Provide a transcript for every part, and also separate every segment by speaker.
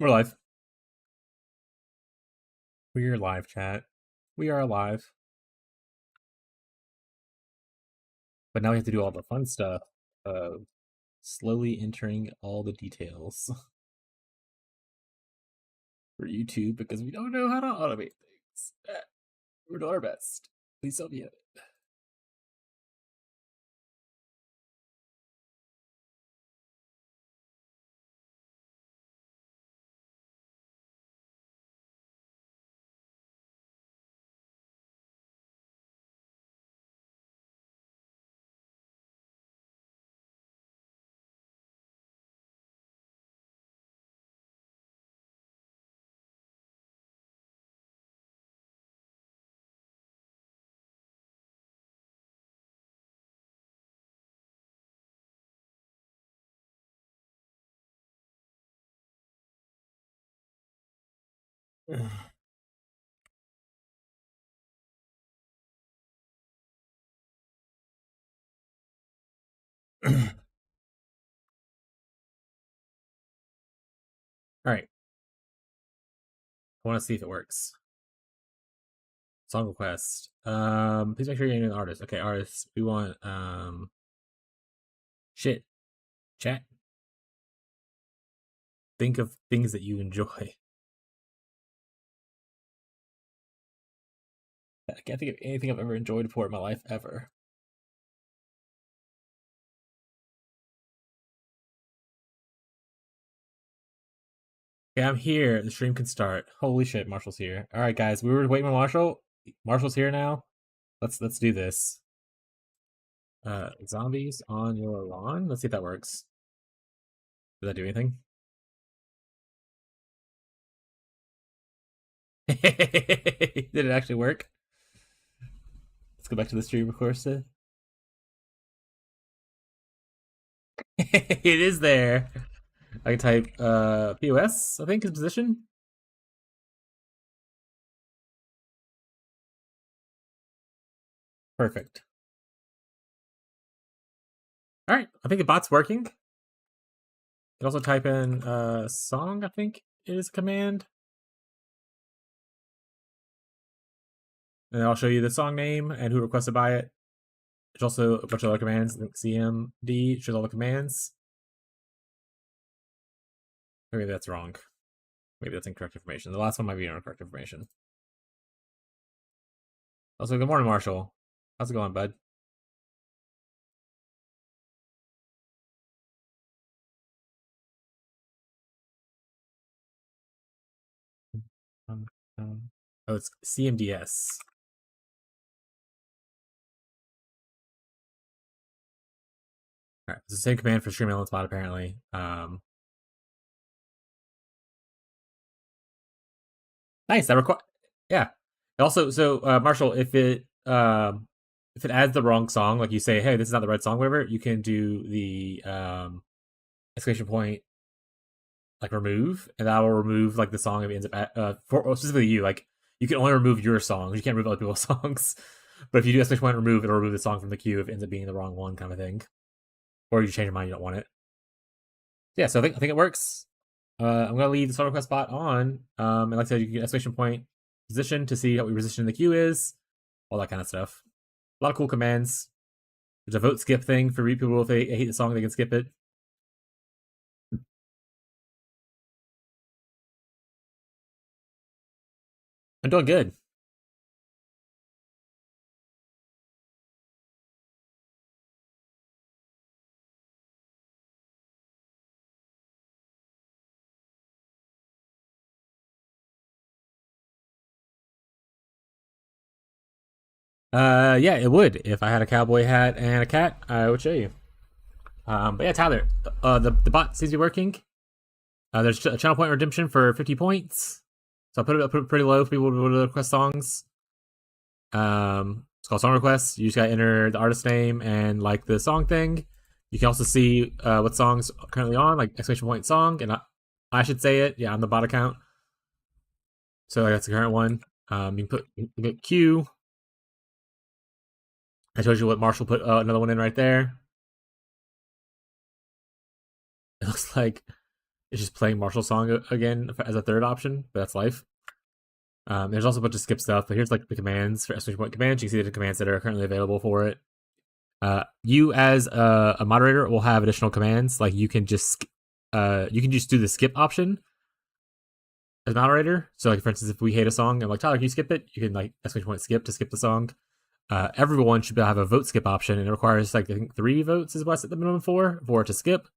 Speaker 1: We're live. We're live, chat. We are alive. But now we have to do all the fun stuff of slowly entering all the details for YouTube because we don't know how to automate things. We're doing our best. Please tell me it. All right. I want to see if it works. Song request. Please make sure you're an artist. Okay, artist. We want shit. Chat. Think of things that you enjoy. I can't think of anything I've ever enjoyed before in my life ever. Okay, I'm here. The stream can start. Holy shit, Marshall's here. All right, guys, we were waiting for Marshall. Marshall's here now. Let's do this. Zombies on your lawn. Let's see if that works. Does that do anything? Did it actually work? Let's go back to the stream, of course. It is there. I can type POS, I think, is position. Perfect. All right, I think the bot's working. You can also type in song, I think is command. And I'll show you the song name and who requested by it. There's also a bunch of other commands. I think CMD shows all the commands. Maybe that's wrong. Maybe that's incorrect information. The last one might be incorrect information. Also, good morning, Marshall. How's it going, bud? Oh, it's CMDS. All right, it's the same command for stream elements mod apparently. Nice. That require. Yeah. Also, so Marshall, if it adds the wrong song, like you say, hey, this is not the right song, whatever, you can do the exclamation point like remove, and that will remove like the song if it ends up at, for specifically you. Like you can only remove your songs. You can't remove other people's songs. But if you do exclamation point remove, it'll remove the song from the queue if it ends up being the wrong one, kind of thing. Or you change your mind, you don't want it. Yeah, so I think it works. I'm gonna leave the song request bot on. And like I said, you can get exclamation point position to see what your position in the queue is, all that kind of stuff. A lot of cool commands. There's a vote skip thing for people if they hate the song, they can skip it. I'm doing good. Yeah, it would. If I had a cowboy hat and a cat, I would show you. But yeah, Tyler, the bot seems to be working. There's a channel point redemption for 50 points. So I put it pretty low for people to request songs. It's called song requests. You just gotta enter the artist name and like the song thing. You can also see what songs are currently on, like exclamation point song, and I should say it. Yeah, on the bot account. So that's the current one. You can put Q. I told you what Marshall put another one in right there. It looks like it's just playing Marshall's song again as a third option, but that's life. There's also a bunch of skip stuff, but here's like the commands for exclamation point commands. You can see the commands that are currently available for it. You as a moderator will have additional commands, like you can just do the skip option as moderator. So like for instance, if we hate a song and like Tyler, can you skip it? You can like exclamation point skip to skip the song. Everyone should have a vote skip option, and it requires like I think 3 votes is what I set the minimum for it to skip.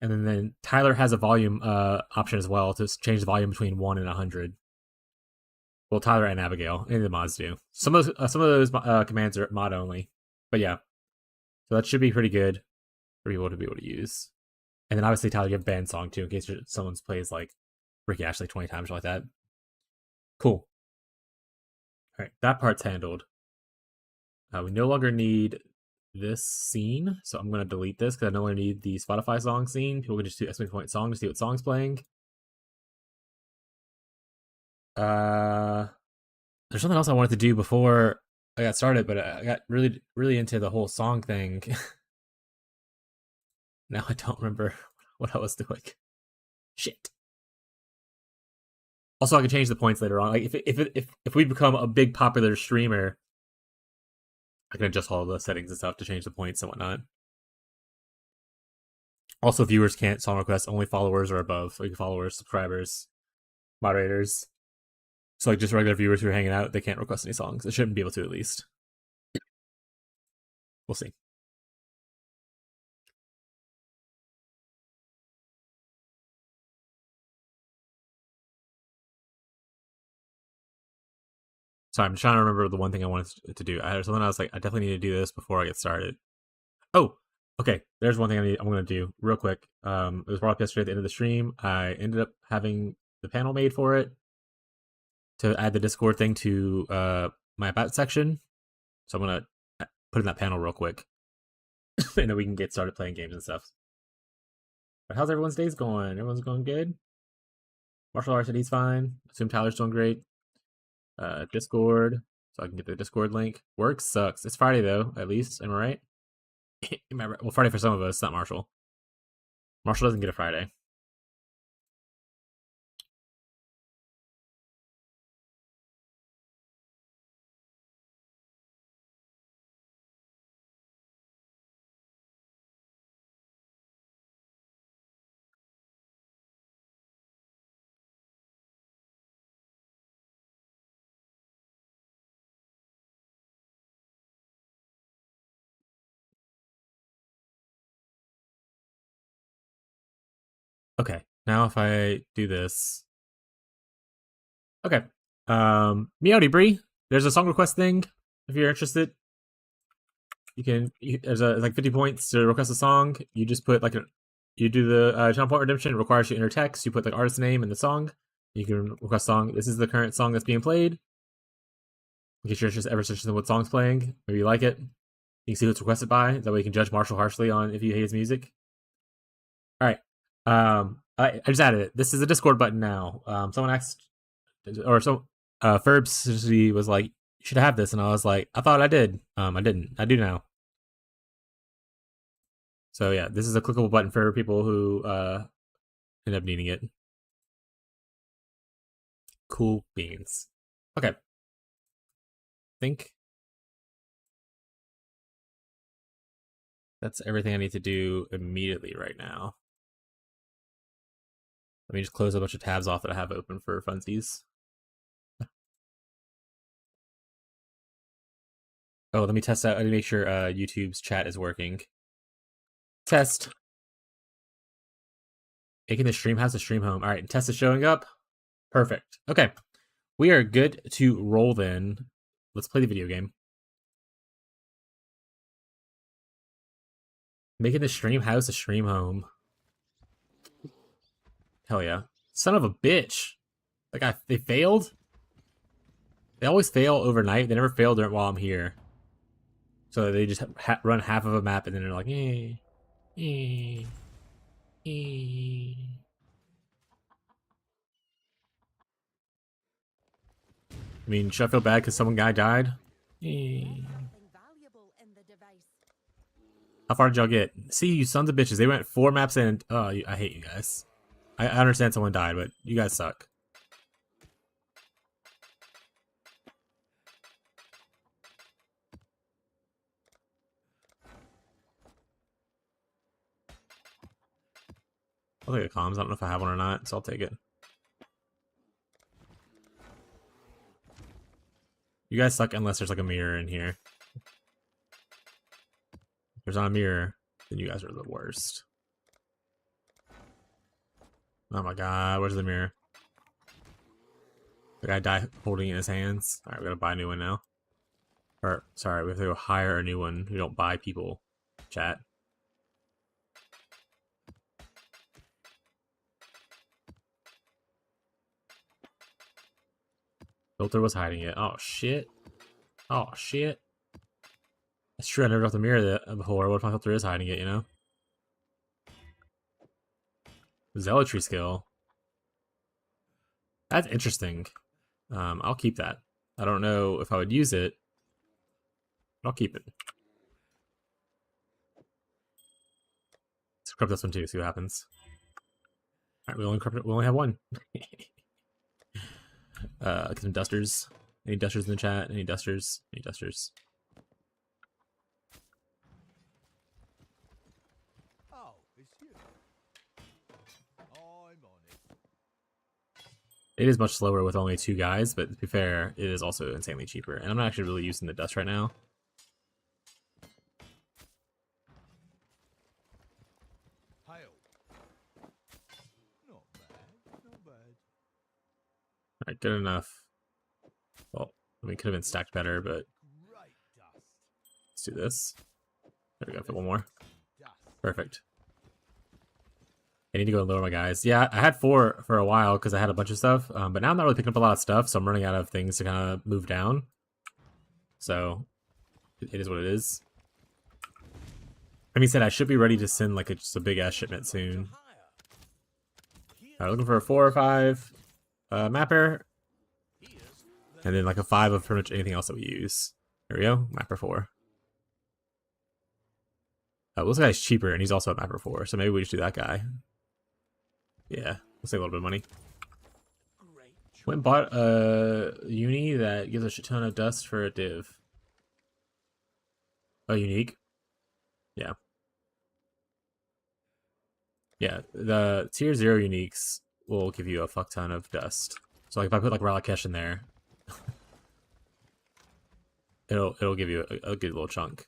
Speaker 1: And then Tyler has a volume option as well to change the volume between 1 and 100. Well, Tyler and Abigail, any of the mods do. Some of those commands are mod only, but yeah, so that should be pretty good for people to be able to use. And then obviously Tyler, you have band song too in case someone plays like Ricky Ashley 20 times or like that. Cool. All right, that part's handled. We no longer need this scene, so I'm gonna delete this because I no longer need the Spotify song scene. People can just do exclamation point song to see what song's playing. There's something else I wanted to do before I got started, but I got really into the whole song thing. Now I don't remember what I was doing. Shit. Also, I can change the points later on. Like if we become a big popular streamer, I can adjust all the settings and stuff to change the points and whatnot. Also, viewers can't song request, only followers or above. Like followers, subscribers, moderators. So like just regular viewers who are hanging out, they can't request any songs. They shouldn't be able to, at least. We'll see. Sorry, I'm trying to remember the one thing I wanted to do. I had something I was like, I definitely need to do this before I get started. Oh, okay. There's one thing I'm going to do real quick. It was brought up yesterday at the end of the stream. I ended up having the panel made for it to add the Discord thing to my about section. So I'm going to put in that panel real quick. And then we can get started playing games and stuff. But how's everyone's days going? Everyone's going good? Martial arts said he's fine. Assume Tyler's doing great. Discord, so I can get the Discord link. Work sucks. It's Friday though, at least. Am I right? Well, Friday for some of us, not Marshall. Marshall doesn't get a Friday. Okay, now if I do this. Okay. Meowdy Bree, there's a song request thing. If you're interested, there's like 50 points to request a song. You just put like you do the channel point redemption. It requires you to enter text. You put the artist name and the song. You can request song. This is the current song that's being played. In case you're just ever interested in what song's playing, maybe you like it. You can see who it's requested by. That way you can judge Marshall harshly on if you hate his music. All right. I just added it. This is a Discord button now. Someone asked, or so Ferbs was like, "You should have this," and I was like, "I thought I did. I didn't. I do now." So yeah, this is a clickable button for people who end up needing it. Cool beans. Okay. I think that's everything I need to do immediately right now. Let me just close a bunch of tabs off that I have open for funsies. Oh, let me test out. I need to make sure YouTube's chat is working. Test. Making the stream house a stream home. All right, test is showing up. Perfect. Okay. We are good to roll then. Let's play the video game. Making the stream house a stream home. Hell yeah. Son of a bitch. Like, they failed? They always fail overnight. They never fail while I'm here. So they just run half of a map and then they're like, eh, eh, eh. I mean, should I feel bad because someone guy died? Eh. How far did y'all get? See, you sons of bitches. They went 4 maps in. Oh, I hate you guys. I understand someone died, but you guys suck. I'll take a comms. I don't know if I have one or not, so I'll take it. You guys suck unless there's like a mirror in here. If there's not a mirror, then you guys are the worst. Oh my god, where's the mirror? The guy died holding it in his hands. Alright, we gotta buy a new one now. Or, sorry, we have to go hire a new one. We don't buy people. Chat. Filter was hiding it. Oh shit. Oh shit. That's true, I never got the mirror before. What if my filter is hiding it, you know? Zealotry skill. That's interesting. I'll keep that. I don't know if I would use it, but I'll keep it. Let's equip this one too, see what happens. Alright, we only have one. Get some dusters. Any dusters in the chat? Any dusters? Any dusters?
Speaker 2: Oh, it's you. I'm on it.
Speaker 1: It is much slower with only 2 guys, but to be fair, it is also insanely cheaper. And I'm not actually really using the dust right now.
Speaker 2: Hail. Not bad, not bad.
Speaker 1: Alright, good enough. Well, I mean, it could have been stacked better, but
Speaker 2: Great dust.
Speaker 1: let's do this. There we go, fit one more.
Speaker 2: Dust.
Speaker 1: Perfect. I need to go and lower my guys. Yeah, I had 4 for a while because I had a bunch of stuff, but now I'm not really picking up a lot of stuff, so I'm running out of things to kind of move down. So, it is what it is. I mean, said I should be ready to send like just a big ass shipment soon. Alright, looking for a 4 or 5 mapper, and then like a 5 of pretty much anything else that we use. There we go, mapper 4. This guy's cheaper, and he's also a mapper 4, so maybe we just do that guy. Yeah, we'll save a little bit of money. Went and bought a uni that gives a shit ton of dust for a div. Oh, unique? Yeah. Yeah, the tier 0 uniques will give you a fuck ton of dust. So like if I put like Ralakesh in there, it'll give you a good little chunk.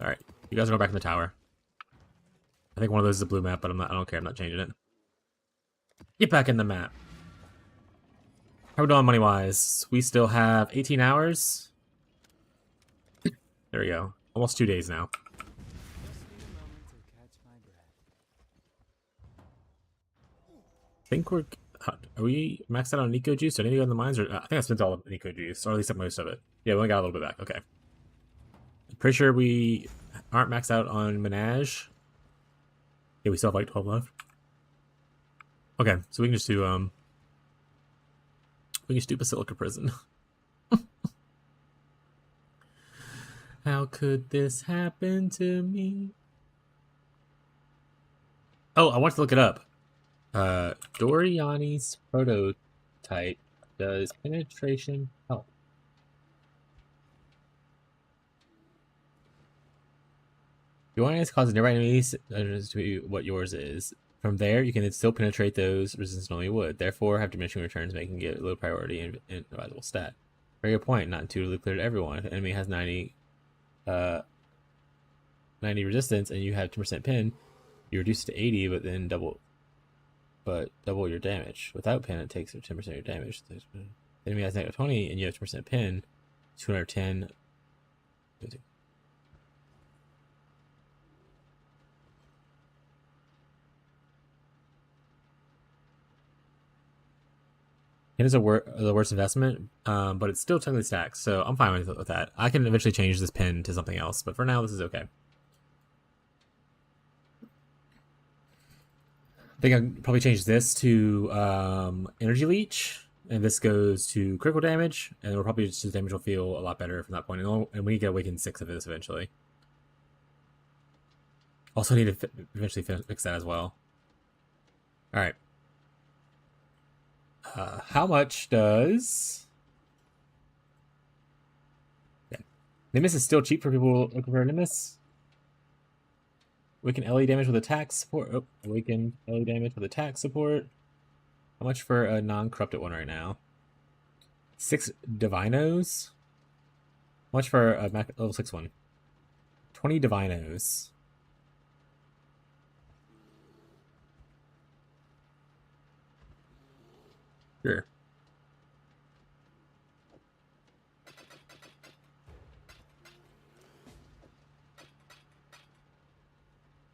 Speaker 1: Alright, you guys are going back in the tower. I think one of those is a blue map, but I don't care, I'm not changing it. Get back in the map. How are we doing money-wise? We still have 18 hours. There we go. Almost 2 days now. I think we're... Are we maxed out on Nico juice? Do I need to go in the mines? Or I think I spent all of Nico juice, or at least most of it. Yeah, we only got a little bit back. Okay. I'm pretty sure we aren't maxed out on Menage. Yeah, we still have like 12 left. Okay, so we can just do Basilica Prison. How could this happen to me? Oh, I want to look it up. Dorianis prototype does penetration help? Dorianis causes nearby enemies to be what yours is. From there, you can still penetrate those resistance normally would. Therefore, have diminishing returns, making it low priority and advisable stat. Very good point. Not intuitively clear to everyone. If an enemy has 90 resistance and you have 10% pin, you reduce it to 80, but then double your damage. Without pin, it takes 10% of your damage. The enemy has negative 20 and you have 10% pin, 210. It is the worst investment, but it's still technically stacked, so I'm fine with that. I can eventually change this pin to something else, but for now, this is okay. I think I'll probably change this to Energy Leech, and this goes to critical damage, and we'll probably just the damage will feel a lot better from that point. And we get Awaken 6 of this eventually. Also need to eventually fix that as well. All right. How much does... Yeah. Nimbus is still cheap for people looking for a Nimbus. Awaken LE damage with attack support. Oh, awaken LE damage with attack support. How much for a non-corrupted one right now? 6 Divinos. How much for a level 6 one? 20 Divinos. Sure.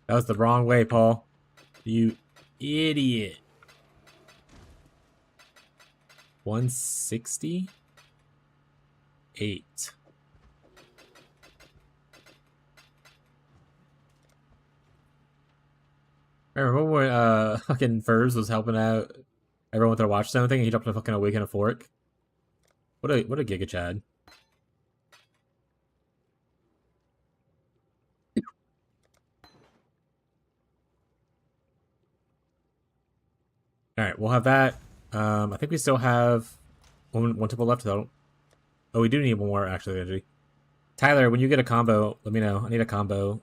Speaker 1: That was the wrong way, Paul. You idiot. 168. Remember when fucking Furs was helping out everyone with their watchstone thing and he dropped a fucking awaken a fork? What a Giga Chad. Alright, we'll have that. I think we still have one temple left. So oh, we do need one more actually. Tyler, when you get a combo, let me know. I need a combo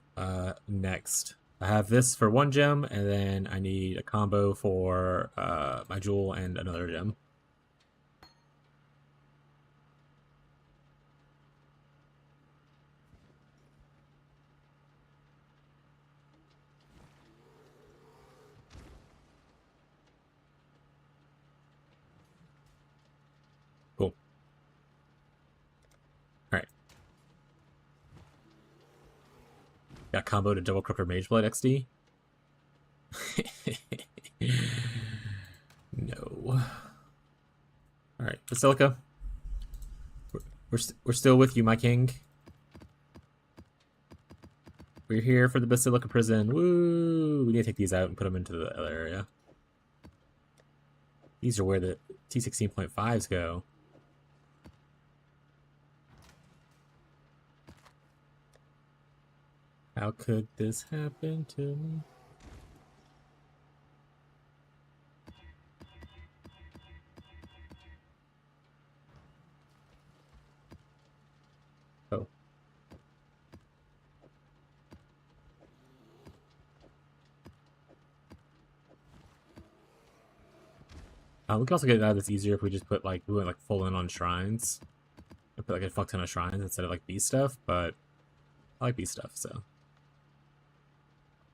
Speaker 1: next. I have this for 1 gem, and then I need a combo for my jewel and another gem. Cool. Alright. Got combo to double crooker mageblood XD. No. Alright, Basilica. We're still with you, my king. We're here for the Basilica prison. Woo! We need to take these out and put them into the other area. These are where the T16.5s go. How could this happen to me? Oh. We can also get out of this easier if we just put like, we went like full in on shrines. I put like a fuck ton of shrines instead of like beast stuff, but I like beast stuff, so.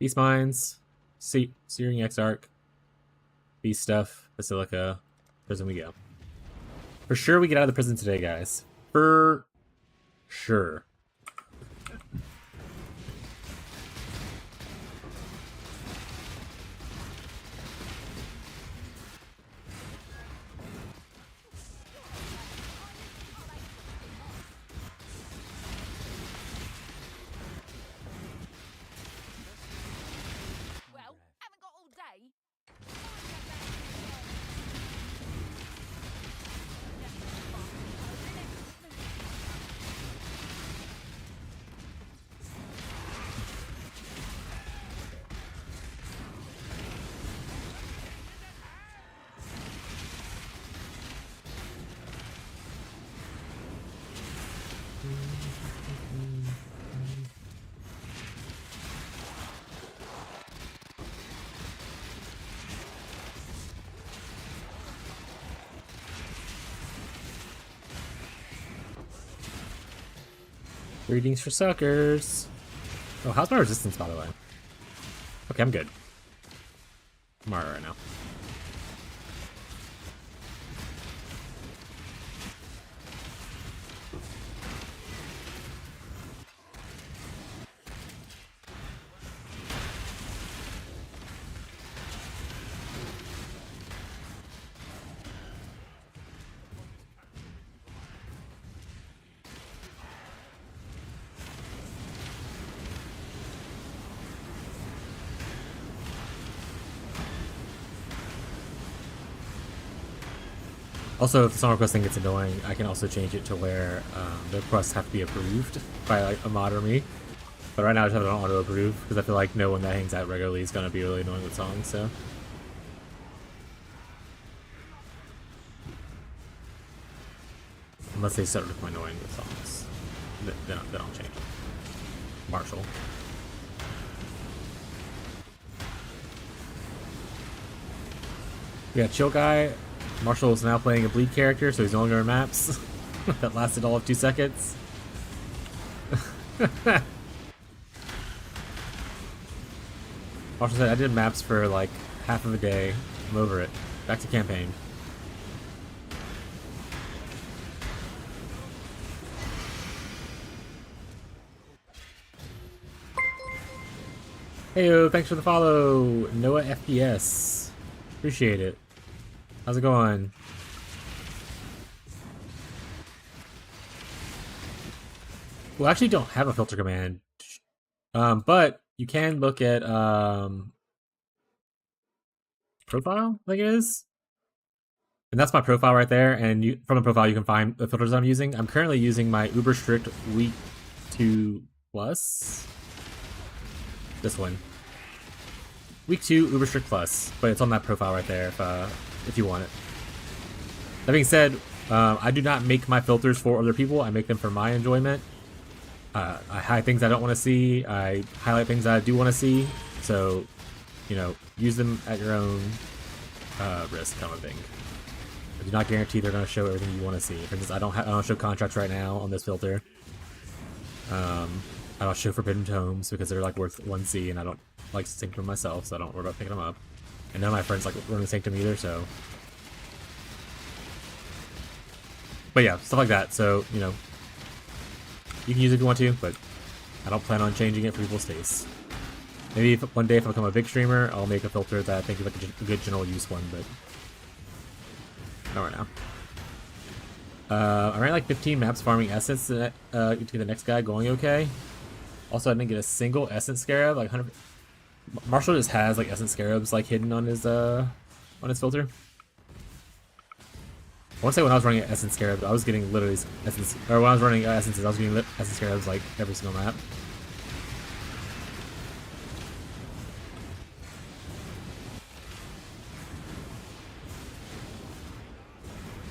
Speaker 1: Beast mines, Searing Exarch, beast stuff, Basilica, prison we go. For sure we get out of the prison today, guys. For sure. Greetings for suckers. Oh, how's my resistance, by the way? Okay, I'm good. I'm alright right now. Also, if the song request thing gets annoying, I can also change it to where the requests have to be approved by like a mod or me. But right now I just have it on auto approve because I feel like no one that hangs out regularly is gonna be really annoying with songs. So. Unless they start becoming annoying with songs. Then I'll change. Marshall. We got Chill Guy. Marshall is now playing a bleed character, so he's no longer in maps. That lasted all of 2 seconds. Marshall said, I did maps for like half of a day. I'm over it. Back to campaign. Heyo, thanks for the follow, Noah FPS. Appreciate it. How's it going? Well, I actually don't have a filter command. But you can look at profile, I think it is. And that's my profile right there, and you, from the profile you can find the filters I'm using. I'm currently using my uber strict week 2 plus. This one. Week 2 Uber Strict Plus, but it's on that profile right there if you want it. That being said, I do not make my filters for other people. I make them for my enjoyment. I hide things I don't want to see. I highlight things I do want to see. So, you know, use them at your own risk, kind of thing. I do not guarantee they're going to show everything you want to see. For instance, I don't show contracts right now on this filter. I don't show Forbidden Tomes because they're like worth 1C, and I don't like Sanctum myself, so I don't worry about picking them up. And none of my friends like running Sanctum either, so. But yeah, stuff like that. So, you know, you can use it if you want to, but I don't plan on changing it for people's tastes. Maybe one day if I become a big streamer, I'll make a filter that I think is like a good general use one, but not right now. I ran like 15 maps farming essence to get the next guy going okay. Also, I didn't get a single essence scarab. Like 100. Marshall just has like essence scarabs like hidden on his filter. I want to say when I was running essence scarab, I was getting literally essence. Or when I was running essences, I was getting essence scarabs like every single map.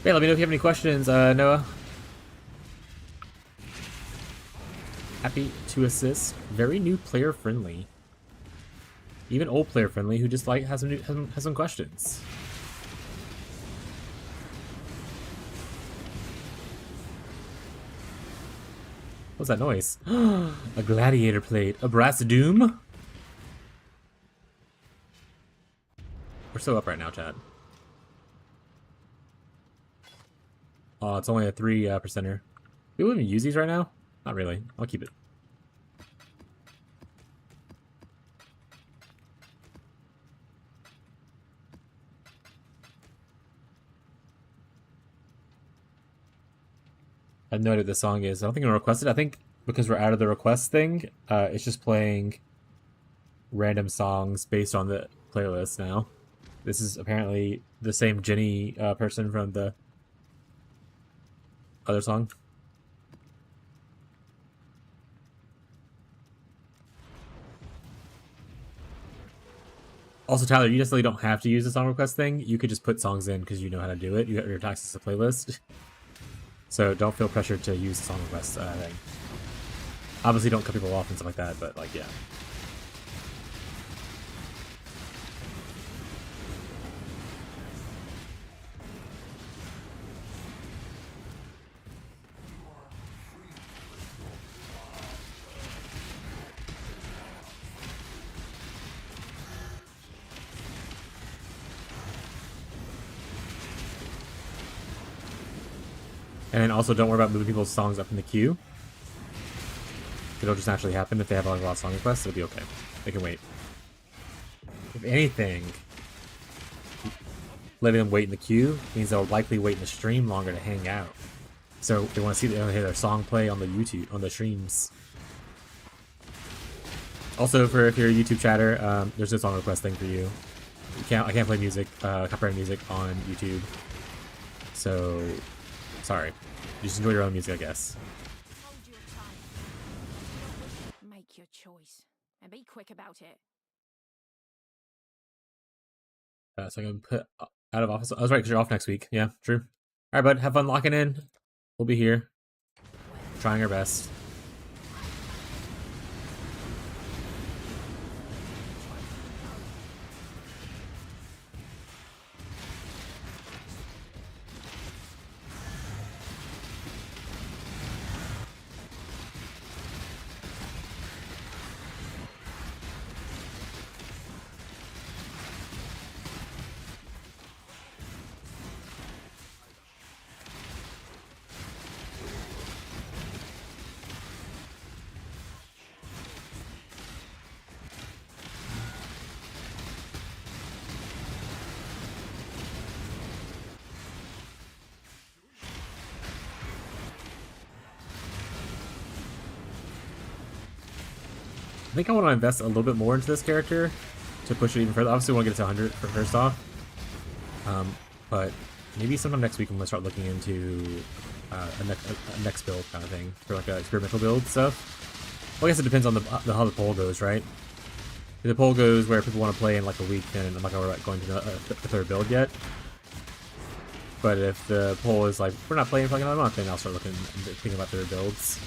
Speaker 1: Hey, let me know if you have any questions, Noah. Happy to assist. Very new player friendly. Even old player friendly who just like has some questions. What's that noise? A gladiator plate. A brass doom? We're so up right now, chat. Oh, it's only a 3%er. Do we even use these right now? Not really. I'll keep it. I have no idea what this song is. I don't think I'm requested. I think because we're out of the request thing, it's just playing random songs based on the playlist now. This is apparently the same Jenny person from the other song. Also, Tyler, you necessarily don't have to use the song request thing. You could just put songs in because you know how to do it. You got your access to the playlist. So don't feel pressured to use the song request thing. Obviously, don't cut people off and stuff like that, but like, yeah. And also, don't worry about moving people's songs up in the queue. It'll just naturally happen if they have like, a lot of song requests. It'll be okay. They can wait. If anything, letting them wait in the queue means they'll likely wait in the stream longer to hang out. So they want to hear their song play on the YouTube, on the streams. Also, for if you're a YouTube chatter, there's no song request thing for you. I can't play music, copyrighted music on YouTube. So, sorry. You just enjoy your own music, I guess.
Speaker 3: Make Make your choice. And be quick about it.
Speaker 1: So I'm gonna put out of office. I was right because you're off next week. Yeah, true. All right, bud. Have fun locking in. We'll be here, trying our best. I think I want to invest a little bit more into this character to push it even further. Obviously, we want to get it to 100 for first off. But maybe sometime next week I'm going to start looking into a next build kind of thing for like a experimental build stuff. Well, I guess it depends on how the poll goes, right? If the poll goes where people want to play in like a week, then I'm not going to the third build yet. But if the poll is like, we're not playing for like another month, then I'll start thinking about third builds.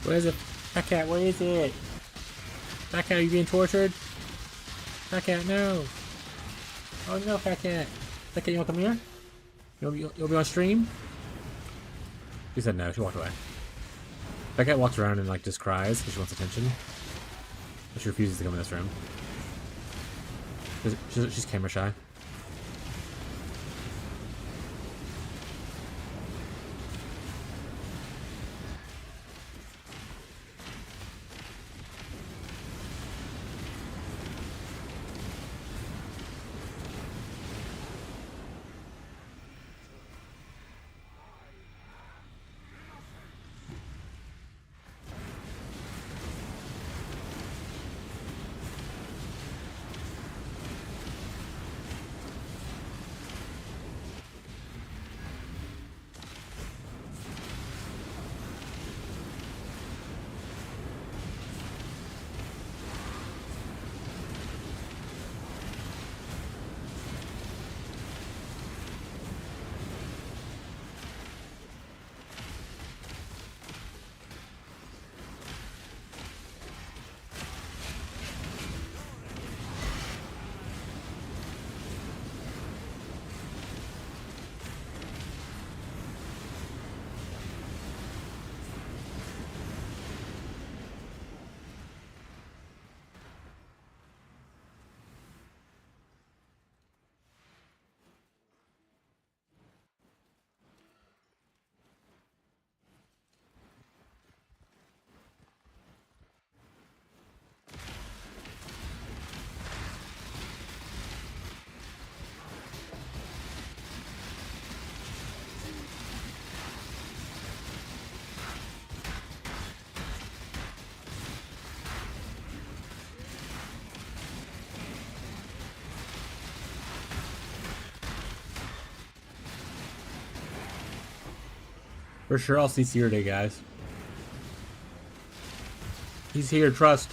Speaker 1: Where is it? Fat cat, where is it? Fat cat, are you being tortured? Fat cat, no. Oh no, Fat cat. Fat cat, you wanna come here? You'll be on stream? She said no, she walked away. Fat cat walks around and like just cries because she wants attention. But she refuses to come in this room. She's camera shy. For sure, I'll CC her today, guys. He's here, trust.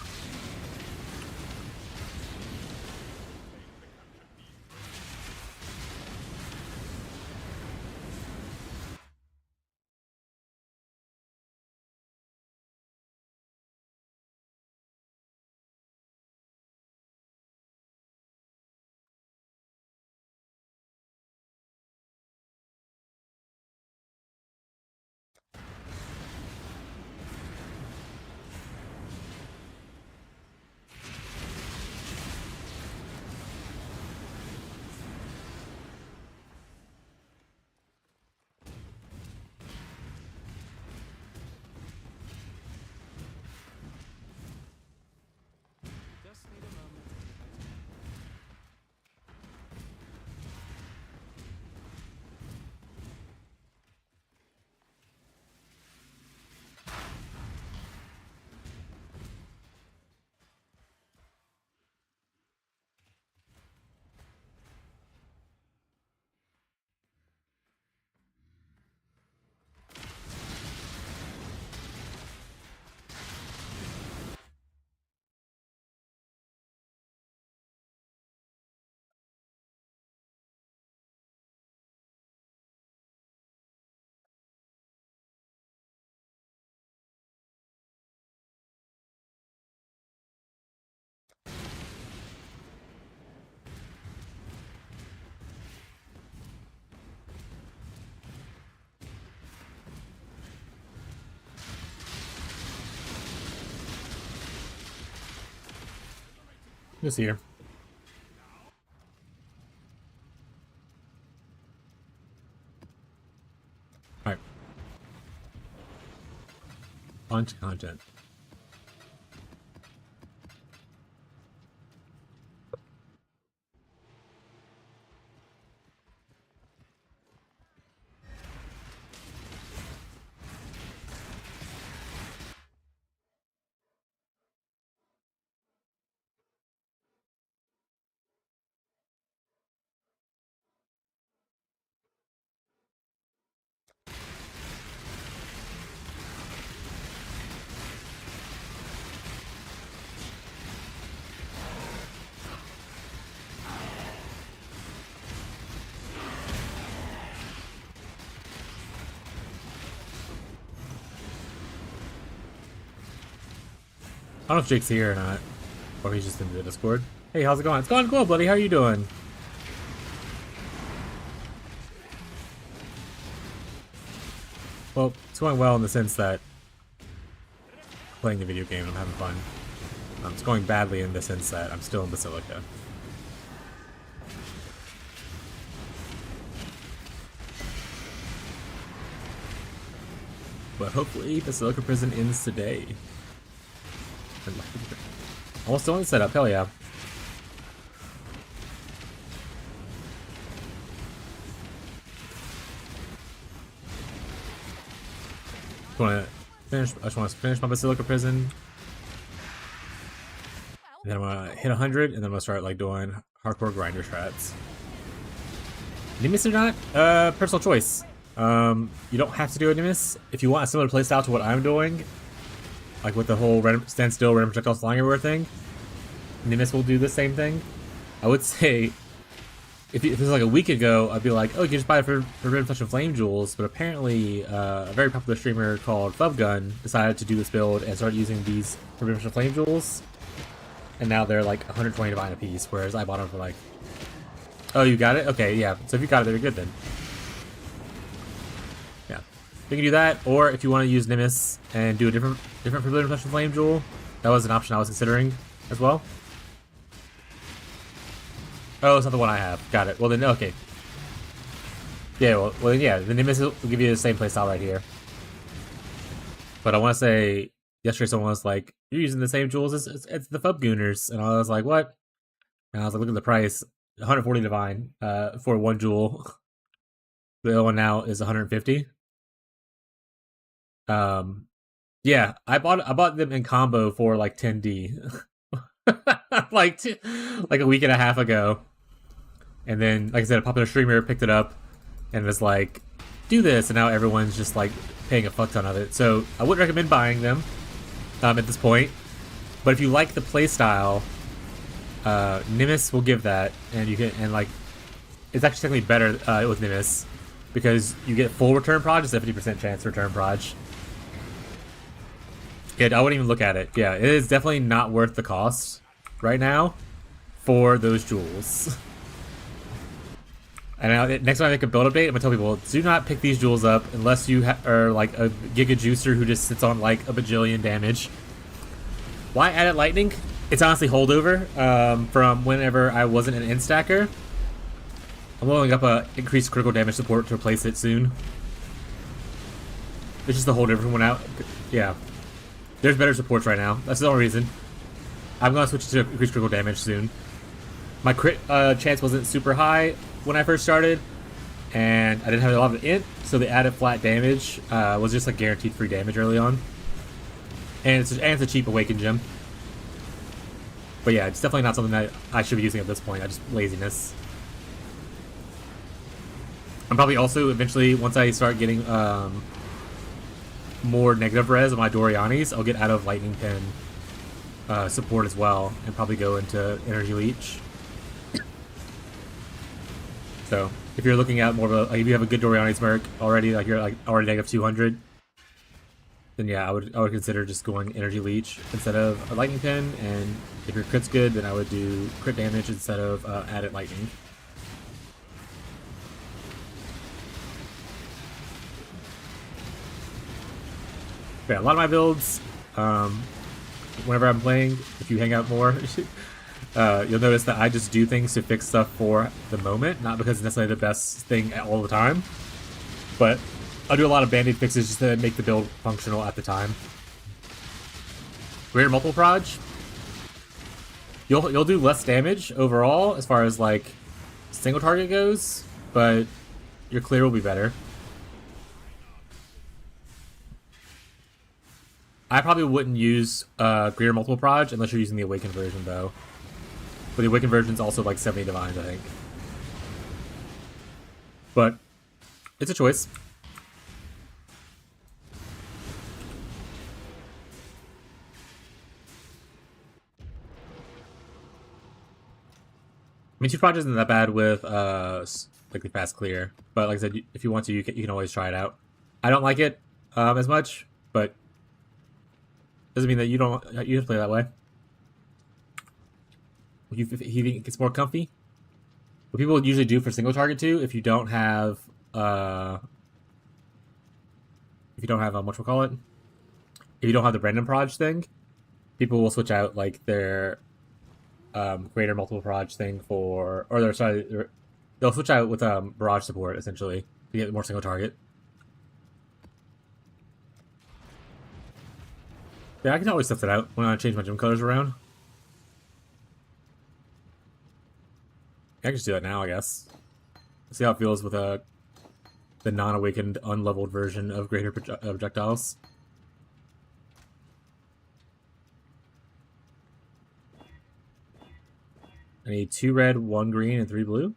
Speaker 1: Just here. Alright. On to content. I don't know if Jake's here or not. Or he's just in the Discord. Hey, how's it going? It's going cool, buddy. How are you doing? Well, it's going well in the sense that playing the video game and I'm having fun. It's going badly in the sense that I'm still in Basilica. But hopefully Basilica Prison ends today. Almost still in the setup, hell yeah. I just want to finish my Basilica Prison. And then I'm gonna hit 100, and then I'm gonna start like doing hardcore grinder strats. Nimbus or not? Personal choice. You don't have to do a Nimbus. If you want a similar playstyle to what I'm doing, like with the whole stand still, random projectiles flying everywhere thing, Nimbus will do the same thing. I would say, if this was like a week ago, I'd be like, oh, you can just buy it for Forbidden Flesh and Flame Jewels, but apparently a very popular streamer called Fubgun decided to do this build and start using these Forbidden Flesh and Flame Jewels, and now they're like 120 divine a piece, whereas I bought them for like, oh, you got it? Okay, yeah, so if you got it, they're good then. Yeah, you can do that, or if you want to use Nimbus and do a different Forbidden Flesh and Flame Jewel, that was an option I was considering as well. Oh, it's not the one I have. Got it. Well then, okay. Yeah, well then, yeah, the Nimbus will give you the same playstyle right here. But I want to say, yesterday someone was like, you're using the same jewels as the Fubgooners. And I was like, what? And I was like, look at the price. 140 divine for one jewel. The other one now is 150. Yeah, I bought them in combo for like 10D. like a week and a half ago, and then like I said, a popular streamer picked it up and was like, do this, and now everyone's just like paying a fuck ton of it. So I wouldn't recommend buying them at this point, but if you like the playstyle, Nimbus will give that, and you can, and like it's actually technically better with Nimbus because you get full return proj. It's a 50% chance return proj. Yeah, I wouldn't even look at it. Yeah, it is definitely not worth the cost right now for those jewels. And now, next time I make a build update, I'm gonna tell people, do not pick these jewels up unless you are like a Giga Juicer who just sits on like a bajillion damage. Why added lightning? It's honestly holdover from whenever I wasn't an end stacker. I'm loading up a increased critical damage support to replace it soon. It's just the whole different one out. Yeah. There's better supports right now. That's the only reason. I'm gonna switch to increased critical damage soon. My crit chance wasn't super high when I first started, and I didn't have a lot of int, so the added flat damage was just like guaranteed free damage early on. And it's a cheap awakened gem. But yeah, it's definitely not something that I should be using at this point. I just laziness. I'm probably also eventually, once I start getting more negative res on my Dorianis, I'll get out of Lightning Pin support as well, and probably go into Energy Leech. So if you're looking at more of a, like if you have a good Dorianis merc already, like you're like already negative 200, then yeah, I would consider just going Energy Leech instead of a Lightning Pin, and if your crit's good, then I would do crit damage instead of added lightning. Yeah, a lot of my builds, whenever I'm playing, if you hang out more, you'll notice that I just do things to fix stuff for the moment, not because it's necessarily the best thing all the time. But I'll do a lot of band-aid fixes just to make the build functional at the time. Greater multiple proj. You'll do less damage overall as far as like single target goes, but your clear will be better. I probably wouldn't use greater multiple proj unless you're using the awakened version though. But the awakened version is also like 70 divines, I think. But it's a choice. I mean, 2 proj isn't that bad with like the fast clear, but like I said, if you want to, you can always try it out. I don't like it as much, but doesn't mean that you don't. You have to play that way. You think it's more comfy. What people usually do for single target too, if you don't have what you call it, if you don't have the Brandon proj thing, people will switch out like their greater multiple proj thing for, or they'll switch out with barrage support essentially to get more single target. Yeah, I can always test it out when I change my gym colors around. I can just do that now, I guess. See how it feels with the non-awakened, unleveled version of greater projectiles. I need 2 red, 1 green, and 3 blue.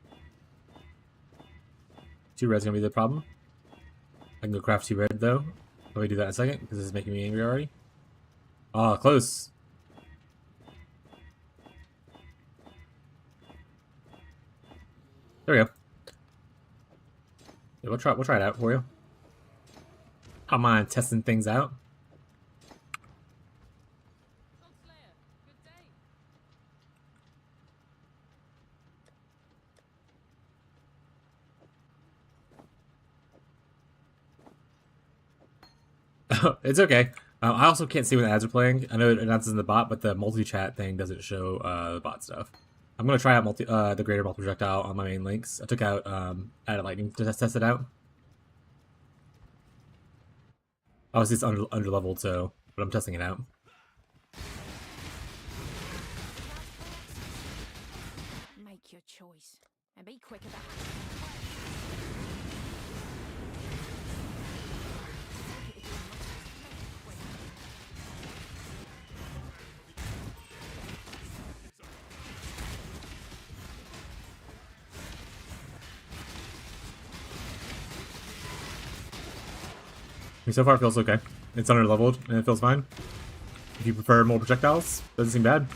Speaker 1: 2 red's gonna be the problem. I can go craft 2 red though. Let me do that in a second because this is making me angry already. Oh, close. There we go. Yeah, we'll try it out for you. I don't mind testing things out. It's okay. I also can't see when the ads are playing. I know it announces in the bot, but the multi-chat thing doesn't show the bot stuff. I'm gonna try out the greater multi projectile on my main links. I took out added lightning to test it out. Obviously, it's under leveled, so but I'm testing it out.
Speaker 3: Make your choice and be quick about it.
Speaker 1: I mean, so far it feels okay. It's under leveled and it feels fine. If you prefer more projectiles, doesn't seem bad.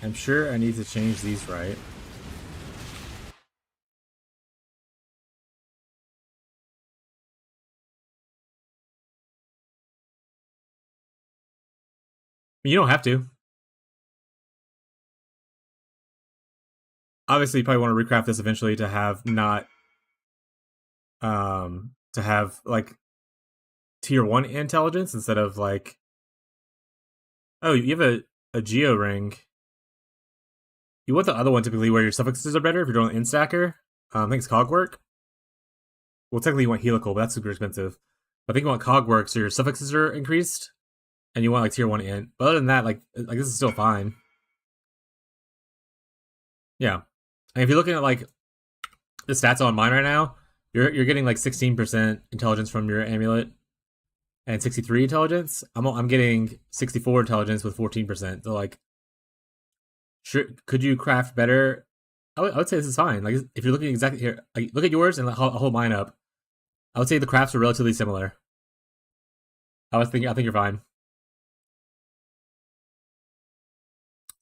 Speaker 1: I'm sure I need to change these right. You don't have to. Obviously, you probably want to recraft this eventually to have not to have like tier 1 intelligence instead of like, oh, you have a geo ring. You want the other one typically where your suffixes are better if you're doing in stacker. I think it's cogwork. Well, technically you want helical, but that's super expensive. I think you want cogwork so your suffixes are increased, and you want like tier 1 int. But other than that, like this is still fine. Yeah, and if you're looking at like the stats on mine right now, you're getting like 16% intelligence from your amulet, and 63 intelligence. I'm getting 64 intelligence with 14%. So like, sure, could you craft better? I would say this is fine. Like if you're looking exactly here, like look at yours and I'll hold mine up. I would say the crafts are relatively similar. I think you're fine.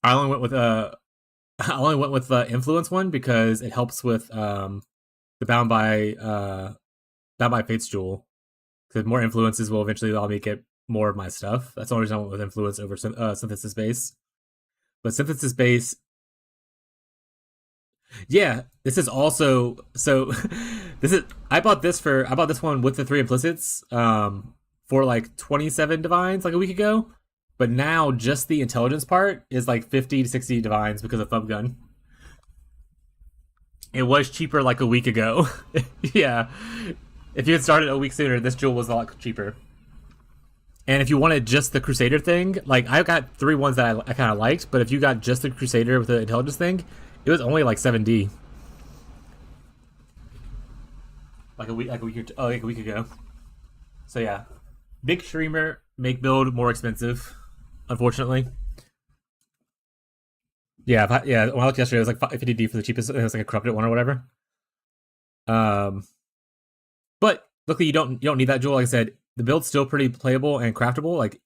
Speaker 1: I only went with the influence one because it helps with the bound by Fate's Jewel. Because more influences will eventually allow me to get more of my stuff. That's the only reason I went with influence over synthesis base. But synthesis base, yeah, this is also so. I bought this one with the 3 implicits for like 27 divines like a week ago, but now just the intelligence part is like 50 to 60 divines because of thumb gun. It was cheaper like a week ago. Yeah, if you had started a week sooner, this jewel was a lot cheaper. And if you wanted just the Crusader thing, like I got 3 ones that I kind of liked, but if you got just the Crusader with the intelligence thing, it was only like 7D. Like a week ago. So yeah, big streamer make build more expensive, unfortunately. Yeah, when I looked yesterday, it was like 50D for the cheapest. It was like a corrupted one or whatever. But luckily you don't need that jewel. Like I said, the build's still pretty playable and craftable. Like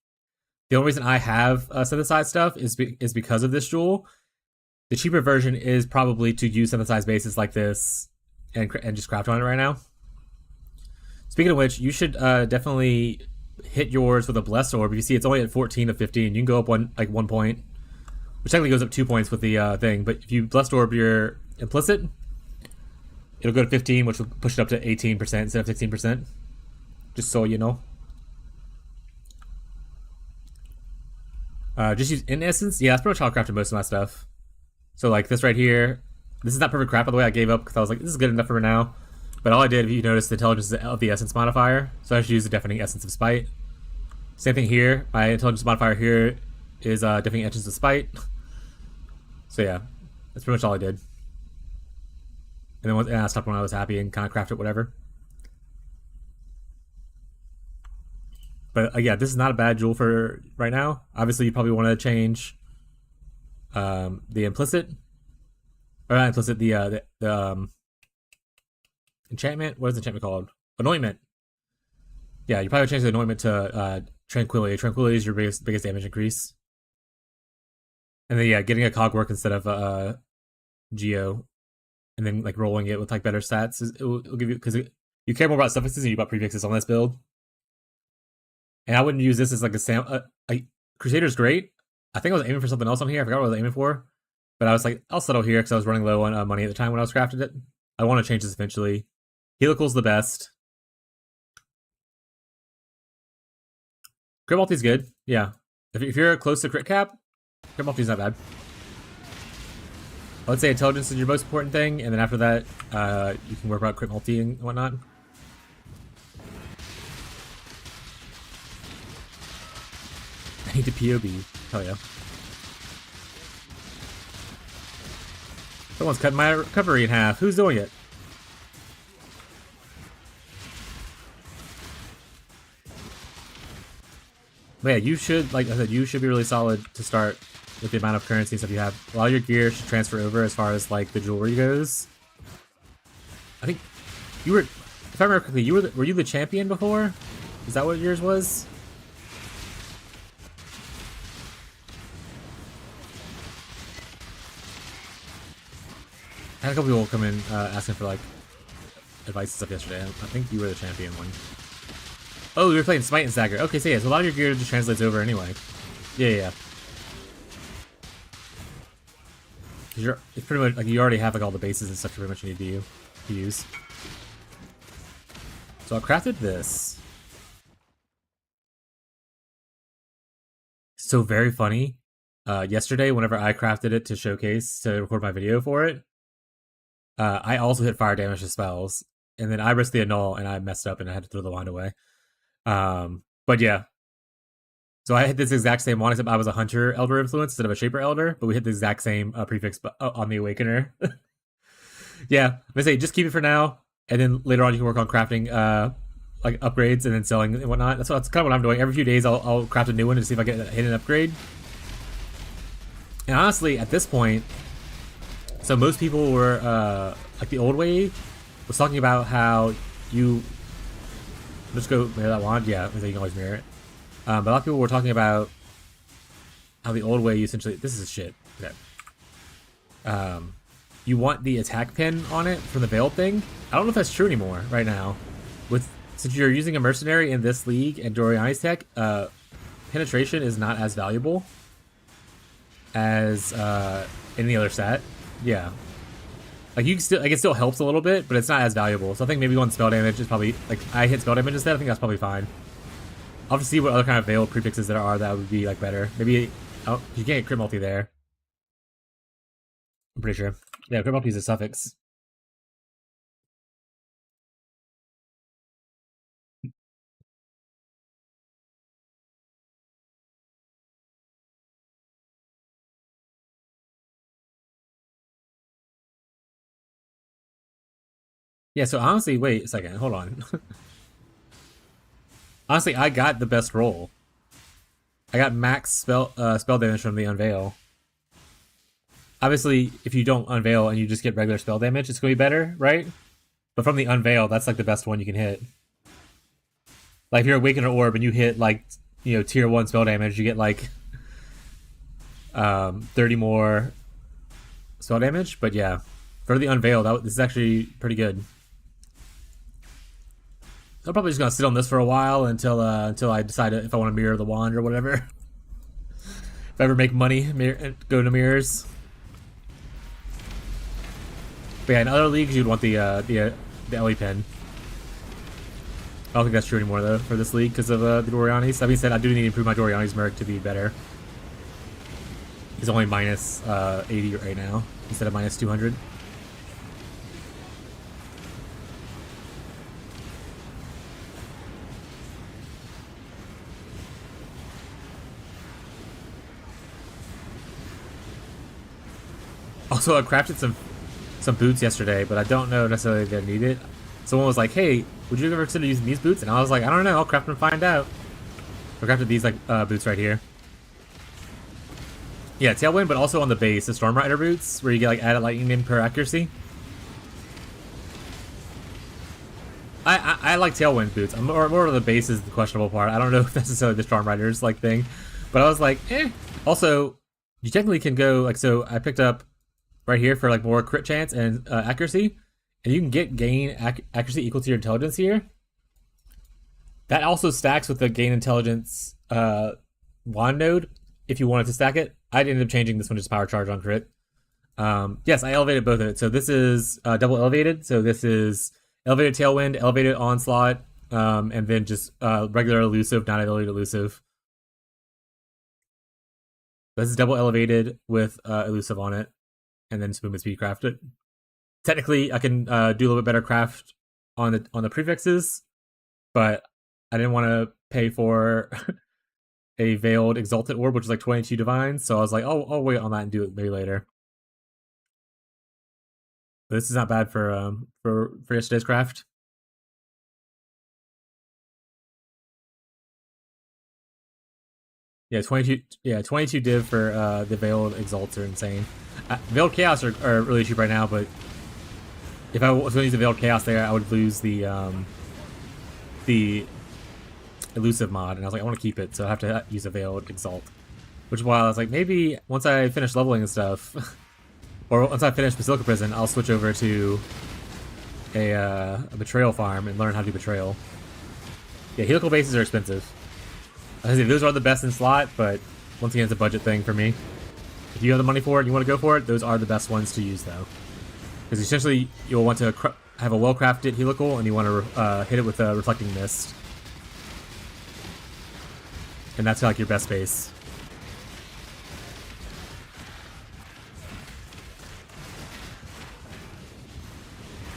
Speaker 1: the only reason I have synthesized stuff is because of this jewel. The cheaper version is probably to use synthesized bases like this and just craft on it right now. Speaking of which, you should definitely hit yours with a blessed orb. You see, it's only at 14 of 15. You can go up one point, which technically goes up 2 points with the thing. But if you blessed orb your implicit, it'll go to 15, which will push it up to 18% instead of 16%. Just so you know. Just use in essence. Yeah, that's pretty much how I crafted most of my stuff. So like this right here, this is not perfect craft by the way. I gave up because I was like, this is good enough for now. But all I did, if you notice, the intelligence of the essence modifier. So I just use the deafening essence of spite. Same thing here. My intelligence modifier here is deafening essence of spite. So yeah, that's pretty much all I did. And then I stopped when I was happy and kind of crafted whatever. But yeah, this is not a bad jewel for right now. Obviously, you probably want to change the implicit, or not implicit, the enchantment. What is the enchantment called? Anointment. Yeah, you probably change the anointment to tranquility. Tranquility is your biggest damage increase. And then yeah, getting a cogwork instead of geo, and then like rolling it with like better stats, it'll give you, because you care more about suffixes and you bought prefixes on this build. And I wouldn't use this as like a Crusader's great. I think I was aiming for something else on here. I forgot what I was aiming for, but I was like, I'll settle here because I was running low on money at the time when I was crafted it. I want to change this eventually. Helical's the best. Crit multi's good. Yeah, if you're close to crit cap, crit multi's not bad. I would say intelligence is your most important thing, and then after that, you can work about crit multi and whatnot. I need to POB. Hell yeah. Someone's cutting my recovery in half. Who's doing it? But yeah, you should, like I said, you should be really solid to start with the amount of currency stuff you have. A lot of your gear should transfer over as far as like the jewelry goes. I think you were, if I remember correctly, were you the champion before? Is that what yours was? I had a couple people come in asking for like advice and stuff yesterday. I think you were the champion one. Oh, we were playing Smite and Stagger. Okay, so yeah, so a lot of your gear just translates over anyway. Yeah. It's pretty much like you already have like all the bases and stuff you pretty much need to use. So I crafted this. So very funny. Yesterday, whenever I crafted it to showcase to record my video for it, I also hit fire damage to spells, and then I risked the annul and I messed up and I had to throw the wand away. But yeah. So I hit this exact same one, except I was a Hunter Elder influence instead of a Shaper Elder, but we hit the exact same prefix on the Awakener. Yeah, I'm gonna say just keep it for now, and then later on you can work on crafting like upgrades and then selling and whatnot. That's kind of what I'm doing. Every few days I'll craft a new one to see if I get a hidden upgrade. And honestly, at this point, so most people were like the old way was talking about how you just go mirror that wand. Yeah, you can always mirror it. But a lot of people were talking about how the old way you essentially, this is shit. Okay. You want the attack pin on it from the Veiled thing. I don't know if that's true anymore right now. Since you're using a mercenary in this league and Dorianis tech, penetration is not as valuable as any other stat. Yeah. Like you can still, like it still helps a little bit, but it's not as valuable. So I think maybe one spell damage is probably, like I hit spell damage instead. I think that's probably fine. I'll have to see what other kind of veiled prefixes there are that would be like better. Maybe, oh, you can't get crit multi there. I'm pretty sure. Yeah, crit multi is a suffix. Yeah, so honestly, wait a second, hold on. Honestly, I got the best roll. I got max spell damage from the unveil. Obviously, if you don't unveil and you just get regular spell damage, it's gonna be better, right? But from the unveil, that's like the best one you can hit. Like if you're awakened an orb and you hit like, you know, tier 1 spell damage, you get like 30 more spell damage. But yeah, for the unveil, this is actually pretty good. I'm probably just gonna sit on this for a while until I decide if I want to mirror the wand or whatever. If I ever make money, go to mirrors. But yeah, in other leagues you'd want the LE pin. I don't think that's true anymore though for this league because of the Dorianis. That being said, I do need to improve my Dorianis merc to be better. He's only minus 80 right now instead of minus 200. Also, I crafted some boots yesterday, but I don't know necessarily if I need it. Someone was like, "Hey, would you ever consider using these boots?" And I was like, "I don't know. I'll craft them and find out." I crafted these like boots right here. Yeah, tailwind, but also on the base, the Storm Rider boots, where you get like added lightning in per accuracy. I like tailwind boots. I'm more of the base is the questionable part. I don't know if necessarily the Storm Riders like thing, but I was like, eh. Also, you technically can go like so. I picked up right here for like more crit chance and accuracy, and you can gain accuracy equal to your intelligence here. That also stacks with the gain intelligence wand node if you wanted to stack it. I ended up changing this one to power charge on crit. Yes, I elevated both of it. So this is double elevated. So this is elevated tailwind, elevated onslaught, and then just regular elusive, not elevated elusive. This is double elevated with elusive on it, and then movement speed crafted. Technically, I can do a little bit better craft on the prefixes, but I didn't want to pay for a veiled exalted orb, which is like 22 divines. So I was like, oh, I'll wait on that and do it maybe later. But this is not bad for yesterday's craft. Yeah, 22. Yeah, 22 div for the veiled exalts are insane. Veiled chaos are really cheap right now, but if I was going to use the veiled chaos there, I would lose the elusive mod, and I was like, I want to keep it, so I have to use a veiled exalt. Which is why I was like, maybe once I finish leveling and stuff, or once I finish Basilica Prison, I'll switch over to a betrayal farm and learn how to do betrayal. Yeah, helical bases are expensive. I say those are the best in slot, but once again, it's a budget thing for me. If you have the money for it and you want to go for it, those are the best ones to use, though. Because essentially, you'll want to have a well-crafted helical, and you want to hit it with a reflecting mist. And that's like your best base.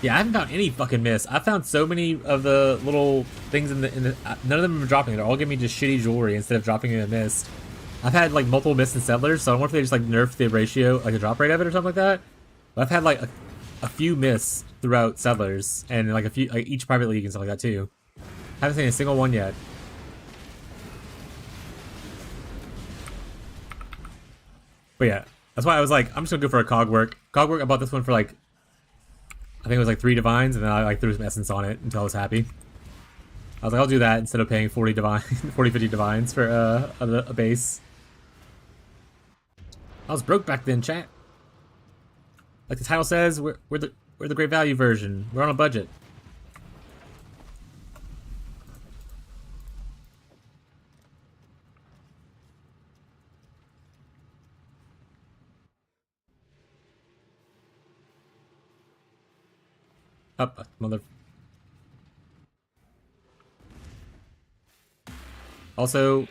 Speaker 1: Yeah, I haven't found any fucking miss. I found so many of the little things in the none of them are dropping. They're all giving me just shitty jewelry instead of dropping in a mist. I've had like multiple mists and settlers, so I wonder if they just like nerfed the ratio, like the drop rate of it or something like that. But I've had like a few mists throughout settlers and like a few like each private league and stuff like that too. Haven't seen a single one yet. But yeah, that's why I was like, I'm just gonna go for a cogwork. Cogwork, I bought this one for like, I think it was like 3 divines, and then I like threw some essence on it until I was happy. I was like, I'll do that instead of paying 40 divine, 50 divines for a base. I was broke back then, chat. Like the title says, we're the great value version. We're on a budget. Up, mother. Also,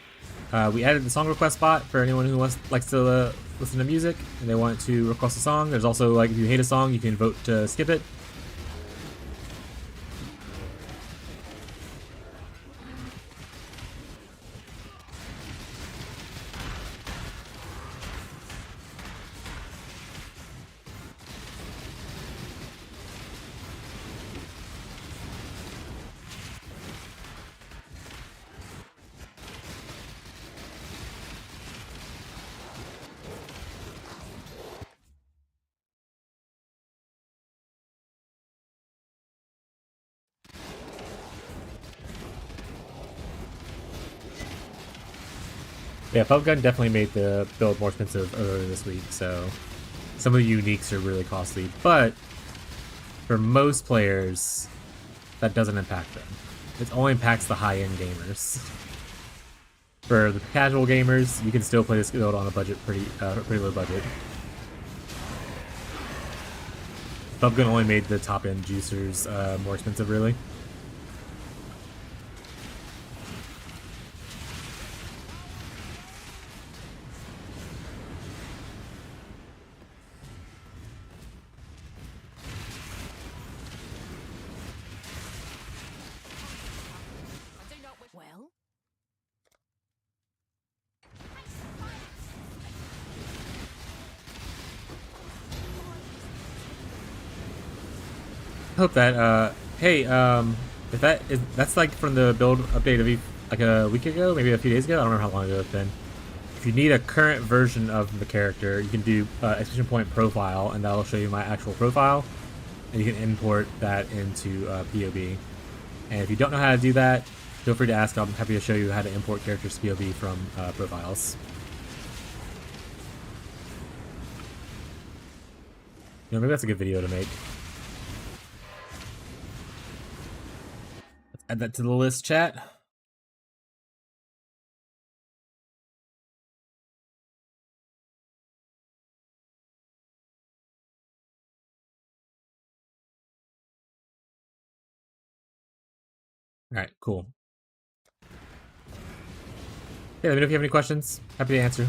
Speaker 1: we added the song request spot for anyone who likes to listen to music and they want to request a song. There's also, like, if you hate a song, you can vote to skip it. Yeah, Pub Gun definitely made the build more expensive earlier this week, so some of the uniques are really costly. But for most players, that doesn't impact them. It only impacts the high-end gamers. For the casual gamers, you can still play this build on a budget, pretty low budget. Pub Gun only made the top-end juicers more expensive, really.
Speaker 3: Well,
Speaker 1: Hope that hey, if that's like from the build update of like a week ago, maybe a few days ago. I don't remember how long ago it's been. If you need a current version of the character, you can do exclamation point profile, and that'll show you my actual profile, and you can import that into POB. And if you don't know how to do that, feel free to ask. I'm happy to show you how to import characters to POB from profiles. You know, maybe that's a good video to make. Let's add that to the list, chat. All right, cool. Yeah, let me know if you have any questions. Happy to answer.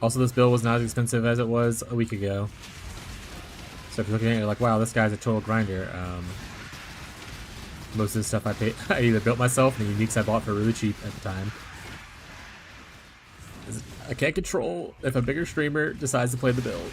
Speaker 1: Also, this build was not as expensive as it was a week ago. So if you're looking at it, you're like, wow, this guy's a total grinder. Most of the stuff I either built myself, and the uniques I bought for really cheap at the time. I can't control if a bigger streamer decides to play the build.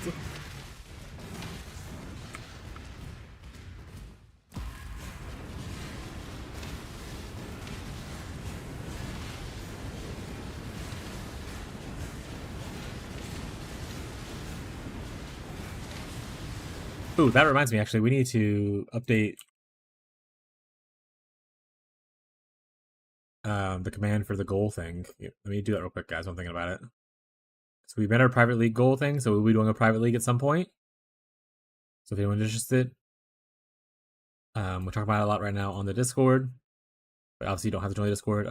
Speaker 1: Ooh, that reminds me, actually, we need to update the command for the goal thing. Let me do that real quick, guys. I'm thinking about it. So we met our private league goal thing, so we'll be doing a private league at some point. So if anyone's interested, we're talking about it a lot right now on the Discord. But obviously you don't have to join the Discord.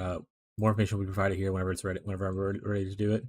Speaker 1: More information will be provided here whenever it's ready, whenever I'm ready to do it.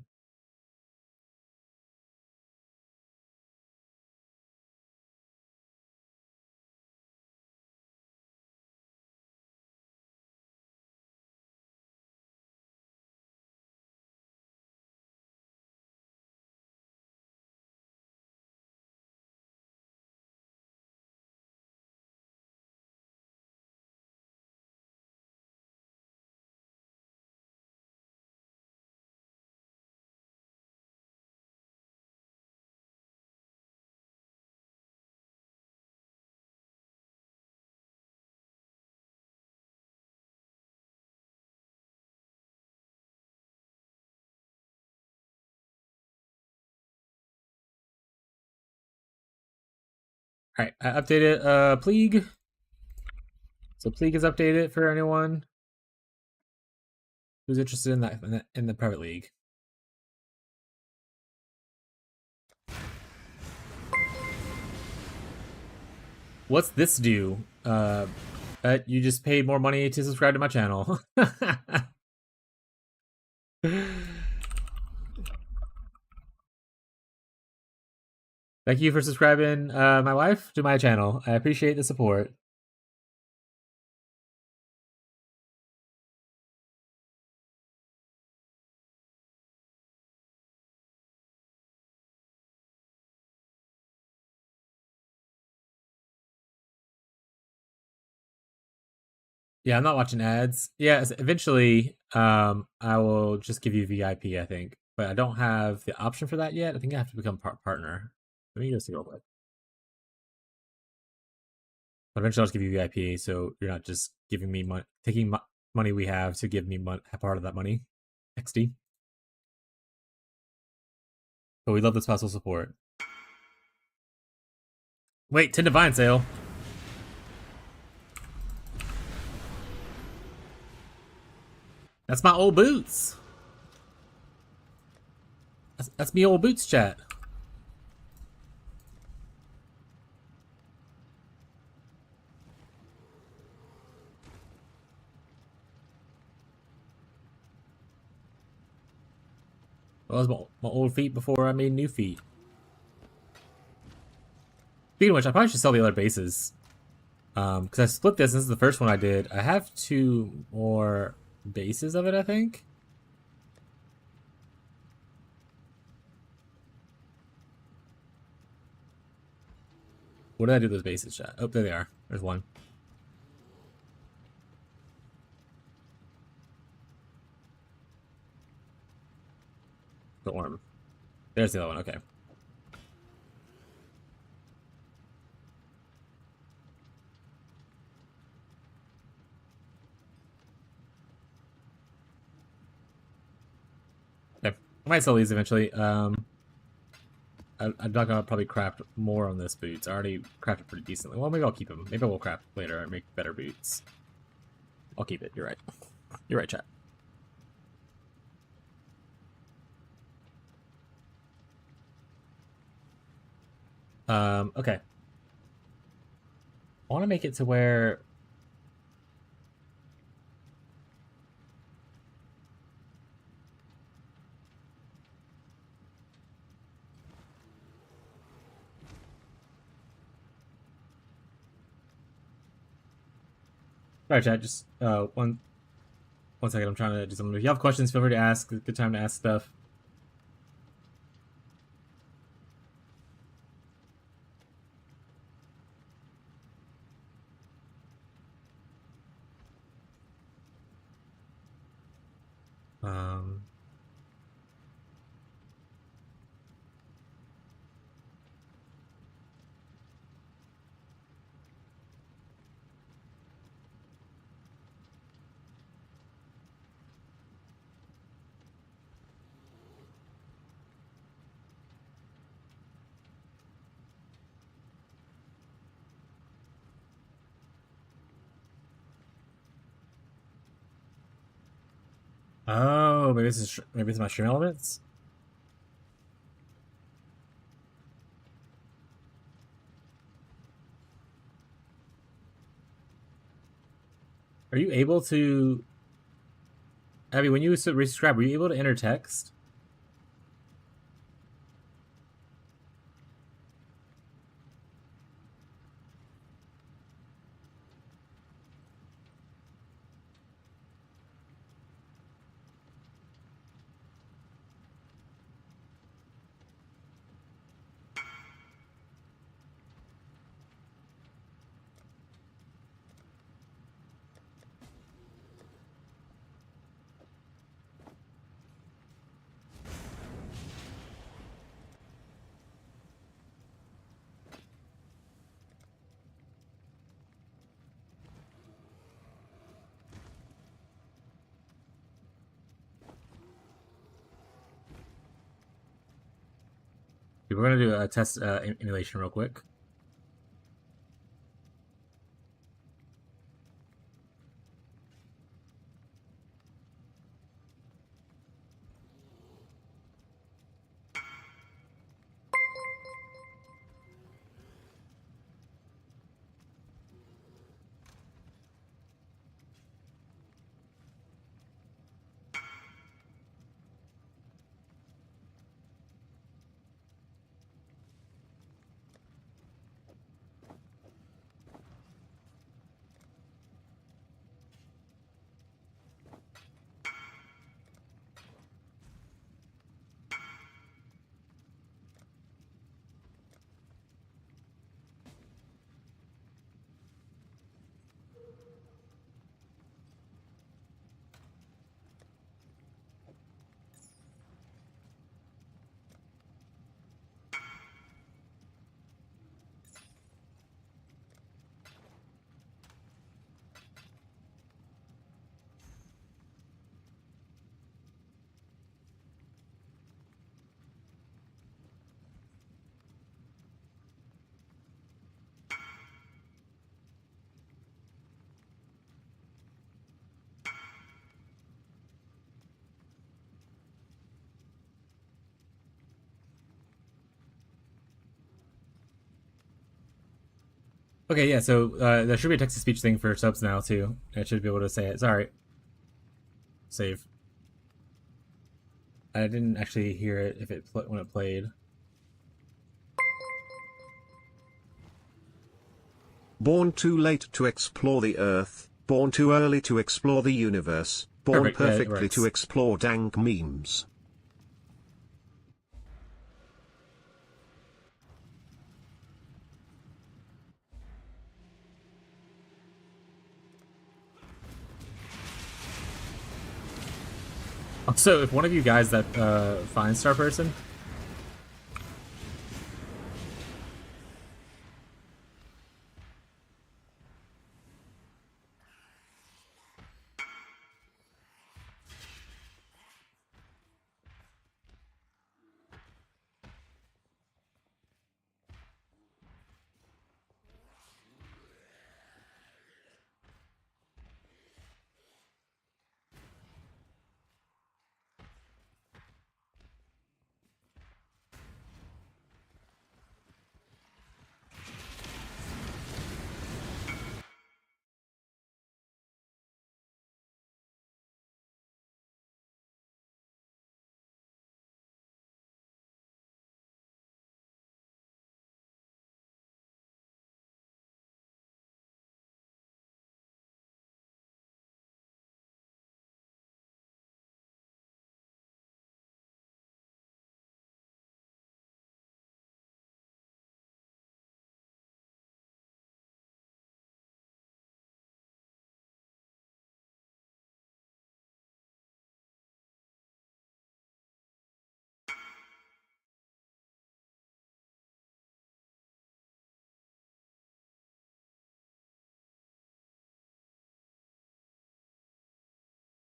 Speaker 1: All right, I updated pleague. So pleague is updated for anyone who's interested in that in the private league. What's this do? You just paid more money to subscribe to my channel. Thank you for subscribing, my wife, to my channel. I appreciate the support. Yeah, I'm not watching ads. Yeah, eventually, I will just give you VIP, I think, but I don't have the option for that yet. I think I have to become partner. Let me just go real quick. But eventually, I'll just give you VIP, so you're not just giving me money, taking money we have to give me part of that money. XD. But we love the spousal support. Wait, 10 Divine sale. That's my old boots. That's me old boots, chat. That was my old feet before I made new feet. Speaking of which, I probably should sell the other bases. Because I split this. This is the first one I did. I have 2 more bases of it, I think. What did I do with those bases, chat? Oh, there they are. There's one. The orm. There's the other one. Okay. Okay. I might sell these eventually. I'm not gonna probably craft more on this boots. I already crafted pretty decently. Well, maybe I'll keep them. Maybe we'll craft later and make better boots. I'll keep it. You're right. You're right, chat. Okay. I want to make it to where Alright, chat, just one second, I'm trying to do something. If you have questions, feel free to ask. Good time to ask stuff. Um Oh, maybe it's my stream elements? Are you able to Abby, when you resubscribe, were you able to enter text? We're gonna do a test emulation real quick. Okay, yeah. So there should be a text to speech thing for subs now too. I should be able to say it. Sorry. Save. I didn't actually hear it if it when it played.
Speaker 4: Born too late to explore the Earth, born too early to explore the universe, born
Speaker 1: Perfect, yeah, it
Speaker 4: perfectly to
Speaker 1: works.
Speaker 4: explore dank memes.
Speaker 1: Also, if one of you guys that Fine Star person.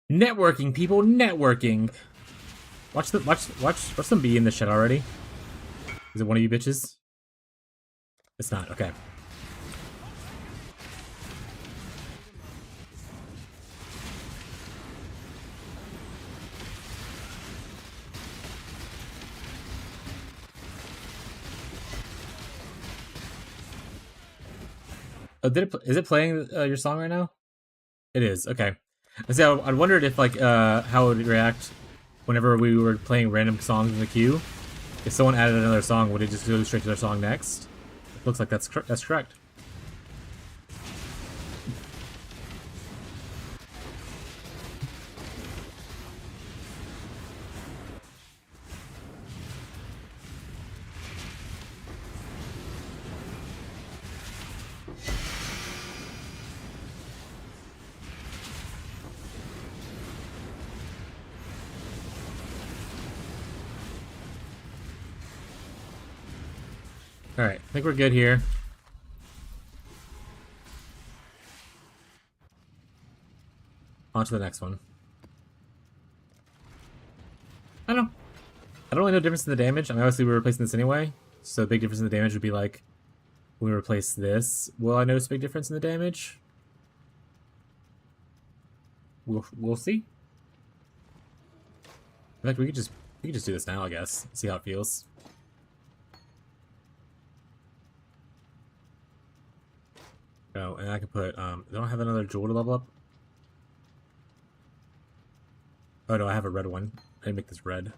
Speaker 1: Networking, people, networking. Watch them be in the shit already. Is it one of you bitches? It's not. Okay. Oh, is it playing your song right now? It is. Okay. I wondered if like how it would react whenever we were playing random songs in the queue. If someone added another song, would it just go straight to their song next? It looks like that's correct. Alright, I think we're good here. On to the next one. I don't know. I don't really know the difference in the damage. I mean, obviously we're replacing this anyway, so the big difference in the damage would be like, when we replace this, will I notice a big difference in the damage? We'll see. In fact, we could just do this now, I guess. See how it feels. Oh, and I can put don't I have another jewel to level up? Oh no, I have a red one. I didn't make this red.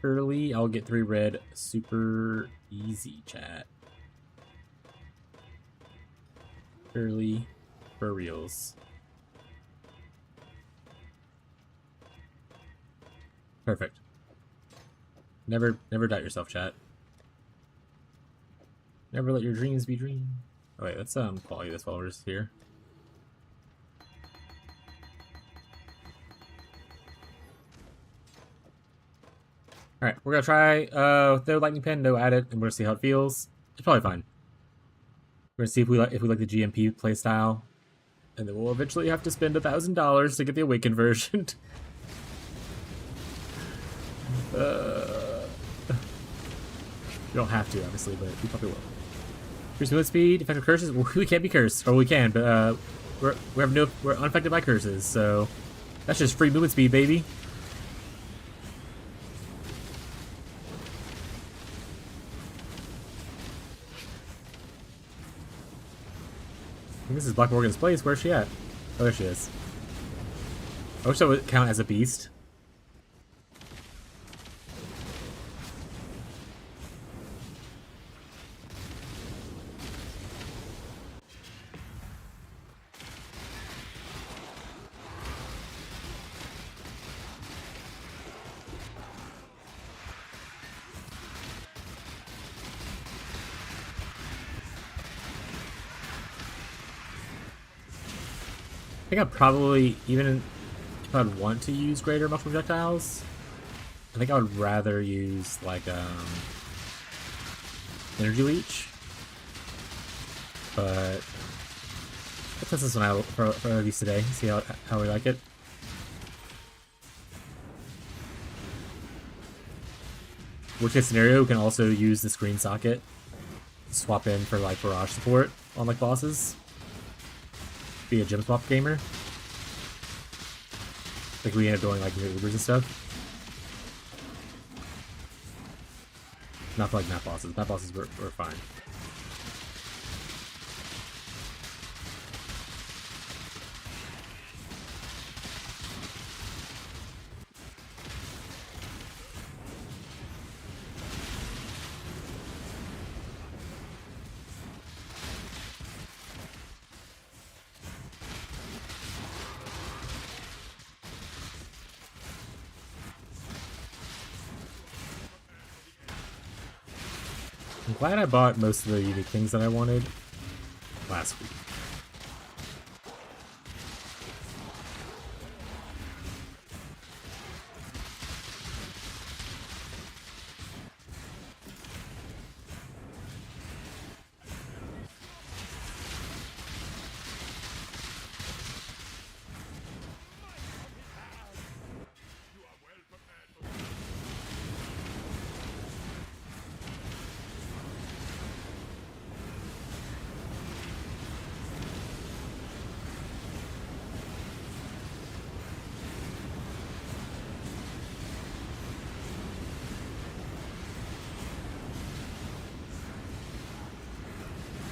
Speaker 1: Early, I'll get 3 red super easy, chat. Early for reals. Perfect. Never doubt yourself, chat. Never let your dreams be dreams. Oh wait, let's quality this while we're just here. Alright, we're gonna try no lightning pen, no added, and we're gonna see how it feels. It's probably fine. We're gonna see if we like the GMP playstyle. And then we'll eventually have to spend $1,000 to get the awakened version. You don't have to, obviously, but you probably will. Here's movement speed, effective curses. We can't be cursed, or we can, but we're unaffected by curses, so that's just free movement speed, baby. this is Black Morgan's place. Where's she at? Oh, there she is. I wish that would count as a beast. I think I'd probably, even if I'd want to use greater mushroom projectiles, I think I would rather use like energy leech. But let's test this one out for at least today. See how we like it. Worst case scenario, we can also use this green socket to swap in for like barrage support on like bosses. Be a gem swap gamer. Like we end up doing like Ubers and stuff. Not for like map bosses. Map bosses were fine. I'm glad I bought most of the unique things that I wanted last week.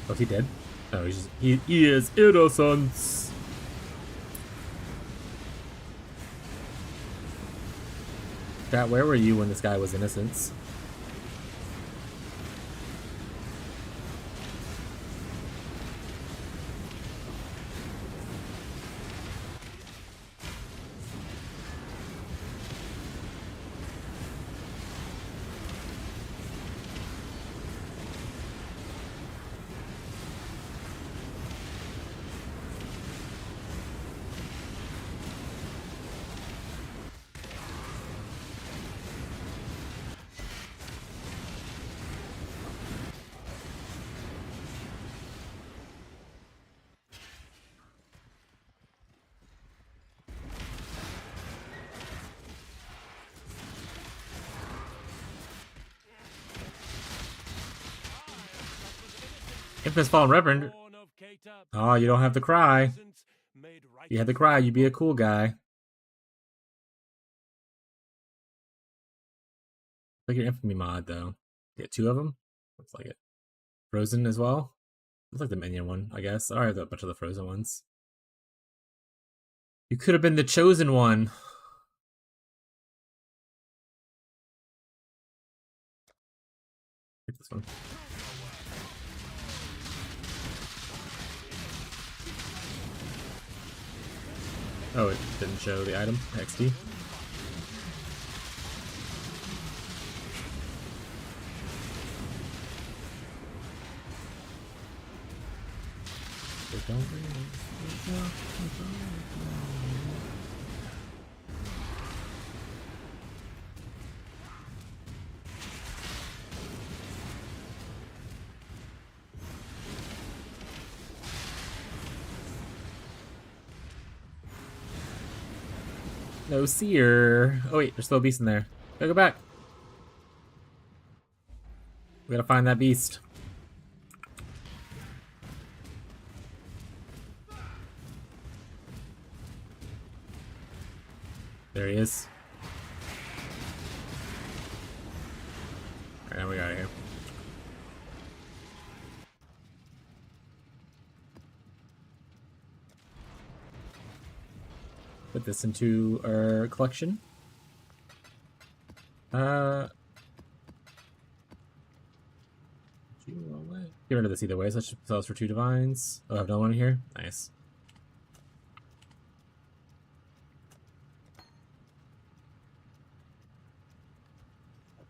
Speaker 1: Oh, is he dead? No, he is innocent. Chat, where were you when this guy was innocent? Infamous Fallen Reverend. Oh, you don't have to cry. If you had to cry, you'd be a cool guy. Like your Infamy mod, though. Get two of them? Looks like it. Frozen as well? Looks like the minion one, I guess. I have a bunch of the frozen ones. You could have been the chosen one. Take this one. Oh, it didn't show the item. XD. No seer. Oh wait, there's still a beast in there. Gotta go back. We gotta find that beast. There he is. Alright, now we got it here. Put this into our collection. Get rid of this either way, so let's just sell this for 2 divines. Oh, I have no one here? Nice.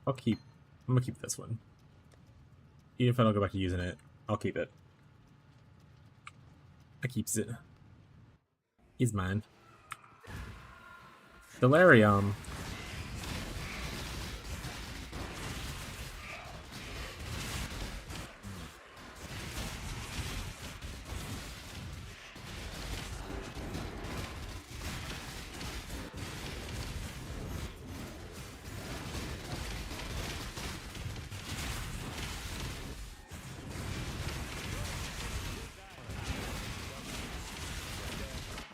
Speaker 1: I'm gonna keep this one. Even if I don't go back to using it, I'll keep it. I keeps it. He's mine. Delirium.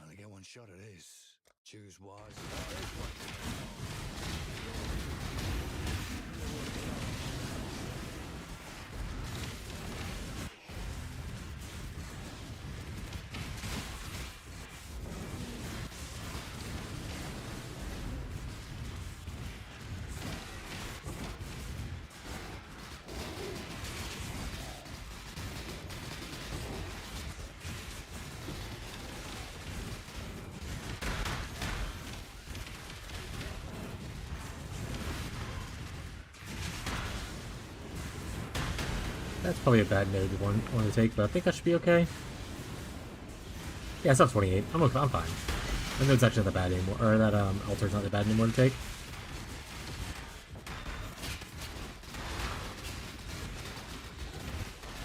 Speaker 2: Only get one shot at this. Choose wise.
Speaker 1: That's probably a bad node one to take, but I think I should be okay. Yeah, it's not 28. I'm okay. I'm fine. That node's actually not that bad anymore, or that altar's not that bad anymore to take.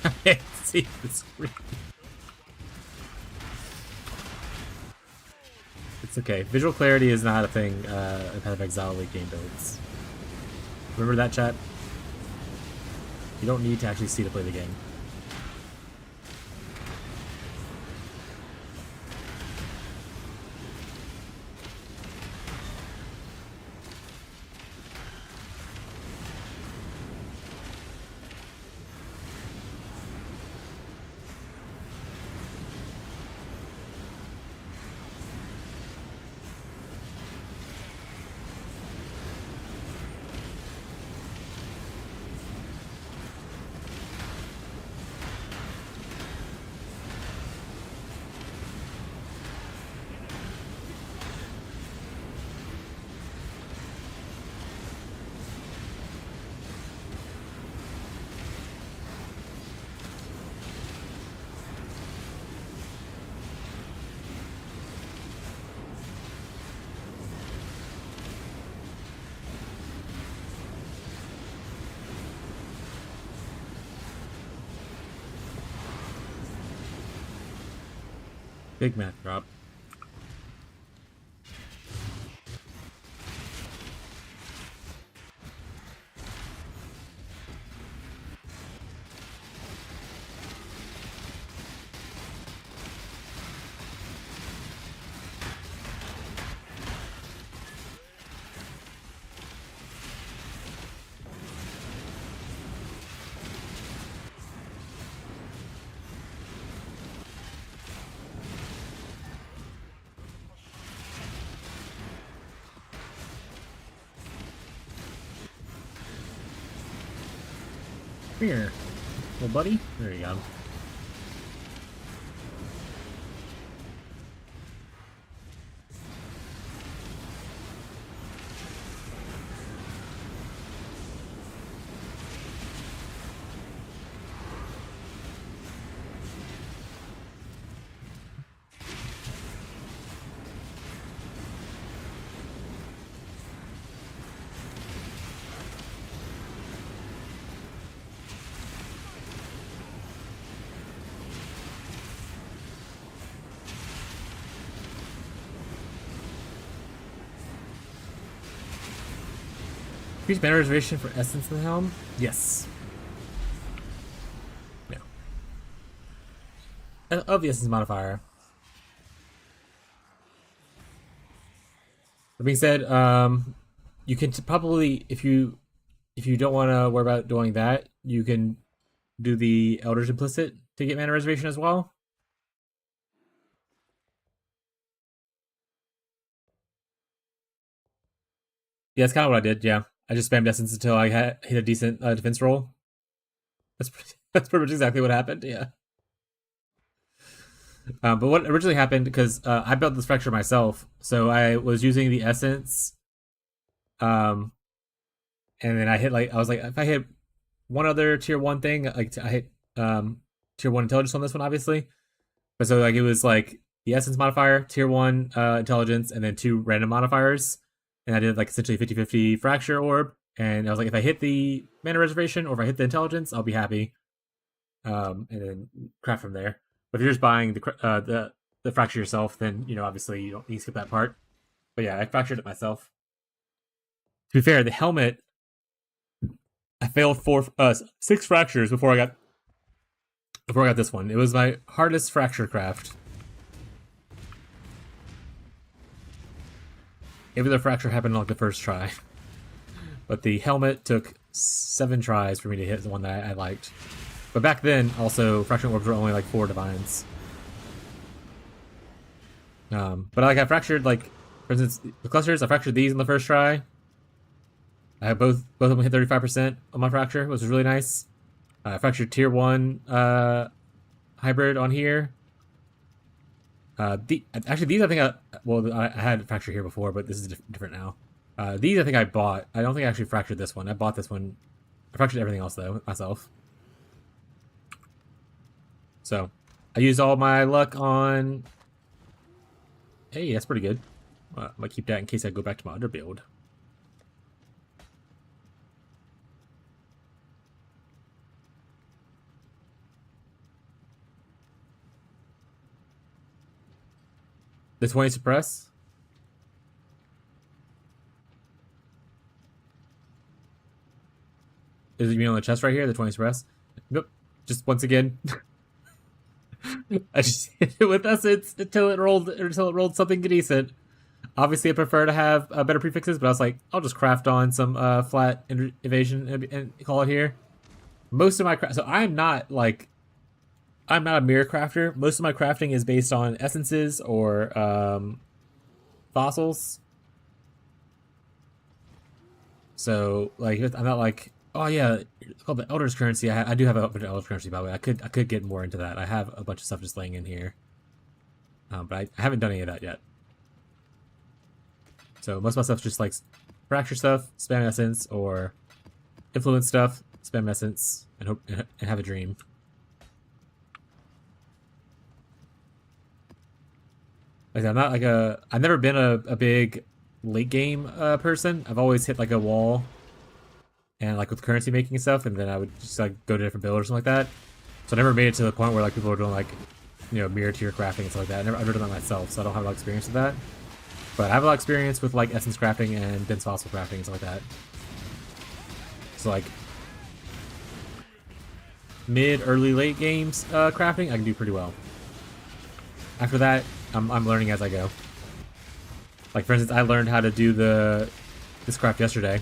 Speaker 1: I can't see the screen. It's okay. Visual clarity is not a thing in Path of Exile late game builds. Remember that, chat? You don't need to actually see to play the game. Big math drop. Here, little buddy. There you go. Increase mana reservation for Essence of the Helm? Yes. No. Of the Essence modifier. That being said, you can probably, if you don't want to worry about doing that, you can do the Elder's Implicit to get mana reservation as well. Yeah, that's kind of what I did. Yeah, I just spammed essence until I hit a decent defense roll. That's pretty much exactly what happened. Yeah. But what originally happened, because I built this fracture myself, so I was using the essence, um, and then I was like, if I hit one other tier one thing, like I hit tier one intelligence on this one, obviously, but so like it was like the essence modifier, tier one intelligence, and then 2 random modifiers, and I did like essentially 50-50 fracture orb, and I was like, if I hit the mana reservation or if I hit the intelligence, I'll be happy, and then craft from there. But if you're just buying the fracture yourself, then obviously you don't need to skip that part. But yeah, I fractured it myself. To be fair, the helmet, I failed 6 fractures before I got this one. It was my hardest fracture craft. Every other fracture happened on like the first try, but the helmet took 7 tries for me to hit the one that I liked. But back then, also fracturing orbs were only like 4 divines. But like I fractured, like for instance the clusters, I fractured these in the first try. I had both of them hit 35% on my fracture, which was really nice. I fractured tier 1 hybrid on here. Actually these I think I had fracture here before, but this is different now. These I think I bought. I don't think I actually fractured this one. I bought this one. I fractured everything else though myself. So I used all my luck on. Hey, that's pretty good. I might keep that in case I go back to my other build. The 20 suppress. Is it mean on the chest right here? The 20 suppress. Nope. Just once again, I just hit it with essence until it rolled something decent. Obviously, I prefer to have better prefixes, but I was like, I'll just craft on some flat evasion and call it here. Most of my so I'm not a mirror crafter. Most of my crafting is based on essences or fossils. So like I'm not like, oh yeah, it's called the Elder's currency. I do have a bunch of Elder's currency, by the way. I could get more into that. I have a bunch of stuff just laying in here, but I haven't done any of that yet. So most of my stuff's just like fracture stuff, spam essence, or influence stuff, spam essence, and hope and have a dream. Like I'm not like I've never been a big late game person. I've always hit like a wall, and like with currency making and stuff, and then I would just like go to different builds or something like that. So I never made it to the point where like people are doing like mirror tier crafting and stuff like that. I've never done that myself, so I don't have a lot of experience with that. But I have a lot of experience with like essence crafting and dense fossil crafting and stuff like that. So like mid, early, late games crafting, I can do pretty well. After that, I'm learning as I go. Like for instance, I learned how to do this craft yesterday.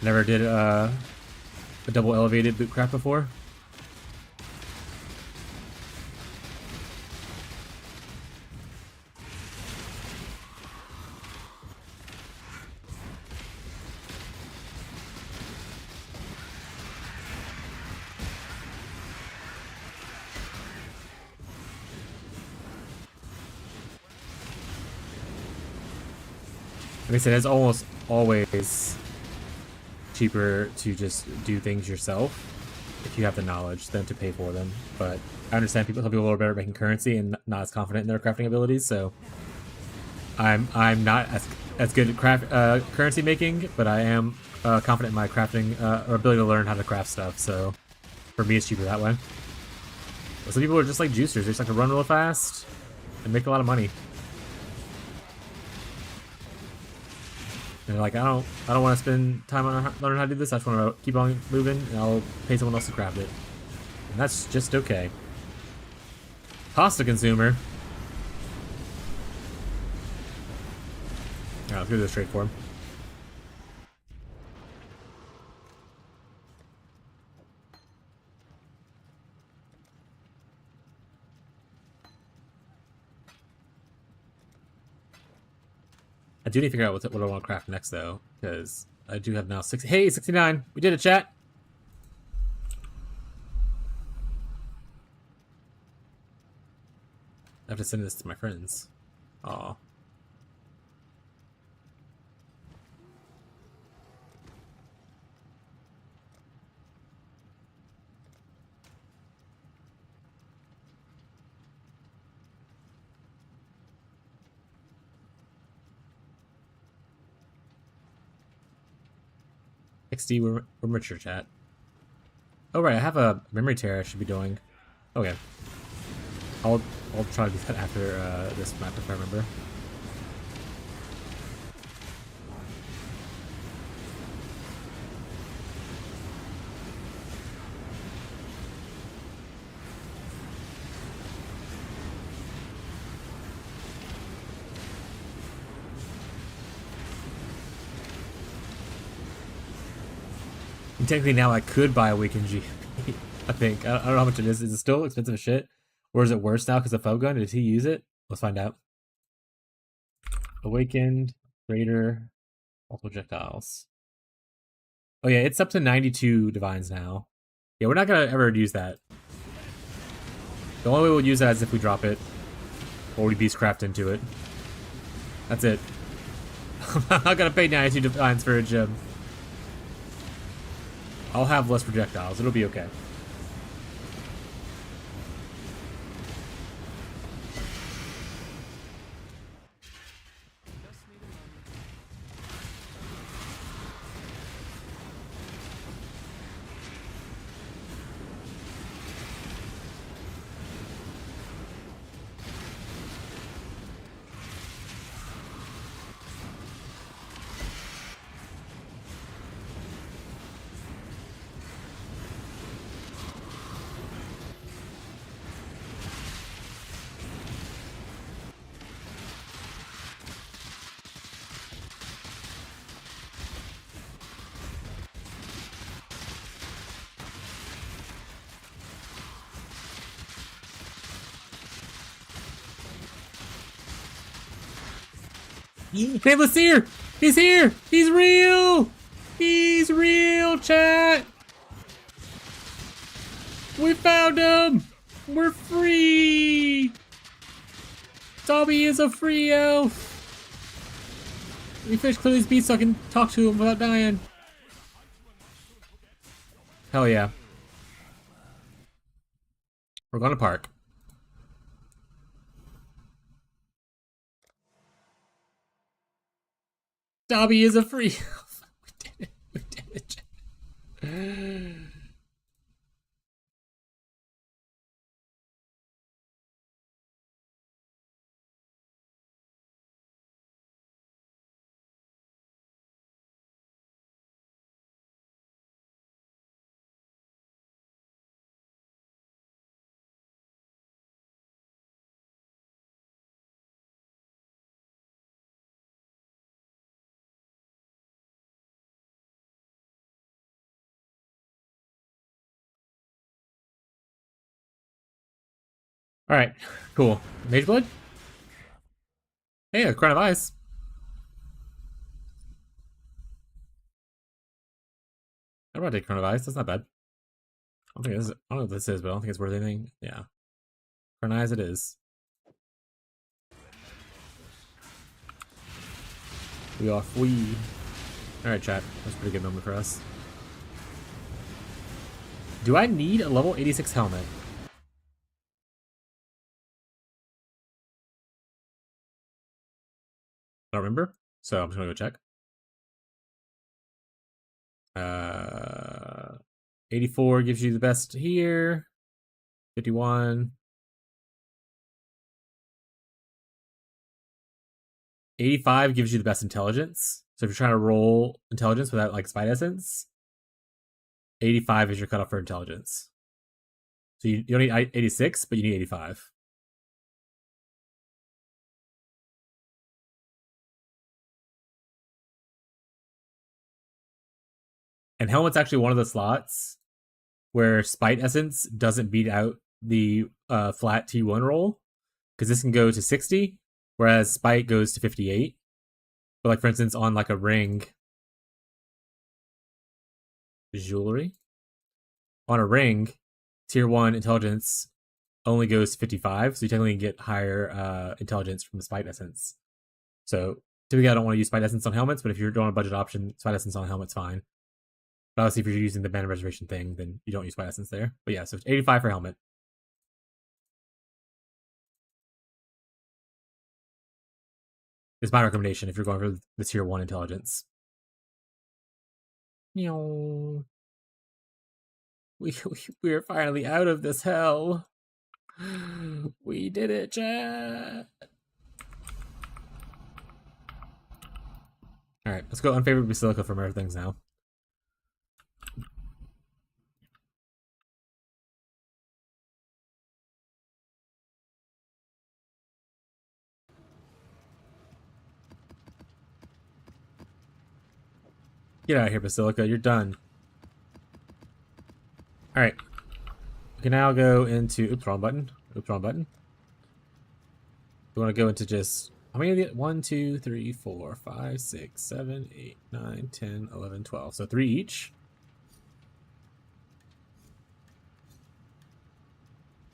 Speaker 1: Never did a double elevated boot craft before. Like I said, it's almost always cheaper to just do things yourself if you have the knowledge than to pay for them. But I understand some people are better at making currency and not as confident in their crafting abilities. So I'm not as good at currency making, but I am confident in my crafting or ability to learn how to craft stuff. So for me, it's cheaper that way. But some people are just like juicers; they just like to run real fast and make a lot of money. And they're like, I don't want to spend time on learning how to do this. I just want to keep on moving, and I'll pay someone else to craft it. And that's just okay. Pasta consumer. Alright, let's go to this trade for him. I do need to figure out what I want to craft next, though, because I do have now 6. Hey, 69! We did it, chat! I have to send this to my friends. Aw. XD, we're mature, chat. Oh, right, I have a memory tear I should be doing. Okay. I'll try to do that after this map if I remember. And technically now I could buy Awakened G. I think. I don't know how much it is. Is it still expensive as shit? Or is it worse now because of Foe Gun? Did he use it? Let's find out. Awakened, Raider, all projectiles. Oh yeah, it's up to 92 divines now. Yeah, we're not gonna ever use that. The only way we'll use that is if we drop it. Or we beastcraft into it. That's it. I'm not gonna pay 92 divines for a gem. I'll have less projectiles. It'll be okay. Faithless Seer! He's here! He's real! He's real, chat! We found him! We're free! Dobby is a free elf! We finished clear these beasts so I can talk to him without dying. Hell yeah. We're going to park. Dobby is a free elf. We did it. We did it. Alright, cool. Mage Blood? Hey, a Crown of Ice. I brought a Crown of Ice, that's not bad. I don't know what this is, but I don't think it's worth anything. Yeah. Crown of Ice it is. We are free. Alright, chat. That's a pretty good moment for us. Do I need a level 86 helmet? I don't remember, so I'm just gonna go check. 84 gives you the best here. 51. 85 gives you the best intelligence. So if you're trying to roll intelligence without like Spite Essence, 85 is your cutoff for intelligence. So you don't need 86, but you need 85. And Helmet's actually one of the slots where Spite Essence doesn't beat out the flat T1 roll, because this can go to 60, whereas Spite goes to 58. But like for instance, on like a ring, jewelry, on a ring, tier 1 intelligence only goes to 55, so you technically get higher intelligence from the spite essence. So typically I don't want to use spite essence on helmets, but if you're doing a budget option, spite essence on helmet's fine. But obviously if you're using the mana reservation thing, then you don't use spite essence there. But yeah, so it's 85 for helmet. It's my recommendation if you're going for the tier 1 intelligence. We are finally out of this hell. We did it, chat. Alright, let's go unfavored basilica from our things now. Get out of here, basilica. You're done. Alright. We can now go into... Oops, wrong button. Oops, wrong button. We want to go into just... How many of the... 1, 2, 3, 4, 5, 6, 7, 8, 9, 10, 11, 12. So 3 each.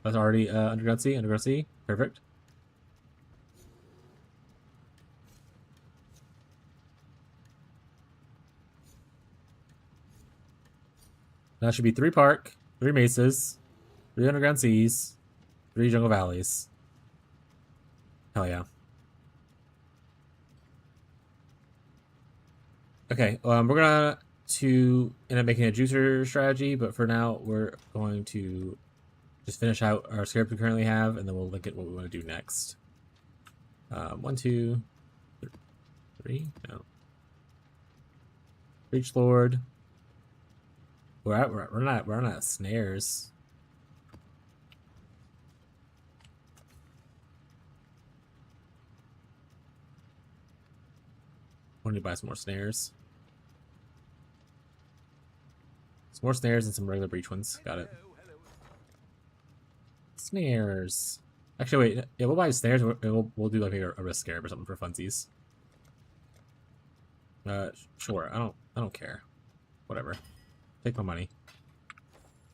Speaker 1: That's already Underground Sea. Underground Sea. Perfect. That should be 3 park, 3 mesas, 3 underground seas, 3 jungle valleys. Hell yeah. Okay, we're gonna end up making a juicer strategy, but for now we're going to just finish out our scarabs we currently have, and then we'll look at what we want to do next. 1, 2, 3. No. Breach Lord. We're not snares. I want to buy some more snares. Some more snares and some regular breach ones. Got it. Snares. Actually, wait. Yeah, we'll buy snares. We'll do like a risk scarab or something for funsies. Sure. I don't care. Whatever. Take my money.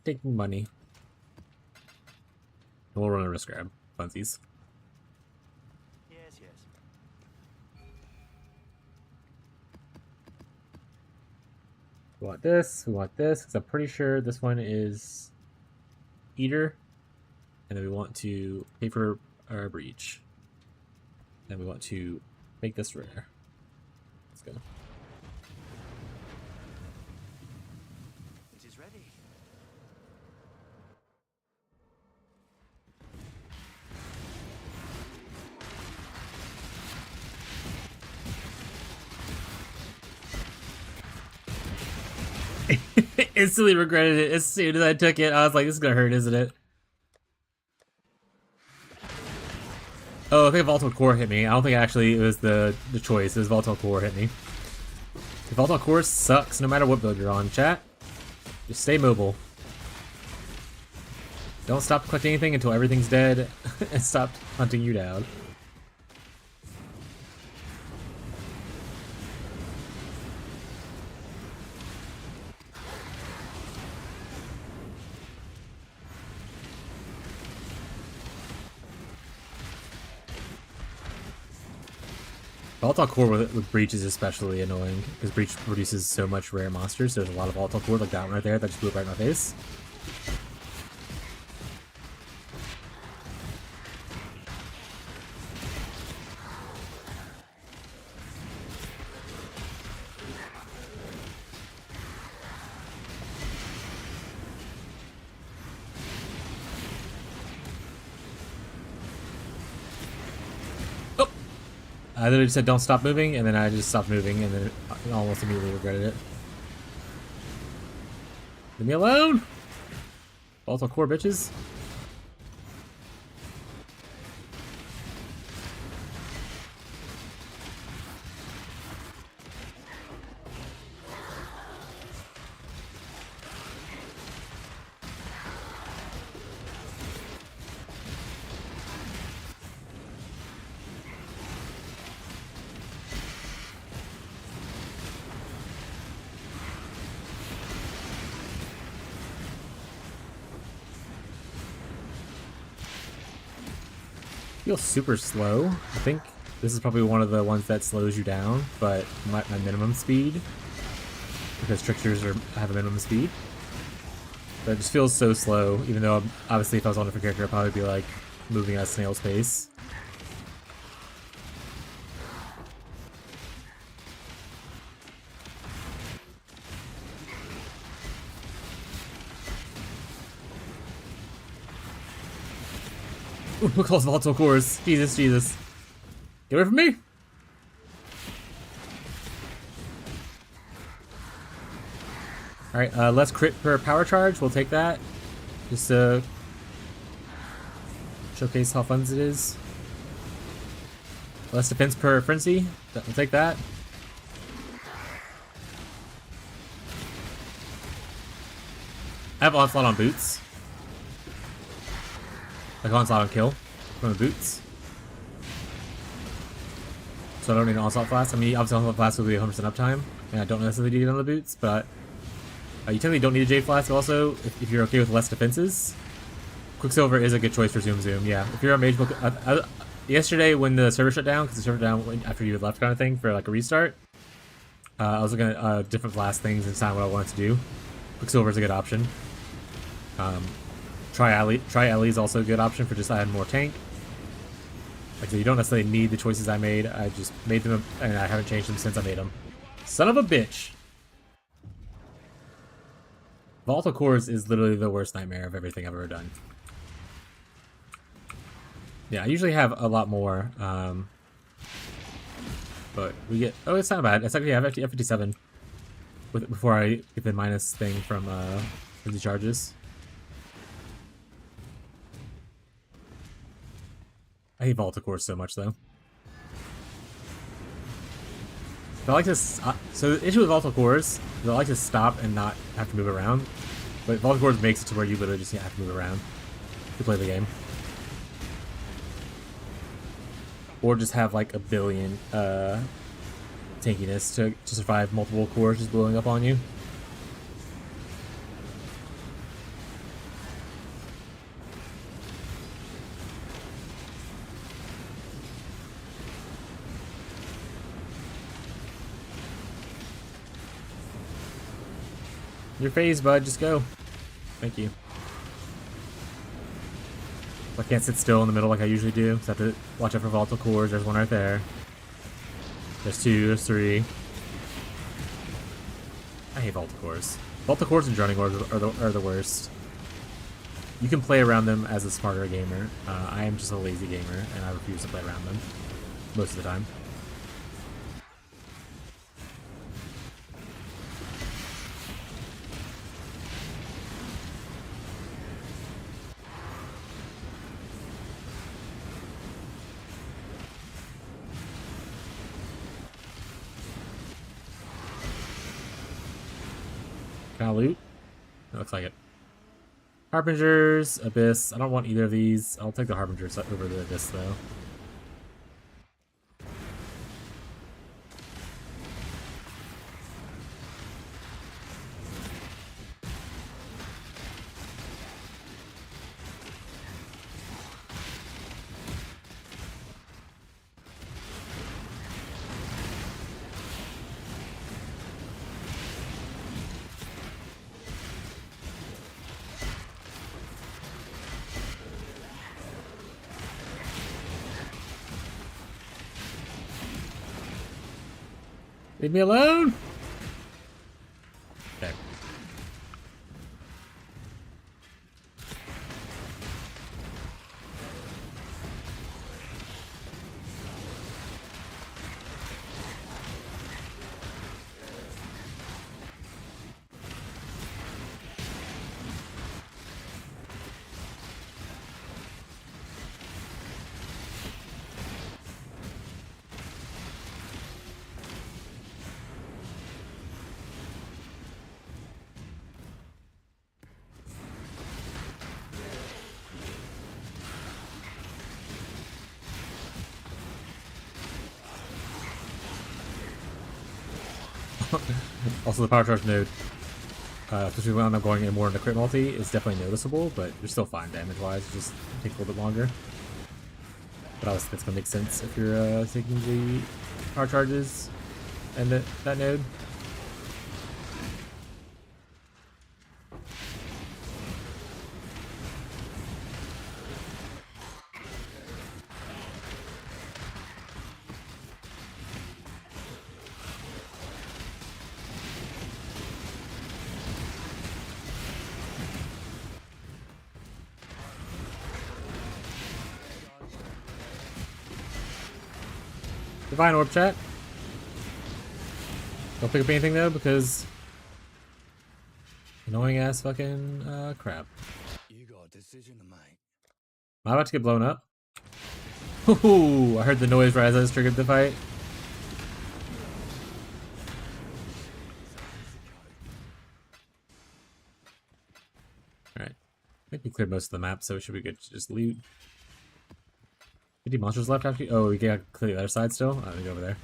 Speaker 1: Take my money. We'll run a risk grab. Funsies.
Speaker 2: Yes, yes.
Speaker 1: We want this. We want this. Because I'm pretty sure this one is Eater. And then we want to pay for our breach. And we want to make this rare. Let's go.
Speaker 2: It is ready.
Speaker 1: Instantly regretted it as soon as I took it. I was like, this is gonna hurt, isn't it? Oh, I think Volatile Core hit me. I don't think actually it was the choice. It was Volatile Core hit me. Volatile Core sucks no matter what build you're on, chat. Just stay mobile. Don't stop collecting anything until everything's dead and stop hunting you down. Volatile Core with Breach is especially annoying, because Breach produces so much rare monsters. There's a lot of Volatile Core, like that one right there, that just blew up right in my face. I literally said don't stop moving, and then I just stopped moving, and then I almost immediately regretted it. Leave me alone! Volatile Core, bitches. feels super slow. I think this is probably one of the ones that slows you down, but my minimum speed, because tricksters have a minimum speed. But it just feels so slow, even though obviously if I was on a different character, I'd probably be like moving at a snail's pace. Ooh, look at those volatile cores. Jesus, Jesus. Get away from me! Alright, less crit per power charge. We'll take that. Just to showcase how fun it is. Less defense per frenzy. We'll take that. I have onslaught on boots. Like onslaught on kill from the boots. So I don't need an onslaught flask. I mean, obviously onslaught flask will be 100% uptime, and I don't necessarily need it on the boots, but you technically don't need a J flask also if you're okay with less defenses. Quicksilver is a good choice for Zoom Zoom, yeah. If you're on Mage Book, yesterday when the server shut down, because the server shut down after you had left kind of thing for like a restart, I was looking at different flask things and deciding what I wanted to do. Quicksilver is a good option. Tri-Ally is also a good option for just adding more tank. Like I said, you don't necessarily need the choices I made. I just made them, and I haven't changed them since I made them. Son of a bitch! Volatile cores is literally the worst nightmare of everything I've ever done. Yeah, I usually have a lot more, but we get... Oh, it's not bad. It's actually, I have F57 before I get the minus thing from the charges. I hate volatile cores so much, though. I like to... so the issue with volatile cores is I like to stop and not have to move around. But volatile cores makes it to where you literally just have to move around to play the game. Or just have like a billion tankiness to survive multiple cores just blowing up on you. Your phase, bud. Just go. Thank you. I can't sit still in the middle like I usually do, so I have to watch out for volatile cores. There's one right there. There's two, there's three. I hate volatile cores. Volatile cores and drowning cores are the worst. You can play around them as a smarter gamer. I am just a lazy gamer, and I refuse to play around them most of the time. Can I loot? It looks like it. Harbingers, Abyss. I don't want either of these. I'll take the Harbingers over the Abyss, though. Leave me alone! Okay. Also, the power charge node, especially when I'm going in more into crit multi, is definitely noticeable, but you're still fine damage-wise. It just takes a little bit longer. But obviously that's gonna make sense if you're taking the power charges and that node. Divine Orb chat. Don't pick up anything though because annoying ass fucking crap.
Speaker 2: You got a decision to make.
Speaker 1: Am I about to get blown up? Ooh, I heard the noise right as I triggered the fight. Alright. I think we cleared most of the map, so we should be good to just loot. 50 monsters left after you? Oh, we gotta clear the other side still? I'm gonna go over there.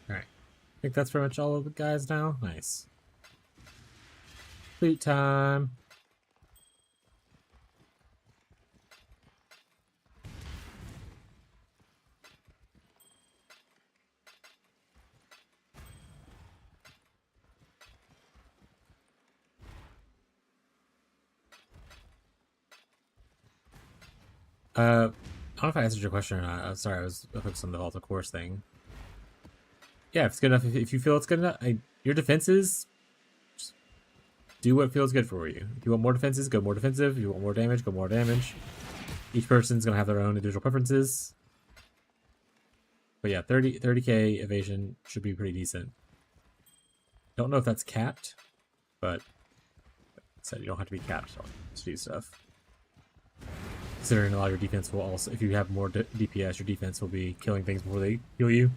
Speaker 1: Alright. I think that's pretty much all of the guys now. Nice. Loot time. I don't know if I answered your question or not. I'm sorry, I was focused on the Vault of Course thing. Yeah, if it's good enough, if you feel it's good enough, your defenses, just do what feels good for you. If you want more defenses, go more defensive. If you want more damage, go more damage. Each person's gonna have their own individual preferences. But yeah, 30k evasion should be pretty decent. Don't know if that's capped, but said you don't have to be capped to do stuff. Considering a lot of your defense will also, if you have more DPS, your defense will be killing things before they heal you.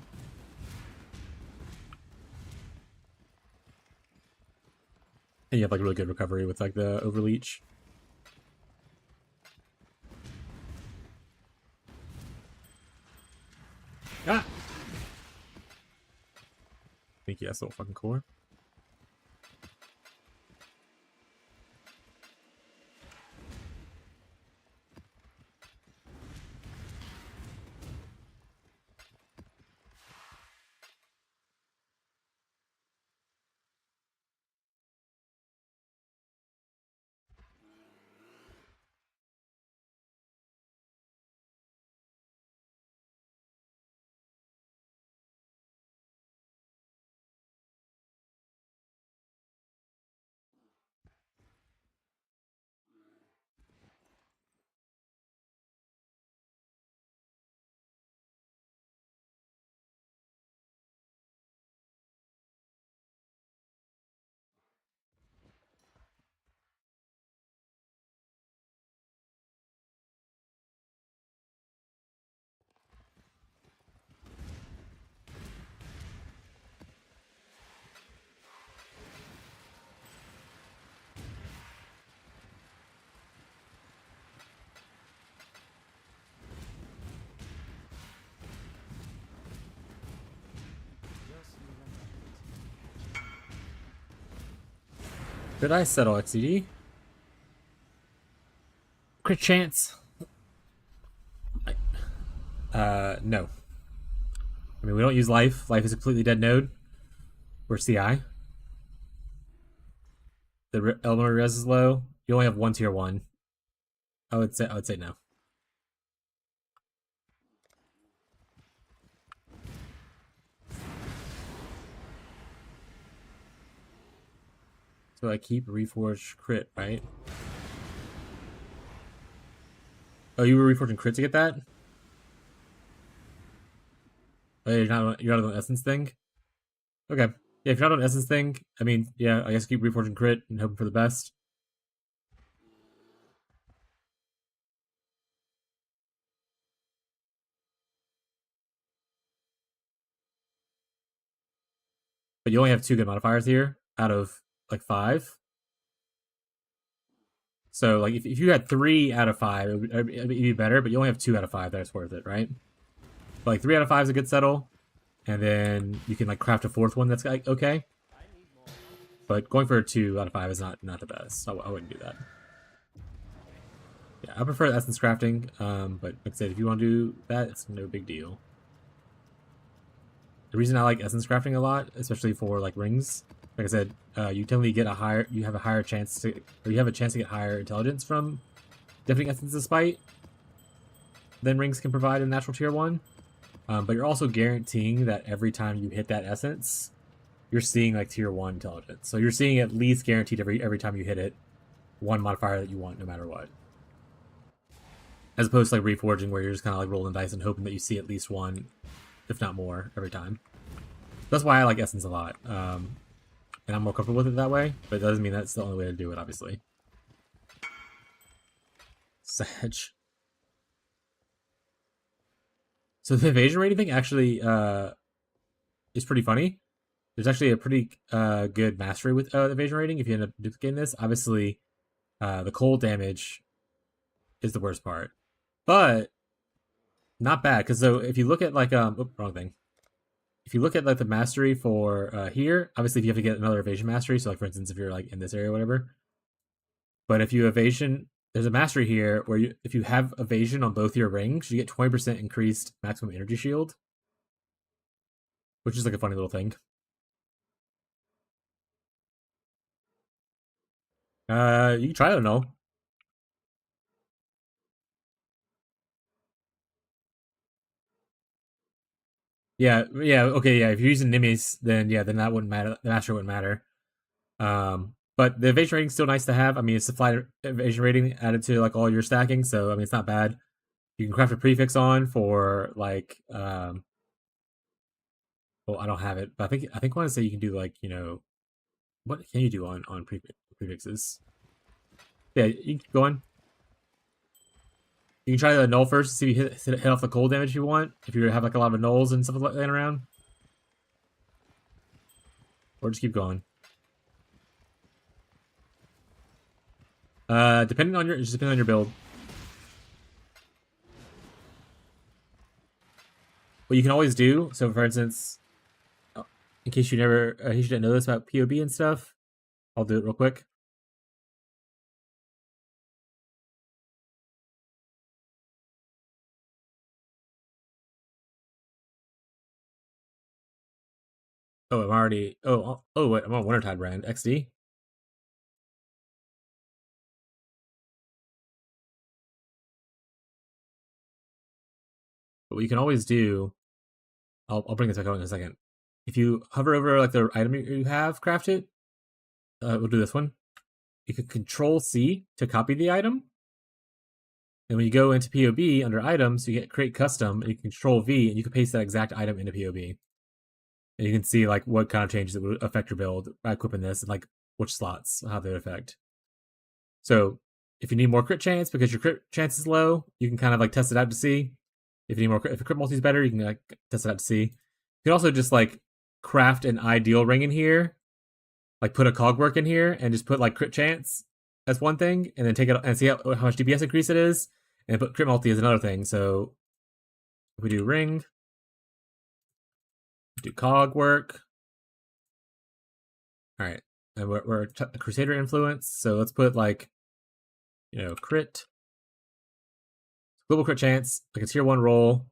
Speaker 1: And you have like really good recovery with like the overleech. Ah! Thank you, that's little fucking core. Did I settle XCD? Crit chance? No. I mean, we don't use life. Life is a completely dead node. We're CI. The elemental res is low. You only have one tier 1. I would say no. So I keep reforge crit, right? Oh, you were reforging crit to get that? Oh, you're not on the essence thing? Okay. Yeah, if you're not on essence thing, I mean, yeah, I guess keep reforging crit and hoping for the best. But you only have 2 good modifiers here out of like 5. So like if you had 3 out of 5, it'd be better. But you only have 2 out of 5. That's worth it, right? But like 3 out of 5 is a good settle, and then you can like craft a 4th one that's like okay. But going for a 2 out of 5 is not the best. So I wouldn't do that. Yeah, I prefer essence crafting. But like I said, if you want to do that, it's no big deal. The reason I like essence crafting a lot, especially for like rings, like I said, you have a higher chance to, or you have a chance to get higher intelligence from deafening essence of spite than rings can provide in natural tier 1. But you're also guaranteeing that every time you hit that essence, you're seeing like tier 1 intelligence. So you're seeing at least guaranteed every time you hit it, 1 modifier that you want no matter what. As opposed to like reforging where you're just kind of like rolling dice and hoping that you see at least 1, if not more, every time. That's why I like essence a lot. And I'm more comfortable with it that way, but it doesn't mean that's the only way to do it, obviously. Sedge. So the evasion rating thing actually is pretty funny. There's actually a pretty good mastery with evasion rating if you end up duplicating this. Obviously, the cold damage is the worst part, but not bad. Because so if you look at like wrong thing. If you look at like the mastery for here, obviously if you have to get another evasion mastery, so like for instance if you're like in this area or whatever. But if you evasion, there's a mastery here where if you have evasion on both your rings, you get 20% increased maximum energy shield, which is like a funny little thing. You can try it, no. Yeah, okay, yeah. If you're using Nimis, then yeah, then that wouldn't matter. The mastery wouldn't matter. But the evasion rating is still nice to have. I mean, it's a flat evasion rating added to like all your stacking, so I mean, it's not bad. You can craft a prefix on for like, well, I don't have it, but I think I want to say you can do like, what can you do on prefixes? Yeah, you can keep going. You can try the null first to see if you hit off the cold damage you want. If you have like a lot of nulls and stuff like laying around, or just keep going. Depending on your build. What you can always do. So, for instance, in case you didn't know this about POB and stuff, I'll do it real quick. Oh, I'm already. Oh, wait, I'm on Wintertide brand XD. But what you can always do, I'll bring this back out in a second. If you hover over like the item you have crafted, we'll do this one. You can Control C to copy the item, and when you go into POB under items, you get create custom, and you can Control V, and you can paste that exact item into POB. And you can see like what kind of changes it would affect your build by equipping this, and like which slots, how they would affect. So if you need more crit chance because your crit chance is low, you can kind of like test it out to see. If you need more, if your crit multi is better, you can like test it out to see. You can also just like craft an ideal ring in here, like put a cogwork in here, and just put like crit chance as one thing, and then take it and see how much DPS increase it is, and put crit multi as another thing. So if we do ring, do cogwork. All right. and we're Crusader influence. So let's put like, crit, global crit chance, like a tier 1 roll.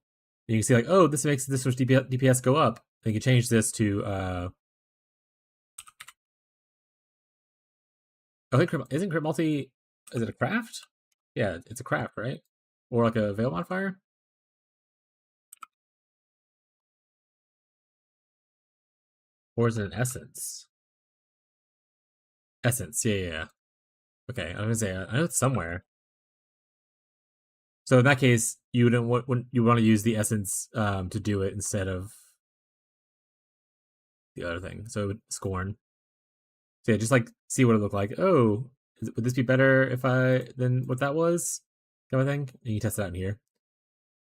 Speaker 1: And you can see like, oh, this makes this switch DPS go up. And you can change this to I think isn't crit multi, is it a craft? Yeah, it's a craft, right? Or like a veil modifier? Or is it an essence? Essence, yeah. Okay, I was gonna say, I know it's somewhere. So in that case, you wouldn't you want to use the essence to do it instead of the other thing. So scorn. So yeah, just like see what it looked like. Oh, would this be better if than what that was? Kind of thing. And you test it out in here.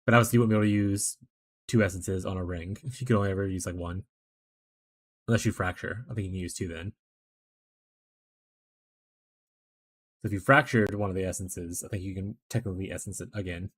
Speaker 1: But obviously you wouldn't be able to use 2 essences on a ring. You could only ever use like 1. Unless you fracture. I think you can use 2 then. So if you fractured one of the essences, I think you can technically essence it again.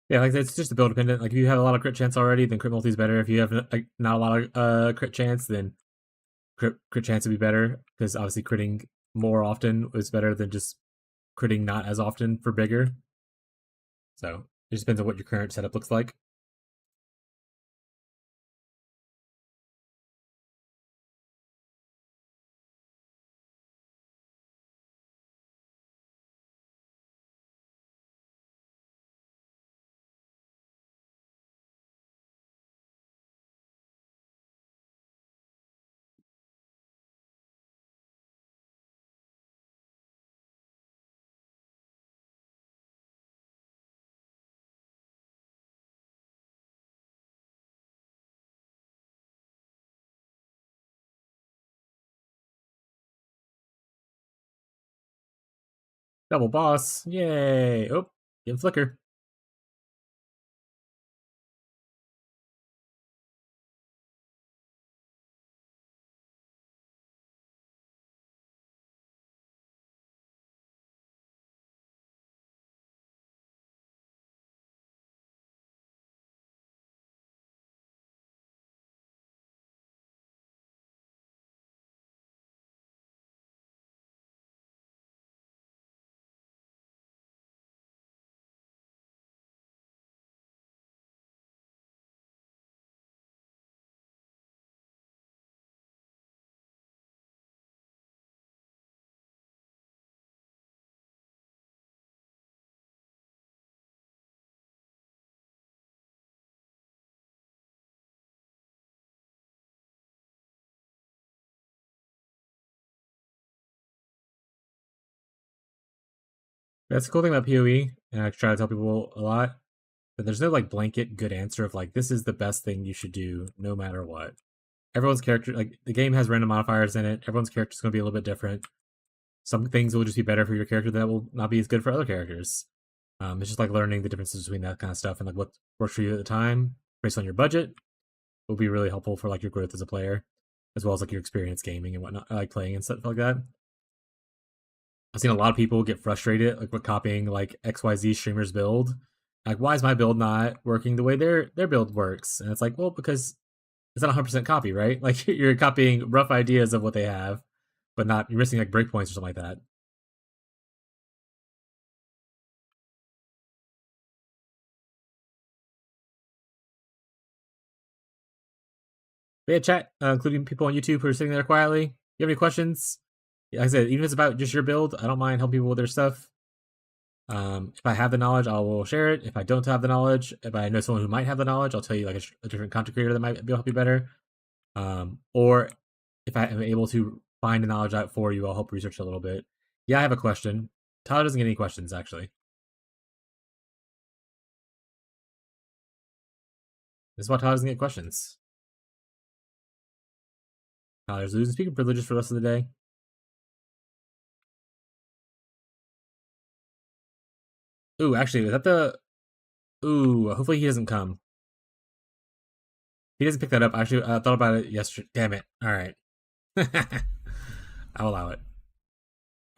Speaker 1: Yeah, like it's just a build dependent. Like if you have a lot of crit chance already, then crit multi is better. If you have like not a lot of crit chance, then crit chance would be better because obviously critting more often is better than just critting not as often for bigger. So it just depends on what your current setup looks like. Double boss, yay! Oh, getting flicker. That's the cool thing about PoE, and I try to tell people a lot. But there's no like blanket good answer of like this is the best thing you should do no matter what. Everyone's character, like the game has random modifiers in it. Everyone's character is going to be a little bit different. Some things will just be better for your character that will not be as good for other characters. It's just like learning the differences between that kind of stuff and like what works for you at the time based on your budget will be really helpful for like your growth as a player, as well as like your experience gaming and whatnot, like playing and stuff like that. I've seen a lot of people get frustrated like with copying like XYZ streamers build. Like, why is my build not working the way their build works? And it's like, well, because it's not 100% copy, right? Like you're copying rough ideas of what they have, but not you're missing like breakpoints or something like that. But yeah, chat, including people on YouTube who are sitting there quietly. If you have any questions? Like I said, even if it's about just your build, I don't mind helping people with their stuff. If I have the knowledge, I will share it. If I don't have the knowledge, if I know someone who might have the knowledge, I'll tell you like a different content creator that might be able to help you better. Or if I am able to find the knowledge out for you, I'll help research a little bit. Yeah, I have a question. Tyler doesn't get any questions actually. This is why Tyler doesn't get questions. Tyler's losing speaking privileges for the rest of the day. Ooh, actually, is that the? Ooh, hopefully he doesn't come. He doesn't pick that up. Actually, I thought about it yesterday. Damn it! All right, I'll allow it.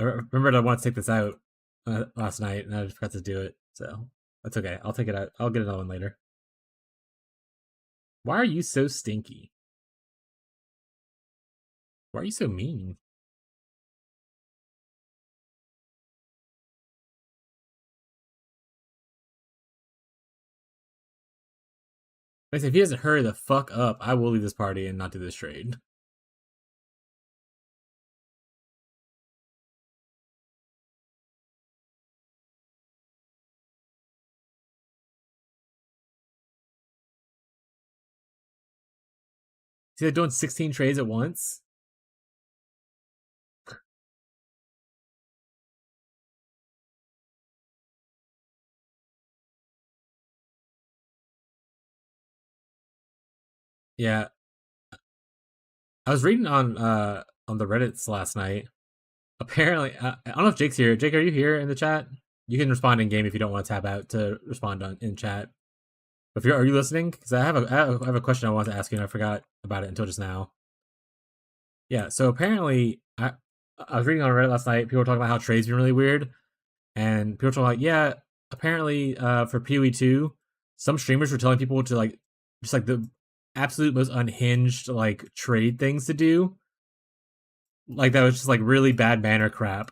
Speaker 1: I remembered I want to take this out. last night, and I just forgot to do it. So that's okay. I'll take it out. I'll get another one later. Why are you so stinky? Why are you so mean? Like, if he doesn't hurry the fuck up, I will leave this party and not do this trade. See, they're doing 16 trades at once. Yeah, I was reading on the Reddits last night. Apparently, I don't know if Jake's here. Jake, are you here in the chat? You can respond in game if you don't want to tab out to respond in chat. But are you listening? Because I have a question I wanted to ask you and I forgot about it until just now. Yeah, so apparently I was reading on Reddit last night. People were talking about how trades been really weird, and people were talking like, yeah, apparently for PoE2, some streamers were telling people to like just like the absolute most unhinged like trade things to do. Like that was just like really bad manner crap.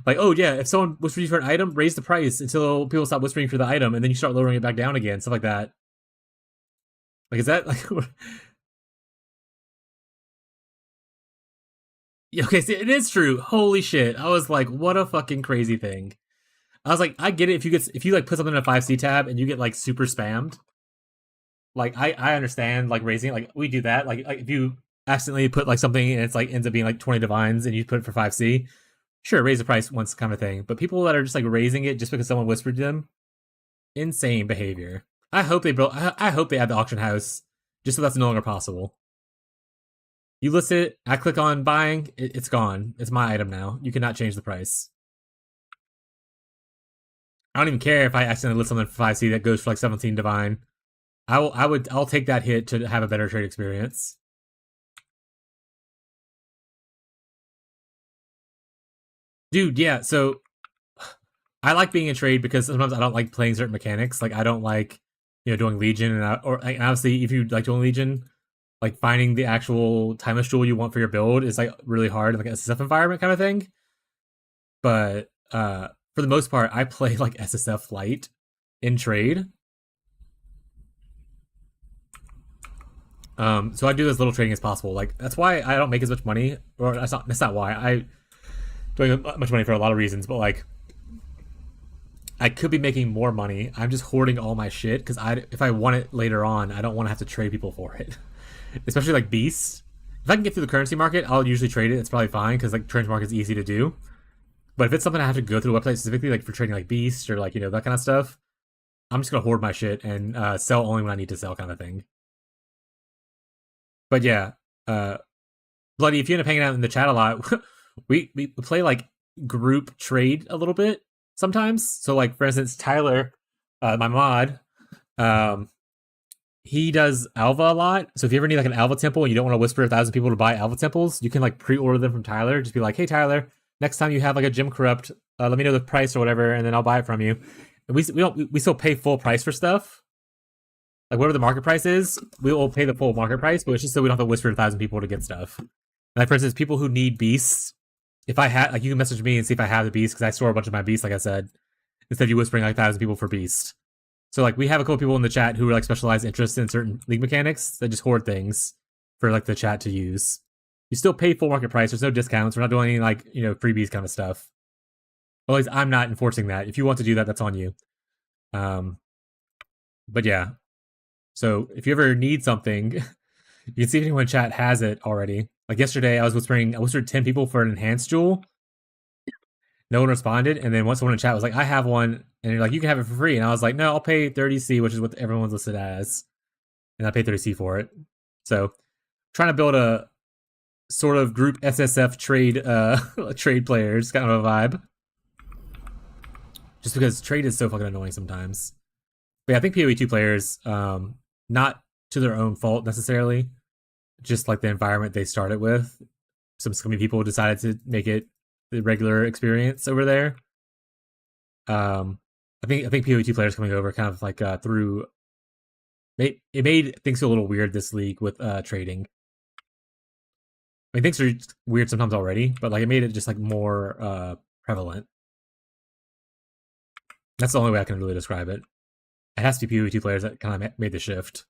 Speaker 1: Like, oh yeah, if someone whispers you for an item, raise the price until people stop whispering for the item, and then you start lowering it back down again, stuff like that. Like, is that like? Okay, see, it is true. Holy shit! I was like, what a fucking crazy thing. I was like, I get it if you like put something in a 5C tab and you get like super spammed. Like, I understand like raising it. Like we do that. Like if you accidentally put like something and it's like ends up being like 20 divines and you put it for 5C. Sure, raise the price once kind of thing. But people that are just like raising it just because someone whispered to them, insane behavior. I hope they built. I hope they add the auction house just so that's no longer possible. You list it, I click on buying, it's gone. It's my item now. You cannot change the price. I don't even care if I accidentally list something for 5C that goes for like 17 divine. I'll take that hit to have a better trade experience. Dude, yeah, so I like being in trade because sometimes I don't like playing certain mechanics. Like I don't like, doing Legion and obviously if you like doing Legion, like finding the actual timeless jewel you want for your build is like really hard in like a SSF environment kind of thing. But for the most part, I play like SSF light in trade. So I do as little trading as possible. Like that's why I don't make as much money, or that's not why I don't make much money for a lot of reasons. But like, I could be making more money. I'm just hoarding all my shit because if I want it later on, I don't want to have to trade people for it. Especially like beasts. If I can get through the currency market, I'll usually trade it. It's probably fine because like currency market is easy to do. But if it's something I have to go through the website specifically, like for trading like beasts or like that kind of stuff, I'm just gonna hoard my shit and sell only when I need to sell, kind of thing. But yeah, Bloody, if you end up hanging out in the chat a lot, we play like group trade a little bit sometimes. So like for instance, Tyler, my mod, he does Alva a lot. So if you ever need like an Alva temple and you don't want to whisper 1,000 people to buy Alva temples, you can like pre-order them from Tyler. Just be like, hey Tyler, next time you have like a gym corrupt, let me know the price or whatever, and then I'll buy it from you. And we still pay full price for stuff. Like whatever the market price is, we will pay the full market price, but it's just so we don't have to whisper 1,000 people to get stuff. Like for instance, people who need beasts, if I had like you can message me and see if I have the beast because I store a bunch of my beasts, like I said, instead of you whispering like 1,000 people for beast. So like we have a couple people in the chat who are like specialized interest in certain league mechanics that just hoard things for like the chat to use. You still pay full market price. There's no discounts. We're not doing any like freebies kind of stuff. At least I'm not enforcing that. If you want to do that, that's on you. But yeah. So if you ever need something, you can see if anyone in chat has it already. Like yesterday, I whispered 10 people for an enhanced jewel. No one responded, and then once someone in chat was like, I have one, and you're like, you can have it for free. And I was like, no, I'll pay 30C, which is what everyone's listed as. And I paid 30C for it. So trying to build a sort of group SSF trade trade players kind of a vibe. Just because trade is so fucking annoying sometimes. But yeah, I think PoE2 players, not to their own fault necessarily, just like the environment they started with. Some scummy people decided to make it the regular experience over there. I think PoE2 players coming over kind of like through it made things a little weird this league with trading. I mean, things are weird sometimes already, but like it made it just like more prevalent. That's the only way I can really describe it. It has to be PoE2 players that kind of made the shift.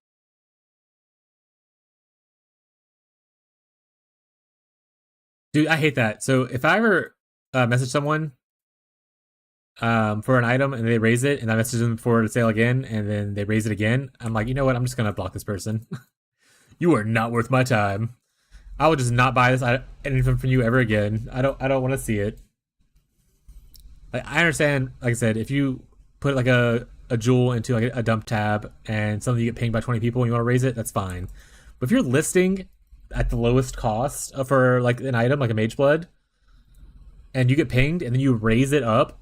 Speaker 1: Dude, I hate that. So if I ever message someone for an item and they raise it, and I message them for the sale again, and then they raise it again, I'm like, you know what? I'm just gonna block this person. You are not worth my time. I will just not buy this anything from you ever again. I don't want to see it. Like, I understand, like I said, if you put like a jewel into like a dump tab and something you get pinged by 20 people and you want to raise it, that's fine. But if you're listing at the lowest cost for like an item, like a mage blood, and you get pinged and then you raise it up,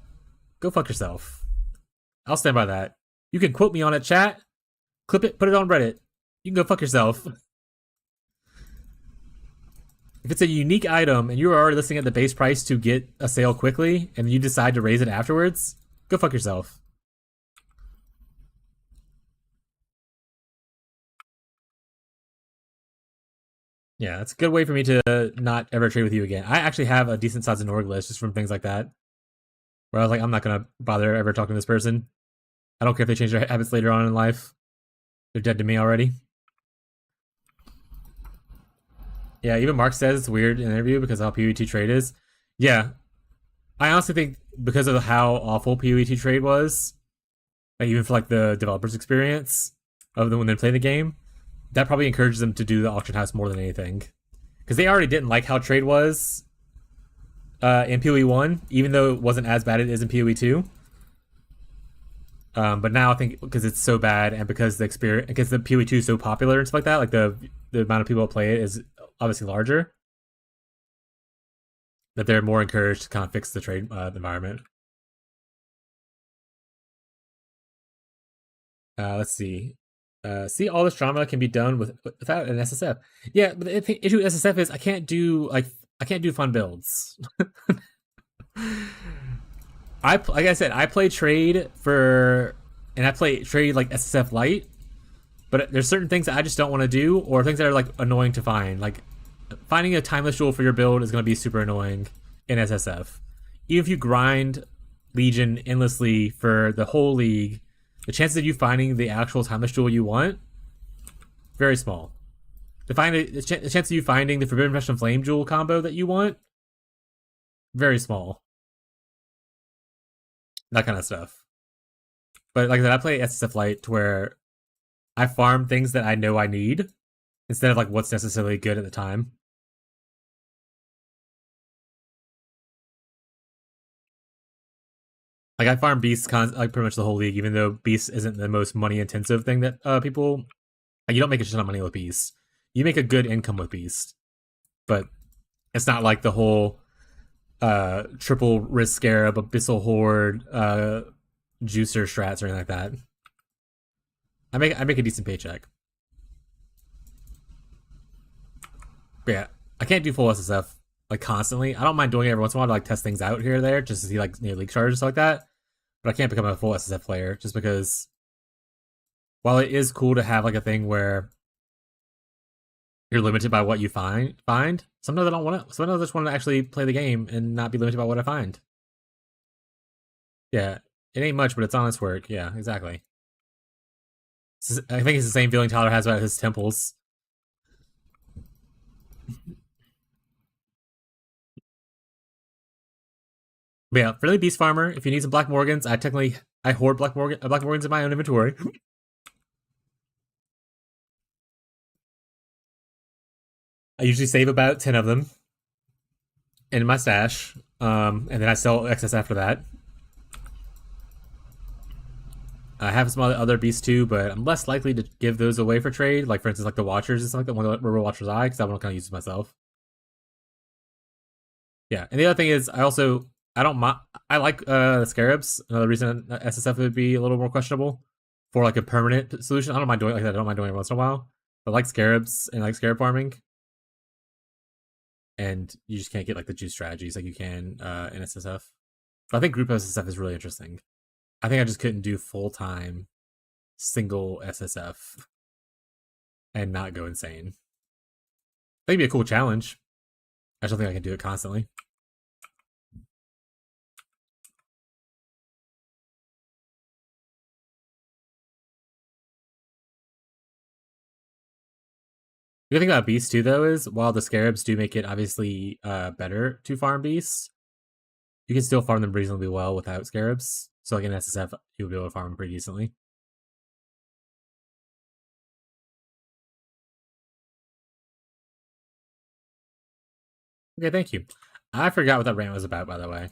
Speaker 1: go fuck yourself. I'll stand by that. You can quote me on it, chat, clip it, put it on Reddit. You can go fuck yourself. If it's a unique item and you're already listing at the base price to get a sale quickly, and you decide to raise it afterwards, go fuck yourself. Yeah, that's a good way for me to not ever trade with you again. I actually have a decent size Norg list just from things like that, where I was like, I'm not gonna bother ever talking to this person. I don't care if they change their habits later on in life. They're dead to me already. Yeah, even Mark says it's weird in an interview because of how PoE2 trade is. Yeah, I honestly think because of how awful PoE2 trade was, like even for like the developers' experience of them when they play the game, that probably encourages them to do the auction house more than anything, because they already didn't like how trade was in PoE1, even though it wasn't as bad as it is in PoE2. But now I think because it's so bad and because the experience, because the PoE2 is so popular and stuff like that, like the amount of people that play it is obviously larger, that they're more encouraged to kind of fix the trade environment. Let's see. See, all this drama can be done without an SSF. Yeah, but the issue with SSF is I can't do fun builds. Like I said, I play trade and I play trade like SSF light, but there's certain things that I just don't want to do, or things that are like annoying to find. Like finding a timeless jewel for your build is going to be super annoying in SSF. Even if you grind Legion endlessly for the whole league, the chances of you finding the actual timeless jewel you want, very small. The chance of you finding the Forbidden Rush and Flame jewel combo that you want, very small. That kind of stuff. But like I said, I play SSF light to where I farm things that I know I need instead of like what's necessarily good at the time. Like I farm beasts like pretty much the whole league, even though beasts isn't the most money intensive thing that people like. You don't make a ton of money with beasts. You make a good income with beasts, but it's not like the whole triple risk scarab, abyssal horde, juicer strats or anything like that. I make a decent paycheck. But yeah, I can't do full SSF like constantly. I don't mind doing it every once in a while to like test things out here or there, just to see like league charges and stuff like that. But I can't become a full SSF player just because while it is cool to have like a thing where you're limited by what you find, sometimes I don't want to. Sometimes I just want to actually play the game and not be limited by what I find. Yeah, it ain't much, but it's honest work. Yeah, exactly. I think it's the same feeling Tyler has about his temples. But yeah, friendly beast farmer. If you need some black morgans, I hoard black morgans in my own inventory. I usually save about 10 of them in my stash, and then I sell excess after that. I have some other beasts too, but I'm less likely to give those away for trade. Like for instance, like the Watchers and stuff like that, River Watcher's Eye, because I want to kind of use it myself. Yeah, and the other thing is, I like Scarabs. Another reason SSF would be a little more questionable for like a permanent solution. I don't mind doing it like that. I don't mind doing it once in a while. But I like Scarabs and like Scarab farming, and you just can't get like the juice strategies like you can in SSF. But I think group SSF is really interesting. I think I just couldn't do full-time single SSF and not go insane. That'd be a cool challenge. I just don't think I can do it constantly. The good thing about beasts too, though, is while the scarabs do make it obviously better to farm beasts, you can still farm them reasonably well without scarabs. So like in SSF, you'll be able to farm them pretty decently. Okay, thank you. I forgot what that rant was about, by the way.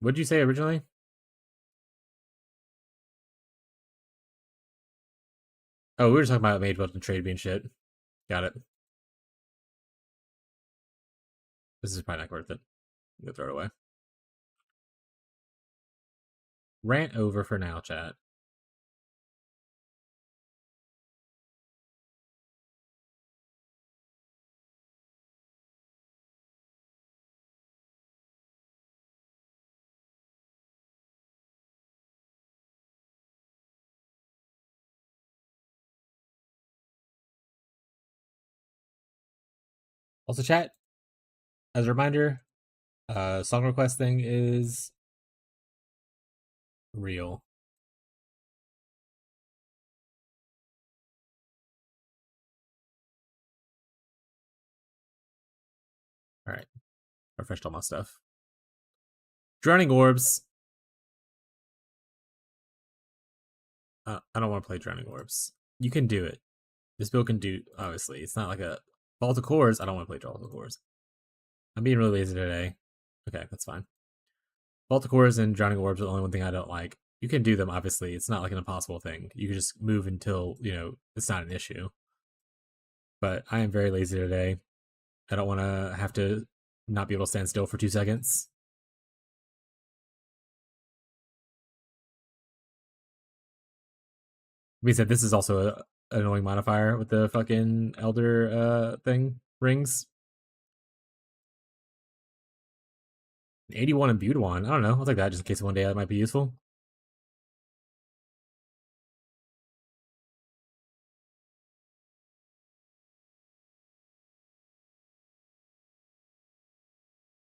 Speaker 1: What did you say originally? Oh, we were talking about mage build and trade being shit. Got it. This is probably not worth it. I'm gonna throw it away. Rant over for now, chat. Also, chat, as a reminder, song request thing is real. Alright. Refreshed all my stuff. Drowning Orbs. I don't want to play Drowning Orbs. You can do it. This build can do, obviously. It's not like a Vault of Cores. I don't want to play Vault of Cores. I'm being really lazy today. Okay, that's fine. Vault of Cores and Drowning Orbs are the only one thing I don't like. You can do them, obviously. It's not like an impossible thing. You can just move until, it's not an issue. But I am very lazy today. I don't want to have to not be able to stand still for 2 seconds. Being said, this is also an annoying modifier with the fucking Elder thing rings. 81 imbued one. I don't know. I'll take that just in case one day that might be useful.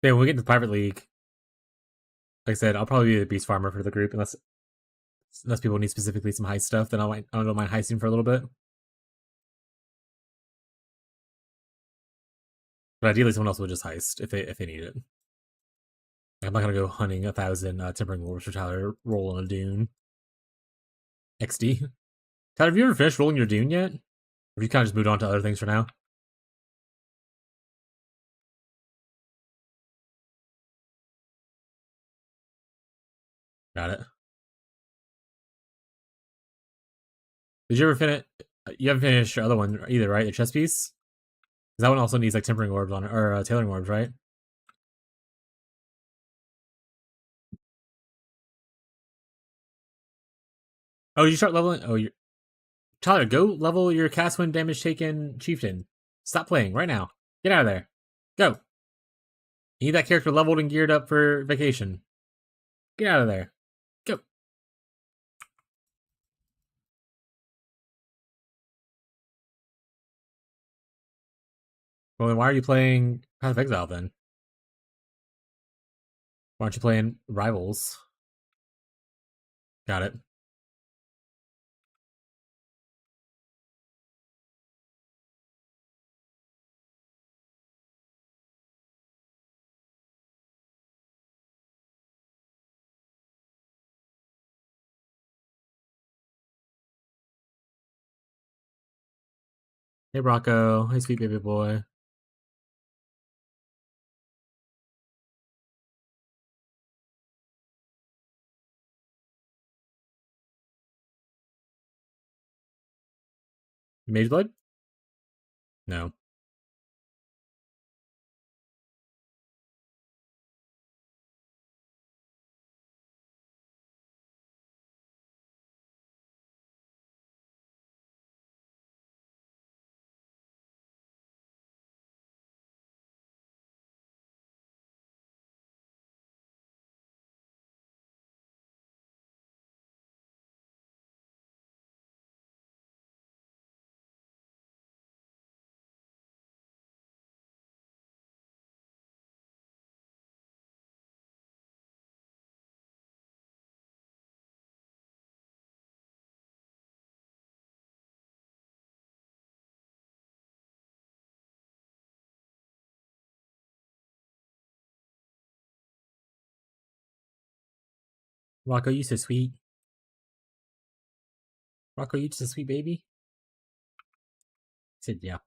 Speaker 1: Yeah, when we get into the private league, like I said, I'll probably be the beast farmer for the group unless people need specifically some heist stuff. Then I don't mind heisting for a little bit. But ideally, someone else will just heist if they need it. I'm not gonna go hunting 1,000 Tempering Wolves for Tyler rolling a Dune. XD. Tyler, have you ever finished rolling your Dune yet? Or have you kind of just moved on to other things for now? Got it. Did you ever finish? You haven't finished your other one either, right? The chess piece? That one also needs like Tempering Orbs on it, or Tailoring Orbs, right? Oh, you start leveling? Oh, you Tyler, go level your cast when damage taken chieftain. Stop playing right now. Get out of there. Go. You need that character leveled and geared up for vacation. Get out of there. Go. Well, then why are you playing Path of Exile then? Why aren't you playing Rivals? Got it. Hey, Rocco. Hey, sweet baby boy. Mage Blood? No. Rocco, you so sweet. Rocco, you just a sweet baby. I said, yeah.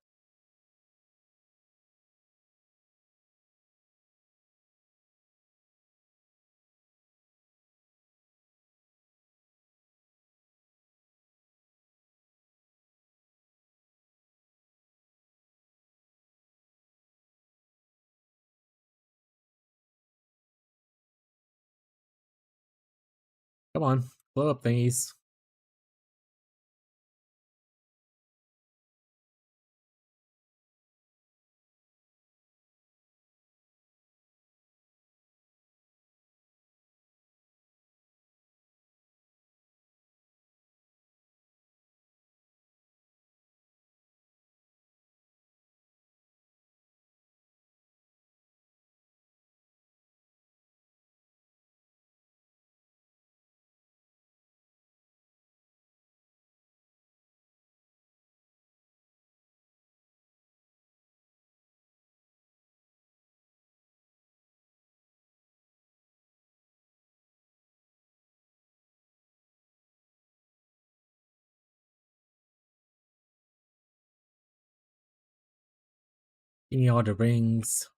Speaker 1: Come on, blow up thingies. Give me all the rings.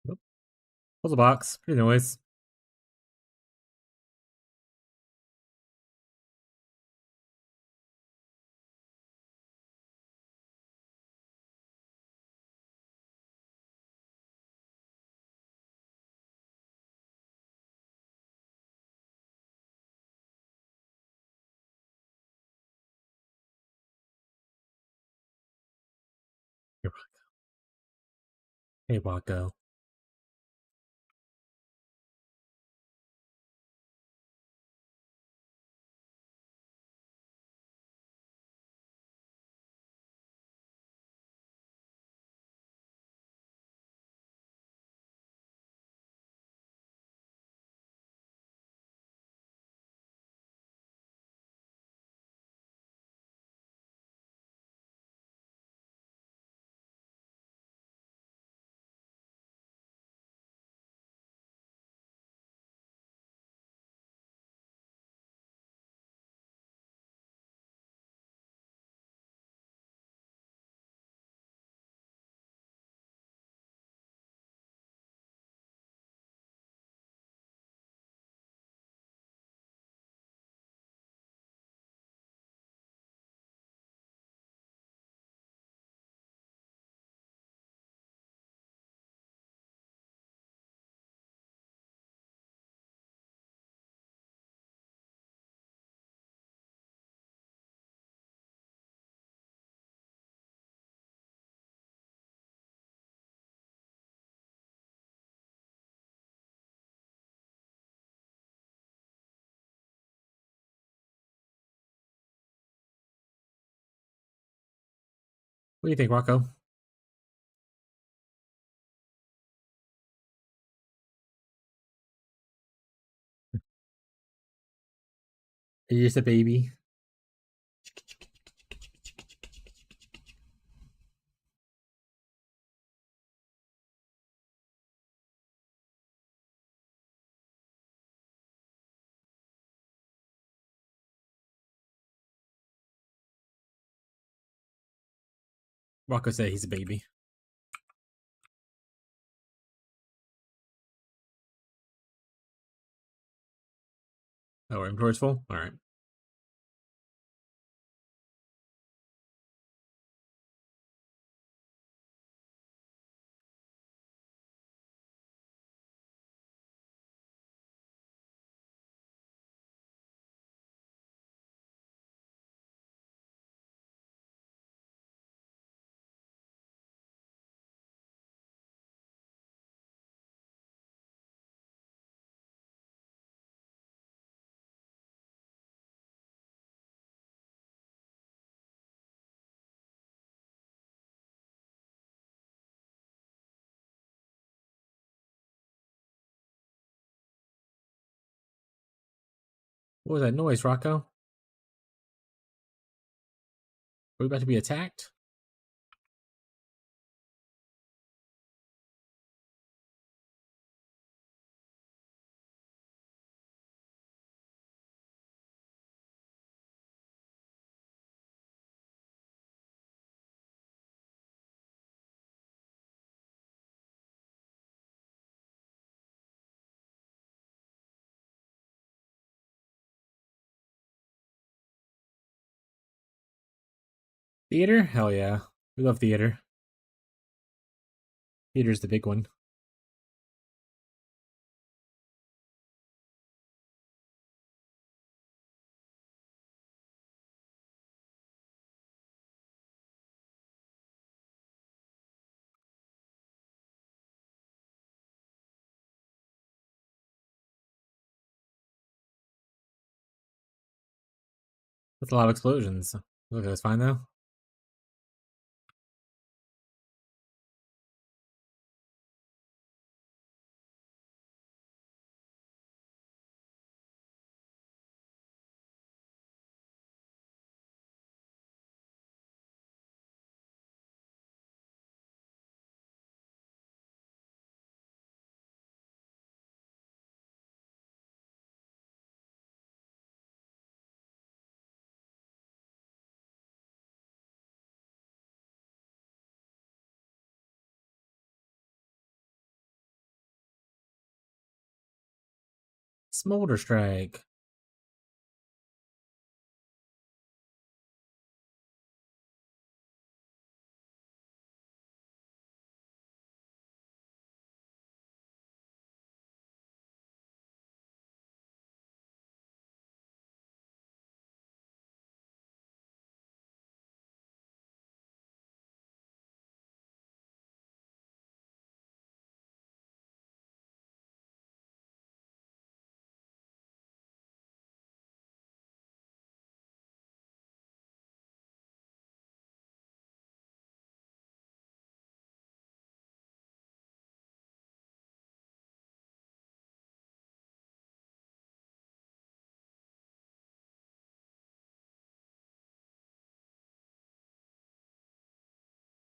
Speaker 1: Nope. Puzzle box. Pretty noise. Here, hey, Rocco. What do you think, Rocco? Are you just a baby? Rocco said he's a baby. Oh, inventory's full? Alright. What was that noise, Rocco? Are we about to be attacked? Theater? Hell yeah. We love theater. Theater's the big one. That's a lot of explosions. Look, that's fine though. Smolder strike.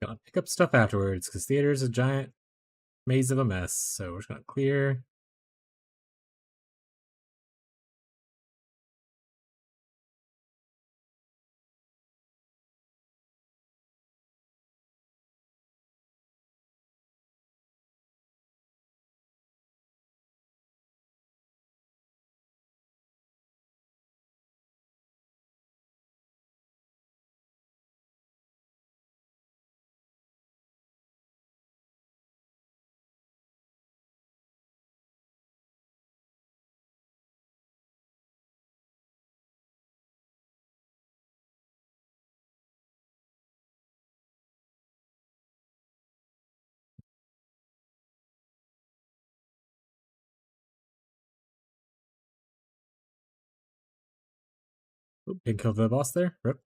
Speaker 1: Gonna pick up stuff afterwards because theater's a giant maze of a mess. So we're just gonna clear. Oop, didn't kill the boss there. Rip.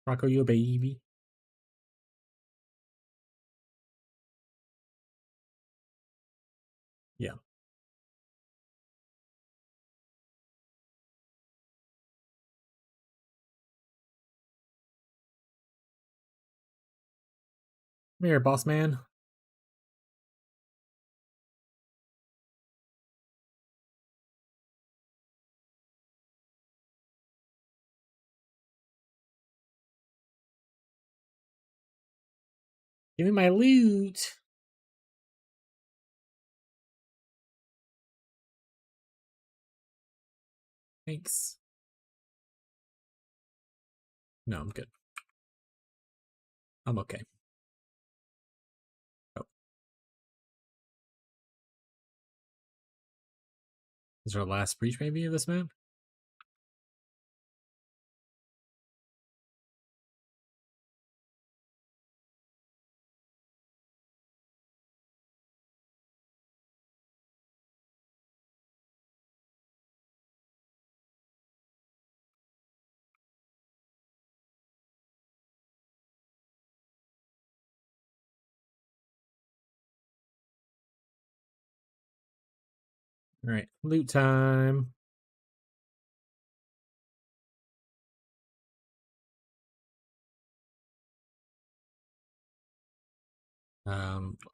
Speaker 1: Rocco, you a baby. Yeah. Come here, boss man. Give me my loot. Thanks. No, I'm good. I'm okay. Oh. Is our last breach maybe of this map? Alright, loot time.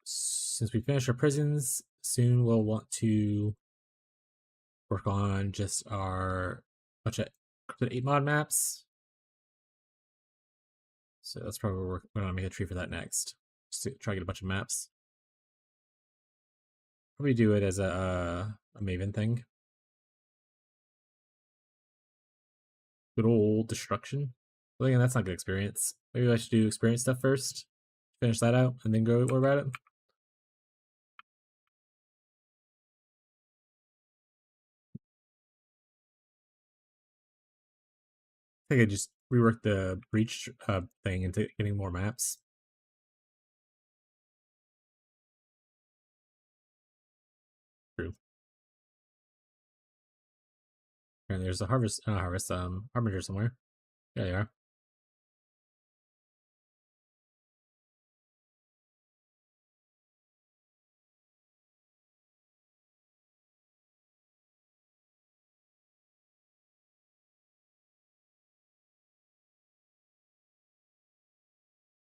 Speaker 1: Since we finish our prisons, soon we'll want to work on just our bunch of 8 mod maps. So that's probably we're gonna make a tree for that next. Just to try to get a bunch of maps. Probably do it as a Maven thing. Good old destruction. But again, that's not good experience. Maybe I should do experience stuff first. Finish that out and then go worry about it. I think I just rework the breach thing into getting more maps. True. And there's a harbinger somewhere. There they are.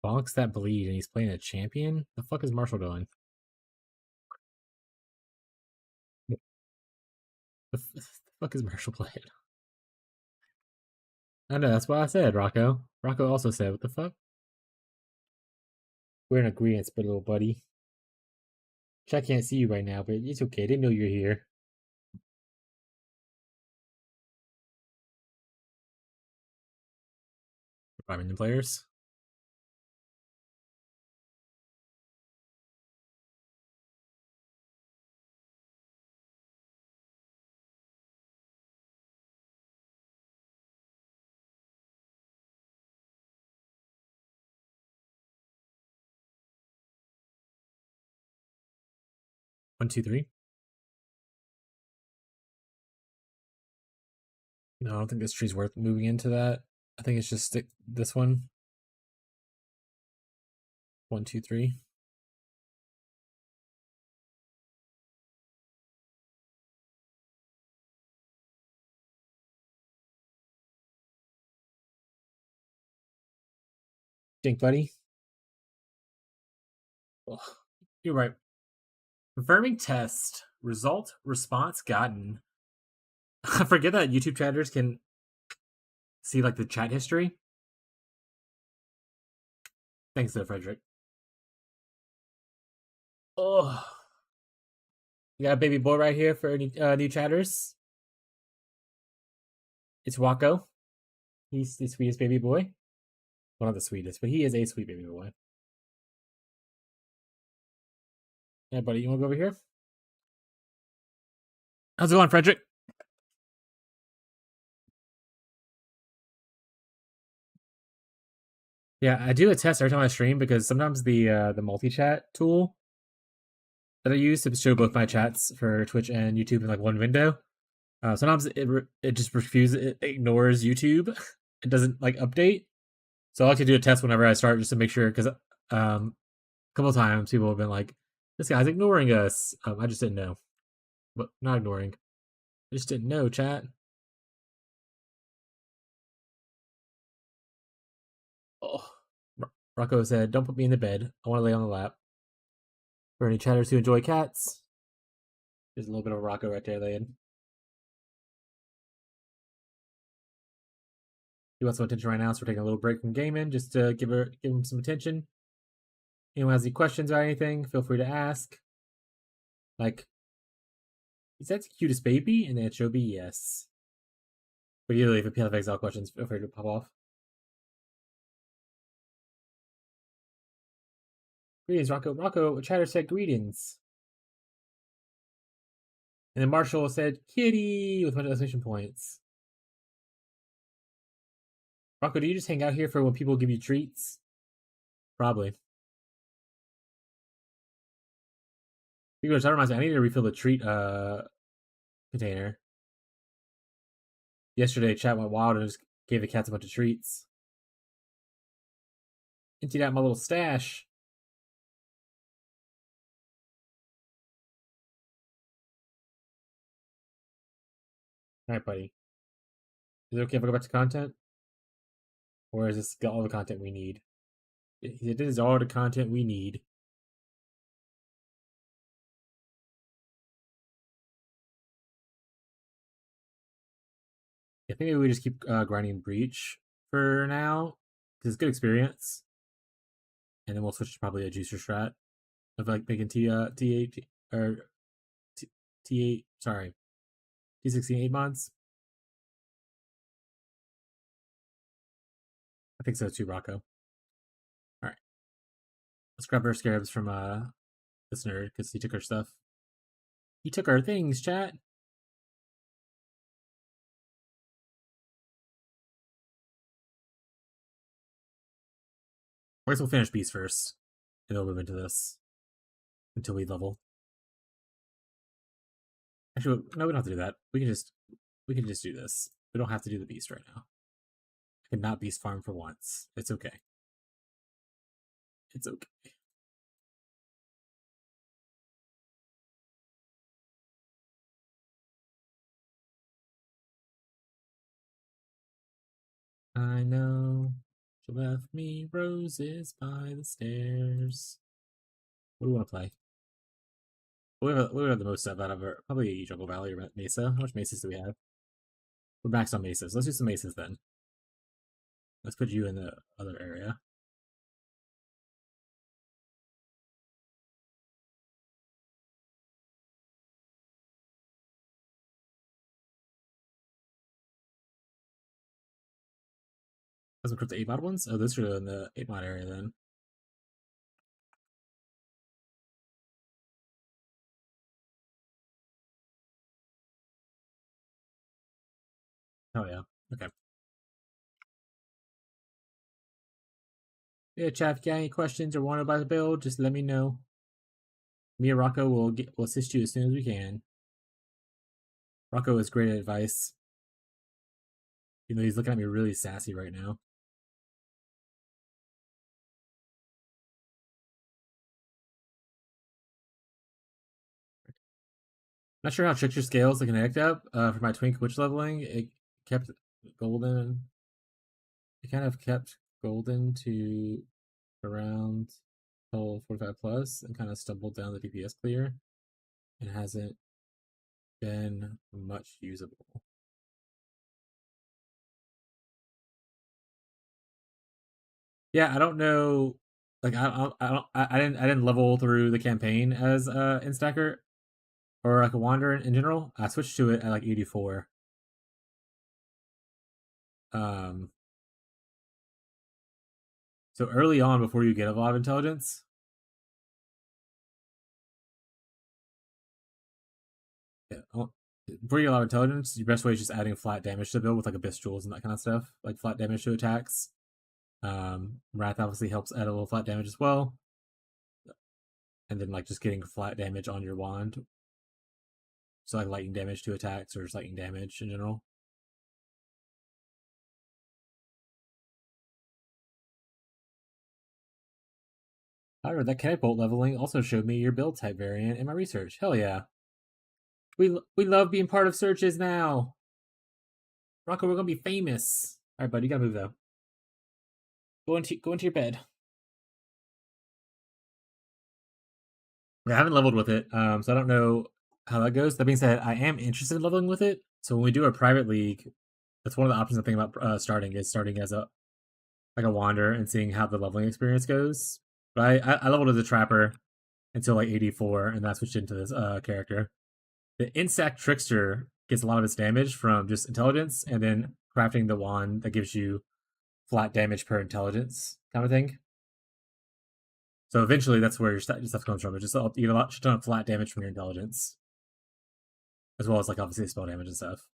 Speaker 1: Bonks that bleed and he's playing a champion? The fuck is Marshall doing? The fuck is Marshall playing? I know, that's what I said, Rocco. Rocco also said, what the fuck? We're in agreement, but little buddy. Chat can't see you right now, but it's okay. They know you're here. Reviving the players. One, two, three. No, I don't think this tree's worth moving into that. I think it's just stick this one. 1, 2, 3. Dink, buddy. Ugh, you're right. Confirming test. Result response gotten. I forget that YouTube chatters can see like the chat history. Thanks though, Frederick. Oh, you got a baby boy right here for any new chatters. It's Wacko. He's the sweetest baby boy. Well, not the sweetest, but he is a sweet baby boy. Yeah, buddy, you want to go over here? How's it going, Frederick? Yeah, I do a test every time I stream because sometimes the multi-chat tool that I use to show both my chats for Twitch and YouTube in like one window, sometimes it just refuses, it ignores YouTube. It doesn't like update. So I like to do a test whenever I start just to make sure, because a couple of times people have been like, "This guy's ignoring us." I just didn't know, but not ignoring. I just didn't know, chat. Oh, Rocco said, "Don't put me in the bed. I want to lay on the lap." For any chatters who enjoy cats, there's a little bit of Rocco right there laying. He wants some attention right now, so we're taking a little break from gaming just to give him some attention. Anyone has any questions about anything, feel free to ask. Like, is that the cutest baby? And the answer will be yes. But usually, if you have exile questions, feel free to pop off. Greetings, Rocco. Rocco, chatter said greetings. And then Marshall said kitty with a bunch of exclamation points. Rocco, do you just hang out here for when people give you treats? Probably. Because that reminds me, I need to refill the treat container. Yesterday, chat went wild and just gave the cats a bunch of treats. Emptied out my little stash. Alright, buddy. Is it okay if I go back to content? Or is this all the content we need? It is all the content we need. I think maybe we just keep grinding Breach for now, because it's good experience. And then we'll switch to probably a juicer strat of like making T8 or T8, sorry, T16 8 mods. I think so too, Rocco. Alright. Let's grab our scarabs from this nerd, because he took our stuff. He took our things, chat. I guess we'll finish beast first, and then we'll move into this until we level. Actually, no, we don't have to do that. We can just do this. We don't have to do the beast right now. I can not beast farm for once. It's okay. It's okay. I know she left me roses by the stairs. What do we want to play? What do we have the most stuff out of her? Probably Jungle Valley or Mesa. How much Mesas do we have? We're maxed on Mesas. Let's do some Mesas then. Let's put you in the other area. Let's equip the 8 mod ones? Oh, those are in the 8 mod area then. Oh yeah. Okay. Yeah, chat, if you got any questions or want to buy the build, just let me know. Me and Rocco will assist you as soon as we can. Rocco is great advice. Even though he's looking at me really sassy right now. Not sure how Trickster scales the Connect up for my Twink Witch leveling. It kept golden. It kind of kept golden to around level 45 plus and kind of stumbled down the DPS clear and hasn't been much usable. Yeah, I don't know. Like I didn't level through the campaign as Instacker or like a Wanderer in general. I switched to it at like 84. Um, so early on, before you get a lot of intelligence, before you get a lot of intelligence, your best way is just adding flat damage to the build with like Abyss Jewels and that kind of stuff, like flat damage to attacks. Wrath obviously helps add a little flat damage as well, and then like just getting flat damage on your wand, so like lightning damage to attacks or just lightning damage in general. However, that catapult leveling also showed me your build type variant in my research. Hell yeah. We love being part of searches now. Rocco, we're gonna be famous. Alright, bud, you gotta move though. Go into your bed. I haven't leveled with it, so I don't know how that goes. That being said, I am interested in leveling with it. So when we do a private league, that's one of the options I'm thinking about starting as a wander and seeing how the leveling experience goes. But I leveled as a trapper until like 84, and then I switched into this character. The insect trickster gets a lot of its damage from just intelligence, and then crafting the wand that gives you flat damage per intelligence kind of thing. So eventually, that's where your stuff comes from. It's just you get a ton of flat damage from your intelligence, as well as like obviously spell damage and stuff.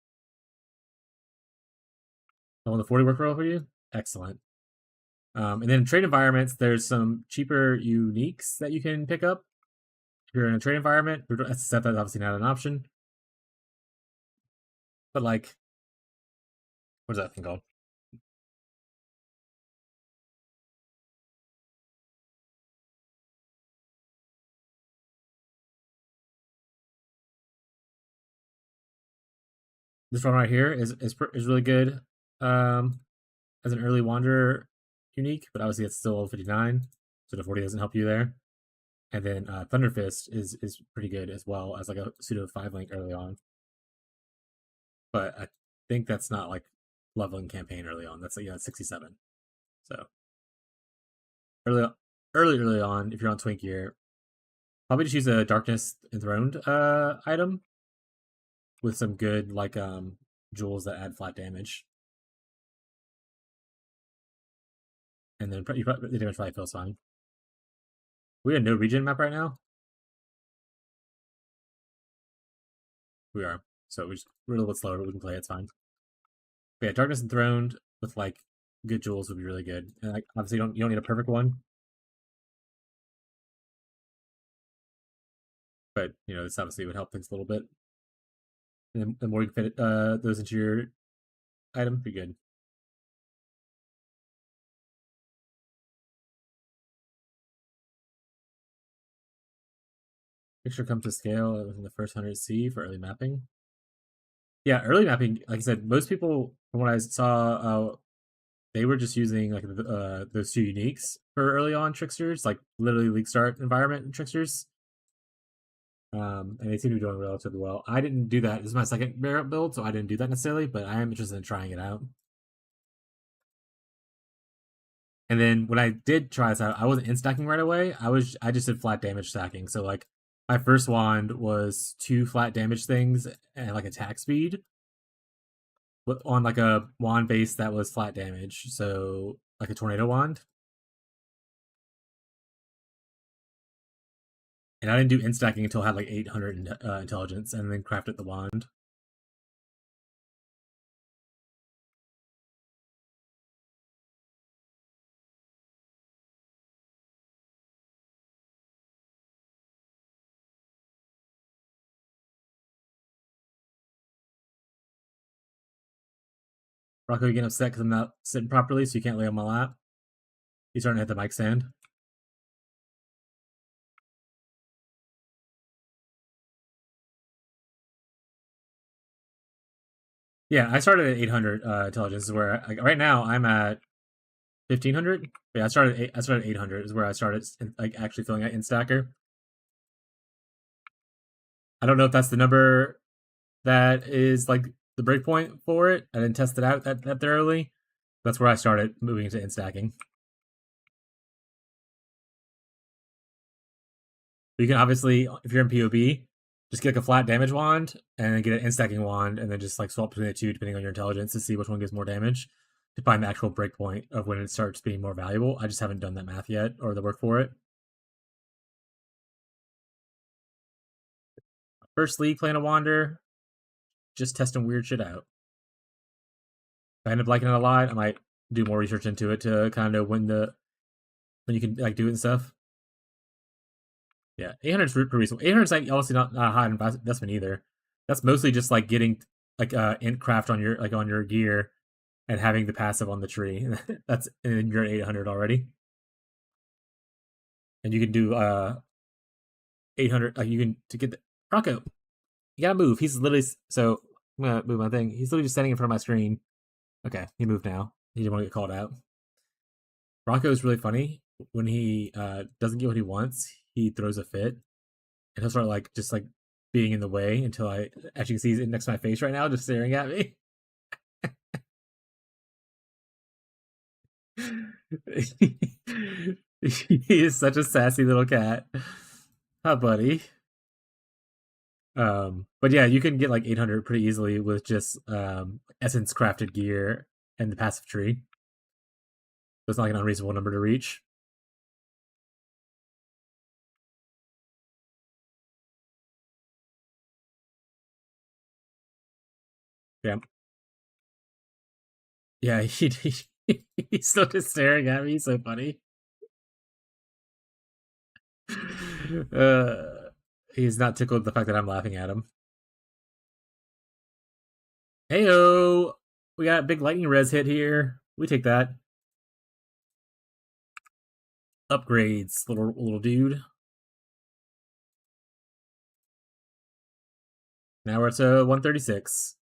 Speaker 1: Oh, the 40 work roll for you? Excellent. And then in trade environments, there's some cheaper uniques that you can pick up. If you're in a trade environment, that's obviously not an option. But like, what is that thing called? This one right here is really good as an early wanderer unique, but obviously it's still 59, so the 40 doesn't help you there. And then Thunder Fist is pretty good as well as like a pseudo 5 link early on. But I think that's not like leveling campaign early on. That's like 67. So early on, if you're on Twink Gear, probably just use a Darkness Enthroned item with some good like jewels that add flat damage. And then the damage probably feels fine. We have no region map right now. We are. So we're a little bit slower, but we can play. It's fine. But yeah, Darkness Enthroned with like good jewels would be really good. And like obviously you don't need a perfect one. But this obviously would help things a little bit. And the more you can fit those into your item, be good. Picture comes to scale within the first 100C for early mapping. Yeah, early mapping, like I said, most people, from what I saw, they were just using like those two uniques for early on tricksters, like literally league start environment tricksters. And they seem to be doing relatively well. I didn't do that. This is my second build, so I didn't do that necessarily, but I am interested in trying it out. And then when I did try this out, I wasn't in stacking right away. I just did flat damage stacking. So like my first wand was 2 flat damage things and like attack speed on like a wand base that was flat damage. So like a tornado wand. And I didn't do instacking until I had like 800 intelligence, and then crafted the wand. Rocco, you getting upset because I'm not sitting properly, so you can't lay on my lap? He's starting to hit the mic stand. Yeah, I started at 800 intelligence, where right now I'm at 1500. Yeah, I started at 800 is where I started like actually filling out in stacker. I don't know if that's the number that is like the breakpoint for it. I didn't test it out that thoroughly. That's where I started moving into in stacking. You can obviously, if you're in POB, just get like a flat damage wand and then get an in-stacking wand and then just like swap between the two depending on your intelligence to see which one gives more damage to find the actual breakpoint of when it starts being more valuable. I just haven't done that math yet or the work for it. First league playing a wander, just testing weird shit out. If I end up liking it a lot, I might do more research into it to kind of know when you can like do it and stuff. Yeah, 800 is pretty reasonable. 800 is like obviously not a high investment either. That's mostly just like getting like int craft on your gear and having the passive on the tree. That's and you're at 800 already. and you can do 800. You can to get the Rocco. You gotta move. He's literally so. I'm gonna move my thing. He's literally just standing in front of my screen. Okay, he moved now. He didn't want to get called out. Rocco is really funny when he doesn't get what he wants. He throws a fit, and he'll start like just like being in the way until I actually see he's next to my face right now, just staring at me. He is such a sassy little cat. Hi, buddy. But yeah, you can get like 800 pretty easily with just essence crafted gear and the passive tree. So it's not like an unreasonable number to reach. Yeah. Yeah, he's still just staring at me. He's so funny. He's not tickled the fact that I'm laughing at him. Heyo! We got a big lightning res hit here. We take that. Upgrades, little dude. Now we're at 136.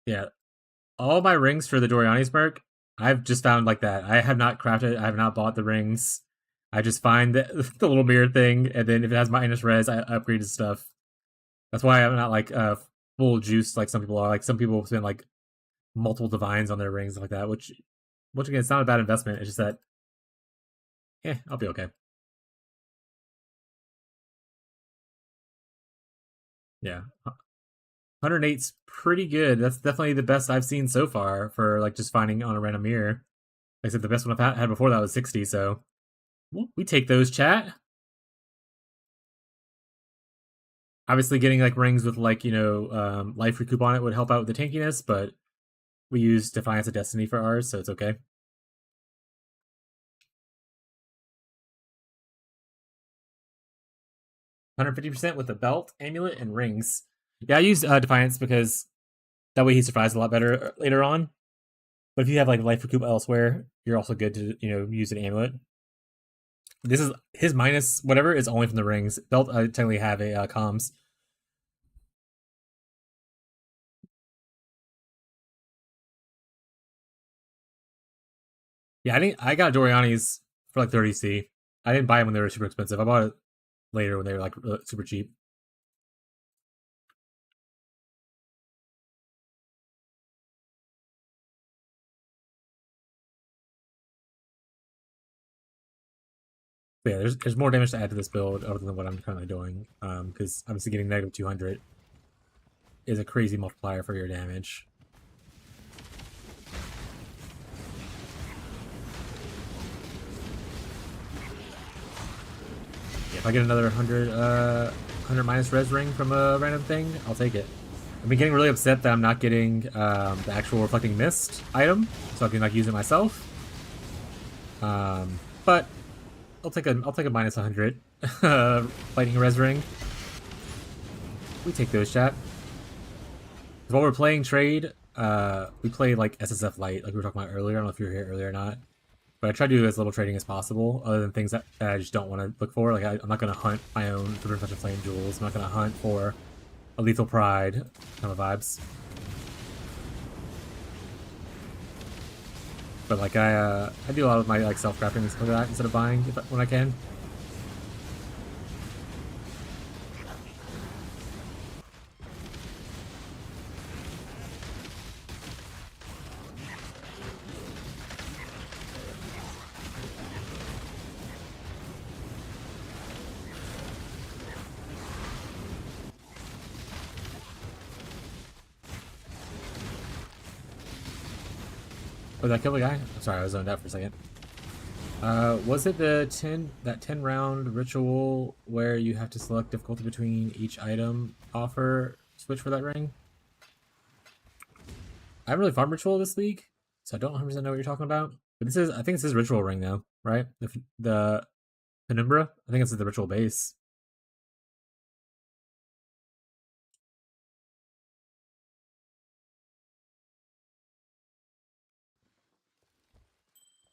Speaker 1: Yeah, all my rings for the Dorianis merc, I've just found like that. I have not crafted. I have not bought the rings. I just find the little mirror thing, and then if it has minus res, I upgrade stuff. That's why I'm not like full juice like some people are. Like some people spend like multiple divines on their rings and like that, which once again, it's not a bad investment. It's just that, yeah, I'll be okay. Yeah, 108's pretty good. That's definitely the best I've seen so far for like just finding on a random mirror. Like I said, the best one I've had before that was 60. So we take those, chat. Obviously, getting like rings with like life recoup on it would help out with the tankiness, but we use Defiance of Destiny for ours, so it's okay. 150% with the belt, amulet, and rings. Yeah, I use Defiance because that way he survives a lot better later on. But if you have like life recoup elsewhere, you're also good to use an amulet. This is his minus whatever is only from the rings. Belt I technically have a comms. Yeah, I got Dorianis for like 30C. I didn't buy them when they were super expensive. I bought it later when they were like super cheap. But yeah, there's more damage to add to this build other than what I'm currently doing. Because obviously getting negative 200 is a crazy multiplier for your damage. Yeah, if I get another 100 minus res ring from a random thing, I'll take it. I've been getting really upset that I'm not getting the actual reflecting mist item, so I can like use it myself. But I'll take a minus 100 lightning res ring. We take those, chat. While we're playing trade, we play like SSF light, like we were talking about earlier. I don't know if you were here earlier or not, but I try to do as little trading as possible, other than things that I just don't want to look for. Like I'm not going to hunt my own Forbidden Touch of Flame jewels. I'm not going to hunt for a Lethal Pride kind of vibes. But like I do a lot of my like self crafting and stuff like that instead of buying when I can. Oh, did I kill the guy? I'm sorry, I was zoned out for a second. Was it the 10 round ritual where you have to select difficulty between each item offer switch for that ring? I haven't really farmed ritual this league, so I don't 100% know what you're talking about. But I think this is ritual ring though, right? The Penumbra? I think it's the ritual base.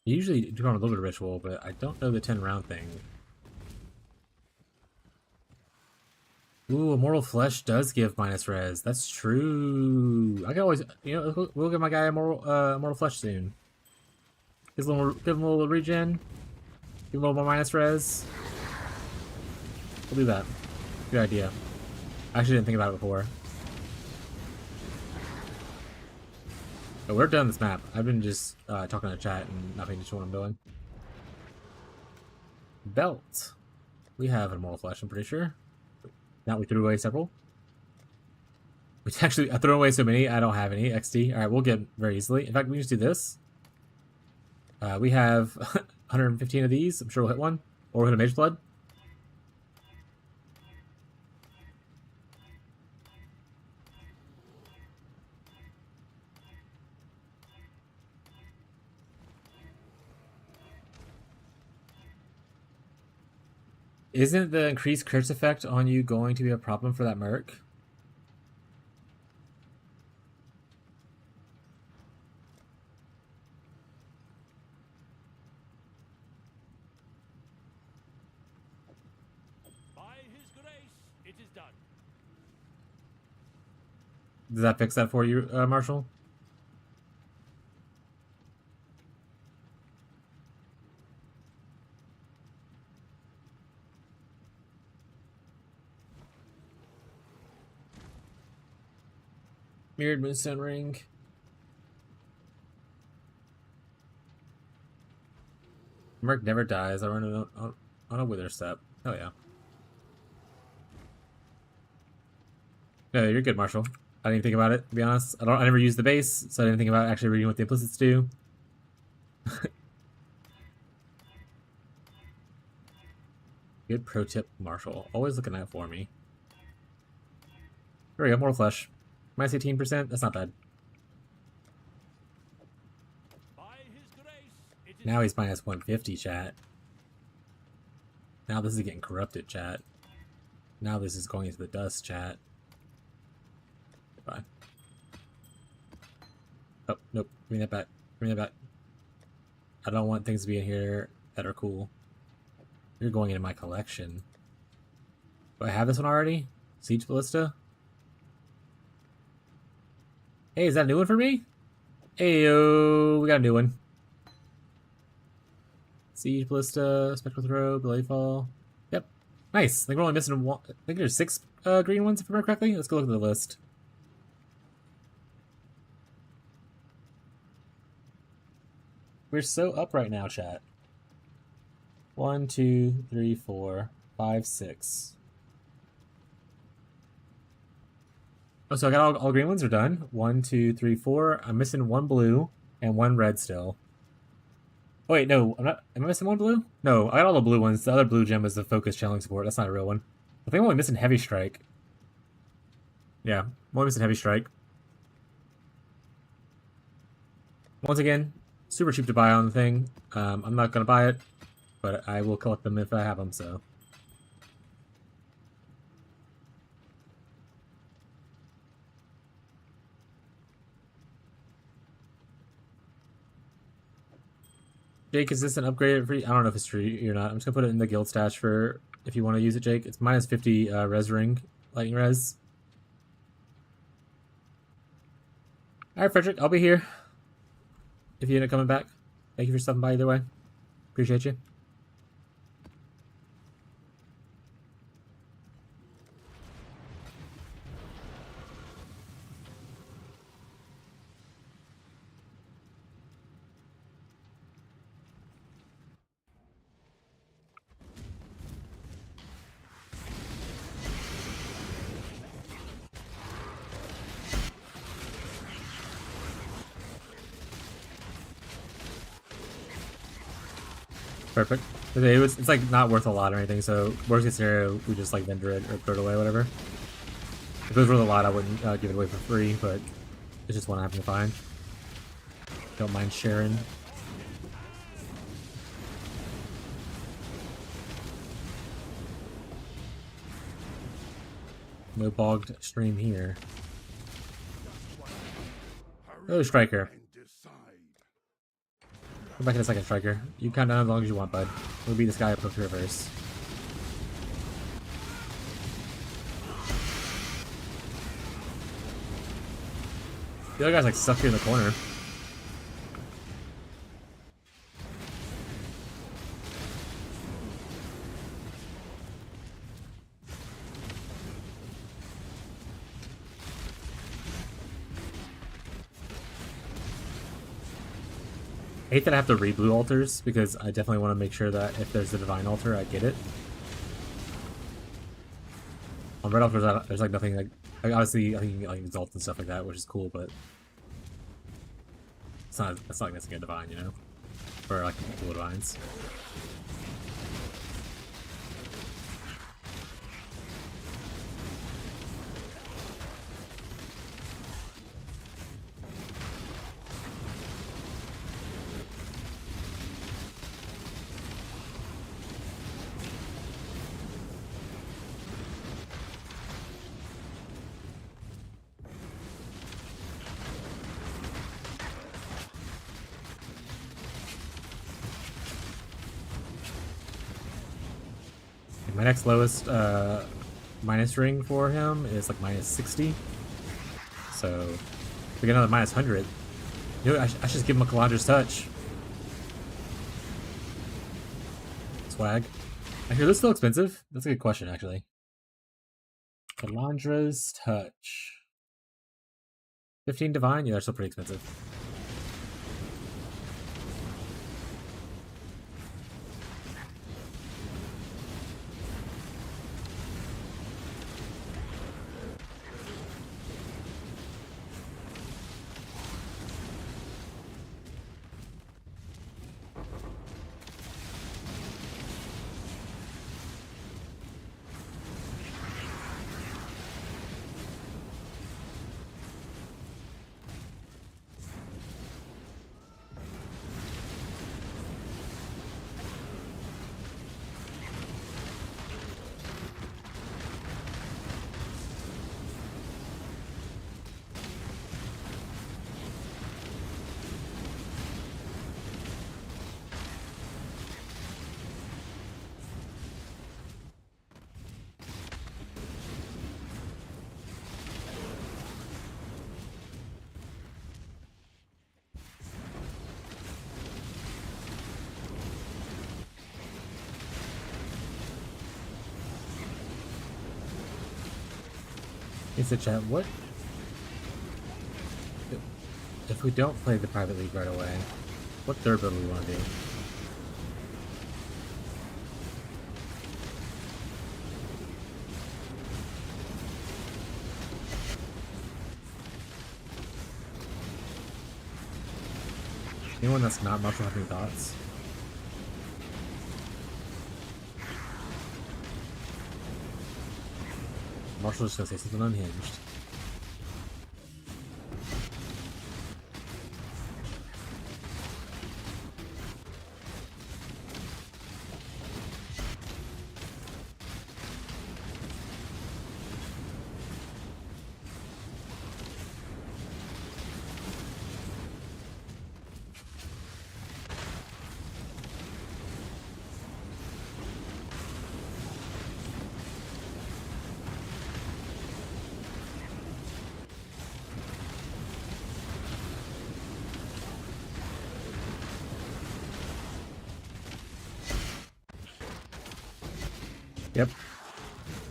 Speaker 1: You usually do on a little bit of ritual, but I don't know the 10 round thing. Ooh, Immortal Flesh does give minus res. That's true. I can always, you know, we'll give my guy Immortal Flesh soon. Give him a little regen. Give him a little more minus res. We'll do that. Good idea. I actually didn't think about it before. But we're done this map. I've been just talking to chat and not paying attention to what I'm doing. Belt. We have an Immortal Flesh, I'm pretty sure. Now we threw away several. Which actually, I threw away so many, I don't have any XD. Alright, we'll get very easily. In fact, we can just do this. We have 115 of these. I'm sure we'll hit one. Or we'll hit a Mage Blood. Isn't the increased curse effect on you going to be a problem for that merc?
Speaker 2: By his grace, it is done.
Speaker 1: Does that fix that for you, Marshall? Mirrored Moonstone Ring. Merc never dies. I run on a Wither Step. Oh yeah. No, you're good, Marshall. I didn't even think about it, to be honest. I never use the base, so I didn't think about actually reading what the implicits do. Good pro tip, Marshall. Always looking out for me. There we go, Mortal Flesh. Minus 18%? That's not bad.
Speaker 2: By his grace, it is
Speaker 1: Now he's minus 150, chat. Now this is getting corrupted, chat. Now this is going into the dust, chat. Goodbye. Oh, nope. Bring that back. Bring that back. I don't want things to be in here that are cool. You're going into my collection. Do I have this one already? Siege Ballista? Hey, is that a new one for me? Heyo, we got a new one. Siege Ballista, Spectral Throw, Belay Fall. Yep. Nice. I think we're only missing one. I think there's 6 green ones, if I remember correctly. Let's go look at the list. We're so up right now, chat. 1, 2, 3, 4, 5, 6. Oh, so I got all green ones are done. 1, 2, 3, 4. I'm missing 1 blue and 1 red still. Oh, wait, no, I'm not. Am I missing 1 blue? No, I got all the blue ones. The other blue gem is the focus channeling support. That's not a real one. I think I'm only missing heavy strike. Yeah, I'm only missing heavy strike. Once again, super cheap to buy on the thing. I'm not gonna buy it, but I will collect them if I have them. So. Jake, is this an upgrade free? I don't know if it's free or not. I'm just gonna put it in the guild stash for if you want to use it, Jake. It's minus 50 res ring, lightning res. Alright, Frederick, I'll be here. If you end up coming back. Thank you for stopping by either way. Appreciate you. Perfect. It's like not worth a lot or anything, so worst case scenario, we just like vendor it or throw it away, whatever. If it was worth a lot, I wouldn't give it away for free, but it's just one I happen to find. Don't mind sharing. No bogged stream here. Oh, Striker. Go back to the second striker. You count down as long as you want, bud. We'll beat this guy up with reverse. The other guy's like stuck here in the corner. I hate that I have to read blue altars because I definitely want to make sure that if there's a divine altar, I get it. On red altars, there's like nothing like obviously I think you can get like results and stuff like that, which is cool, but it's not like missing a divine, you know, or like multiple divines. My next lowest minus ring for him is like minus 60. So if we get another minus 100, you know, I should just give him a Kalandra's touch. Swag. Actually, this is still expensive. That's a good question, actually. Kalandra's touch. 15 divine? Yeah, they're still pretty expensive. It's a chat. What if we don't play the private league right away? What third build do we want to do? Anyone that's not Marshall have any thoughts? Marshall's just gonna say something unhinged. Yep.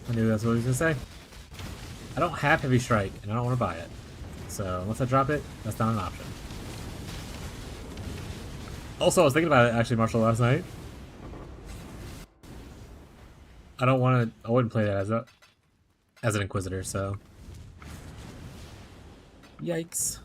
Speaker 1: I knew that's what he was gonna say. I don't have heavy strike, and I don't want to buy it. So unless I drop it, that's not an option. Also, I was thinking about it actually, Marshall, last night. I don't want to. I wouldn't play that as an Inquisitor. So, yikes.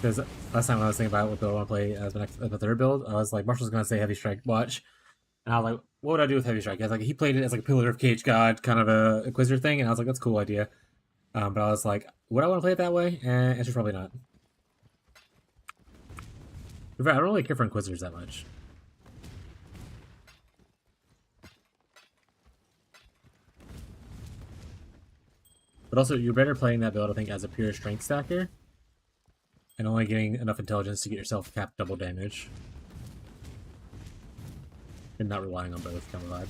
Speaker 1: Because last time I was thinking about what build I want to play as the third build, I was like, Marshall's gonna say heavy strike, watch. And I was like, what would I do with heavy strike? I was like, he played it as like a Pillar of Cage God kind of a Inquisitor thing, and I was like, that's a cool idea. But I was like, would I want to play it that way? And answer probably not. In fact, I don't really care for Inquisitors that much. But also, you're better playing that build, I think, as a pure strength stacker. And only getting enough intelligence to get yourself cap double damage. And not relying on both, kind of vibe.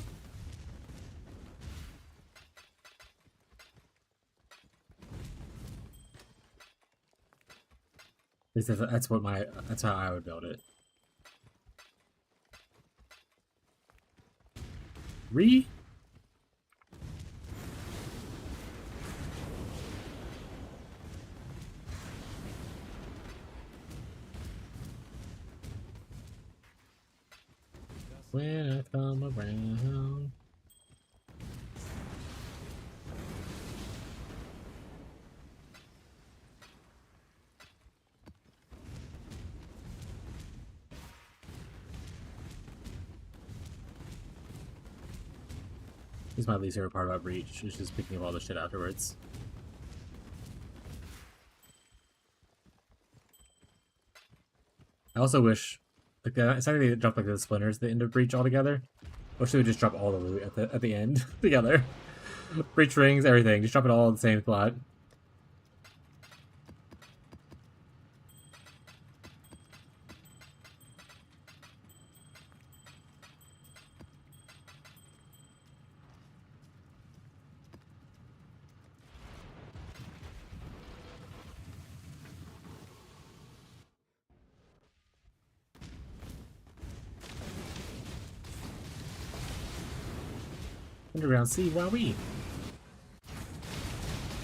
Speaker 1: That's how I would build it. When I come around. This is my least favorite part about Breach, is just picking up all the shit afterwards. I also wish, like, it's not like they drop like the splinters at the end of Breach altogether. I wish they would just drop all the loot at the end together. Breach rings, everything, just drop it all in the same spot. Underground sea, wowee.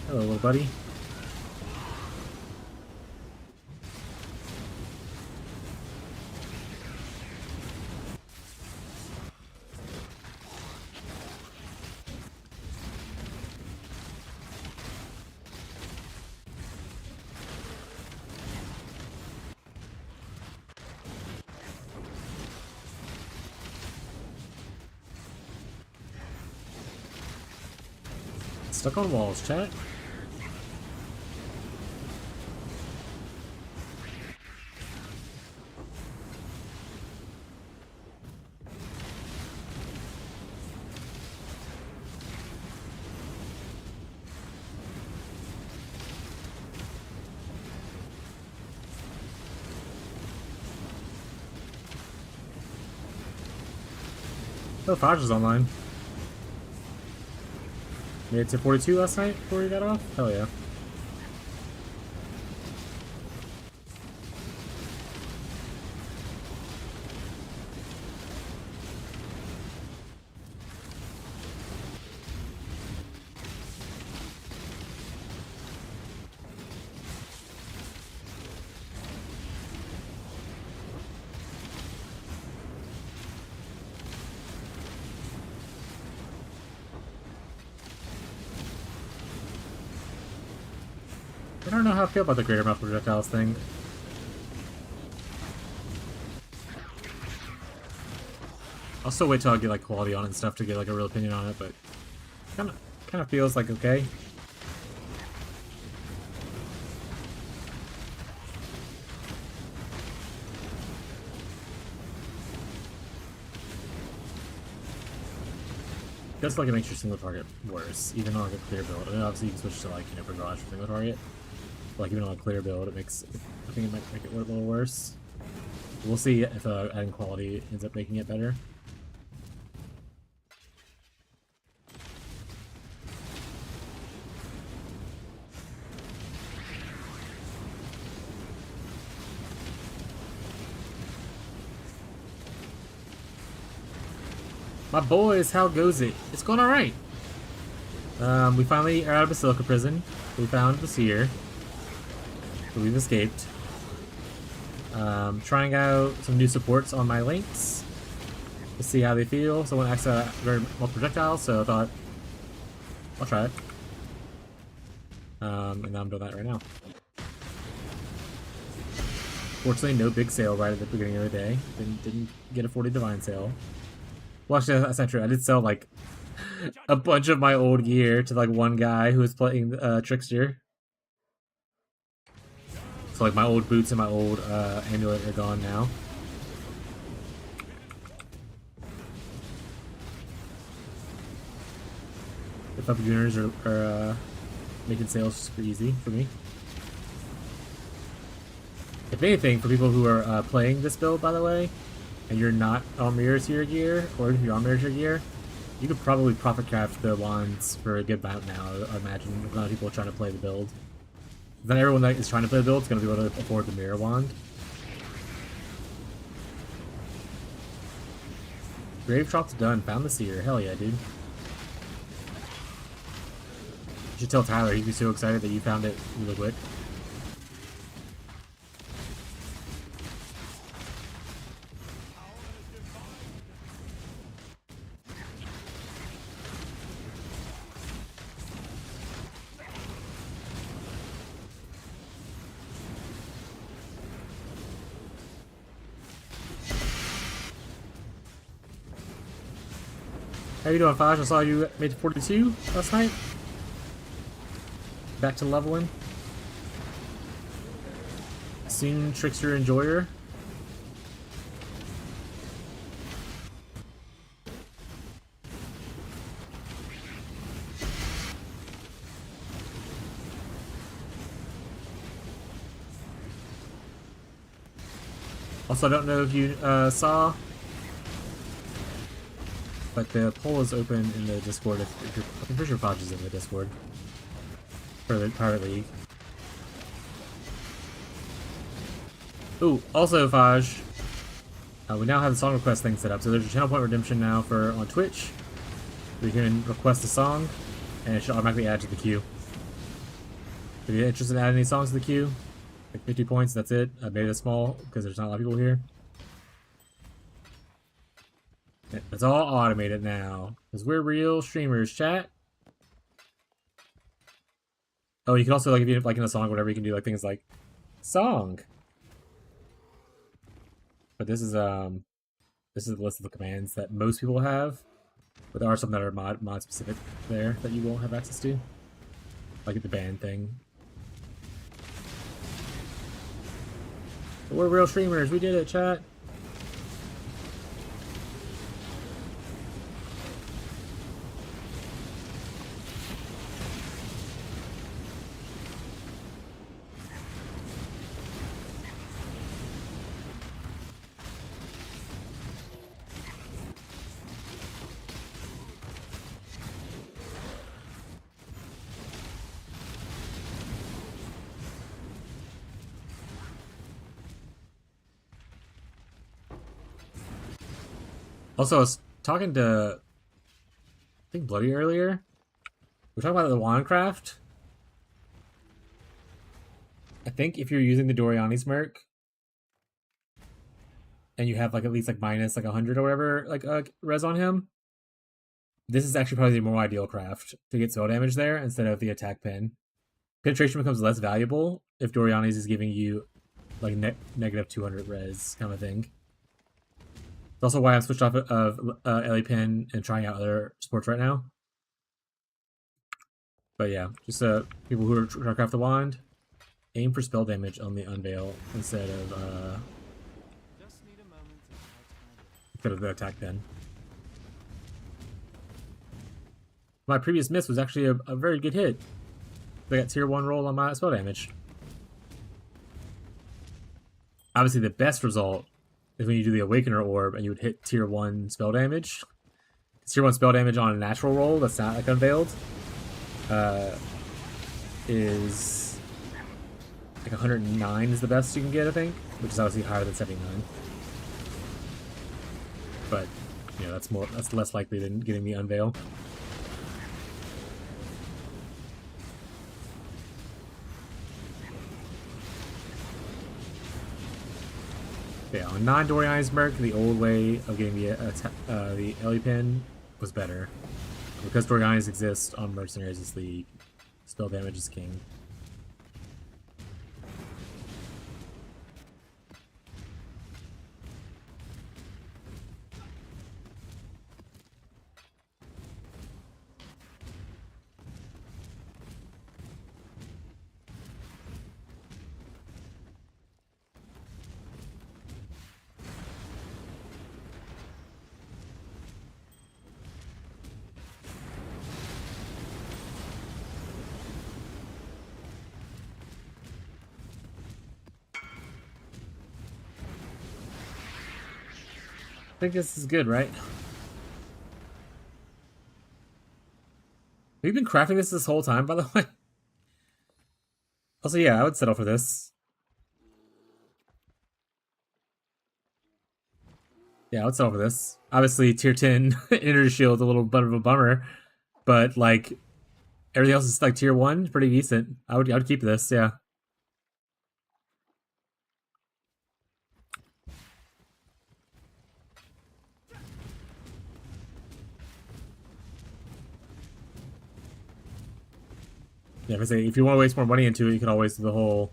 Speaker 1: Hello, little buddy. Stuck on walls, chat. Oh, Faj is online. Made it to 42 last night before we got off? Hell yeah. I don't know how I feel about the greater mouth projectiles thing. I'll still wait till I get like quality on it and stuff to get like a real opinion on it, but kind of feels like okay. Just like it makes your single target worse, even on like a clear build. I mean, obviously you can switch to like, you know, barrage for single target. But, like even on a clear build, I think it might make it a little worse. We'll see if adding quality ends up making it better. My boys, how goes it? It's going alright. We finally are out of Basilica prison. We found the seer. So we've escaped. Trying out some new supports on my links to see how they feel. Someone asked very multiple projectiles, so I thought I'll try it. And now I'm doing that right now. Fortunately, no big sale right at the beginning of the day. Didn't get a 40 divine sale. Well, actually, that's not true. I did sell like a bunch of my old gear to like one guy who was playing trickster. So like my old boots and my old amulet are gone now. The Puppy Gooners are making sales super easy for me. If anything, for people who are playing this build, by the way, and you're not on mirrors to your gear, or if you're on mirrors to your gear, you could probably profit craft the wands for a good amount now. I imagine a lot of people are trying to play the build. Not everyone that is trying to play the build is going to be able to afford the mirror wand. Grave Trop's done. Found the seer. Hell yeah, dude. You should tell Tyler. He'd be so excited that you found it really quick. How you doing, Faj? I saw you made 42 last night. Back to leveling. Soon, Trickster Enjoyer. Also, I don't know if you saw, but the poll is open in the Discord. If you're, I'm pretty sure Faj is in the Discord for the Pirate League. Ooh, also Faj, we now have the song request thing set up. So there's a channel point redemption now for on Twitch. We can request a song, and it should automatically add to the queue. If you're interested in adding any songs to the queue, like 50 points, that's it. I made it small because there's not a lot of people here. It's all automated now because we're real streamers, chat. Oh, you can also, like, if you like in a song, whatever, you can do like things like song. But this is the list of the commands that most people have, but there are some that are mod specific there that you won't have access to, like the band thing. But we're real streamers. We did it, chat. Also, I was talking to, I think, Bloody earlier. We were talking about the wand craft. I think if you're using the Dorianis merc, and you have like at least like minus like 100 or whatever like res on him, this is actually probably the more ideal craft to get spell damage there instead of the attack pin. Penetration becomes less valuable if Dorianis is giving you like negative 200 res kind of thing. That's also why I'm switched off of LA Pin and trying out other sports right now. But yeah, just people who are trying to craft the wand, aim for spell damage on the unveil instead of the attack pin. My previous miss was actually a very good hit. I got tier 1 roll on my spell damage. Obviously, the best result is when you do the Awakener Orb and you would hit tier 1 spell damage. Tier 1 spell damage on a natural roll that's not like unveiled is like 109 is the best you can get, I think, which is obviously higher than 79. But you know, that's less likely than getting the unveil. Yeah, on non-Dorianis merc, the old way of getting the Ellie pin was better. Because Dorianis exist on Mercenaries this league, spell damage is king. think this is good, right? We've been crafting this whole time, by the way. Also, yeah, I would settle for this. Yeah, I would settle for this. Obviously, tier 10 energy shield's a little bit of a bummer, but like everything else is like tier 1, pretty decent. I would keep this, yeah. Yeah, if you want to waste more money into it, you can always do the whole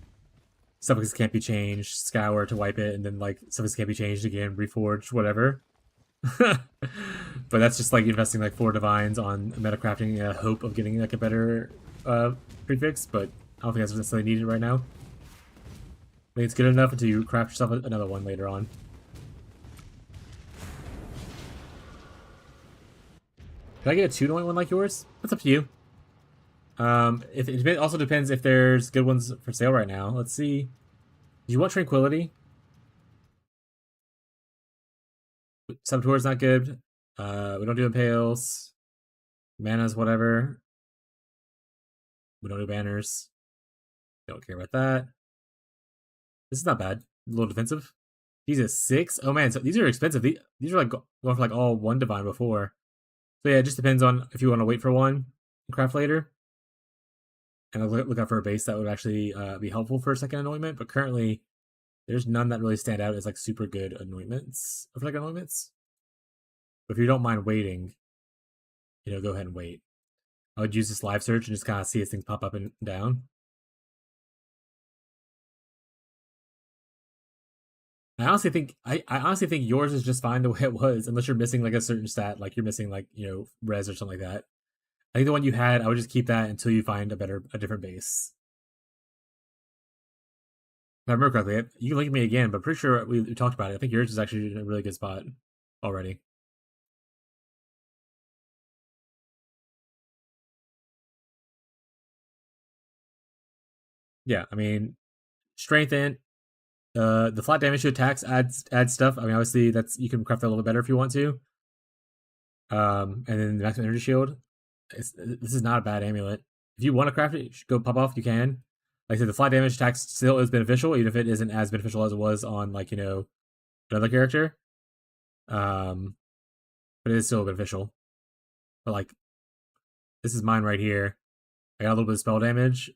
Speaker 1: suffix can't be changed, scour to wipe it, and then like suffix can't be changed again, reforged, whatever. But that's just like investing like 4 divines on metacrafting in a hope of getting like a better prefix, but I don't think that's necessarily needed right now. I think it's good enough until you craft yourself another one later on. Can I get a 2-anoint one like yours? That's up to you. If it also depends if there's good ones for sale right now. Let's see. Do you want Tranquility? Subtour's not good. We don't do Impales. Mana's whatever. We don't do banners. Don't care about that. This is not bad. A little defensive. These are 6. Oh man, so these are expensive. These are like going for like all 1 divine before. So yeah, it just depends on if you want to wait for one and craft later. And look out for a base that would actually be helpful for a second anointment. But currently, there's none that really stand out as like super good anointments for like anointments. But if you don't mind waiting, go ahead and wait. I would use this live search and just kind of see as things pop up and down. I honestly think yours is just fine the way it was, unless you're missing like a certain stat, like you're missing like res or something like that. I think the one you had, I would just keep that until you find a different base. If I remember correctly, you can link me again, but pretty sure we talked about it. I think yours is actually in a really good spot already. Yeah, I mean, strength and the flat damage to attacks adds stuff. I mean, obviously that's you can craft that a little bit better if you want to. And then the maximum energy shield. This is not a bad amulet. If you want to craft it, go pop off. You can. Like I said, the flat damage attack still is beneficial, even if it isn't as beneficial as it was on like another character. But it is still beneficial. But like this is mine right here. I got a little bit of spell damage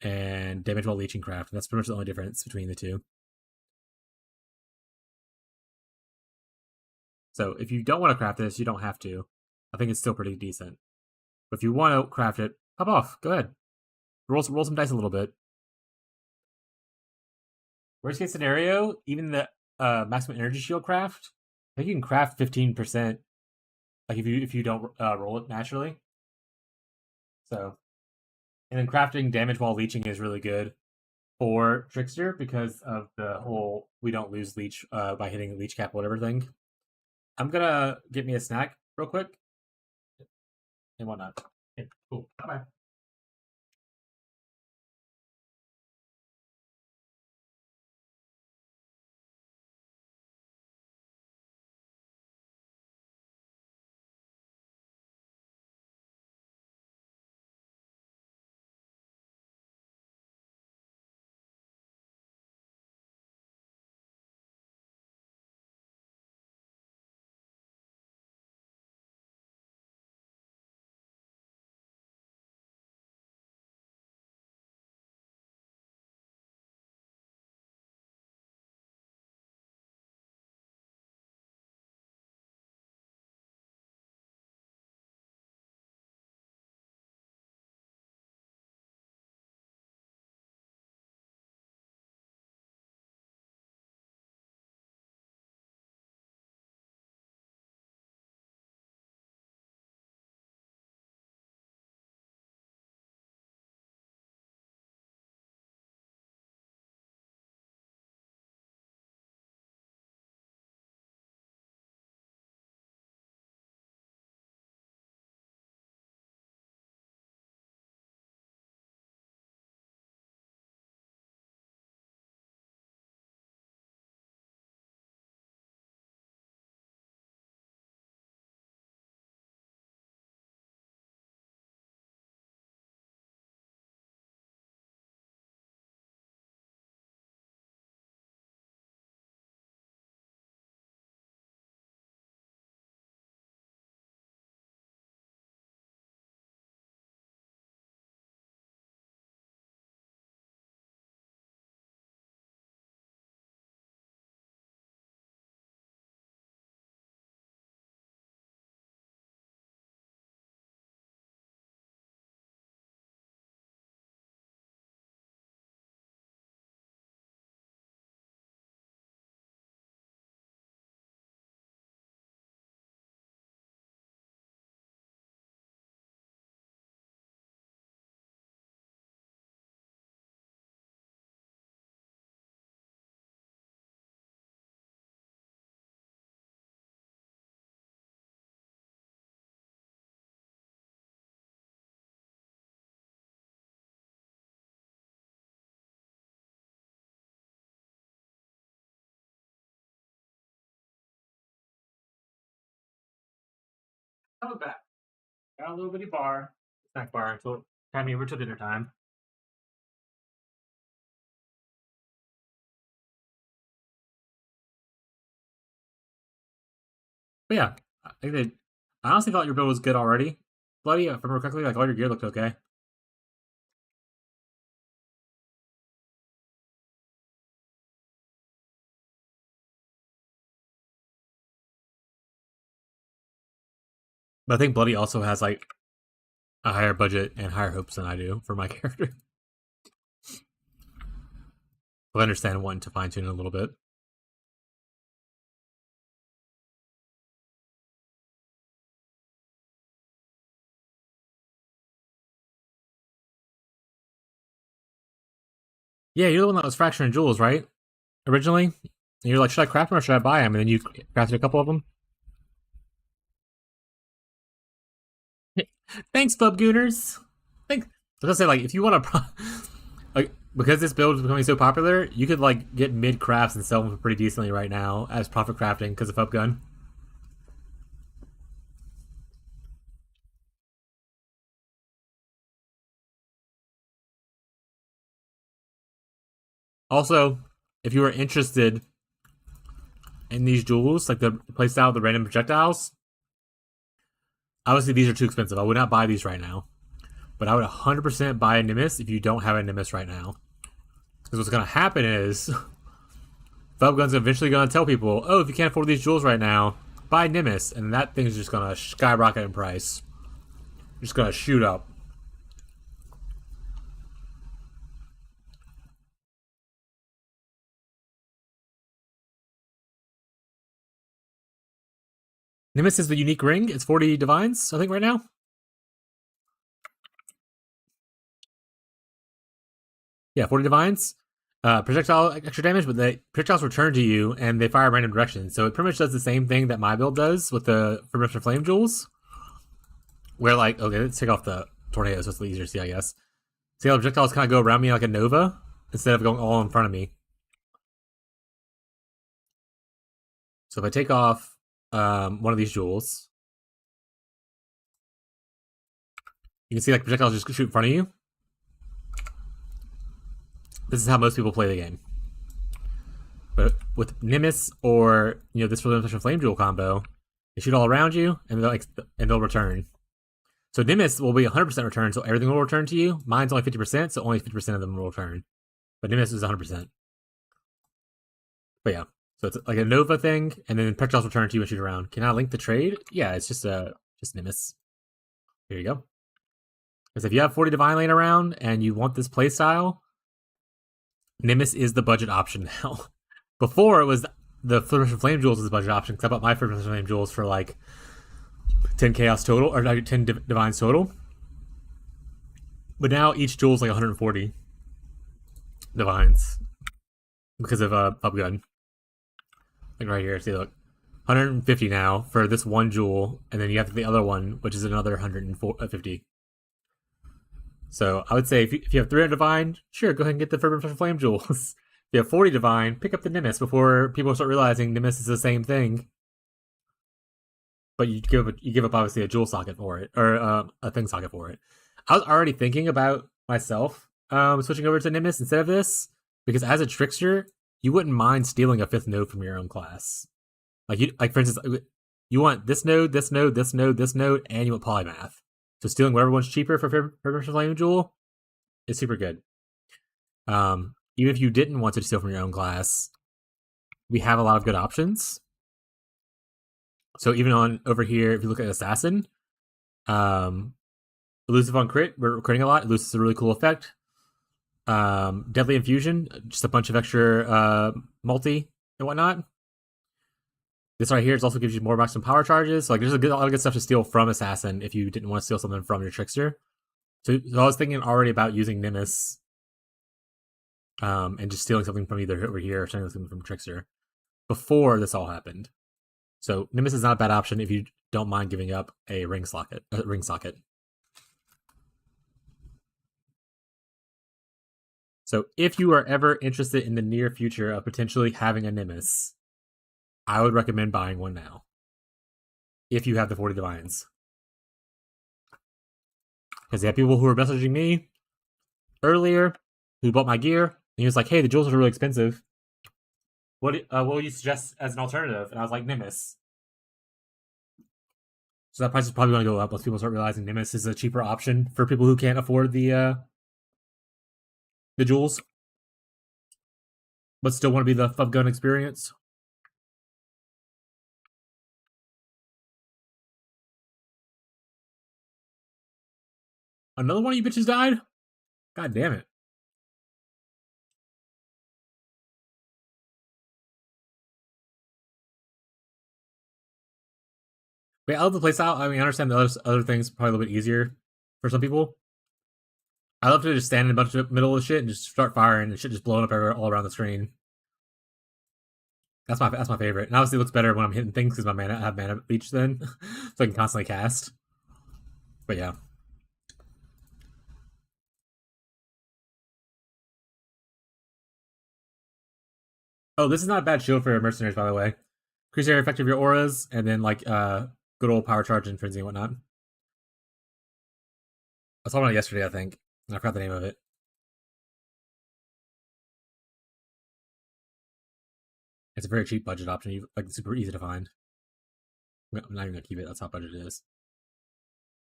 Speaker 1: and damage while leeching craft. And that's pretty much the only difference between the two. So if you don't want to craft this, you don't have to. I think it's still pretty decent. But if you want to craft it, pop off. Go ahead. Roll some dice a little bit. Worst case scenario, even the maximum energy shield craft, I think you can craft 15%. Like if you don't roll it naturally. So, and then crafting damage while leeching is really good for trickster because of the whole we don't lose leech by hitting the leech cap whatever thing. I'm gonna get me a snack real quick and whatnot. Okay, cool. Bye bye. Coming back. Got a little bitty bar, snack bar until time over till dinner time. But yeah, I honestly thought your build was good already. Bloody, if I remember correctly, like all your gear looked okay. But I think Bloody also has like a higher budget and higher hopes than I do for my character. But I understand wanting to fine tune it a little bit. Yeah, you're the one that was fracturing jewels, right? Originally? And you're like, should I craft them or should I buy them? And then you crafted a couple of them. Thanks, Bub Gooners. Thanks. I was gonna say, like, if you want to, like, because this build is becoming so popular, you could like get mid crafts and sell them for pretty decently right now as profit crafting because of Upgun. Also, if you are interested in these jewels, like the playstyle of the random projectiles, obviously these are too expensive. I would not buy these right now. But I would 100% buy a Nimbus if you don't have a Nimbus right now. Because what's going to happen is Felgun's eventually going to tell people, oh, if you can't afford these jewels right now, buy Nimbus. And that thing's just going to skyrocket in price. Just going to shoot up. Nimbus is the unique ring. It's 40 divines, I think, right now. Yeah, 40 divines. Projectile extra damage, but the projectiles return to you and they fire random directions. So it pretty much does the same thing that my build does with the Permission Flame Jewels. Where, like, okay, let's take off the tornadoes so it's easier to see, I guess. See how the projectiles kind of go around me like a Nova instead of going all in front of me. So if I take off one of these jewels, you can see like projectiles just shoot in front of you. This is how most people play the game. But with Nimbus or this Permission Flame Jewel combo, they shoot all around you and they'll return. So Nimbus will be 100% return, so everything will return to you. Mine's only 50%, so only 50% of them will return. But Nimbus is 100%. But yeah, so it's like a Nova thing, and then projectiles return to you and shoot around. Can I link the trade? Yeah, it's just Nimbus. Here you go. Because if you have 40 Divine laying around and you want this playstyle, Nimbus is the budget option now. Before it was the Permission Flame Jewels was the budget option, because I bought my Permission Flame Jewels for like 10 chaos total, or 10 divines total. But now each jewel is like 140 divines because of Upgun. Like right here, see, look, 150 now for this one jewel, and then you have the other one, which is another 150. So I would say if you have 300 divine, sure, go ahead and get the Permission Flame Jewels. If you have 40 divine, pick up the Nimbus before people start realizing Nimbus is the same thing. But you give up obviously a jewel socket for it, or a thing socket for it. I was already thinking about myself switching over to Nimbus instead of this, because as a trickster, you wouldn't mind stealing a 5th node from your own class. Like for instance, you want this node, this node, this node, this node, and you want polymath. So stealing whatever one's cheaper for Permission Flame Jewel is super good. Even if you didn't want to steal from your own class, we have a lot of good options. So even on over here, if you look at Assassin, Elusive on crit, we're critting a lot. Elusive is a really cool effect. Deadly Infusion, just a bunch of extra multi and whatnot. This right here also gives you more maximum power charges. So like there's a lot of good stuff to steal from Assassin if you didn't want to steal something from your Trickster. So I was thinking already about using Nimbus and just stealing something from either over here or stealing something from Trickster before this all happened. So Nimbus is not a bad option if you don't mind giving up a ring socket. So if you are ever interested in the near future of potentially having a Nimbus, I would recommend buying one now. If you have the 40 divines. Because they had people who were messaging me earlier who bought my gear, and he was like, "Hey, the jewels are really expensive. What will you suggest as an alternative?" And I was like, Nimbus. So that price is probably going to go up once people start realizing Nimbus is a cheaper option for people who can't afford the jewels, but still want to be the Fub Gun experience. Another one of you bitches died? God damn it. Wait, I love the playstyle. I mean, I understand the other things probably a little bit easier for some people. I love to just stand in a bunch of middle of shit and just start firing and shit just blowing up all around the screen. That's my favorite. And obviously, it looks better when I'm hitting things because I have mana leech then, so I can constantly cast. But yeah. Oh, this is not a bad shield for mercenaries, by the way. Increase area effect of your auras, and then like good old power charge and frenzy and whatnot. I was talking about it yesterday, I think. I forgot the name of it. It's a very cheap budget option, like super easy to find. I'm not even gonna keep it. That's how budget it is.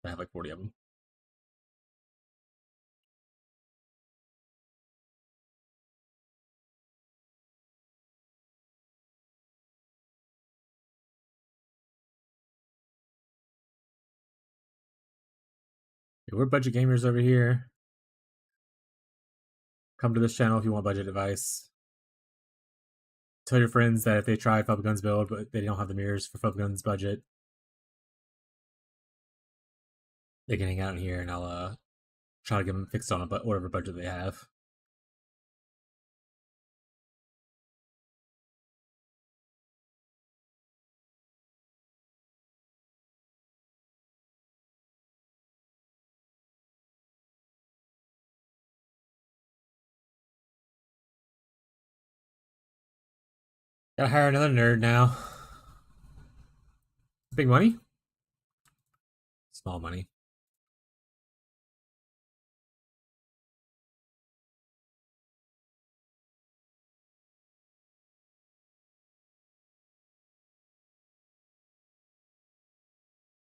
Speaker 1: I have like 40 of them. Yeah, we're budget gamers over here. Come to this channel if you want budget advice. Tell your friends that if they try Fub Guns build, but they don't have the mirrors for Fub Guns budget, they can hang out in here and I'll try to get them fixed on whatever budget they have. Gotta hire another nerd now. Big money? Small money.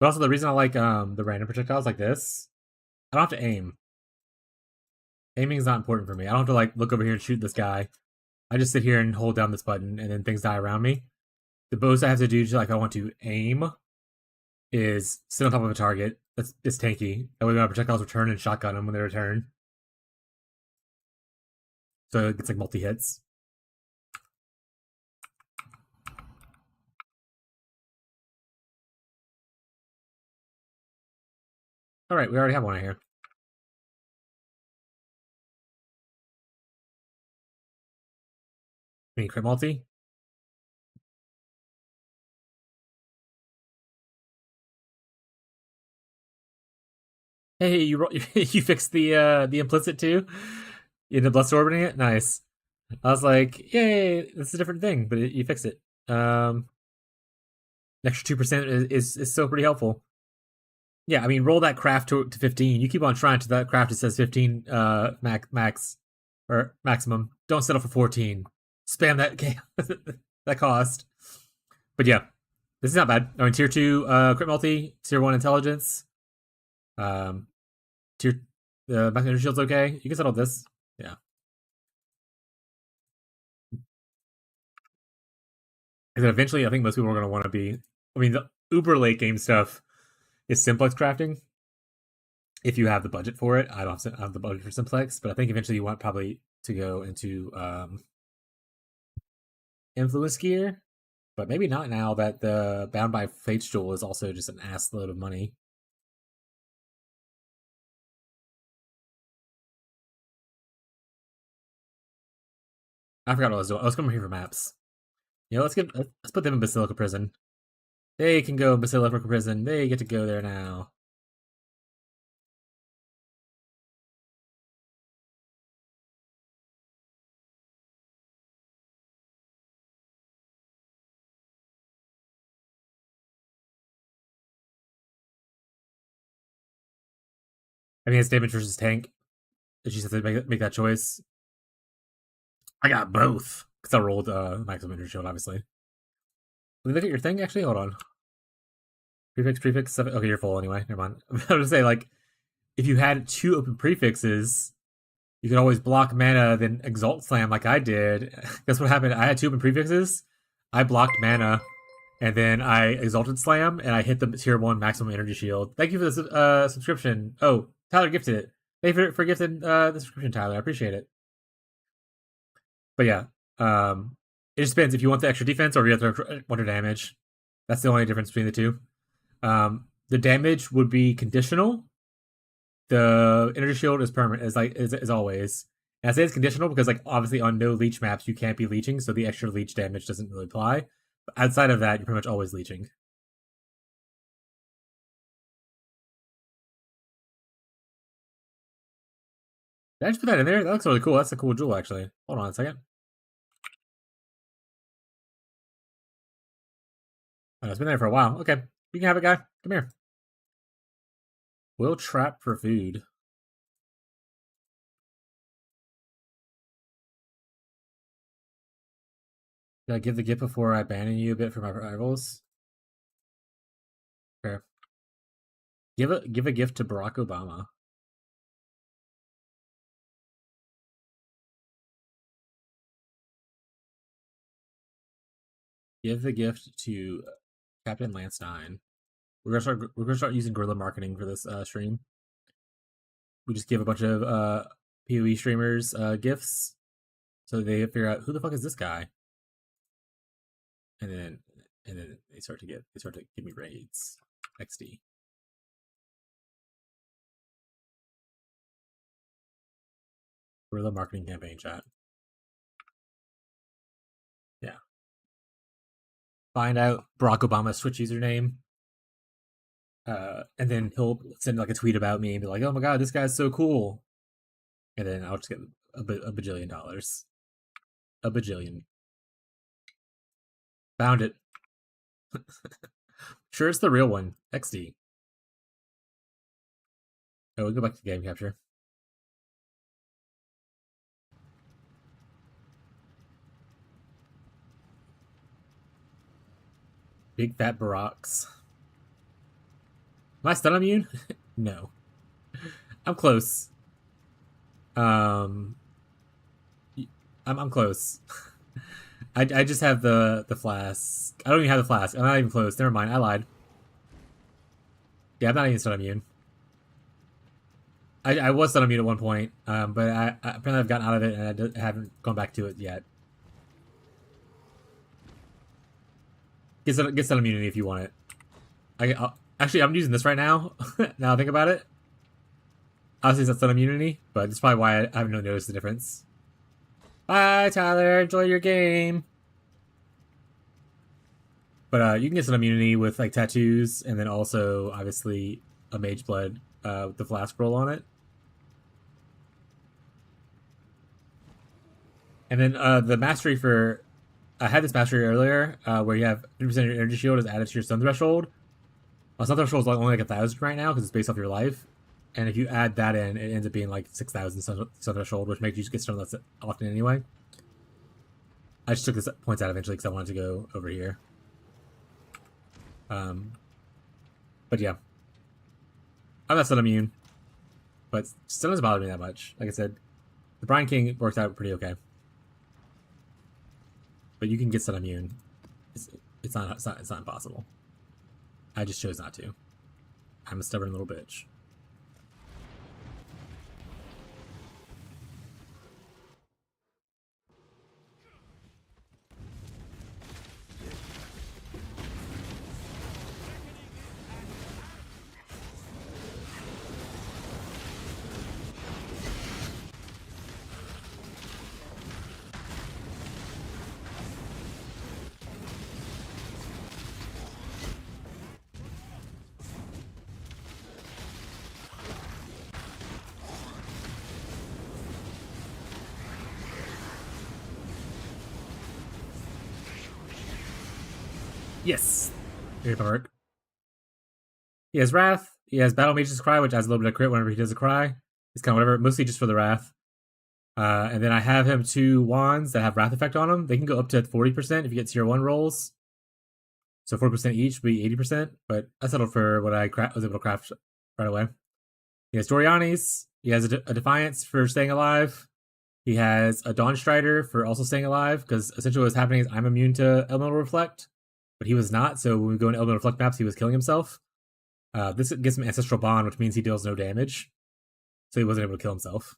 Speaker 1: But also the reason I like the random projectiles like this, I don't have to aim. Aiming is not important for me. I don't have to like look over here and shoot this guy. I just sit here and hold down this button and then things die around me. The most I have to do to like I want to aim is sit on top of a target. It's tanky. That way my projectiles return and shotgun them when they return. So it's like multi hits. Alright, we already have one here. Mini crit multi. Hey, you fixed the implicit too? You ended up blessed orbiting it? Nice. I was like, yay, this is a different thing, but you fixed it. An extra 2% is still pretty helpful. Yeah, I mean, roll that craft to 15. You keep on trying to that craft. It says 15 max or maximum. Don't settle for 14. Spam that that cost. But yeah, this is not bad. I mean, tier 2 crit multi, tier 1 intelligence. Tier the max energy shield's okay. You can settle this. Yeah. And then eventually, I think most people are going to want to be. I mean, the uber late game stuff is simplex crafting. If you have the budget for it, I don't have the budget for simplex, but I think eventually you want probably to go into influence gear, but maybe not now that the Bound by Fate Jewel is also just an ass load of money. I forgot what I was doing. I was coming here for maps. You know, let's put them in Basilica Prison. They can go in Basilica Prison. They get to go there now. I mean, it's damage versus tank. She just has to make that choice. I got both because I rolled maximum energy shield, obviously. Let me look at your thing. Actually, hold on. Prefix 7. Okay, you're full anyway. Never mind. I was gonna say, like, if you had 2 open prefixes, you could always block mana, then Exalt Slam like I did. That's what happened. I had 2 open prefixes. I blocked mana, and then I Exalted Slam, and I hit the tier 1 maximum energy shield. Thank you for the subscription. Oh, Tyler gifted it. Thank you for gifting the subscription, Tyler. I appreciate it. But yeah, it just depends if you want the extra defense or if you have to want damage. That's the only difference between the two. The damage would be conditional. The energy shield is permanent, as always. And I say it's conditional because, like, obviously on no leech maps you can't be leeching, so the extra leech damage doesn't really apply. But outside of that, you're pretty much always leeching. Did I just put that in there? That looks really cool. That's a cool jewel, actually. Hold on a second. Oh, it's been there for a while. Okay, you can have it, guy. Come here. Will trap for food. Did I give the gift before I abandon you a bit for my rivals? Fair. Give a gift to Barack Obama. Give the gift to Captain Lance 9. We're gonna start using guerrilla marketing for this stream. We just give a bunch of PoE streamers gifts, so they figure out who the fuck is this guy, and then they start to give me raids. XD. Guerrilla marketing campaign chat. Yeah. Find out Barack Obama's Twitch username. And then he'll send like a tweet about me and be like, "Oh my god, this guy's so cool," and then I'll just get a bajillion dollars, a bajillion. Found it. Sure, it's the real one. XD. Oh, we'll go back to game capture. Big fat Baracks. Am I stun immune? No. I'm close. I'm close. I just have the flask. I don't even have the flask. I'm not even close. Never mind. I lied. Yeah, I'm not even stun immune. I was stun immune at one point, but I apparently I've gotten out of it and I haven't gone back to it yet. Get stun immunity if you want it. Actually, I'm using this right now. Now I think about it. Obviously, it's not stun immunity, but that's probably why I haven't noticed the difference. Bye, Tyler. Enjoy your game. But you can get some immunity with like tattoos, and then also obviously a mage blood with the flask roll on it. And then the mastery for I had this mastery earlier where you have 3% of your energy shield is added to your stun threshold. Well, stun threshold is like only like 1,000 right now because it's based off your life. And if you add that in, it ends up being like 6,000 stun threshold, which makes you get stunned less often anyway. I just took this points out eventually because I wanted to go over here. But yeah, I'm not stun immune, but stun doesn't bother me that much. Like I said, the Brine King works out pretty okay, but you can get stun immune. It's not impossible. I just chose not to. I'm a stubborn little bitch. Yes. Here's my work. He has Wrath. he has Battle Mage's Cry, which adds a little bit of crit whenever he does a cry. It's kind of whatever, mostly just for the Wrath. And then I have him 2 wands that have Wrath effect on them. They can go up to 40% if you get tier 1 rolls. So 4% each would be 80%, but I settled for what I was able to craft right away. He has Dorianis. He has a Defiance for staying alive. He has a Dawn Strider for also staying alive, because essentially what's happening is I'm immune to Elemental Reflect, but he was not, so when we go into Elemental Reflect maps, he was killing himself. This gives him Ancestral Bond, which means he deals no damage, so he wasn't able to kill himself.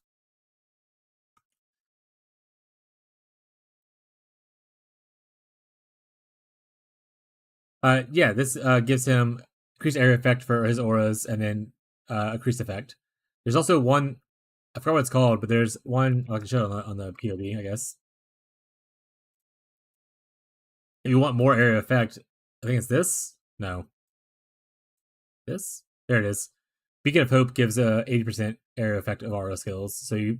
Speaker 1: Yeah, this gives him increased area effect for his auras, and then increased effect. There's also one, I forgot what it's called, but there's one I can show on the POB, I guess. If you want more area effect, I think it's this. No, this. There it is. Beacon of Hope gives a 80% area effect of aura skills. So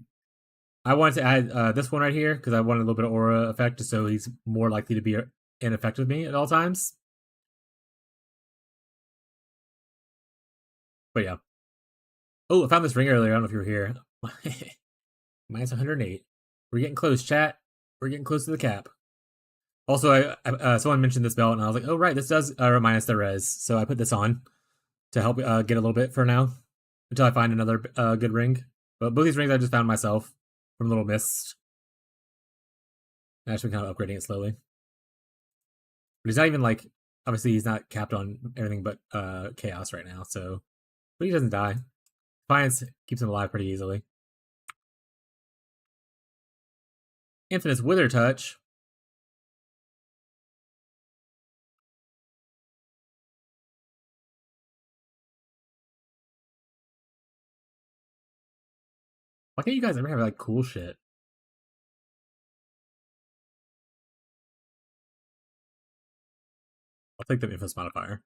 Speaker 1: I wanted to add this one right here because I wanted a little bit of aura effect, so he's more likely to be in effect with me at all times. But yeah. Oh, I found this ring earlier. I don't know if you were here. Minus 108. We're getting close, chat. We're getting close to the cap. Also, someone mentioned this belt, and I was like, oh, right, this does remind us the res. So I put this on to help get a little bit for now until I find another good ring. But both these rings I just found myself from Little Mist. I'm actually kind of upgrading it slowly. But he's not even like, obviously he's not capped on everything but chaos right now, so. But he doesn't die. Defiance keeps him alive pretty easily. Infinite's Wither Touch. Why can't you guys ever have like cool shit? I'll take the Infamous modifier.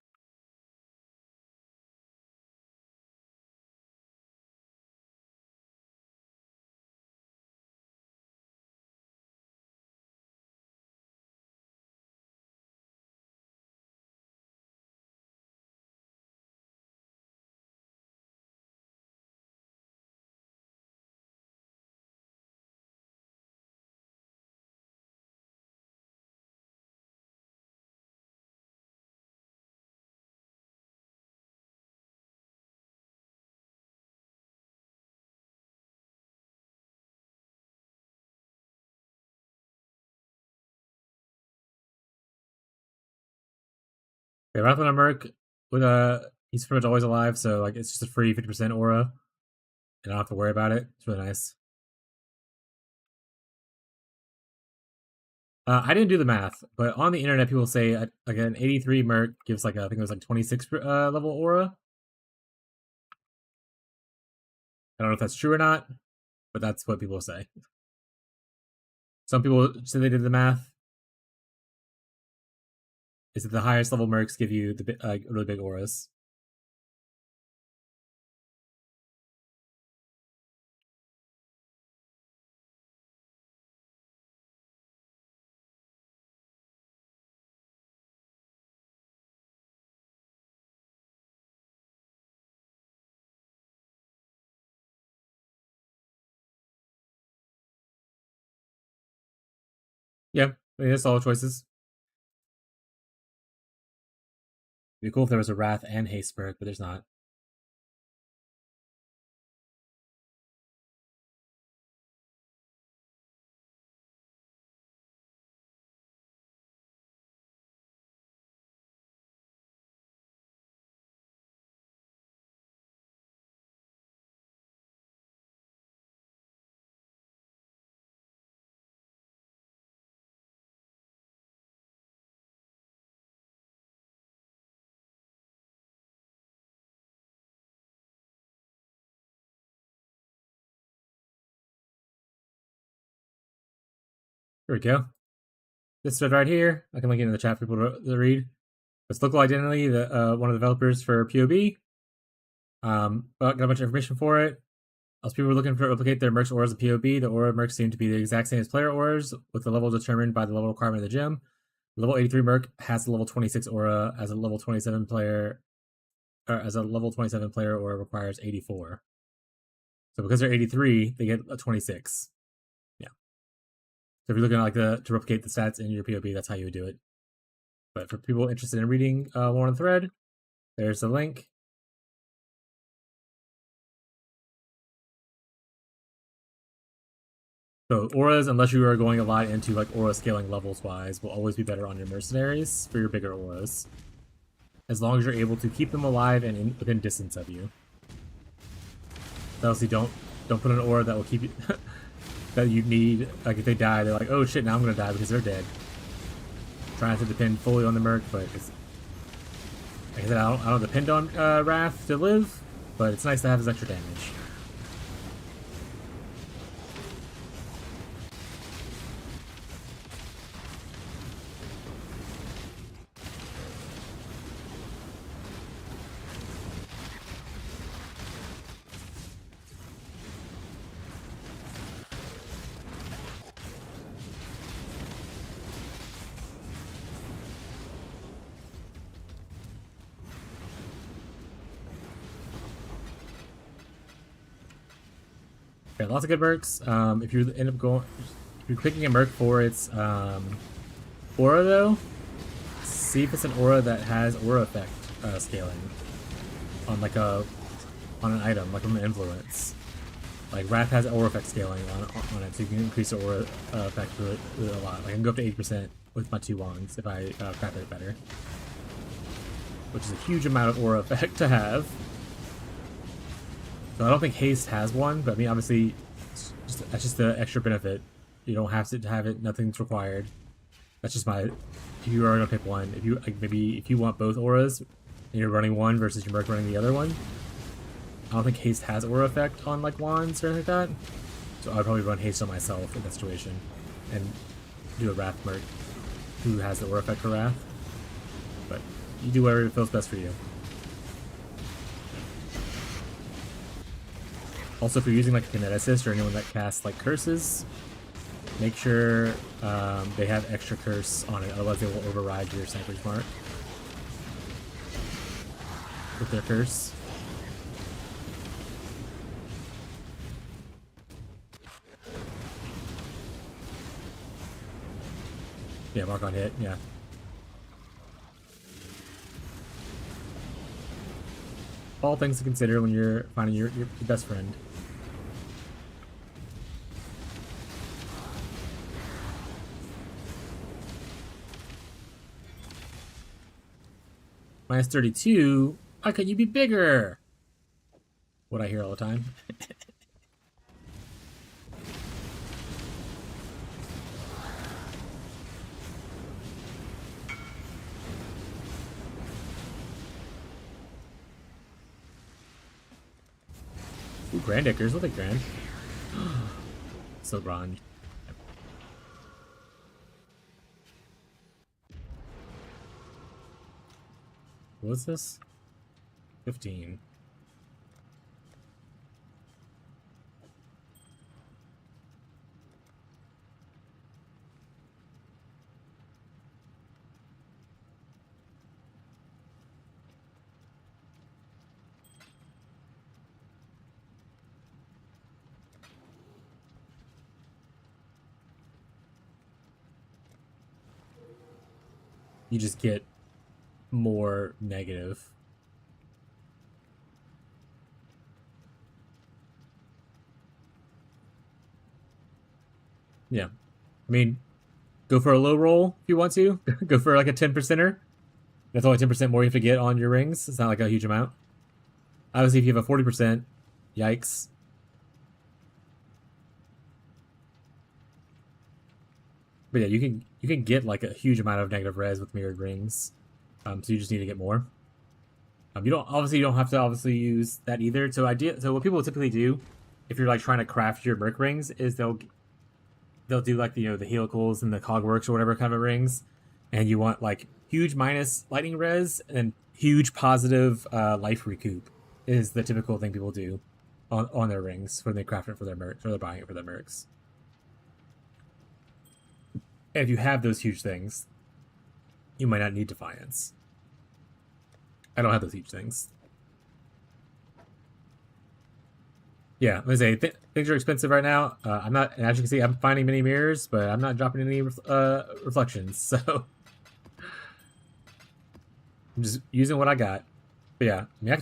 Speaker 1: Okay, Wrath on Merc with he's pretty much always alive, so like it's just a free 50% aura. And I don't have to worry about it. It's really nice. I didn't do the math, but on the internet, people say like an 83 Merc gives like I think it was like 26 level aura. I don't know if that's true or not, but that's what people say. Some people say they did the math. Is that the highest level mercs give you the really big auras? Yeah, I mean, that's all choices. It'd be cool if there was a Wrath and Haste merc, but there's not. Here we go. This thread right here, I can link it in the chat for people to read. It's local identity, one of the developers for POB. Got a bunch of information for it. As people were looking to replicate their mercs auras in POB, the aura mercs seem to be the exact same as player auras, with the level determined by the level requirement of the gym. Level 83 merc has the level 26 aura as a level 27 player or as a level 27 player, or requires 84. So because they're 83, they get a 26. Yeah. So if you're looking at like to replicate the stats in your POB, that's how you would do it. But for people interested in reading more on the thread, there's the link. So auras, unless you are going a lot into like aura scaling levels wise, will always be better on your mercenaries for your bigger auras, as long as you're able to keep them alive and within distance of you. So obviously, don't put an aura that will keep you that you need. Like if they die, they're like, oh shit, now I'm gonna die because they're dead. Trying to depend fully on the merc, but it's, like I said, I don't depend on Wrath to live, but it's nice to have his extra damage. Okay, lots of good mercs. If you end up going, if you're picking a merc for its aura though, see if it's an aura that has aura effect scaling on like on an item, like on an influence. Like Wrath has aura effect scaling on it, so you can increase the aura effect with it a lot. Like I can go up to 80% with my 2 wands if I craft it better, which is a huge amount of aura effect to have. So I don't think haste has one, but I mean obviously that's just the extra benefit. You don't have to have it; nothing's required. That's just my. If you are gonna pick one, if you like maybe if you want both auras, and you're running one versus your merc running the other one, I don't think haste has aura effect on like wands or anything like that. So I'd probably run haste on myself in that situation, and do a wrath merc who has the aura effect for wrath. But you do whatever feels best for you. Also, if you're using like a kineticist or anyone that casts like curses, make sure they have extra curse on it, otherwise they will override your sniper's mark with their curse. Yeah, mark on hit, yeah. All things to consider when you're finding your best friend. Minus 32? Why couldn't you be bigger? What I hear all the time. Ooh, Grand Ickers. We'll take Grand. So bronze. What was this? 15. You just get more negative. Yeah. I mean, go for a low roll if you want to. Go for like a 10%er. That's only 10% more you have to get on your rings. It's not like a huge amount. Obviously, if you have a 40%, yikes. But yeah, you can get like a huge amount of negative res with mirrored rings. So you just need to get more. You don't have to use that either. So what people typically do, if you're like trying to craft your merc rings, is they'll do like the helicals and the cogworks or whatever kind of rings, and you want like huge minus lightning res and huge positive life recoup is the typical thing people do on their rings when they craft it for their mercs or they're buying it for their mercs. And if you have those huge things, you might not need Defiance. I don't have those huge things. Yeah, I'm gonna say things are expensive right now. I'm not, and as you can see, I'm finding many mirrors, but I'm not dropping any reflections. So I'm just using what I got. But yeah, I mean, I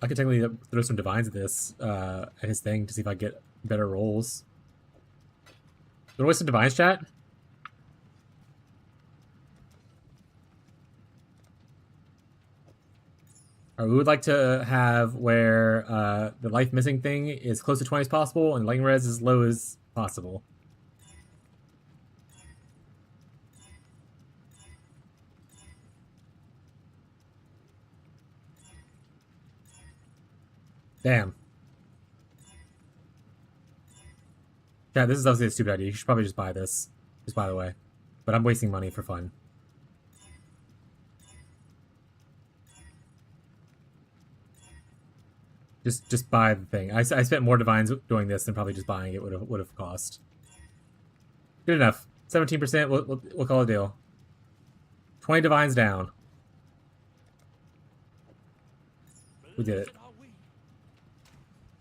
Speaker 1: could technically throw some divines at this, at his thing to see if I get better rolls. Throw away some divines, chat. Or we would like to have where the life missing thing is close to 20 as possible and lightning res as low as possible. Damn. Yeah, this is obviously a stupid idea. You should probably just buy this. Just by the way. But I'm wasting money for fun. Just buy the thing. I spent more divines doing this than probably just buying it would have cost. Good enough. 17%. We'll call it a deal. 20 divines down. We did it.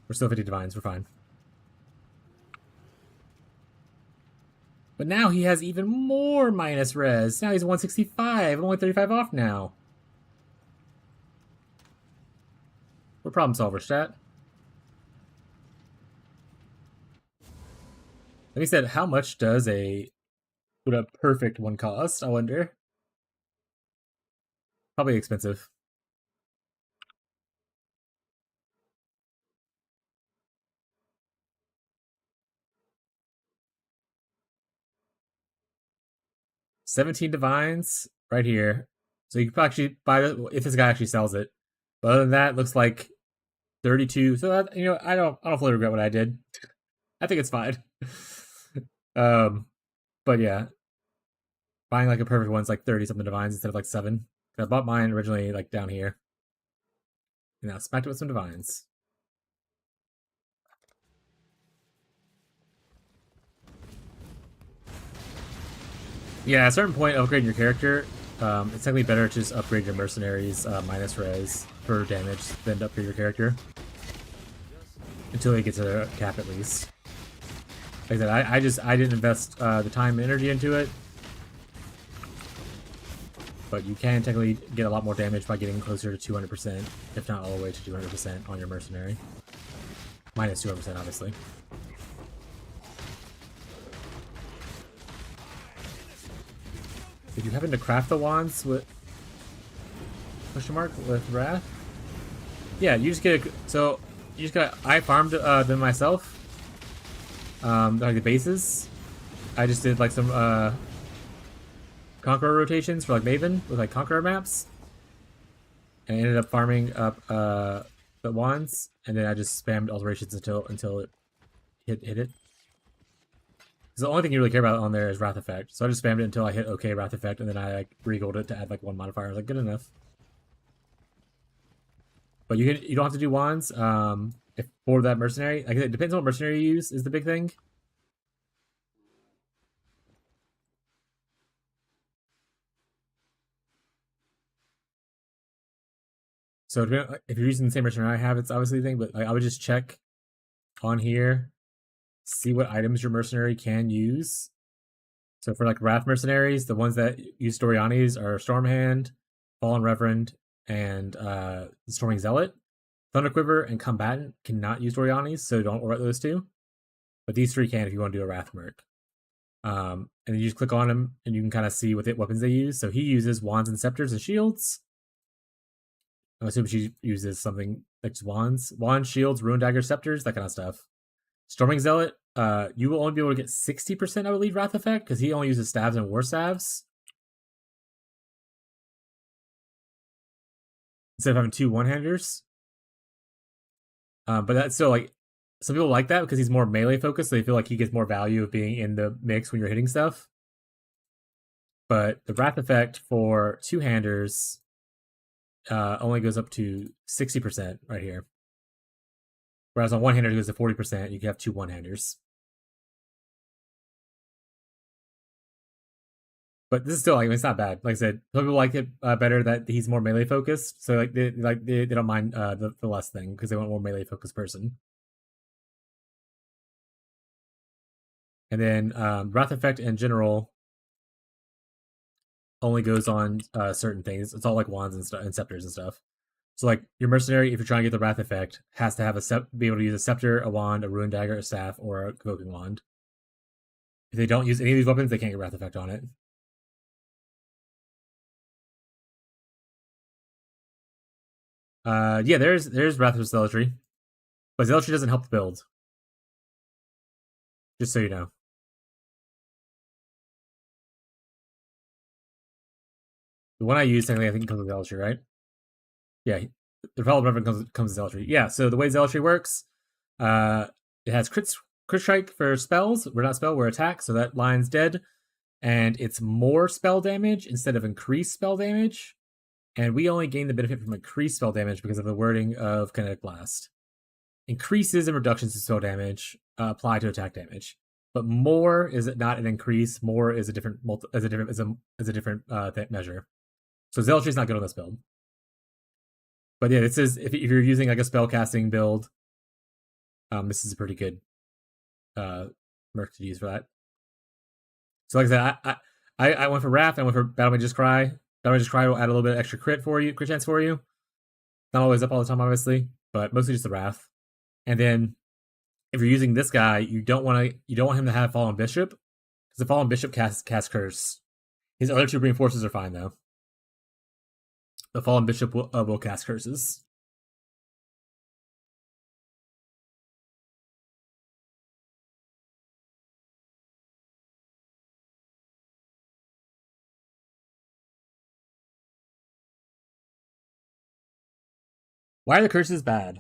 Speaker 1: We're still 50 divines. We're fine. But now he has even more minus res. Now he's 165. I'm only 35 off now. We're problem solvers, chat. Like I said, how much does would a perfect one cost? I wonder. Probably expensive. $17 divines right here. So you could actually buy it if this guy actually sells it. But other than that, it looks like 32. So that, I don't fully regret what I did. I think it's fine. But yeah, buying like a perfect one's like 30 something divines instead of like 7. I bought mine originally like down here. And now smacked it with some divines. Yeah, at a certain point, upgrading your character, it's technically better to just upgrade your mercenaries minus res for damage than to upgrade your character. Until you get to a cap at least. Like I said, I didn't invest the time and energy into it. But you can technically get a lot more damage by getting closer to 200%, if not all the way to 200% on your mercenary. Minus 200%, obviously. Did you happen to craft the wands with question mark with Wrath? Yeah, you just get I farmed them myself. Like the bases. I just did like some Conqueror rotations for like Maven with like Conqueror maps. And I ended up farming up the wands, and then I just spammed alterations until it hit it. The only thing you really care about on there is Wrath Effect. So I just spammed it until I hit OK Wrath Effect, and then I like regold it to add like one modifier. I was like, good enough. But you don't have to do wands if for that mercenary. Like it depends on what mercenary you use is the big thing. So if you're using the same mercenary I have, it's obviously the thing. But like, I would just check on here, see what items your mercenary can use. So for like Wrath mercenaries, the ones that use Dorianis are Stormhand, Fallen Reverend, and Storming Zealot. Thunderquiver and Combatant cannot use Dorianis, so don't worry about those two. But these three can if you want to do a Wrath Merc. And then you just click on them, and you can kind of see what weapons they use. So he uses Wands and Scepters and Shields. I'm assuming she uses something like Wands, Shields, Ruin Dagger, Scepters, that kind of stuff. Storming Zealot, you will only be able to get 60%, I believe, Wrath Effect, because he only uses Staves and War Staves. Instead of having 2 one-handers. But that's still like, some people like that because he's more melee focused, so they feel like he gets more value of being in the mix when you're hitting stuff. But the Wrath Effect for 2-handers only goes up to 60% right here. Whereas on one-hander it goes to 40%, you can have 2 one-handers. But this is still like, it's not bad. Like I said, some people like it better that he's more melee focused. So like they don't mind the less thing because they want a more melee focused person. And then Wrath effect in general only goes on certain things. It's all like wands and scepters and stuff. So like your mercenary, if you're trying to get the Wrath effect, has to have be able to use a scepter, a wand, a rune dagger, a staff, or a evoking wand. If they don't use any of these weapons, they can't get Wrath effect on it. Yeah, there's Wrath of Zealotry, but Zealotry doesn't help the build. Just so you know. The one I use, technically, I think comes with Zealotry, right? Yeah, the Repellent weapon comes with Zealotry. Yeah, so the way Zealotry works, it has crit strike for spells. We're not spell, we're attack, so that line's dead. And it's more spell damage instead of increased spell damage. And we only gain the benefit from increased spell damage because of the wording of Kinetic Blast. Increases and reductions to spell damage apply to attack damage, but more is not an increase. More is a different measure. So Zealotry is not good on this build. But yeah, this is if you're using like a spell casting build, this is a pretty good merc to use for that. So like I said, I went for Wrath. I went for Battle Mage's Cry. Battle Mage's Cry will add a little bit of extra crit chance for you. Not always up all the time, obviously, but mostly just the Wrath. And then if you're using this guy, you don't want him to have Fallen Bishop, because the Fallen Bishop casts Curse. His other two reinforcers are fine though. The Fallen Bishop will cast curses. Why are the curses bad?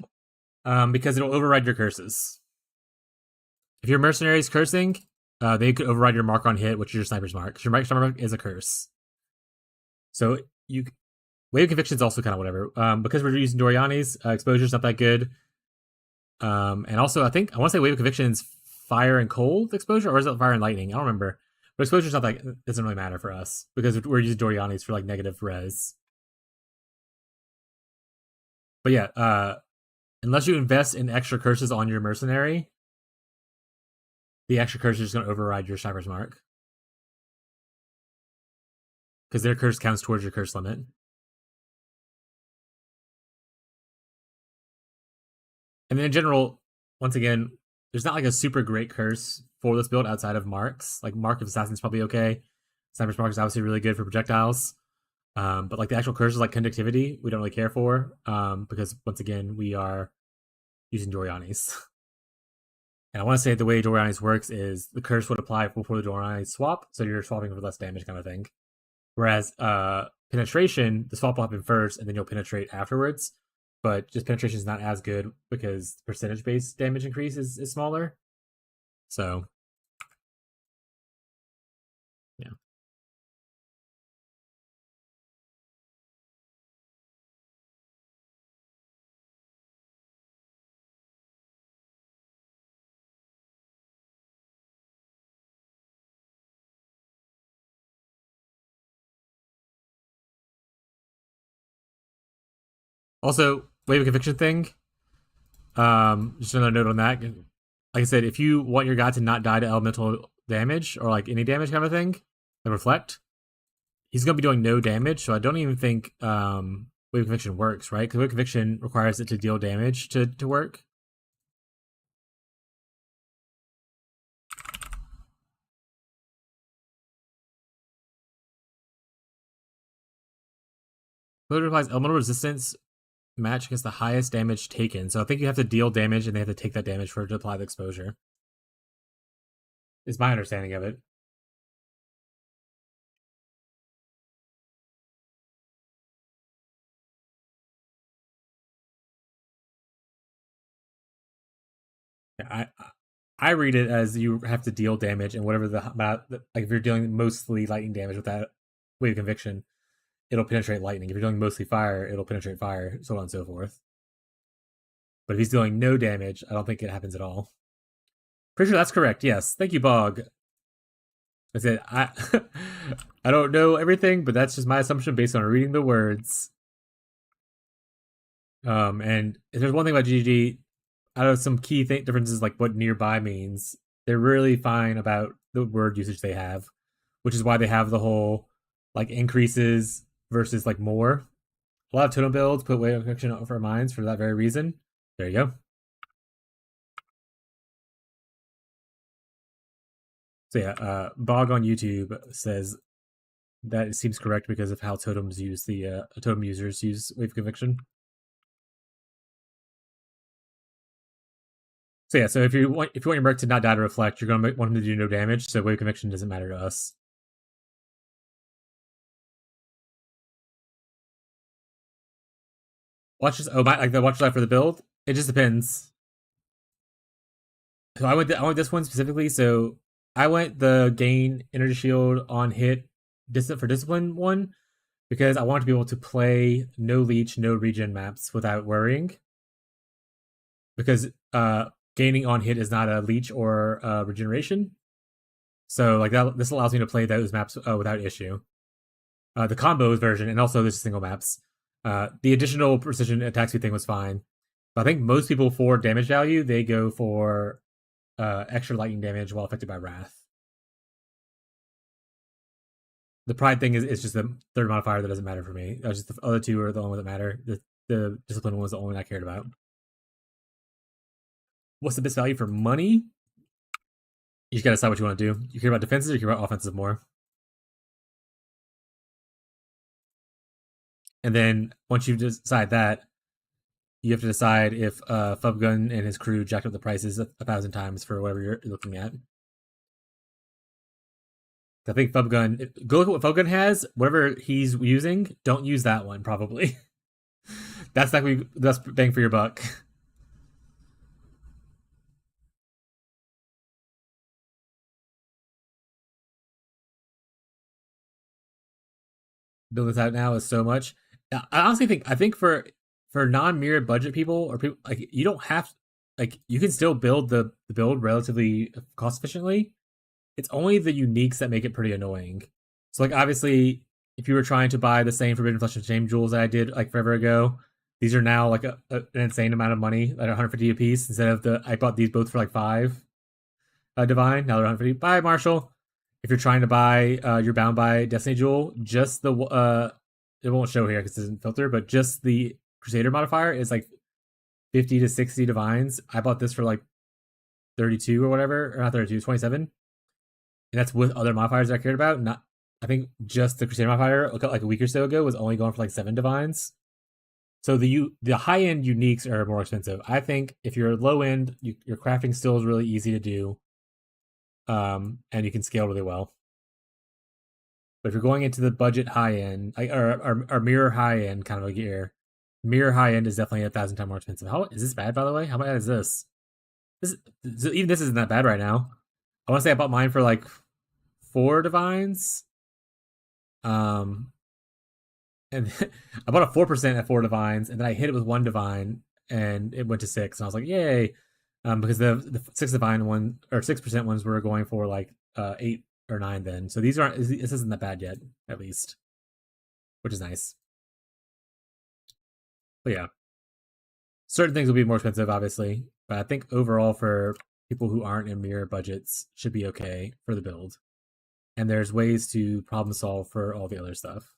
Speaker 1: Because it'll override your curses. If your mercenary's cursing, they could override your mark on hit, which is your sniper's mark. Because your sniper mark is a curse. So Wave of Conviction is also kind of whatever. Because we're using Dorianis, exposure's not that good. And also, I want to say Wave of Conviction's fire and cold exposure, or is it fire and lightning? I don't remember. But exposure's not that, doesn't really matter for us because we're using Dorianis for like negative res. But yeah, unless you invest in extra curses on your mercenary, the extra curse is just going to override your sniper's mark. Because their curse counts towards your curse limit. And then in general, once again, there's not like a super great curse for this build outside of marks. Like Mark of Assassin is probably okay. Sniper's Mark is obviously really good for projectiles. But like the actual curses like conductivity, we don't really care for. Because once again, we are using Dorianis. And I want to say the way Dorianis works is the curse would apply before the Dorianis swap, so you're swapping for less damage kind of thing. Whereas penetration, the swap will happen first, and then you'll penetrate afterwards. But just penetration is not as good because percentage-based damage increase is smaller. So, yeah. Also, Wave of Conviction thing. Just another note on that. Like I said, if you want your guy to not die to elemental damage or like any damage kind of thing, like reflect, he's gonna be doing no damage. So I don't even think Wave of Conviction works, right? Because Wave of Conviction requires it to deal damage to work. It applies elemental resistance match against the highest damage taken. So I think you have to deal damage and they have to take that damage for it to apply the exposure. Is my understanding of it. Yeah, I read it as you have to deal damage and whatever like if you're dealing mostly lightning damage with that Wave of Conviction, it'll penetrate lightning. If you're doing mostly fire, it'll penetrate fire, so on and so forth. But if he's dealing no damage, I don't think it happens at all. Pretty sure that's correct. Yes, thank you, Bog. I said I I don't know everything, but that's just my assumption based on reading the words. And if there's one thing about GG, out of some key differences like what nearby means, they're really fine about the word usage they have, which is why they have the whole like increases versus like more. A lot of totem builds put weight connection over our minds for that very reason. There you go. So yeah, Bog on YouTube says that it seems correct because of how totems use the totem users use wave conviction. So yeah, so if you want your merc to not die to reflect, you're gonna want him to do no damage. So wave conviction doesn't matter to us. Watch this. Oh, like the watch life for the build. It just depends. So I went this one specifically. So I went the gain energy shield on hit for discipline one because I want to be able to play no leech, no regen maps without worrying. Because gaining on hit is not a leech or regeneration. So like that, this allows me to play those maps without issue. The combos version and also the single maps. The additional precision attack speed thing was fine, but I think most people for damage value they go for extra lightning damage while affected by wrath. The pride thing is just the third modifier that doesn't matter for me. Just the other two are the only ones that matter. The discipline one was the only one I cared about. What's the best value for money? You just gotta decide what you want to do. You care about defenses or you care about offenses more? And then once you decide that, you have to decide if Fubgun and his crew jacked up the prices 1,000 times for whatever you're looking at. I think Fubgun, go look at what Fubgun has. Whatever he's using, don't use that one, probably. That's not the best bang for your buck. Build this out now is so much. I honestly think for non-mirrored budget people or people like you don't have like you can still build the build relatively cost efficiently. It's only the uniques that make it pretty annoying. So like obviously if you were trying to buy the same Forbidden Flesh and Shame jewels that I did like forever ago, these are now like an insane amount of money at 150 a piece instead of I bought these both for like 5 divine. Now they're 150. Bye, Marshall. If you're trying to buy you're bound by Destiny Jewel, just the it won't show here because it doesn't filter, but just the Crusader modifier is like 50 to 60 divines. I bought this for like 32 or whatever, or not 32, 27. And that's with other modifiers that I cared about. Not, I think just the Crusader modifier, like a week or so ago, was only going for like 7 divines. So the high end uniques are more expensive. I think if you're low end, your crafting still is really easy to do, and you can scale really well. But if you're going into the budget high end, or mirror high end kind of a gear, mirror high end is definitely 1,000 times more expensive. How is this bad, by the way? How bad is this? Even this isn't that bad right now. I want to say I bought mine for like 4 divines. And I bought a 4% at 4 divines, and then I hit it with 1 divine, and it went to 6. And I was like, yay! Because the 6 divine one or 6% ones were going for like 8 or 9 then. So these aren't. This isn't that bad yet, at least, which is nice. But yeah, certain things will be more expensive, obviously, but I think overall for people who aren't in mirror budgets should be okay for the build. And there's ways to problem solve for all the other stuff.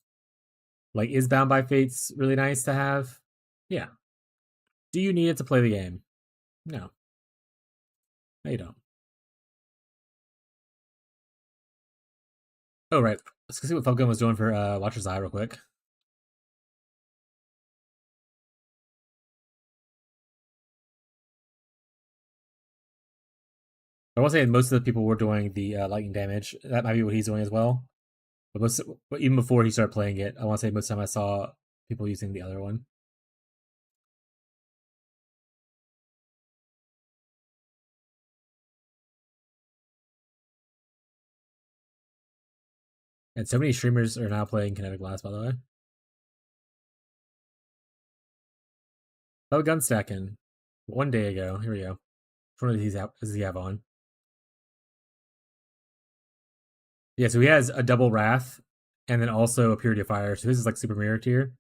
Speaker 1: Like, is Bound by Fates really nice to have? Yeah. Do you need it to play the game? No. No, you don't. Oh, right. Let's go see what Falcon was doing for Watcher's Eye real quick. I want to say most of the people were doing the lightning damage. That might be what he's doing as well. But even before he started playing it, I want to say most of the time I saw people using the other one. And so many streamers are now playing Kinetic Blast, by the way. Oh, gun stacking. 1 day ago. Here we go. Which one does he have on? Yeah, so he has a double Wrath and then also a Purity of Fire. So this is like super mirror tier.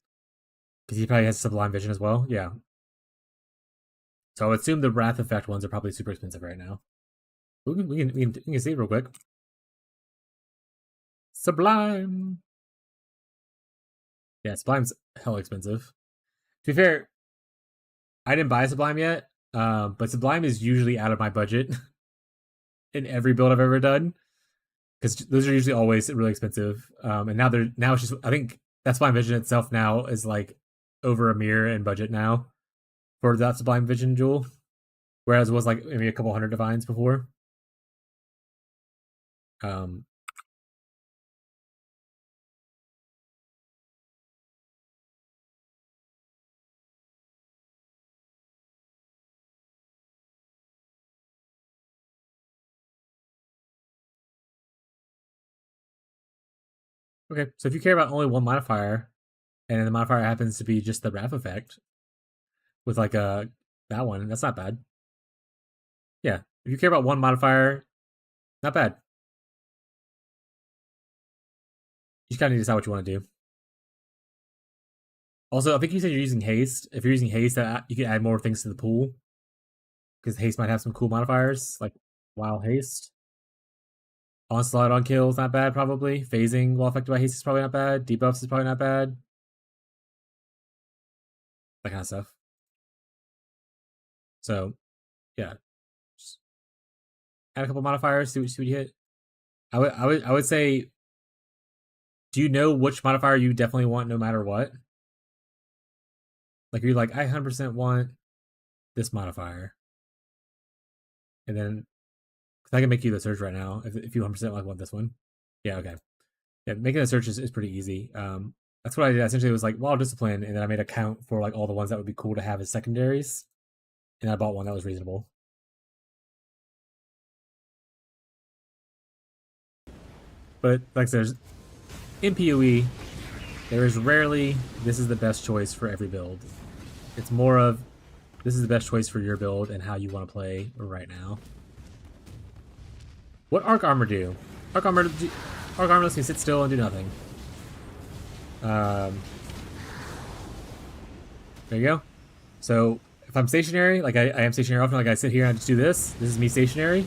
Speaker 1: Because he probably has Sublime Vision as well. Yeah. So I would assume the Wrath effect ones are probably super expensive right now. We can see it real quick. Sublime. Yeah, Sublime's hell expensive. To be fair, I didn't buy Sublime yet, but Sublime is usually out of my budget in every build I've ever done, because those are usually always really expensive. And now it's just, I think that Sublime Vision itself now is like over a mirror in budget now for that Sublime Vision jewel, whereas it was like maybe a couple hundred divines before. Okay, so if you care about only one modifier, and the modifier happens to be just the Wrath effect, with like that one, that's not bad. Yeah, if you care about one modifier, not bad. You just kind of need to decide what you want to do. Also, I think you said you're using haste. If you're using haste, you can add more things to the pool, because haste might have some cool modifiers like wild haste. Onslaught on kills, not bad, probably. Phasing while affected by haste is probably not bad. Debuffs is probably not bad. That kind of stuff. So, yeah. Just add a couple modifiers, see what you hit. I would say, do you know which modifier you definitely want no matter what? Like, you're like, I 100% want this modifier. And then, because I can make you the search right now, if you 100% like want this one. Yeah, okay. Yeah, making a search is pretty easy. That's what I did. Essentially, it was like Wild Discipline, and then I made a count for like all the ones that would be cool to have as secondaries, and I bought one that was reasonable. But like I said, in PoE, there is rarely this is the best choice for every build. It's more of this is the best choice for your build and how you want to play right now. What Arc Armor do? Arc Armor lets me sit still and do nothing. There you go. So if I'm stationary, like I am stationary often, like I sit here and I just do this. This is me stationary.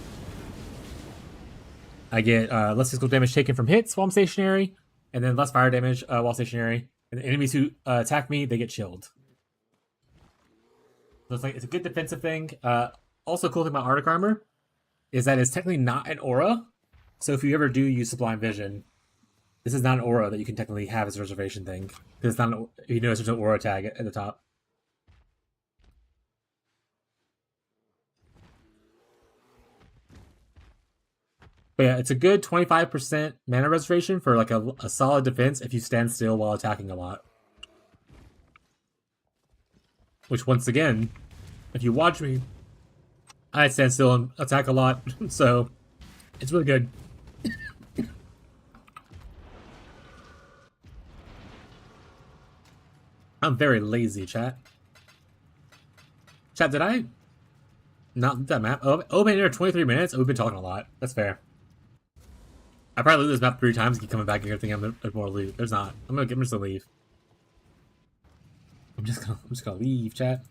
Speaker 1: I get less physical damage taken from hits while I'm stationary, and then less fire damage while stationary. And the enemies who attack me, they get chilled. So it's a good defensive thing. Also, cool thing about Arctic Armor is that it's technically not an aura. So if you ever do use Sublime Vision, this is not an aura that you can technically have as a reservation thing, because it's not. You notice there's an aura tag at the top. But yeah, it's a good 25% mana reservation for like a solid defense if you stand still while attacking a lot. Which, once again, if you watch me, I stand still and attack a lot, so it's really good. I'm very lazy, chat. Chat, did I not loot that map? Oh, been here 23 minutes? Oh, we've been talking a lot. That's fair. I probably loot this map 3 times and keep coming back and thinking there's more loot. There's not. I'm just gonna leave. I'm just gonna leave, chat.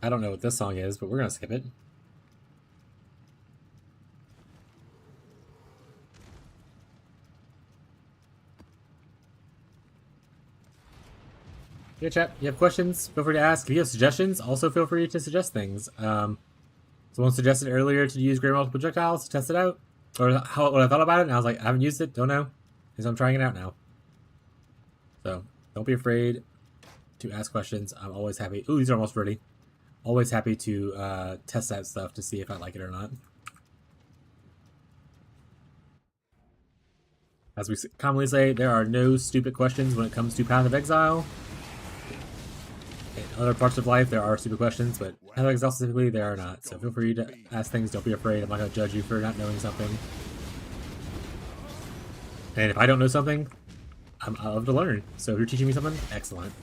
Speaker 1: I don't know what this song is, but we're gonna skip it. Yeah, chat. You have questions? Feel free to ask. If you have suggestions, also feel free to suggest things. Someone suggested earlier to use Great Multiple Projectiles to test it out, or what I thought about it, and I was like, I haven't used it, don't know, because I'm trying it out now. So don't be afraid to ask questions. I'm always happy. Ooh, these are almost ready. Always happy to test that stuff to see if I like it or not. As we commonly say, there are no stupid questions when it comes to Path of Exile. In other parts of life, there are stupid questions, but Path of Exile specifically, there are not. So feel free to ask things. Don't be afraid. I'm not going to judge you for not knowing something. And if I don't know something, I love to learn. So if you're teaching me something, excellent.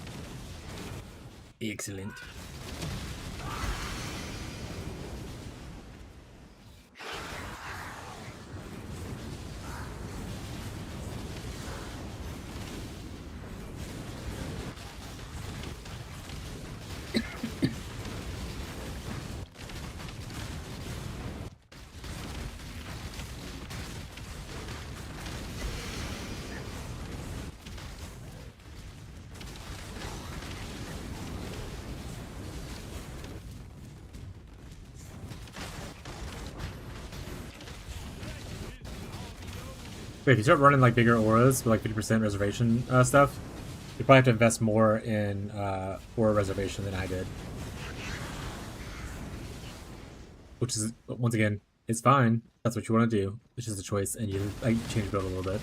Speaker 1: But if you start running like bigger auras with like 50% reservation stuff, you probably have to invest more in aura reservation than I did. Which is, once again, it's fine. That's what you want to do. It's just a choice, and you like change build a little bit.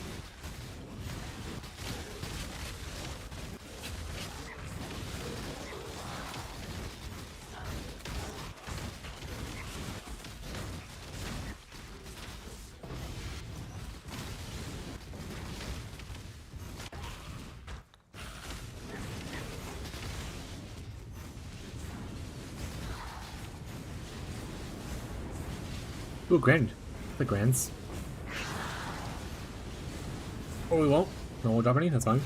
Speaker 1: Ooh, grand. The grands. Or we won't. No, we'll drop any. That's fine.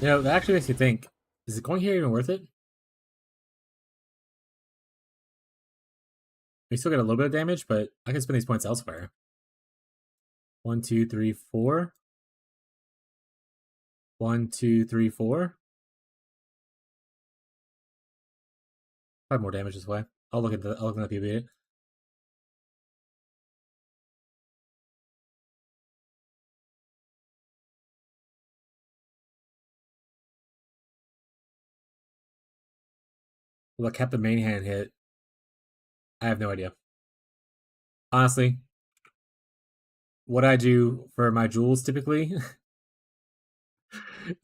Speaker 1: You know, that actually makes you think, is it going here even worth it? We still get a little bit of damage, but I can spend these points elsewhere. 1, 2, 3, 4. 1, 2, 3, 4. Probably more damage this way. I'll look at the PB. Well, kept the main hand hit. I have no idea. Honestly, what I do for my jewels typically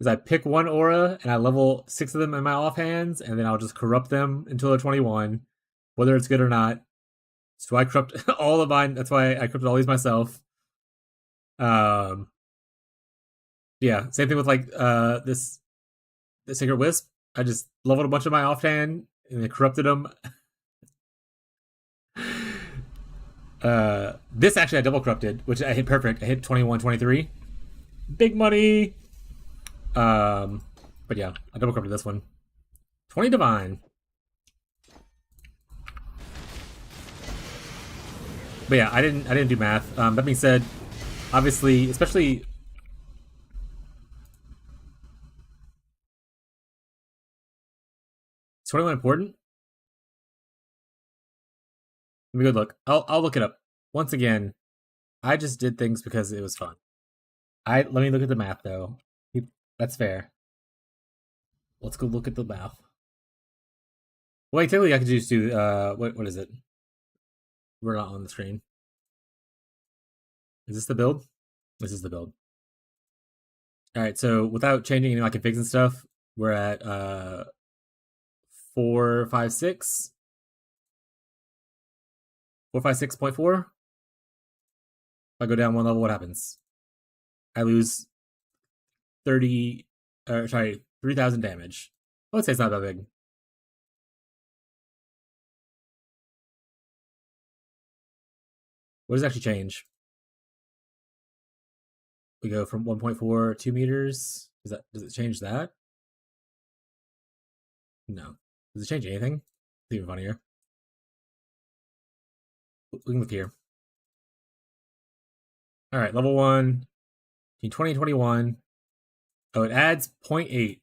Speaker 1: is I pick one aura and I level 6 of them in my offhands, and then I'll just corrupt them until they're 21, whether it's good or not. So I corrupt all of mine. That's why I corrupted all these myself. Yeah, same thing with like this the Sacred Wisp. I just leveled a bunch of my offhand and then corrupted them. This actually I double corrupted, which I hit perfect. I hit 21, 23. Big money. But yeah, I double corrupted this one. 20 divine. But yeah, I didn't do math. That being said, obviously, especially is 21 important? Let me go look. I'll look it up. Once again, I just did things because it was fun. Let me look at the math though. That's fair. Let's go look at the math. Wait, technically I could just do what is it? We're not on the screen. Is this the build? This is the build. Alright, so without changing any of my configs and stuff, we're at 456. 456.4. If I go down one level, what happens? I lose 3,000 damage. I would say it's not that big. What does it actually change? We go from 1.4 2 meters. Does it change that? No. Does it change anything? It's even funnier. We can look here. All right, level 1, between 20 and 21. Oh, it adds 0.8.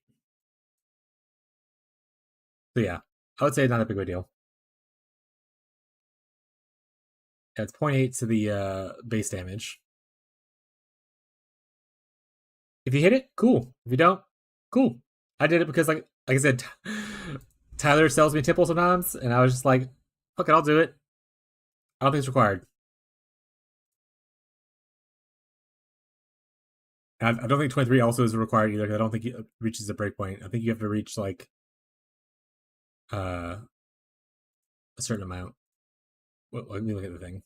Speaker 1: So yeah, I would say not a big of a deal. Yeah, it's 0.8 to the base damage. If you hit it, cool. If you don't, cool. I did it because, like I said, Tyler sells me tipple sometimes, and I was just like, fuck it, I'll do it. I don't think it's required. I don't think 23 also is required either. I don't think it reaches a breakpoint. I think you have to reach like a certain amount. Well, let me look at the thing.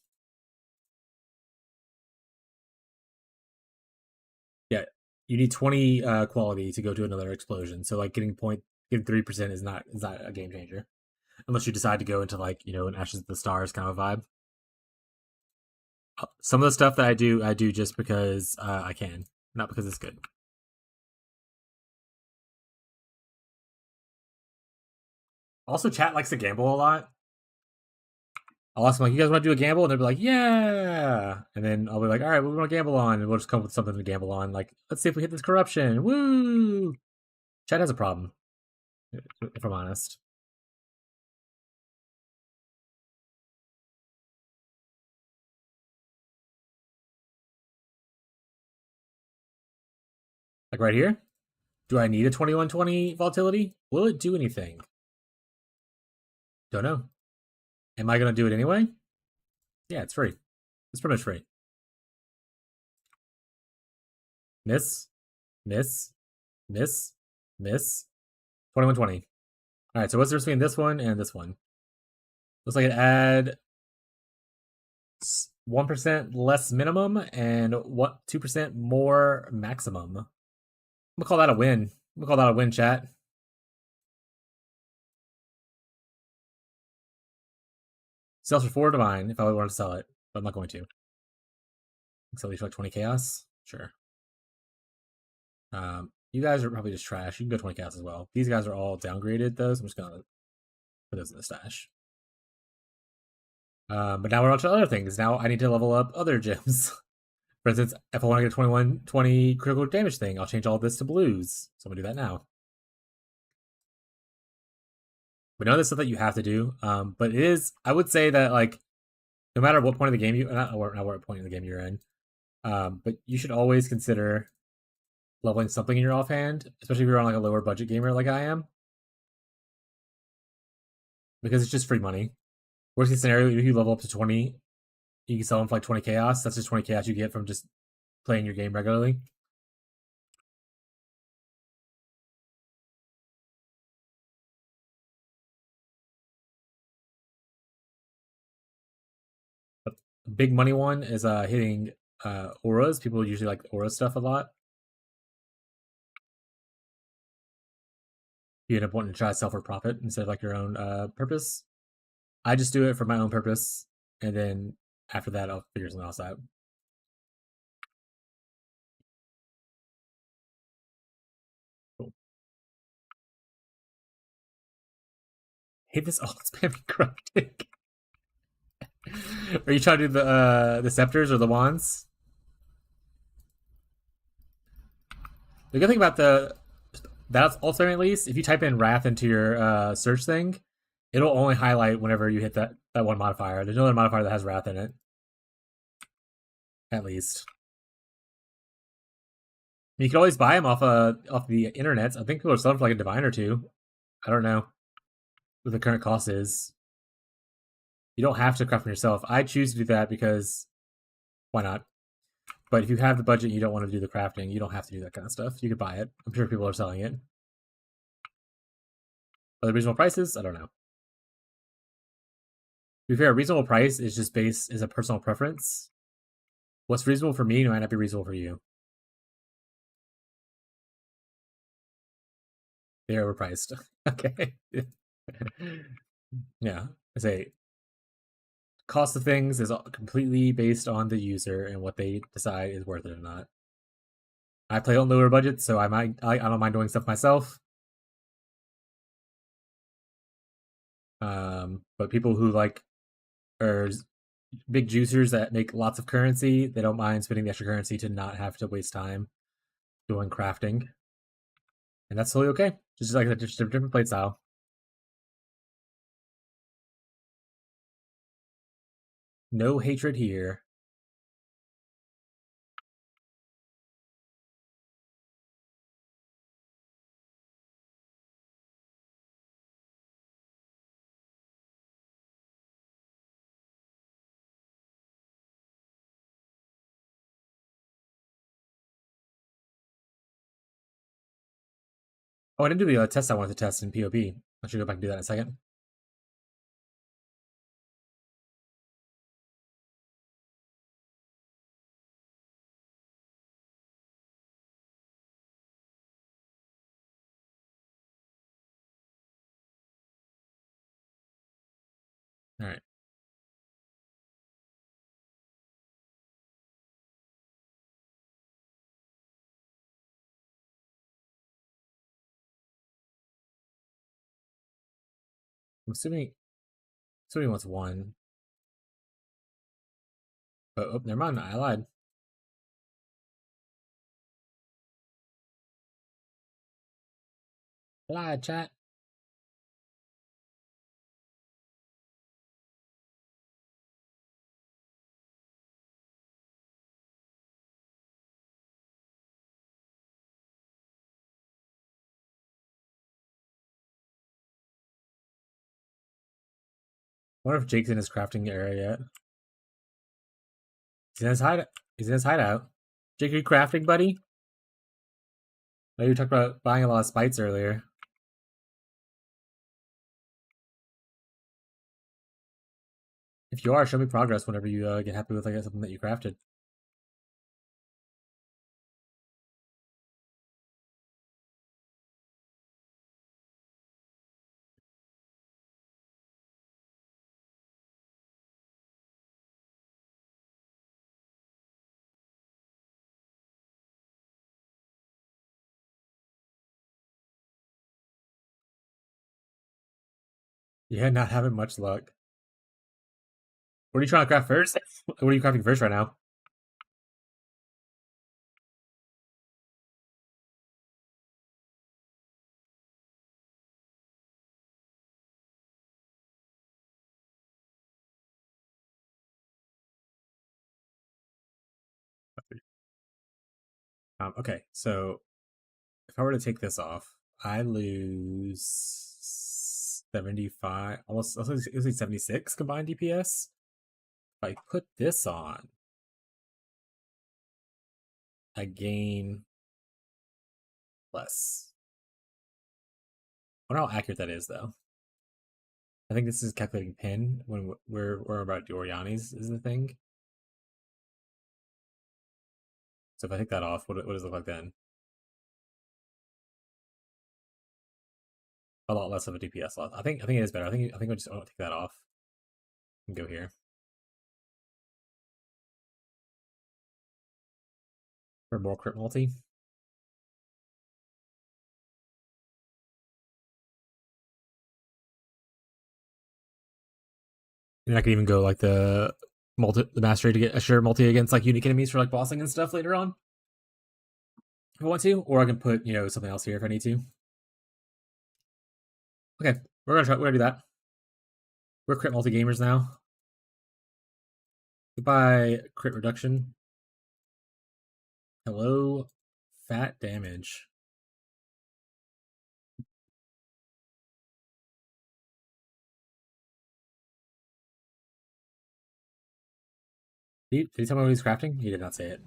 Speaker 1: Yeah, you need 20 quality to go to another explosion. So like getting 3% is not a game changer, unless you decide to go into like an Ashes of the Stars kind of vibe. Some of the stuff that I do just because I can, not because it's good. Also, chat likes to gamble a lot. I'll ask them like, "You guys want to do a gamble?" And they'll be like, "Yeah." And then I'll be like, "All right, what do we want to gamble on?" And we'll just come up with something to gamble on. Like, let's see if we hit this corruption. Woo! Chat has a problem, if I'm honest. Like right here, do I need a 2120 volatility? Will it do anything? Don't know. Am I gonna do it anyway? Yeah, it's free. It's pretty much free. Miss, miss, miss, miss. 2120. All right, so what's the difference between this one and this one? Looks like it add 1% less minimum and what 2% more maximum. I'm gonna call that a win. I'm gonna call that a win, chat. Sells for 4 divine if I would want to sell it, but I'm not going to. Sell these for like 20 chaos. Sure. You guys are probably just trash. You can go 20 chaos as well. These guys are all downgraded though, so I'm just gonna put those in the stash. But now we're on to other things. Now I need to level up other gems. For instance, if I want to get a 2120 critical damage thing, I'll change all this to blues. So I'm gonna do that now. But none of this stuff that you have to do. But it is, I would say that like, no matter what point of the game not what point of the game you're in, but you should always consider leveling something in your offhand, especially if you're on like a lower budget gamer like I am, because it's just free money. Worst case scenario, if you level up to 20, you can sell them for like 20 chaos. That's just 20 chaos you get from just playing your game regularly. But a big money one is hitting auras. People usually like aura stuff a lot. You end up wanting to try to sell for profit instead of like your own purpose. I just do it for my own purpose, and then after that, I'll figure something else out. Cool. Hate this all spamming corrupting. Are you trying to do the scepters or the wands? The good thing about that's also at least if you type in wrath into your search thing, it'll only highlight whenever you hit that one modifier. There's no other modifier that has wrath in it. At least. You can always buy them off the internet. I think people are selling for like a divine or two. I don't know what the current cost is. You don't have to craft them yourself. I choose to do that because why not? But if you have the budget and you don't want to do the crafting, you don't have to do that kind of stuff. You could buy it. I'm sure people are selling it. Are the reasonable prices? I don't know. To be fair, a reasonable price is just is a personal preference. What's reasonable for me might not be reasonable for you. They're overpriced. Okay. Yeah. I say cost of things is completely based on the user and what they decide is worth it or not. I play on lower budgets, so I don't mind doing stuff myself. But people who like are big juicers that make lots of currency, they don't mind spending the extra currency to not have to waste time doing crafting, and that's totally okay. Just like just a different play style. No hatred here. Oh, I didn't do the test I wanted to test in POB. I should go back and do that in a second. All right. assuming he wants one. Oh, never mind. I lied. Lied, chat. I wonder if Jake's in his crafting area yet. He's in his hideout. He's in his hideout. Jake, are you crafting, buddy? I know you talked about buying a lot of spites earlier. If you are, show me progress whenever you get happy with like something that you crafted. Yeah, not having much luck. What are you trying to craft first? What are you crafting first right now? Okay, so if I were to take this off, I lose 75, almost, let's say 76 combined DPS. If I put this on, I gain less. I wonder how accurate that is, though. I think this is calculating pin when we're about Dorianis is the thing. So if I take that off, what does it look like then? A lot less of a DPS loss. I think it is better. I think I'll just take that off and go here. For more crit multi. And I could even go like the mastery to get a sure multi against like unique enemies for like bossing and stuff later on. If I want to, or I can put something else here if I need to. Okay, we're gonna do that. We're crit multi gamers now. Goodbye crit reduction. Hello, fat damage. Did he tell me what he's crafting? He did not say it.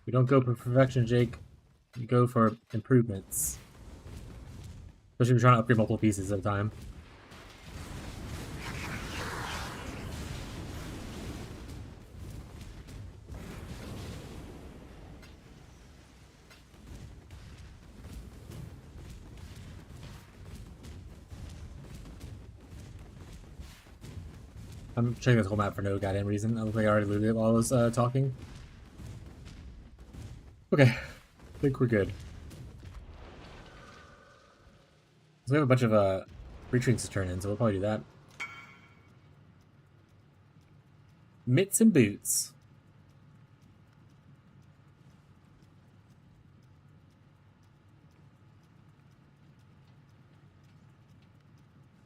Speaker 1: We don't go for perfection, Jake. You go for improvements. Especially if you're trying to upgrade multiple pieces at a time. I'm checking this whole map for no goddamn reason. I look like I already looted it while I was talking. Okay, I think we're good. So we have a bunch of retreats to turn in, so we'll probably do that. Mitts and boots.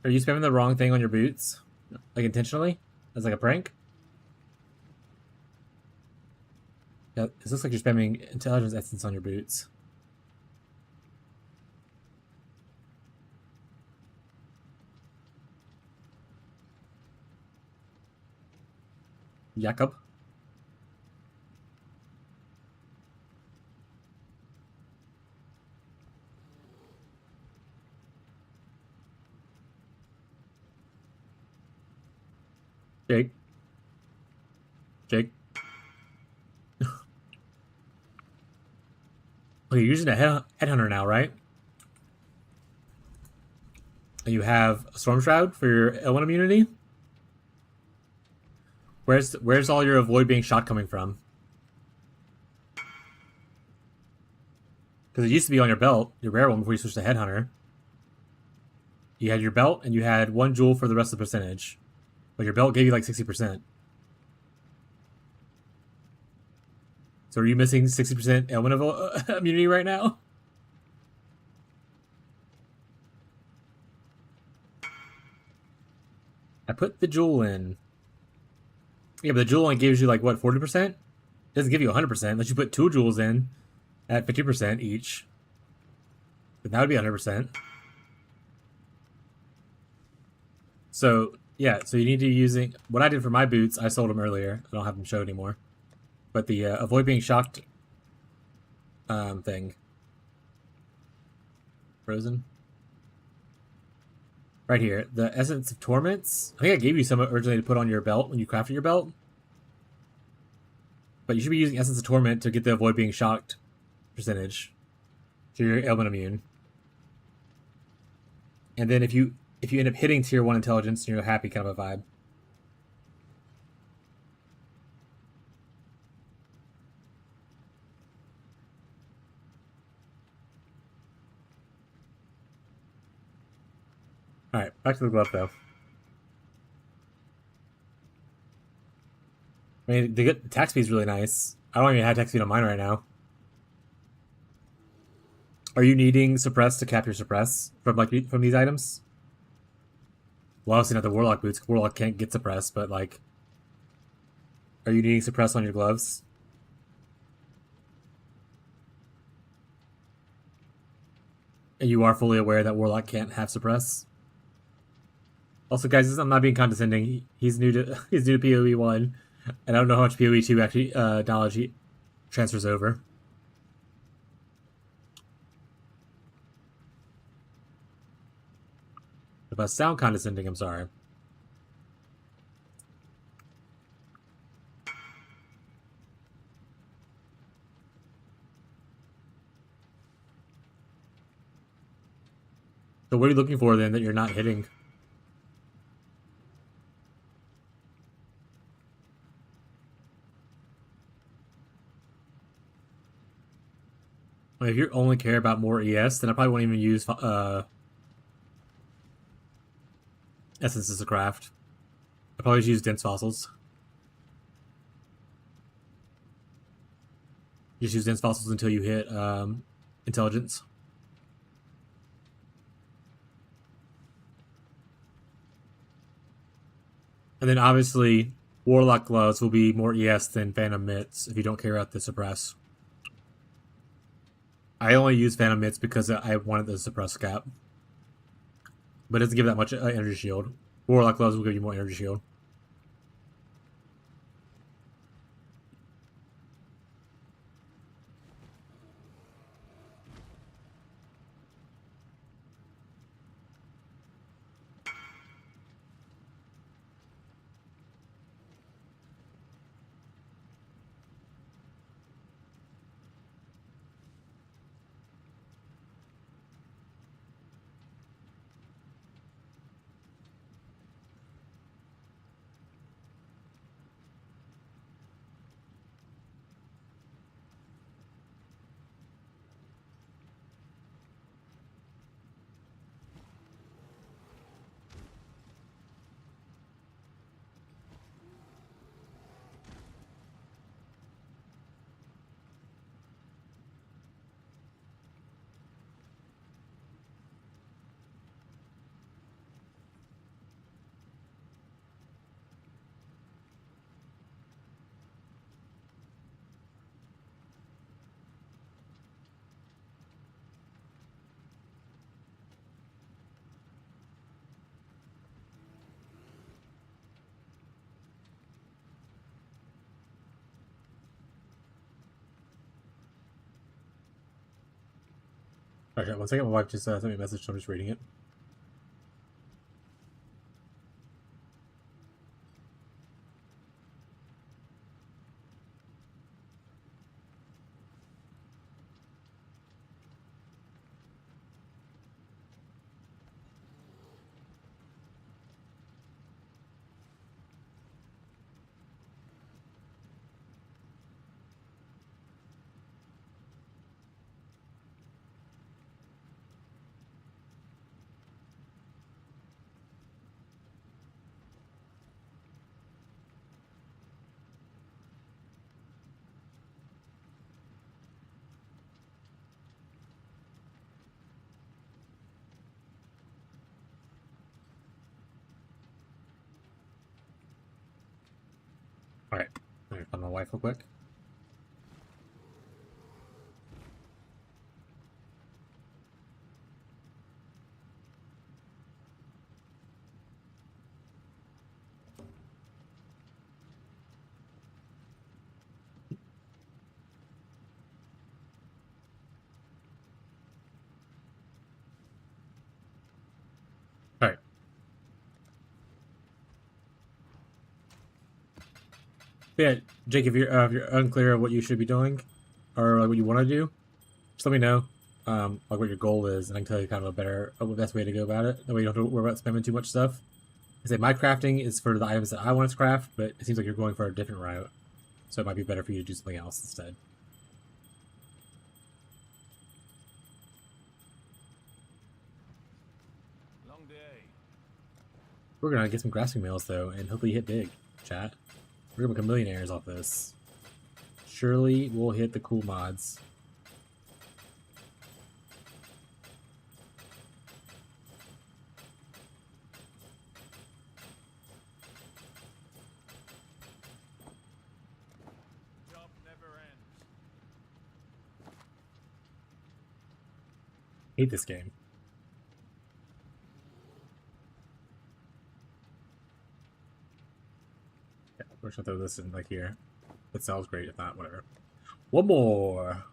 Speaker 1: Are you spamming the wrong thing on your boots? Like intentionally? As like a prank? Yeah, it looks like you're spamming intelligence essence on your boots. Jakob. Jake. Jake. Oh, you're using a headhunter now, right? You have a storm shroud for your L1 immunity. Where's all your avoid being shot coming from? Because it used to be on your belt, your rare one, before you switched to headhunter. You had your belt, and you had 1 jewel for the rest of the percentage. But your belt gave you like 60%. So are you missing 60% ailment of immunity right now? I put the jewel in. Yeah, but the jewel only gives you like what, 40%? It doesn't give you 100%. Unless you put 2 jewels in at 50% each. Then that would be 100%. So yeah, so you need to be using what I did for my boots. I sold them earlier. I don't have them show anymore. But the avoid being shocked thing, frozen, right here. The essence of torments. I think I gave you some originally to put on your belt when you crafted your belt. But you should be using essence of torment to get the avoid being shocked percentage. So you're ailment immune. And then if you end up hitting tier 1 intelligence, you're happy kind of a vibe. Alright, back to the glove though. I mean, the attack speed is really nice. I don't even have attack speed on mine right now. Are you needing suppress to cap your suppress from these items? Well, obviously not the warlock boots. Warlock can't get suppress, but like, are you needing suppress on your gloves? And you are fully aware that warlock can't have suppress. Also, guys, I'm not being condescending. He's new to PoE 1, and I don't know how much PoE 2 actually knowledge he transfers over. If I sound condescending, I'm sorry. So what are you looking for then that you're not hitting? I mean, if you only care about more ES, then I probably won't even use essences of craft. I probably just use dense fossils. Just use dense fossils until you hit intelligence. And then obviously, warlock gloves will be more ES than phantom mitts if you don't care about the suppress. I only use phantom mitts because I wanted the suppress cap. But it doesn't give that much energy shield. Warlock gloves will give you more energy shield. Alright, 1 second. My wife just sent me a message, so I'm just reading it. my wife real quick. All right. Yeah, Jake, if you're unclear of what you should be doing, or like what you want to do, just let me know. Like what your goal is, and I can tell you kind of a best way to go about it. That way you don't have to worry about spamming too much stuff. I say my crafting is for the items that I want to craft, but it seems like you're going for a different route, so it might be better for you to do something else instead.
Speaker 2: Long day.
Speaker 1: We're gonna get some grasping mails though, and hopefully hit big, chat. We're gonna become millionaires off this. Surely we'll hit the cool mods.
Speaker 2: Job never ends.
Speaker 1: Hate this game. Yeah, we're just gonna throw this in like here. That sounds great. If not, whatever. One more.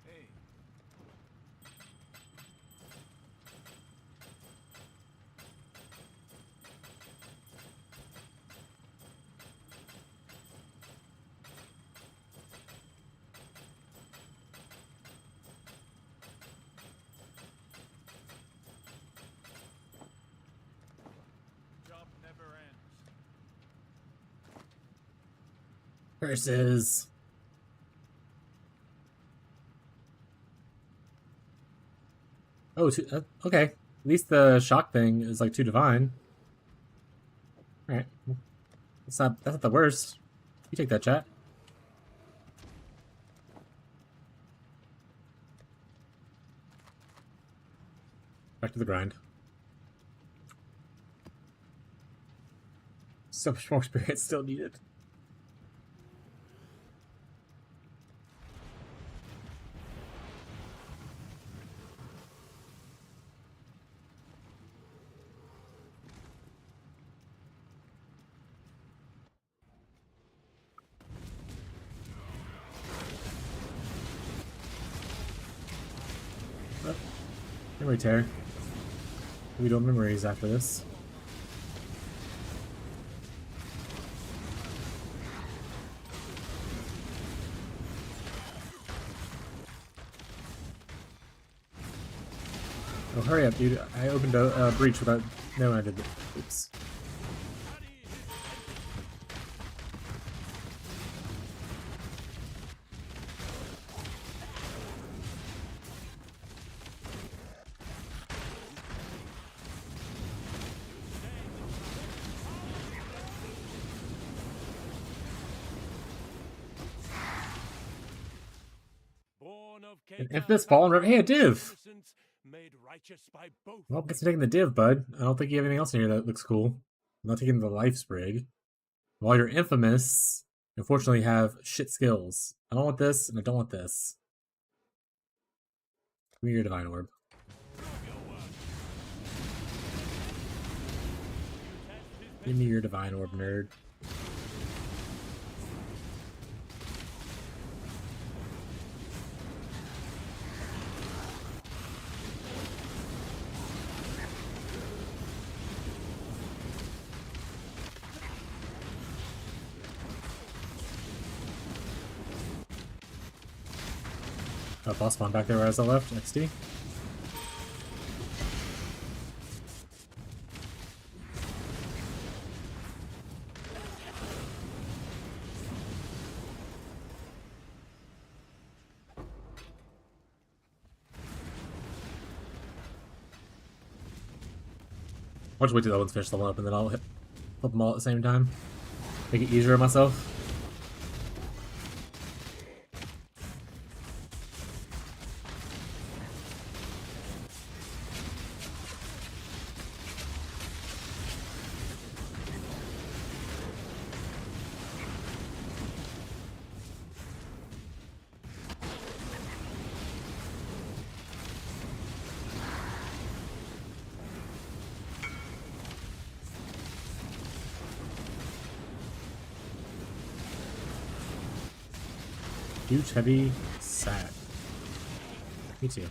Speaker 2: Hey, job never ends.
Speaker 1: Versus. Oh, okay. At least the shock thing is like too divine. All right. That's not the worst. You take that, chat. Back to the grind. So much more experience still needed. Oh, memory tear. We do memories after this. Oh, hurry up, dude. I opened a breach without knowing I did it. Oops.
Speaker 2: Born of
Speaker 1: And
Speaker 2: Cain,
Speaker 1: Infamous Fallen River. Hey, a div!
Speaker 2: innocence, made righteous by both.
Speaker 1: Well, guess I'm taking the div, bud. I don't think you have anything else in here that looks cool. I'm not taking the life sprig. While you're infamous, unfortunately have shit skills. I don't want this, and I don't want this. Give me your divine orb. Give me your divine orb, nerd. Boss spawn back there as I left. XD. I'll just wait till that one's finished leveling up and then I'll hit Flip them all at the same time. Make it easier on myself. Huge, heavy, sad. Me too.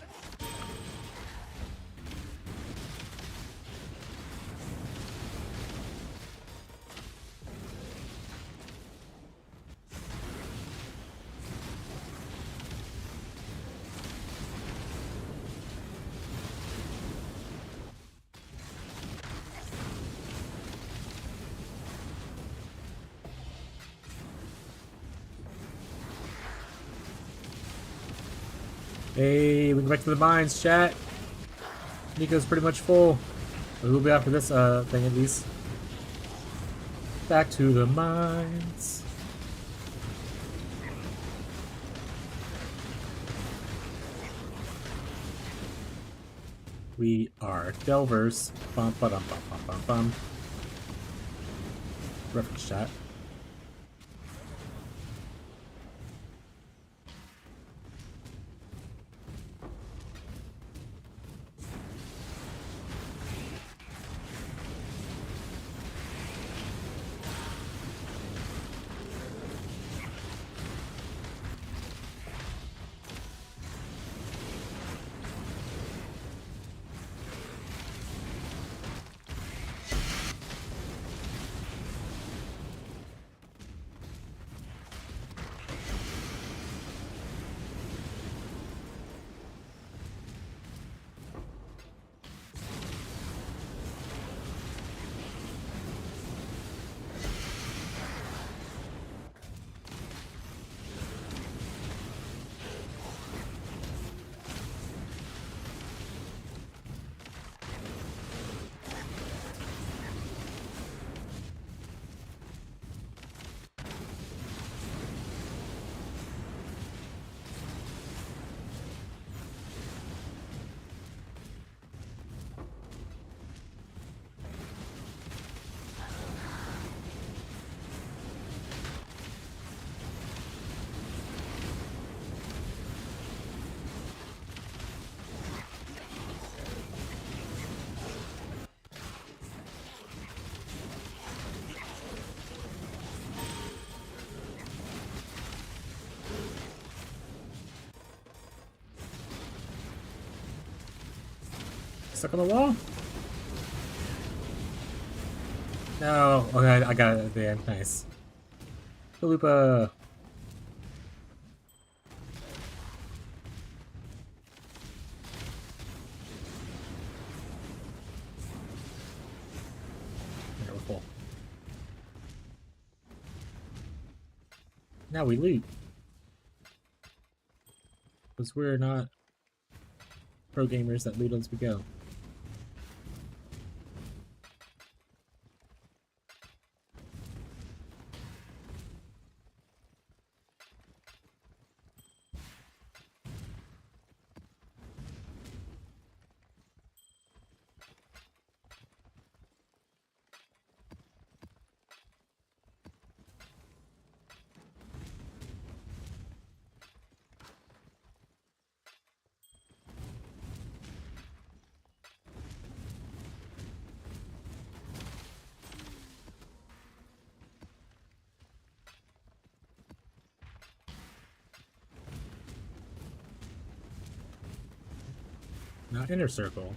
Speaker 1: Hey, we can go back to the mines, chat. Nico's pretty much full. We'll be after this thing at least. Back to the mines. We are delvers. Bum ba dum bum bum bum bum. Reference chat. Stuck on the wall? No. Okay, I got it at the end. Nice. Chalupa. There, we're full. Now we loot. Because we're not pro gamers that loot as we go. Not inner circle.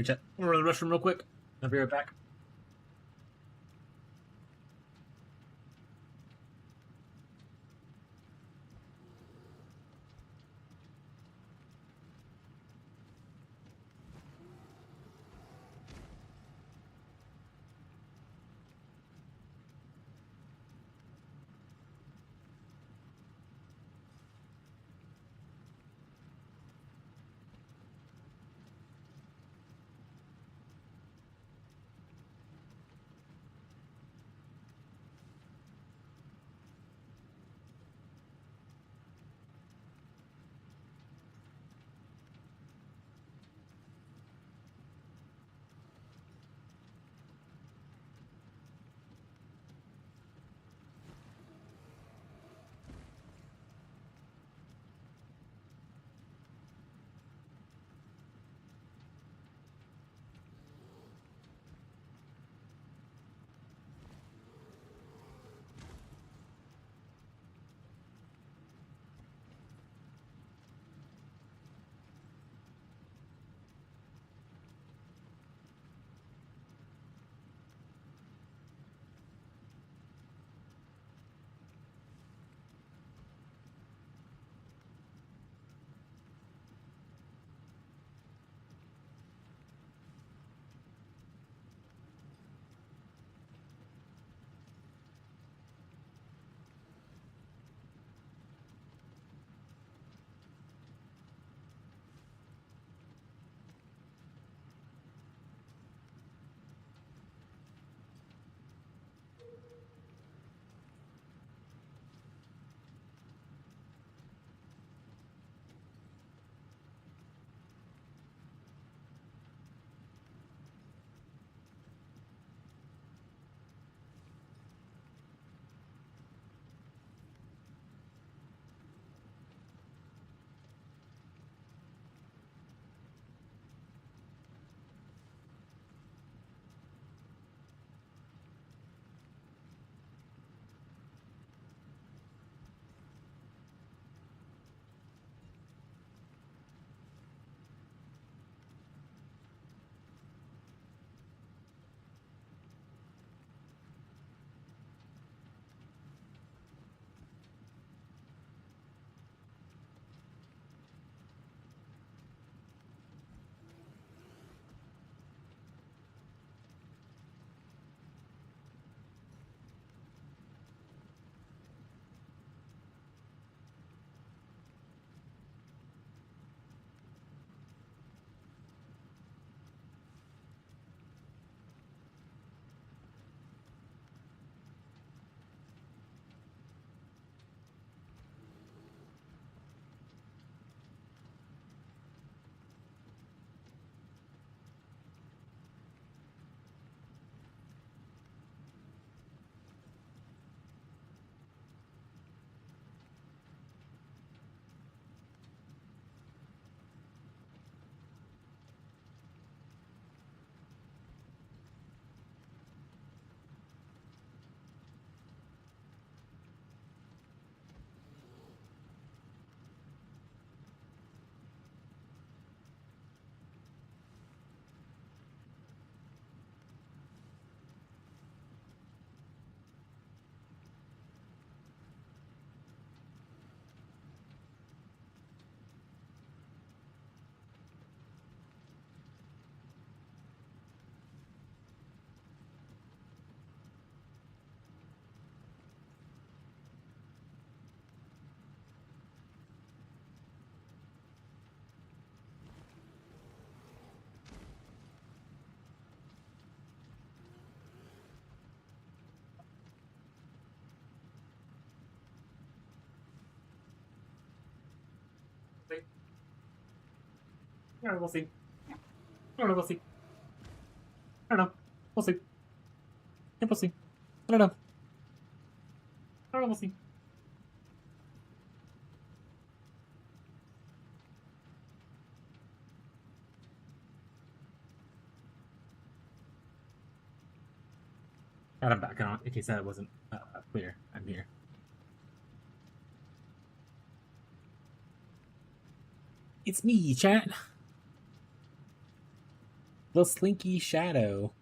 Speaker 1: Hey, chat. I'm gonna run to the restroom real quick. I'll be right back. I don't know. We'll see. I don't know. We'll see. I don't know. We'll see. Yeah, we'll see. I don't know. I don't know. We'll see. And I'm back on in case that wasn't clear. I'm here. It's me, chat. The slinky shadow.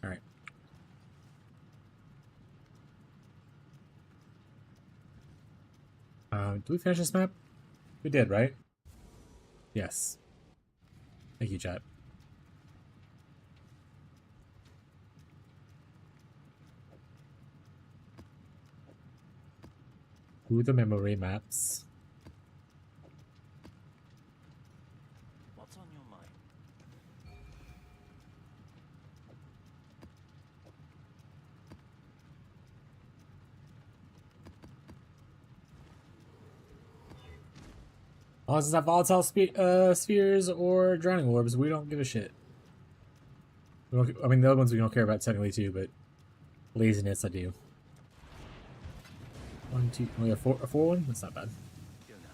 Speaker 1: All right. Did we finish this map? We did, right? Yes. Thank you, chat. Who the memory maps?
Speaker 5: What's on your mind?
Speaker 1: Oh, it's not volatile spheres or drowning orbs. We don't give a shit. I mean, the other ones we don't care about technically too, but laziness I do. 1, 2, only a 4-1? That's not bad.
Speaker 5: Go now.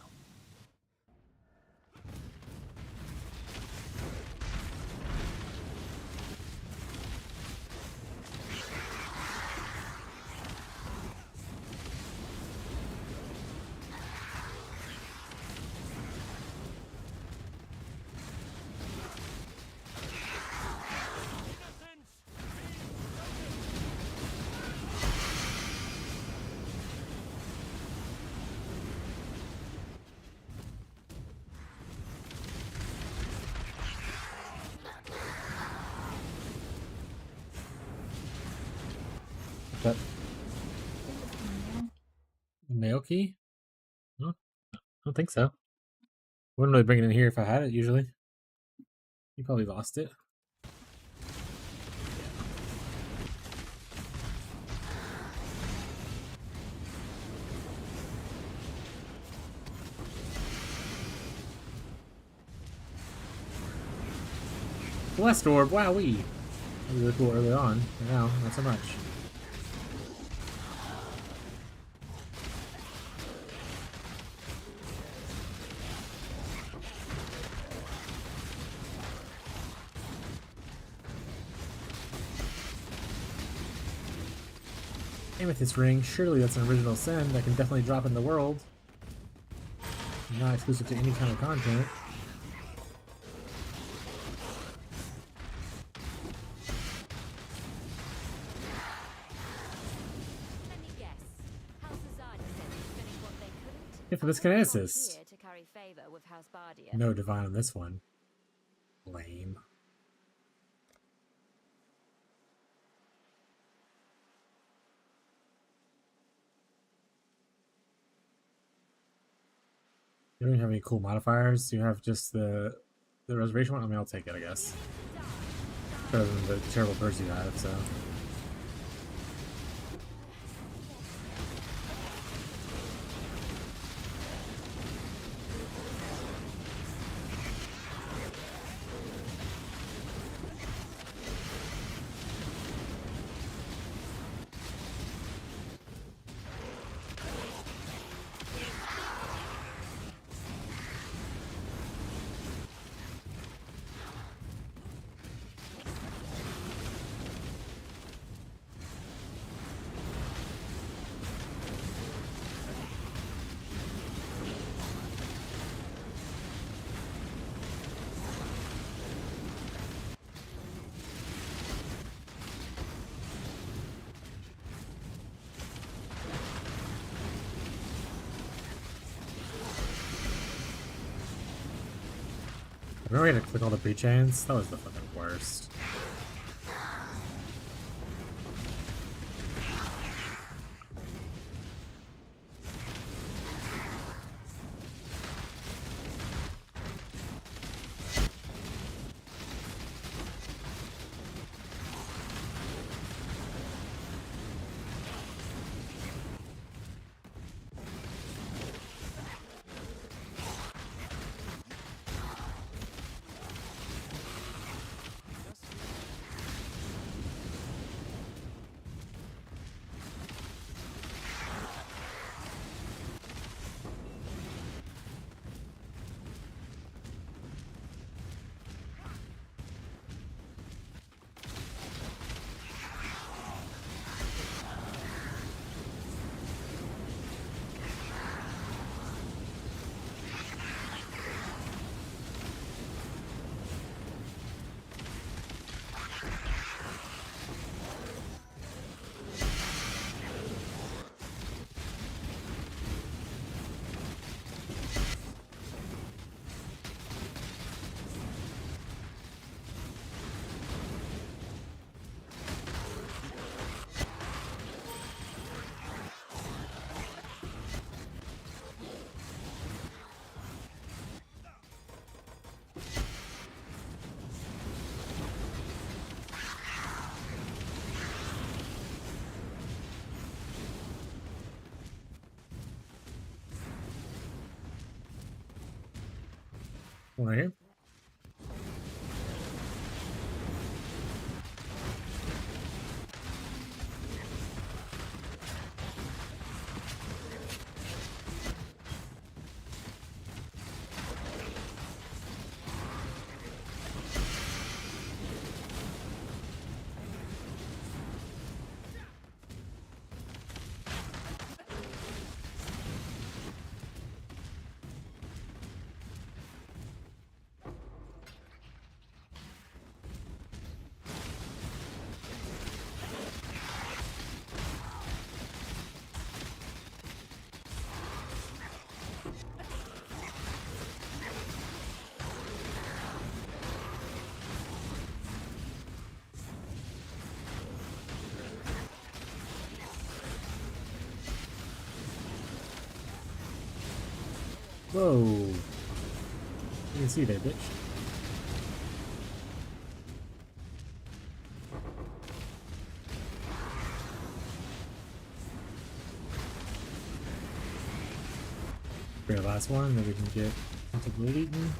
Speaker 1: That mail key? No, I don't think so. Wouldn't really bring it in here if I had it. Usually, you probably lost it. Blessed orb, wowee! That was really cool early on, but now, not so much. Amethyst ring, surely that's an original send that can definitely drop in the world. Not exclusive to any kind of content.
Speaker 3: Let me guess. House Azadi said to finish what they couldn't.
Speaker 1: Infinite
Speaker 3: And they've come
Speaker 1: kinesis.
Speaker 3: here to carry favor with House Bardia.
Speaker 1: No divine on this one. Lame. You don't have any cool modifiers. You have just the reservation one. I mean, I'll take it, I guess. Better than the terrible burst you have. So. Remember we had to click all the pre-chains? That was the fucking worst. One right here. Whoa. You can see there, bitch. For the last one, then we can get into Blade Eaten.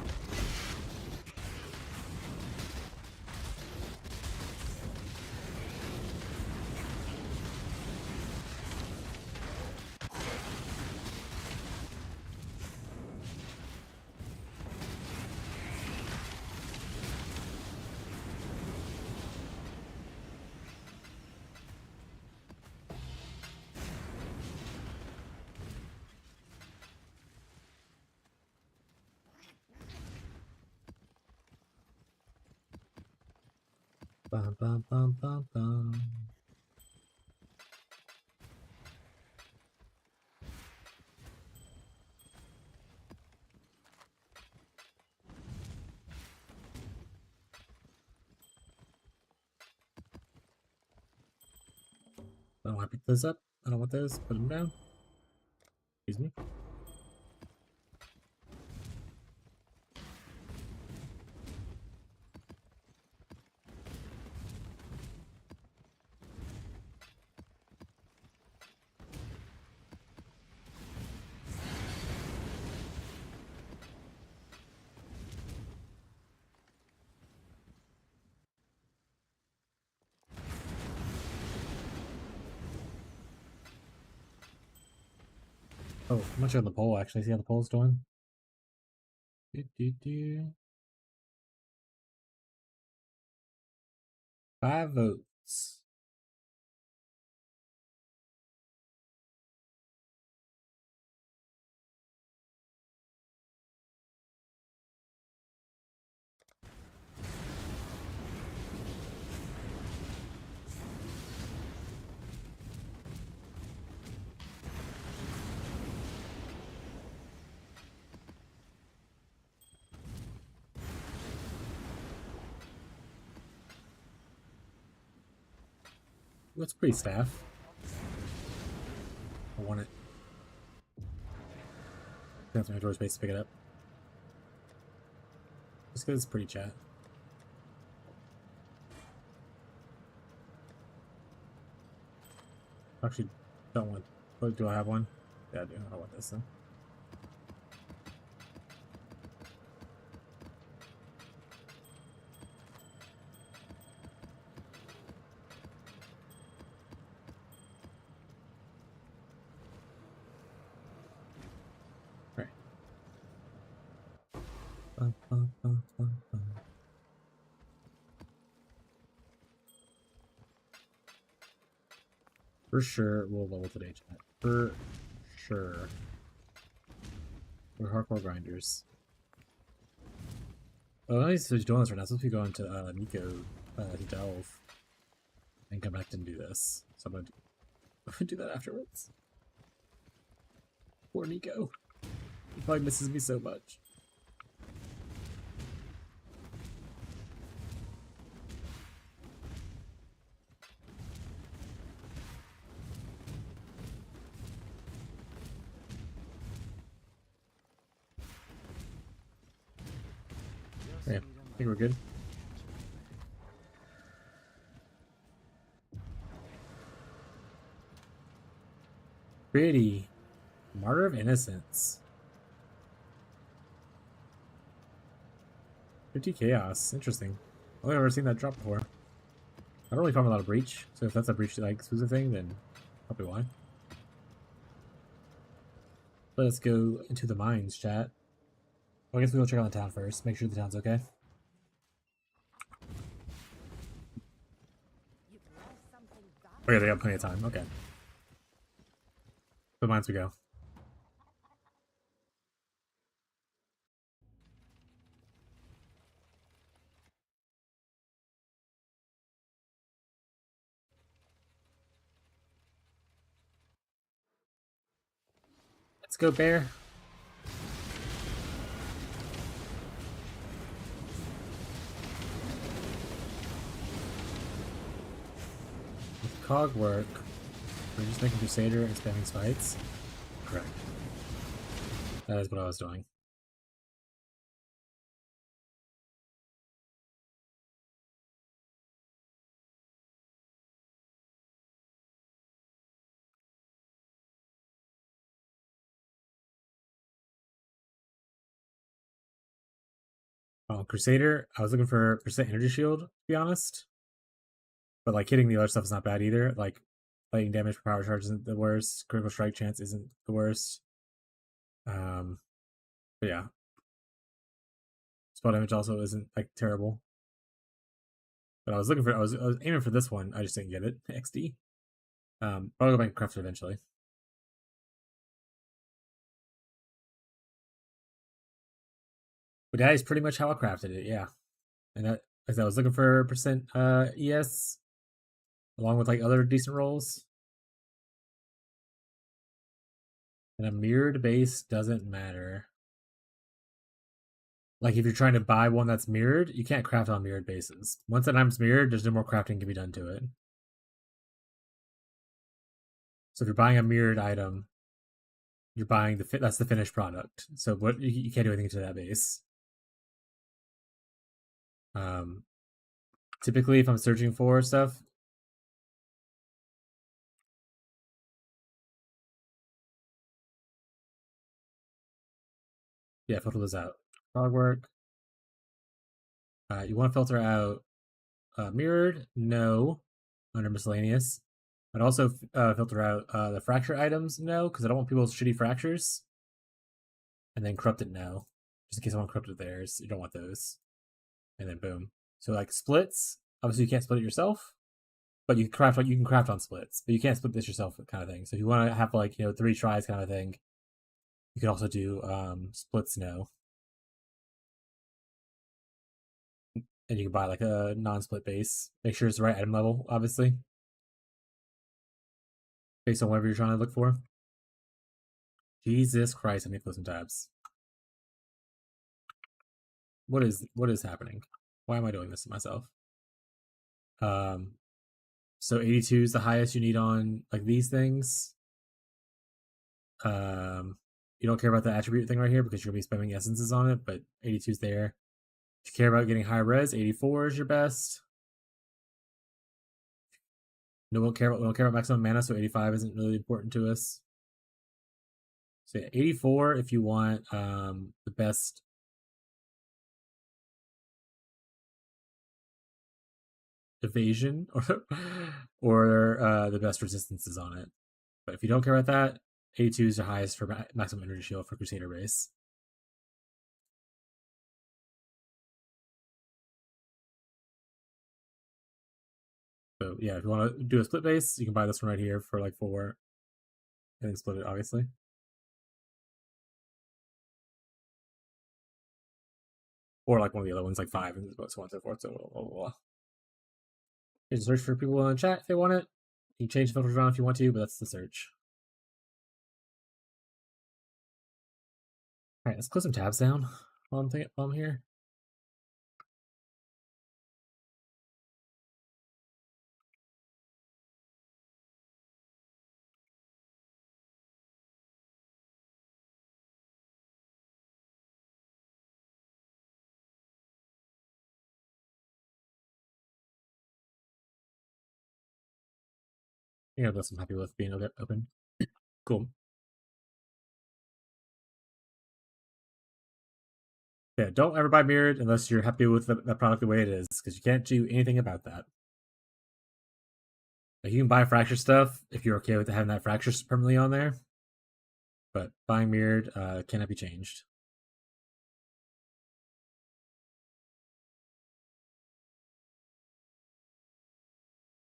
Speaker 1: Bum, bum, bum, bum, bum. I don't want to pick those up. I don't want those. Put them down. Excuse me. Oh, I'm not sure on the poll actually. See how the poll's doing? Do, do, do. 5 votes. What's pretty staff? I want it. That's my door space to pick it up. Just because it's pretty chat. Actually, don't want. But do I have one? Yeah, I do. I don't want this though. Right. Bum, bum, bum, bum, bum. For sure, we'll level today, chat. For sure. We're hardcore grinders. Oh, I need to switch doing this right now. I'm supposed to be going to Nico to delve and come back and do this. So I'm gonna do that afterwards. Poor Nico. He probably misses me so much. Yeah, I think we're good. Pretty. Martyr of Innocence. 50 chaos. Interesting. I've never seen that drop before. I don't really farm a lot of breach, so if that's a breach like exclusive thing, then probably why. Let's go into the mines, chat. Well, I guess we'll check out the town first. Make sure the town's okay.
Speaker 3: You've learned something valuable.
Speaker 1: Okay, they got plenty of time. Okay. The mines we go. Let's go, bear. With cog work, we're just making Crusader and spamming spites. Correct. That is what I was doing. Crusader, I was looking for percent energy shield, to be honest. But like hitting the other stuff is not bad either. Like lightning damage per power charge isn't the worst. Critical strike chance isn't the worst. But yeah. Spell damage also isn't like terrible. But I was looking for I was aiming for this one. I just didn't get it. XD. I'll go back and craft it eventually. But that is pretty much how I crafted it, yeah. And that as I was looking for percent ES along with like other decent rolls. And a mirrored base doesn't matter. Like if you're trying to buy one that's mirrored, you can't craft on mirrored bases. Once an item's mirrored, there's no more crafting can be done to it. So if you're buying a mirrored item, you're buying that's the finished product. So what you can't do anything to that base. Typically, if I'm searching for stuff, yeah, filter those out. Frog work. You want to filter out mirrored? No, under miscellaneous. I'd also filter out the fracture items? No, because I don't want people's shitty fractures. And then corrupted? No, just in case I want corrupted theirs. You don't want those. And then boom. So like splits, obviously you can't split it yourself, but you can craft on splits, but you can't split this yourself kind of thing. So if you want to have like 3 tries kind of thing, you can also do splits no. And you can buy like a non-split base. Make sure it's the right item level, obviously. Based on whatever you're trying to look for. Jesus Christ, I need to close some tabs. What is happening? Why am I doing this to myself? So 82 is the highest you need on like these things. You don't care about the attribute thing right here because you're gonna be spamming essences on it, but 82 is there. If you care about getting high res, 84 is your best. No, we don't care about maximum mana, so 85 isn't really important to us. So yeah, 84 if you want the best evasion or the best resistances on it. But if you don't care about that, 82 is the highest for maximum energy shield for Crusader race. So yeah, if you want to do a split base, you can buy this one right here for like 4, and then split it, obviously. Or like one of the other ones, like 5, and so on and so forth. So blah, blah, blah. Here's a search for people in chat if they want it. You can change the filters around if you want to, but that's the search. All right, let's close some tabs down while I'm here. Yeah, I'm happy with being open. Cool. Yeah, don't ever buy mirrored unless you're happy with the product the way it is, because you can't do anything about that. Like, you can buy fracture stuff if you're okay with having that fracture permanently on there, but buying mirrored cannot be changed.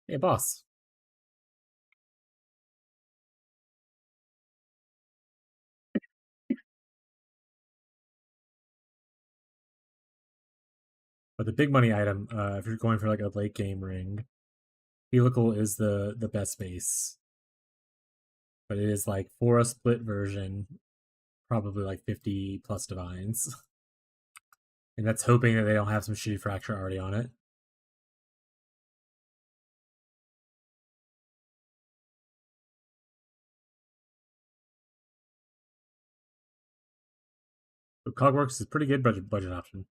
Speaker 1: Hey, boss. But the big money item, if you're going for like a late game ring, helical is the best base. But it is like for a split version, probably like 50 plus divines. And that's hoping that they don't have some shitty fracture already on it. But Cogworks is pretty good budget option.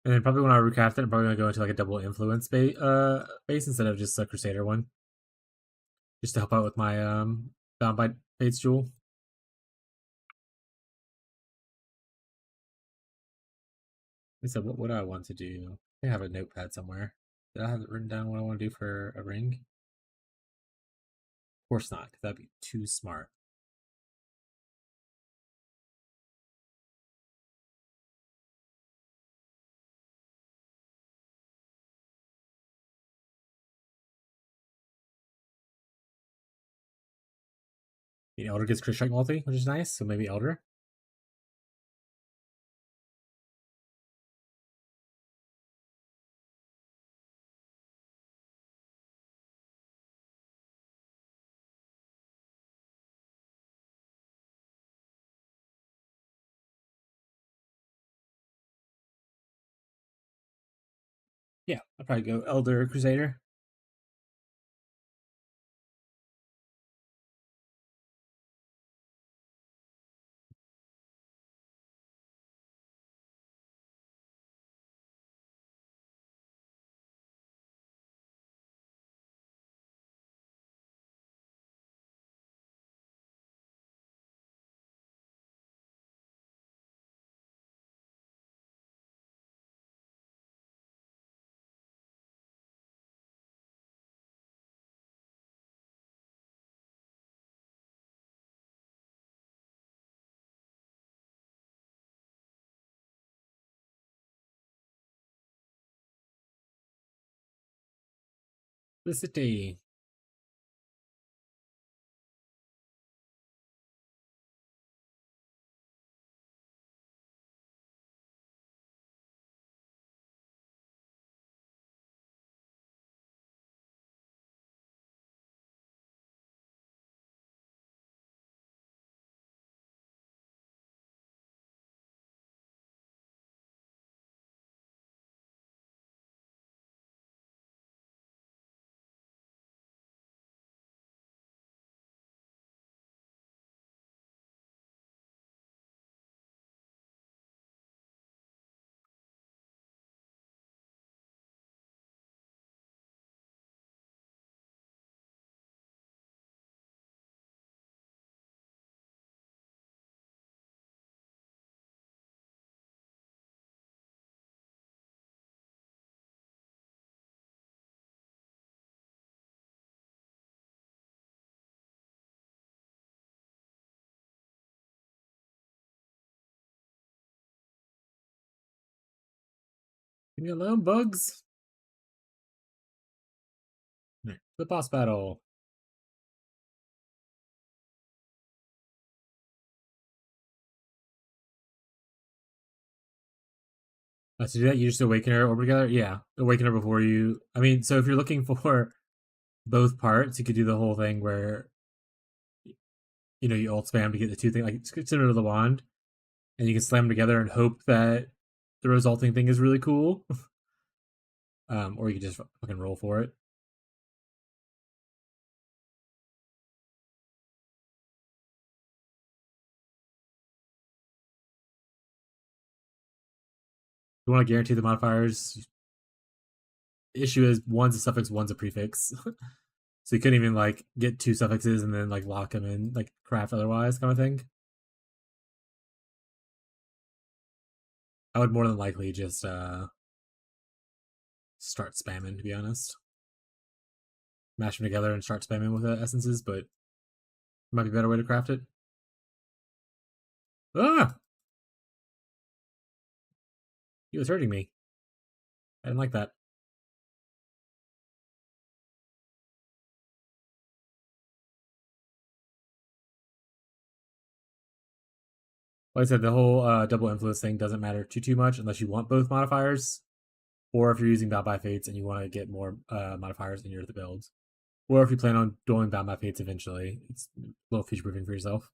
Speaker 1: And then probably when I recraft it, I'm probably gonna go into like a double influence base instead of just a Crusader one, just to help out with my Bound by Fate's Jewel. I said, what would I want to do? I have a notepad somewhere. Did I have it written down what I want to do for a ring? Of course not, because that'd be too smart. The Elder gets crit strike multi, which is nice. So maybe Elder. Yeah, I'll probably go Elder Crusader. The city. Leave me alone, bugs. The boss battle. To do that, you just awaken her orb together. Yeah, awaken her before you. I mean, so if you're looking for both parts, you could do the whole thing where you ult spam to get the two things, like it's similar to the wand, and you can slam them together and hope that the resulting thing is really cool. Or you can just fucking roll for it. You want to guarantee the modifiers. Issue is one's a suffix, one's a prefix. So you couldn't even like get two suffixes and then like lock them in like craft otherwise kind of thing. I would more than likely just start spamming, to be honest. Mash them together and start spamming with essences, but it might be a better way to craft it. Ah! He was hurting me. I didn't like that. Like I said, the whole double influence thing doesn't matter too much unless you want both modifiers, or if you're using Bound by Fates and you want to get more modifiers in your the build, or if you plan on doing Bound by Fates eventually. It's a little future proofing for yourself.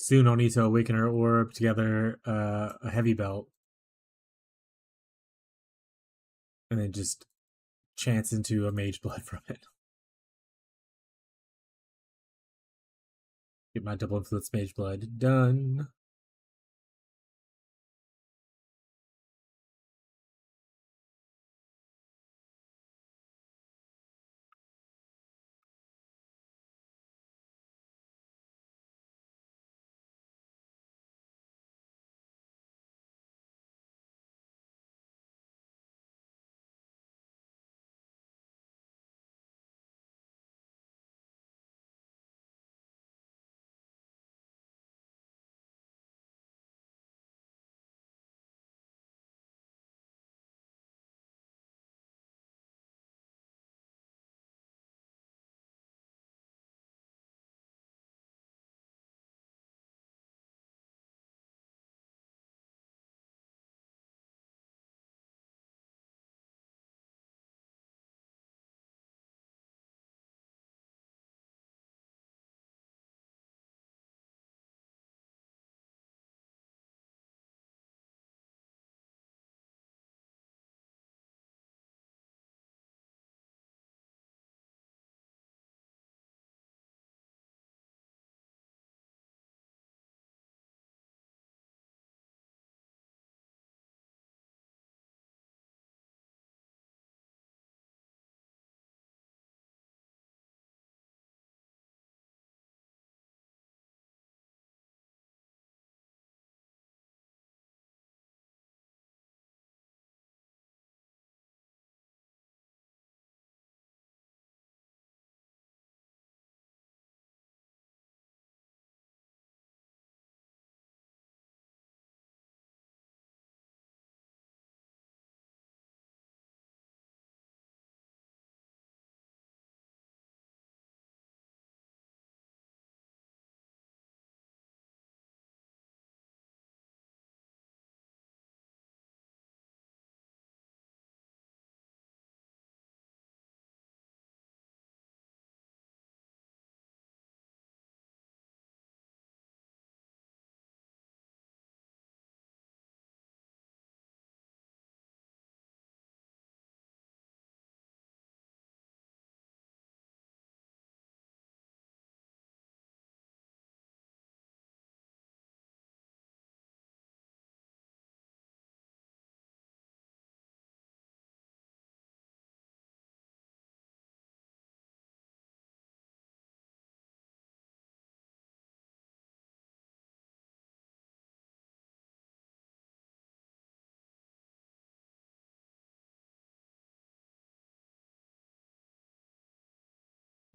Speaker 1: Soon I'll need to awaken her orb together a heavy belt, and then just chance into a mage blood from it. Get my double influence mage blood done.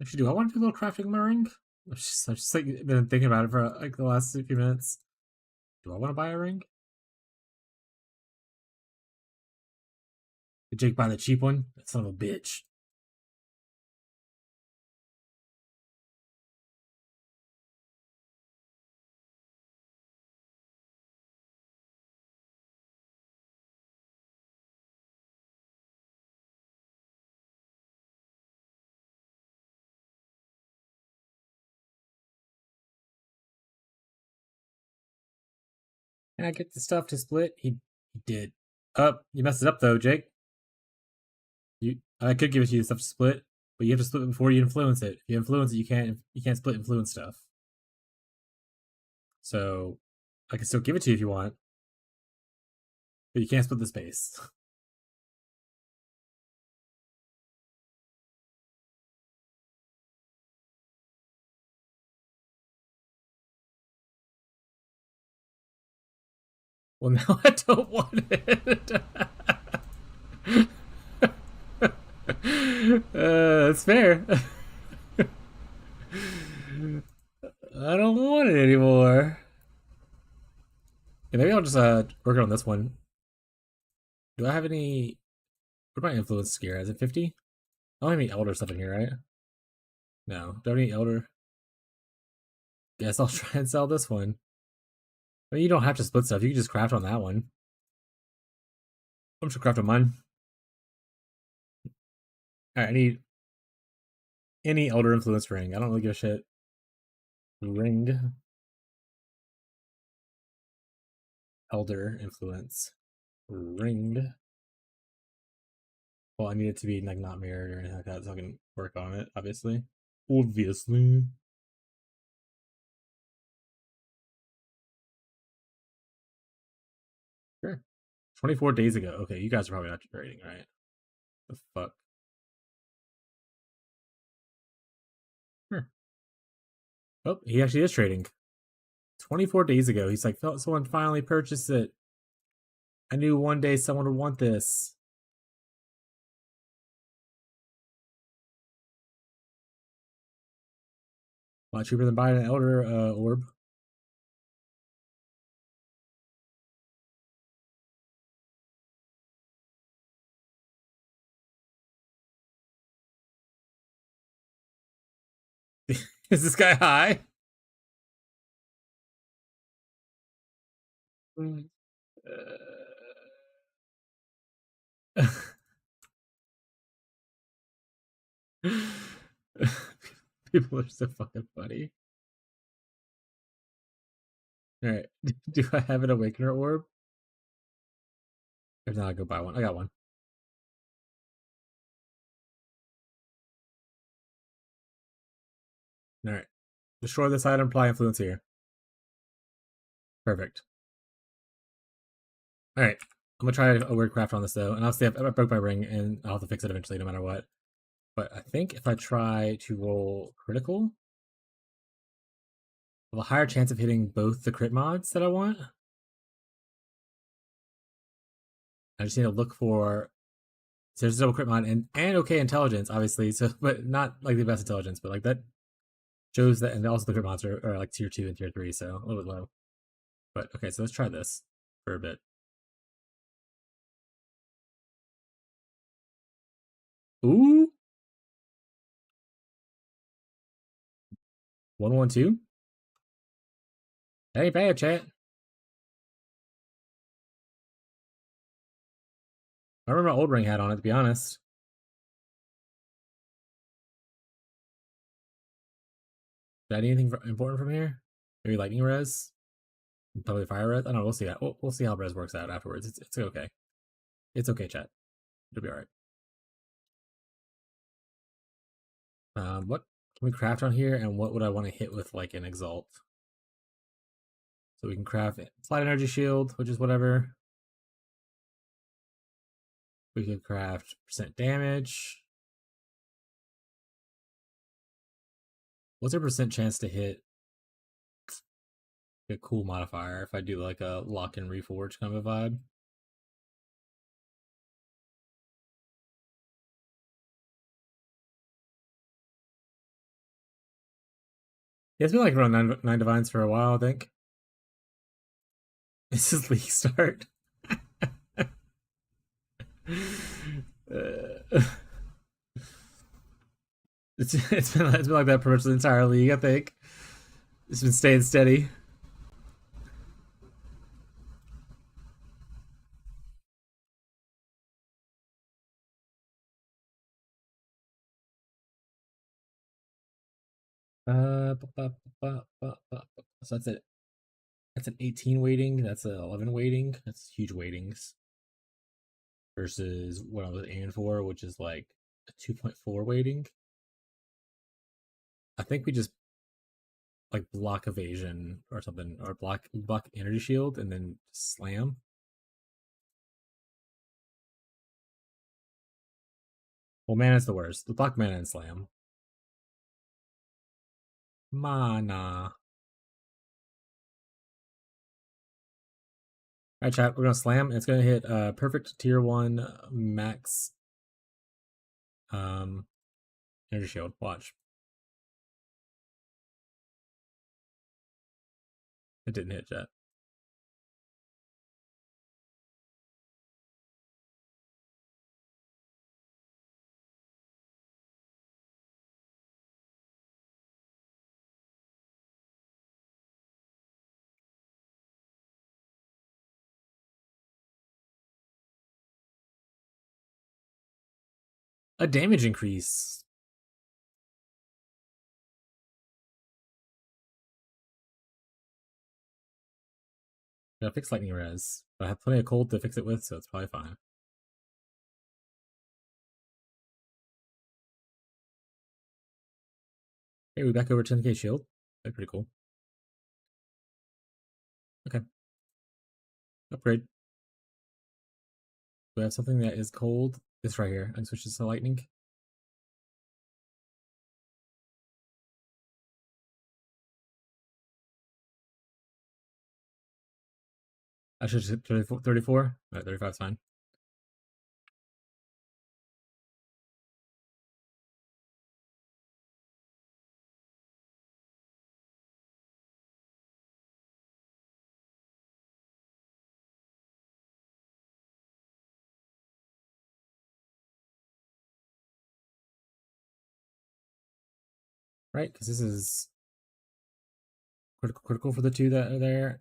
Speaker 1: Actually, do I want to do a little crafting my ring? I've just like been thinking about it for like the last few minutes. Do I want to buy a ring? Did Jake buy the cheap one? That son of a bitch. Can I get the stuff to split? He did. You messed it up though, Jake. I could give it to you the stuff to split, but you have to split it before you influence it. If you influence it, you can't split influence stuff. So I can still give it to you if you want, but you can't split the space. Well, now I don't want it. That's fair. I don't want it anymore. Yeah, maybe I'll just work on this one. Do I have any? What my influence gear? Is it 50? I don't have any elder stuff in here, right? No. Do I have any elder? Guess I'll try and sell this one. I mean, you don't have to split stuff. You can just craft on that one. I'm just craft on mine. Alright, I need any elder influence ring. I don't really give a shit. Ring. Elder influence. Ring. Well, I need it to be like not mirrored or anything like that, so I can work on it, obviously. Obviously. Sure. 24 days ago. Okay, you guys are probably not trading, right? The fuck? Sure. Oh, he actually is trading. 24 days ago, he's like, someone finally purchased it. I knew one day someone would want this. A lot cheaper than buying an elder orb. Is this guy high? People are so fucking funny. Alright. Do I have an awakener orb? If not, I'll go buy one. I got one. Alright. Destroy this item, apply influence here. Perfect. Alright. I'm gonna try a weird craft on this though, and obviously I broke my ring and I'll have to fix it eventually no matter what. But I think if I try to roll critical, I have a higher chance of hitting both the crit mods that I want. I just need to look for, so there's a double crit mod and okay intelligence, obviously. So, but not like the best intelligence, but like that shows that, and also the crit mods are like tier 2 and tier 3, so a little bit low. But okay, so let's try this for a bit. Ooh, 112. That ain't bad, chat. I remember my old ring had on it, to be honest. Is that anything important from here? Maybe lightning res? Probably fire res? I don't know. We'll see that. We'll see how res works out afterwards. It's okay. It's okay, chat. It'll be alright. What can we craft on here, and what would I want to hit with like an exalt? So we can craft flight energy shield, which is whatever. We could craft percent damage. What's our percent chance to hit a cool modifier if I do like a lock and reforge kind of a vibe? Yeah, it's been like around nine divines for a while, I think. This is league start. uh, it's been like that pretty much the entire league, I think. It's been staying steady. So that's an 18 weighting. That's an 11 weighting. That's huge weightings versus what I was aiming for, which is like a 2.4 weighting. I think we just like block evasion or something, or block energy shield and then slam. Well, mana's the worst. The block mana and slam. Mana. All right, chat. We're gonna slam. And it's gonna hit perfect tier 1 max um energy shield. Watch. It didn't hit yet. A damage increase. Gotta fix lightning res. But I have plenty of cold to fix it with, so it's probably fine. Hey, we back over 10k shield. That's pretty cool. Okay. Upgrade. We have something that is cold. This right here. And switches to lightning. I should hit 34. Alright, 35 is fine. Right? Because this is critical for the two that are there.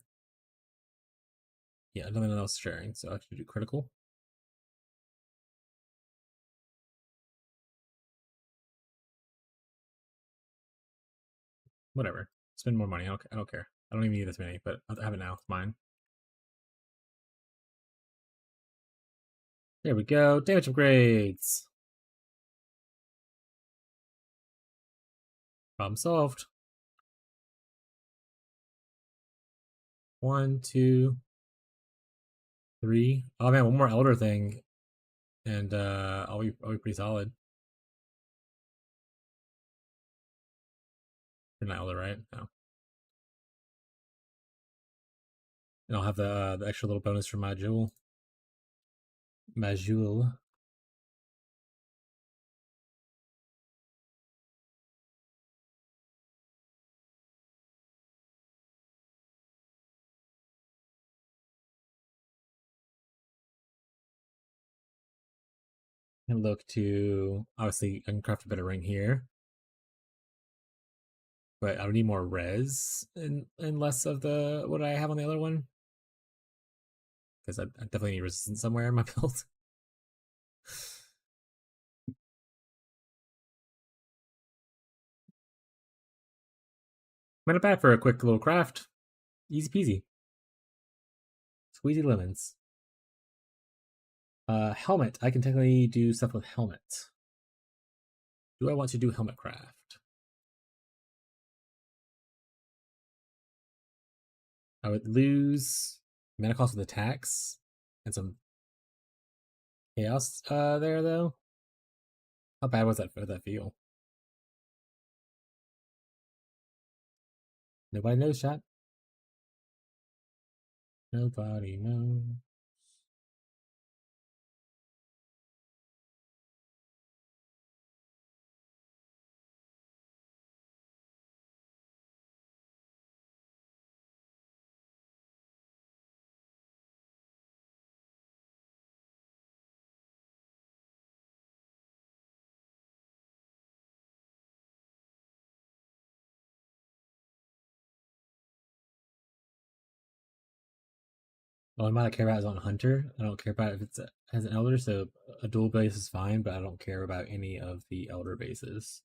Speaker 1: Yeah, nothing else sharing, so I have to do critical. Whatever. Spend more money. I don't care. I don't even need this many, but I have it now. It's mine. There we go. Damage upgrades. Problem solved. 1, 2, 3. Oh man, one more elder thing, and I'll be pretty solid. You're not elder, right? No. And I'll have the extra little bonus from my jewel. Majul. And look to obviously I can craft a better ring here. But I would need more res and less of the what I have on the other one. Because I definitely need resistance somewhere in my build. Not bad for a quick little craft. Easy peasy. Squeezy lemons. Helmet. I can technically do stuff with helmet. Do I want to do helmet craft? I would lose mana cost with attacks and some chaos there though. How bad was that for that feel? Nobody knows, chat. Nobody knows. The only mod I care about is on Hunter. I don't care about if it's has an Elder, so a dual base is fine, but I don't care about any of the Elder bases.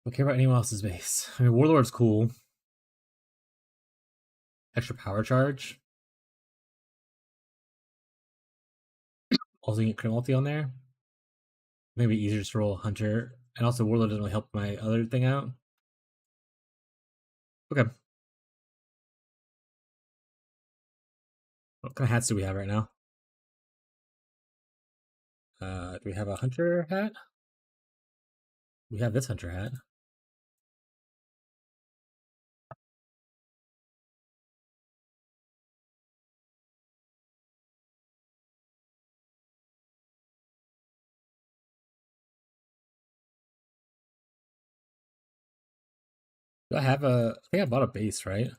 Speaker 1: I don't care about anyone else's base. I mean, Warlord's cool. Extra power charge. Also, you get crit multi on there. Maybe easier to roll Hunter, and also Warlord doesn't really help my other thing out. Okay. What kind of hats do we have right now? Do we have a Hunter hat? We have this Hunter hat. Do I have a? I think I bought a base, right?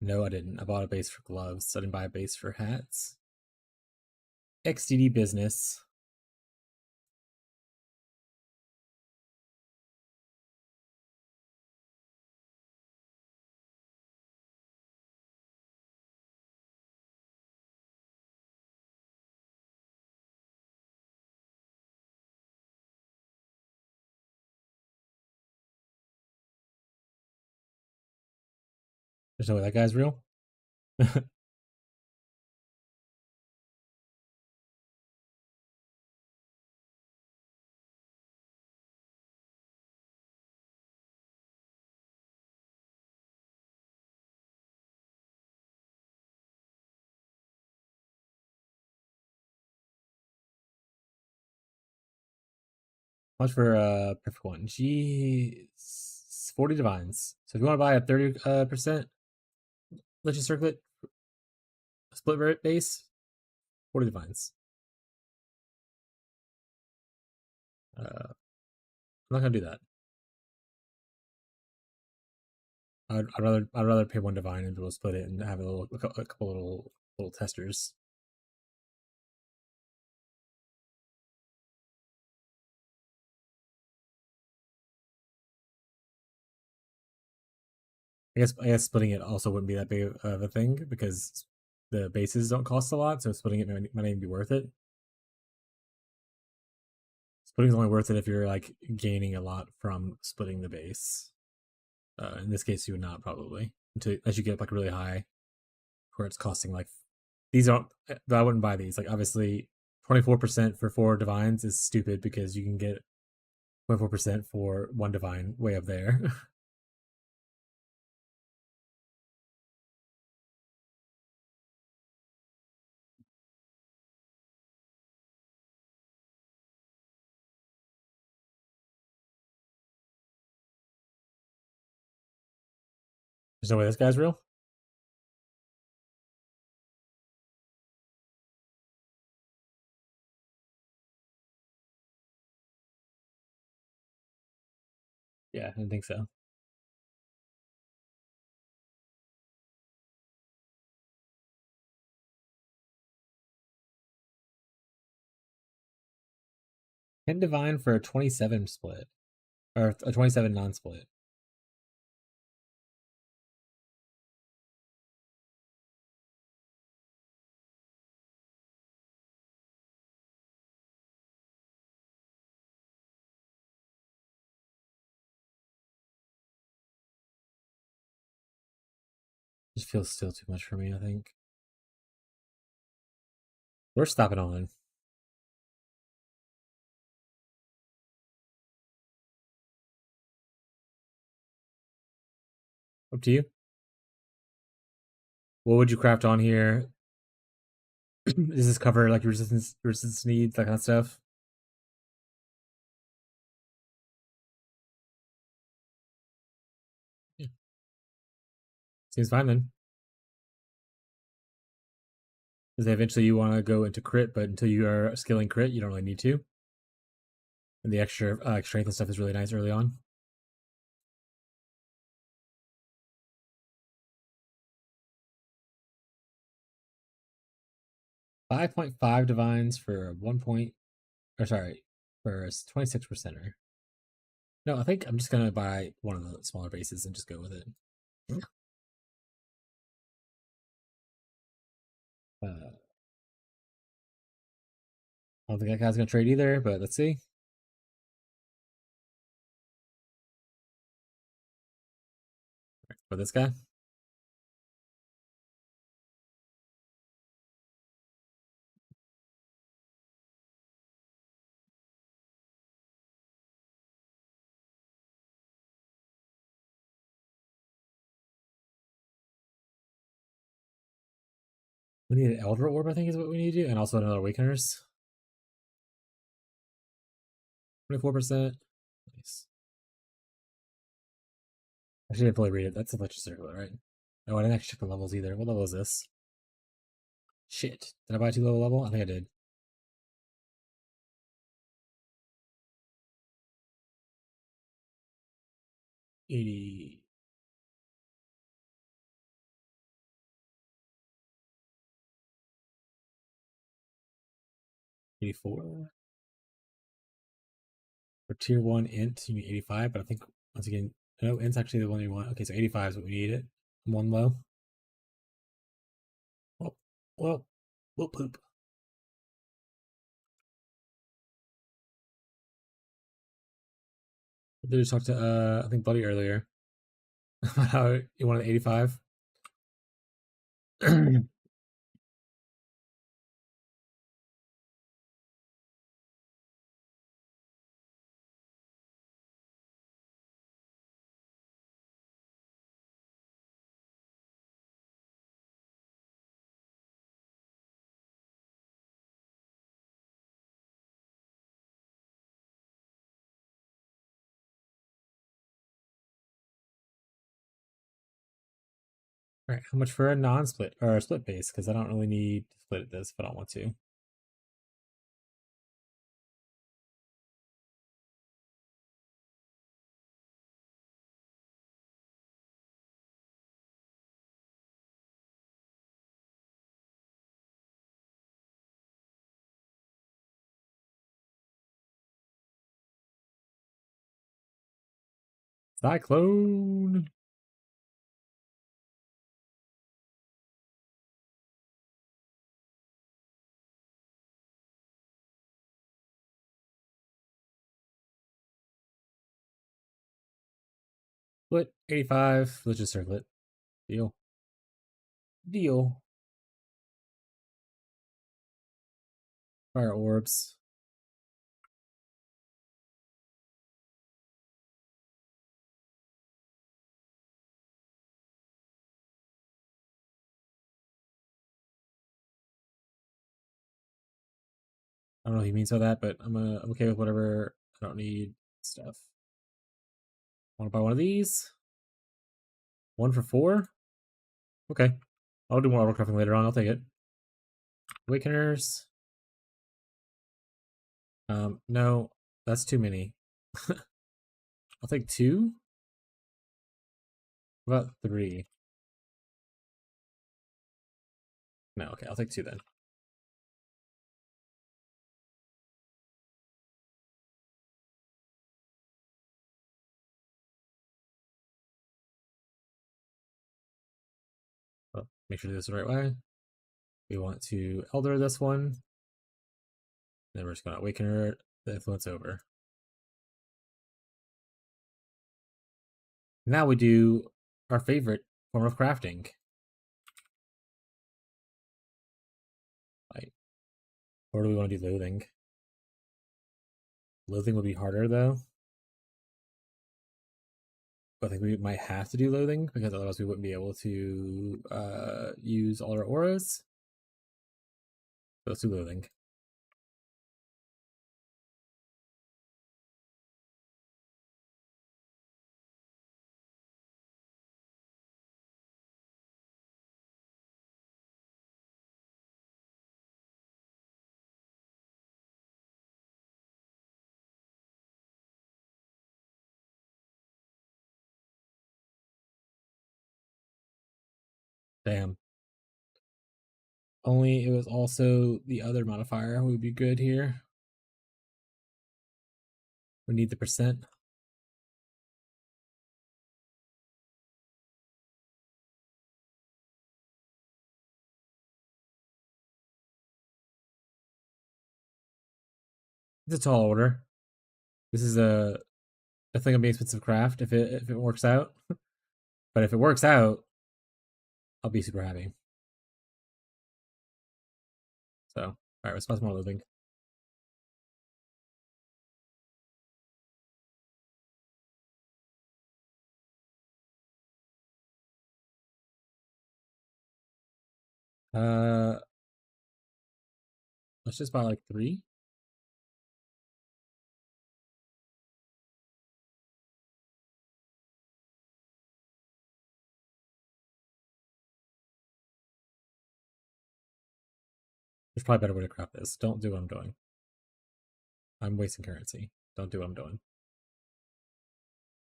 Speaker 1: No, I didn't. I bought a base for gloves. So I didn't buy a base for hats. XDD business. There's no way that guy's real. Much for perfect one. Geez, 40 divines. So if you want to buy a 30% Legend Circlet split rate base, 40 divines. I'm not gonna do that. I'd rather pay one divine and we'll split it and have a couple little testers. I guess splitting it also wouldn't be that big of a thing because the bases don't cost a lot, so splitting it might even be worth it. Splitting is only worth it if you're like gaining a lot from splitting the base. In this case, you would not probably unless you get like really high, where it's costing like these aren't. I wouldn't buy these. Like obviously, 24% for 4 divines is stupid because you can get 24% for 1 divine way up there. There's no way this guy's real. Yeah, I didn't think so. Ten divine for a 27 split or a 27 non-split. Just feels still too much for me. I think we're stopping on. Up to you. What would you craft on here? Does this cover like resistance needs, that kind of stuff? Yeah. Seems fine then. Because eventually you want to go into crit, but until you are scaling crit, you don't really need to. And the extra strength and stuff is really nice early on. 5.5 divines for 1 point, or sorry, for a 26%er. No, I think I'm just gonna buy one of the smaller bases and just go with it. I don't think that guy's gonna trade either, but let's see. For this guy. We need an Elder Orb, I think is what we need to do, and also another Awakeners. 24%. Nice. I should fully read it. That's a Electric Circuit, right? Oh, I didn't actually check the levels either. What level is this? Shit. Did I buy a 2 level? I think I did. 80. 84. For tier 1 int, you need 85, but I think, once again, no, int's actually the one you want. Okay, so 85 is what we need it. One low. Well, we'll poop. I did just talk to, I think, Buddy earlier about how you wanted 85. Right, how much for a non-split or a split base? Because I don't really need to split this if I don't want to. Cyclone. Split 85. Let's just circle it. Deal. Deal. Fire orbs. I don't know what he means by that, but I'm okay with whatever. I don't need stuff. Want to buy one of these? 1 for 4? Okay. I'll do more autocrafting later on. I'll take it. Awakeners. No, that's too many. I'll take 2. What about 3? No, okay, I'll take 2 then. Well, make sure to do this the right way. We want to Elder this one. Then we're just going to Awakener the influence over. Now we do our favorite form of crafting. Right. Or do we want to do Loathing? Loathing would be harder though. I think we might have to do Loathing because otherwise we wouldn't be able to use all our auras. So let's do Loathing. Damn. Only it was also the other modifier would be good here. We need the percent. It's a tall order. This is a thing of be expensive craft if it works out. But if it works out, I'll be super happy. So, all right, let's spot more living. Uh, let's just buy like 3. There's probably a better way to craft this. Don't do what I'm doing. I'm wasting currency. Don't do what I'm doing.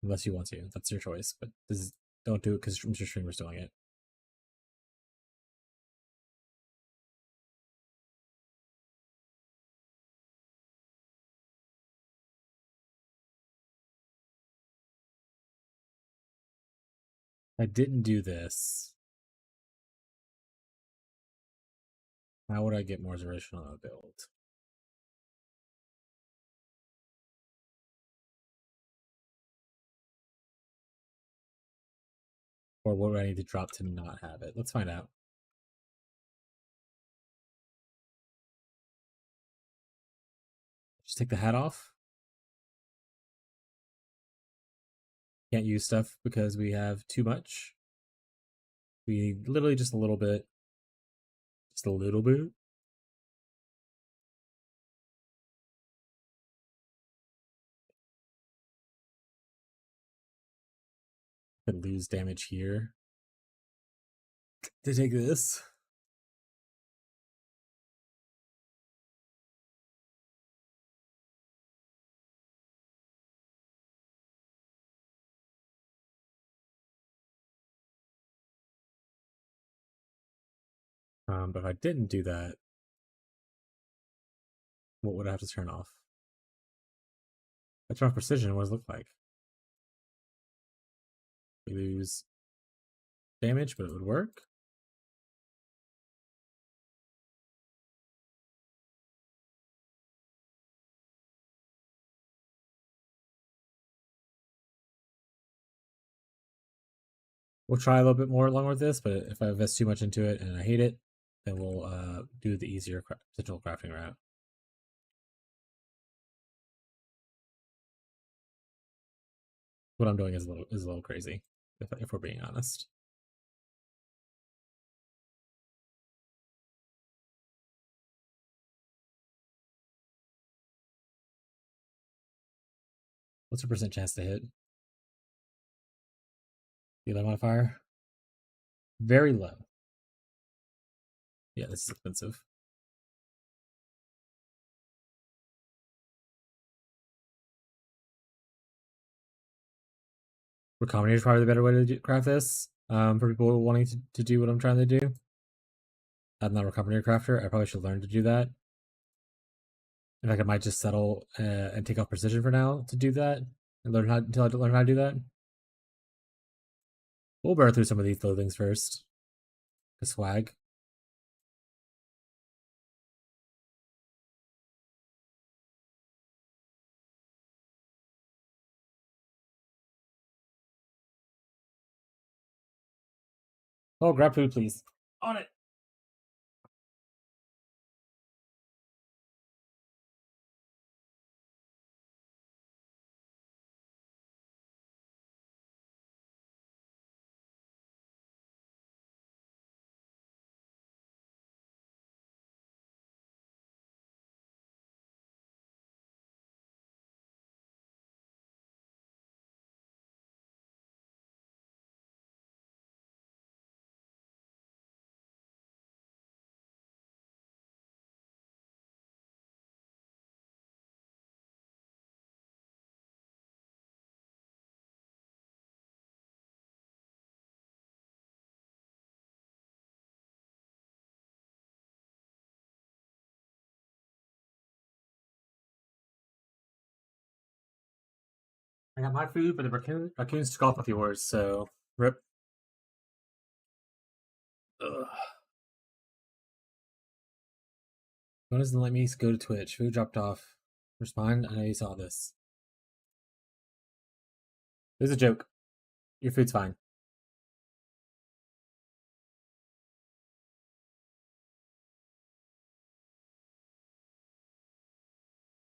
Speaker 1: Unless you want to. That's your choice. But this is, don't do it because Mr. Streamer's doing it. I didn't do this. How would I get more original on a build? Or what would I need to drop to not have it? Let's find out. Just take the hat off. Can't use stuff because we have too much. We need literally just a little bit. Just a little bit. Could lose damage here to take this. But if I didn't do that, what would I have to turn off? I turn off precision, what does it look like? We lose damage, but it would work. We'll try a little bit more along with this, but if I invest too much into it and I hate it, then we'll do the easier digital crafting route. What I'm doing is a little crazy, if we're being honest. What's your percent chance to hit? Delay modifier? Very low. Yeah, this is expensive. Recombinator is probably the better way to craft this. For people wanting to do what I'm trying to do. I'm not a Recombinator crafter. I probably should learn to do that. In fact, I might just settle and take off precision for now to do that, and learn how until I learn how to do that. We'll burn through some of these things first. The swag. Oh, grab food, please. On it. I got my food, but the raccoons took off with yours, so rip. Ugh. Why doesn't let me go to Twitch? Food dropped off. Respond. I know you saw this. It was a joke. Your food's fine.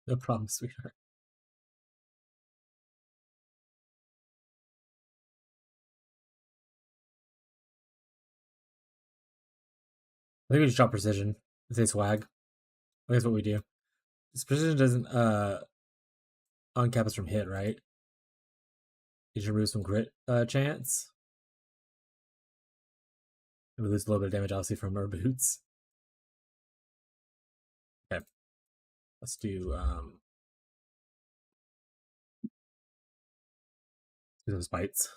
Speaker 1: No problem, sweetheart. I think we just drop precision. Say swag. I think that's what we do. This precision doesn't uncap us from hit, right? You should remove some crit chance. And we lose a little bit of damage, obviously, from our boots. Okay. Let's do those bites.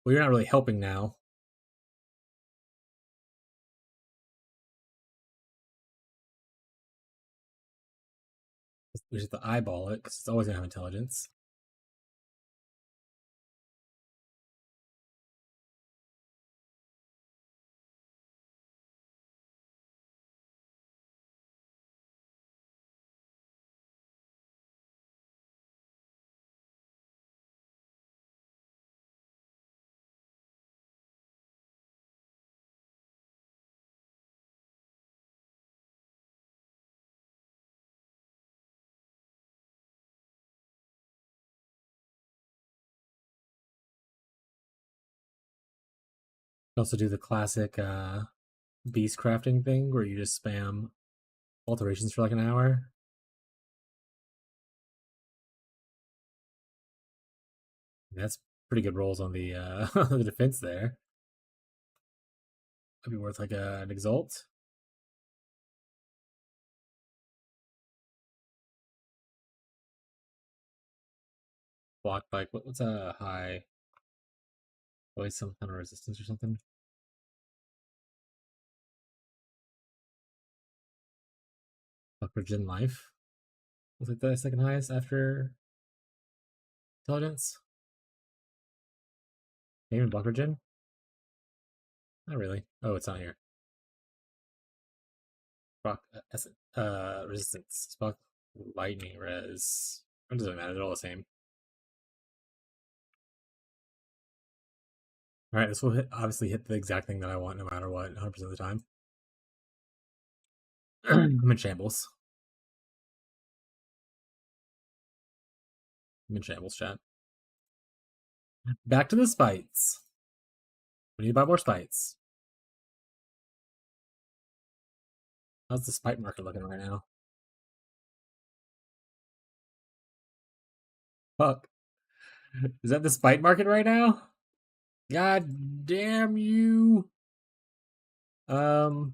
Speaker 1: Well, you're not really helping now. We just have to eyeball it, because it's always going to have intelligence. Also do the classic beast crafting thing, where you just spam alterations for like an hour. That's pretty good rolls on the the defense there. That'd be worth like an exalt. Blocked by what's a high? Always some kind of resistance or something. Virgin life. Was it the second highest after intelligence? Even block Virgin? Not really. Oh, it's not here. Rock resistance. Spark lightning res. It doesn't matter, they're all the same. Alright, this will obviously hit the exact thing that I want no matter what, 100% of the time. I'm in shambles. I'm in shambles, chat. Back to the spites. We need to buy more spites. How's the spite market looking right now? Fuck. Is that the spite market right now? God damn you. Bubgun,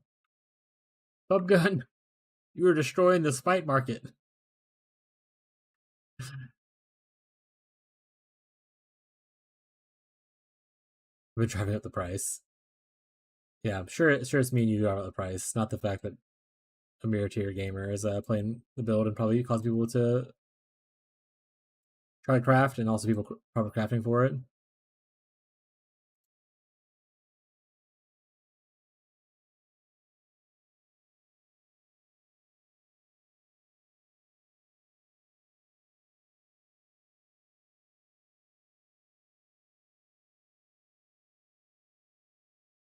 Speaker 1: you are destroying the spite market. We're driving up the price. Yeah, I'm sure it's me and you drive up the price, not the fact that a mirror tier gamer is playing the build and probably cause people to try to craft and also people proper crafting for it.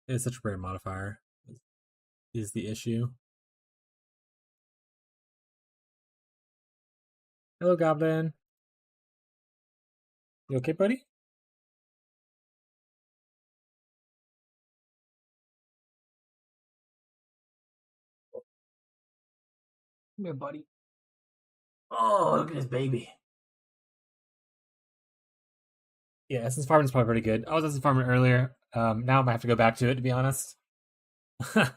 Speaker 1: It's such a rare modifier is the issue. Hello, Goblin. You okay, buddy? Come here, buddy. Oh, look at this baby. Yeah, essence farming is probably pretty good. I was essence farming earlier. Now I might have to go back to it, to be honest. Goblin,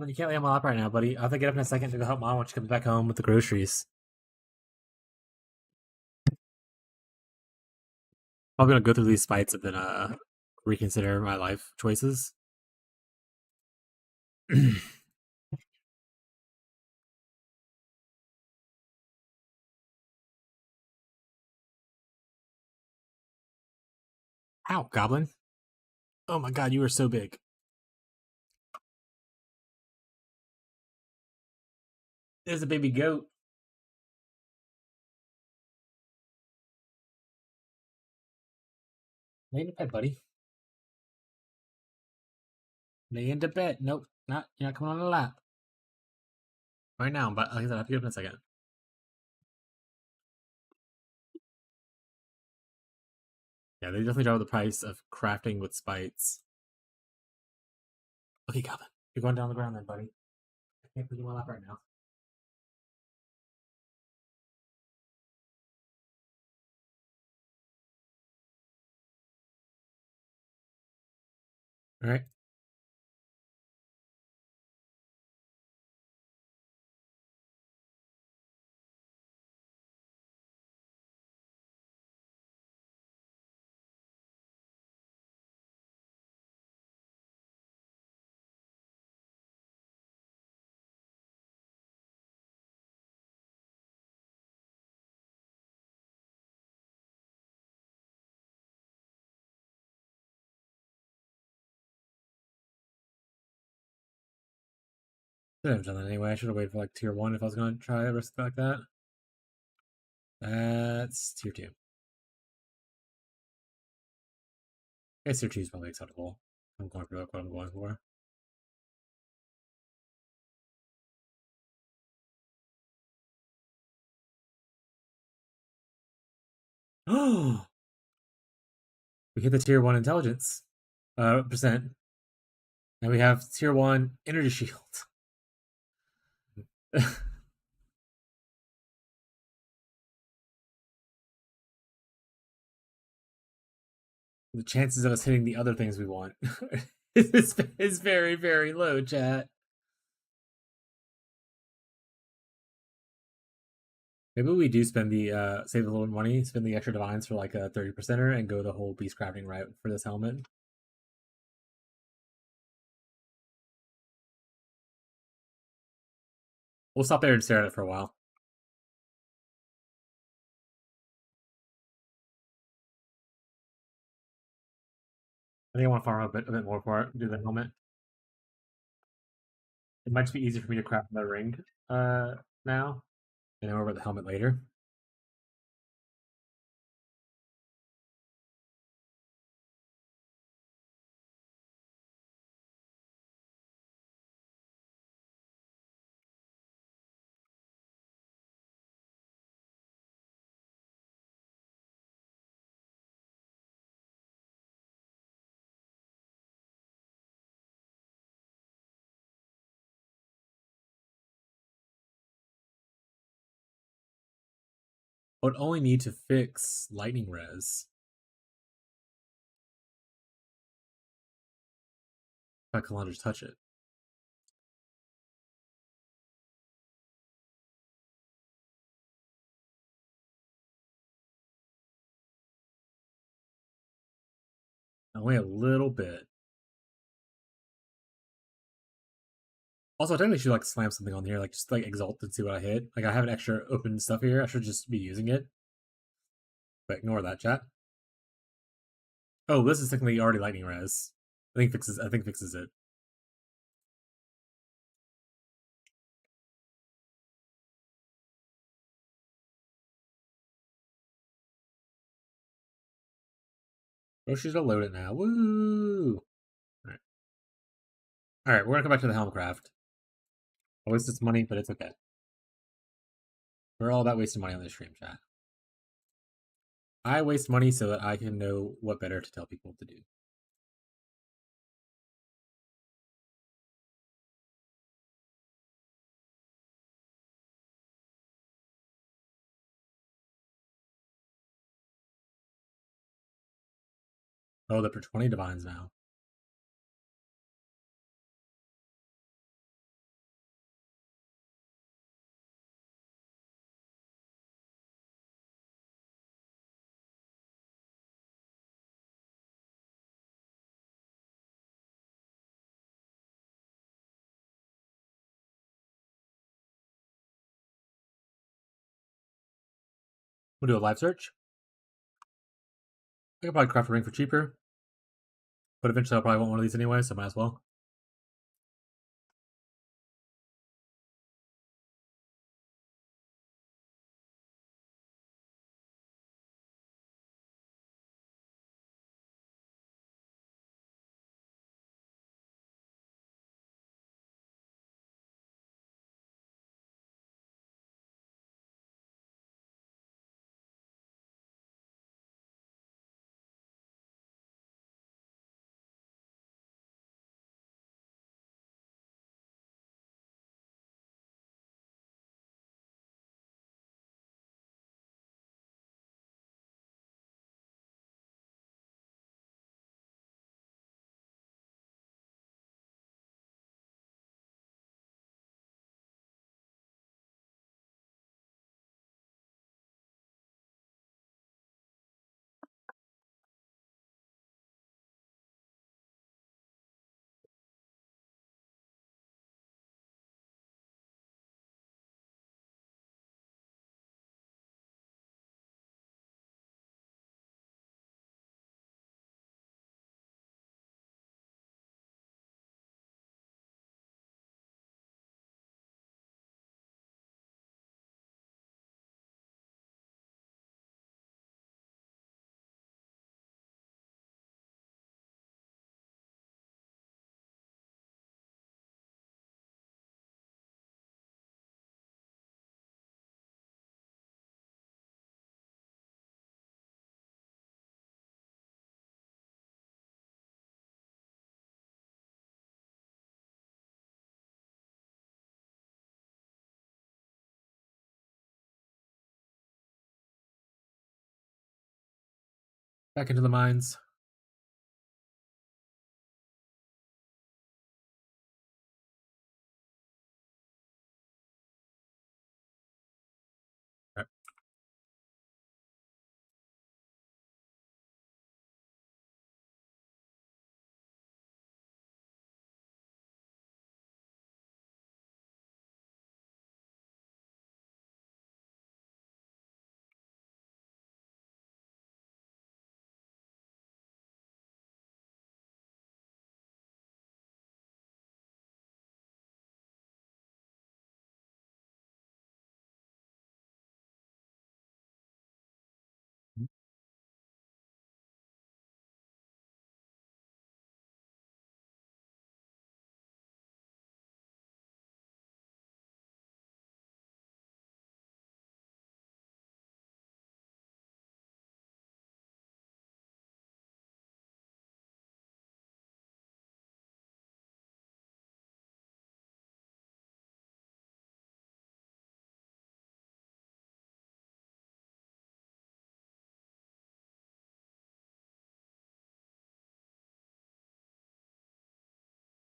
Speaker 1: you can't lay on my lap right now, buddy. I have to get up in a second to go help mom when she comes back home with the groceries. I'm gonna go through these fights and then reconsider my life choices. Ow, Goblin. Oh my god, you are so big. There's a baby goat. Lay in the bed, buddy. Lay into bed. Nope, you're not coming on the lap. Right now, but like I said, I have to get up in a second. Yeah, they definitely drove the price of crafting with spites. Okay, Calvin, you're going down the ground then, buddy. I can't put you on my lap right now. All right. Should have done that anyway. I should have waited for like tier 1 if I was going to try a risk like that. That's tier 2. I guess tier 2 is probably acceptable. I'm going for what I'm going for. Oh, we hit the tier 1 intelligence percent, and we have tier 1 energy shield. The chances of us hitting the other things we want is very, very low, chat. Maybe we do spend the save a little money, spend the extra divines for like a 30%er, and go the whole beast crafting route for this helmet. We'll stop there and stare at it for a while. I think I want to farm a bit more for it. Do the helmet. It might just be easier for me to craft the ring now, and then over the helmet later. I would only need to fix lightning res if I can just touch it. Only a little bit. Also, I technically should like slam something on here, like just like exalt and see what I hit. Like I have an extra open stuff here. I should just be using it. But ignore that, chat. Oh, this is technically already lightning res. I think fixes it. Oh, she's gonna load it now. Woo! Alright, we're gonna come back to the Helmcraft. I wasted some money, but it's okay. We're all about wasting money on this stream, chat. I waste money so that I can know what better to tell people to do. Oh, they're for 20 divines now. We'll do a live search. I could probably craft a ring for cheaper. But eventually I'll probably want one of these anyway, so might as well. Back into the mines. Right.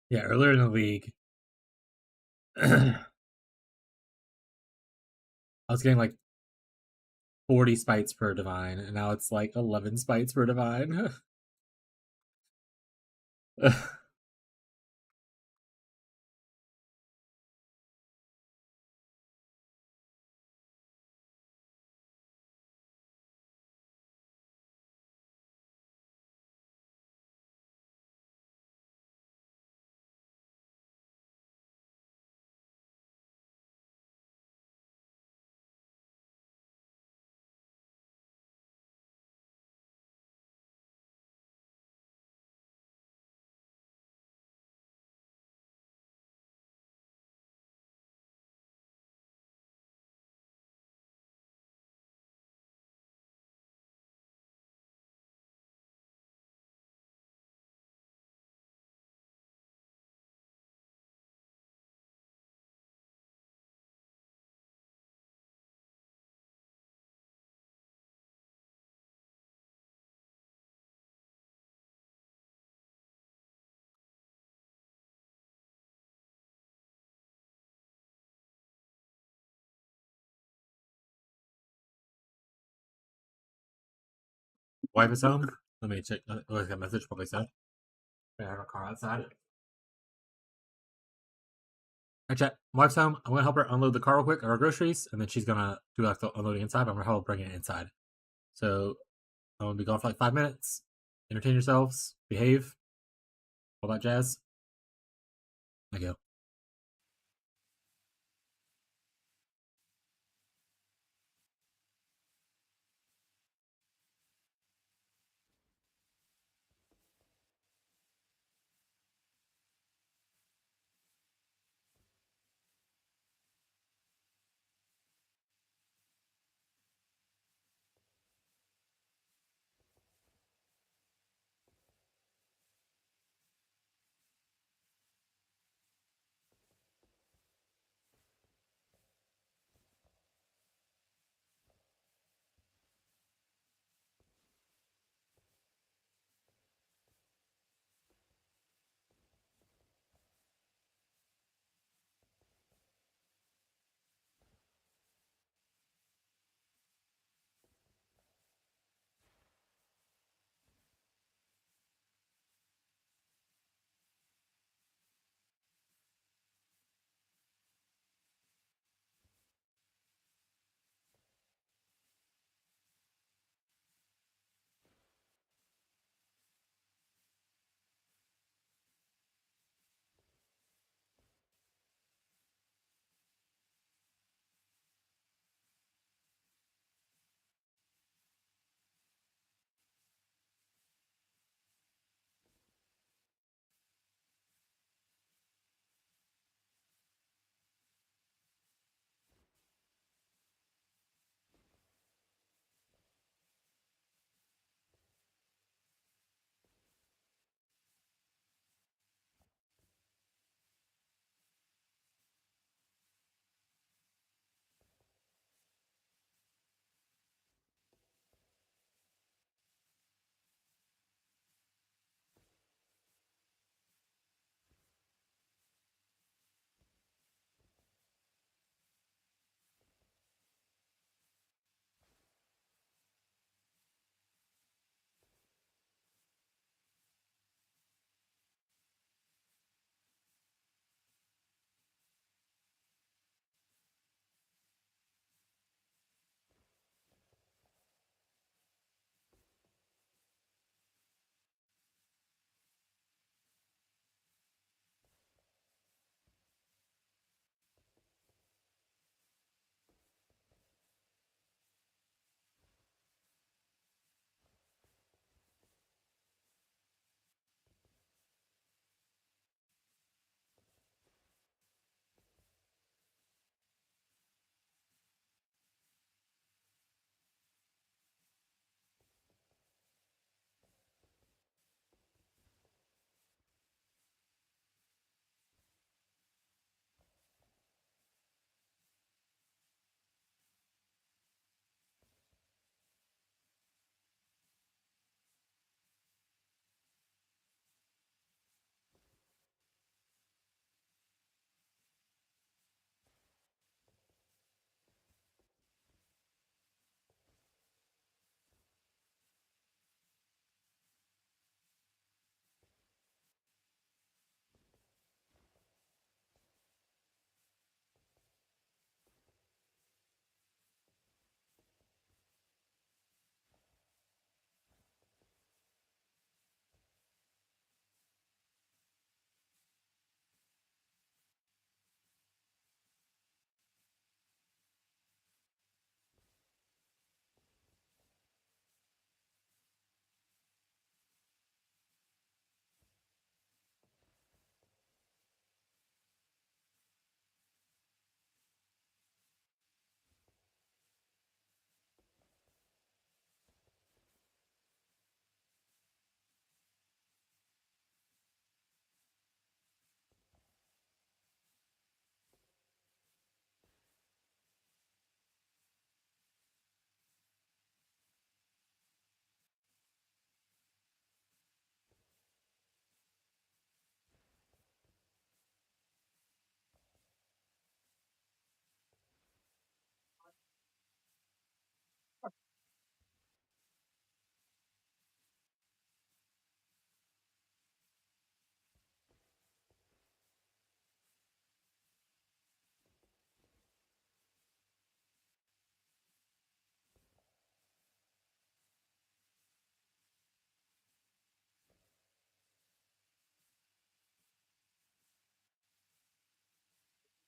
Speaker 1: Yeah, earlier in the league, I was getting like 40 spites per divine, and now it's like 11 spites per divine. Wife is home. Let me check. Look at that message. Probably said. I have a car outside. I chat. Wife's home. I'm gonna help her unload the car real quick, or groceries, and then she's gonna do like the unloading inside. I'm gonna help her bring it inside. So I'm gonna be gone for like 5 minutes. Entertain yourselves. Behave. All that jazz. I go.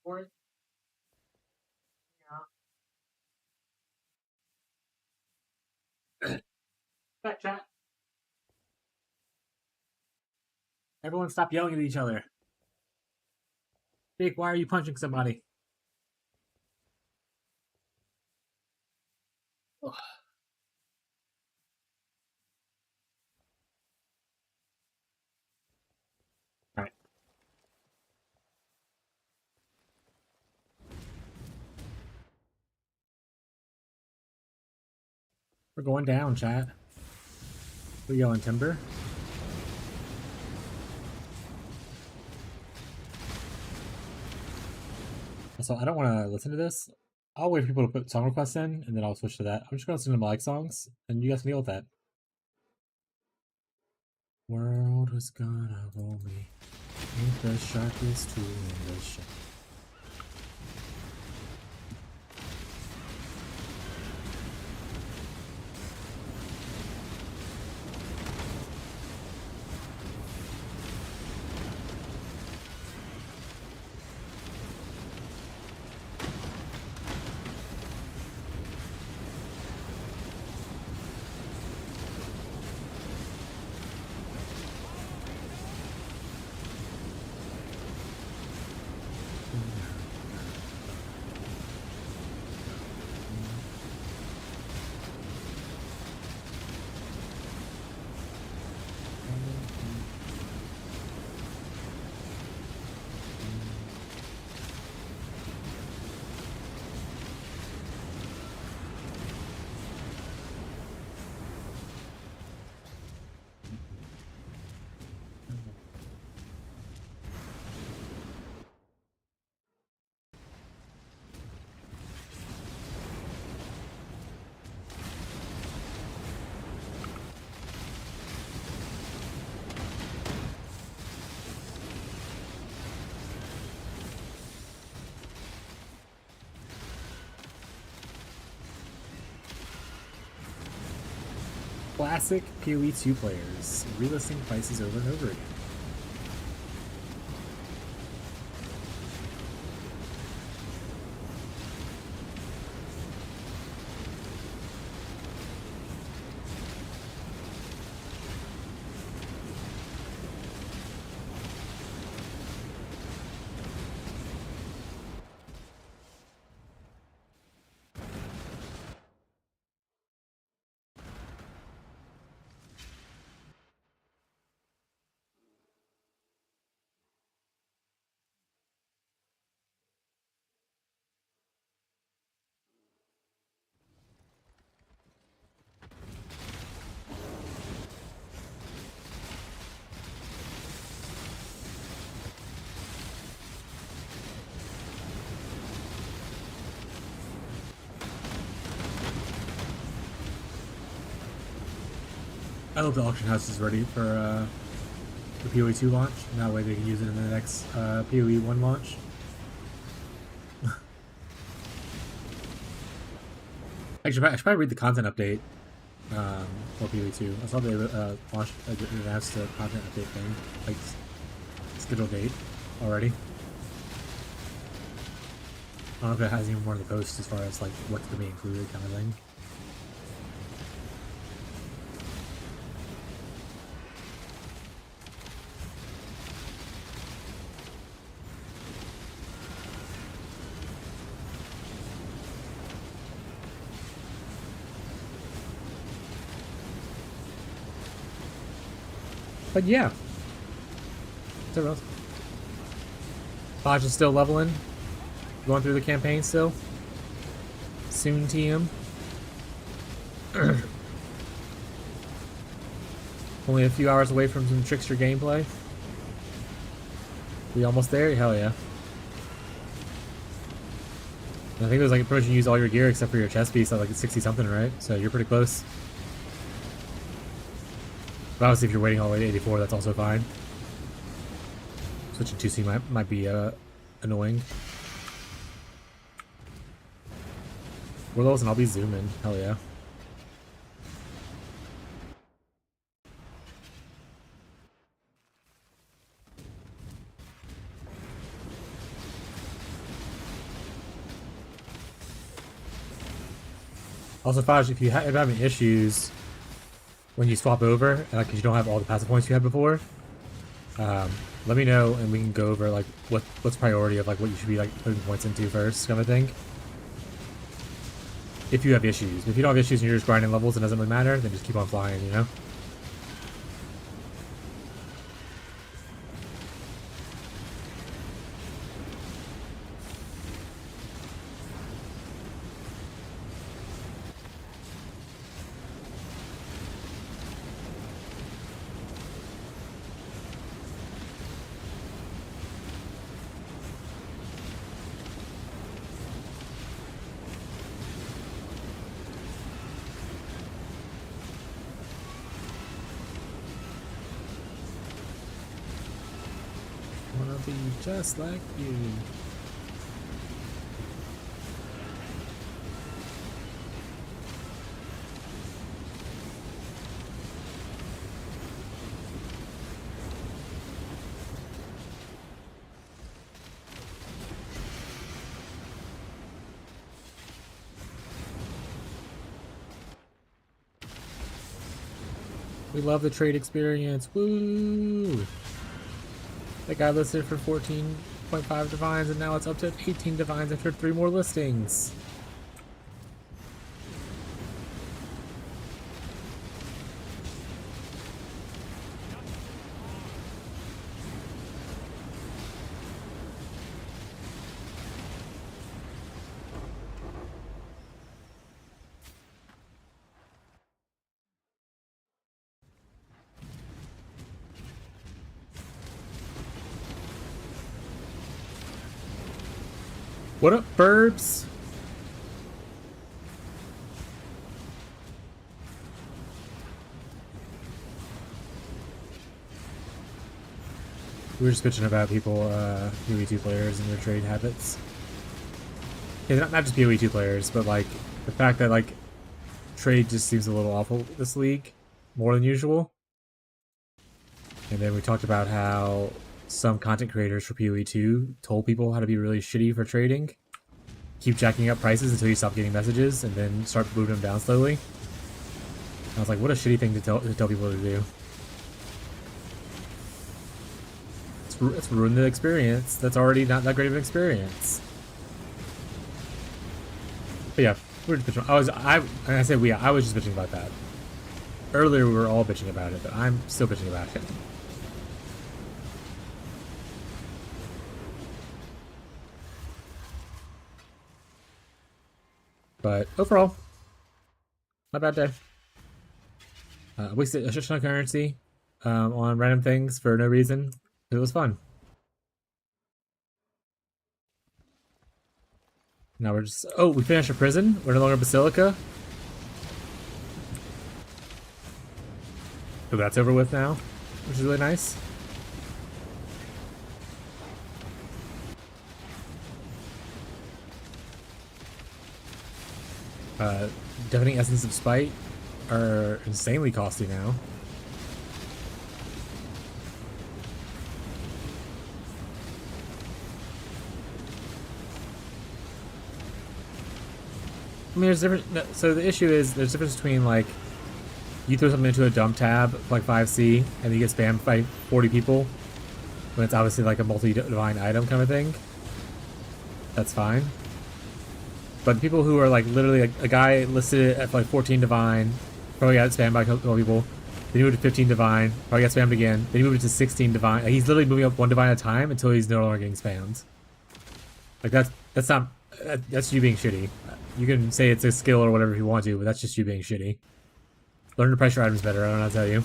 Speaker 1: for it. Yeah. Back chat. Everyone stop yelling at each other. Jake, why are you punching somebody? Ugh. Alright. We're going down, chat. We going timber? So I don't want to listen to this. I'll wait for people to put song requests in, and then I'll switch to that. I'm just going to listen to my like songs, and you guys can deal with that. World was gonna roll me. Ain't the sharpest tool in the shed. Classic PoE 2 players, relisting prices over and over again. I hope the auction house is ready for the PoE 2 launch, and that way they can use it in the next PoE 1 launch. Actually, I should probably read the content update for PoE 2. I saw they launched, announced the content update thing, like scheduled date already. I don't know if it has even more in the post as far as like what's going to be included, kind of thing. But yeah. What's everyone else? Bodge is still leveling. Going through the campaign still. Soon TM. Only a few hours away from some trickster gameplay. We almost there? Hell yeah. I think it was like pretty much you use all your gear except for your chest piece at like 60 something, right? So you're pretty close. But obviously if you're waiting all the way to 84, that's also fine. Switching 2C might be annoying. Warlords and I'll be zooming. Hell yeah. Also, Faj, if you're having issues when you swap over, because you don't have all the passive points you had before, let me know and we can go over like what's priority of like what you should be like putting points into first, kind of thing. If you have issues, if you don't have issues and you're just grinding levels, it doesn't really matter. Then just keep on flying, you know. Wanna be just like you. We love the trade experience. Woo! That guy listed for 14.5 divines, and now it's up to 18 divines after 3 more listings. What up, burbs? We were just bitching about people, PoE2 players and their trade habits. Yeah, not just PoE2 players, but like the fact that like trade just seems a little awful this league, more than usual. And then we talked about how some content creators for PoE2 told people how to be really shitty for trading. Keep jacking up prices until you stop getting messages, and then start moving them down slowly. I was like, what a shitty thing to tell people to do. It's ruined the experience. That's already not that great of an experience. But yeah, we're just bitching. I said I was just bitching about that. Earlier we were all bitching about it, but I'm still bitching about it. But overall, not a bad day. Wasted a shit ton of currency on random things for no reason. It was fun. Now we're just... Oh, we finished a prison. We're no longer Basilica. So that's over with now, which is really nice. Deafening Essence of Spite are insanely costly now. I mean, there's different. So the issue is there's a difference between like you throw something into a dump tab like 5C and you get spammed by 40 people when it's obviously like a multi-divine item kind of thing. That's fine. But people who are like literally a guy listed at like 14 divine, probably got spammed by a couple people. Then he moved to 15 divine, probably got spammed again. Then he moved to 16 divine. Like, he's literally moving up 1 divine at a time until he's no longer getting spammed. Like that's not that's you being shitty. You can say it's a skill or whatever if you want to, but that's just you being shitty. Learn to price your items better. I don't know how to tell you.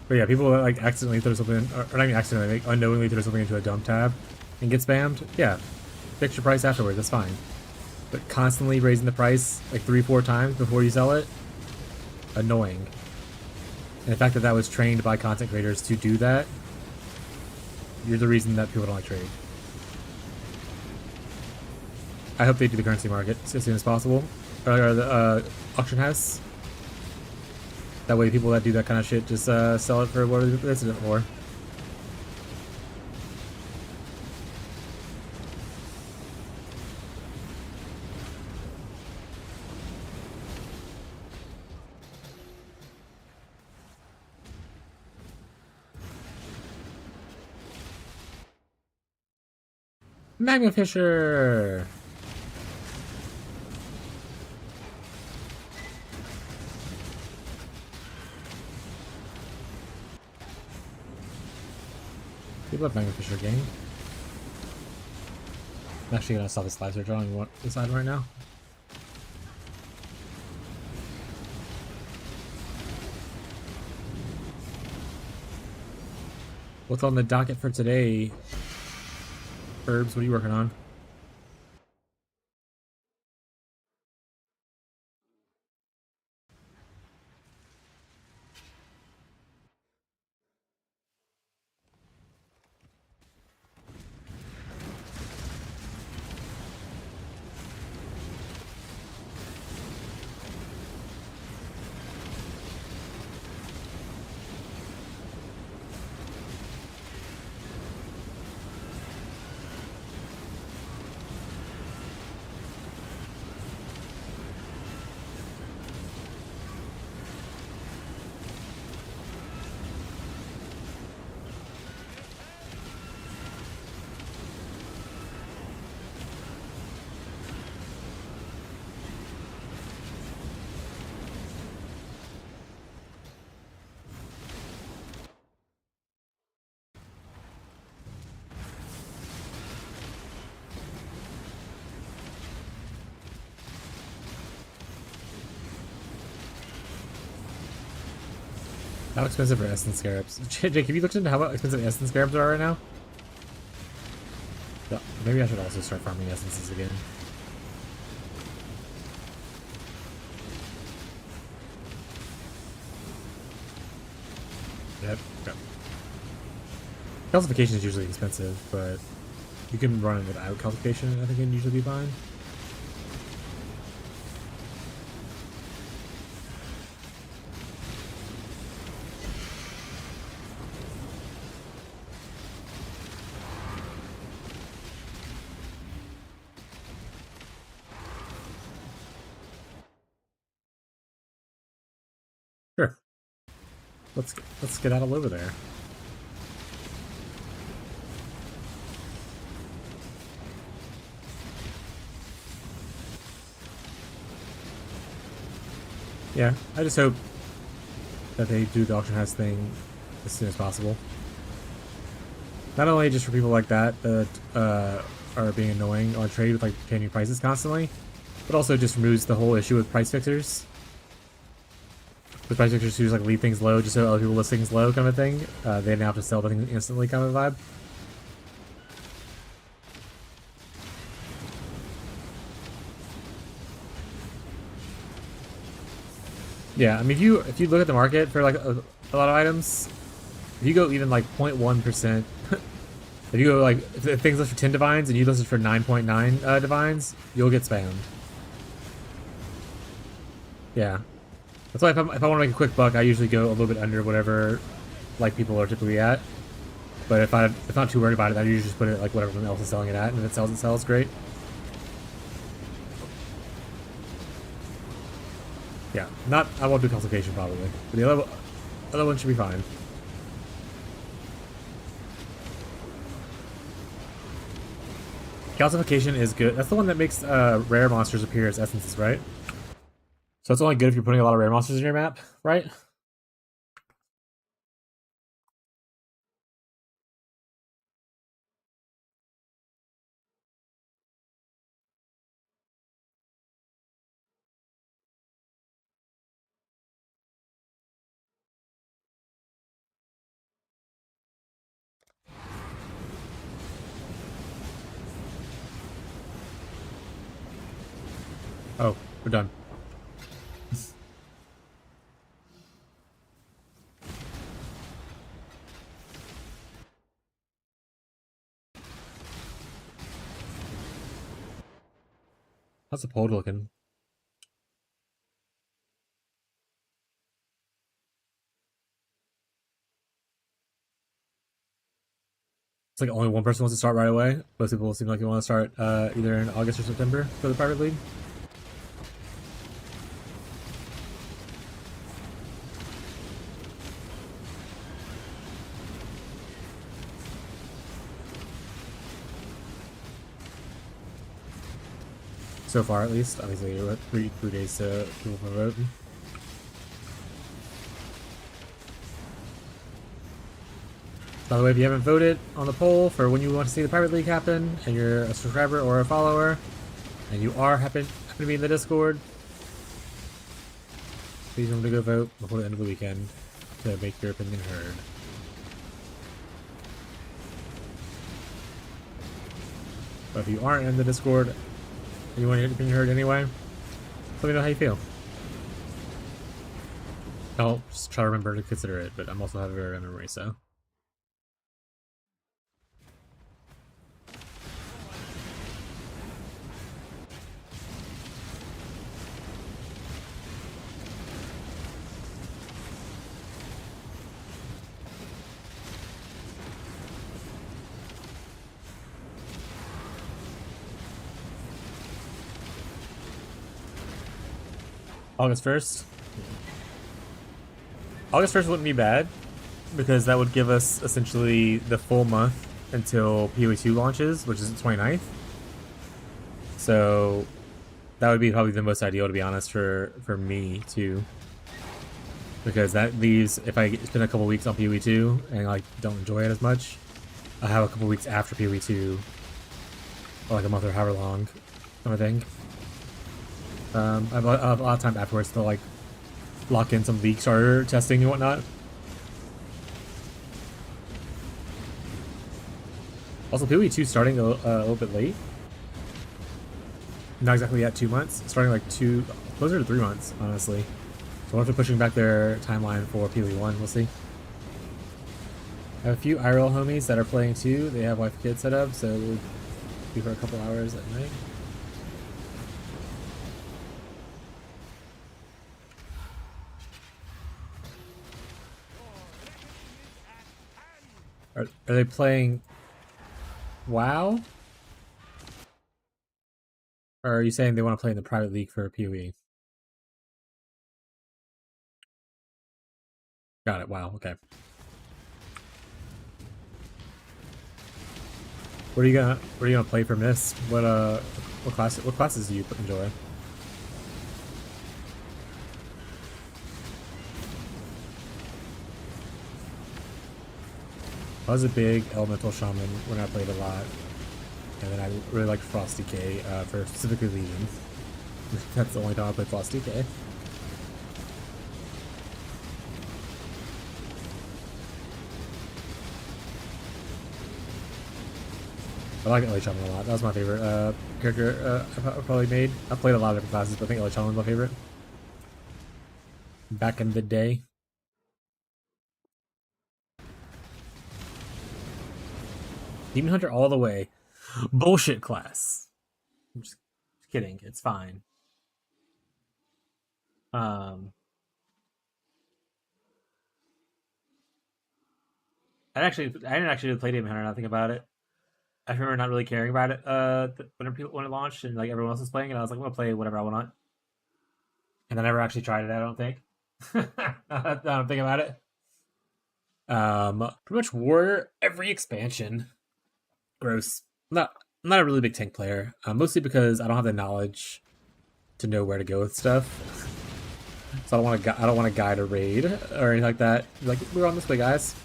Speaker 1: But yeah, people that like accidentally throw something, or not even accidentally, like unknowingly throw something into a dump tab and get spammed. Yeah, fix your price afterwards. That's fine. But constantly raising the price like 3-4 times before you sell it, annoying. And the fact that that was trained by content creators to do that, you're the reason that people don't like trade. I hope they do the currency market as soon as possible, or the auction house. That way people that do that kind of shit just sell it for what it's listed it for. Magma Fisher! We love Magma Fisher gang. I'm actually gonna stop this live search on what this item right now. What's on the docket for today? Herbs, what are you working on? How expensive are Essence Scarabs? Jake, have you looked into how expensive Essence Scarabs are right now? No, maybe I should also start farming essences again. Yep. Calcification is usually expensive, but you can run it without calcification, I think it can usually be fine. Sure. Let's get out all over there. Yeah, I just hope that they do the auction house thing as soon as possible. Not only just for people like that are being annoying on trade with like changing prices constantly, but also just removes the whole issue with price fixers. With price fixers who just like leave things low just so other people list things low kind of thing. They didn't have to sell the thing instantly kind of vibe. Yeah, I mean if you look at the market for like a lot of items, if you go even like 0.1%, if you go like if things list for 10 divines and you list it for 9.9 divines, you'll get spammed. Yeah. That's why if I want to make a quick buck, I usually go a little bit under whatever like people are typically at. But if I'm not too worried about it, I usually just put it like whatever everyone else is selling it at, and if it sells, great. Yeah, I won't do calcification probably, but the other one should be fine. Calcification is good. That's the one that makes rare monsters appear as essences, right? So it's only good if you're putting a lot of rare monsters in your map, right? Oh, we're done. How's the pole looking? It's like only one person wants to start right away. Most people seem like they want to start either in August or September for the private league. So far, at least. Obviously, we're at three days to people for vote. By the way, if you haven't voted on the poll for when you want to see the Private League happen, and you're a subscriber or a follower, and you are happen to be in the Discord, please remember to go vote before the end of the weekend to make your opinion heard. But if you aren't in the Discord and you want your opinion heard anyway, let me know how you feel. I'll just try to remember to consider it, but I'm also having a very good memory, so. August 1st? August 1st wouldn't be bad, because that would give us essentially the full month until PoE 2 launches, which is the 29th. So that would be probably the most ideal, to be honest, for me too. Because that leaves, if I spend a couple weeks on PoE 2 and like don't enjoy it as much, I have a couple weeks after PoE 2, or like a month or however long, kind of thing. I have a lot of time afterwards to like lock in some league starter testing and whatnot. Also, PoE 2 starting a little bit late. Not exactly at 2 months. Starting like closer to 3 months, honestly. So we'll have to pushing back their timeline for PoE 1. We'll see. I have a few IRL homies that are playing too. They have wife and kids set up, so we'll be for a couple hours at night. Are they playing WoW? Or are you saying they want to play in the private league for PoE? Got it. Wow. Okay. What are you gonna play for Mist? What classes do you enjoy? I was a big elemental shaman when I played a lot, and then I really liked Frost Decay for specifically Legion. That's the only time I played Frost Decay. I like LA Shaman a lot. That was my favorite character I probably made. I played a lot of different classes, but I think LA Shaman was my favorite. Back in the day. Demon Hunter all the way. Bullshit class. I'm just kidding. It's fine. I didn't actually play Demon Hunter. Nothing about it. I remember not really caring about it when it launched and like everyone else was playing it. I was like, I'm gonna play whatever I want. And I never actually tried it. I don't think. I don't think about it. Pretty much Warrior every expansion. Gross. I'm not a really big tank player, mostly because I don't have the knowledge to know where to go with stuff. So I don't want to guide a raid or anything like that. Like, we're on this way, guys.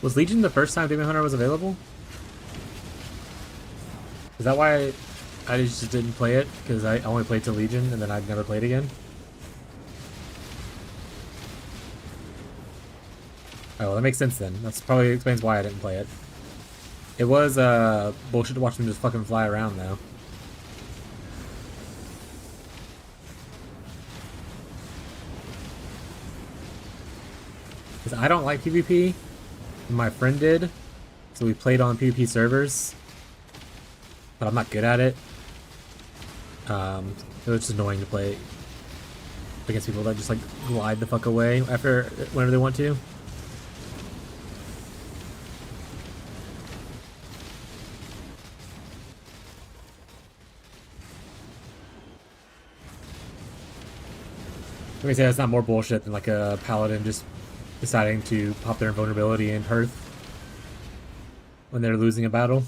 Speaker 1: Was Legion the first time Demon Hunter was available? Is that why I just didn't play it? Because I only played to Legion and then I'd never played again? Oh, well, that makes sense then. That's probably explains why I didn't play it. It was bullshit to watch them just fucking fly around though. Because I don't like PvP. My friend did. So we played on PvP servers. But I'm not good at it. It was just annoying to play against people that just like glide the fuck away whenever they want to. Let me say that's not more bullshit than like a paladin just deciding to pop their invulnerability in Hearth when they're losing a battle.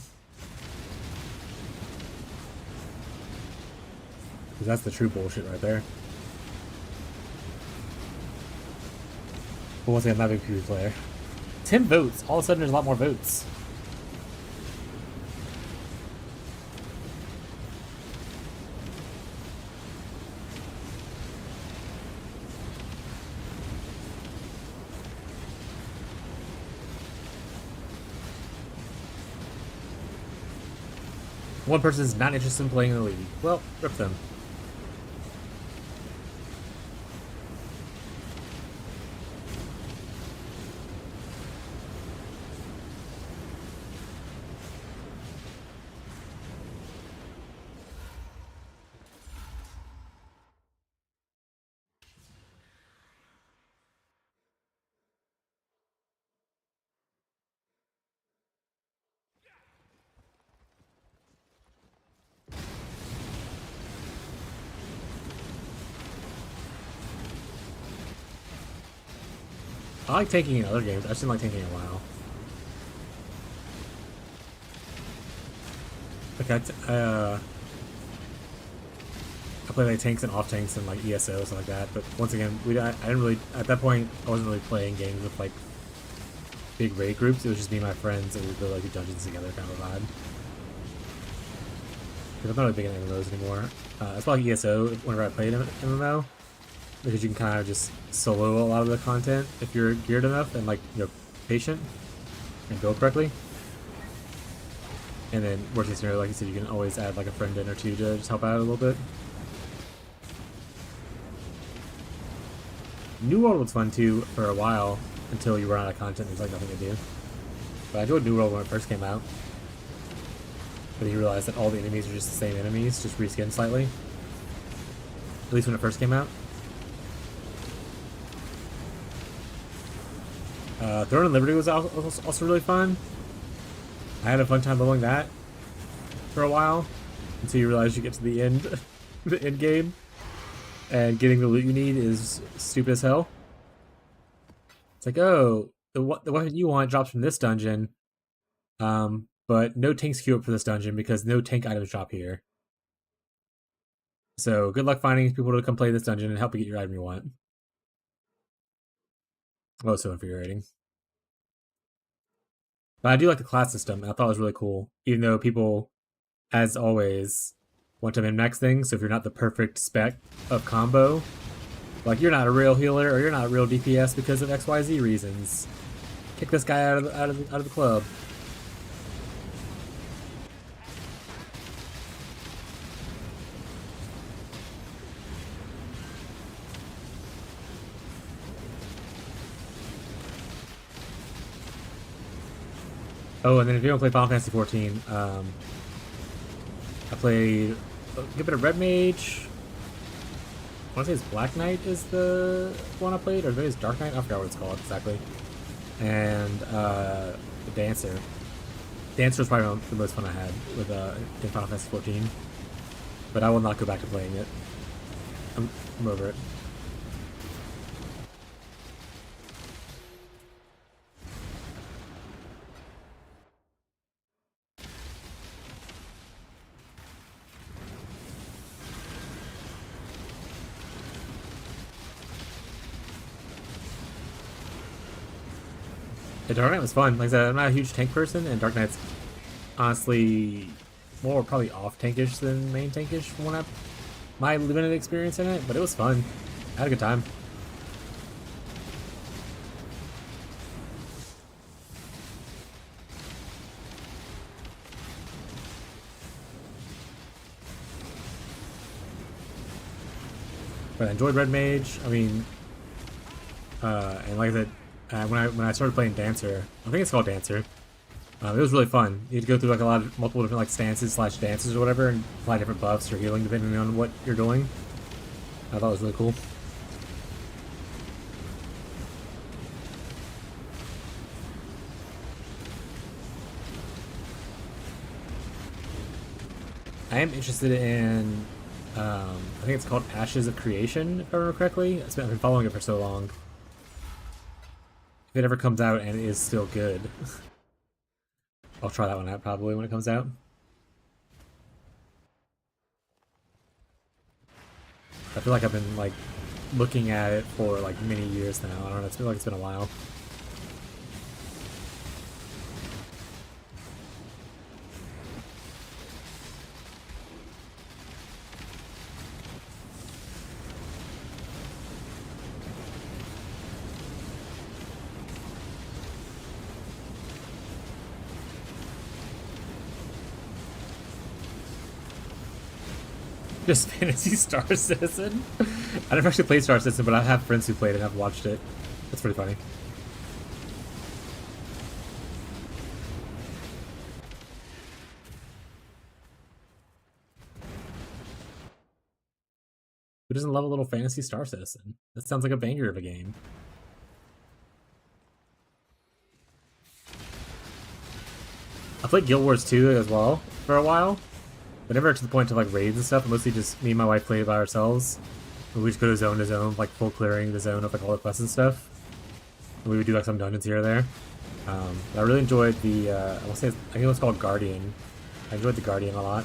Speaker 1: Because that's the true bullshit right there. But once again, I'm not a big PvP player. 10 votes. All of a sudden, there's a lot more votes. One person's not interested in playing in the league. Well, rip them. I like tanking in other games. I just didn't like tanking in a while. Okay, I play like tanks and off tanks and like ESO stuff like that. But once again, I didn't really at that point. I wasn't really playing games with like big raid groups. It was just me and my friends, and we'd go like do dungeons together, kind of a vibe. Because I'm not really big into MMOs anymore. It's like ESO whenever I played MMO. Because you can kind of just solo a lot of the content if you're geared enough and like patient and build correctly. And then worst case scenario, like you said, you can always add like a friend in or two to just help out a little bit. New World was fun too for a while until you run out of content. There's like nothing to do. But I enjoyed New World when it first came out. But you realize that all the enemies are just the same enemies, just reskinned slightly. At least when it first came out. Throne and Liberty was also really fun. I had a fun time leveling that for a while until you realize you get to the end, the end game, and getting the loot you need is stupid as hell. It's like, oh, the weapon you want drops from this dungeon, but no tanks queue up for this dungeon because no tank items drop here. So good luck finding people to come play this dungeon and help you get your item you want. Oh, so infuriating. But I do like the class system, and I thought it was really cool. Even though people, as always, want to min-max things, so if you're not the perfect spec of combo, like you're not a real healer or you're not a real DPS because of XYZ reasons, kick this guy out of the club. Oh, and then if you don't play Final Fantasy 14, I played a good bit of Red Mage. I want to say it's Black Knight is the one I played, or maybe it's Dark Knight. I forgot what it's called exactly. And the Dancer. Dancer was probably the most fun I had with in Final Fantasy 14. But I will not go back to playing it. I'm over it. Yeah, Dark Knight was fun. Like I said, I'm not a huge tank person, and Dark Knight's honestly more probably off tankish than main tankish from when my limited experience in it, but it was fun. I had a good time. But I enjoyed Red Mage. I mean, and like I said, when I started playing Dancer, I think it's called Dancer. It was really fun. You had to go through like multiple different like stances / dances or whatever, and apply different buffs or healing depending on what you're doing. I thought it was really cool. I am interested in I think it's called Ashes of Creation, if I remember correctly. I've been following it for so long. If it ever comes out and it is still good, I'll try that one out probably when it comes out. I feel like I've been like looking at it for like many years now. I don't know. It's been like it's been a while. Just Fantasy Star Citizen. I never actually played Star Citizen, but I have friends who played it and have watched it. That's pretty funny. Who doesn't love a little Fantasy Star Citizen? That sounds like a banger of a game. I played Guild Wars 2 as well for a while, but never to the point to like raids and stuff. Mostly just me and my wife played it by ourselves. And we just go to zone to zone, like full clearing the zone of like all the quests and stuff. And we would do like some dungeons here or there. I really enjoyed the, I want to say, I think it was called Guardian. I enjoyed the Guardian a lot.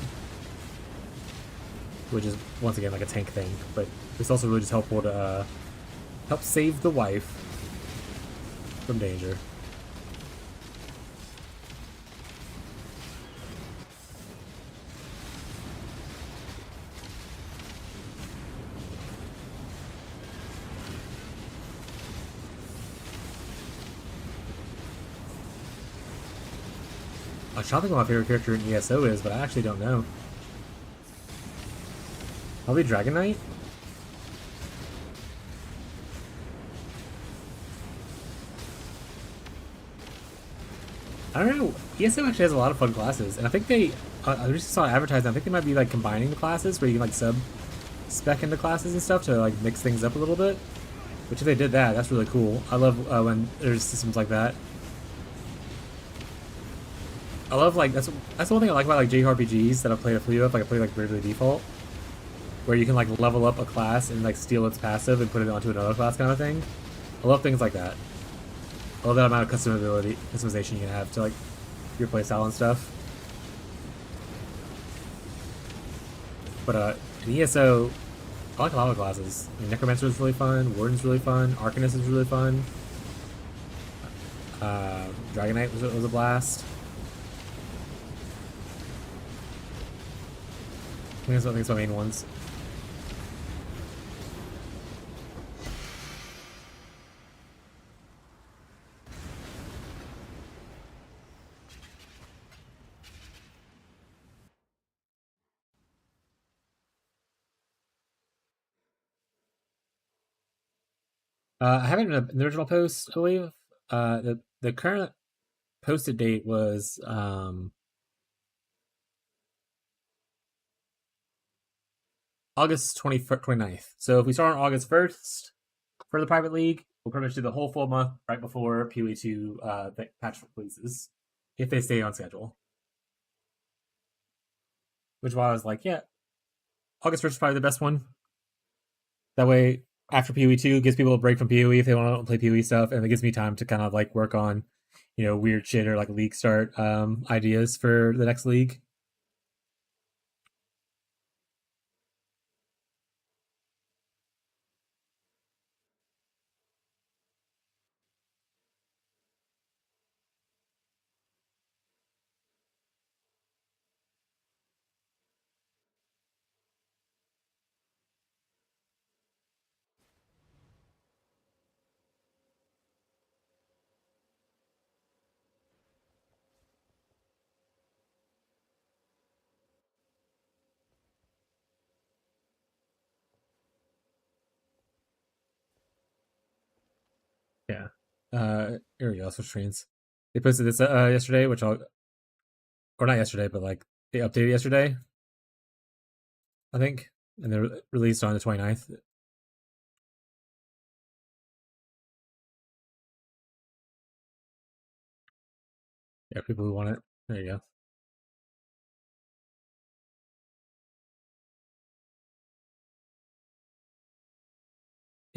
Speaker 1: Which is, once again, like a tank thing. But it's also really just helpful to help save the wife from danger. I was trying to think what my favorite character in ESO is, but I actually don't know. Probably Dragon Knight? I don't know. ESO actually has a lot of fun classes, and I think they. I just saw advertised. I think they might be like combining the classes, where you can like sub spec into classes and stuff to like mix things up a little bit. Which if they did that, that's really cool. I love when there's systems like that. I love like that's the one thing I like about like JRPGs that I've played a few of. Like I played like Bravely Default, where you can like level up a class and like steal its passive and put it onto another class kind of thing. I love things like that. I love that amount of customization you can have to like your playstyle and stuff. But in ESO, I like a lot of classes. I mean, Necromancer is really fun. Warden's really fun. Arcanist is really fun. Dragon Knight was a blast. I think it's my main ones. I have it in the original post, I believe. The current posted date was August 29th. So if we start on August 1st for the private league, we'll pretty much do the whole full month right before PoE2 patch releases, if they stay on schedule. Which is why I was like, yeah, August 1st is probably the best one. That way, after PoE2, gives people a break from PoE if they want to play PoE stuff, and it gives me time to kind of like work on, weird shit or like league start ideas for the next league. Yeah. Here we go. Switch trains. They posted this yesterday, or not yesterday, but like they updated yesterday, I think, and they released on the 29th. Yeah, people who want it. There you go.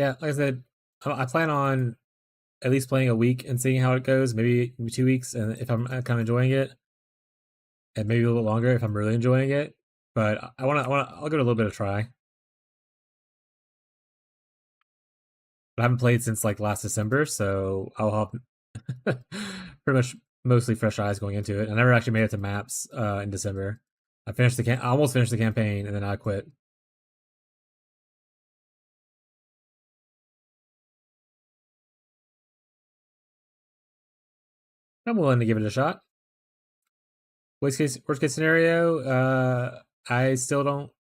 Speaker 1: Yeah, like I said, I plan on at least playing a week and seeing how it goes. Maybe 2 weeks, and if I'm kind of enjoying it, and maybe a little bit longer if I'm really enjoying it. But I'll give it a little bit of try. But I haven't played since like last December, so I'll have pretty much mostly fresh eyes going into it. I never actually made it to maps in December. I almost finished the campaign, and then I quit. I'm willing to give it a shot. Worst case scenario, I still don't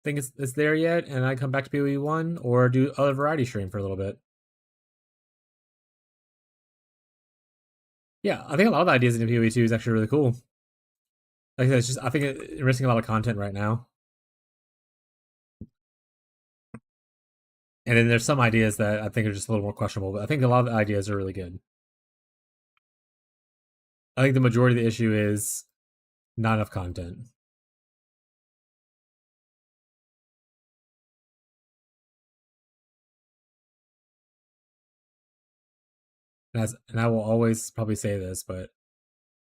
Speaker 1: think it's there yet, and I come back to PoE 1 or do other variety stream for a little bit. Yeah, I think a lot of the ideas in PoE 2 is actually really cool. Like I said, it's just I think it's missing a lot of content right now. And then there's some ideas that I think are just a little more questionable, but I think a lot of the ideas are really good. I think the majority of the issue is not enough content. And I will always probably say this, but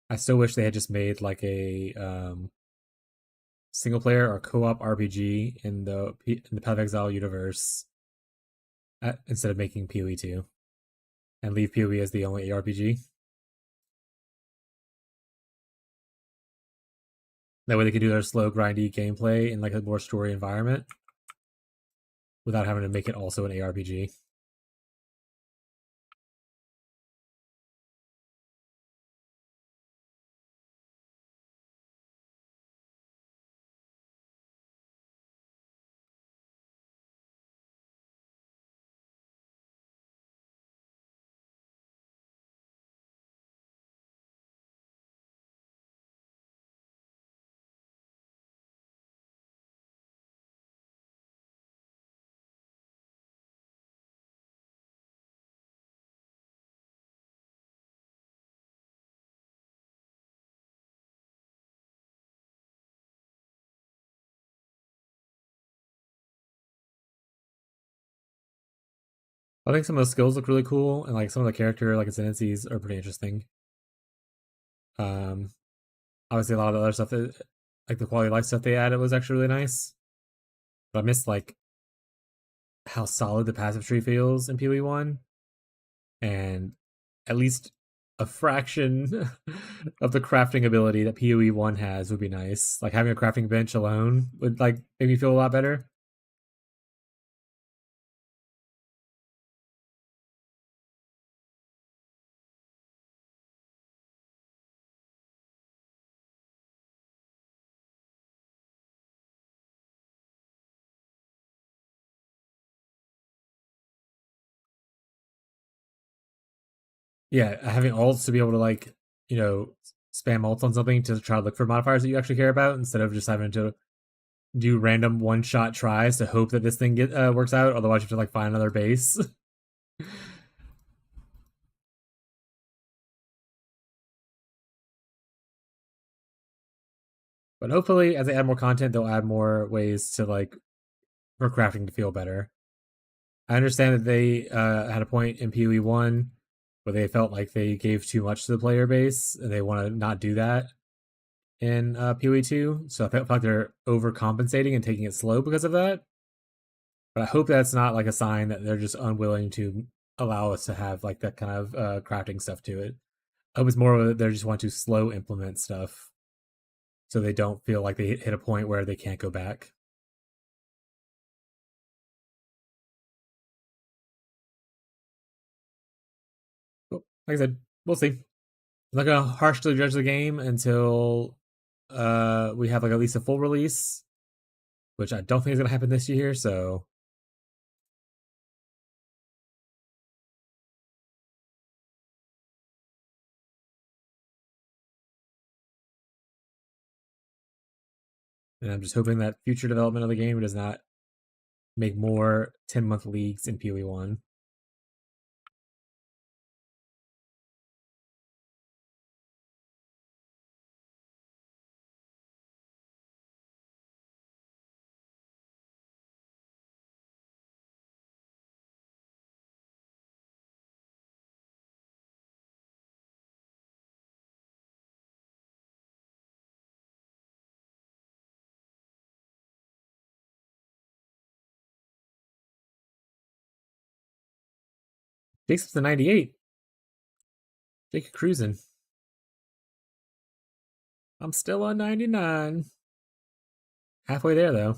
Speaker 1: I still wish they had just made like a single player or co-op RPG in the Path of Exile universe instead of making PoE 2 and leave PoE as the only ARPG. That way they could do their slow, grindy gameplay in like a more story environment without having to make it also an ARPG. I think some of the skills look really cool, and like some of the character like ascendancies are pretty interesting. Um, Obviously a lot of the other stuff that like the quality of life stuff they added was actually really nice. But I missed like how solid the passive tree feels in PoE 1, and at least a fraction of the crafting ability that PoE 1 has would be nice. Like having a crafting bench alone would like make me feel a lot better. Yeah, having ults to be able to like, you know, spam ults on something to try to look for modifiers that you actually care about instead of just having to do random one shot tries to hope that this thing works out. Otherwise, you have to like find another base. But hopefully, as they add more content, they'll add more ways to like for crafting to feel better. I understand that they had a point in PoE 1 where they felt like they gave too much to the player base, and they want to not do that in PoE 2. So I felt like they're overcompensating and taking it slow because of that. But I hope that's not like a sign that they're just unwilling to allow us to have like that kind of crafting stuff to it. I hope it's more of they just want to slow implement stuff so they don't feel like they hit a point where they can't go back. But like I said, we'll see. I'm not gonna harshly judge the game until we have like at least a full release, which I don't think is gonna happen this year. So and I'm just hoping that future development of the game does not make more 10-month leagues in PoE 1. Takes us to 98. Jake cruising. I'm still on 99. Halfway there, though.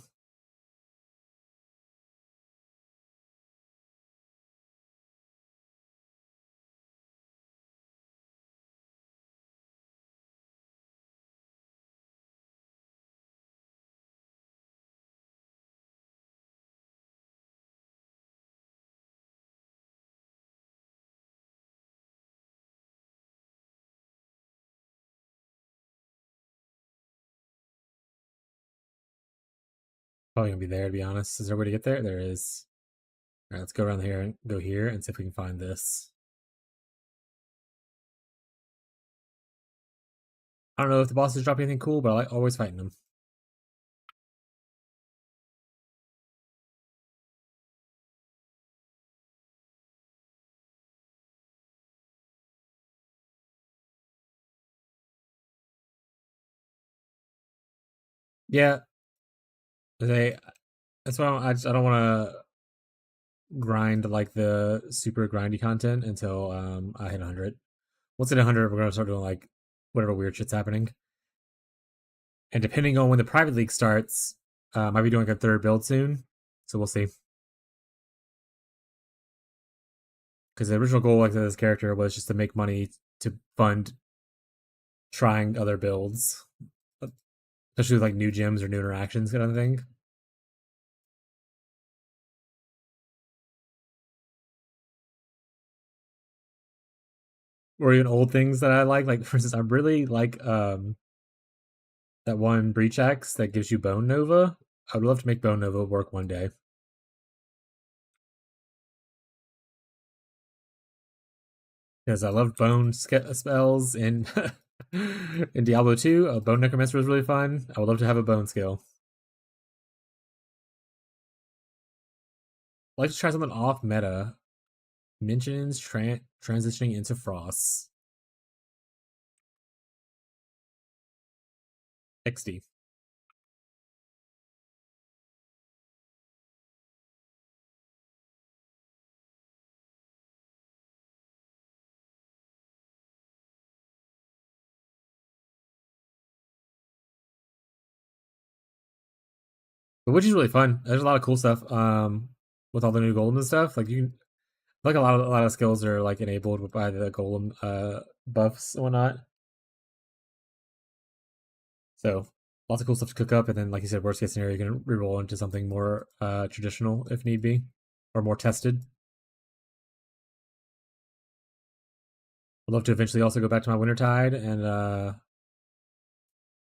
Speaker 1: Probably gonna be there, to be honest. Is there a way to get there? There is. All right, let's go around here and go here and see if we can find this. I don't know if the bosses drop anything cool, but I like always fighting them. Yeah, they. That's why I don't want to grind like the super grindy content until I hit 100. Once I hit 100, we're gonna start doing like whatever weird shit's happening. And depending on when the private league starts, might be doing a third build soon. So we'll see. Because the original goal, like this character, was just to make money to fund trying other builds, especially with like new gyms or new interactions, kind of thing. Or even old things that I like for instance, I really like that one breach axe that gives you bone nova. I would love to make bone nova work one day. Because I love bone spells in in Diablo 2. Bone necromancer was really fun. I would love to have a bone skill. I'd like to try something off meta. Mentions transitioning into frost. XD. But which is really fun. There's a lot of cool stuff. With all the new golem and stuff. Like you can like a lot of skills are like enabled by the golem buffs and whatnot. So lots of cool stuff to cook up, and then like you said, worst case scenario, you can reroll into something more traditional if need be, or more tested. I'd love to eventually also go back to my Wintertide and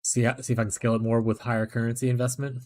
Speaker 1: see if I can scale it more with higher currency investment.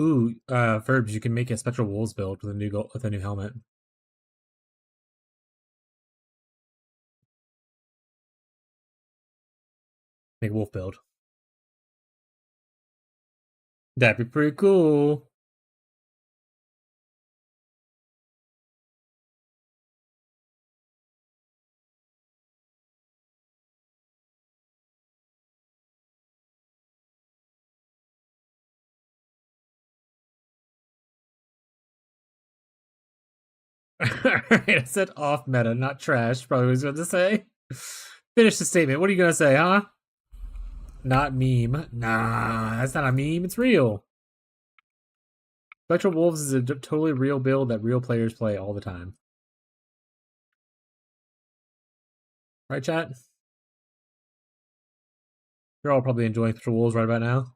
Speaker 1: Ooh, verbs. You can make a spectral wolves build with a new helmet. Make wolf build. That'd be pretty cool. Alright, I said off meta, not trash. Probably was going to say. Finish the statement. What are you going to say, huh? Not meme. Nah, that's not a meme. It's real. Spectral Wolves is a totally real build that real players play all the time. Right, chat? You're all probably enjoying Spectral Wolves right about now.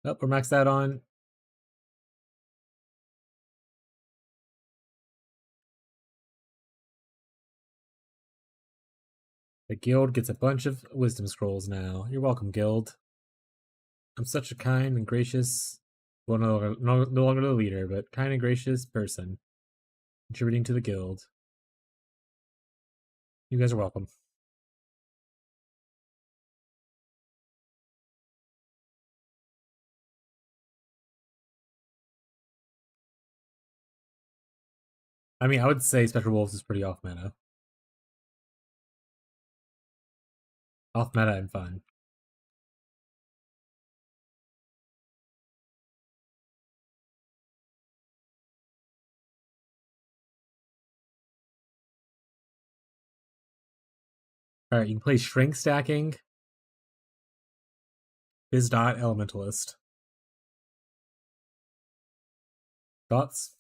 Speaker 1: Oh, we're maxed out on The guild gets a bunch of wisdom scrolls now. You're welcome, guild. I'm such a kind and gracious, well, no longer the leader, but kind and gracious person, contributing to the guild. You guys are welcome. I mean, I would say Spectral Wolves is pretty off meta. Off meta and fun. Alright, you can play Shrink Stacking, Biz Dot, Elementalist. Thoughts?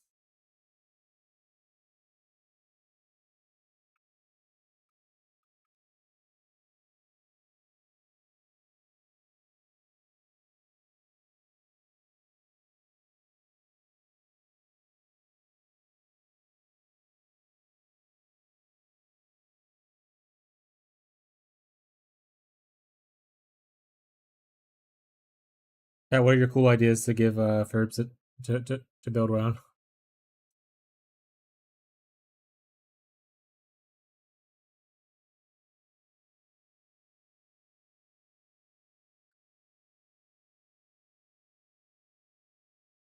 Speaker 1: Yeah, what are your cool ideas to give Ferbs to build around?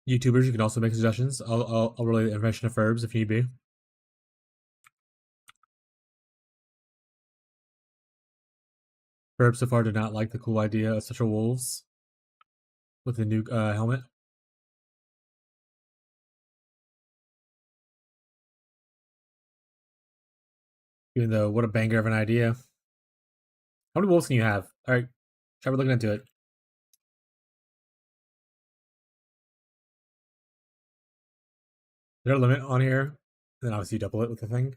Speaker 1: YouTubers, you can also make suggestions. I'll relay the information to Ferbs if need be. Ferbs so far did not like the cool idea of Spectral Wolves with the new helmet. Even though, what a banger of an idea. How many wolves can you have? Alright, try looking into it. Is there a limit on here? Then obviously you double it with the thing.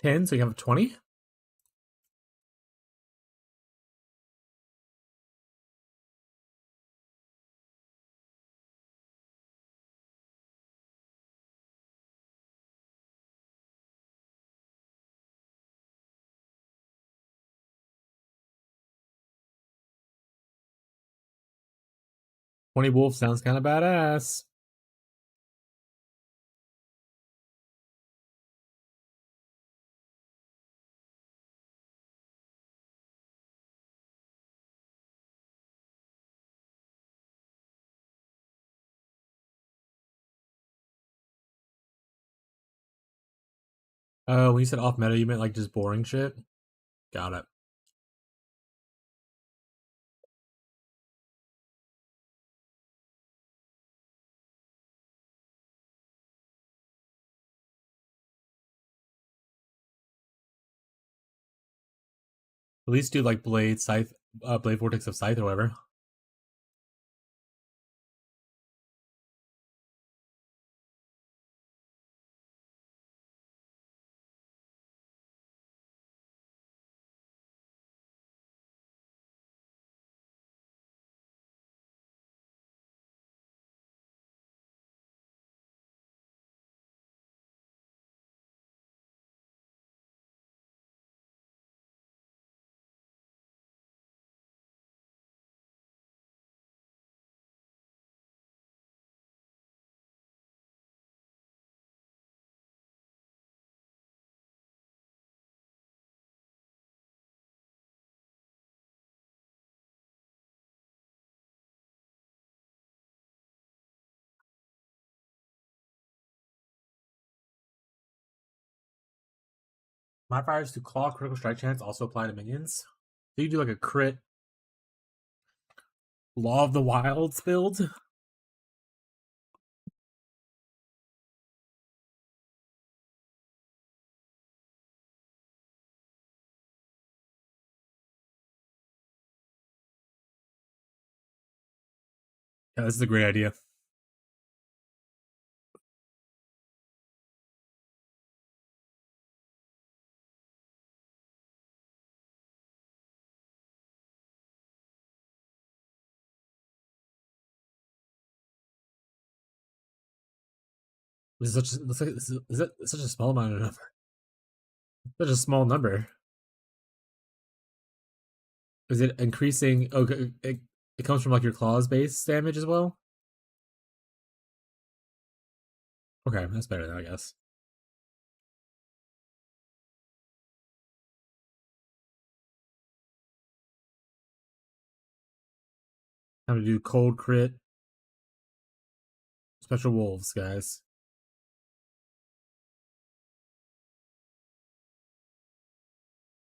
Speaker 1: 10, so you have 20? Wolves sounds kind of badass. Oh, when you said off meta, you meant like just boring shit? Got it. At least do like Blade, Scythe, Blade Vortex of Scythe or whatever. Modifiers to claw critical strike chance also apply to minions. So you do like a crit Law of the Wilds build. Yeah, this is a great idea. This is such looks like is it such a small amount of number? Such a small number. Is it increasing? Oh, it comes from like your claws base damage as well. Okay, that's better then, I guess. Time to do cold crit. Special wolves, guys.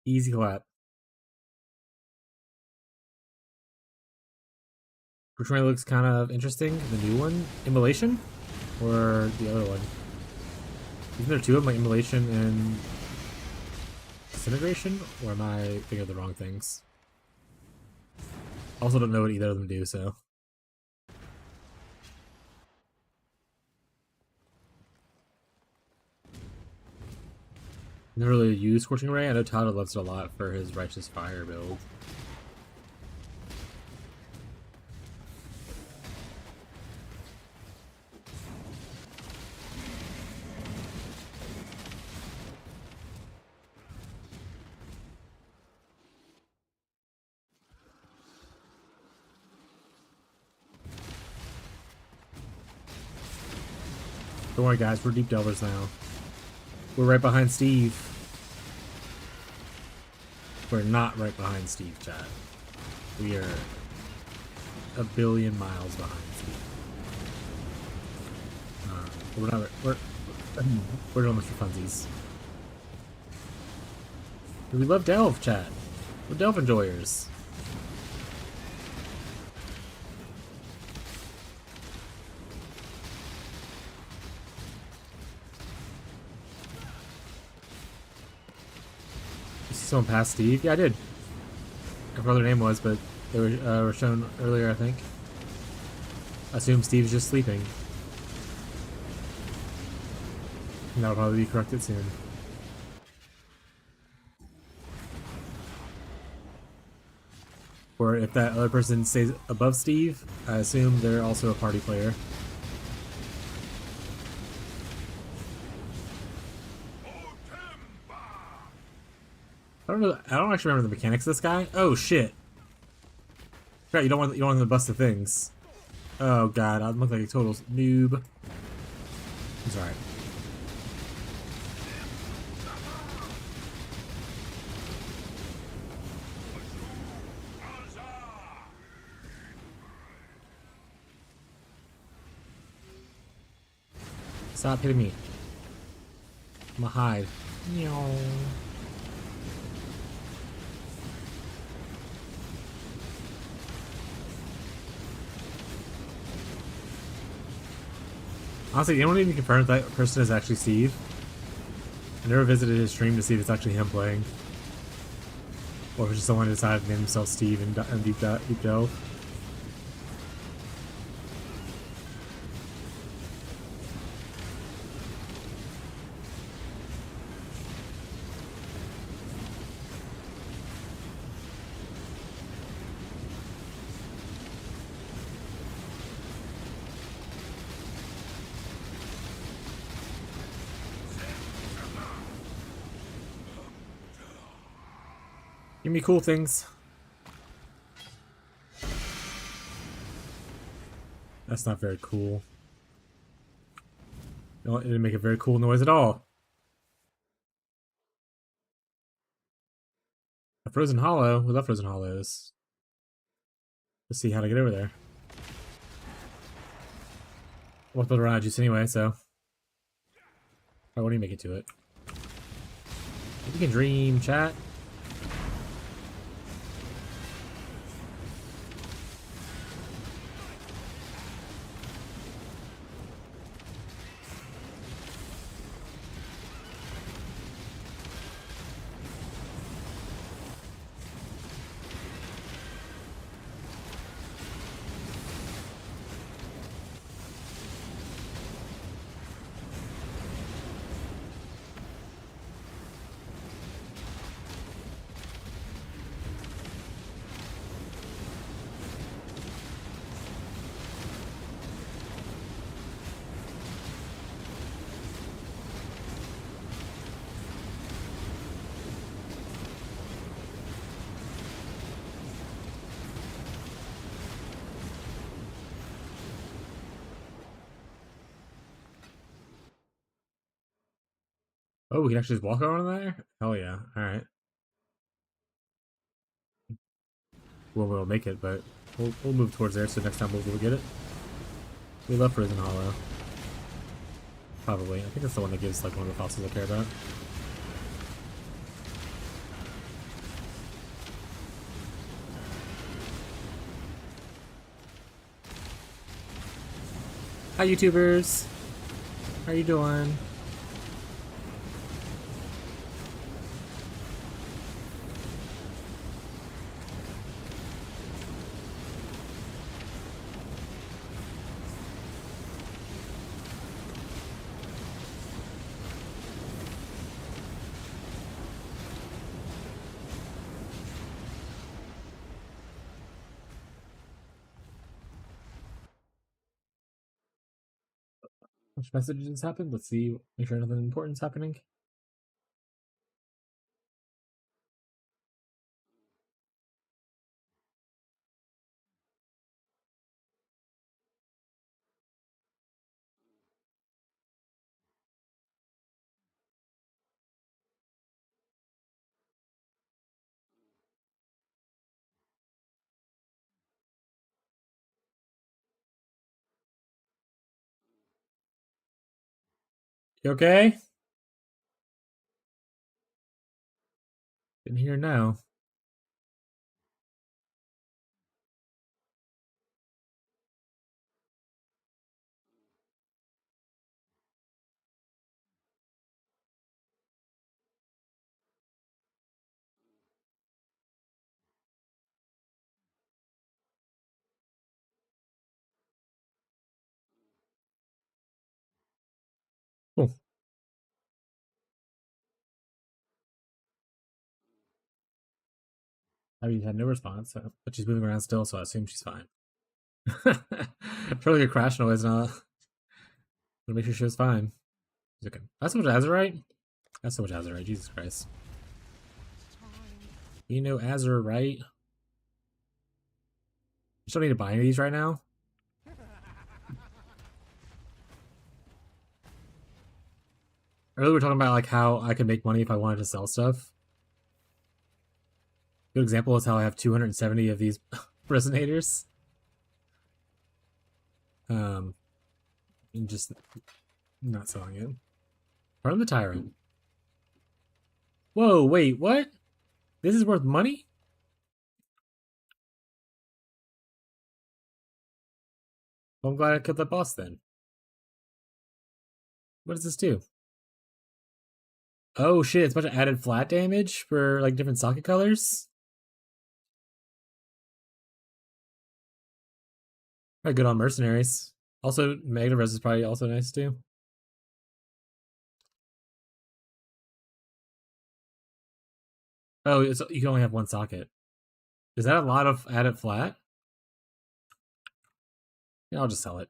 Speaker 1: Easy clap. Which one looks kind of interesting? The new one? Immolation? Or the other one? Isn't there two of them, like Immolation and Disintegration? Or am I thinking of the wrong things? Also don't know what either of them do, so. Never really used Scorching Ray. I know Tyler loves it a lot for his Righteous Fire build. Don't worry, guys. We're deep delvers now. We're right behind Steve. We're not right behind Steve, chat. We are a billion miles behind Steve. We're not. We're doing this for funsies. We love Delve, chat. We're Delve enjoyers. Someone passed Steve? Yeah, I did. I forgot what their name was, but they were shown earlier, I think. I assume Steve's just sleeping. And that'll probably be corrected soon. Or if that other person stays above Steve, I assume they're also a party player. I don't know. I don't actually remember the mechanics of this guy. Oh shit! Right, you don't want to bust the things. Oh god, I look like a total noob. He's alright. Stop hitting me. I'm gonna hide. Meow. Honestly, anyone even confirm if that person is actually Steve? I never visited his stream to see if it's actually him playing. Or if it's just someone who decided to name himself Steve and Deep Delve. Give me cool things. That's not very cool. No, it didn't make a very cool noise at all. A frozen hollow? We love frozen hollows. Let's see how to get over there. We'll build around juice anyway, so I won't even make it to it. You can dream, chat. Oh, we can actually just walk around there? Hell yeah. Alright. Well, we'll make it, but we'll move towards there so next time we'll get it. We love Frozen Hollow. Probably. I think it's the one that gives like one of the fossils I care about. Hi YouTubers! How are you doing? Which message just happened? Let's see. Make sure nothing important's happening. You okay? In here now. Cool. I mean, had no response, but she's moving around still, so I assume she's fine. Probably a crash noise and I'll make sure she was fine. She's okay. That's so much Azurite? That's so much Azurite, Jesus Christ. You know Azurite? You don't need to buy any of these right now. Earlier we were talking about like how I could make money if I wanted to sell stuff. Good example is how I have 270 of these resonators. And just not selling it. From the Tyrant. Whoa, wait, what? This is worth money? Well, I'm glad I killed that boss then. What does this do? Oh shit, it's a bunch of added flat damage for like different socket colors. Probably good on mercenaries. Also, Magna Res is probably also nice too. Oh, you can only have one socket. Is that a lot of added flat? Yeah, I'll just sell it.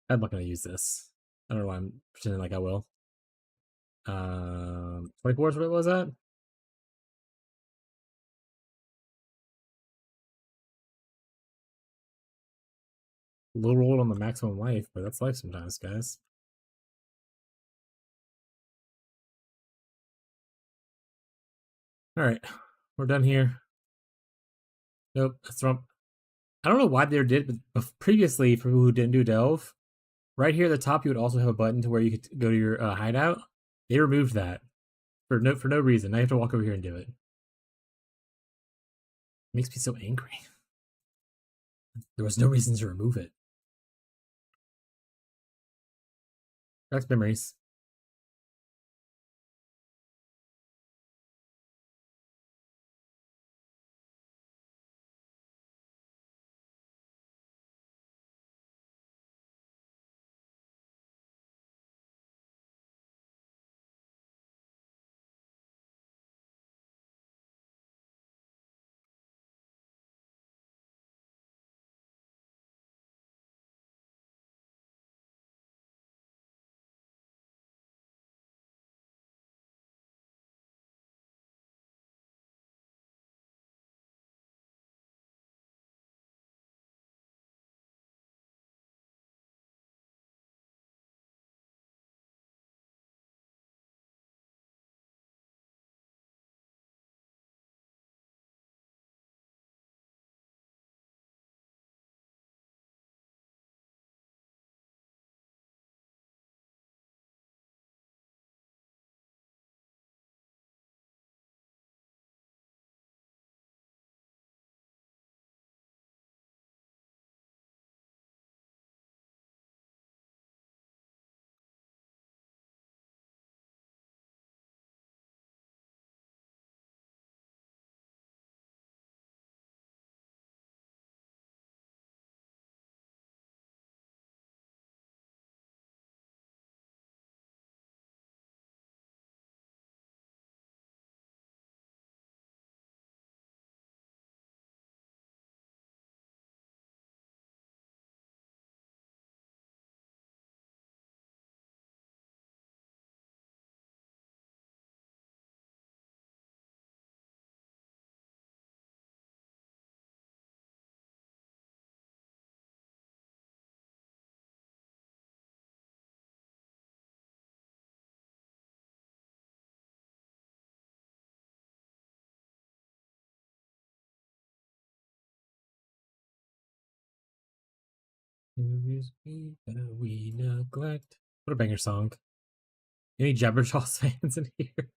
Speaker 1: I'm not gonna use this. I don't know why I'm pretending like I will. 24 is what it was at? Low rolled on the maximum life, but that's life sometimes, guys. Alright, we're done here. Nope, that's wrong. I don't know why they did, but previously, for people who didn't do Delve, right here at the top, you would also have a button to where you could go to your hideout. They removed that for no reason. Now you have to walk over here and do it. Makes me so angry. There was no reason to remove it. That's memories. Movies that we neglect. What a banger song. Any Jabberjaws fans in here?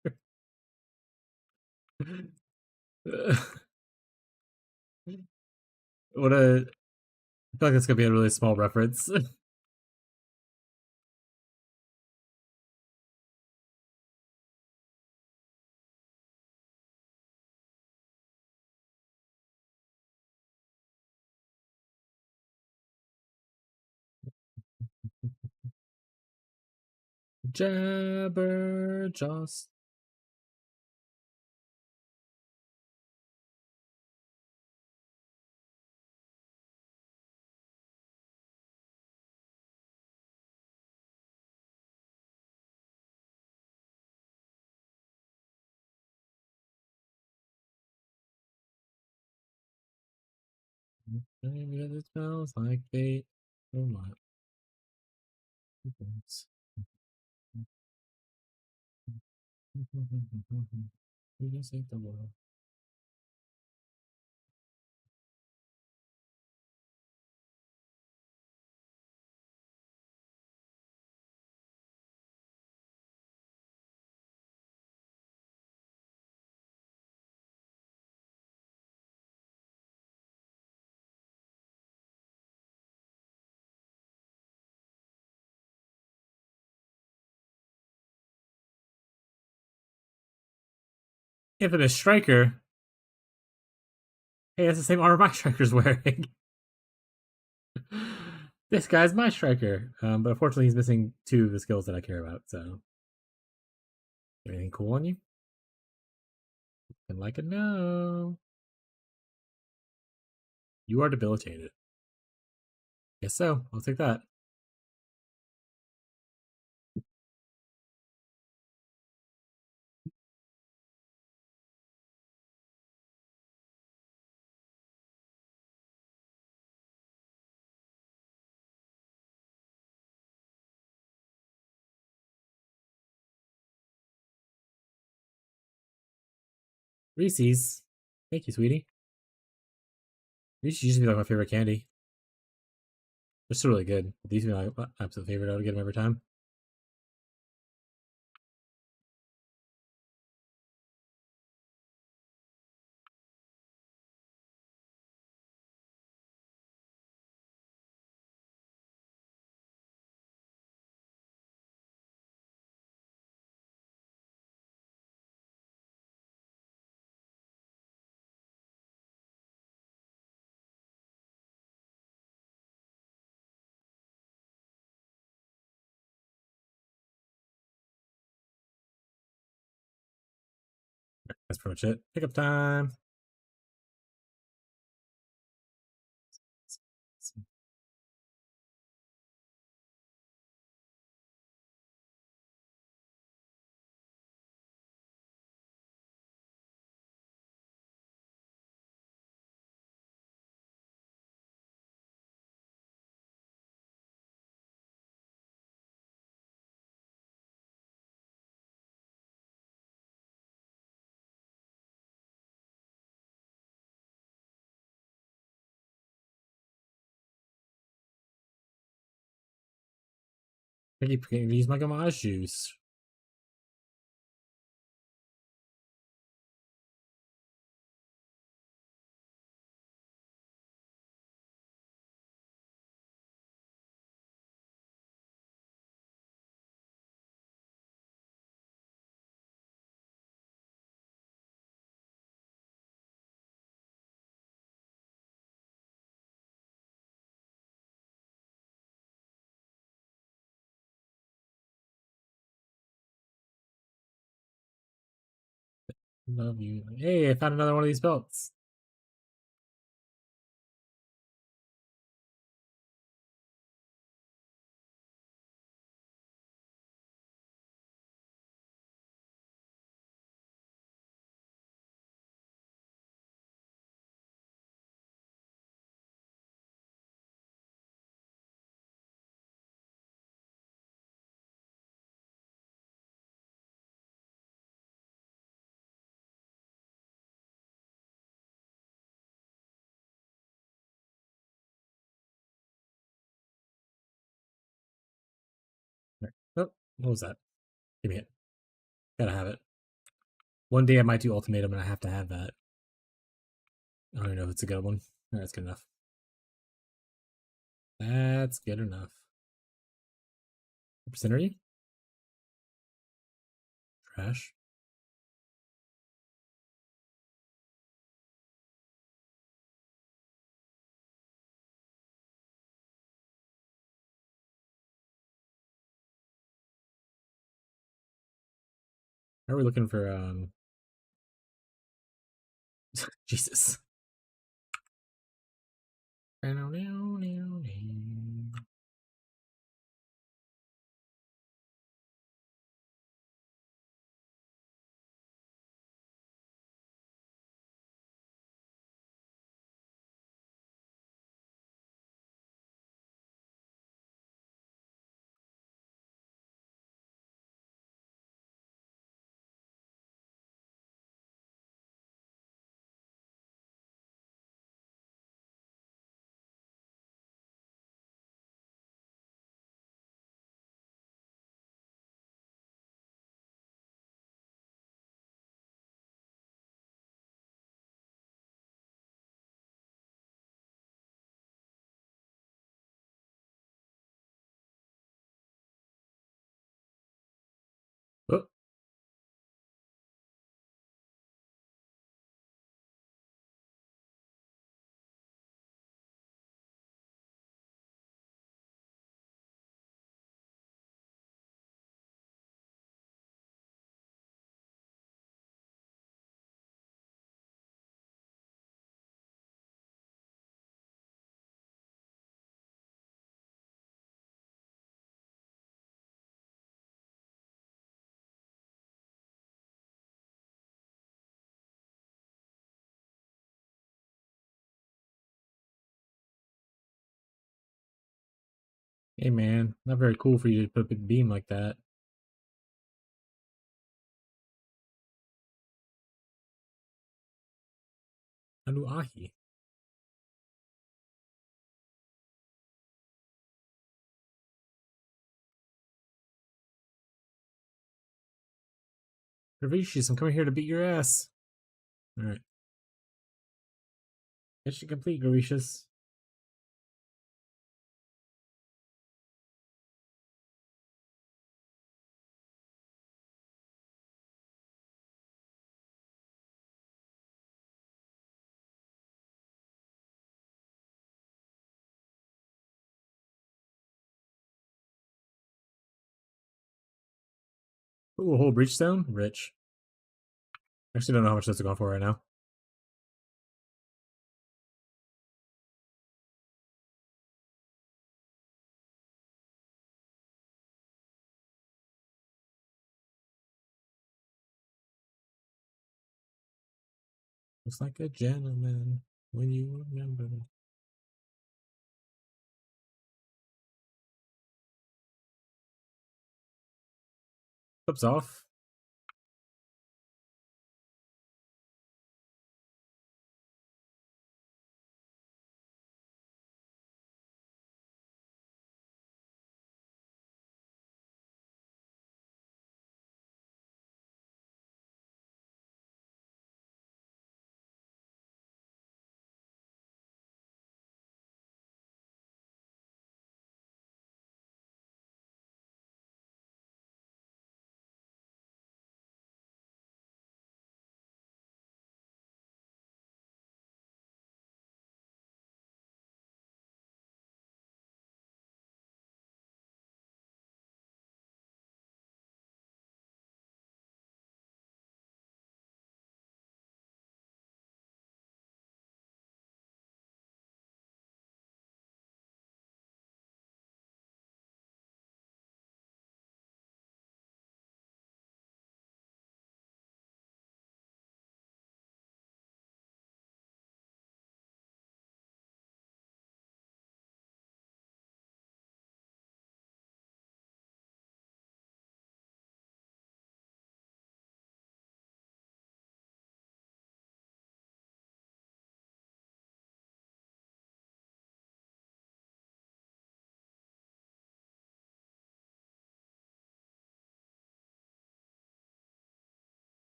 Speaker 1: what a. I feel like it's gonna be a really small reference. Jabberjaws. Maybe it smells like bait. Oh my. We just ate the world. Infamous Striker. Hey, that's the same armor my Striker's wearing. This guy's my Striker. But unfortunately, he's missing two of the skills that I care about. So, anything cool on you? And like a no. You are debilitated. Guess so. I'll take that. Reese's. Thank you, sweetie. Reese's used to be like my favorite candy. They're still really good. These are my absolute favorite. I would get them every time. That's pretty much it. Pickup time. I keep forgetting to use my Gamage juice. Love you. Hey, I found another one of these belts. What was that? Give me it. Gotta have it. One day I might do ultimatum and I have to have that. I don't even know if it's a good one. That's good enough. That's good enough. What percent are you? Trash. How are we looking for Jesus. Oh, hey man, not very cool for you to put a big beam like that. Anuahi. Ravishis, I'm coming here to beat your ass. Alright. Mission complete, Gravicious. Ooh, a whole breach stone? Rich. Actually, don't know how much those are going for right now. Looks like a gentleman when you remember me. Cups off.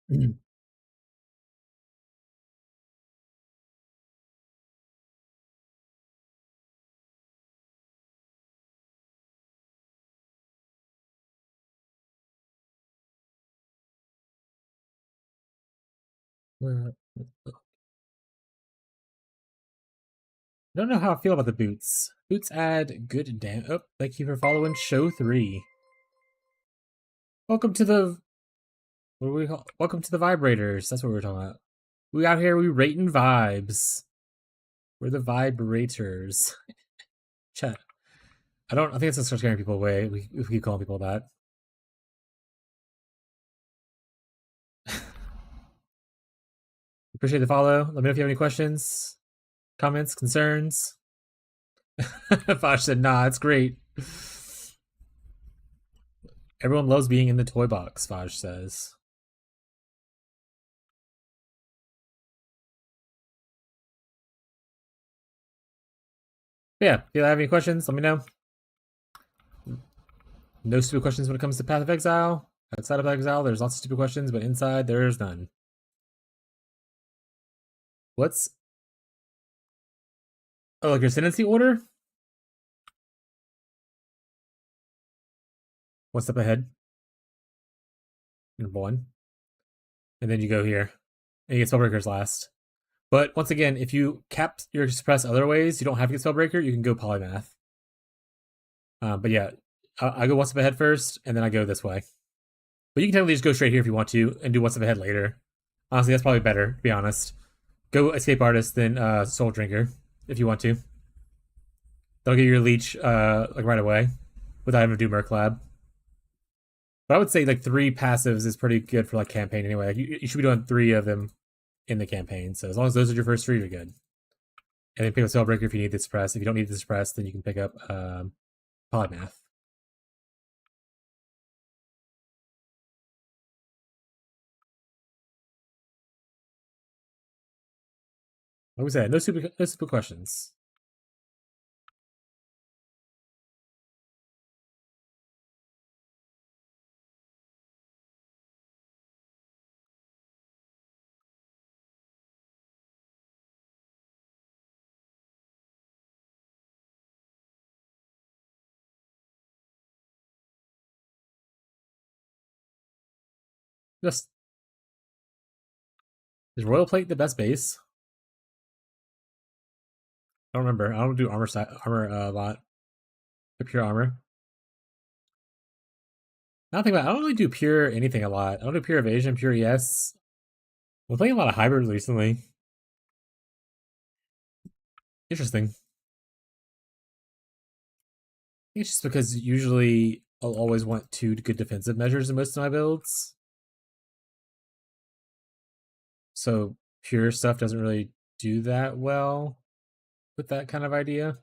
Speaker 1: I don't know how I feel about the boots. Boots add good damn. Oh, thank you for following show 3. Welcome to the. What do we call? Welcome to the vibrators. That's what we were talking about. We out here. We rating vibes. We're the vibrators. Chat. I don't. I think it's gonna start scaring people away. We keep calling people that. Appreciate the follow. Let me know if you have any questions, comments, concerns. Fosh said, "Nah, it's great." Everyone loves being in the toy box. Fosh says. But yeah, if you have any questions, let me know. No stupid questions when it comes to Path of Exile. Outside of Exile, there's lots of stupid questions, but inside, there's none. What's... Oh, like your ascendancy order? One step ahead. Number 1. And then you go here. And you get Spellbreakers last. But once again, if you cap your suppress other ways, you don't have to get Spellbreaker, you can go Polymath. But yeah, I go one step ahead first, and then I go this way. But you can technically just go straight here if you want to, and do one step ahead later. Honestly, that's probably better, to be honest. Go Escape Artist, then Soul Drinker, if you want to. That'll get your leech like right away, without having to do Merc Lab. But I would say like 3 passives is pretty good for like campaign anyway. Like you should be doing 3 of them in the campaign. So as long as those are your first 3, you're good. And then pick up Spellbreaker if you need the suppress. If you don't need the suppress, then you can pick up Polymath. Like we said, no stupid questions. Just is Royal Plate the best base? I don't remember. I don't do armor a lot. The pure armor. I don't think about. I don't really do pure anything a lot. I don't do pure evasion, pure yes. I'm playing a lot of hybrid recently. Interesting. It's just because usually I'll always want 2 good defensive measures in most of my builds. So pure stuff doesn't really do that well with that kind of idea. I'm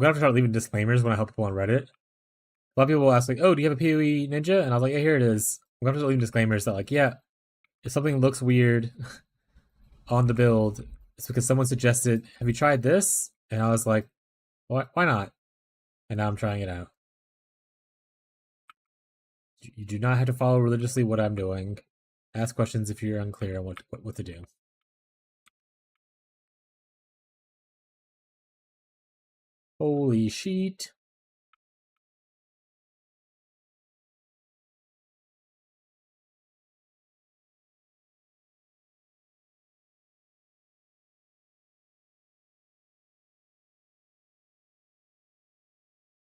Speaker 1: gonna have to start leaving disclaimers when I help people on Reddit. A lot of people will ask like, "Oh, do you have a PoE ninja?" And I was like, "Yeah, here it is." I'm gonna have to leave disclaimers that like, yeah, if something looks weird on the build, it's because someone suggested, "Have you tried this?" And I was like, Why not?" And now I'm trying it out. You do not have to follow religiously what I'm doing. Ask questions if you're unclear on what to do. Holy sheet.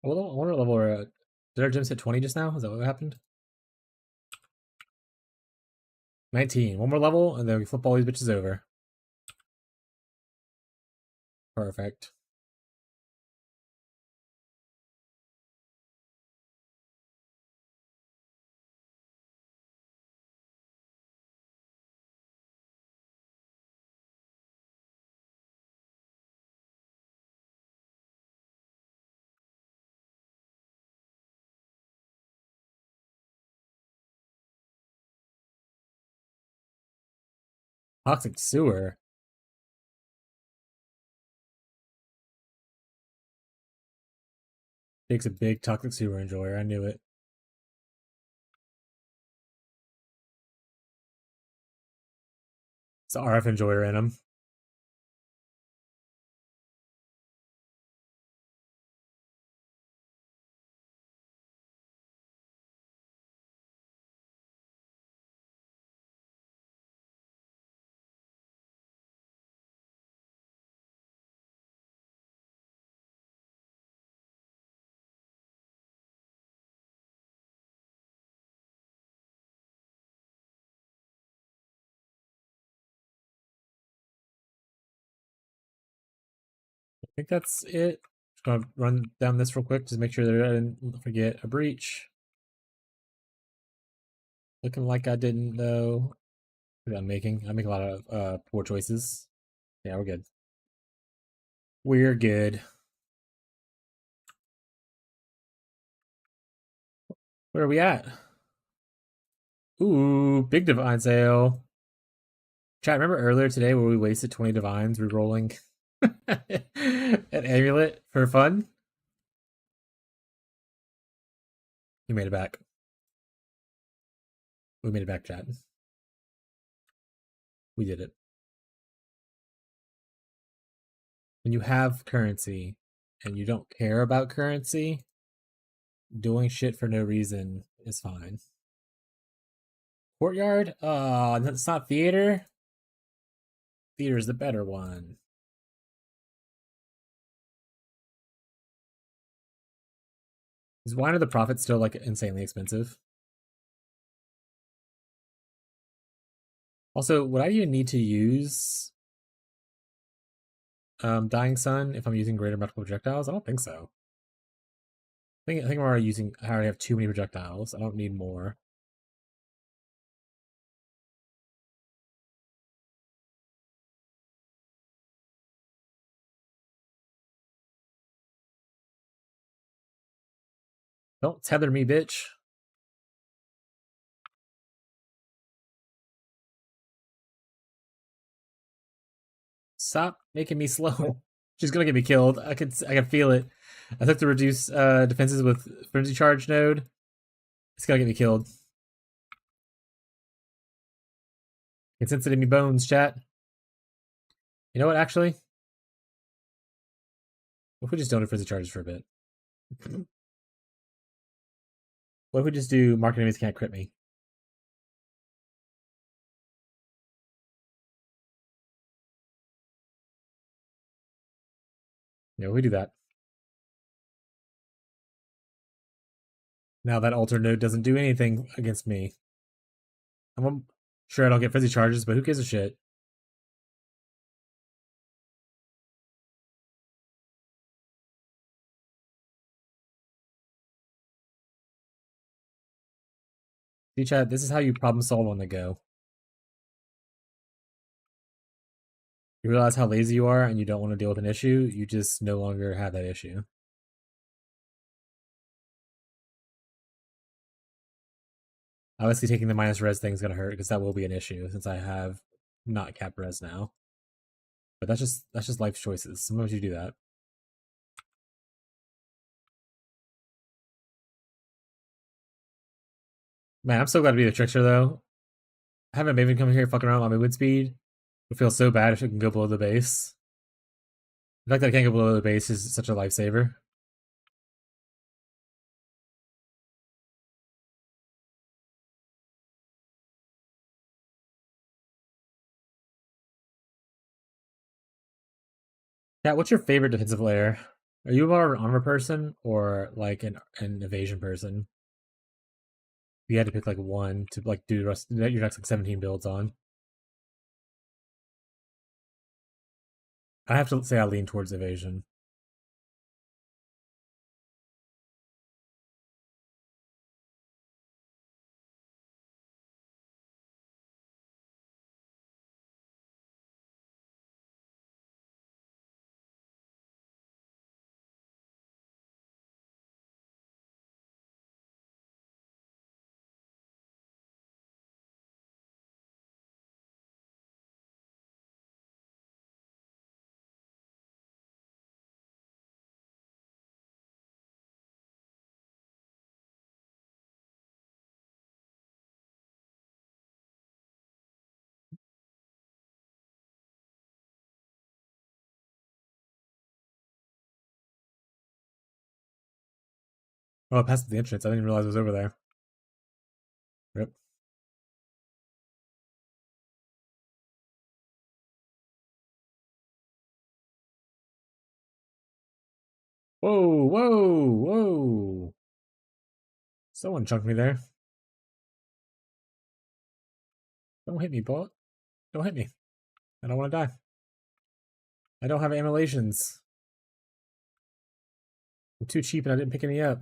Speaker 1: I wonder what level we're at. Did our gyms hit 20 just now? Is that what happened? 19. One more level, and then we flip all these bitches over. Perfect. Toxic sewer. Jake's a big toxic sewer enjoyer. I knew it. It's the RF enjoyer in him. I think that's it. Just gonna run down this real quick, just make sure that I didn't forget a breach. Looking like I didn't though. What I'm making. I make a lot of poor choices. Yeah, we're good. We're good. Where are we at? Ooh, big divine sale. Chat, remember earlier today where we wasted 20 divines re-rolling an amulet for fun? We made it back. We made it back, chat. We did it. When you have currency and you don't care about currency, doing shit for no reason is fine. Courtyard? That's not theater. Theater's the better one. Is Wine of the Prophet still like insanely expensive? Also, would I even need to use Dying Sun if I'm using greater multiple projectiles? I don't think so. I think I'm already using. I already have too many projectiles. I don't need more. Don't tether me, bitch. Stop making me slow. She's gonna get me killed. I can feel it. I took the reduce defenses with frenzy charge node. It's gonna get me killed. It's sensitive in me bones, chat. You know what? Actually, what if we just don't do frenzy charges for a bit? What if we just do mark enemies can't crit me? Yeah, we do that. Now that alter node doesn't do anything against me. I'm sure I don't get frenzy charges, but who gives a shit? See, chat, this is how you problem solve on the go. You realize how lazy you are and you don't want to deal with an issue, you just no longer have that issue. Obviously, taking the minus res thing is going to hurt because that will be an issue since I have not cap res now. But that's just life choices. Sometimes you do that. Man, I'm so glad to be the trickster though. Having Maven come here fucking around with my movement speed would feel so bad if it can go below the base. The fact that I can't go below the base is such a lifesaver. Yeah, what's your favorite defensive layer? Are you more of an armor person or like an evasion person? You had to pick like one to like do the rest your next like 17 builds on. I have to say I lean towards evasion. Oh, I passed the entrance. I didn't even realize it was over there. Rip. Whoa, whoa, whoa. Someone chunked me there. Don't hit me, bullet. Don't hit me. I don't want to die. I don't have emulations. I'm too cheap and I didn't pick any up.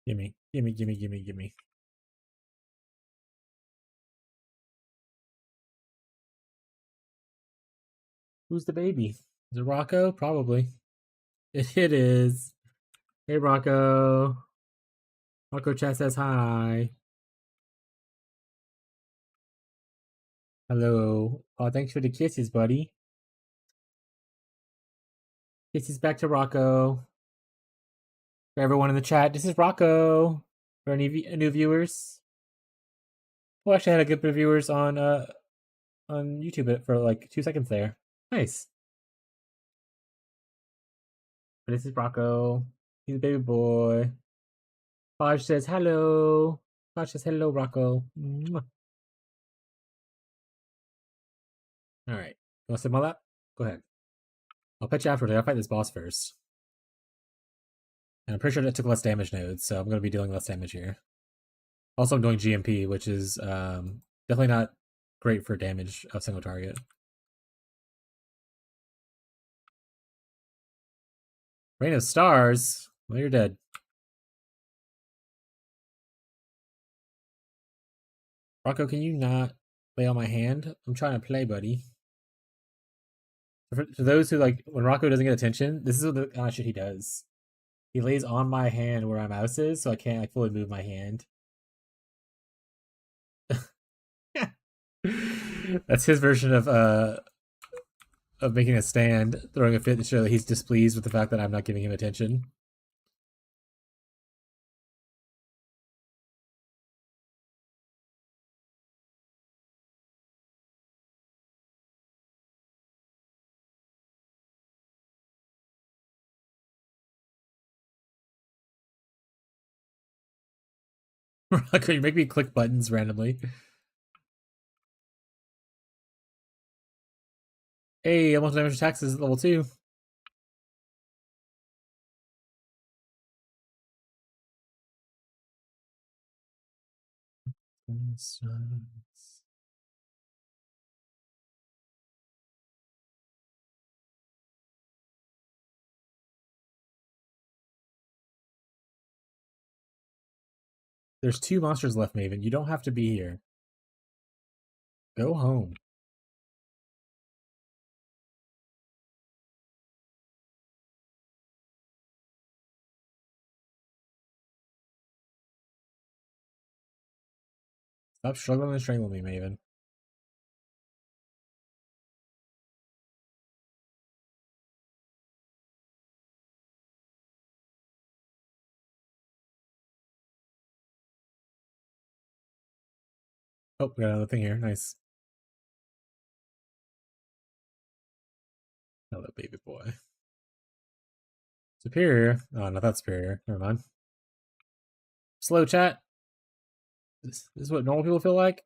Speaker 1: Gimme, gimme, gimme, gimme, gimme. Who's the baby? Is it Rocco? Probably. It is. Hey, Rocco. Rocco chat says hi. Hello. Oh, thanks for the kisses, buddy. Kisses back to Rocco. For everyone in the chat, this is Rocco. For any new viewers. Well, actually, I had a good bit of viewers on YouTube for like 2 seconds there. Nice. But this is Rocco. He's a baby boy. Podge says hello. Podge says hello, Rocco. Mwah. All right. You want to sim all that? Go ahead. I'll pet you afterwards. I gotta fight this boss first. And I'm pretty sure that took less damage nodes, so I'm gonna be dealing less damage here. Also, I'm doing GMP, which is definitely not great for damage of single target. Rain of Stars? Well, you're dead. Rocco, can you not play on my hand? I'm trying to play, buddy. For those who like, when Rocco doesn't get attention, this is what the kind of shit he does. He lays on my hand where my mouse is, so I can't like fully move my hand. That's his version of making a stand, throwing a fit to show that he's displeased with the fact that I'm not giving him attention. Rocco, you make me click buttons randomly. Hey, almost damage taxes at level 2. There's 2 monsters left, Maven. You don't have to be here. Go home. Stop struggling and strangling me, Maven. Oh, we got another thing here. Nice. Hello, baby boy. Superior. Oh, not that superior. Never mind. Slow chat. This is what normal people feel like.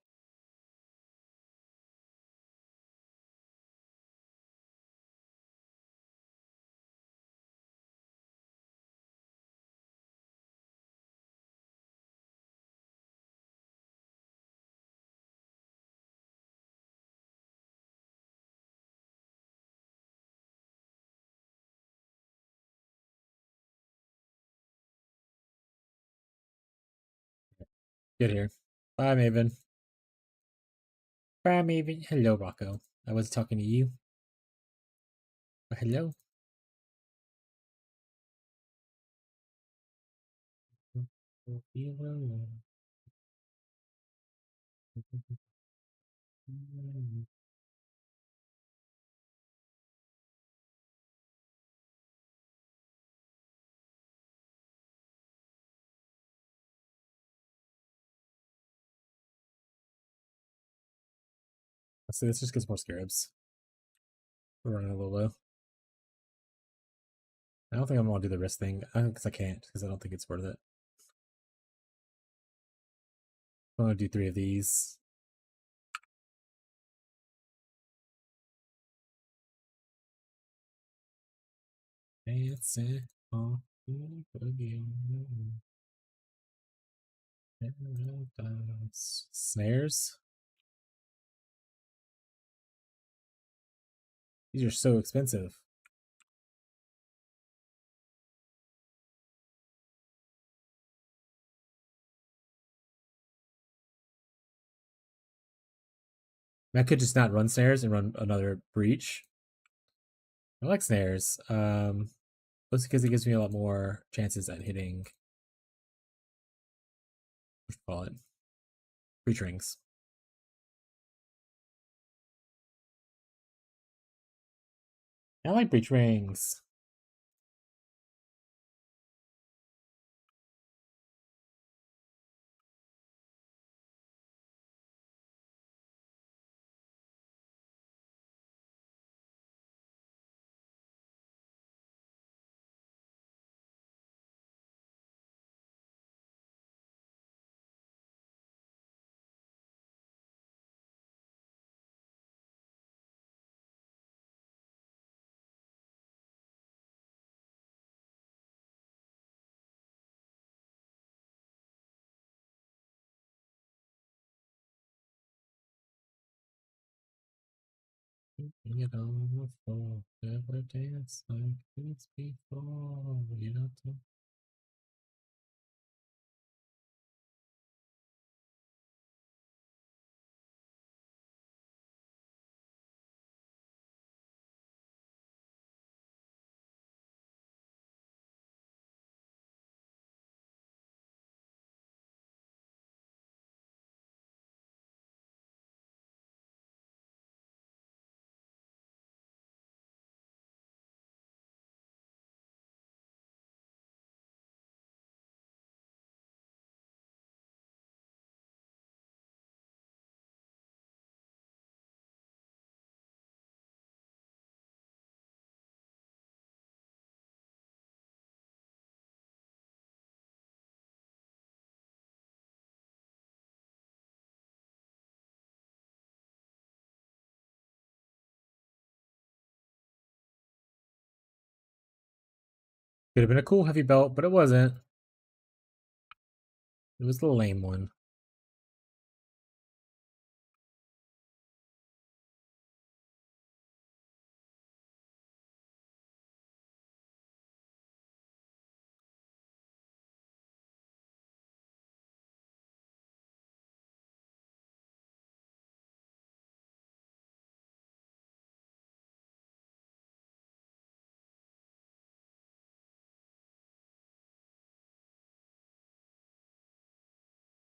Speaker 1: Get here. Bye, Maven. Bye, Maven. Hello, Rocco. I was talking to you. Hello. So this just gets more scarabs. We're running a little low. I don't think I'm gonna do the wrist thing because I can't because I don't think it's worth it. I'm gonna do 3 of these. Dancing on again. Snares. These are so expensive. I could just not run snares and run another breach. I like snares. That's because it gives me a lot more chances at hitting. What you call it? Breach rings. I like breach rings. You know, before ever dance like this before. You know, could have been a cool heavy belt, but it wasn't. It was the lame one.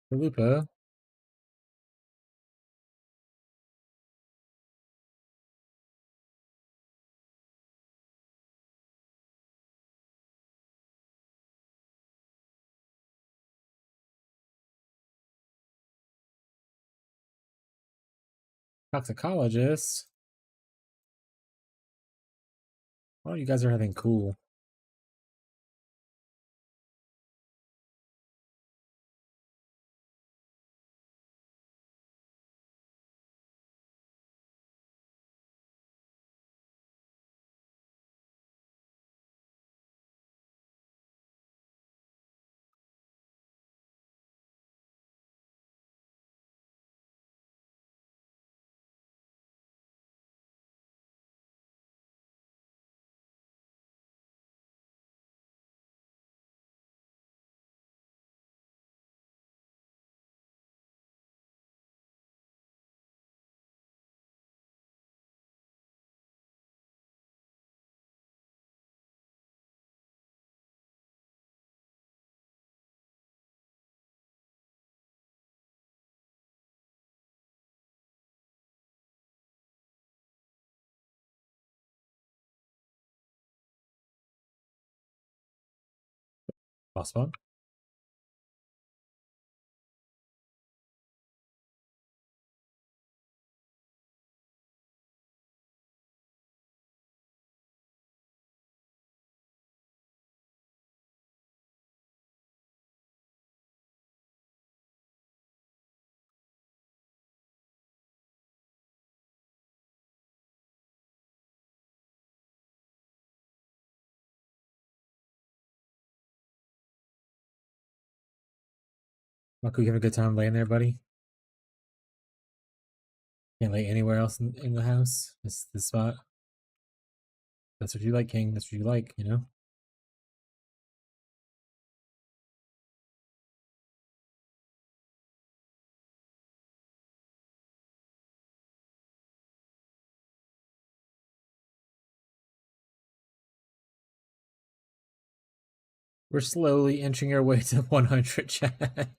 Speaker 1: For Lupa, Toxicologist. Oh, you guys are having cool. Boss one. Marco, you have a good time laying there, buddy? Can't lay anywhere else in the house. This the spot. That's what you like, King. That's what you like, you know? We're slowly inching our way to 100, chat.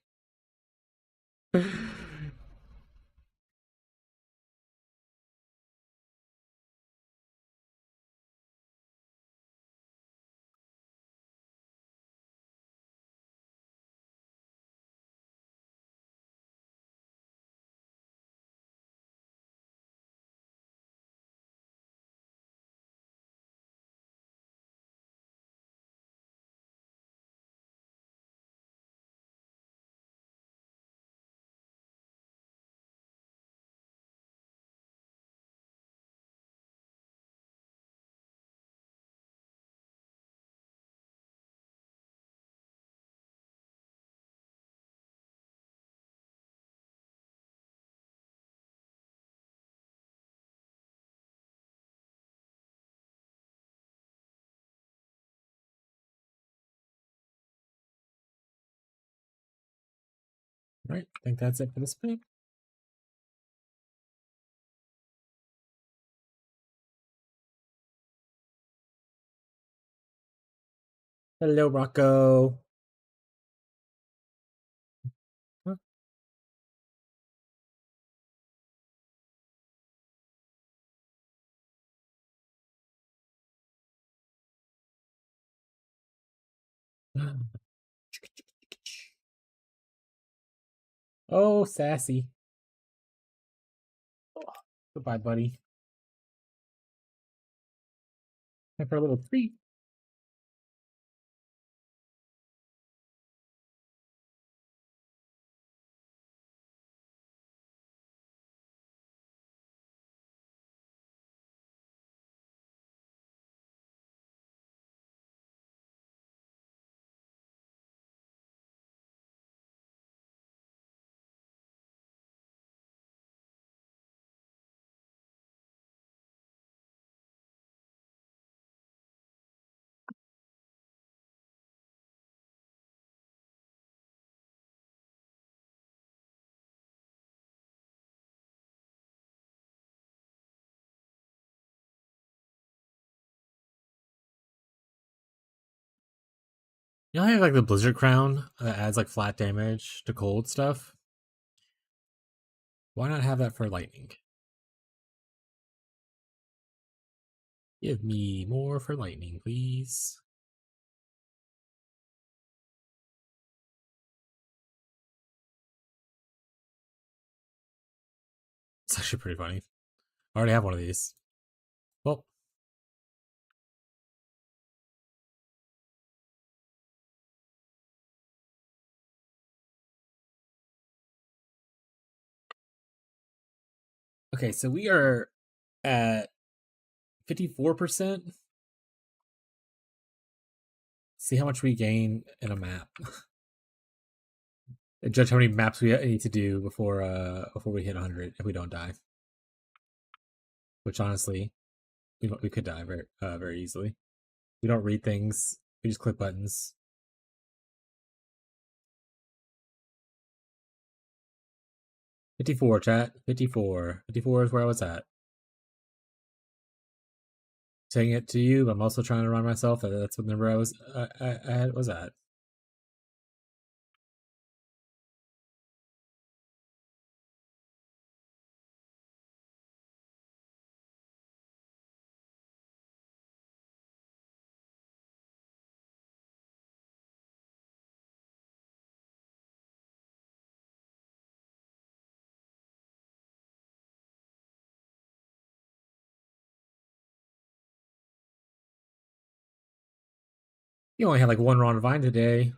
Speaker 1: Right, I think that's it for this pick. Hello, Rocco. Huh? Oh, sassy. Oh, goodbye, buddy. Time for a little treat. You know, I have like the Blizzard Crown that adds like flat damage to cold stuff. Why not have that for lightning? Give me more for lightning, please. It's actually pretty funny. I already have one of these. Well, okay, so we are at 54%. See how much we gain in a map. And judge how many maps we need to do before we hit 100 if we don't die. Which honestly, we could die very easily. We don't read things. We just click buttons. 54, chat. 54. 54 is where I was at. Saying it to you, but I'm also trying to remind myself that that's what number I was at. You only had like one raw divine today.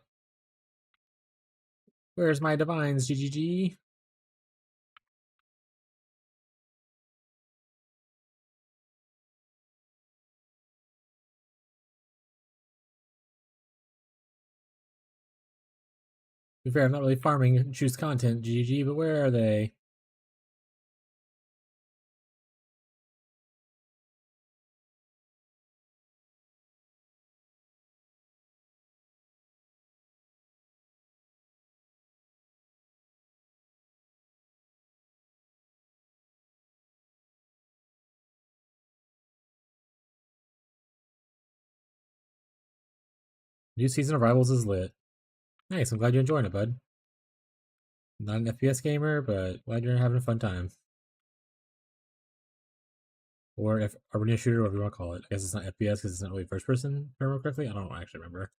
Speaker 1: Where's my divines? GGG. To be fair, I'm not really farming choose content, GG, but where are they? New season of Rivals is lit. Nice, I'm glad you're enjoying it, bud. Not an FPS gamer, but glad you're having a fun time. Or if arena shooter, whatever you want to call it. I guess it's not FPS because it's not really first person, if I remember correctly. I don't actually remember.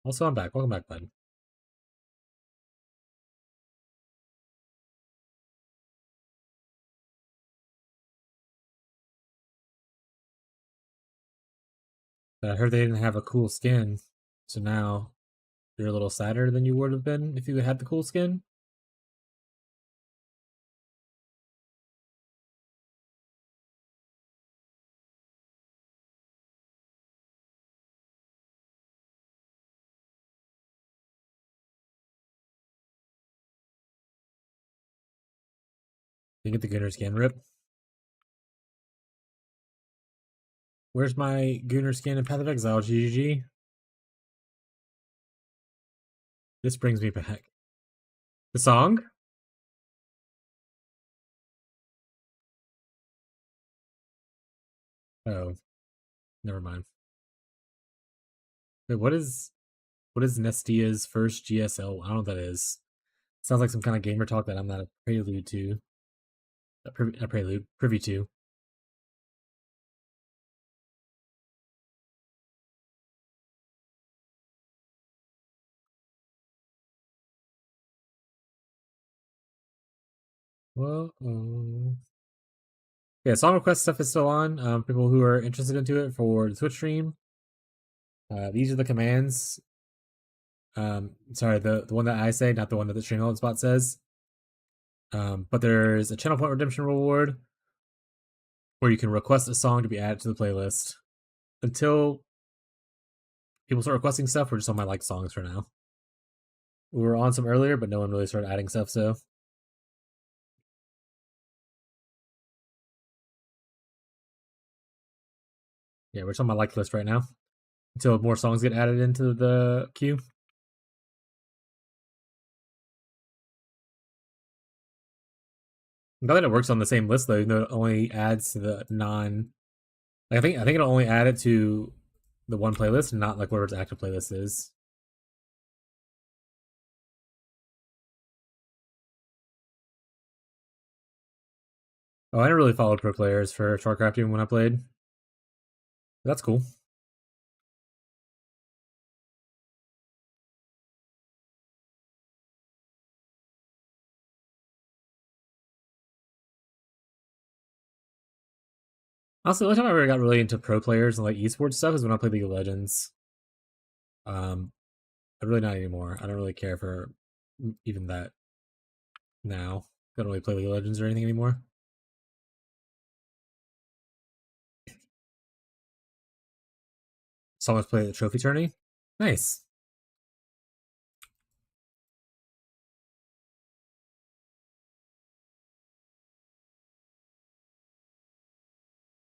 Speaker 1: Also, I'm back. Welcome back, bud. I heard they didn't have a cool skin, so now you're a little sadder than you would have been if you had the cool skin. You get the Gunner skin, rip. Where's my Gunner skin in Path of Exile, GGG? This brings me back. The song? Oh, never mind. Wait, what is Nestia's first GSL? I don't know what that is. Sounds like some kind of gamer talk that I'm not a prelude to. Privy to. Whoa. Yeah, song request stuff is still on. People who are interested into it for the Twitch stream. These are the commands. Sorry, the one that I say, not the one that the stream spot says. But there's a channel point redemption reward where you can request a song to be added to the playlist. Until people start requesting stuff, we're just on my like songs for now. We were on some earlier, but no one really started adding stuff, so yeah, we're just on my like list right now. Until more songs get added into the queue. I'm glad that it works on the same list though, even though it only adds to the non. Like, I think it'll only add it to the one playlist, and not like whatever its active playlist is. Oh, I never really followed pro players for StarCrafting when I played. That's cool. Also, the only time I ever got really into pro players and like esports stuff is when I played League of Legends. Um, but really not anymore. I don't really care for even that now. I don't really play League of Legends or anything anymore. Saw us play the trophy tourney. Nice.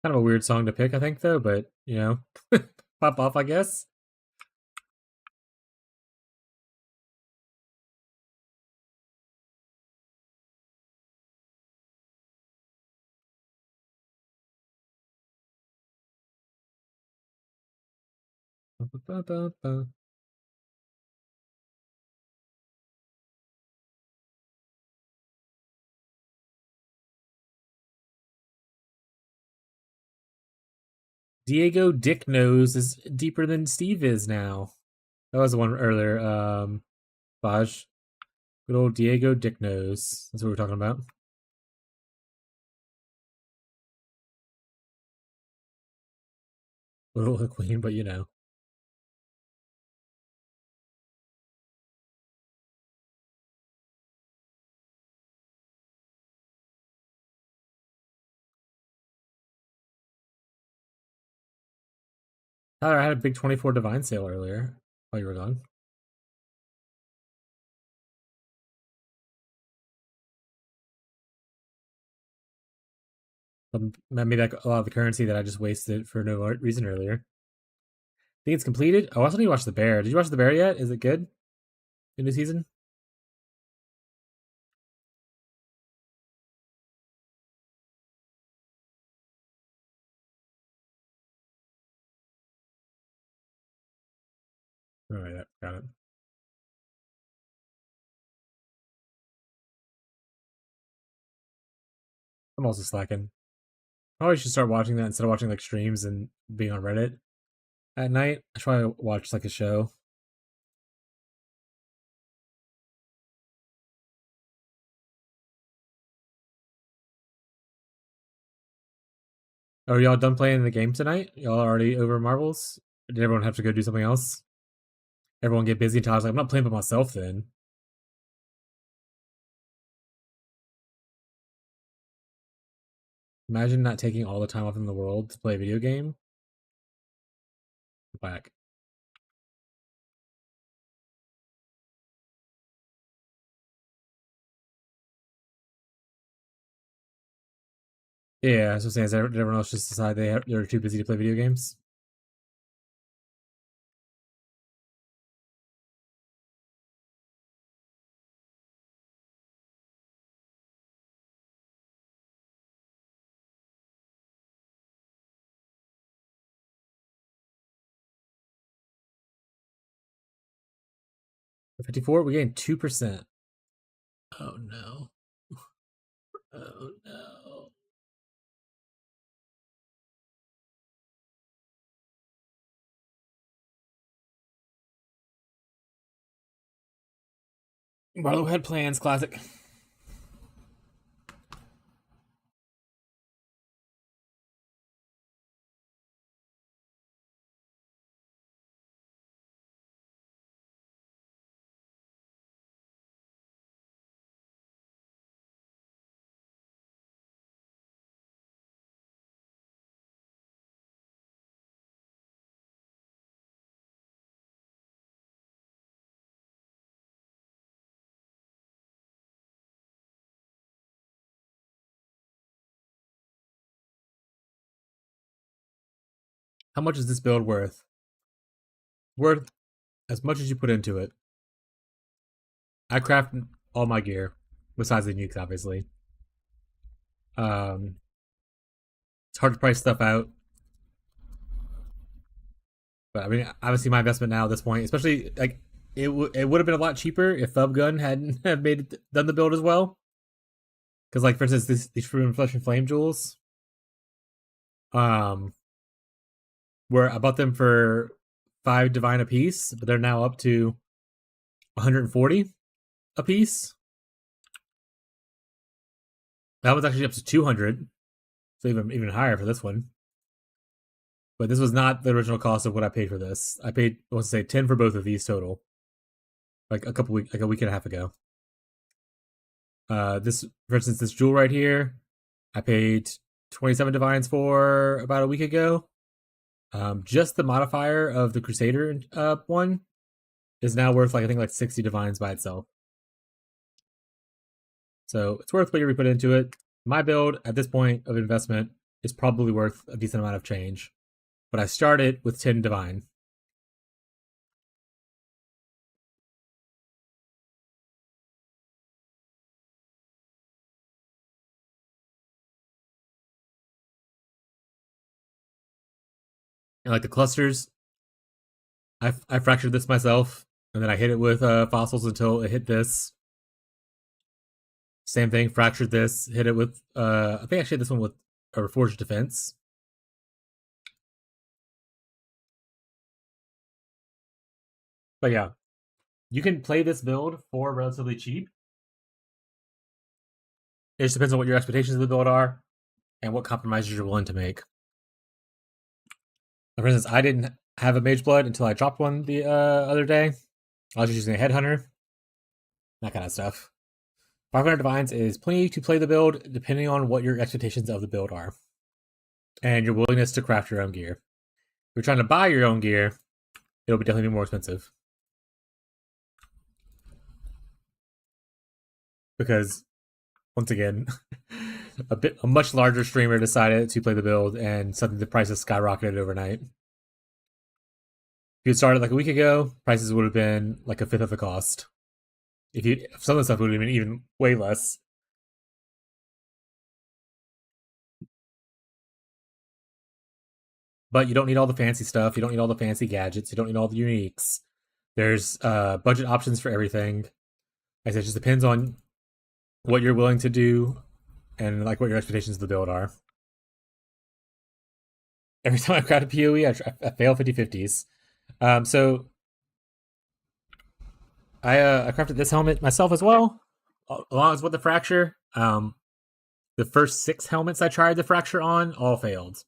Speaker 1: Kind of a weird song to pick, I think, though, but you know, pop off, I guess. Diego Dick Nose is deeper than Steve is now. That was the one earlier. Baj. Good old Diego Dick Nose. That's what we're talking about. Little the Queen, but you know. Tyler, I had a big 24 Divine sale earlier while you were gone. That made back a lot of the currency that I just wasted for no reason earlier. Think it's completed? Oh, I also need to watch The Bear. Did you watch The Bear yet? Is it good? New season? All right, got it. I'm also slacking. Probably should start watching that instead of watching like streams and being on Reddit at night. I should probably watch like a show. Oh, y'all done playing the game tonight? Y'all already over Marbles? Or did everyone have to go do something else? Everyone get busy until I was like, I'm not playing by myself then. Imagine not taking all the time off in the world to play a video game. Whack. Yeah, I was just saying, did everyone else just decide they're too busy to play video games? For 54, we gained 2%. Oh no. Oh no. Barlow had plans, classic. How much is this build worth? Worth as much as you put into it. I craft all my gear, besides the nukes, obviously. Um, it's hard to price stuff out, but I mean, obviously, my investment now at this point, especially like it would have been a lot cheaper if Thubgun hadn't have done the build as well. Because, like for instance, these Fruit Flesh and Flame jewels, um, where I bought them for 5 divine a piece, but they're now up to 140 a piece. That was actually up to 200, so even higher for this one. but this was not the original cost of what I paid for this. I paid, I want to say 10 for both of these total, like a week and a half ago. This, for instance, this jewel right here, I paid 27 divines for about a week ago. Just the modifier of the Crusader one is now worth like I think like 60 divines by itself. So it's worth what you put into it. My build at this point of investment is probably worth a decent amount of change, but I started with 10 divine. And like the clusters, I fractured this myself, and then I hit it with fossils until it hit this. Same thing, fractured this, hit it with I think I actually hit this one with a reforged defense. But yeah, you can play this build for relatively cheap. It just depends on what your expectations of the build are and what compromises you're willing to make. For instance, I didn't have a Mage Blood until I dropped one the other day. I was just using a Headhunter, that kind of stuff. 500 Divines is plenty to play the build, depending on what your expectations of the build are and your willingness to craft your own gear. If you're trying to buy your own gear, it'll be definitely more expensive. Because, once again, a much larger streamer decided to play the build, and suddenly the prices skyrocketed overnight. If you had started like a week ago, prices would have been like a fifth of the cost. If some of the stuff would have been even way less. But you don't need all the fancy stuff. You don't need all the fancy gadgets. You don't need all the uniques. There's budget options for everything. Like I said, it just depends on what you're willing to do and like what your expectations of the build are. Every time I've got a PoE, I fail 50-50s. So I crafted this helmet myself as well, along with the fracture. The first 6 helmets I tried the fracture on all failed.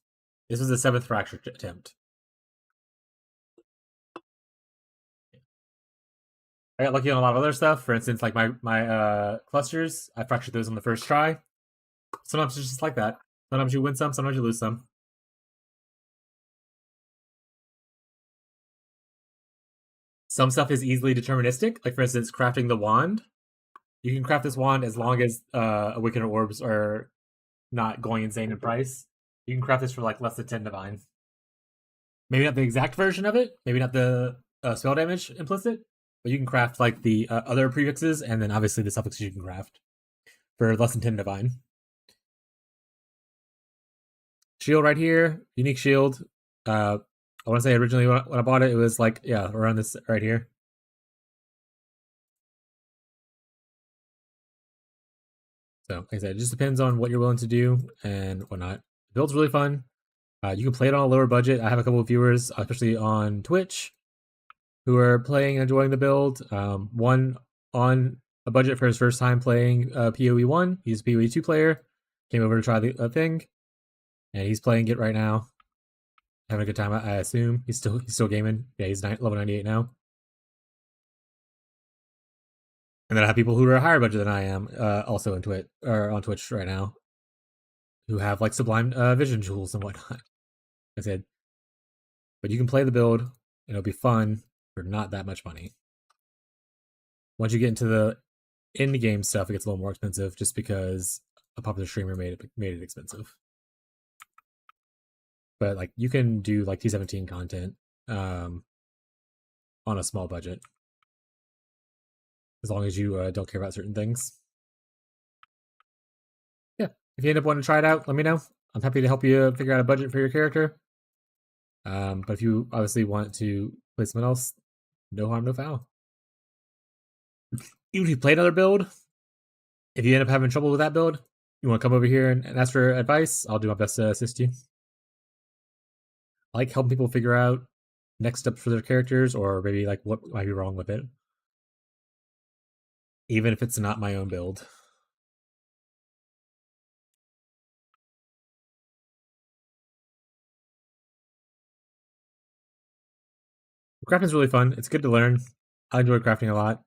Speaker 1: This was the 7th fracture attempt. I got lucky on a lot of other stuff. For instance, like my clusters, I fractured those on the first try. Sometimes it's just like that. Sometimes you win some, sometimes you lose some. Some stuff is easily deterministic. Like for instance, crafting the wand. You can craft this wand as long as awakener orbs are not going insane in price. You can craft this for like less than 10 divine. Maybe not the exact version of it. Maybe not the spell damage implicit. But you can craft like the other prefixes, and then obviously the suffixes you can craft for less than 10 divine. Shield right here, unique shield. I want to say originally when I bought it, it was like, yeah, around this right here. So, like I said, it just depends on what you're willing to do and whatnot. The build's really fun. You can play it on a lower budget. I have a couple of viewers, especially on Twitch, who are playing and enjoying the build. One on a budget for his first time playing PoE 1. He's a PoE 2 player. Came over to try the thing, and he's playing it right now. Having a good time, I assume. He's still gaming. Yeah, he's level 98 now. And then I have people who are higher budget than I am, also on Twitch right now, who have like Sublime Vision jewels and whatnot. I said, but you can play the build, and it'll be fun for not that much money. Once you get into the end game stuff, it gets a little more expensive, just because a popular streamer made it expensive. But like you can do like T17 content on a small budget, as long as you don't care about certain things. Yeah, if you end up wanting to try it out, let me know. I'm happy to help you figure out a budget for your character. But if you obviously want to play something else, no harm, no foul. Even if you play another build, if you end up having trouble with that build, you want to come over here and ask for advice, I'll do my best to assist you. I like helping people figure out next steps for their characters, or maybe like what might be wrong with it, even if it's not my own build. Crafting's really fun. It's good to learn. I enjoy crafting a lot.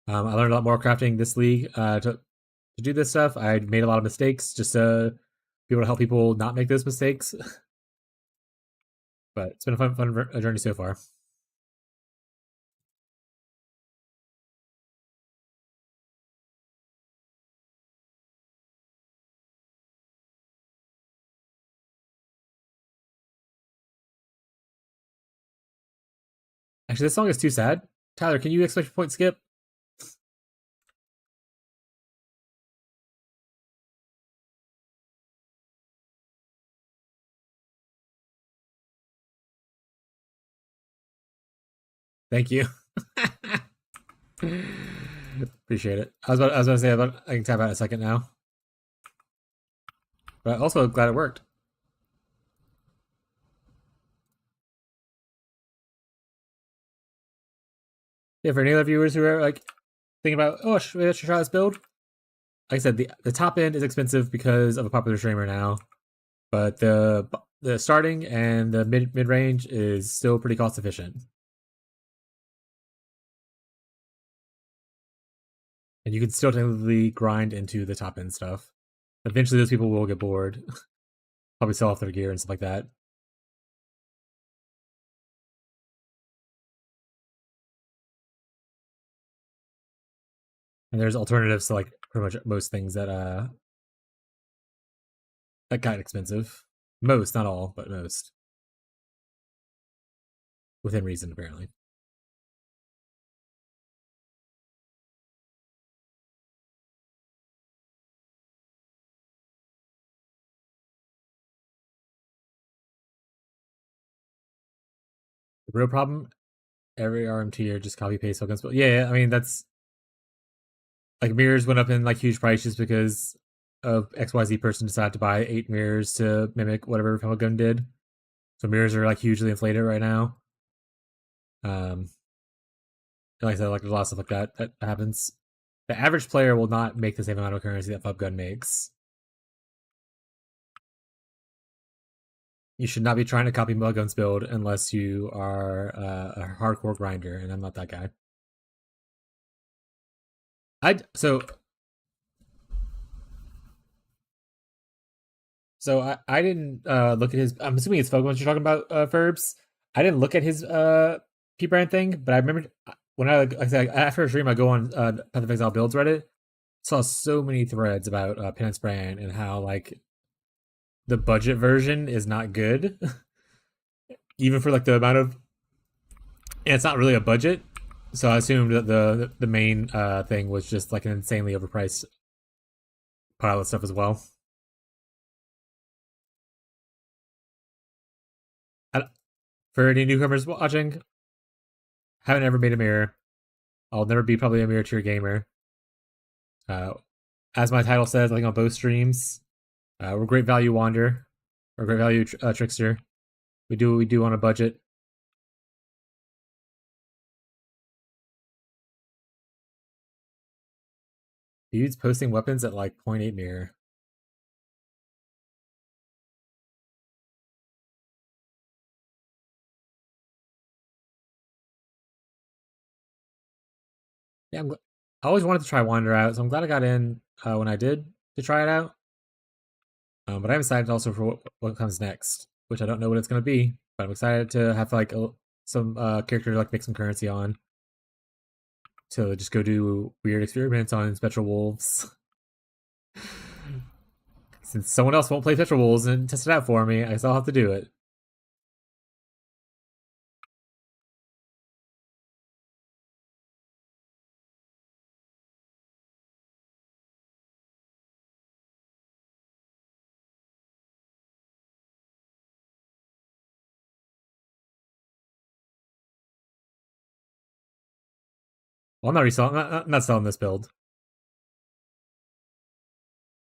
Speaker 1: I learned a lot more crafting this league to do this stuff. I made a lot of mistakes just to be able to help people not make those mistakes. But it's been a fun journey so far. Actually, this song is too sad. Tyler, can you expect your point skip? Thank you. Appreciate it. I was about to say I can tap out in a second now. But also glad it worked. Yeah, for any other viewers who are like thinking about, oh, maybe I should try this build. Like I said, the top end is expensive because of a popular streamer now, but the starting and the mid range is still pretty cost efficient. And you can still technically grind into the top end stuff. Eventually, those people will get bored, probably sell off their gear and stuff like that. And there's alternatives to like pretty much most things that got expensive. Most, not all, but most. Within reason, apparently. The real problem, every RMT or just copy paste tokens. But yeah, I mean that's like mirrors went up in like huge prices because of XYZ person decided to buy 8 mirrors to mimic whatever Gun did. So mirrors are like hugely inflated right now. Like I said, like there's a lot of stuff like that happens. The average player will not make the same amount of currency that Gun makes. You should not be trying to copy Gun's build unless you are a hardcore grinder, and I'm not that guy. I didn't look at his. I'm assuming it's Foguns you're talking about, Ferbs. I didn't look at his P brand thing, but I remember when like I said after a stream, I go on Path of Exile builds Reddit. Saw so many threads about Penance brand and how like the budget version is not good, even for like the amount of. And it's not really a budget, so I assumed that the main thing was just like an insanely overpriced pile of stuff as well. For any newcomers watching, haven't ever made a mirror. I'll never be probably a mirror tier gamer. As my title says, I think on both streams, we're great value wander, or great value trickster. We do what we do on a budget. Dude's posting weapons at like 0.8 mirror. Yeah, I always wanted to try Wander out, so I'm glad I got in when I did to try it out. But I'm excited also for what comes next, which I don't know what it's going to be, but I'm excited to have like some character to like make some currency on, to just go do weird experiments on Spectral Wolves. Since someone else won't play Spectral Wolves and test it out for me, I guess I'll have to do it. Well, I'm not reselling. Not selling this build.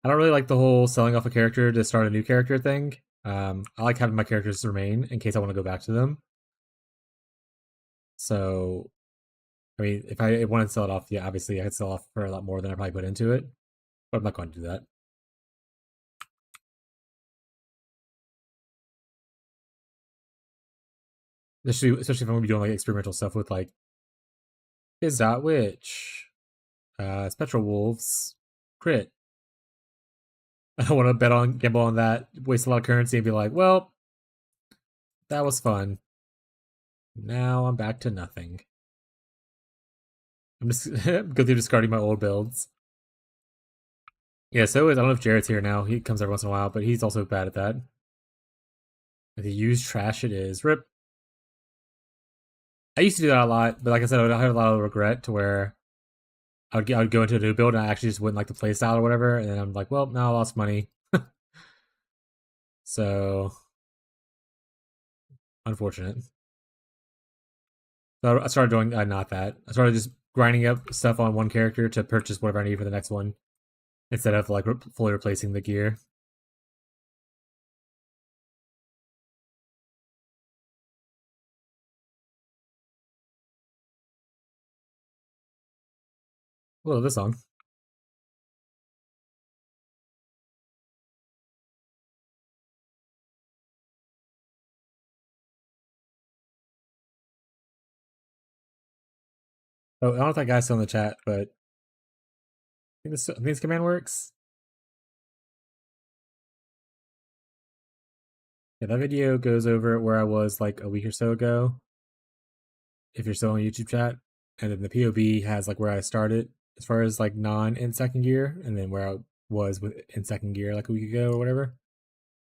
Speaker 1: I don't really like the whole selling off a character to start a new character thing. I like having my characters remain in case I want to go back to them. So, I mean, if I wanted to sell it off, yeah, obviously I could sell off for a lot more than I probably put into it, but I'm not going to do that. especially if I'm gonna be doing like experimental stuff with like is that witch, spectral wolves, crit. I don't want to gamble on that, waste a lot of currency, and be like, well, that was fun. Now I'm back to nothing. I'm just go through discarding my old builds. Yeah, so I don't know if Jared's here now. He comes every once in a while, but he's also bad at that. The used trash it is. Rip. I used to do that a lot, but like I said, I had a lot of regret to where I would go into a new build and I actually just wouldn't like the playstyle or whatever, and then I'm like, well, now I lost money. So unfortunate. So I started doing not that. I started just grinding up stuff on one character to purchase whatever I need for the next one, instead of like fully replacing the gear. Well, this song. Oh, I don't know if that guy's still in the chat, but I think this command works. Yeah, that video goes over where I was like a week or so ago. If you're still on YouTube chat, and then the POB has like where I started as far as like non in second gear, and then where I was with in second gear like a week ago or whatever.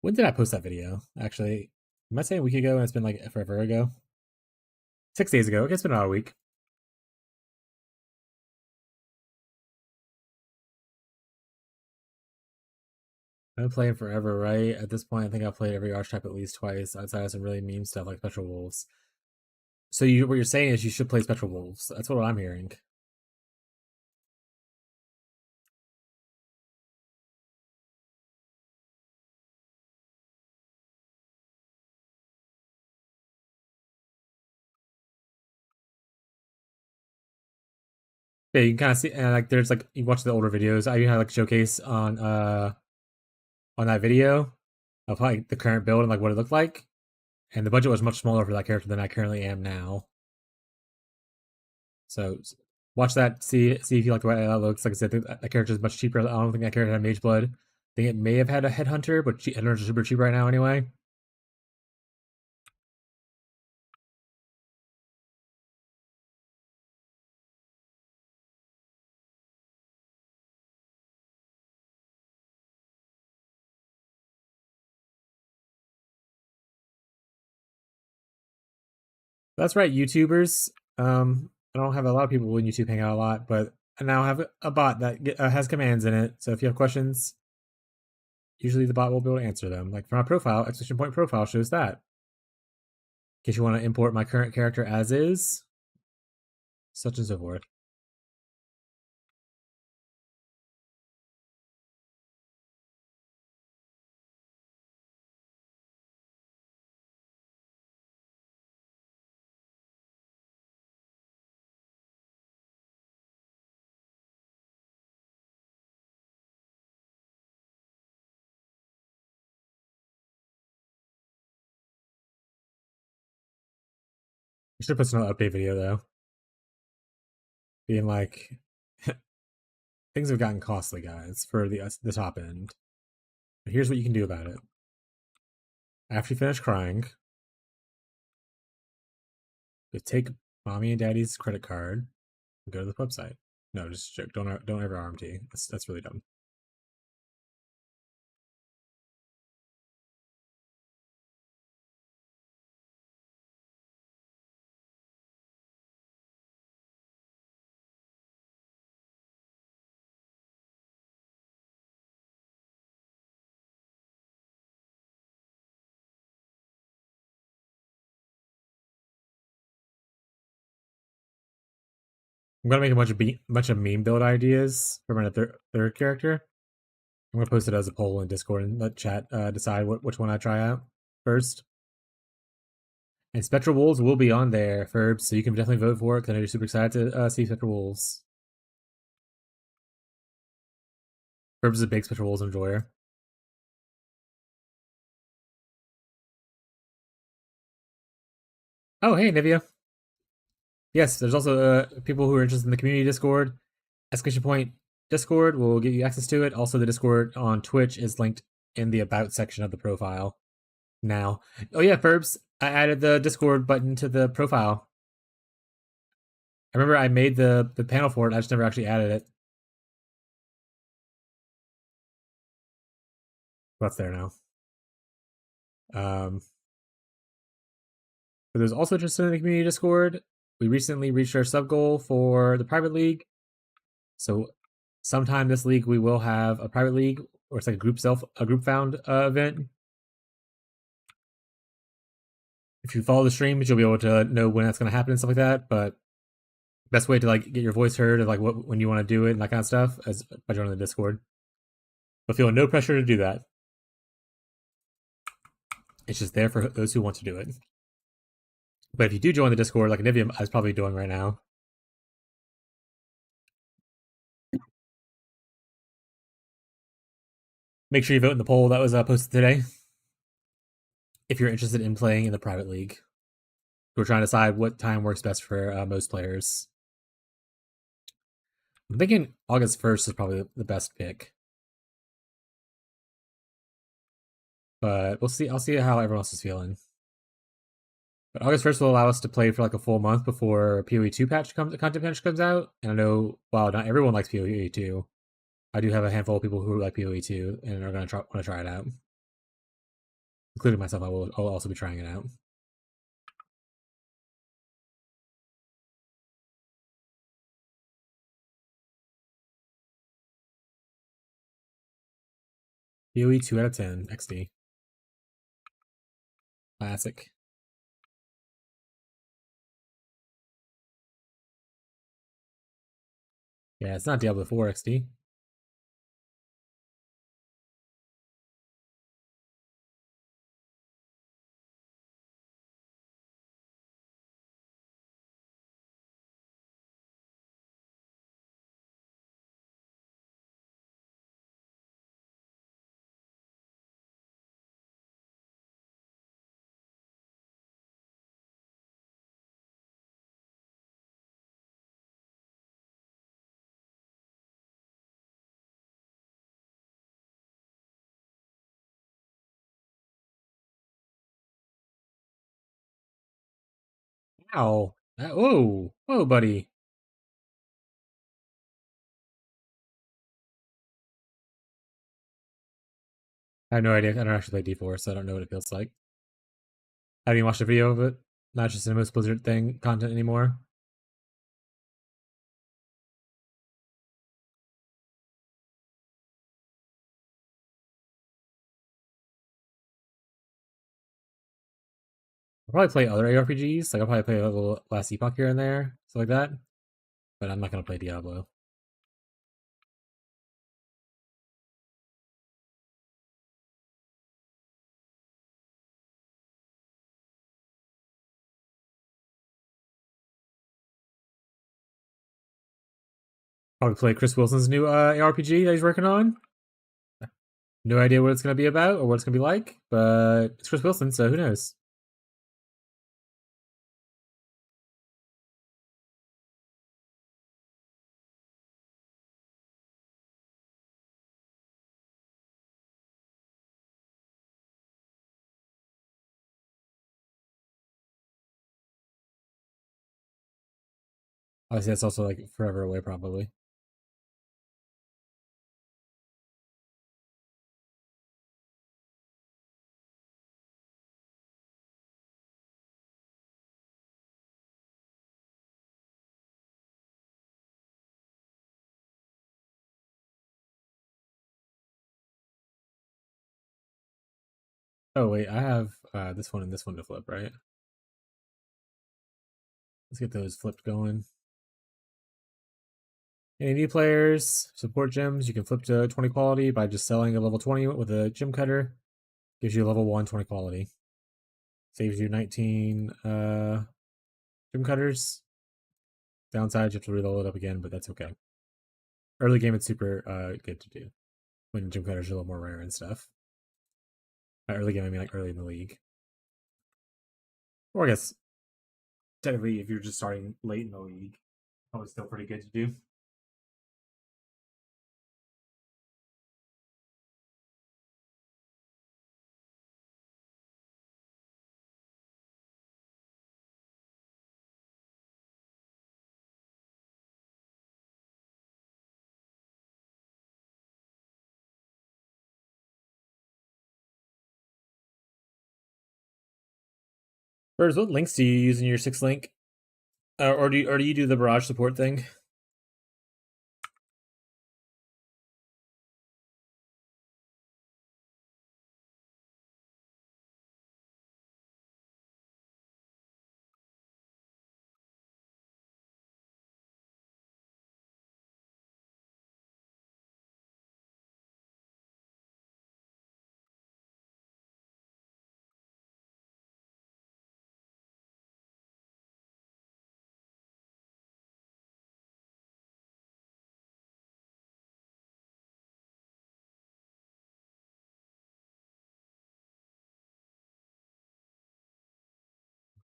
Speaker 1: When did I post that video? Actually, am I saying a week ago and it's been like forever ago? 6 days ago. It's been about a week. I've been playing forever, right? At this point, I think I've played every archetype at least twice, outside of some really meme stuff like Spectral Wolves. So what you're saying is you should play Spectral Wolves. That's what I'm hearing. Yeah, you can kind of see, and like there's like you watch the older videos. I even had like a showcase on that video of like the current build and like what it looked like, and the budget was much smaller for that character than I currently am now. So watch that, see if you like the way that looks. Like I said, that character is much cheaper. I don't think that character had Mage Blood. I think it may have had a Headhunter, but Headhunters are super cheap right now anyway. That's right, YouTubers. I don't have a lot of people in YouTube hang out a lot, but I now have a bot that has commands in it. So if you have questions, usually the bot will be able to answer them. Like for my profile, exclamation point profile shows that. In case you want to import my current character as is, such and so forth. I should put some update video though, being like, things have gotten costly, guys, for the top end. But here's what you can do about it. After you finish crying, you take mommy and daddy's credit card and go to the website. No, just joke. Don't ever RMT. That's really dumb. I'm gonna make a bunch of meme build ideas for my third character. I'm gonna post it as a poll in Discord and let chat decide which one I try out first. And Spectral Wolves will be on there, Ferbs, so you can definitely vote for it because I know you're super excited to see Spectral Wolves. Ferbs is a big Spectral Wolves enjoyer. Oh, hey, Nivea. Yes, there's also people who are interested in the community Discord. Exclamation point Discord will give you access to it. Also, the Discord on Twitch is linked in the About section of the profile now. Oh, yeah, Ferbs, I added the Discord button to the profile. I remember I made the panel for it. I just never actually added it. That's there now. For those also interested in the community Discord, we recently reached our sub goal for the private league. So sometime this league we will have a private league, or it's like a group found event. If you follow the streams, you'll be able to know when that's going to happen and stuff like that. But best way to like get your voice heard of like when you want to do it and that kind of stuff is by joining the Discord. But feel no pressure to do that. It's just there for those who want to do it. But if you do join the Discord, like Nivium is probably doing right now, make sure you vote in the poll that was posted today. If you're interested in playing in the private league, we're trying to decide what time works best for most players. I'm thinking August 1st is probably the best pick. But we'll see. I'll see how everyone else is feeling. But August 1st will allow us to play for like a full month before PoE 2 content patch comes out. And I know, while not everyone likes PoE 2, I do have a handful of people who like PoE 2 and are going to want to try it out. Including myself, I'll also be trying it out. PoE 2 out of 10, XD. Classic. Yeah, it's not Diablo 4 XD. Ow. Whoa. Whoa, buddy. I have no idea. I don't actually play D4, so I don't know what it feels like. I haven't even watched a video of it. Not just the most Blizzard thing content anymore. I'll probably play other ARPGs. Like I'll probably play a little Last Epoch here and there, stuff like that. But I'm not gonna play Diablo. Probably play Chris Wilson's new ARPG that he's working on. No idea what it's gonna be about or what it's gonna be like, but it's Chris Wilson, so who knows? Obviously, that's also like forever away, probably. Oh wait, I have this one and this one to flip, right? Let's get those flipped going. Any new players, support gems, you can flip to 20 quality by just selling a level 20 with a gem cutter. Gives you a level 1 20 quality. Saves you 19 gem cutters. Downside, you have to reload it up again, but that's okay. Early game, it's super good to do when gem cutters are a little more rare and stuff. By early game, I mean like early in the league. Or I guess technically, if you're just starting late in the league, probably still pretty good to do. Birds, what links do you use in your 6 link? Or do you do the barrage support thing?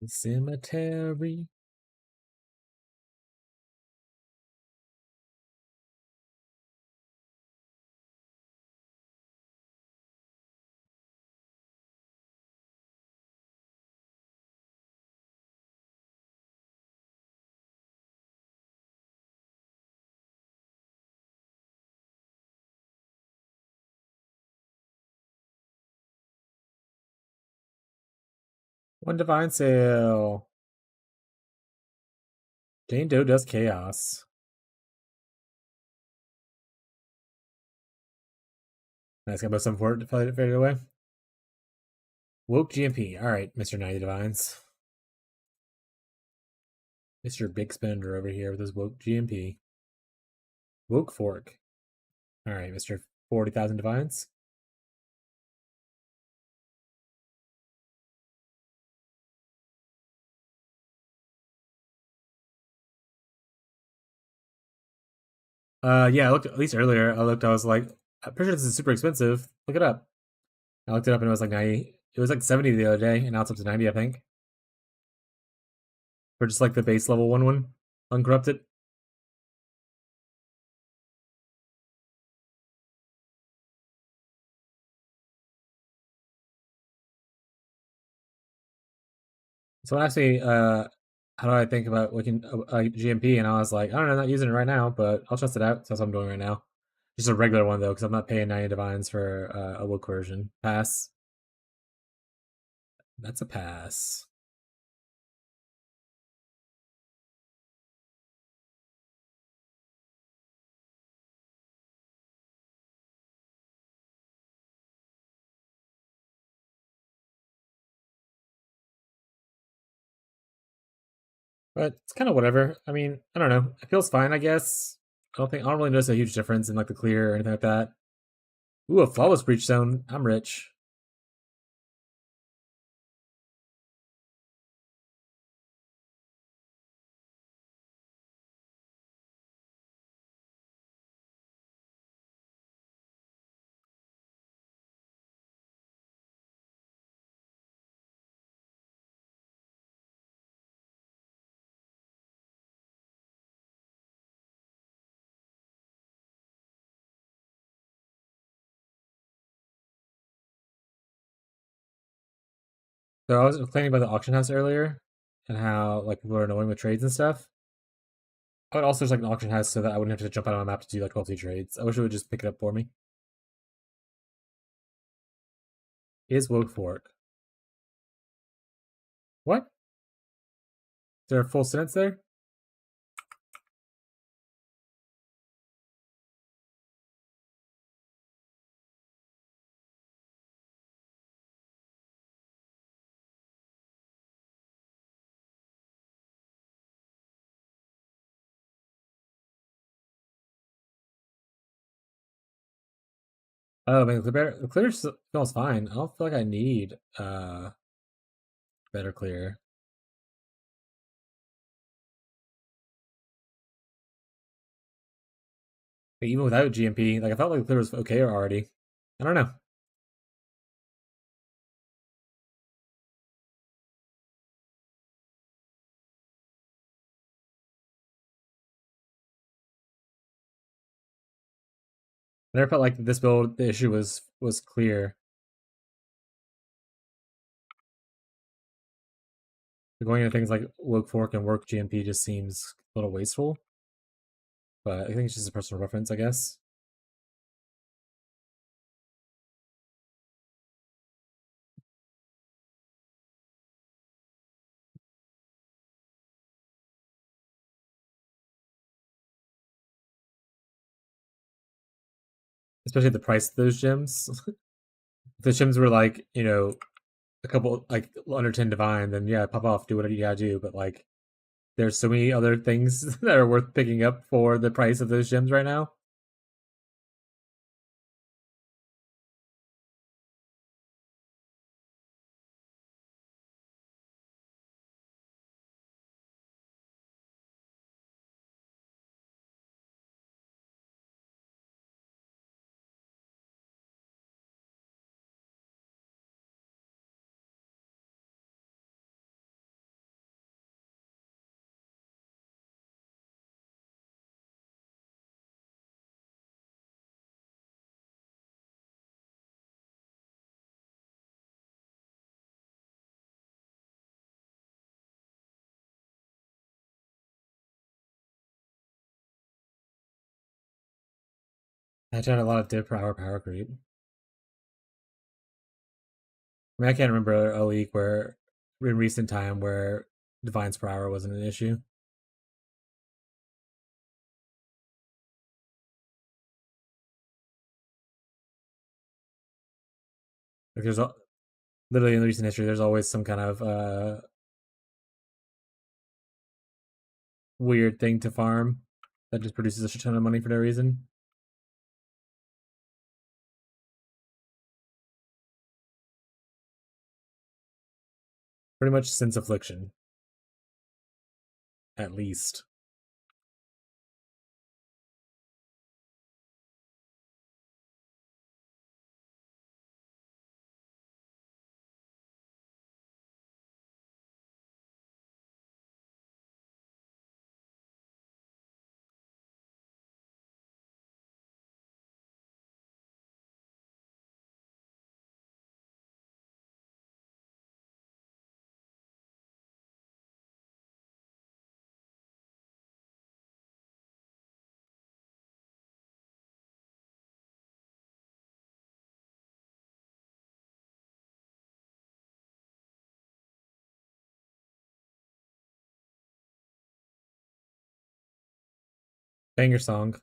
Speaker 1: Cemetery. One divine sale. Jane Doe does chaos. Nice, got some for it to fight it fade away. Woke GMP. Alright, Mr. 90 Divines. Mr. Big Spender over here with his woke GMP. Woke Fork. Alright, Mr. 40,000 Divines. Yeah, I looked at least earlier. I was like, I'm pretty sure this is super expensive. Look it up. I looked it up and it was like 90. It was like 70 the other day, and now it's up to 90, I think. For just like the base level one, uncorrupted. Someone asked me, how do I think about looking GMP, and I was like, I don't know, I'm not using it right now, but I'll test it out. So that's what I'm doing right now. Just a regular one though, because I'm not paying 90 divines for a woke version. Pass. That's a pass. But it's kind of whatever. I mean, I don't know. It feels fine, I guess. I don't really notice a huge difference in like the clear or anything like that. Ooh, a flawless breach zone. I'm rich. So I was complaining about the auction house earlier and how like people are annoying with trades and stuff. I would also just like an auction house so that I wouldn't have to jump out on my map to do like multi trades. I wish it would just pick it up for me. Is woke fork. What? Is there a full sentence there? Oh man, the clear smells fine. I don't feel like I need better clear. Like, even without GMP, like I felt like the clear was okay already. I don't know. I never felt like this build the issue was clear. Going into things like woke fork and work GMP just seems a little wasteful. But I think it's just a personal preference, I guess. Especially the price of those gems. If the gems were like, a couple like under 10 divine, then yeah, pop off, do whatever you gotta do. But like there's so many other things that are worth picking up for the price of those gems right now. I had a lot of div per hour power creep. I mean, I can't remember a league where in recent time where divines per hour wasn't an issue. Like literally in the recent history, there's always some kind of weird thing to farm that just produces a shit ton of money for no reason. Pretty much since affliction, at least. Banger song.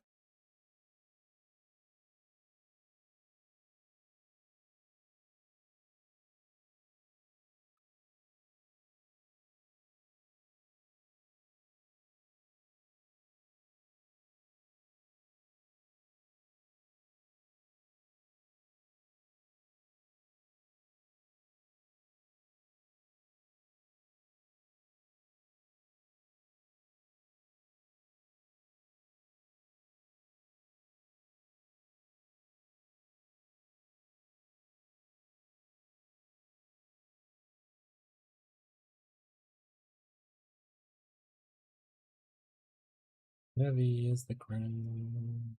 Speaker 1: Heavy is the crown.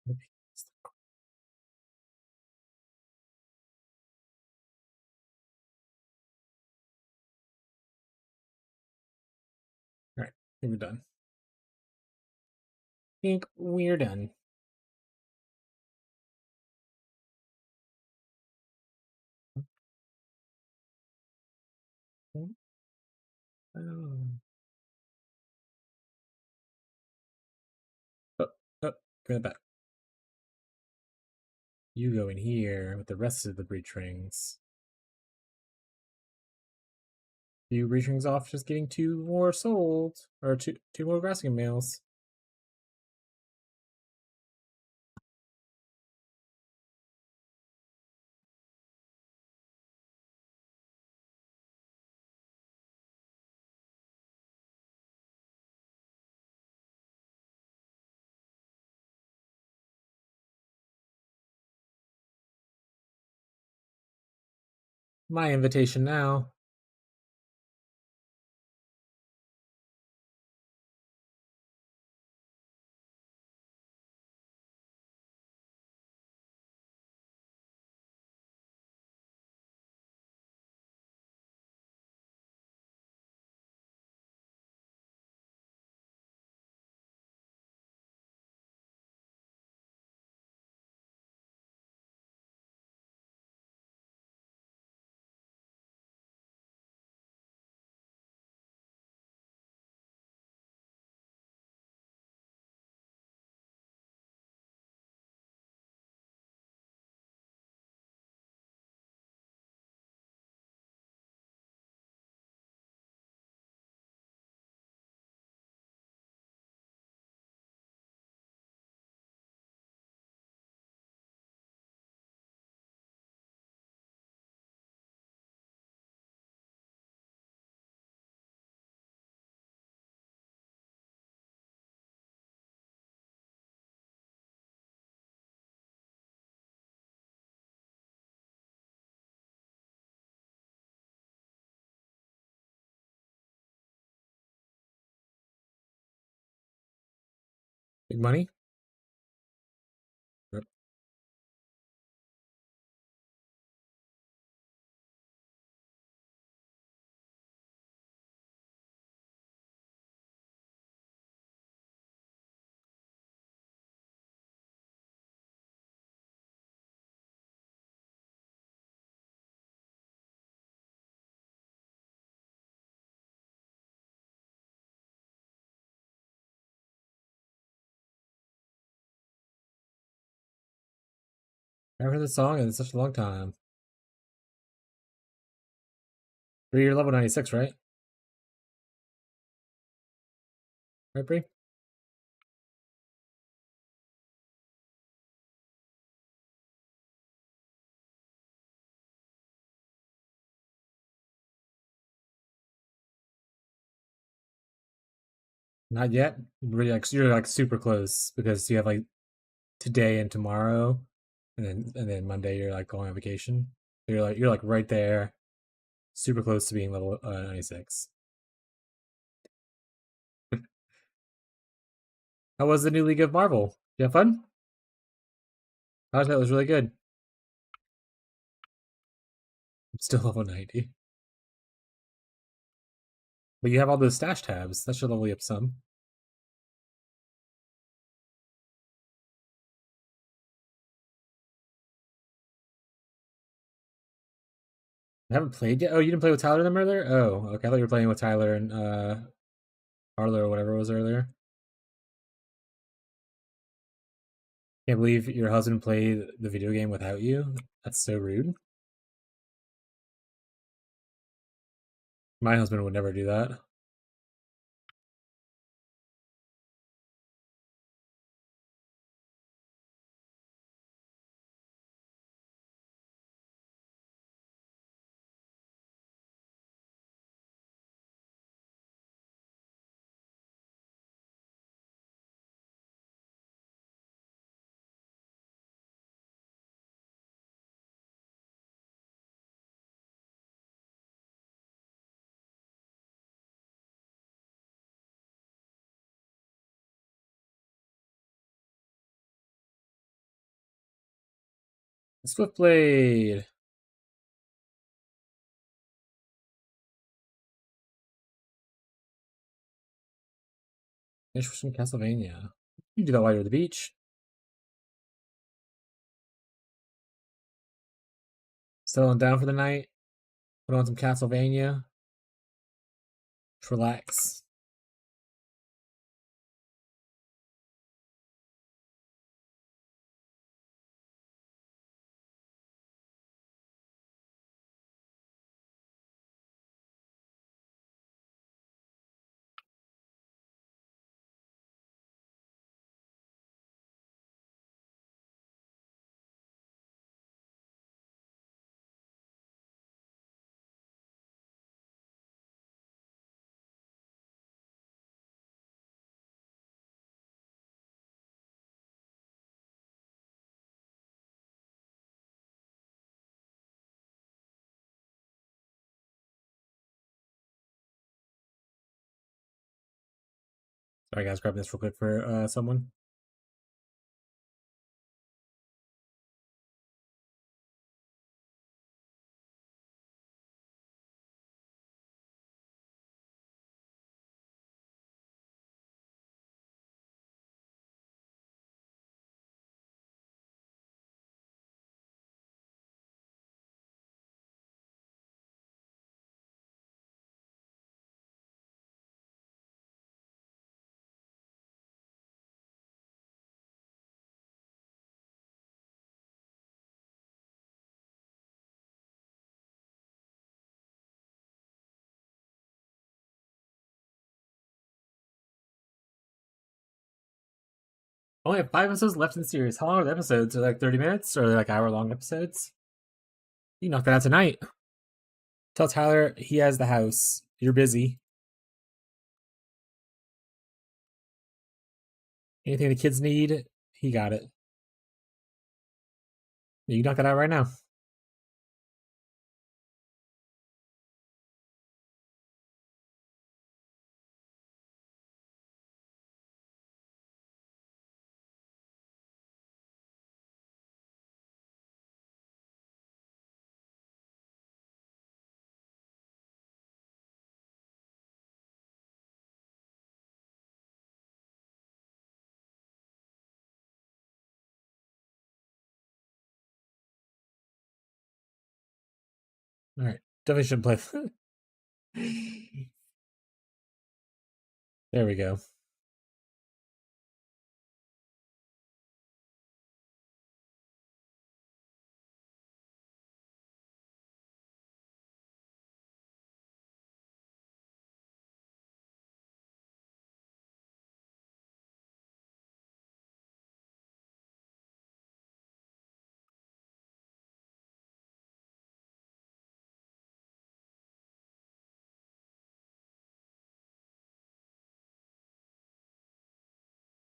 Speaker 1: All right, I think we're done. I think we're done. Oh, oh, give it back. You go in here with the rest of the breach rings. Few breach rings off, just getting 2 more sold, or two more grasping males. My invitation now. Big money. Yep. I haven't heard this song in such a long time. You're level 96, right? Right, Bree? Not yet. You're like super close because you have like today and tomorrow, and then Monday you're like going on vacation. So you're like right there, super close to being level 96. How was the new League of Marvel? You have fun? I thought that was really good. I'm still level 90, but you have all those stash tabs. That should level you up some. I haven't played yet. Oh, you didn't play with Tyler and them earlier? Oh, okay. I thought you were playing with Tyler and Arlo or whatever it was earlier. Can't believe your husband played the video game without you. That's so rude. My husband would never do that. Swiftblade. Fish from Castlevania. You can do that while you're at the beach. Settling down for the night. Put on some Castlevania. Just relax. Sorry, guys, grab this real quick for someone. Only have 5 episodes left in the series. How long are the episodes? Are they like 30 minutes? Or are they like hour-long episodes? You knock that out tonight. Tell Tyler he has the house. You're busy. Anything the kids need, he got it. You can knock that out right now. All right. Definitely shouldn't play. There we go.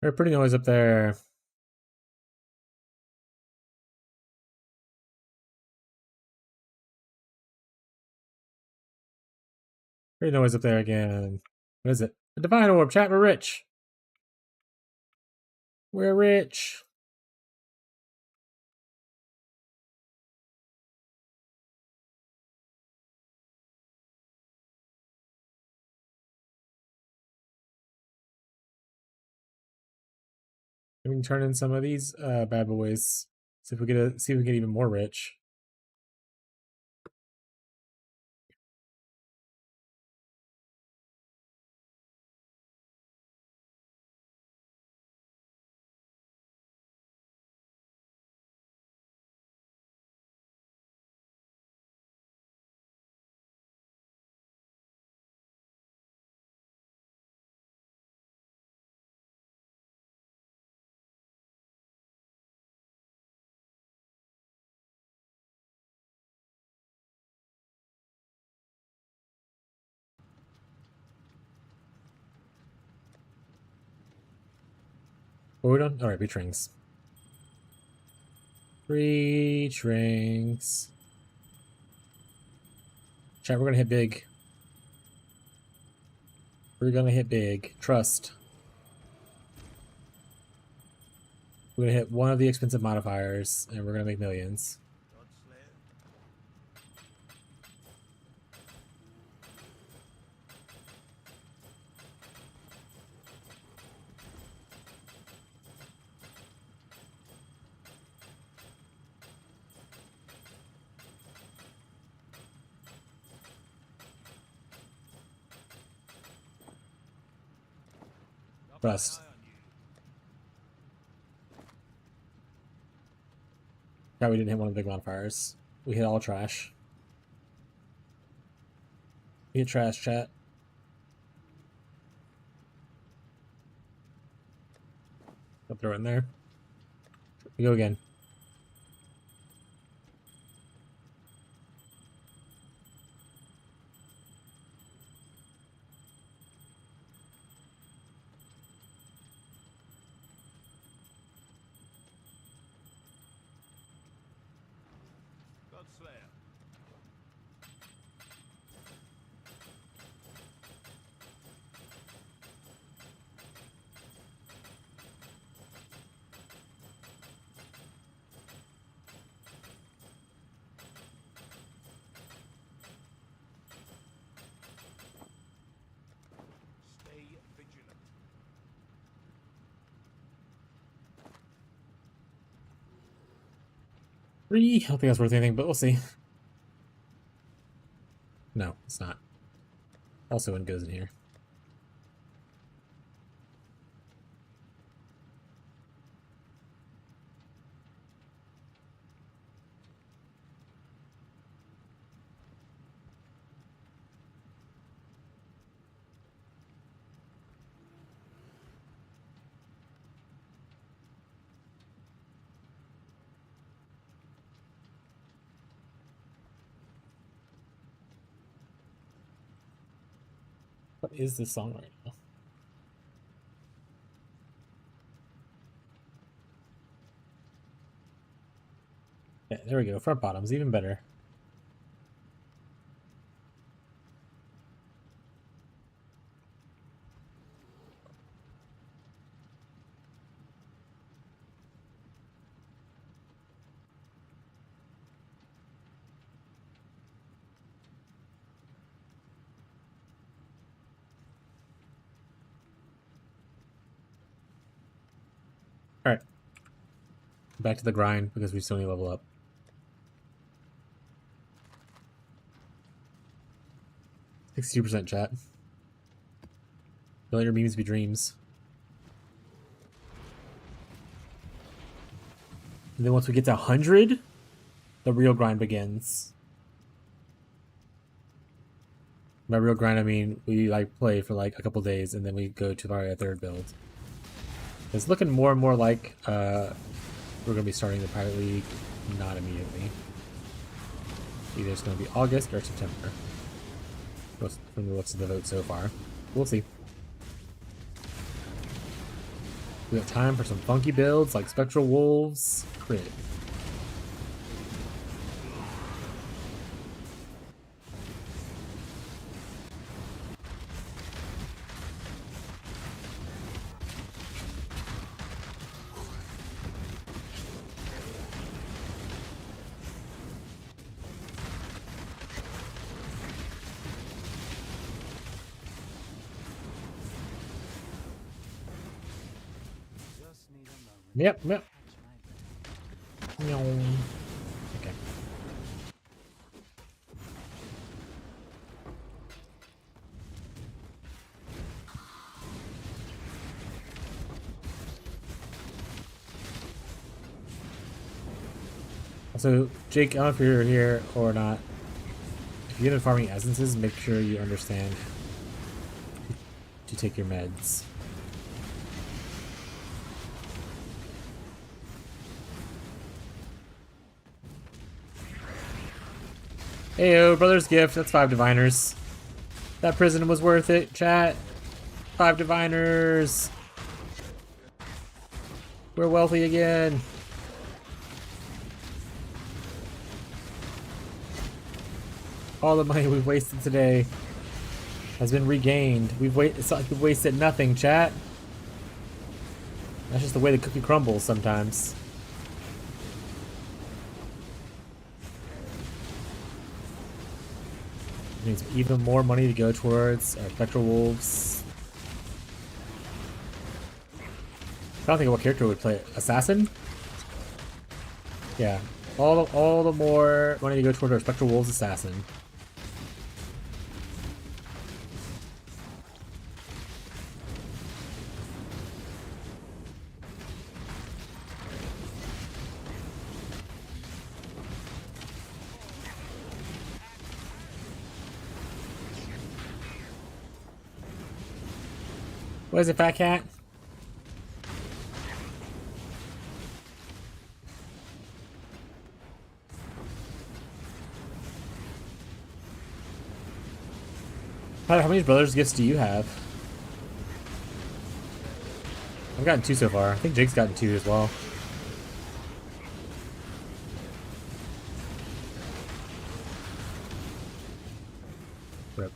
Speaker 1: They're pretty noise up there. Pretty noise up there again. What is it? A divine orb. Chat, we're rich. We're rich. We can turn in some of these bad boys. See if we get even more rich. What are we doing? Alright, beach rings. Beach rings. Chat, we're gonna hit big. We're gonna hit big. Trust. We're gonna hit one of the expensive modifiers, and we're gonna make millions. Rust. God, we didn't hit one of the big bonfires. We hit all trash. We hit trash, chat. I'll throw it in there. We go again.
Speaker 2: Godslayer. Stay vigilant.
Speaker 1: Three. I don't think that's worth anything, but we'll see. No, it's not. Also, one goes in here. What is this song right now? Yeah, there we go. Front bottoms, even better. Alright. Back to the grind because we still need to level up. 62% chat. Don't let your memes be dreams. And then once we get to 100, the real grind begins. By real grind, I mean we like play for like a couple days and then we go to our third build. It's looking more and more like we're gonna be starting the Pirate League not immediately. Either it's gonna be August or September. From the looks of the vote so far. We'll see. We have time for some funky builds like Spectral Wolves, Crit.
Speaker 5: Just need a moment.
Speaker 1: Yep.
Speaker 5: Catch my breath.
Speaker 1: Okay. Also, Jake, I don't know if you're here or not. If you're farming essences, make sure you understand to take your meds. Heyo, brother's gift. That's 5 diviners. That prison was worth it, chat. 5 diviners. We're wealthy again. All the money we've wasted today has been regained. It's like we've wasted nothing, chat. That's just the way the cookie crumbles sometimes. It means even more money to go towards Spectral Wolves. I don't think what character would play Assassin. Yeah, all the more money to go towards our Spectral Wolves Assassin. What is it, fat cat? How many brothers gifts do you have? I've gotten 2 so far. I think Jake's gotten 2 as well. Rip.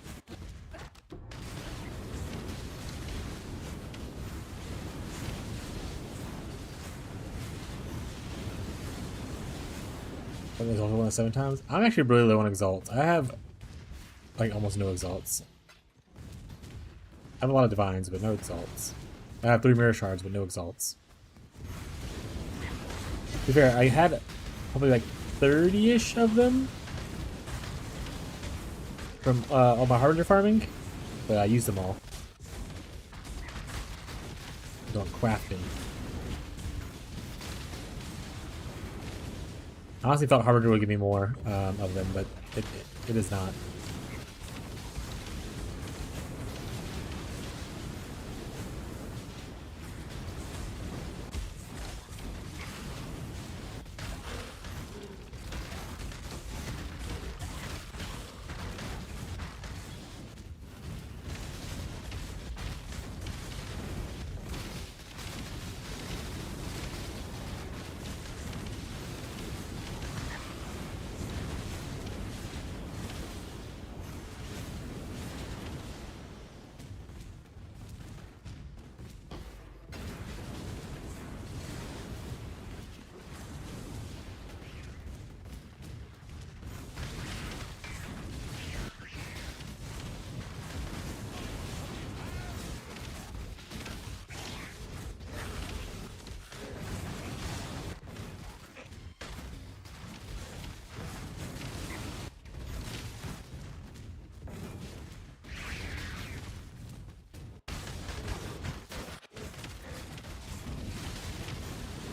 Speaker 1: There's only 1 7 times. I'm actually really low on exalts. I have like almost no exalts. I have a lot of divines, but no exalts. I have 3 mirror shards, but no exalts. To be fair, I had probably like 30-ish of them from all my harbinger farming, but I used them all. Doing crafting. I honestly thought harbinger would give me more of them, but it is not.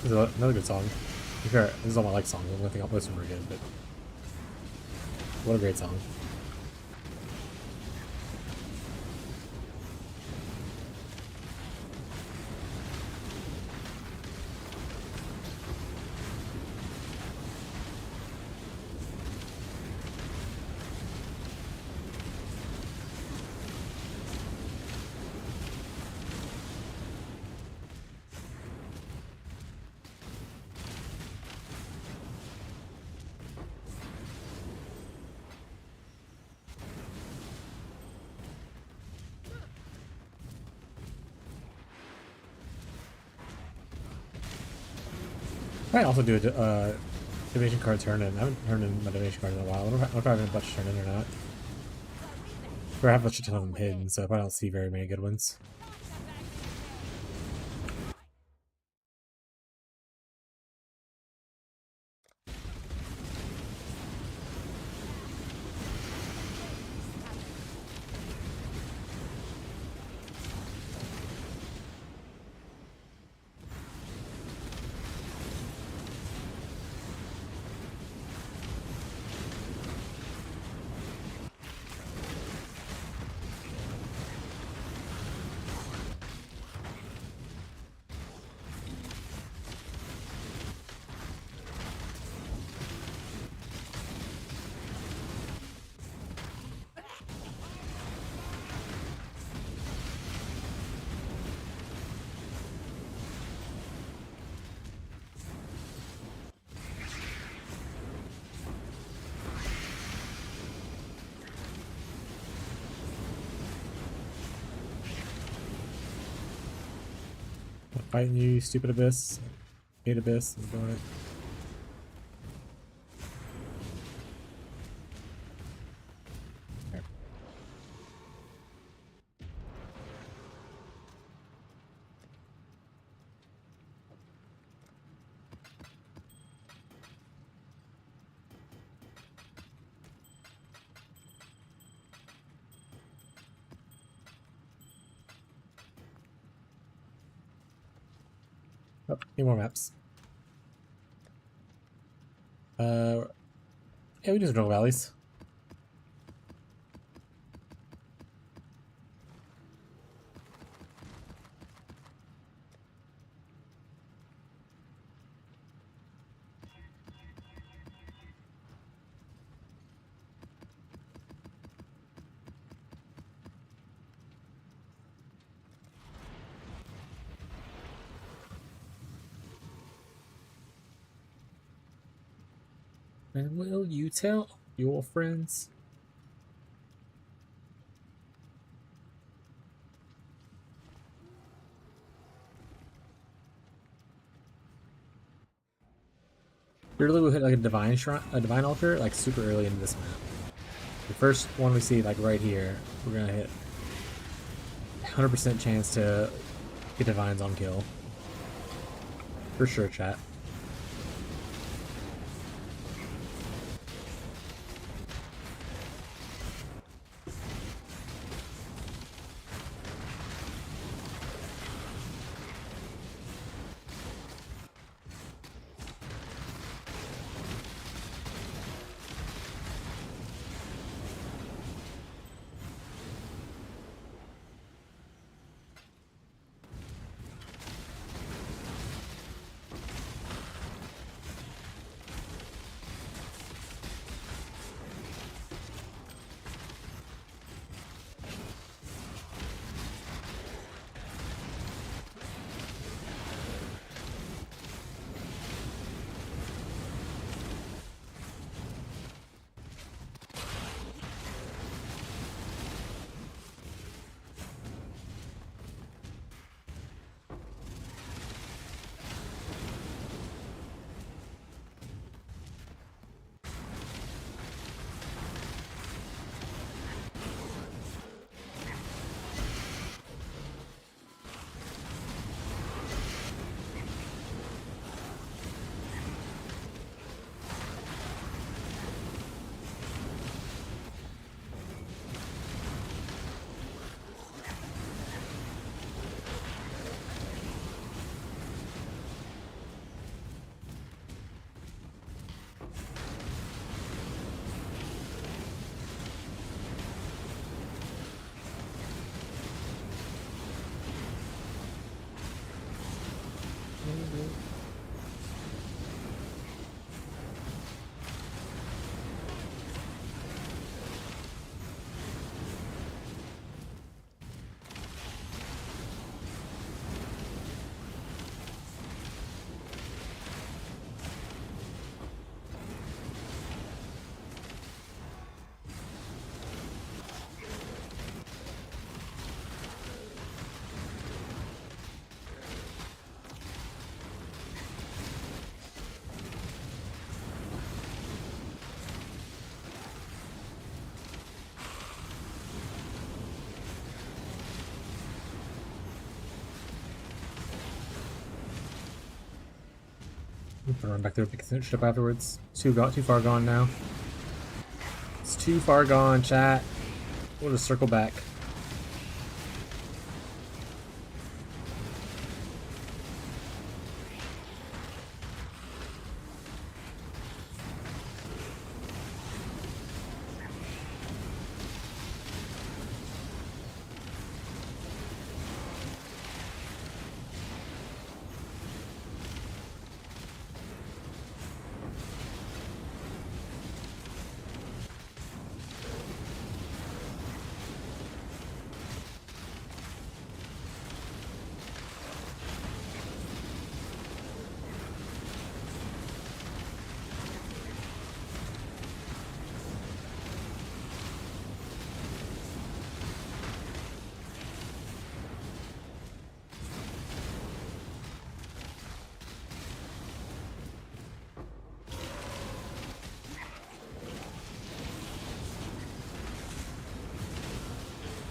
Speaker 1: This is another good song. To be fair, this is all my like songs. I don't think most of them are good, but what a great song. Might also do a divination card turn in. I haven't turned in my divination card in a while. I don't know if I have a bunch to turn in or not. Or I have a ton of them hidden, so I probably don't see very many good ones. Fighting you, stupid abyss. Hate abyss. I'm doing it. Oh, need more maps. Yeah, we just drill valleys. And will you tell your friends? Literally, we'll hit like a divine shrine, a divine altar, like super early into this map. The first one we see, like right here, we're gonna hit 100% chance to get divines on kill. For sure, chat. We'll run back there, pick shit up afterwards. Too far gone now. It's too far gone, chat. We'll just circle back.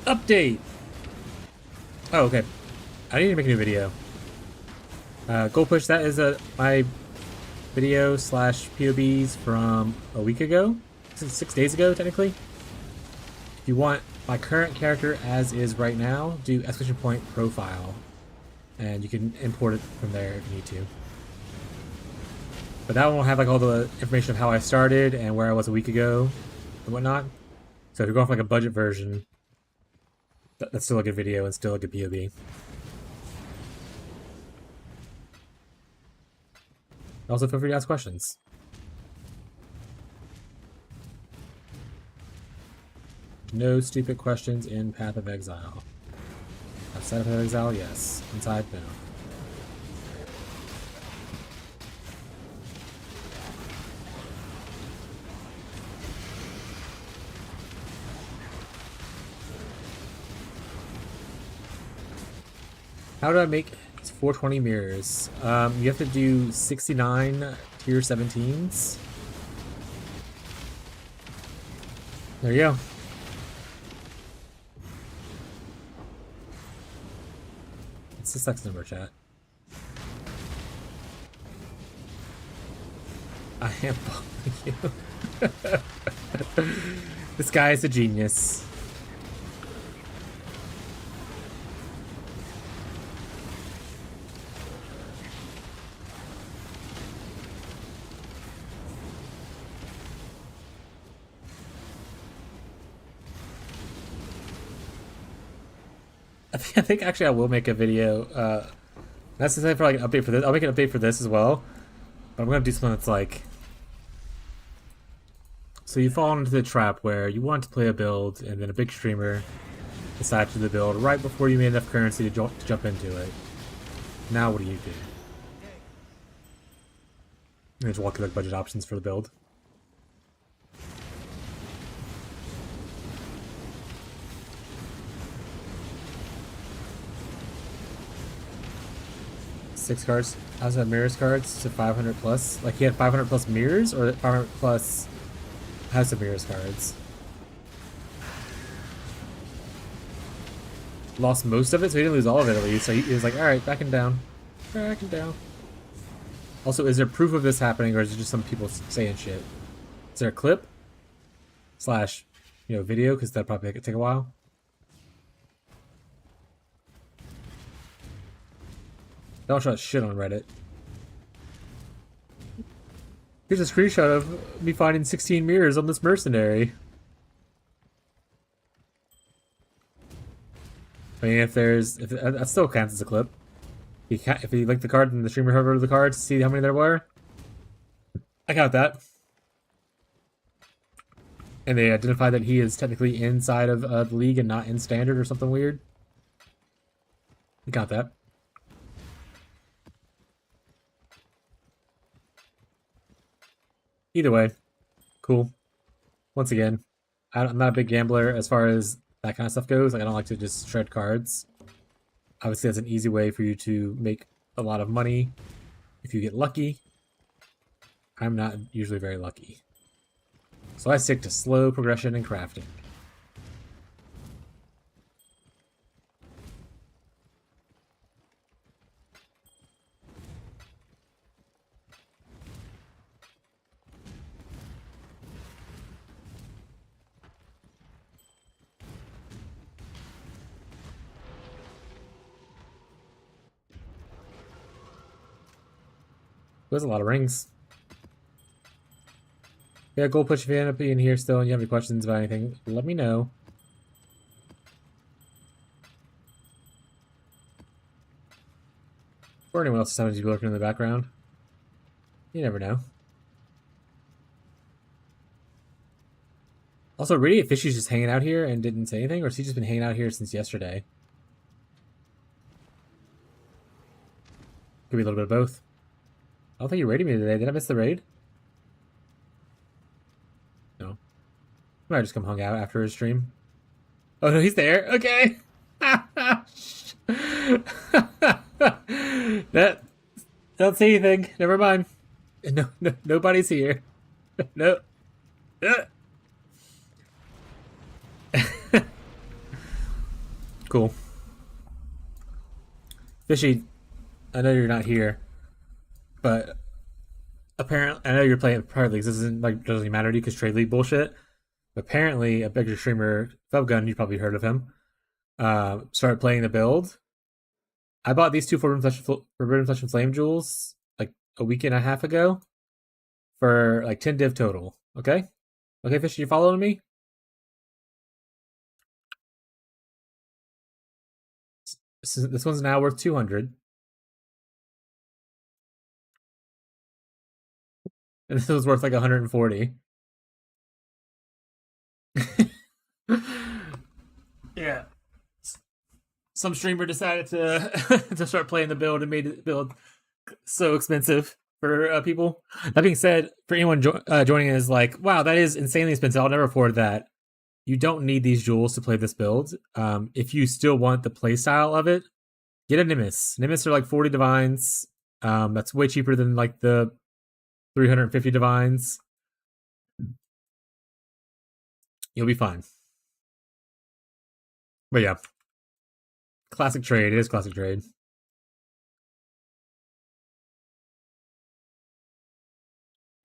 Speaker 1: Update! Oh, okay. I need to make a new video. Goal push, that is my video slash POBs from a week ago. 6 days ago, technically. If you want my current character as is right now, do exclamation point profile. And you can import it from there if you need to. But that one will have like all the information of how I started and where I was a week ago and whatnot. So if you're going for like a budget version, that's still a good video and still a good POV. Also, feel free to ask questions. No stupid questions in Path of Exile. Outside of Path of Exile, yes. Inside, no. How do I make 420 mirrors? You have to do 69 tier 17s. There you go. It's the sex number, chat. I am following you. This guy is a genius. I think actually I will make a video. That's the same for like an update for this. I'll make an update for this as well. But I'm gonna do something that's like, so you fall into the trap where you want to play a build and then a big streamer decides to do the build right before you made enough currency to jump into it. Now what do you do? You just walk through like budget options for the build. Six cards. How's that mirrors cards to 500 plus? Like he had 500 plus mirrors, or 500 plus House of Mirrors cards? Lost most of it, so he didn't lose all of it at least. So he was like, all right, backing down, backing down. Also, is there proof of this happening, or is it just some people saying shit? Is there a clip slash, video? Because that'd probably take a while. Don't show that shit on Reddit. Here's a screenshot of me finding 16 mirrors on this mercenary. I mean, if that still counts as a clip. If you link the card and the streamer hover the cards, see how many there were. I got that. And they identified that he is technically inside of the league and not in standard or something weird. I got that. Either way, cool. Once again, I'm not a big gambler as far as that kind of stuff goes. Like, I don't like to just shred cards. Obviously, that's an easy way for you to make a lot of money if you get lucky. I'm not usually very lucky. So I stick to slow progression and crafting. There's a lot of rings. Yeah, gold push if you end up being here still and you have any questions about anything, let me know. Or anyone else sometimes you be lurking in the background. You never know. Also, Radiant Fishy's just hanging out here and didn't say anything, or has he just been hanging out here since yesterday? Could be a little bit of both. I don't think you raided me today. Did I miss the raid? No. I might just come hung out after his stream. Oh no, he's there. Okay. That don't see anything. Never mind. No, nobody's here. No. Cool. Fishy, I know you're not here, but apparently, I know you're playing private leagues. This isn't like doesn't matter to you because trade league bullshit. But apparently, a bigger streamer, Felgun, you probably heard of him, started playing the build. I bought these two Forbidden Flesh and Flame jewels like a week and a half ago for like 10 div total. Okay, okay, Fish, you following me? This one's now worth 200. And this was worth like 140. Yeah. Some streamer decided to to start playing the build and made the build so expensive for people. That being said, for anyone joining is like, wow, that is insanely expensive. I'll never afford that. You don't need these jewels to play this build. If you still want the playstyle of it, Get a Nimbus. Nimbus are like 40 divines. That's way cheaper than like the 350 divines. You'll be fine. But yeah. Classic trade. It is classic trade.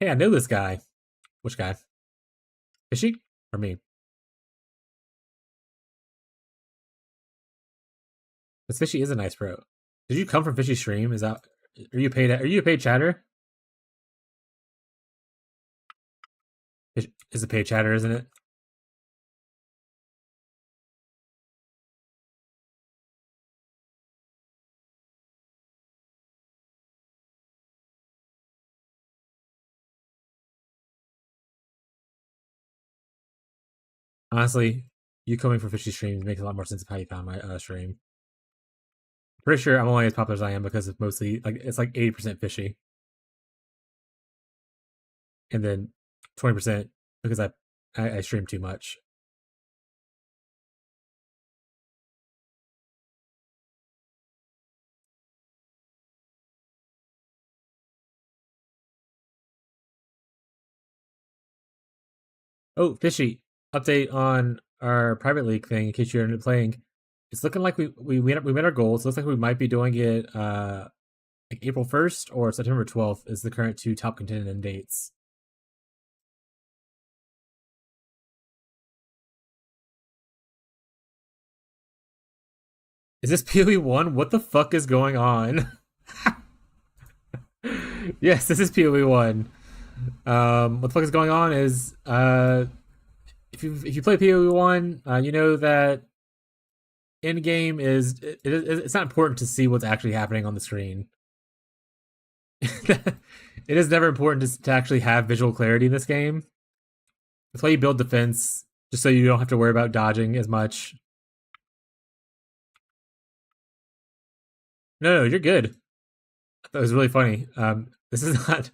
Speaker 1: Hey, I know this guy. Which guy? Fishy? Or me? This Fishy is a nice pro. Did you come from Fishy's stream? Is that are you a paid chatter? Is a paid chatter, isn't it? Honestly, you coming from Fishy streams makes a lot more sense of how you found my stream. Pretty sure I'm only as popular as I am because it's mostly like it's like 80% Fishy, and then 20% because I stream too much. Oh, Fishy, update on our private league thing in case you're into playing. It's looking like we met our goals. It looks like we might be doing it like April 1st or September 12th is the current 2 top contending dates. Is this PoE 1? What the fuck is going on? Yes, this is PoE 1. What the fuck is going on is if you play PoE 1, you know that endgame it's not important to see what's actually happening on the screen. It is never important to actually have visual clarity in this game. That's why you build defense, just so you don't have to worry about dodging as much. No, you're good. That was really funny. This is not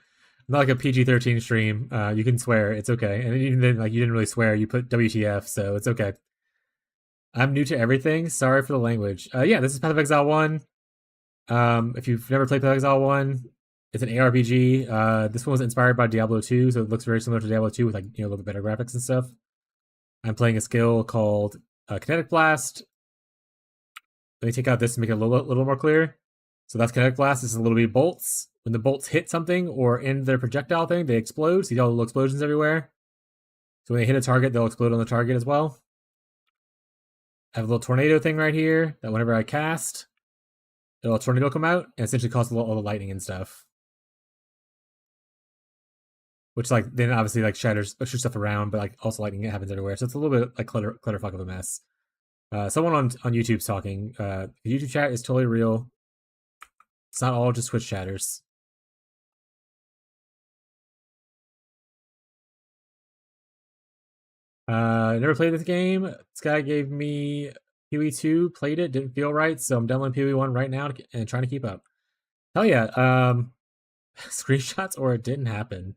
Speaker 1: like a PG-13 stream. You can swear, it's okay. And even then, like you didn't really swear. You put WTF, so it's okay. I'm new to everything. Sorry for the language. Yeah, this is Path of Exile 1. If you've never played Path of Exile 1, it's an ARPG. This one was inspired by Diablo 2, so it looks very similar to Diablo 2 with like a little bit better graphics and stuff. I'm playing a skill called Kinetic Blast. Let me take out this to make it a little more clear. So that's Kinetic Blast. This is a little bit of bolts. When the bolts hit something or end their projectile thing, they explode. See all the little explosions everywhere? So when they hit a target, they'll explode on the target as well. I have a little tornado thing right here that whenever I cast, it'll tornado come out and essentially cause all the lightning and stuff. Which like then obviously like shoots stuff around, but like also lightning happens everywhere. So it's a little bit like clutterfuck of a mess. Someone on YouTube's talking. The YouTube chat is totally real. It's not all just Twitch chatters. Never played this game. This guy gave me PoE 2, played it, didn't feel right, so I'm downloading PoE 1 right now and trying to keep up. Hell yeah. Screenshots or it didn't happen.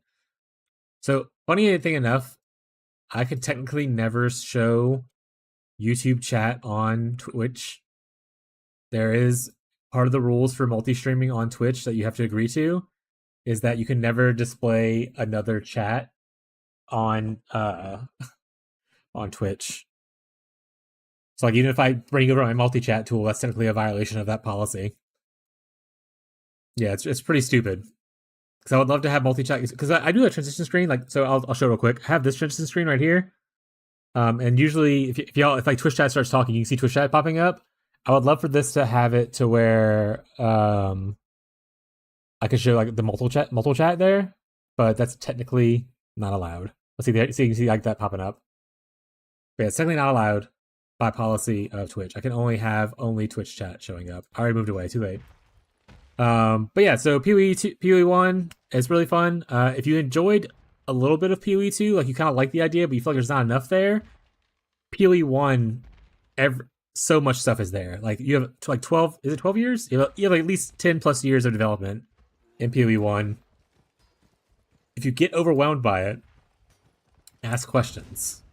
Speaker 1: So, funny thing enough, I could technically never show YouTube chat on Twitch. There is part of the rules for multi-streaming on Twitch that you have to agree to is that you can never display another chat on on Twitch. So like even if I bring over my multi-chat tool, that's technically a violation of that policy. Yeah, it's pretty stupid. Because I would love to have multi-chat because I do a transition screen. Like so, I'll show real quick. I have this transition screen right here. And usually if like Twitch chat starts talking, you can see Twitch chat popping up. I would love for this to have it to where I could show like the multiple chat there, but that's technically not allowed. Let's see there. So you can see like that popping up. But yeah, it's technically not allowed by policy of Twitch. I can only have Twitch chat showing up. I already moved away. Too late. But yeah, so PoE 1 is really fun. If you enjoyed a little bit of PoE 2, like you kind of like the idea, but you feel like there's not enough there, PoE 1, so much stuff is there. Like you have like 12, is it 12 years? You have like at least 10 plus years of development in PoE 1. If you get overwhelmed by it, ask questions.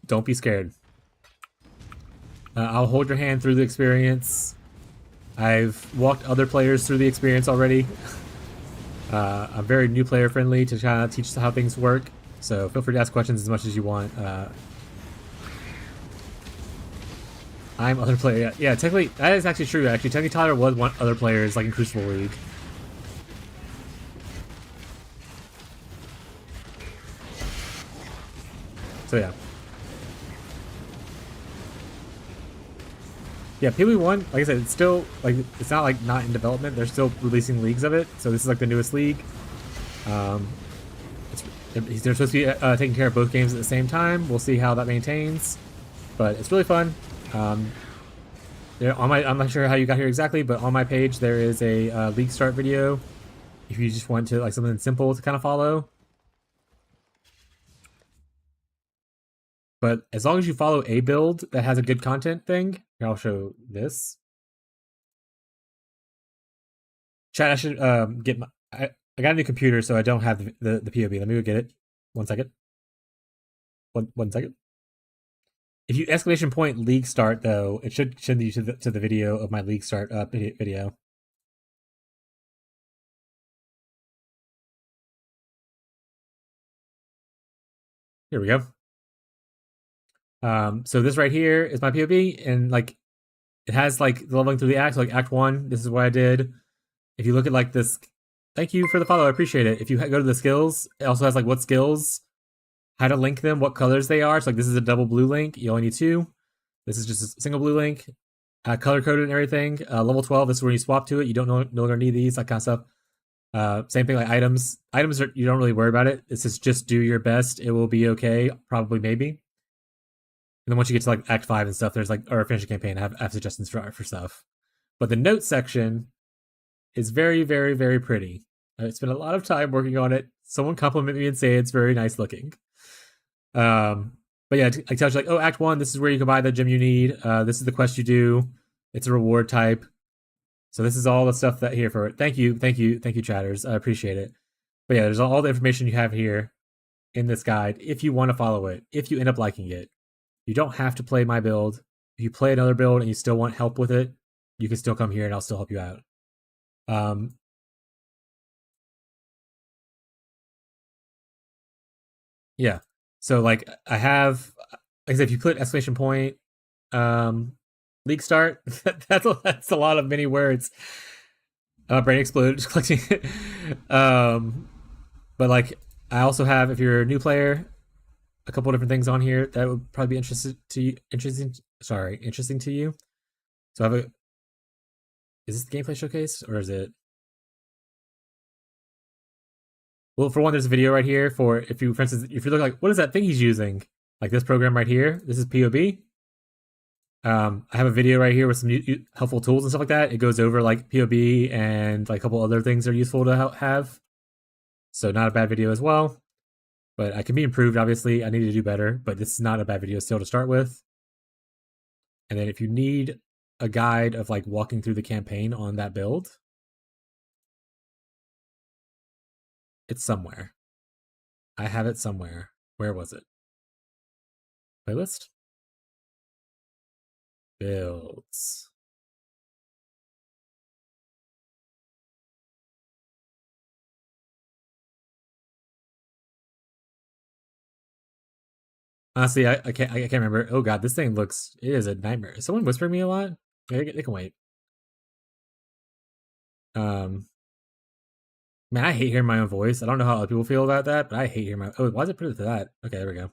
Speaker 1: Don't be scared. I'll hold your hand through the experience. I've walked other players through the experience already. I'm very new player friendly to kind of teach how things work. So feel free to ask questions as much as you want. I'm other player. Yeah, technically that is actually true. Actually, technically Tyler was one other players like in Crucible League. So yeah. Yeah, PB1, like I said, it's still like it's not like not in development. They're still releasing leagues of it. So this is like the newest league. They're supposed to be taking care of both games at the same time. We'll see how that maintains, but it's really fun. I'm not sure how you got here exactly, but on my page there is a league start video. If you just want to like something simple to kind of follow, but as long as you follow a build that has a good content thing, here I'll show this. Chat, I should get my. I got a new computer, so I don't have the POB. Let me go get it. 1 second. One second. If you exclamation point league start though, it should send you to the video of my league start video. Here we go. So this right here is my POB, and like it has like the leveling through the acts. Like Act 1, this is what I did. If you look at like this, thank you for the follow. I appreciate it. If you go to the skills, it also has like what skills, how to link them, what colors they are. So like this is a double blue link. You only need 2. This is just a single blue link. Color coded and everything. Level 12, this is where you swap to it. You don't no longer need these, that kind of stuff. Same thing like items. Items are, you don't really worry about it. It's just do your best. It will be okay. Probably, maybe. And then once you get to like Act 5 and stuff, there's like, or finish a campaign, I have suggestions for stuff. But the notes section is very, very, very pretty. I spent a lot of time working on it. Someone compliment me and say it's very nice looking. But yeah, I tell you like, oh, Act 1, this is where you can buy the gem you need. This is the quest you do. It's a reward type. So this is all the stuff that here for it. Thank you, chatters. I appreciate it. But yeah, there's all the information you have here in this guide if you want to follow it, if you end up liking it. You don't have to play my build. If you play another build and you still want help with it, you can still come here and I'll still help you out. Yeah. So like I have, like I said, if you put exclamation point, league start, that's a lot of many words. Brain explode, just collecting. But like I also have, if you're a new player, a couple different things on here that would probably be interesting to you. So I have is this the gameplay showcase or is it? Well, for one, there's a video right here for if you, for instance, if you look like what is that thing he's using, like this program right here. This is POB. I have a video right here with some helpful tools and stuff like that. It goes over like POB and like a couple other things that are useful to have. So not a bad video as well. But I can be improved, obviously. I need to do better, but this is not a bad video still to start with. And then if you need a guide of like walking through the campaign on that build, it's somewhere. I have it somewhere. Where was it? Playlist? Builds. Honestly, I can't remember. Oh god, this thing looks, it is a nightmare. Is someone whispering me a lot? They can wait. Man, I hate hearing my own voice. I don't know how other people feel about that, but I hate hearing my. Oh, why is it put it to that? Okay, there we go.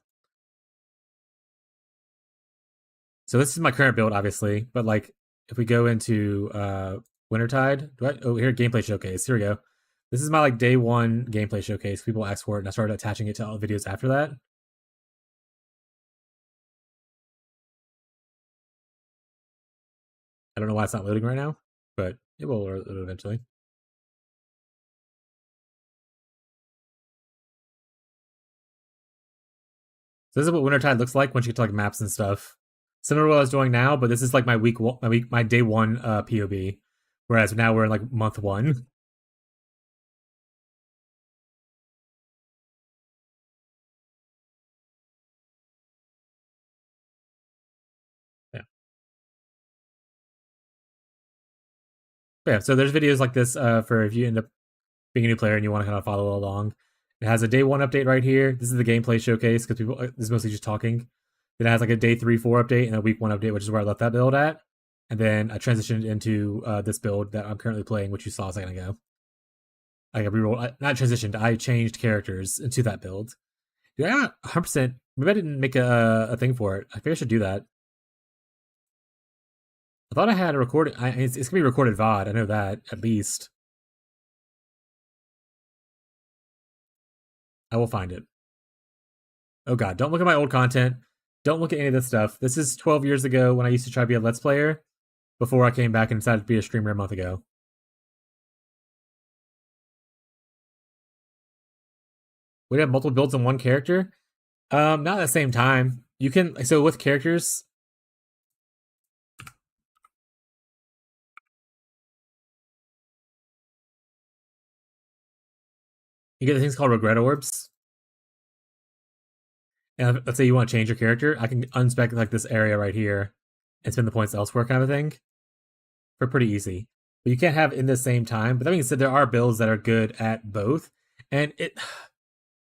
Speaker 1: So this is my current build, obviously, but like if we go into Wintertide, here gameplay showcase. Here we go. This is my like day 1 gameplay showcase. People asked for it, and I started attaching it to all the videos after that. I don't know why it's not loading right now, but it will load eventually. So this is what Wintertide looks like once you get to like maps and stuff. Similar to what I was doing now, but this is like my my day 1 POB, whereas now we're in like month 1. Yeah. But yeah, so there's videos like this for if you end up being a new player and you want to kind of follow along. It has a day 1 update right here. This is the gameplay showcase because people this is mostly just talking. Then it has like a day 3, 4 update and a week 1 update, which is where I left that build at. And then I transitioned into this build that I'm currently playing, which you saw a second ago. I rerolled, not transitioned. I changed characters into that build. Yeah, 100%. Maybe I didn't make a thing for it. I think I should do that. I thought I had a recording. It's gonna be recorded VOD. I know that at least. I will find it. Oh god, don't look at my old content. Don't look at any of this stuff. This is 12 years ago when I used to try to be a Let's Player before I came back and decided to be a streamer a month ago. We have multiple builds on one character. Not at the same time. You can so with characters. You get things called regret orbs. And let's say you want to change your character, I can unspec like this area right here and spend the points elsewhere kind of thing. For pretty easy. But you can't have in the same time. But that being said, there are builds that are good at both. And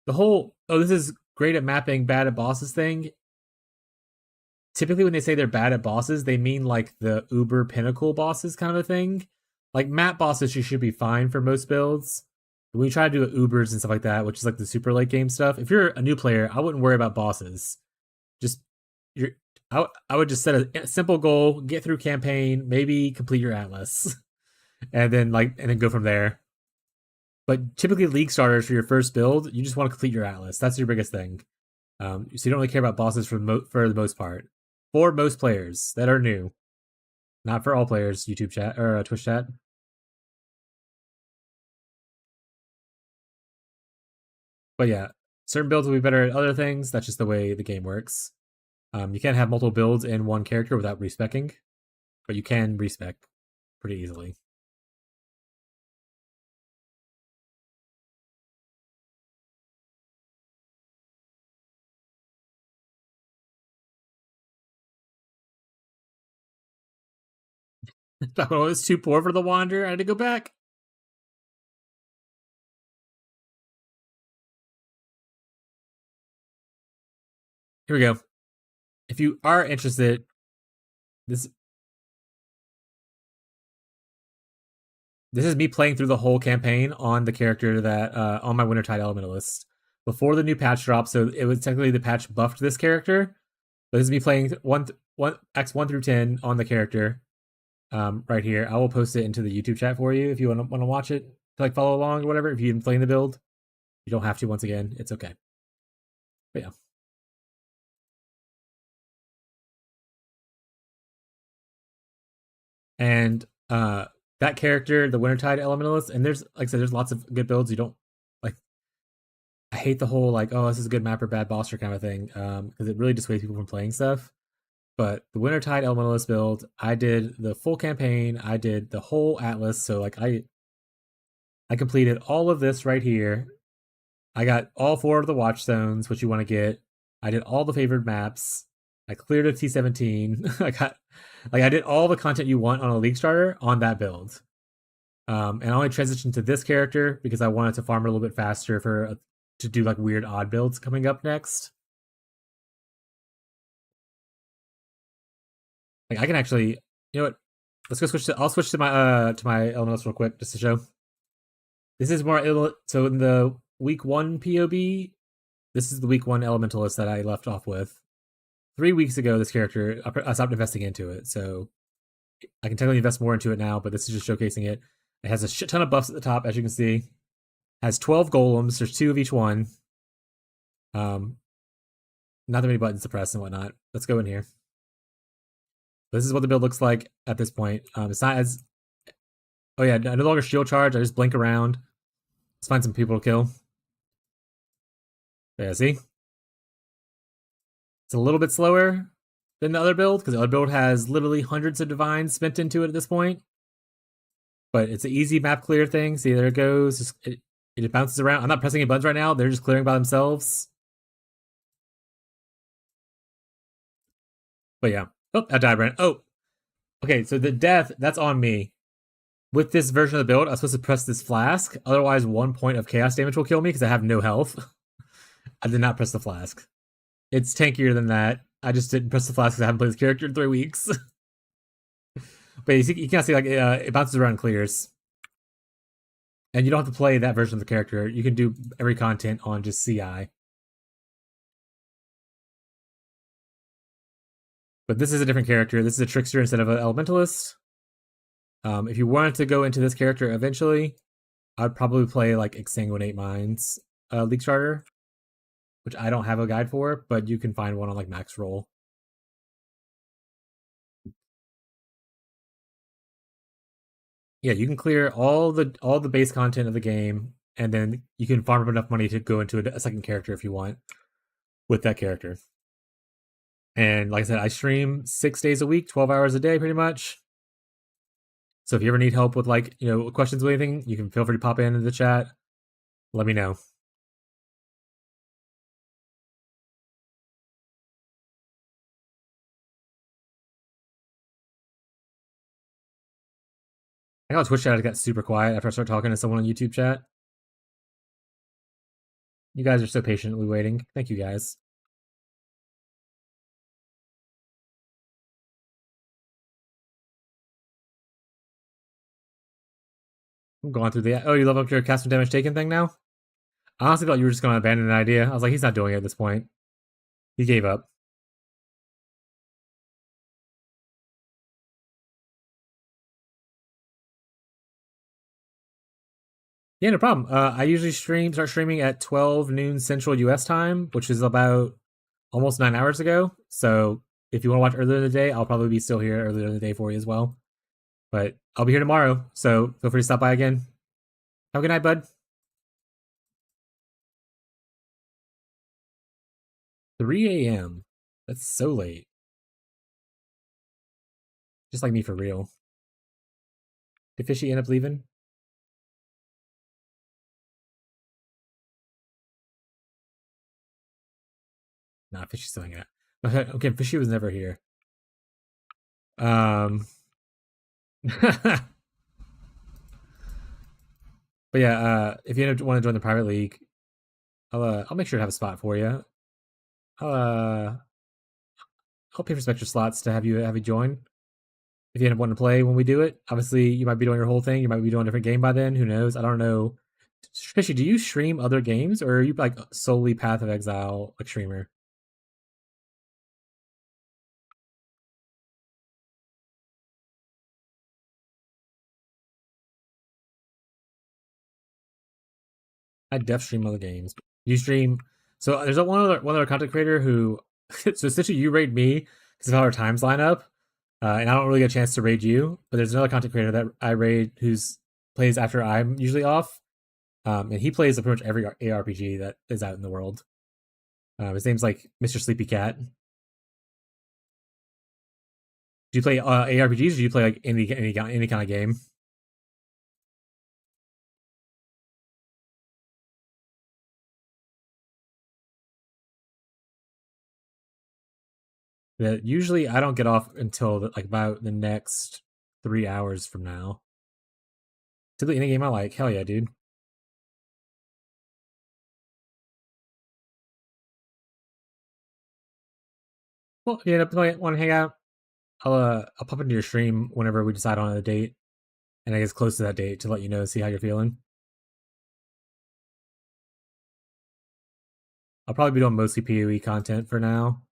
Speaker 1: the whole this is great at mapping, bad at bosses thing. Typically when they say they're bad at bosses, they mean like the uber pinnacle bosses kind of a thing. Like map bosses you should be fine for most builds. But when you try to do Ubers and stuff like that, which is like the super late game stuff, if you're a new player, I wouldn't worry about bosses. Just you're I would just set a simple goal, get through campaign, maybe complete your atlas. And then go from there. But typically league starters for your first build, you just want to complete your atlas. That's your biggest thing. So you don't really care about bosses for the most part. For most players that are new, not for all players. YouTube chat or Twitch chat. But yeah, certain builds will be better at other things. That's just the way the game works. You can't have multiple builds in one character without respecking, but you can respec pretty easily. Back when I was too poor for the Wander, I had to go back. Here we go. If you are interested, this is me playing through the whole campaign on the character that on my Wintertide Elementalist before the new patch dropped. So it was technically the patch buffed this character, but this is me playing X 1 through 10 on the character. Right here, I will post it into the YouTube chat for you if you want to watch it to like follow along or whatever. If you've been playing the build, you don't have to. Once again, it's okay. But yeah. And that character, the Wintertide Elementalist, and there's like I said, there's lots of good builds. You don't like. I hate the whole like, oh, this is a good map or bad boss or kind of thing, because it really dissuades people from playing stuff. But the Wintertide Elementalist build, I did the full campaign. I did the whole atlas. So like I completed all of this right here. I got all 4 of the watchstones, which you want to get. I did all the favored maps. I cleared a T17. I did all the content you want on a league starter on that build. And I only transitioned to this character because I wanted to farm a little bit faster to do like weird odd builds coming up next. Like I can actually, you know what? Let's go switch to. I'll switch to my elementals real quick just to show. This is more so in the week 1 POB. This is the week 1 elementalist that I left off with. 3 weeks ago, this character I stopped investing into it, so I can technically invest more into it now. But this is just showcasing it. It has a shit ton of buffs at the top, as you can see. It has 12 golems. There's 2 of each one. Not that many buttons to press and whatnot. Let's go in here. This is what the build looks like at this point. It's not as... Oh yeah, no longer shield charge. I just blink around. Let's find some people to kill. Yeah, see? It's a little bit slower than the other build, because the other build has literally hundreds of divines spent into it at this point. But it's an easy map clear thing. See, there it goes. It bounces around. I'm not pressing any buttons right now. They're just clearing by themselves. But yeah. Oh, I died, Brent. Oh. Okay, so the death, that's on me. with this version of the build, I was supposed to press this flask. Otherwise, 1 point of chaos damage will kill me because I have no health. I did not press the flask. It's tankier than that. I just didn't press the flask because I haven't played this character in 3 weeks. But you can see like it bounces around and clears. And you don't have to play that version of the character. You can do every content on just CI. But this is a different character. This is a trickster instead of an elementalist. If you wanted to go into this character eventually, I'd probably play like Exsanguinate Minds League Starter, which I don't have a guide for, but you can find one on like Max Roll. Yeah, you can clear all the base content of the game, and then you can farm up enough money to go into a second character if you want with that character. And like I said, I stream 6 days a week, 12 hours a day, pretty much. So if you ever need help with like questions with anything, you can feel free to pop into the chat. Let me know. I know Twitch chat got super quiet after I started talking to someone on YouTube chat. You guys are so patiently waiting. Thank you guys. I'm going through the. Oh, you level up your custom damage taken thing now? I honestly thought you were just going to abandon an idea. I was like, he's not doing it at this point. He gave up. Yeah, no problem. I usually start streaming at 12 noon Central US time, which is about almost 9 hours ago. So if you want to watch earlier in the day, I'll probably be still here earlier in the day for you as well. But I'll be here tomorrow, so feel free to stop by again. Have a good night, bud. 3 a.m. That's so late. Just like me for real. Did Fishy end up leaving? Nah, Fishy's still hanging out. Okay, Fishy was never here. But yeah, if you want to join the private league, I'll make sure to have a spot for you. I'll pay for some extra slots to have you join. If you end up wanting to play when we do it, obviously you might be doing your whole thing. You might be doing a different game by then. Who knows? I don't know. Fishy, do you stream other games, or are you like solely Path of Exile like streamer? I def stream other games. You stream. So there's one other content creator who. So essentially, you raid me because of how our times line up, and I don't really get a chance to raid you. But there's another content creator that I raid who's plays after I'm usually off, and he plays pretty much every ARPG that is out in the world. His name's like Mr. Sleepy Cat. Do you play ARPGs, or do you play like any kind of game? That usually I don't get off until like about the next 3 hours from now. Typically, any game I like, hell yeah, dude. Well, if you end up want to hang out, I'll pop into your stream whenever we decide on a date, and I guess close to that date to let you know, see how you're feeling. I'll probably be doing mostly PoE content for now.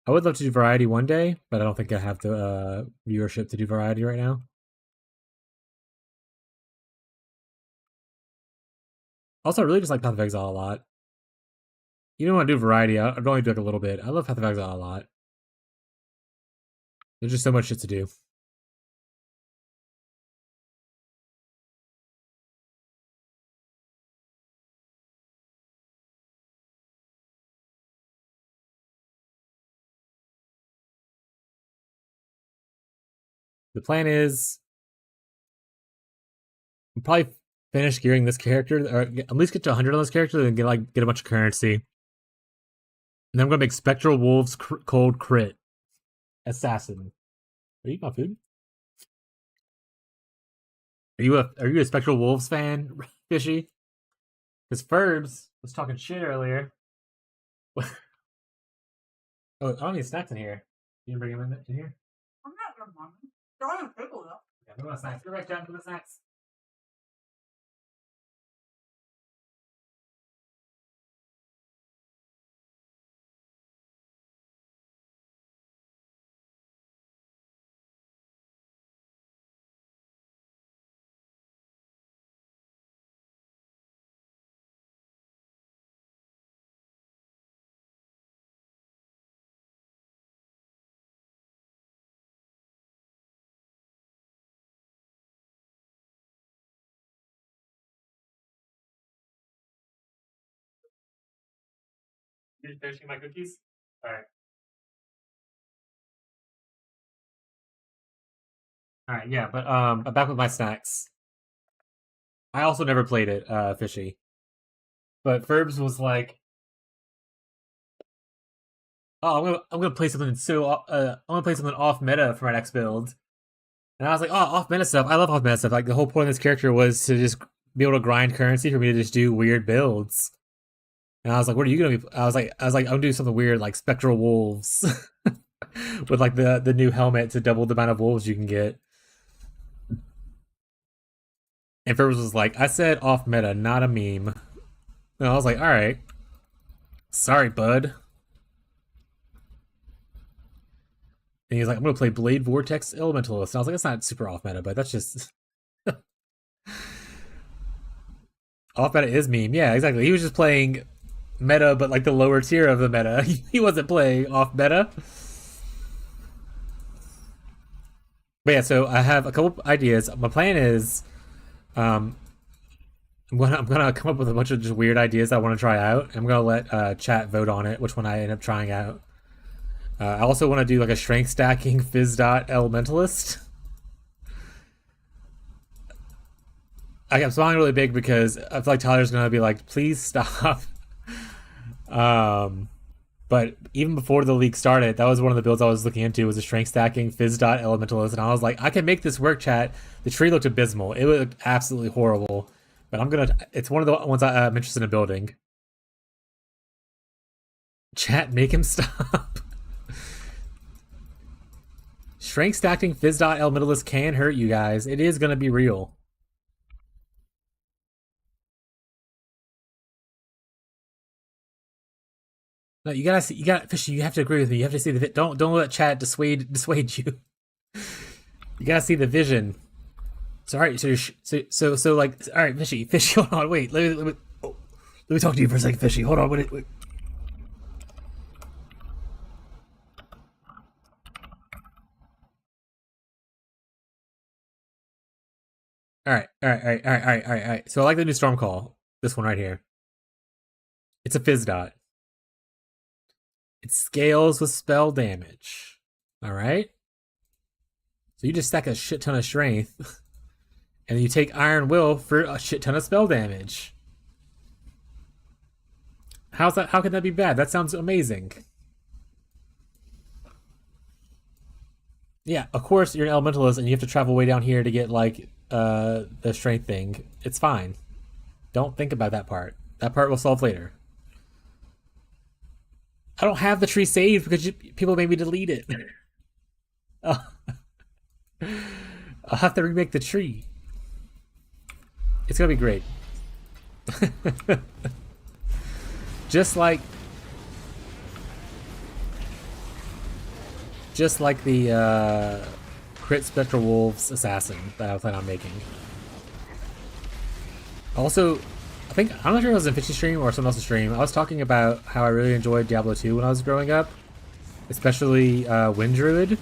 Speaker 1: I would love to do variety one day, but I don't think I have the viewership to do variety right now. Also, I really just like Path of Exile a lot. Even when I do variety, I'd only do it a little bit. I love Path of Exile a lot. There's just so much shit to do. The plan is I'll probably finish gearing this character, or at least get to 100 on this character, and get a bunch of currency. And then I'm gonna make Spectral Wolves Cold Crit Assassin. Are you eating my food? Are you a Spectral Wolves fan, Fishy? Because Ferbs was talking shit earlier. Oh, I don't need snacks in here. You can bring them in here?
Speaker 6: I'm not gonna mind. Don't even pickle though.
Speaker 1: Yeah, bring the snacks. Go back down for the snacks. You're finishing my cookies? Alright. Alright, yeah, but I'm back with my snacks. I also never played it, Fishy. But Ferbs was like, oh, I'm gonna play something I'm gonna play something off meta for my next build. And I was like, oh, off meta stuff. I love off meta stuff. Like the whole point of this character was to just be able to grind currency for me to just do weird builds. And I was like, what are you gonna be? I was like, I'm gonna do something weird like Spectral Wolves with like the new helmet to double the amount of wolves you can get. And Ferbs was like, I said off meta, not a meme. And I was like, all right, sorry, bud. And he's like, I'm gonna play Blade Vortex Elementalist. And I was like, that's not super off meta, but that's just off meta is meme. Yeah, exactly. He was just playing meta, but like the lower tier of the meta. He wasn't playing off meta. But yeah, so I have a couple ideas. My plan is, I'm gonna come up with a bunch of just weird ideas I want to try out. I'm gonna let chat vote on it, which one I end up trying out. I also want to do like a strength stacking Fizz dot Elementalist. I'm smiling really big because I feel like Tyler's gonna be like, please stop. But even before the league started, that was one of the builds I was looking into, was a strength stacking Fizz dot Elementalist, and I was like, I can make this work, chat. The tree looked abysmal. It looked absolutely horrible. But it's one of the ones I'm interested in building. Chat, make him stop. Strength stacking Fizz dot Elementalist can hurt you guys. It is gonna be real. No, you gotta, Fishy. You have to agree with me. You have to see the. Don't let chat dissuade you. You gotta see the vision. Sorry, so like, all right, Fishy, hold on, wait, let me talk to you for a second, Fishy. Hold on, wait. All right. So I like the new Storm Call. This one right here. It's a Fizz dot. It scales with spell damage. All right. So you just stack a shit ton of strength, and you take Iron Will for a shit ton of spell damage. How can that be bad? That sounds amazing. Yeah, of course you're an elementalist and you have to travel way down here to get like the strength thing. It's fine. Don't think about that part. That part will solve later. I don't have the tree saved because people made me delete it. I'll have to remake the tree. It's gonna be great. Just like the Crit Spectral Wolves Assassin that I plan on making. Also, I'm not sure if it was a Fishy stream or someone else's stream. I was talking about how I really enjoyed Diablo 2 when I was growing up, especially Wind Druid.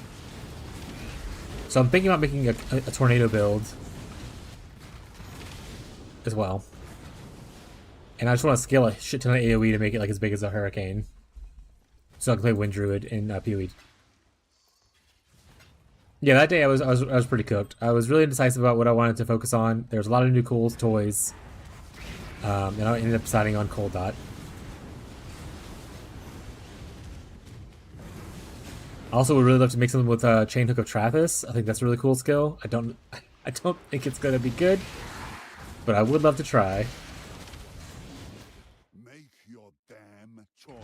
Speaker 1: So I'm thinking about making a tornado build as well. And I just want to scale a shit ton of AoE to make it like as big as a hurricane, so I can play Wind Druid in PoE. Yeah, that day I was pretty cooked. I was really indecisive about what I wanted to focus on. There was a lot of new cool toys, and I ended up deciding on Cold Dot. I also would really love to make something with Chain Hook of Trathis. I think that's a really cool skill. I don't think it's gonna be good, but I would love to try.
Speaker 2: Make your damn choice.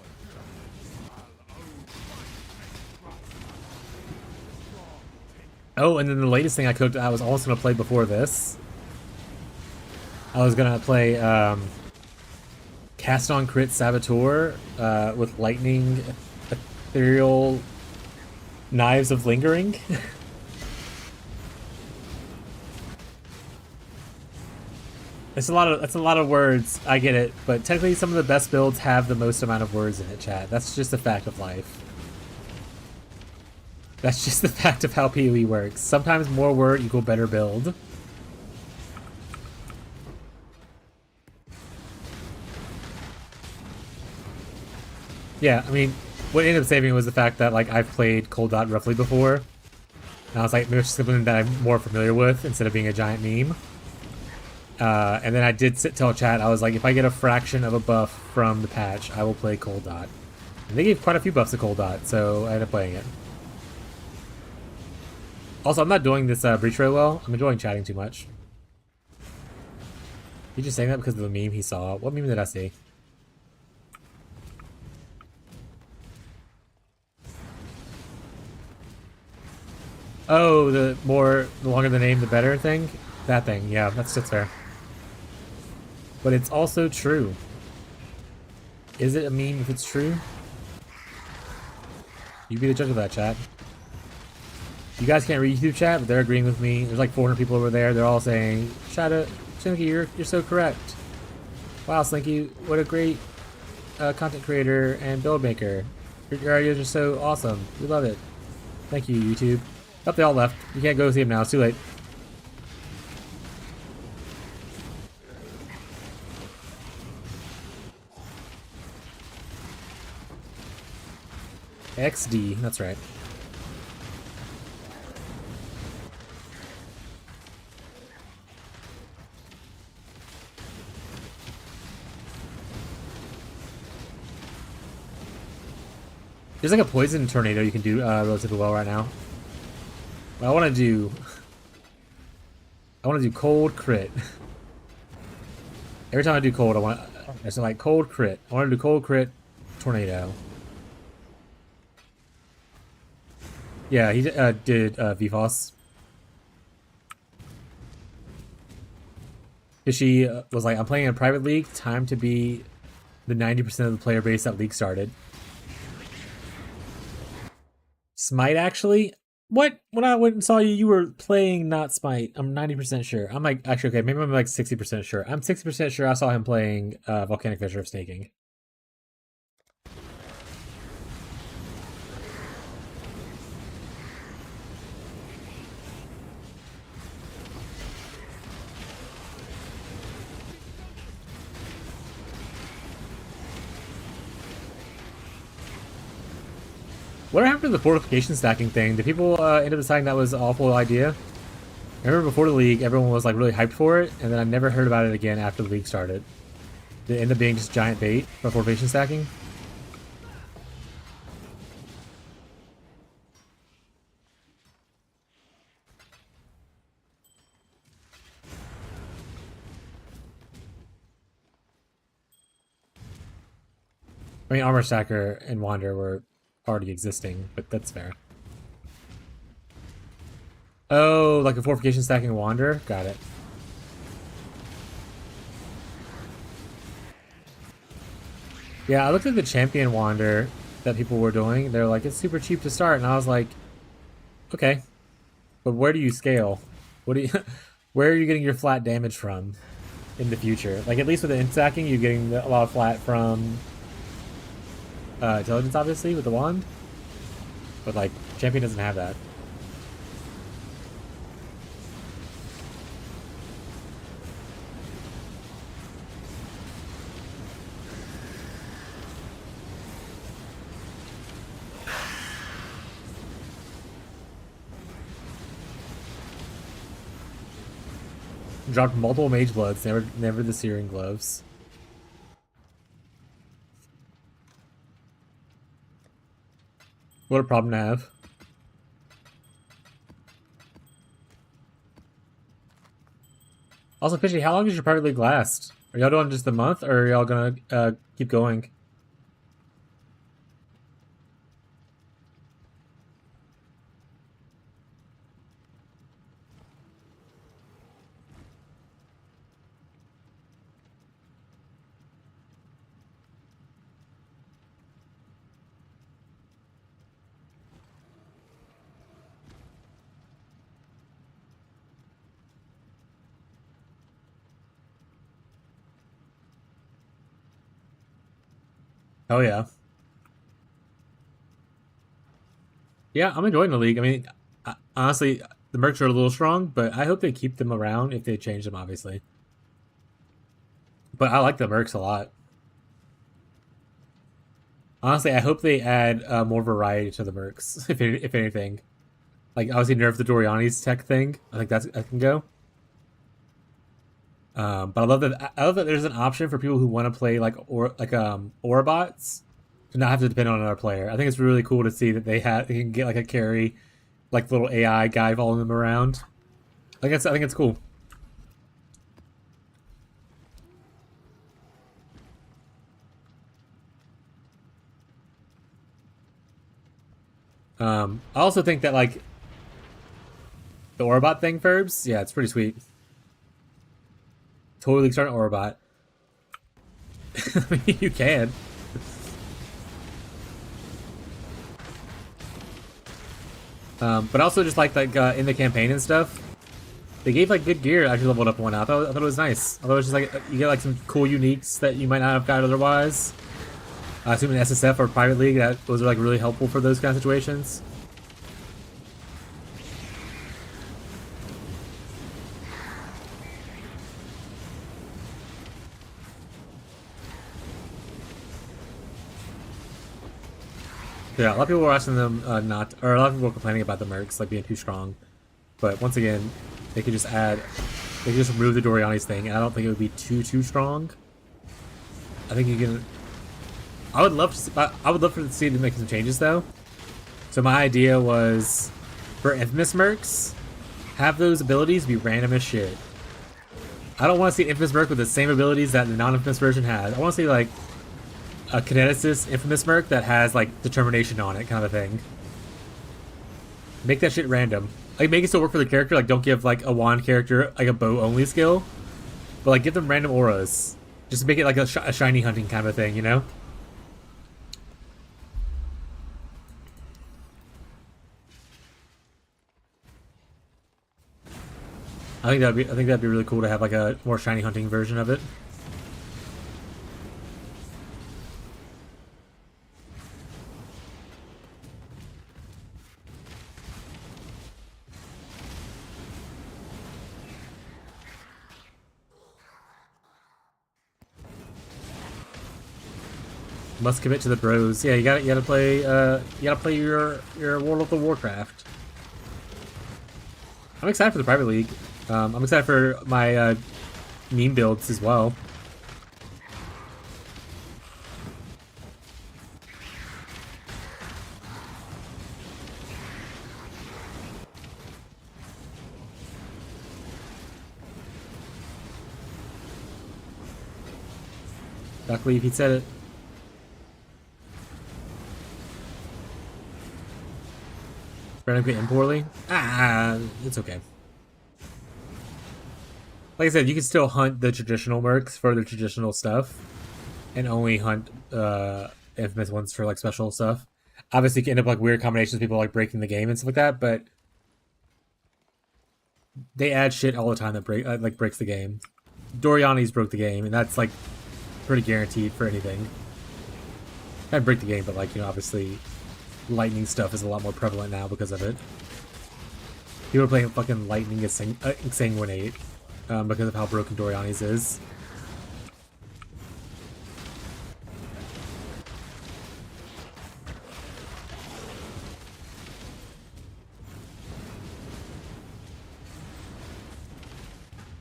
Speaker 1: Oh, and then the latest thing I cooked, I was also gonna play before this. I was gonna play Cast on Crit Saboteur with lightning ethereal knives of lingering. That's a lot of words. I get it, but technically some of the best builds have the most amount of words in it, chat. That's just a fact of life. That's just the fact of how PoE works. Sometimes more word equal better build. Yeah, I mean, what ended up saving was the fact that like I've played Cold Dot roughly before. And I was like, maybe it's something that I'm more familiar with instead of being a giant meme. And then I did tell chat, I was like, if I get a fraction of a buff from the patch, I will play Cold Dot. And they gave quite a few buffs to Cold Dot, so I ended up playing it. Also, I'm not doing this breach very well. I'm enjoying chatting too much. He's just saying that because of the meme he saw. What meme did I see? Oh, the longer the name, the better thing? That thing, yeah, that's fair. But it's also true. Is it a meme if it's true? You be the judge of that, chat. You guys can't read YouTube chat, but they're agreeing with me. There's like 400 people over there. They're all saying, Shadow, Slinky, you're so correct. Wow, Slinky, what a great content creator and build maker. Your ideas are so awesome. We love it. Thank you, YouTube. Oh, they all left. You can't go see them now. It's too late. XD, that's right. There's like a poison tornado you can do relatively well right now. What I want to do... I want to do cold crit. Every time I do cold, I want... It's like cold crit. I want to do cold crit tornado. Yeah, he did VFOS. She was like, I'm playing in a private league. Time to be the 90% of the player base that league started. Smite, actually? What? When I went and saw you, you were playing not Smite. I'm 90% sure. I'm like, actually, okay, maybe I'm like 60% sure. I'm 60% sure I saw him playing Volcanic Fissure of Snaking. What happened to the fortification stacking thing? Did people end up deciding that was an awful idea? I remember before the league, everyone was like really hyped for it, and then I never heard about it again after the league started. Did it end up being just giant bait for fortification stacking? I mean, Armor Stacker and Wander were already existing, but that's fair. Oh, like a fortification stacking Wander? Got it. Yeah, I looked at the champion Wander that people were doing. They're like, it's super cheap to start, and I was like, okay, but where do you scale? What do you, where are you getting your flat damage from in the future? Like, at least with the int stacking, you're getting a lot of flat from intelligence, obviously, with the wand. But like, champion doesn't have that. Dropped multiple mage bloods, never the searing gloves. What a problem to have. Also, Fishy, how long does your private league last? Are y'all doing just a month, or are y'all gonna keep going? Oh yeah. Yeah, I'm enjoying the league. I mean, honestly, the mercs are a little strong, but I hope they keep them around if they change them, obviously. But I like the mercs a lot. Honestly, I hope they add more variety to the mercs, if anything. Like, obviously, nerf the Dorianis tech thing. I think that can go. But I love that there's an option for people who want to play aura bots to not have to depend on another player. I think it's really cool to see that they can get like a carry, like little AI guy following them around. I think it's cool. I also think that like the Orbot thing, Ferbs, yeah, it's pretty sweet. Totally start an Orbot. I mean, you can. But also just like in the campaign and stuff, they gave like good gear as you leveled up one. I thought it was nice. Although it's just like you get like some cool uniques that you might not have got otherwise. Assuming SSF or Private League, those are like really helpful for those kind of situations. Yeah, a lot of people were asking them a lot of people were complaining about the mercs like being too strong. But once again, they could just remove the Dorianis thing, and I don't think it would be too strong. I think you can. I would love to see them make some changes though. So my idea was for Infamous mercs, have those abilities be random as shit. I don't want to see Infamous merc with the same abilities that the non-Infamous version has. I want to see like a Kineticist Infamous merc that has like determination on it, kind of a thing. Make that shit random. Like make it still work for the character. Like don't give like a wand character like a bow only skill, but like give them random auras. Just make it like a shiny hunting kind of thing, you know? I think that'd be really cool to have like a more shiny hunting version of it. Must commit to the bros. Yeah, you gotta play your World of the Warcraft. I'm excited for the private league. I'm excited for my meme builds as well. Duckleaf, he said it. Randomly and poorly? It's okay. Like I said, you can still hunt the traditional mercs for the traditional stuff, and only hunt infamous ones for like special stuff. Obviously, you can end up like weird combinations, people like breaking the game and stuff like that. But they add shit all the time that breaks the game. Dorianis broke the game, and that's like pretty guaranteed for anything. I'd break the game, but like obviously, lightning stuff is a lot more prevalent now because of it. People are playing fucking lightning exsanguinate. Because of how broken Dorianis is.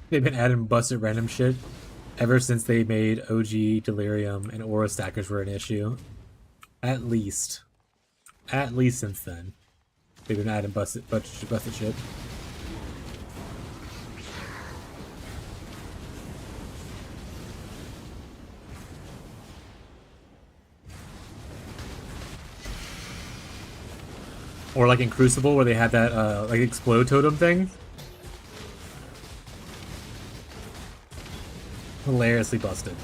Speaker 1: They've been adding busted random shit ever since they made OG Delirium and Aura Stackers were an issue. At least since then. They've been adding busted shit. Or like in Crucible where they had that like explode totem thing. Hilariously busted.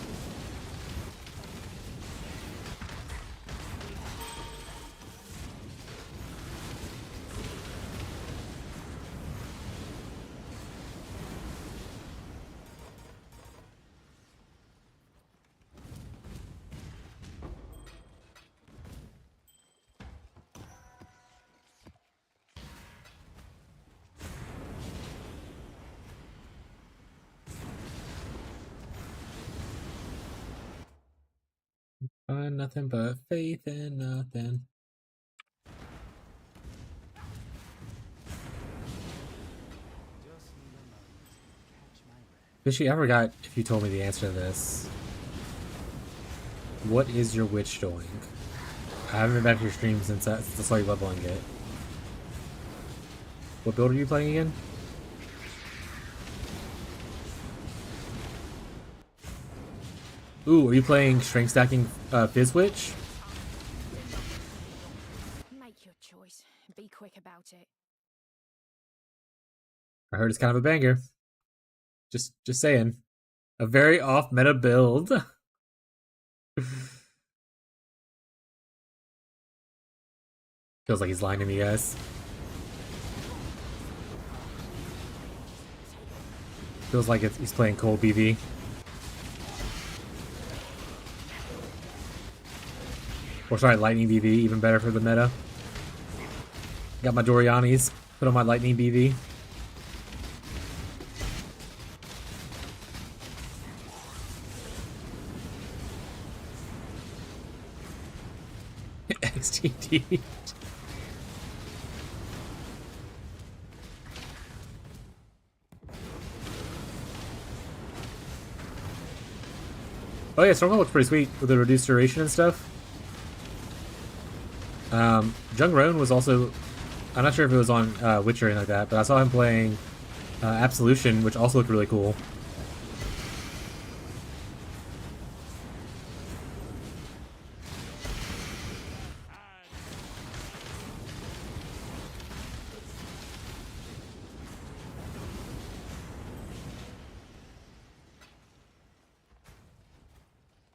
Speaker 1: Nothing but faith in nothing.
Speaker 5: Just need a moment to catch my breath.
Speaker 1: Fishy, I forgot if you told me the answer to this. What is your witch doing? I haven't been back to your stream since I saw you leveling it. What build are you playing again? Ooh, are you playing strength stacking Fizz Witch?
Speaker 3: Make your choice. Be quick about it.
Speaker 1: I heard it's kind of a banger. Just saying. A very off meta build. Feels like he's lying to me, guys. Feels like he's playing cold BV. Or sorry, lightning BV, even better for the meta. Got my Dorianis, put on my lightning BV. XTD. Oh yeah, Stormwell looks pretty sweet with the reduced duration and stuff. Jung Roan was also, I'm not sure if it was on Witcher or anything like that, but I saw him playing Absolution, which also looked really cool.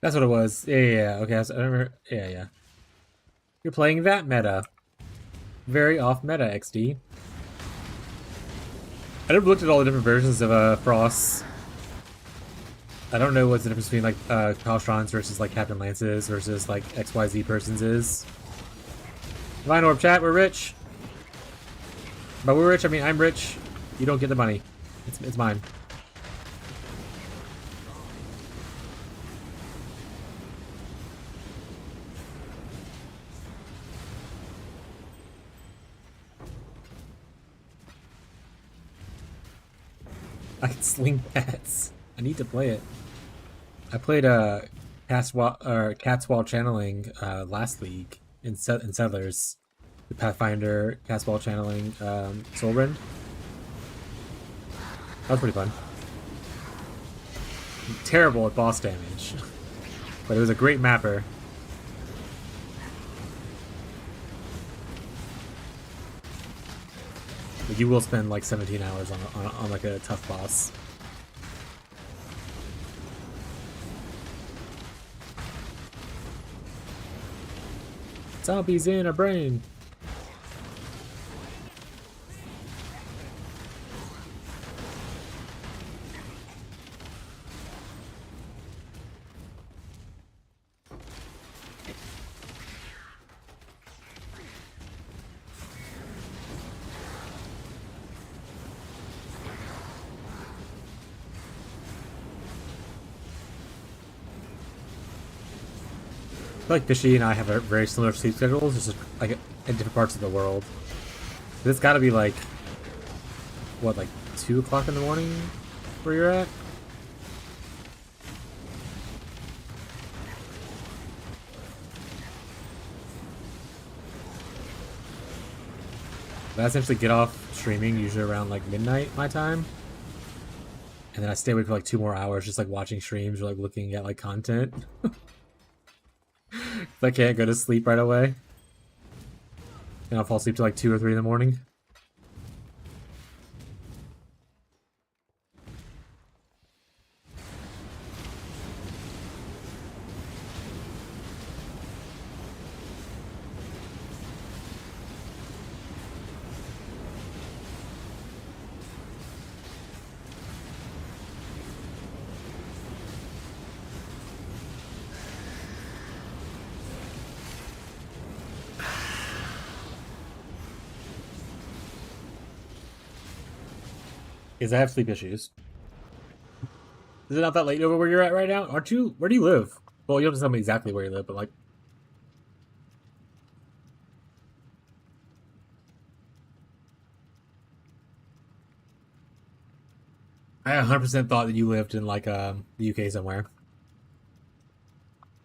Speaker 1: That's what it was. Yeah. Okay, I remember. Yeah. You're playing that meta. Very off meta, XD. I never looked at all the different versions of Frost. I don't know what's the difference between like Kalstrons versus like Captain Lances versus like XYZ persons is. Divine Orb chat, we're rich. By we're rich, I mean I'm rich. You don't get the money. It's mine. I can sling bats. I need to play it. I played Cat's Wall channeling last week in Settlers. The Pathfinder Cat's Wall channeling Soulrend. That was pretty fun. I'm terrible at boss damage, but it was a great mapper. But you will spend like 17 hours on like a tough boss. Zombies in a brain. I feel like Fishy and I have a very similar sleep schedules, just like in different parts of the world. But it's got to be like, what, like 2 o'clock in the morning where you're at? But I essentially get off streaming usually around like midnight my time. And then I stay awake for like 2 more hours just like watching streams or like looking at like content. I can't go to sleep right away. And I'll fall asleep till like 2 or 3 in the morning. Because I have sleep issues. Is it not that late over where you're at right now? Aren't you? Where do you live? Well, you don't have to tell me exactly where you live, but like, I 100% thought that you lived in like the UK somewhere.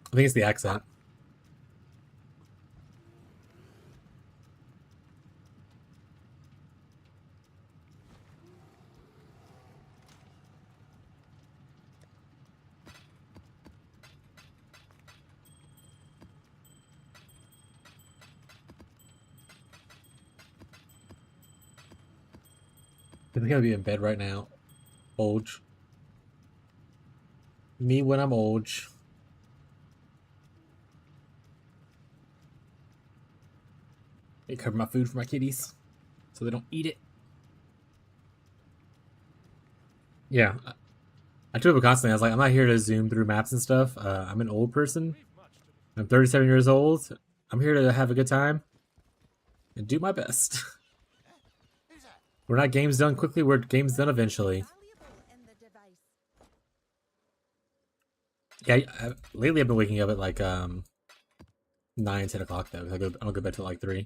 Speaker 1: I think it's the accent. I think I'll be in bed right now. Old. Me when I'm old. I cover my food for my kitties so they don't eat it. Yeah. I told people constantly, I was like, I'm not here to zoom through maps and stuff. I'm an old person. I'm 37 years old. I'm here to have a good time and do my best. We're not games done quickly, we're games done eventually. Yeah, lately I've been waking up at like 9, 10 o'clock though. I don't go to bed till like 3.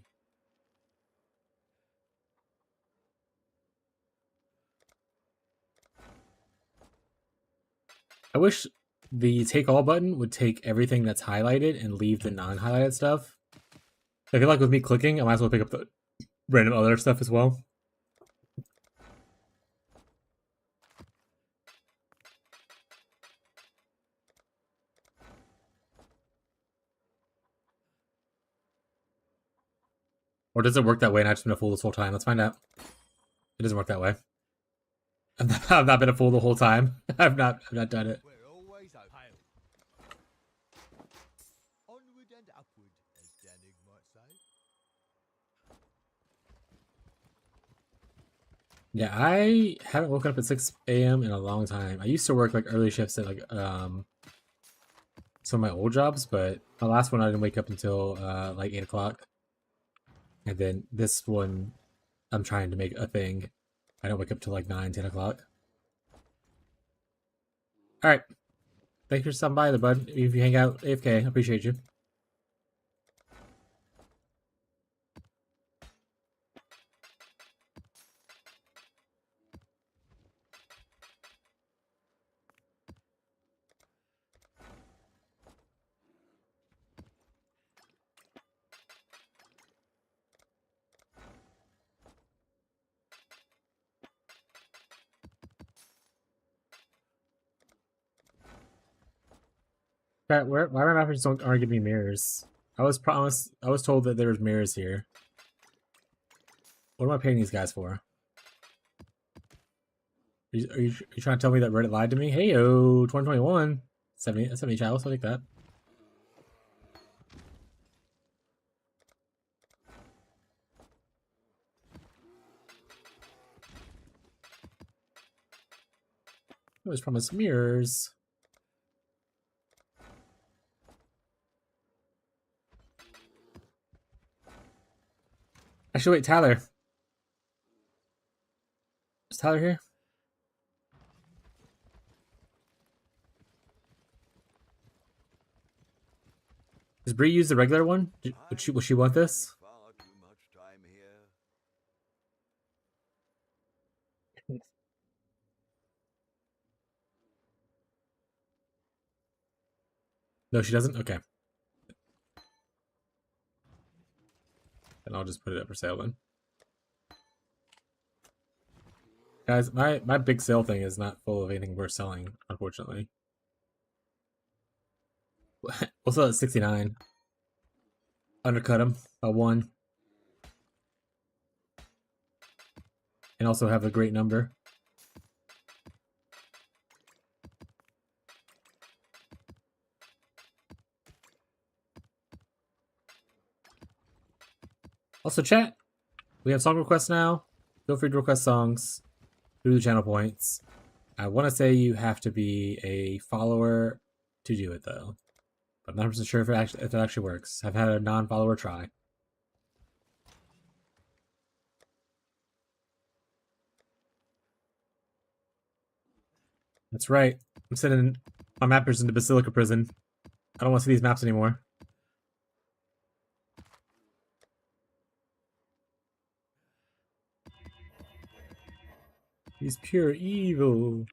Speaker 1: I wish the take all button would take everything that's highlighted and leave the non-highlighted stuff. I feel like with me clicking, I might as well pick up the random other stuff as well. Or does it work that way and I've just been a fool this whole time? Let's find out. It doesn't work that way. I've not been a fool the whole time. I've not done it.
Speaker 5: We're always hail. Onward and upward, as Danig might say.
Speaker 1: Yeah, I haven't woken up at 6 a.m. in a long time. I used to work like early shifts at like some of my old jobs, but my last one I didn't wake up until like 8 o'clock. And then this one, I'm trying to make a thing. I don't wake up till like 9, 10 o'clock. Alright. Thanks for stopping by there, bud. If you hang out AFK, I appreciate you. Pat, why my mappers aren't giving me mirrors? I was told that there was mirrors here. What am I paying these guys for? Are you trying to tell me that Reddit lied to me? Hey, 2021. 70 chalice, I'll take that. I was promised mirrors. Actually, wait, Tyler. Is Tyler here? Does Bree use the regular one? Will she want this?
Speaker 2: Far too much time here.
Speaker 1: No, she doesn't? Okay. Then I'll just put it up for sale then. Guys, my big sale thing is not full of anything worth selling, unfortunately. We'll sell it at 69. Undercut him by 1. and also have a great number. Also, chat, we have song requests now. Feel free to request songs through the channel points. I want to say you have to be a follower to do it, though. But I'm not 100% sure if it actually works. I've had a non-follower try. That's right. I'm sending my mappers into Basilica Prison. I don't want to see these maps anymore. He's pure evil.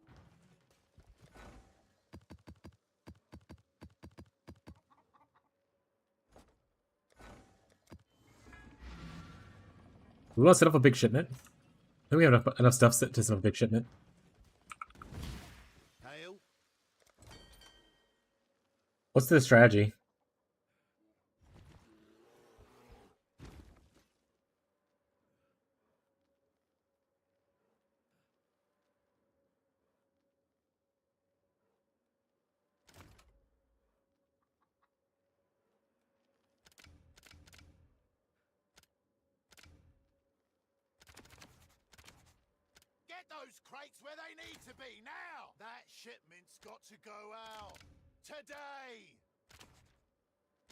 Speaker 1: We want to set up a big shipment. I think we have enough stuff to set up a big shipment.
Speaker 2: Hail.
Speaker 1: What's the strategy?
Speaker 2: Get those crates where they need to be now. That shipment's got to go out today.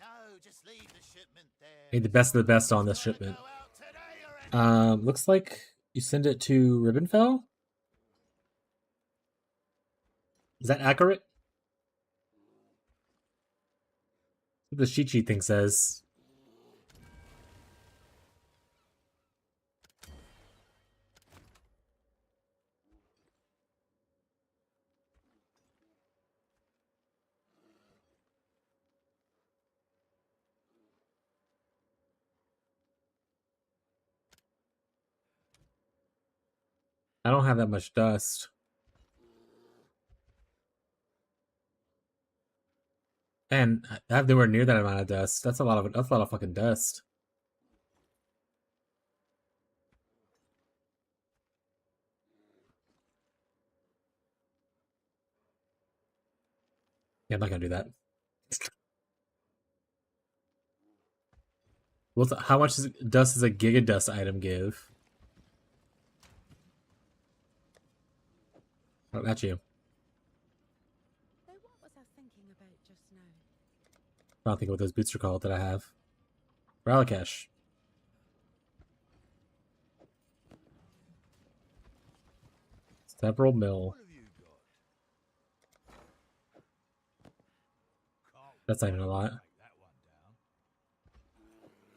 Speaker 2: No, just leave the shipment there.
Speaker 1: Need the best of the best on this shipment. Looks like you send it to Ribbonfell? Is that accurate? What the cheat sheet thing says. I don't have that much dust. And I have nowhere near that amount of dust. That's a lot of fucking dust. Yeah, I'm not gonna do that. How much dust does a Giga Dust item give? Oh, that's you.
Speaker 3: Though what was I thinking about just now?
Speaker 1: I don't think what those boots are called that I have. Ralakesh. Several mil.
Speaker 2: What have you got?
Speaker 1: That's not even a lot.
Speaker 2: Take that one down.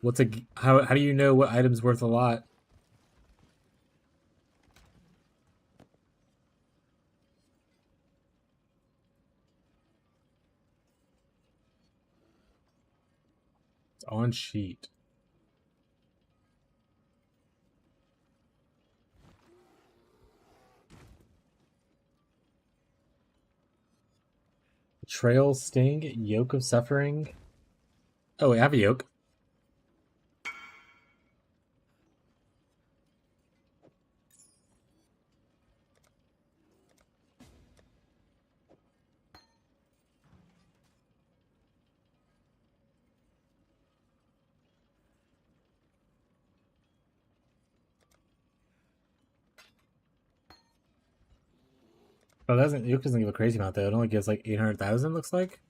Speaker 1: What's a how do you know what item's worth a lot? It's on sheet. Betrayal, sting, yoke of suffering. Oh, wait, I have a yoke. Oh, yoke doesn't give a crazy amount though. It only gives like 800,000. Looks like.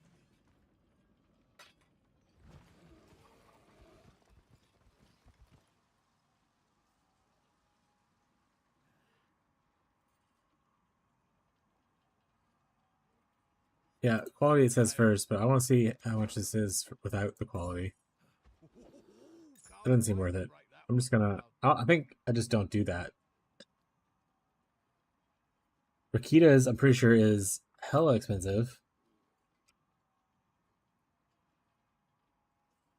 Speaker 1: Yeah, quality it says first, but I want to see how much this is without the quality. It doesn't seem worth it. I'm just gonna. I think I just don't do that. Rakitas, I'm pretty sure, is hella expensive.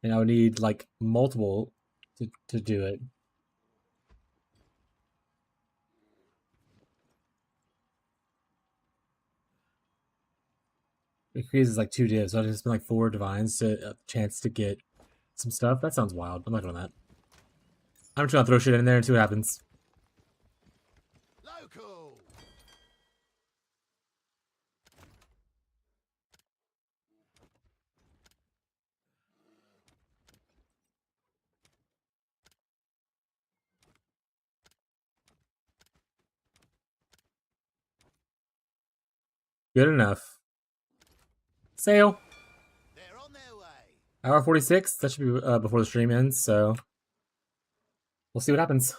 Speaker 1: And I would need like multiple to do it. Rakitas is like 2 divs, so I just spend like 4 divines to a chance to get some stuff. That sounds wild. I'm not doing that. I'm just gonna throw shit in there and see what happens. Good enough. Sail.
Speaker 2: They're on their way.
Speaker 1: Hour 46. That should be before the stream ends, so we'll see what happens.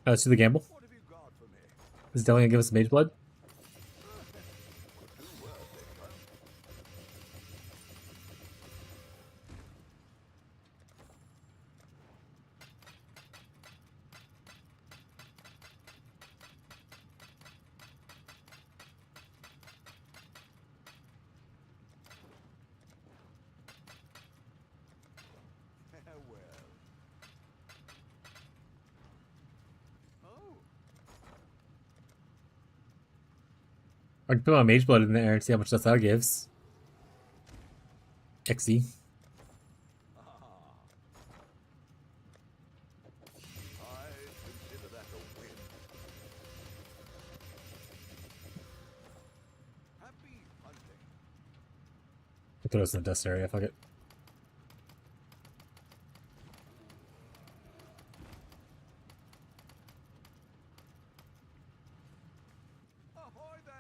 Speaker 1: Let's do the gamble.
Speaker 2: What have you got for me?
Speaker 1: Is Deli gonna give us mage blood?
Speaker 2: Too worth it, huh? Well. Oh.
Speaker 1: I can put my mage blood in there and see how much that gives. XD.
Speaker 2: Ah. I consider that a win. Happy hunting.
Speaker 1: I'll throw this in the dust area, fuck it.
Speaker 2: Ahoy there!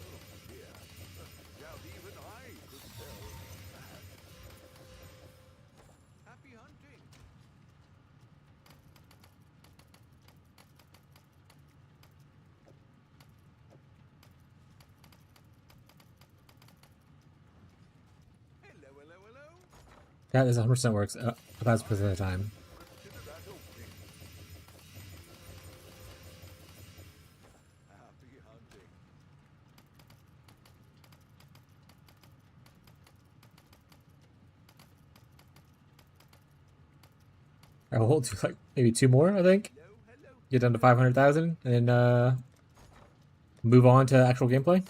Speaker 2: Oh dear. Doubt even I could tell that. Happy hunting. Hello, hello, hello.
Speaker 1: Yeah, this 100% works 1,000% of the time.
Speaker 2: Consider that a win. Happy hunting.
Speaker 1: I will hold to like maybe 2 more, I think.
Speaker 2: Hello, hello.
Speaker 1: Get down to 500,000 and then move on to actual gameplay.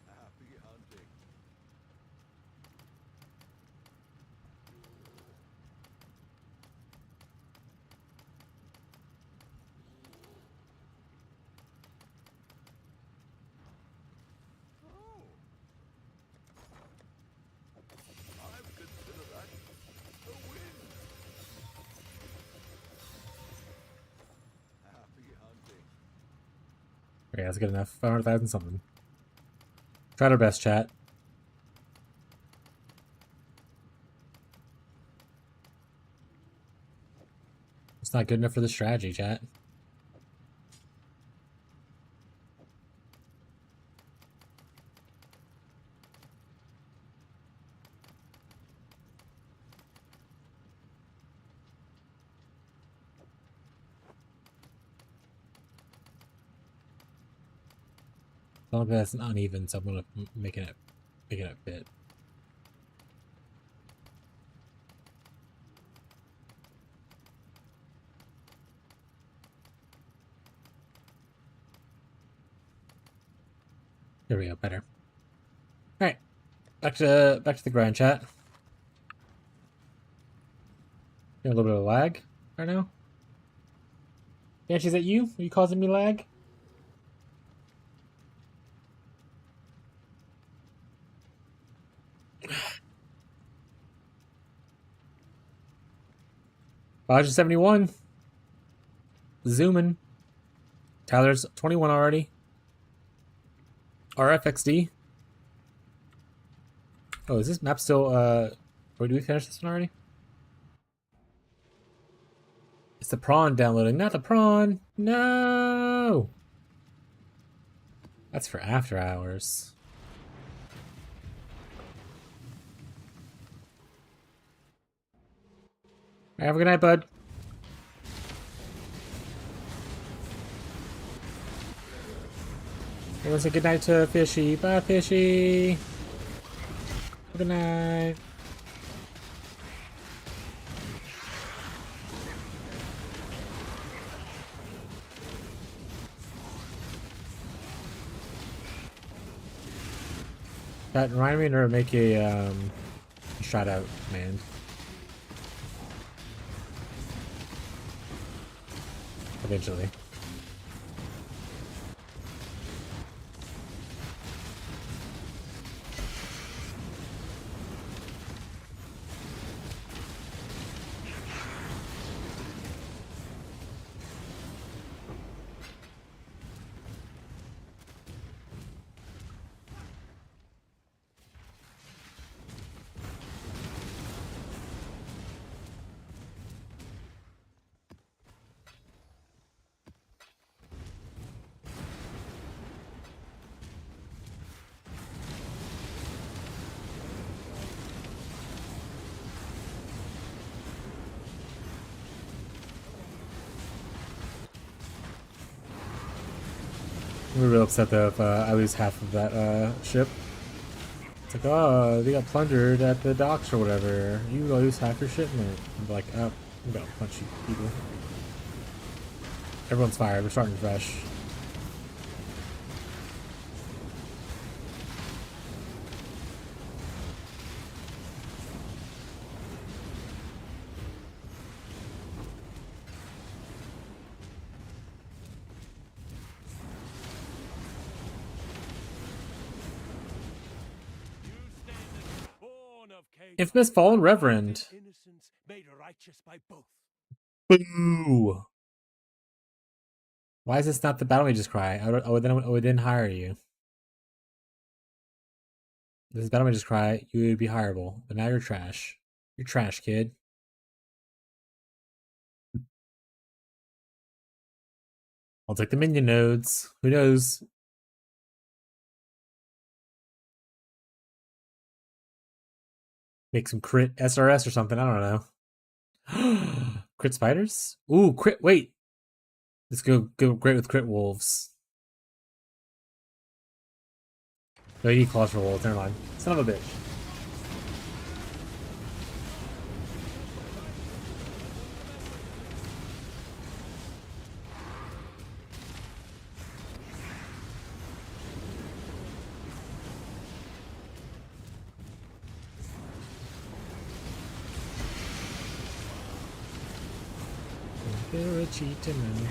Speaker 2: Happy hunting. Oh. I would consider that a win. Happy hunting.
Speaker 1: Okay, that's good enough. 500,000 something. Tried our best, chat. It's not good enough for the strategy, chat. Some of that's uneven, so I'm gonna making it fit. There we go, better. Alright. Back to the grind, chat. Got a little bit of lag right now. Banshee, is that you? Are you causing me lag? Raj 71. Zooming. Tyler's 21 already. RFXD. Oh, is this map still did we finish this one already? It's the prawn downloading, not the prawn. No. That's for after hours. All right, have a good night, bud. Everyone say good night to Fishy. Bye, Fishy. Good night. That remind me to make a Shot out, man. Eventually. I'm real upset though if I lose half of that ship. It's like, oh, they got plundered at the docks or whatever. You lose half your shipment. I'm like, oh, I'm gonna punch you people. Everyone's fired. We're starting fresh. Infamous Fallen Reverend.
Speaker 5: Innocence made righteous by both.
Speaker 1: Boo! Why is this not the Battle Mage's cry? I didn't hire you. This is Battle Mage's cry. You would be hireable, but now you're trash. You're trash, kid. I'll take the minion nodes. Who knows? Make some crit SRS or something. I don't know. Crit spiders? Ooh, crit. Wait. Let's go great with crit wolves. No, you need claws for wolves. Never mind. Son of a bitch. You're a cheater now.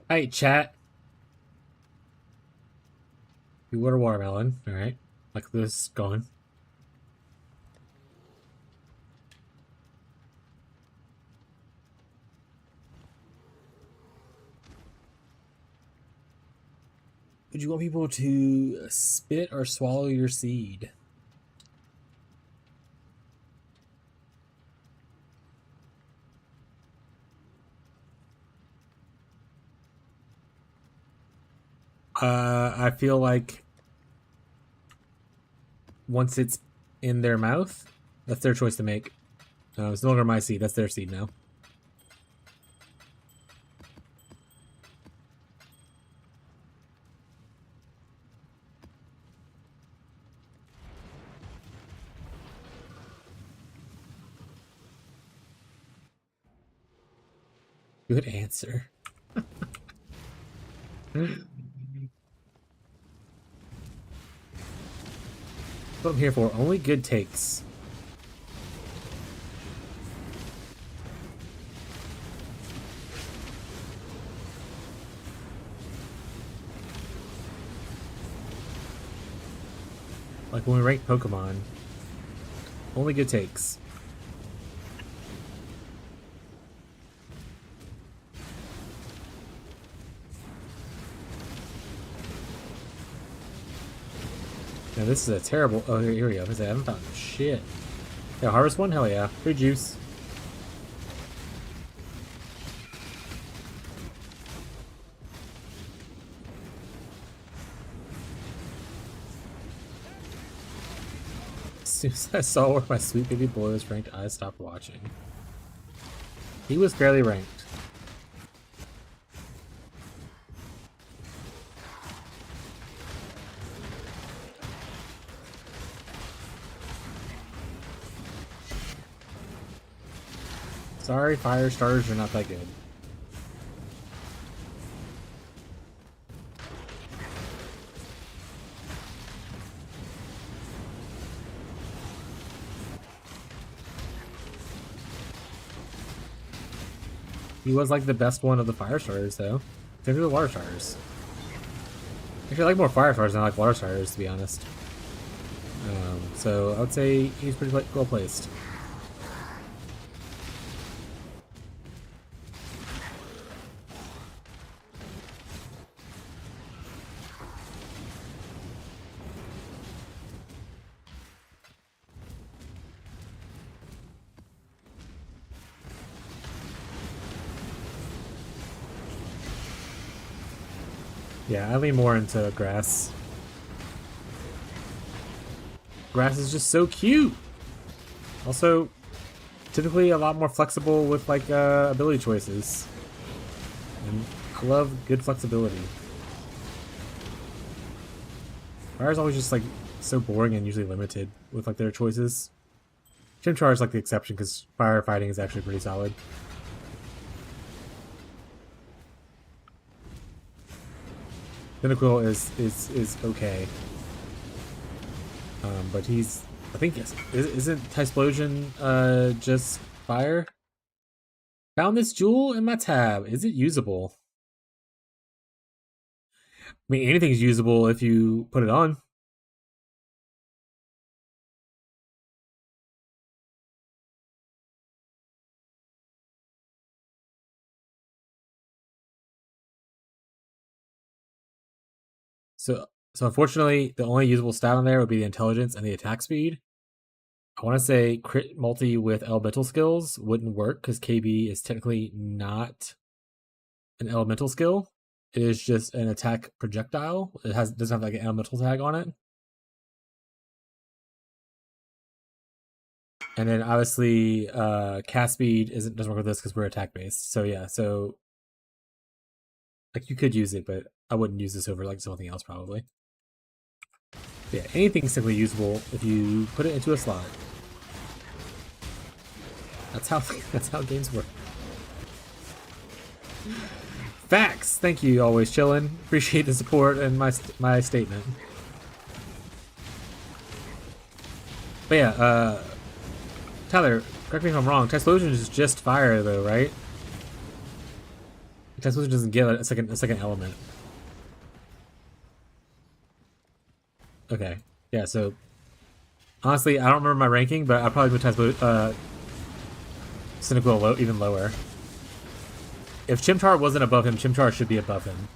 Speaker 1: Alright, chat. You order watermelon. Alright. Like this going. Would you want people to spit or swallow your seed? I feel like once it's in their mouth, that's their choice to make. It's no longer my seed. That's their seed now. Good answer. What I'm here for. Only good takes. Like when we rank Pokemon. Only good takes. Now this is a terrible. Oh, here we go. I haven't found shit. Yeah, harvest one? Hell yeah. Free juice. As soon as I saw where my sweet baby boy was ranked, I stopped watching. He was barely ranked. Sorry, fire starters are not that good. He was like the best one of the fire starters, though. Same for the water starters. Actually, I like more fire starters than I like water starters, to be honest. So I would say he's pretty well placed. Yeah, I lean more into grass. Grass is just so cute. Also, typically a lot more flexible with like ability choices. And I love good flexibility. Fire's always just like so boring and usually limited with like their choices. Chimchar is like the exception because firefighting is actually pretty solid. Cyndaquil is okay. But he's, I think, isn't Tysplosion just fire? Found this jewel in my tab. Is it usable? I mean, anything's usable if you put it on. So unfortunately, the only usable stat on there would be the intelligence and the attack speed. I want to say crit multi with elemental skills wouldn't work because KB is technically not an elemental skill. It is just an attack projectile. It doesn't have like an elemental tag on it. And then obviously cast speed doesn't work with this because we're attack based. So yeah, so like you could use it, but I wouldn't use this over like something else probably. But yeah, anything's simply usable if you put it into a slot. That's how games work. Facts. Thank you. Always chillin'. Appreciate the support and my statement. But yeah, Tyler, correct me if I'm wrong. Tysplosion is just fire though, right? Tysplosion doesn't get a second element. Okay. Yeah. So honestly, I don't remember my ranking, but I'll probably put Cyndaquil even lower. If Chimchar wasn't above him, Chimchar should be above him.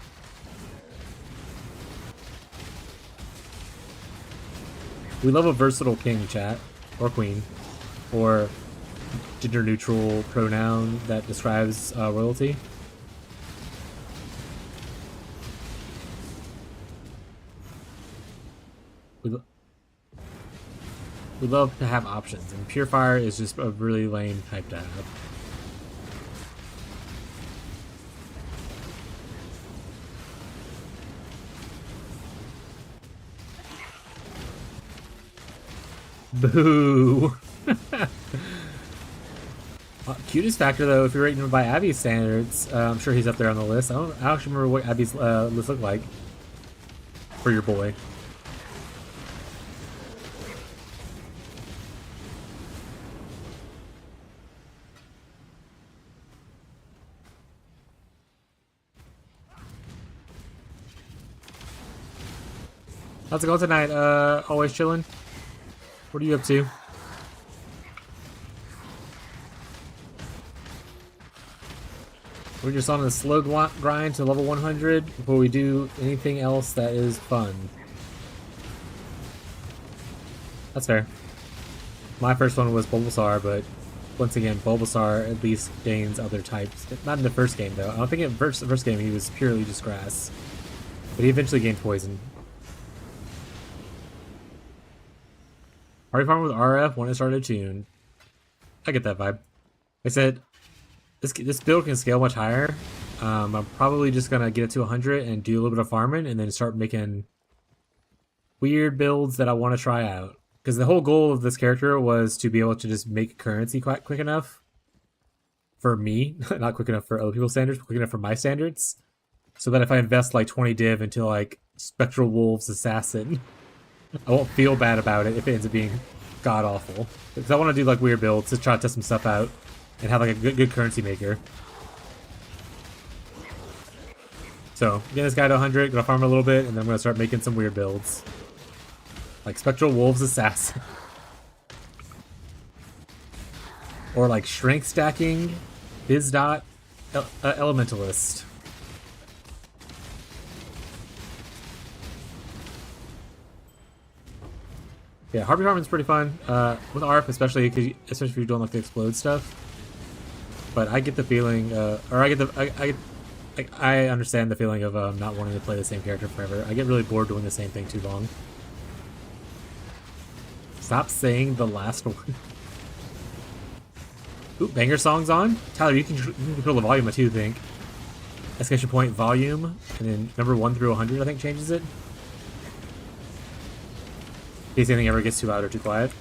Speaker 1: We love a versatile king, chat, or queen, or gender-neutral pronoun that describes royalty. We love to have options, and Pure Fire is just a really lame type to have. Boo! Cutest factor though, if you're rating him by Abby's standards, I'm sure he's up there on the list. I don't actually remember what Abby's list looked like for your boy. How's it going tonight? Always chilling. What are you up to? We're just on a slow grind to level 100 before we do anything else that is fun. That's fair. My first one was Bulbasaur, but once again, Bulbasaur at least gains other types. Not in the first game, though. I don't think in the first game he was purely just grass. But he eventually gained poison. Party farm with RF when it started to tune. I get that vibe. I said, this build can scale much higher. I'm probably just gonna get it to 100 and do a little bit of farming and then start making weird builds that I want to try out. Because the whole goal of this character was to be able to just make currency quite quick enough for me, not quick enough for other people's standards, but quick enough for my standards, so that if I invest like 20 div into like Spectral Wolves Assassin, I won't feel bad about it if it ends up being god awful. Because I want to do like weird builds to try to test some stuff out and have like a good currency maker. So getting this guy to 100, gonna farm a little bit, and then I'm gonna start making some weird builds, like Spectral Wolves Assassin, or like Strength stacking, Biz Dot, Elementalist. Yeah, Harvey Farming's pretty fun with ARP, especially if you're doing like the explode stuff. But I get the feeling, I understand the feeling of not wanting to play the same character forever. I get really bored doing the same thing too long. Stop saying the last one. Ooh, banger songs on. Tyler, you can control the volume of 2, I think. Exclamation point volume, and then number 1 through 100, I think, changes it. In case anything ever gets too loud or too quiet.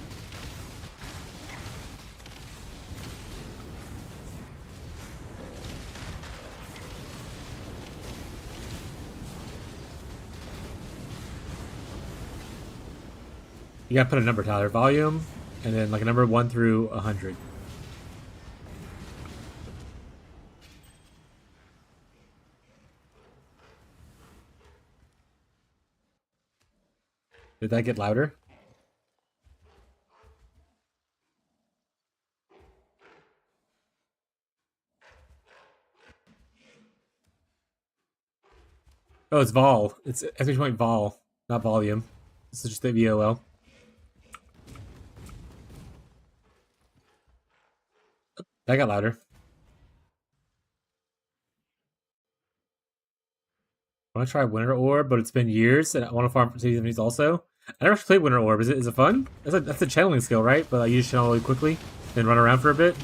Speaker 1: You gotta put a number, Tyler. Volume, and then like a number 1 through 100. Did that get louder? Oh, it's vol. It's exclamation point vol, not volume. This is just the VOL. That got louder. I want to try Winter Orb, but it's been years, and I want to farm for these also. I never actually played Winter Orb. Is it fun? That's a channeling skill, right? But I use channel really quickly, then run around for a bit.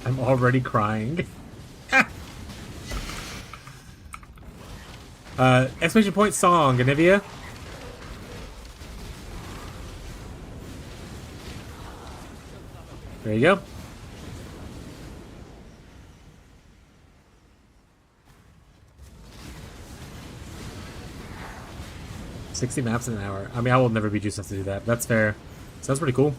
Speaker 1: I'm already crying. Exclamation point song, Anivia. There you go. $60 maps in an hour. I mean, I will never be juiced enough to do that. That's fair. Sounds pretty cool.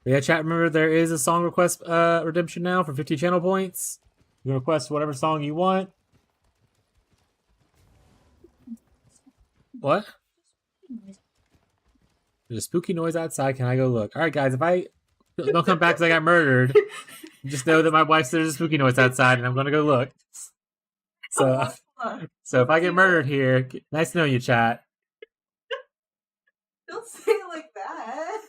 Speaker 1: But yeah, chat, remember there is a song request redemption now for 50 channel points. You can request whatever song you want. What? There's a spooky noise outside. Can I go look? All right, guys, if I don't come back because I got murdered, just know that my wife said there's a spooky noise outside, and I'm gonna go look. So if I get murdered here, nice to know you, chat.
Speaker 6: Don't say it like that.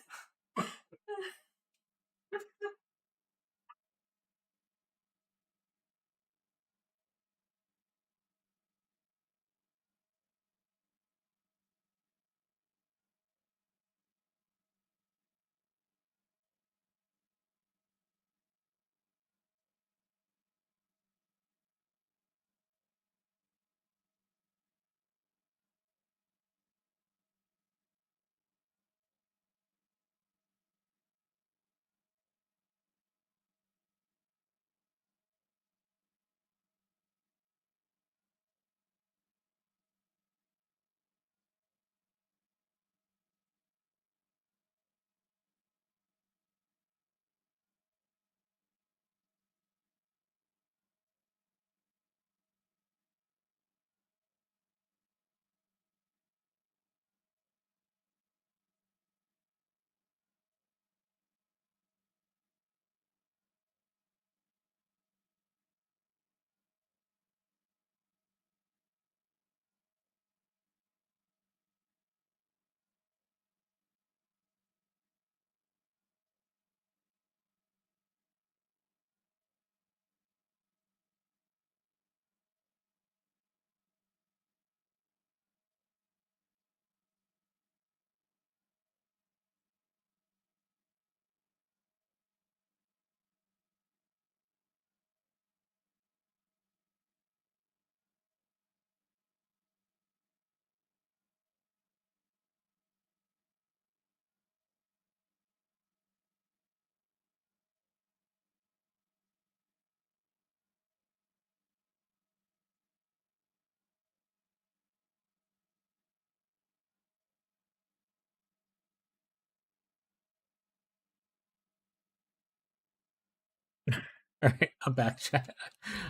Speaker 1: All right, I'm back, chat.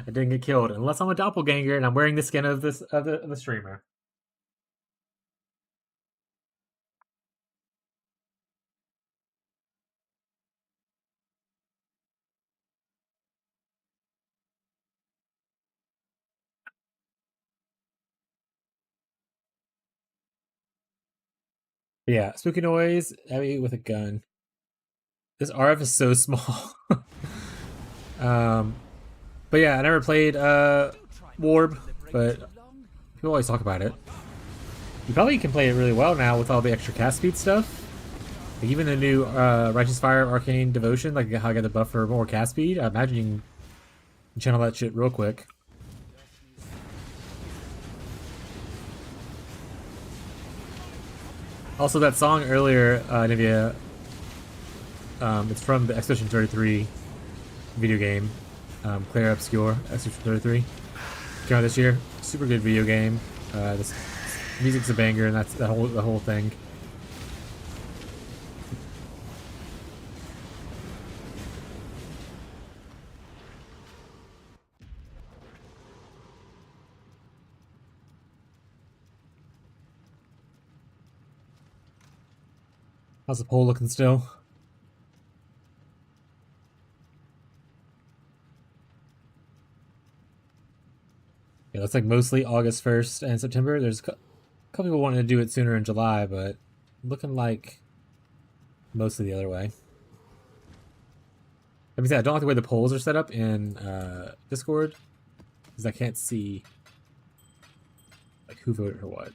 Speaker 1: I didn't get killed unless I'm a doppelganger and I'm wearing the skin of the streamer. But yeah, spooky noise. Heavy with a gun. This RF is so small. But yeah, I never played Warb, but people always talk about it. You probably can play it really well now with all the extra cast speed stuff. Like even the new Righteous Fire Arcane Devotion, like how I got the buff for more cast speed. I imagine you can channel that shit real quick. Also, that song earlier, Nivea, it's from the Expedition 33 video game, Claire Obscure, Expedition 33. Came out this year. Super good video game. This music's a banger, and that's the whole thing. How's the poll looking still? Yeah, looks like mostly August 1st and September. There's a couple people wanting to do it sooner in July, but looking like mostly the other way. That means I don't like the way the polls are set up in Discord, because I can't see like who voted for what.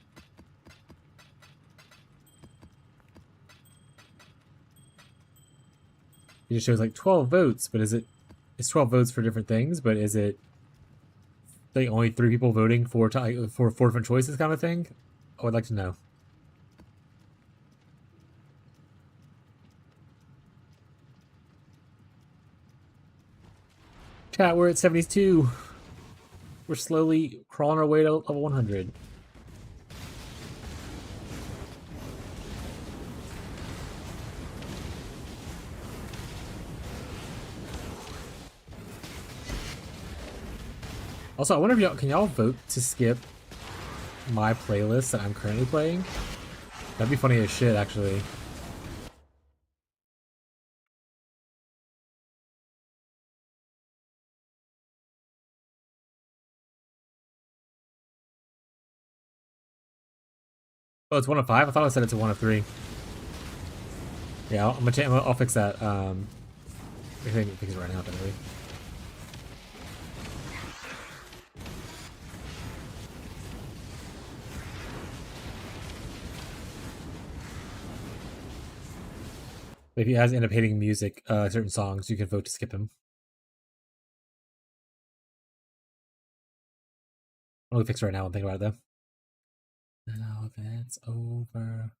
Speaker 1: It just shows like 12 votes, but it's 12 votes for different things, but is it like only 3 people voting for 4 different choices kind of thing? I would like to know. Chat, we're at 72. We're slowly crawling our way to level 100. Also, I wonder if y'all can y'all vote to skip my playlist that I'm currently playing? That'd be funny as shit, actually. Oh, it's 1 of 5? I thought I said it's a 1 of 3. Yeah, I'll fix that. I think fix it right now, definitely. If you guys end up hating music, certain songs, you can vote to skip them. I'll fix it right now and think about it though. Now that's over.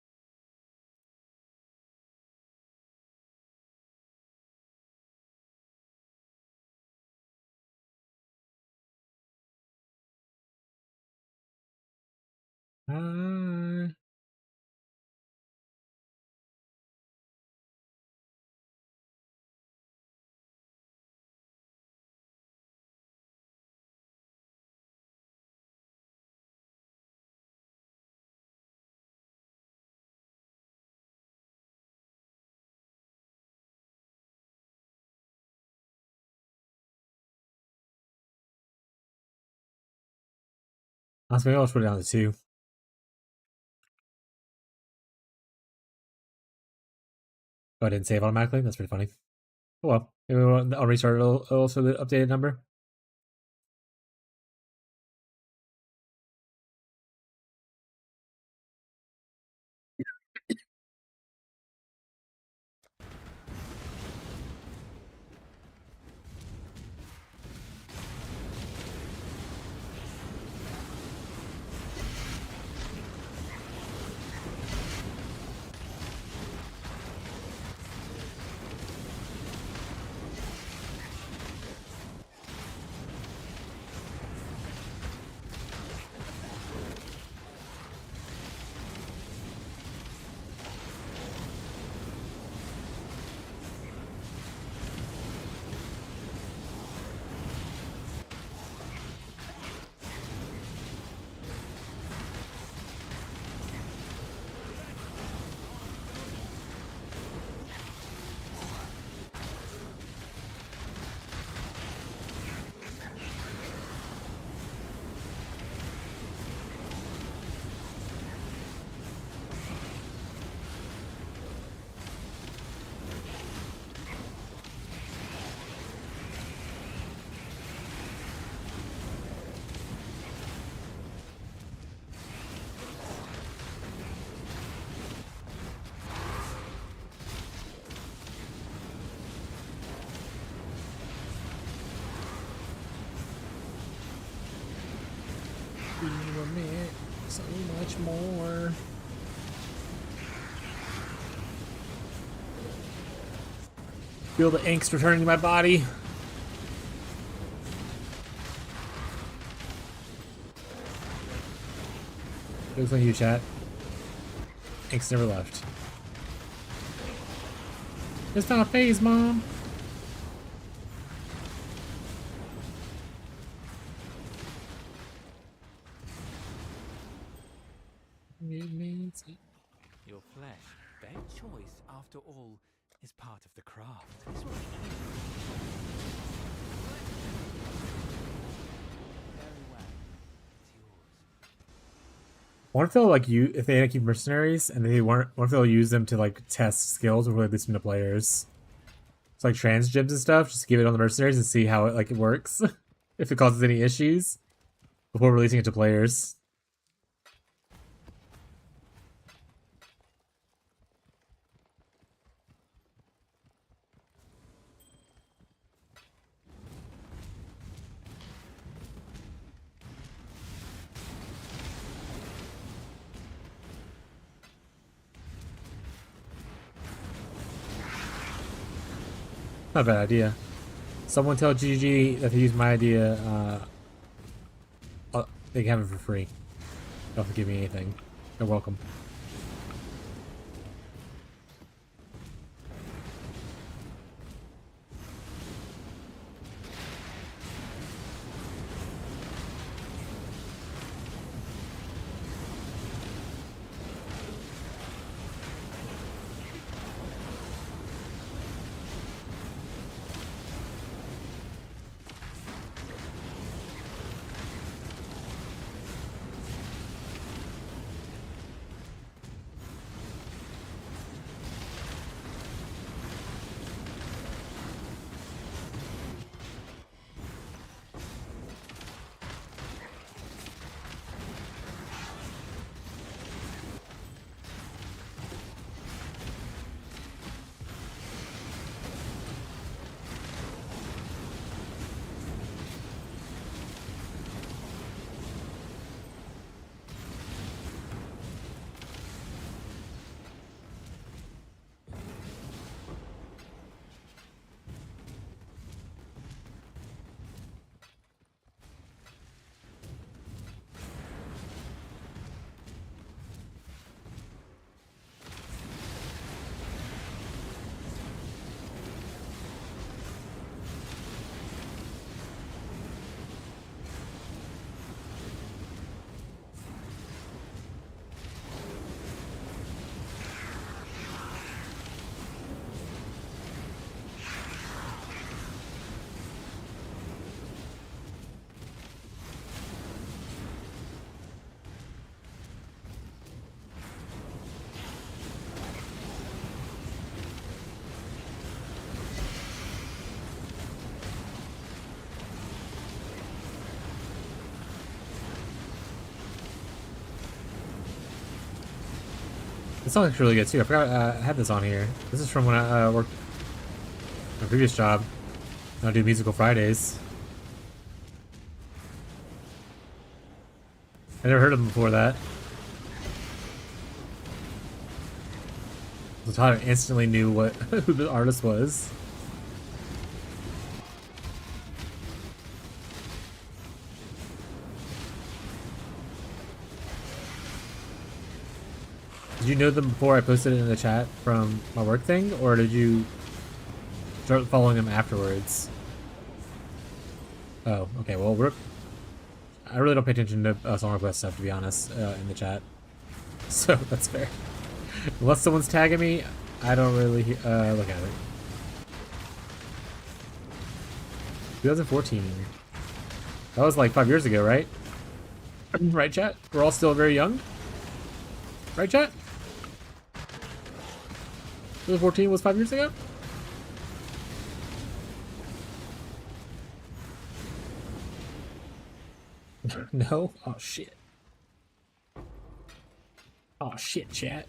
Speaker 1: Hi. Maybe I'll put it down to 2. Oh, I didn't save automatically? That's pretty funny. Oh well. Maybe I'll restart it. It'll show the updated number. We were meant so much more. Feel the angst returning to my body. Looks like you, chat. Angst never left. It's not a phase, Mom.
Speaker 5: Your flesh, their choice, after all, is part of the craft. This will be very well. It's yours.
Speaker 1: What if they'll like if they keep mercenaries and they weren't? What if they'll use them to like test skills or release them to players? It's like trans gyms and stuff. Just give it on the mercenaries and see how it works. If it causes any issues before releasing it to players. Not a bad idea. Someone tell GG that they used my idea. They can have it for free. Don't have to give me anything. You're welcome. This song looks really good too. I forgot I had this on here. This is from when I worked my previous job. I do musical Fridays. I never heard of them before that. So Todd instantly knew what who the artist was. Did you know them before I posted it in the chat from my work thing, or did you start following them afterwards? Oh, okay. Well, I really don't pay attention to song request stuff, to be honest, in the chat. So that's fair. Unless someone's tagging me, I don't really look at it. 2014. That was like 5 years ago, right? Right, chat? We're all still very young? Right, chat? 2014 was 5 years ago? No? Oh, shit. Oh, shit, chat.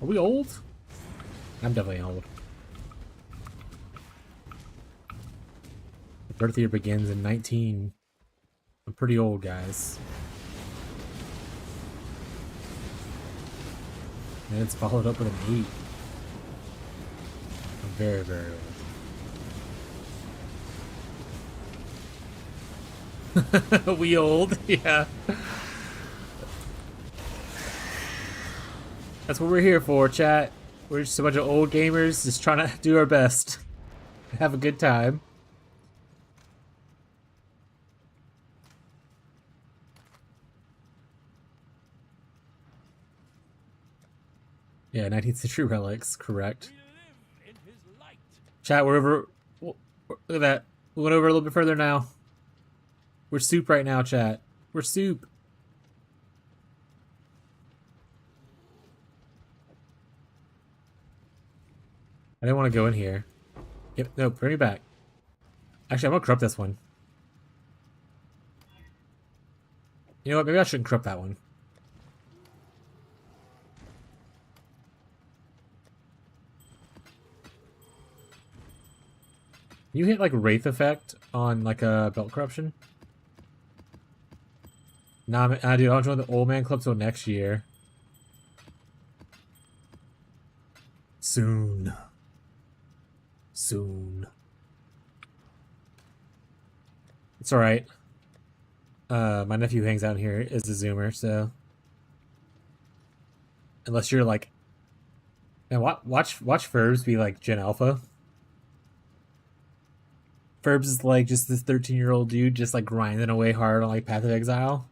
Speaker 1: Are we old? I'm definitely old. The birth year begins in 19. I'm pretty old, guys. And it's followed up with an 8. I'm very, very old. We old, yeah. That's what we're here for, chat. We're just a bunch of old gamers just trying to do our best. Have a good time. Yeah, 19th century relics, correct. Chat, we're over. Look at that. We went over a little bit further now. We're soup right now, chat. We're soup. I didn't want to go in here. Yep, no, bring me back. Actually, I'm gonna corrupt this one. You know what? Maybe I shouldn't corrupt that one. You hit like Wraith effect on like a belt corruption? Nah, dude, I don't join the old man club till next year. Soon. Soon. It's alright. My nephew hangs out here as a zoomer, so unless you're like, man, watch Ferbs be like Gen Alpha. Ferbs is like just this 13-year-old dude just like grinding away hard on like Path of Exile.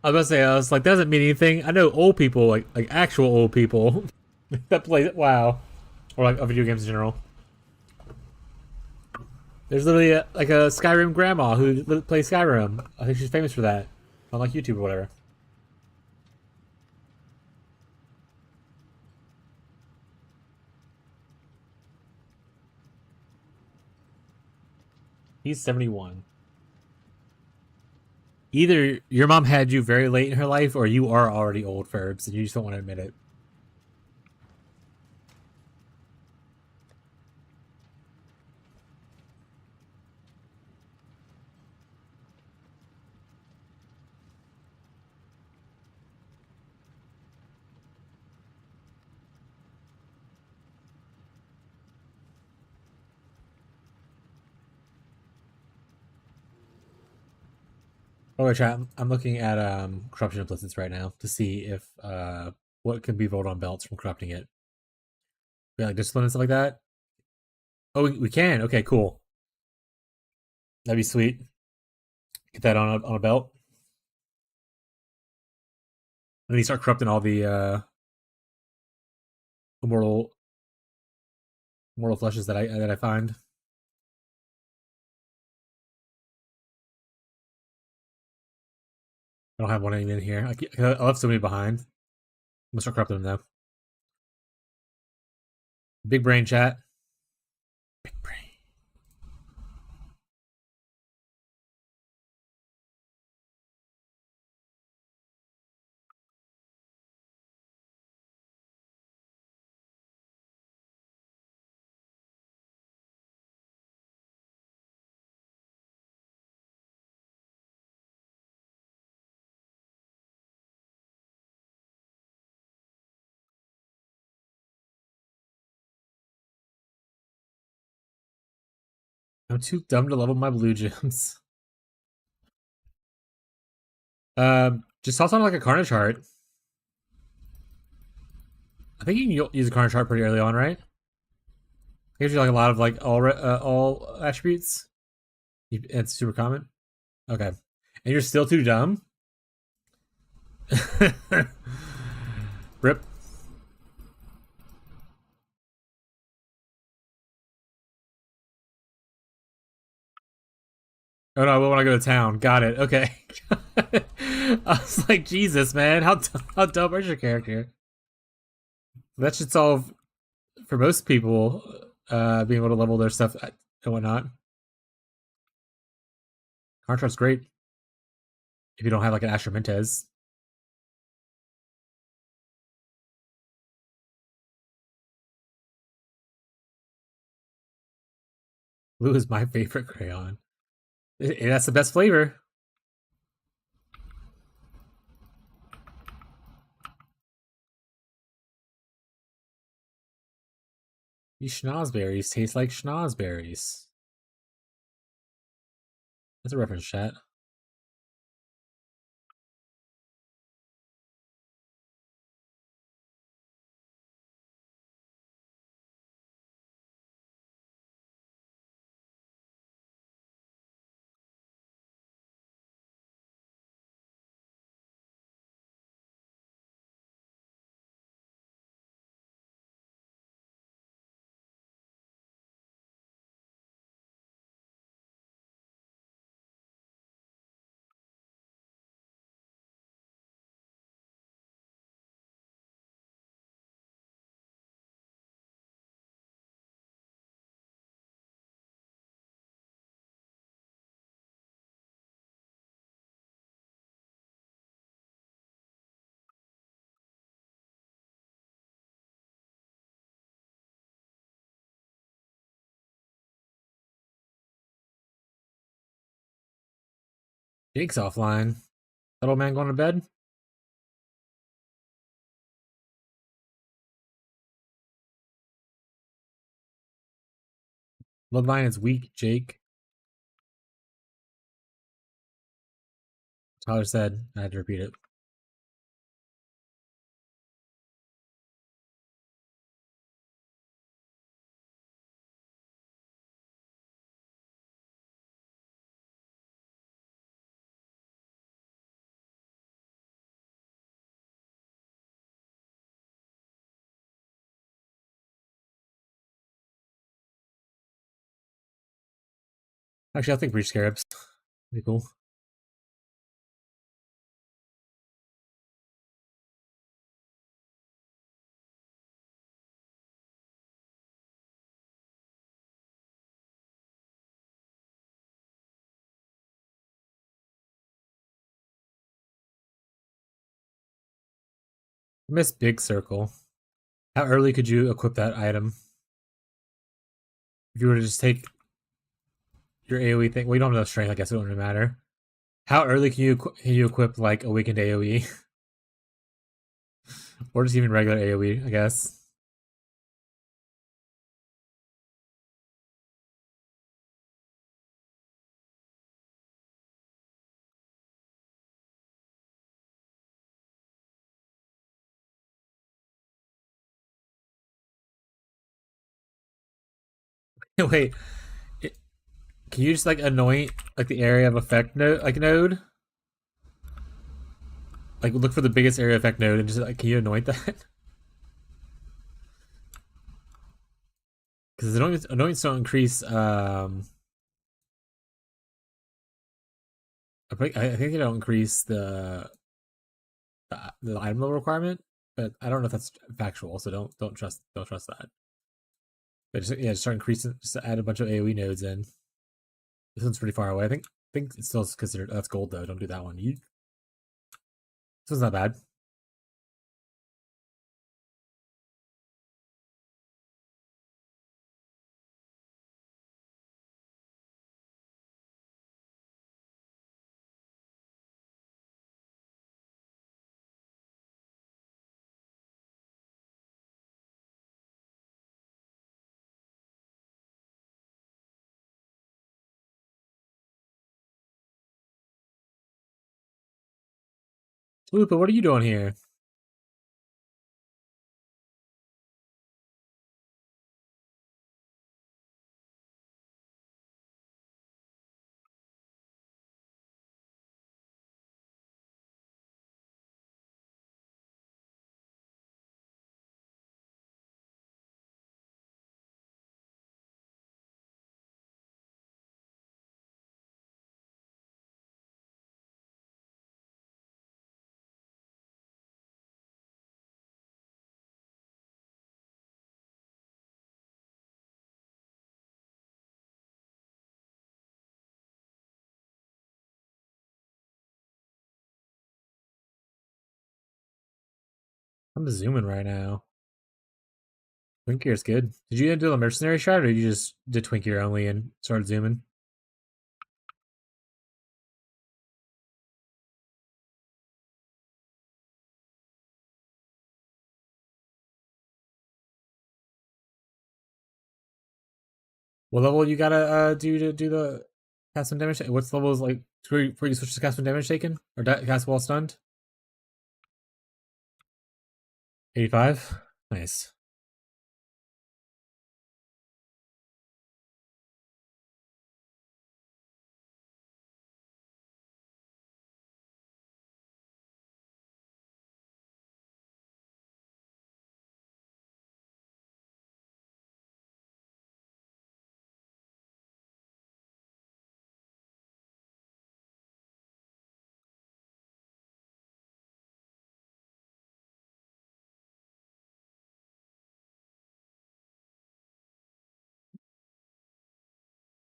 Speaker 1: I was about to say, I was like, that doesn't mean anything. I know old people, like actual old people that play WoW or like video games in general. There's literally like a Skyrim grandma who plays Skyrim. I think she's famous for that on like YouTube or whatever. He's 71. Either your mom had you very late in her life, or you are already old, Ferbs, and you just don't want to admit it. Oh, wait, chat. I'm looking at corruption implicits right now to see if what can be rolled on belts from corrupting it. Yeah, like discipline and stuff like that. Oh, we can. Okay, cool. That'd be sweet. Get that on a belt. And then you start corrupting all the immortal fleshes that I find. I don't have one in here. I left so many behind. I'm gonna start corrupting them though. Big brain, chat. Big brain. I'm too dumb to level my blue gems. Just toss on like a Carnage Heart. I think you can use a Carnage Heart pretty early on, right? It gives you like a lot of like all attributes. It's super common. Okay, and you're still too dumb. Rip. Oh no, I will when I go to town. Got it. Okay. I was like, Jesus, man, how dumb is your character? That should solve for most people being able to level their stuff and whatnot. Contrast's great if you don't have like an Asher Mintez. Blue is my favorite crayon. That's the best flavor. These schnozberries taste like schnozberries. That's a reference, chat. Jake's offline. That old man going to bed? Bloodline is weak, Jake. Tyler said. I had to repeat it. Actually, I'll think breach scarabs. Pretty cool. I miss Big Circle. How early could you equip that item? If you were to just take your AoE thing, well, you don't have enough strength, I guess it wouldn't really matter. How early can you equip like Awakened AoE? Or just even regular AoE, I guess. Wait, can you just like anoint like the area of effect node? Like look for the biggest area effect node and just like can you anoint that? Because anointings don't increase. I think they don't increase the item level requirement, but I don't know if that's factual. So don't trust that. But just start increasing. Just add a bunch of AOE nodes in. This one's pretty far away. I think it's still considered. That's gold though. Don't do that one. This one's not bad. Lupa, what are you doing here? I'm zooming right now. Twinkier is good. Did you do the mercenary shot, or you just did Twinkier only and started zooming? What level you gotta do to do the cast some damage? What's levels like where you switch to cast some damage taken or cast while stunned? 85. Nice.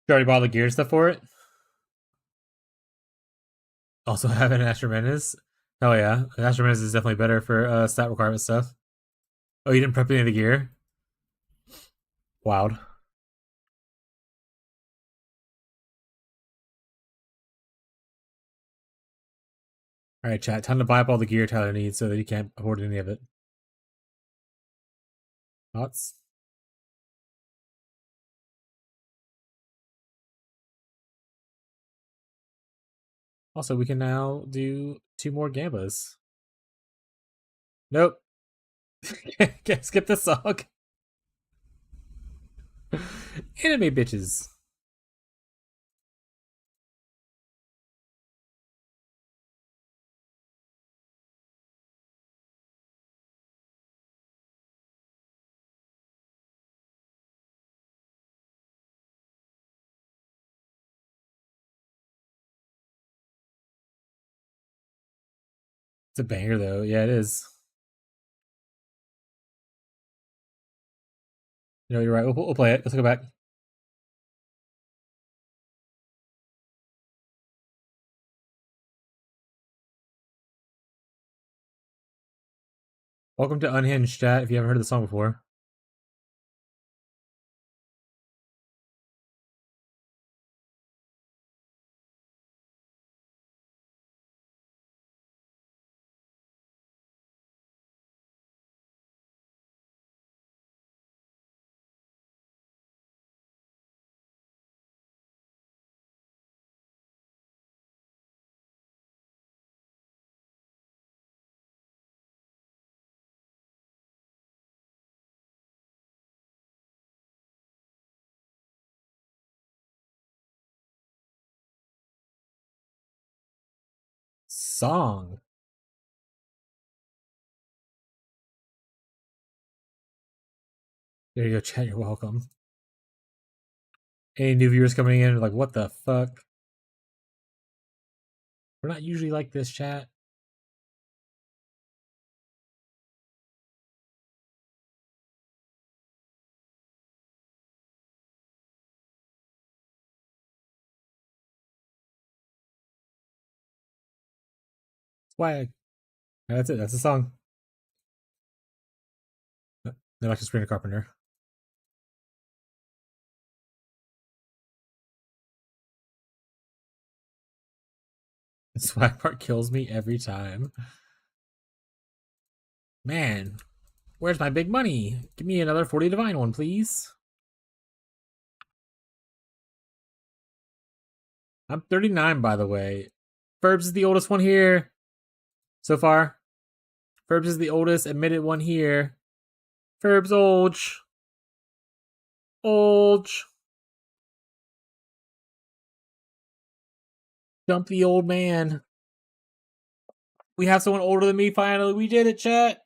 Speaker 1: You already bought the gear stuff for it. Also have an Astro Menace. Oh yeah, Astro Menace is definitely better for stat requirement stuff. Oh, you didn't prep any of the gear? Wild. All right, chat. Time to buy up all the gear Tyler needs so that he can't afford any of it. Thoughts? Also, we can now do 2 more Gambas. Nope. Can't skip the song. Anime bitches. It's a banger though. Yeah, it is. You know, you're right. We'll play it. Let's go back. Welcome to Unhinged, chat. If you haven't heard the song before. Song. There you go, chat. You're welcome. Any new viewers coming in are like, what the fuck? We're not usually like this, chat. Swag. Yeah, that's it. That's the song. They like to screen a carpenter. The swag part kills me every time. Man, where's my big money? Give me another 40 divine one, please. I'm 39, by the way. Ferbs is the oldest one here. So far. Ferbs is the oldest admitted one here. Ferbs old. Old. Dump the old man. We have someone older than me finally. We did it, chat.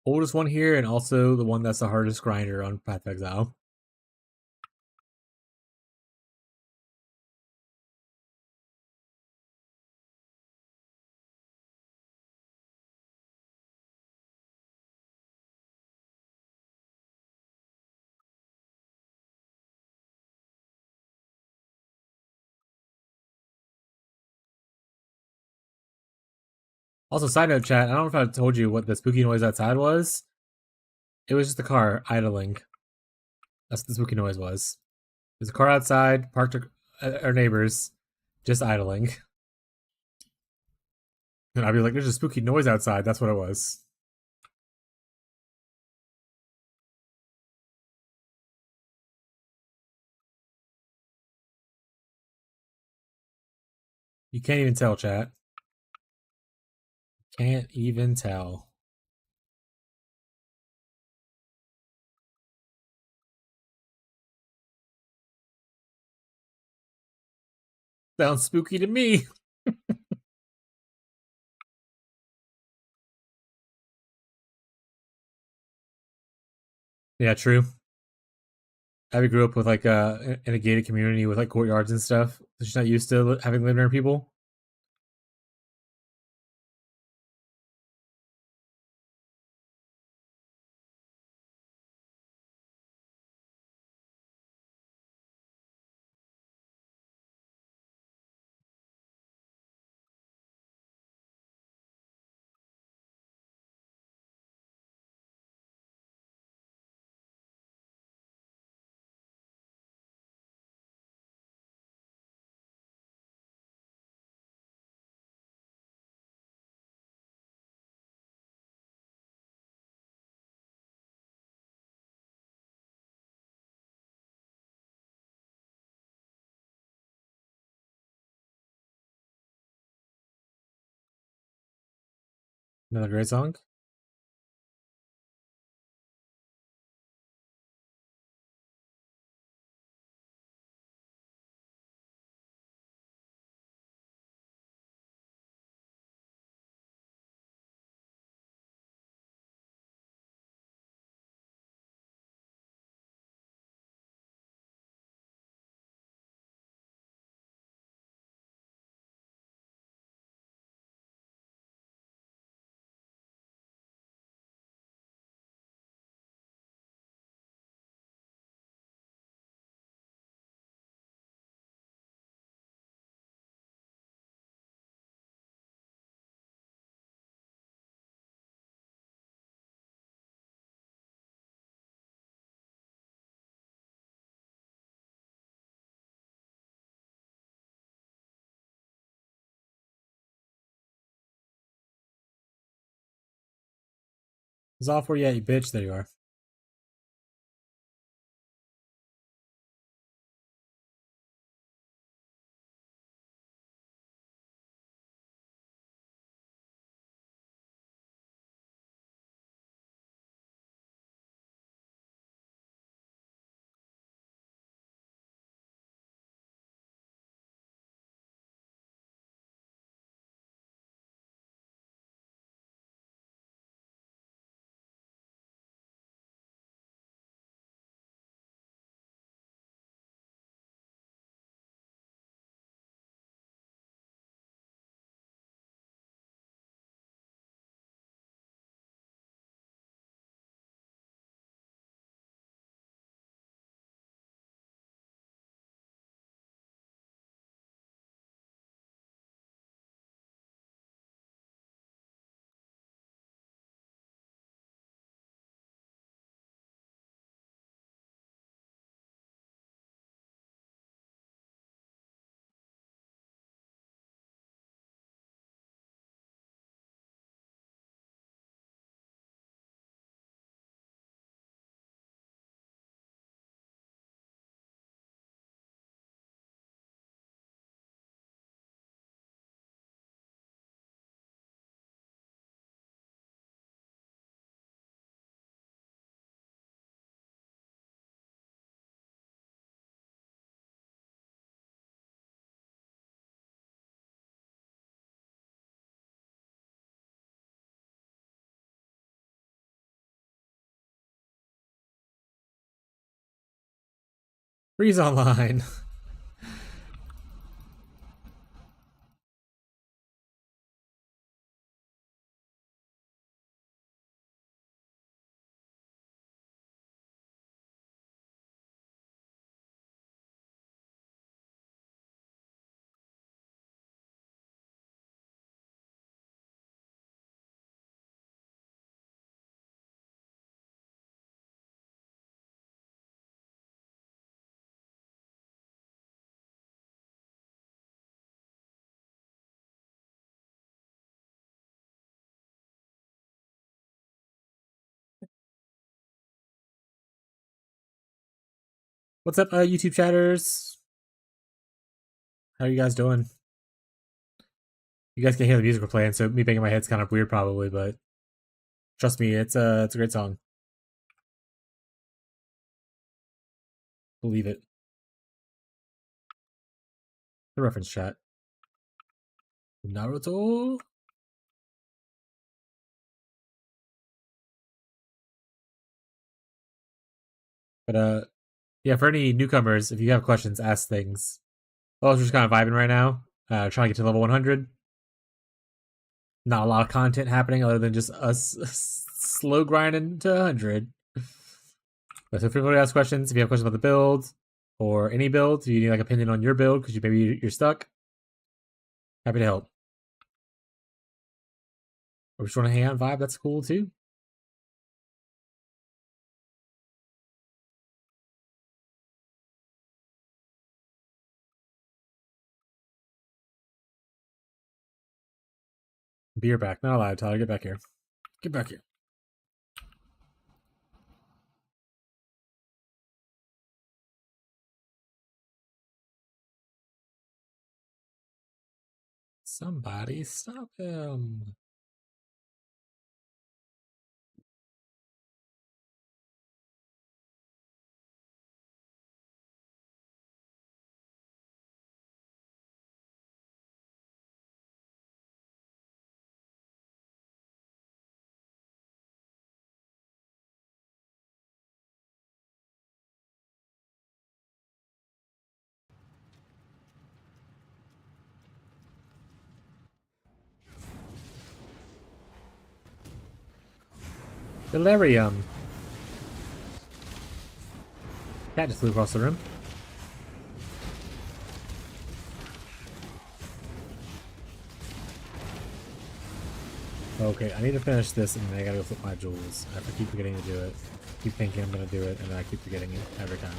Speaker 1: Oldest one here, and also the one that's the hardest grinder on Path of Exile. Also, side note, chat. I don't know if I told you what the spooky noise outside was. It was just a car idling. That's what the spooky noise was. There's a car outside, parked our neighbors, just idling. And I'd be like, "There's a spooky noise outside." That's what it was. You can't even tell, chat. Can't even tell. Sounds spooky to me. Yeah, true. Abby grew up with like in a gated community with like courtyards and stuff. So she's not used to having lived near people. Another great song. Is off where you at, you bitch? There you are. Freeze online. What's up, YouTube chatters? How are you guys doing? You guys can hear the music we're playing, so me banging my head's kind of weird probably, but trust me, it's a great song. Believe it. The reference chat. Naruto. But yeah, for any newcomers, if you have questions, ask things. Oh, we're just kind of vibing right now. Trying to get to level 100. Not a lot of content happening other than just us slow grinding to 100. But so feel free to ask questions if you have questions about the build or any build. If you need like opinion on your build because maybe you're stuck, happy to help. Or just want to hang out and vibe, that's cool too. Beer back. Not allowed, Tyler. Get back here. Get back here. Somebody stop him. Delirium. Cat just flew across the room. Okay, I need to finish this and then I gotta go flip my jewels. I keep forgetting to do it. Keep thinking I'm gonna do it and then I keep forgetting it every time.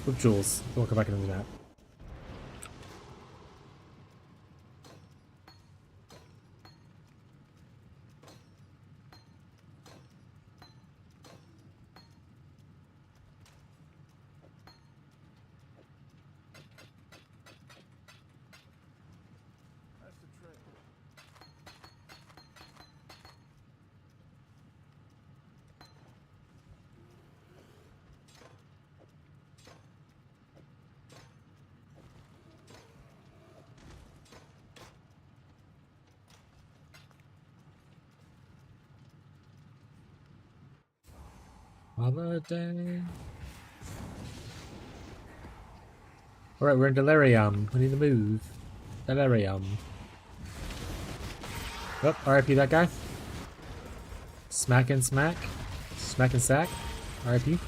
Speaker 1: Flip jewels. Don't come back and do that. Holiday. Alright, we're in Delirium. We need to move. Delirium. Oh, RIP that guy. Smack and smack. Smack and sack. RIP.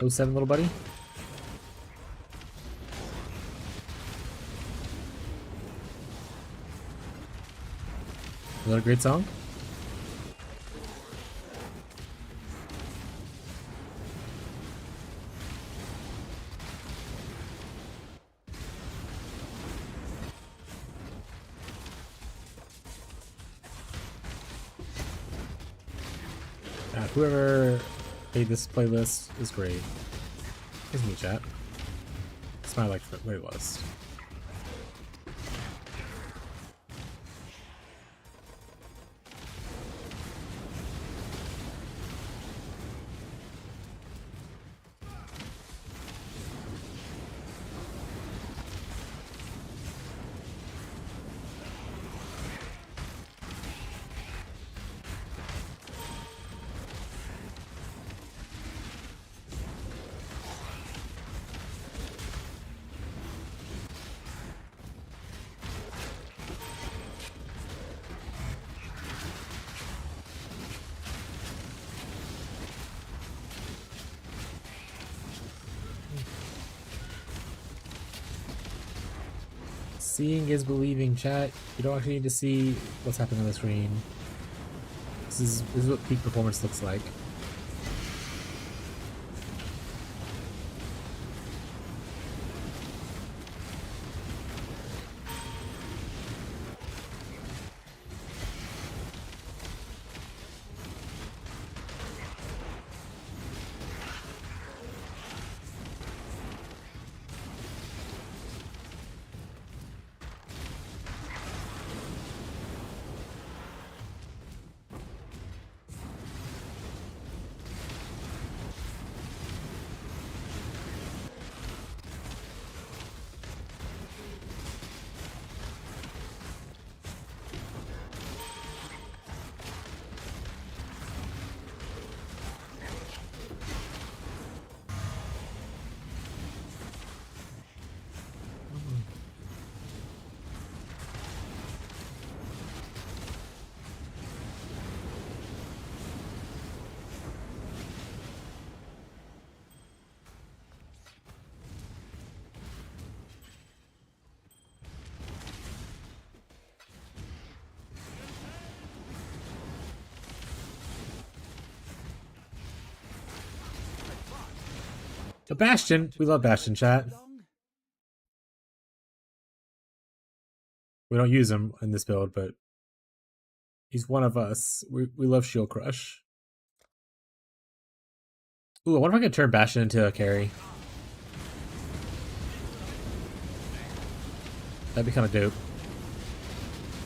Speaker 1: 07 little buddy. Is that a great song? Whoever made this playlist is great. Here's me, chat. It's my like playlist. Seeing is believing, chat. You don't actually need to see what's happening on the screen. This is what peak performance looks like. So Bastion, we love Bastion, chat. We don't use him in this build, but he's one of us. We love Shield Crush. Ooh, I wonder if I can turn Bastion into a carry. That'd be kind of dope.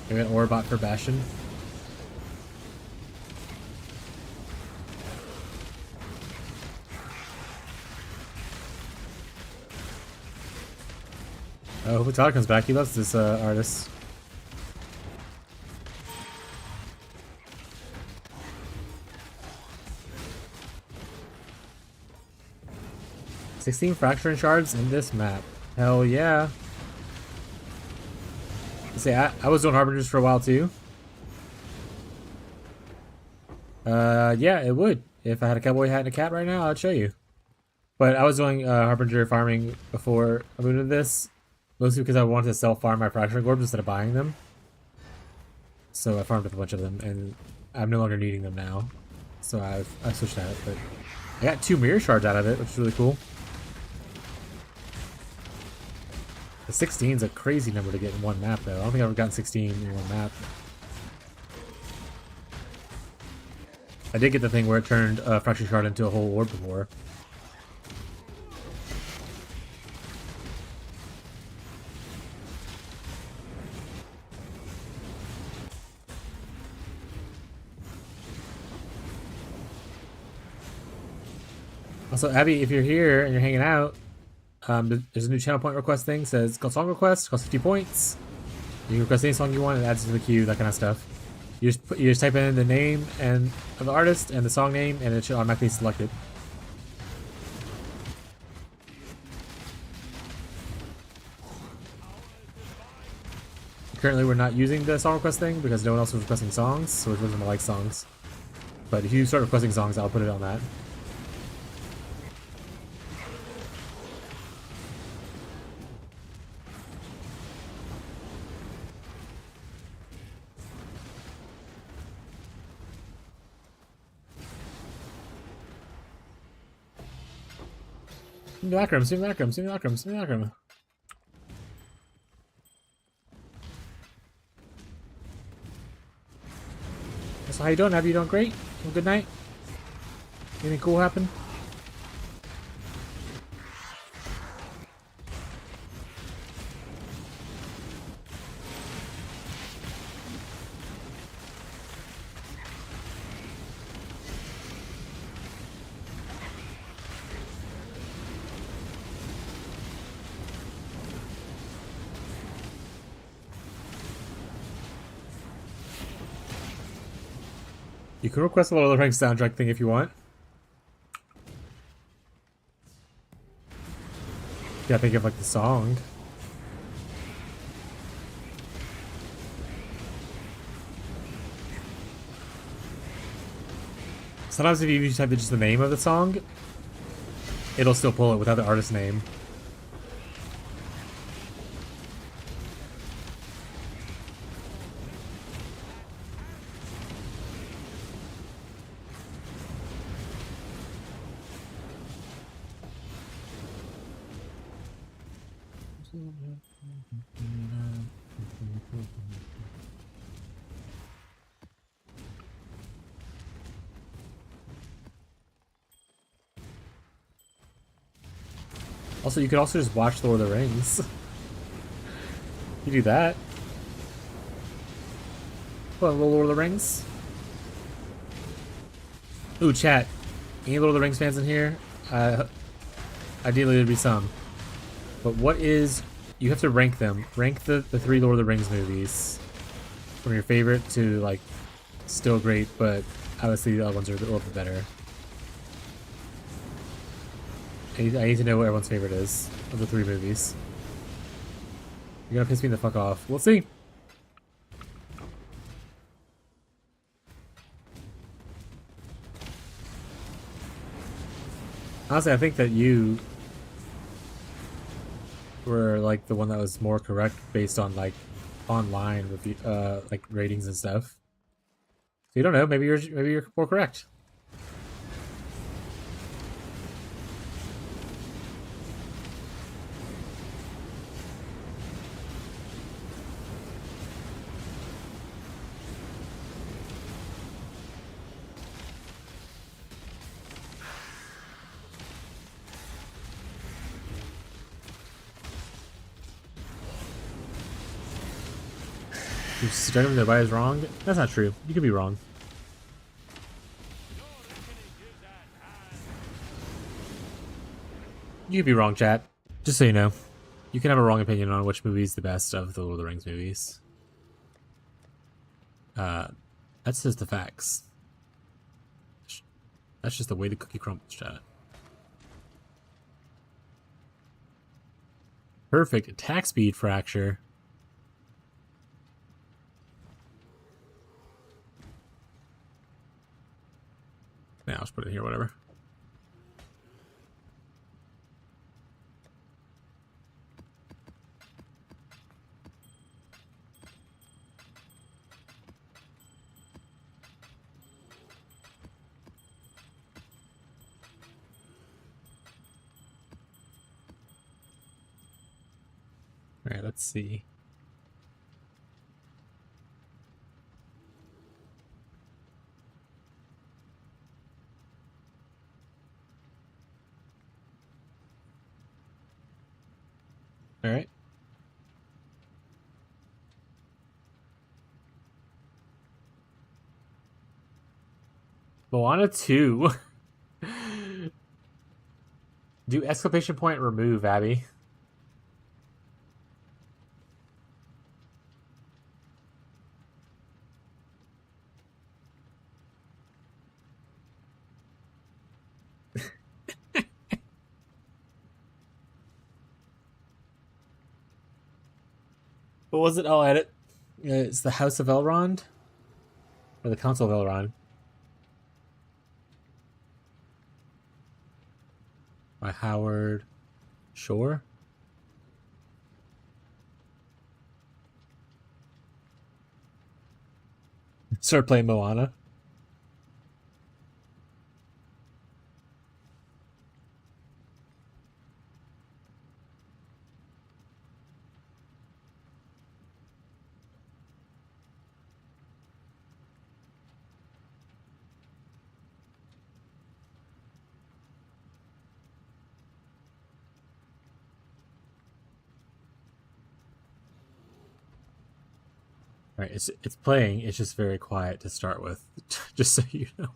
Speaker 1: Maybe an Orbot for Bastion. Oh, hope Tyler comes back. He loves this artist. "16 fracturing shards in this map." Hell yeah. See, I was doing Harbingers for a while too. Yeah, it would. If I had a cowboy hat and a cap right now, I'd show you. But I was doing Harbinger farming before I moved into this. Mostly because I wanted to self-farm my fracturing orbs instead of buying them. So I farmed with a bunch of them, and I'm no longer needing them now. So I switched out, but I got 2 mirror shards out of it, which is really cool. The 16 is a crazy number to get in one map, though. I don't think I've ever gotten 16 in one map. I did get the thing where it turned a fracturing shard into a whole orb before. Also, Abby, if you're here and you're hanging out, there's a new channel point request thing. It says it's called song request, costs 50 points. You can request any song you want, and it adds it to the queue, that kind of stuff. You just type in the name and of the artist and the song name, and it should automatically select it. Currently, we're not using the song request thing because no one else was requesting songs, so we're just gonna like songs. But if you start requesting songs, I'll put it on that. Simulacrum. So how you doing? Abby, you doing great? Have a good night? Anything cool happen? You can request a Lord of the Rings soundtrack thing if you want. Yeah, think of like the song. Sometimes if you just type just the name of the song, it'll still pull it without the artist's name. Also, you could also just watch Lord of the Rings. You do that. What, Lord of the Rings? Ooh, chat. Any Lord of the Rings fans in here? Ideally, there'd be some. But what is... You have to rank them. Rank the 3 Lord of the Rings movies. From your favorite to, like, still great, but obviously the other ones are a little bit better. I need to know what everyone's favorite is of the 3 movies. You're gonna piss me the fuck off. We'll see. Honestly, I think that you were like the one that was more correct based on like online review, like ratings and stuff. So you don't know. Maybe you're more correct. You determine that everybody's wrong? That's not true. You could be wrong. You could be wrong, chat. Just so you know. You can have a wrong opinion on which movie is the best of the Lord of the Rings movies. That's just the facts. That's just the way the cookie crumbles, chat. Perfect. Attack speed fracture. Yeah, I'll just put it here, whatever. All right, let's see. All right. Moana 2. Do exclamation point remove, Abby. What was it? I'll edit. It's the House of Elrond? Or the Council of Elrond? By Howard Shore? Start playing Moana. All right, it's playing. It's just very quiet to start with, just so you know.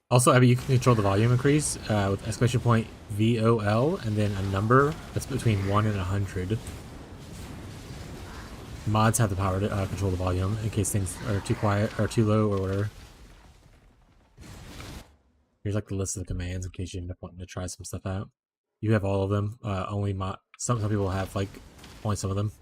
Speaker 1: Also, I mean, you can control the volume increase with exclamation point VOL and then a number that's between 1 and 100. Mods have the power to control the volume in case things are too quiet or too low or whatever. Here's like the list of the commands in case you end up wanting to try some stuff out. You have all of them. Only some people have like only some of them.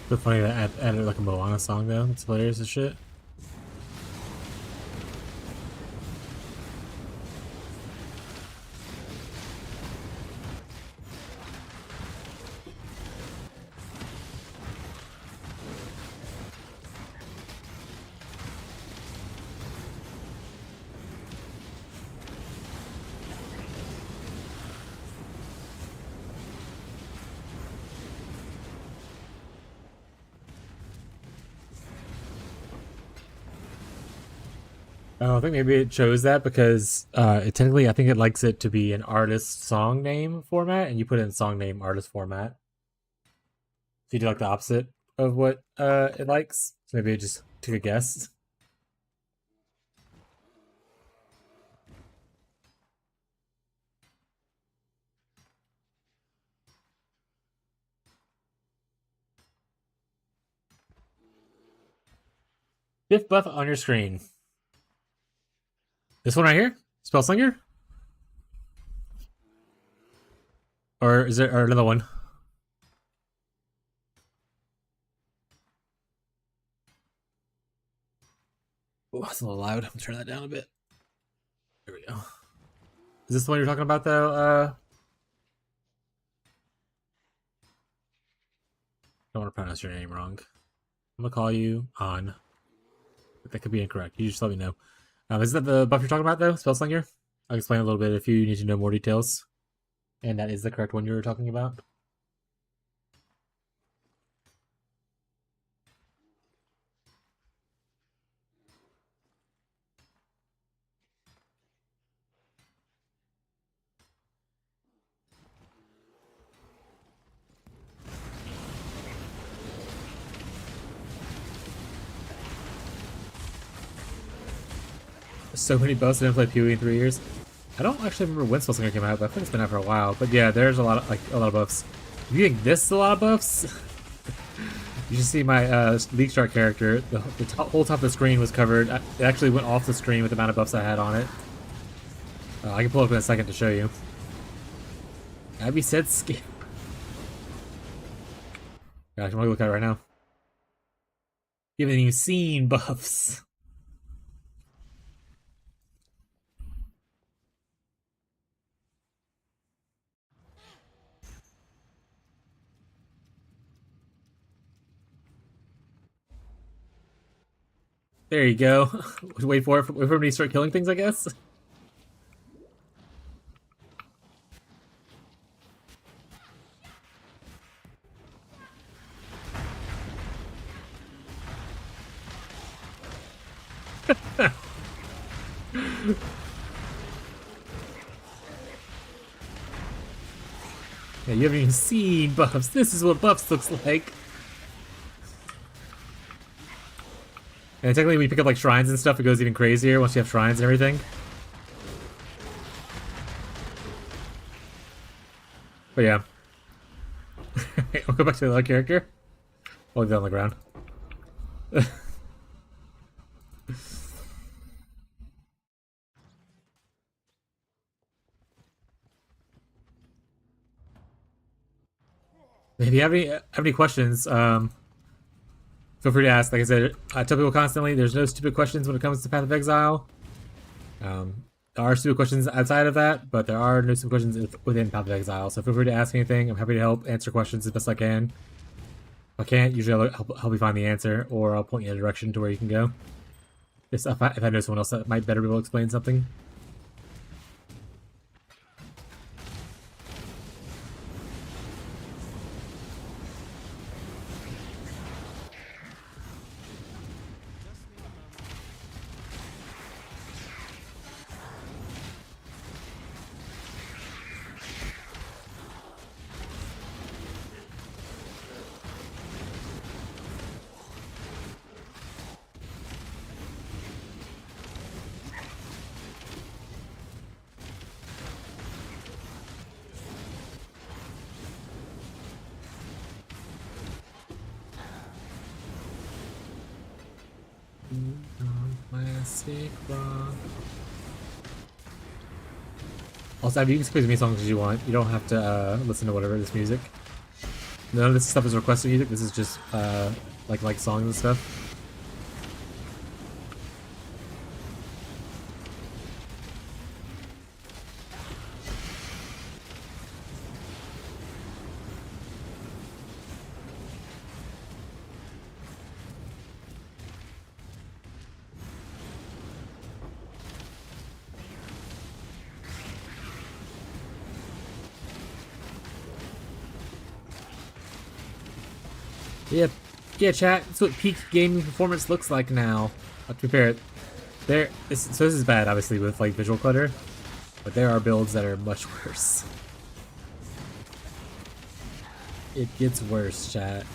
Speaker 1: So funny that added like a Moana song though. It's hilarious as shit. Oh, I think maybe it chose that because it technically, I think it likes it to be an artist song name format, and you put in song name artist format. So you do like the opposite of what it likes. So maybe it just took a guess. Fifth buff on your screen. This one right here? Spellslinger? Or is there another one? Oh, that's a little loud. I'm turning that down a bit. There we go. Is this the one you're talking about though? Don't want to pronounce your name wrong. I'm gonna call you on. That could be incorrect. You just let me know. Is that the buff you're talking about though? Spellslinger? I'll explain a little bit if you need to know more details. And that is the correct one you were talking about. So many buffs. I didn't play PoE in 3 years. I don't actually remember when Spellslinger came out, but I think it's been out for a while. But yeah, there's a lot of buffs. If you think this is a lot of buffs, you should see my League Star character. The whole top of the screen was covered. It actually went off the screen with the amount of buffs I had on it. I can pull it up in a second to show you. Abby said skip. Gosh, I'm gonna look at it right now. You haven't even seen buffs. There you go. Wait for it. Wait for me to start killing things, I guess. Yeah, you haven't even seen buffs. This is what buffs looks like. And technically, when you pick up like shrines and stuff, it goes even crazier once you have shrines and everything. But yeah. I'll go back to the other character. I'll leave that on the ground. If you have any questions, feel free to ask. Like I said, I tell people constantly, there's no stupid questions when it comes to Path of Exile. There are stupid questions outside of that, but there are no stupid questions within Path of Exile. So feel free to ask anything. I'm happy to help answer questions as best I can. If I can't, usually I'll help you find the answer, or I'll point you in a direction to where you can go. If I know someone else that might better be able to explain something. Plastic rock. Also, I mean, you can skip as many songs as you want. You don't have to listen to whatever this music. None of this stuff is requested music. This is just like songs and stuff. Yep. Yeah, chat. That's what peak gaming performance looks like now. To be fair, so this is bad, obviously, with like visual clutter, but there are builds that are much worse. It gets worse, chat.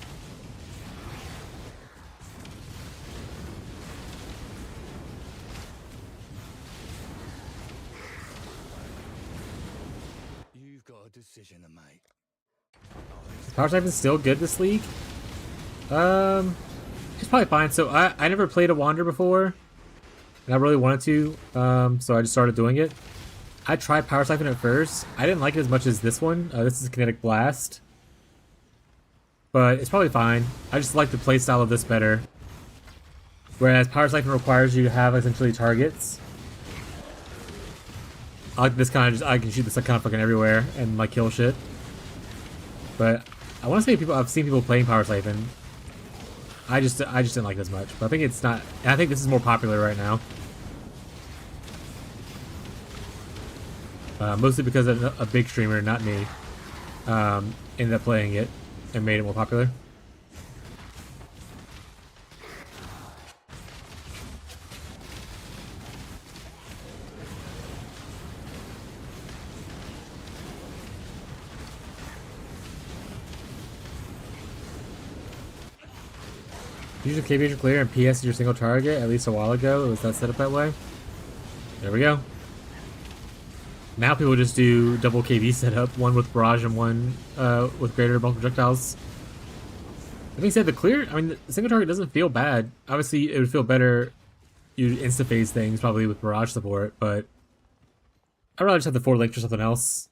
Speaker 2: You've got a decision to make.
Speaker 1: Is Power Siphon still good this league? It's probably fine. So I never played a Wander before, and I really wanted to, so I just started doing it. I tried Power Siphon at first. I didn't like it as much as this one. This is Kinetic Blast, but it's probably fine. I just like the playstyle of this better. Whereas Power Siphon requires you to have essentially targets. I like this kind of I can shoot this like kind of fucking everywhere and like kill shit. But I want to say I've seen people playing Power Siphon. I just didn't like it as much. But I think it's not. I think this is more popular right now. Mostly because a big streamer, not me, ended up playing it and made it more popular. Use your KBH clear and PS is your single target. At least a while ago, it was that set up that way. There we go. Now people just do double KV setup, one with barrage and one with greater bulk projectiles. That being said, the clear, I mean, the single target doesn't feel bad. Obviously, it would feel better. You'd insta-phase things probably with barrage support, but I'd rather just have the 4 links or something else.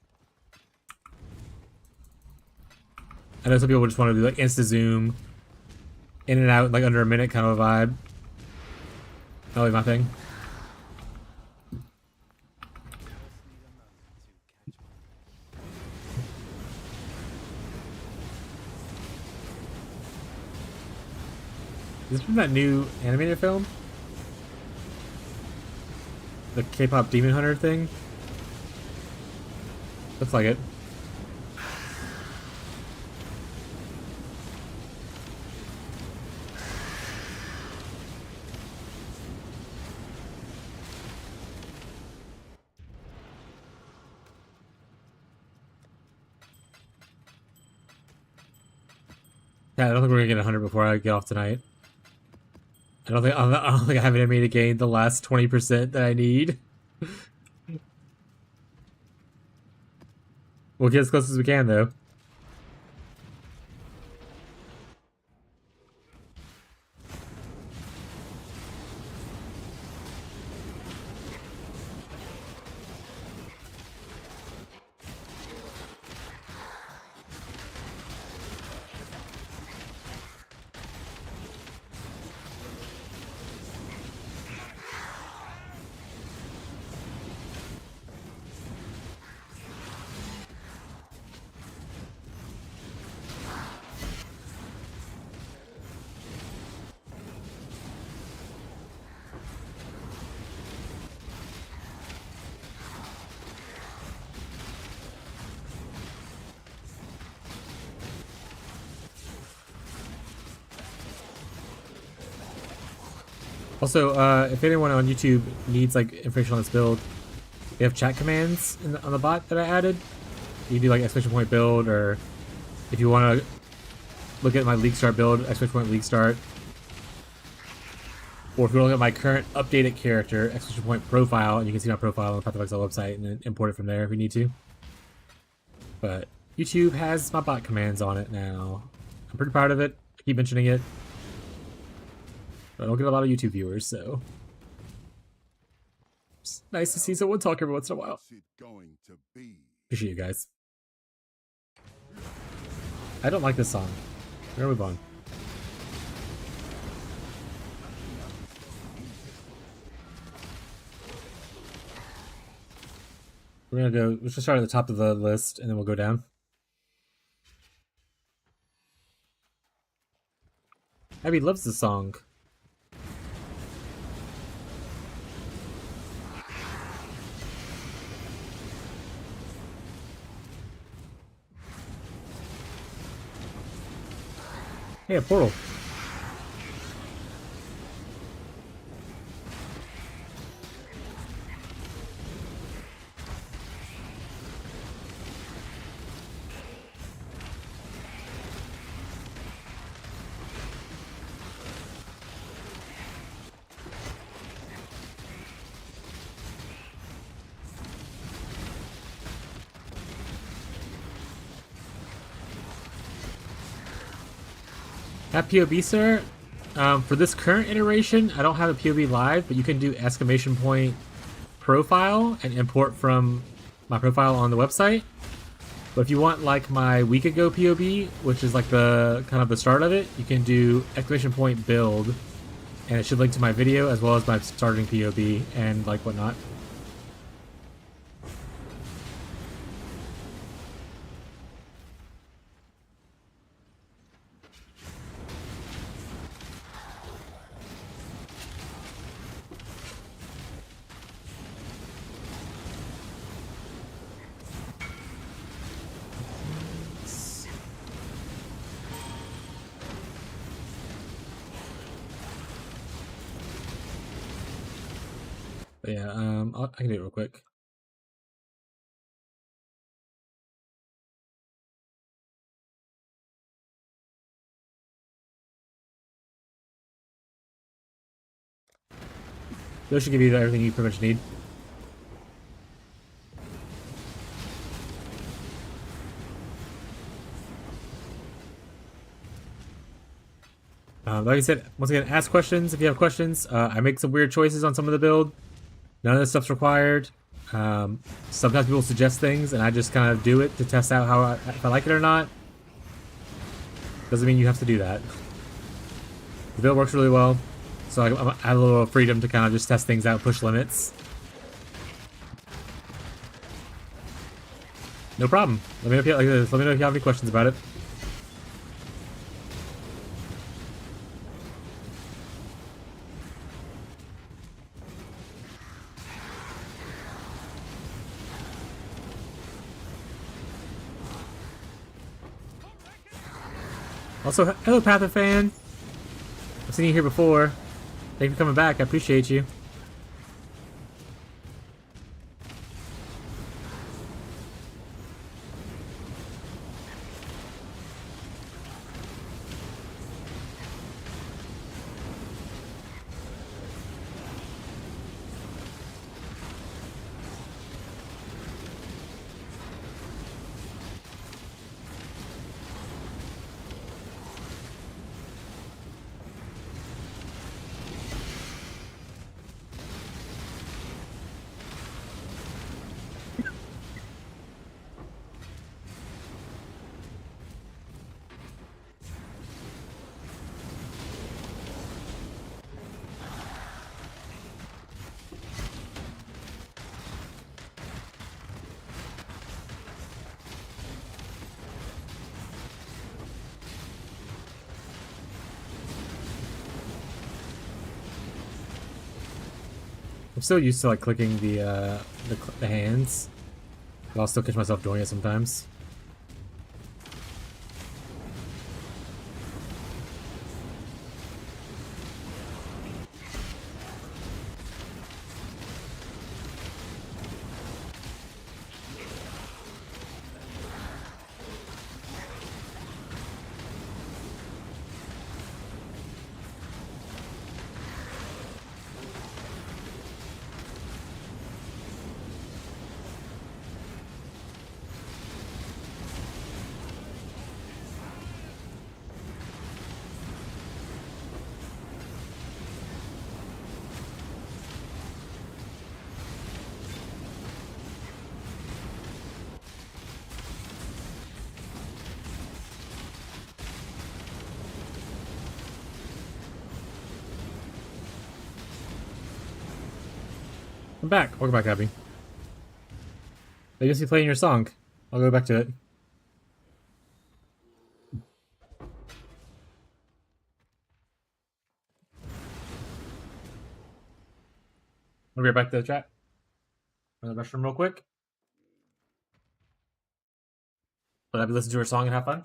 Speaker 1: I know some people just want to do like insta zoom, in and out like under a minute kind of a vibe. That'll be my thing. Is this from that new animated film? The K-pop Demon Hunter thing? Looks like it. Yeah, I don't think we're gonna get 100 before I get off tonight. I don't think I have an enemy to gain the last 20% that I need. We'll get as close as we can, though. Also, if anyone on YouTube needs like information on this build, we have chat commands on the bot that I added. You can do like exclamation point build, or if you want to look at my league start build, exclamation point league start. Or if you want to look at my current updated character, exclamation point profile, and you can see my profile on the Path of Exile website and then import it from there if we need to. But YouTube has my bot commands on it now. I'm pretty proud of it. I keep mentioning it. I don't get a lot of YouTube viewers, so it's nice to see someone talk every once in a while.
Speaker 2: What's it going to be?
Speaker 1: Appreciate you guys. I don't like this song. We're gonna move on. We're gonna go. Let's just start at the top of the list, and then we'll go down. Abby loves the song. Hey, a portal. At POB, sir, for this current iteration, I don't have a POB live, but you can do exclamation point profile and import from my profile on the website. But if you want like my week ago POB, which is like the kind of the start of it, you can do exclamation point build, and it should link to my video as well as my starting POB and like whatnot. But yeah, I can do it real quick. Those should give you everything you pretty much need. Like I said, once again, ask questions if you have questions. I make some weird choices on some of the build. None of this stuff's required. Sometimes people suggest things, and I just kind of do it to test out if I like it or not. Doesn't mean you have to do that. The build works really well, so I have a little freedom to kind of just test things out, push limits. No problem. Let me know if you like this. Let me know if you have any questions about it. Also, hello, Pathofan. I've seen you here before. Thank you for coming back. I appreciate you. I'm so used to like clicking the hands, but I'll still catch myself doing it sometimes. I'm back. Welcome back, Abby. I guess you're playing your song. I'll go back to it. I'll be back to the chat. Run the restroom real quick. Let Abby listen to her song and have fun.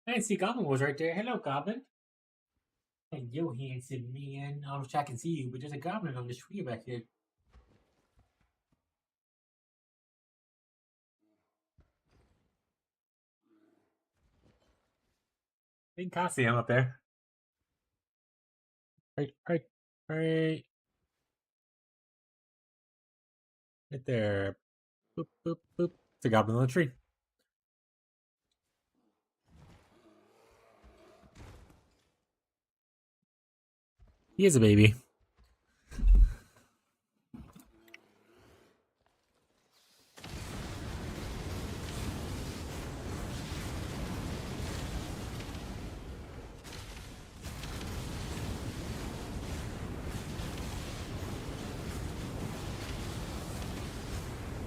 Speaker 1: I see Goblin was right there. Hello, Goblin. Hey, you handsome man. I don't know if I can see you, but there's a goblin on the tree back here. I think I see him up there. Right. Right there. Boop, boop, boop. It's a goblin on the tree. He is a baby.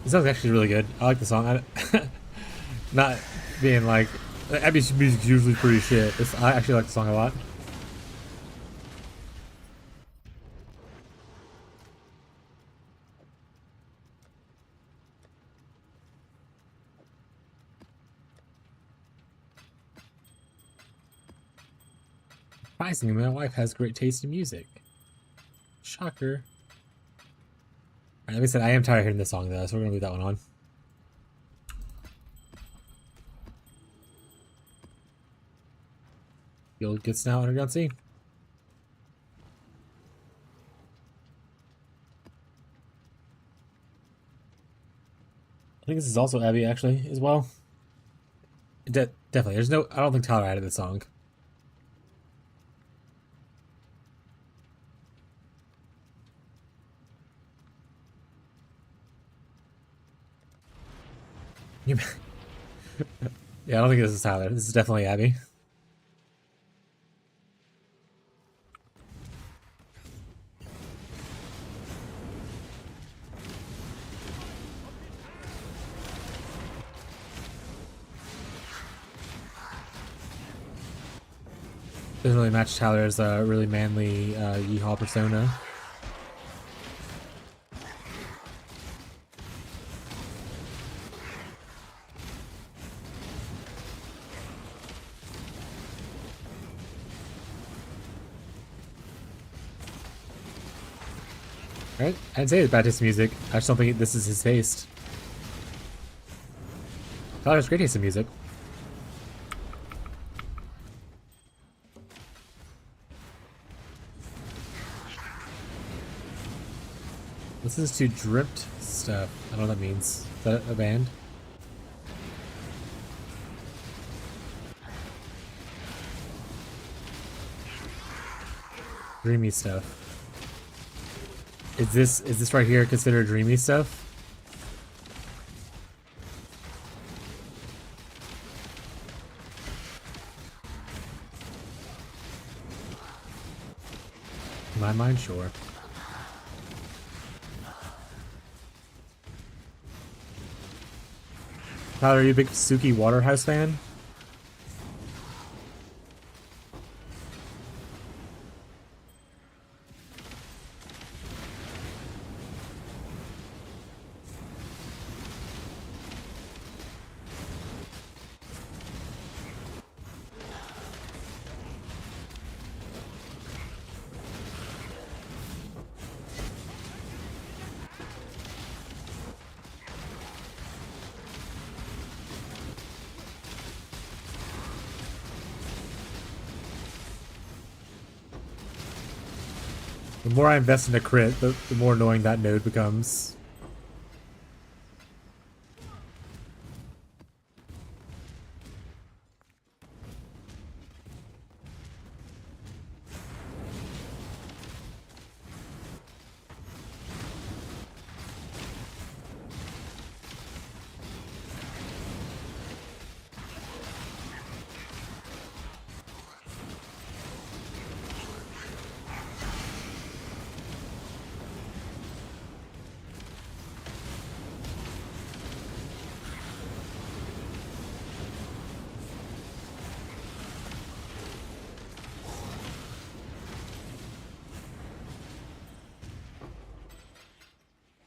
Speaker 1: This song's actually really good. I like the song. Not being like Abby's music's usually pretty shit. I actually like the song a lot. Surprisingly, my wife has great taste in music. Shocker. Alright, like I said, I am tired of hearing this song though, so we're gonna leave that one on. The old good snout underground sea. I think this is also Abby actually as well. Definitely. I don't think Tyler added the song. Yeah, I don't think this is Tyler. This is definitely Abby. Doesn't really match Tyler's really manly yeehaw persona. Right? I'd say it's bad taste in music. I just don't think this is his taste. Tyler's great taste in music. Listens to dripped stuff. I don't know what that means. Is that a band? Dreamy stuff. Is this right here considered dreamy stuff? In my mind, sure. Tyler, are you a big Suki Waterhouse fan? The more I invest in a crit, the more annoying that node becomes.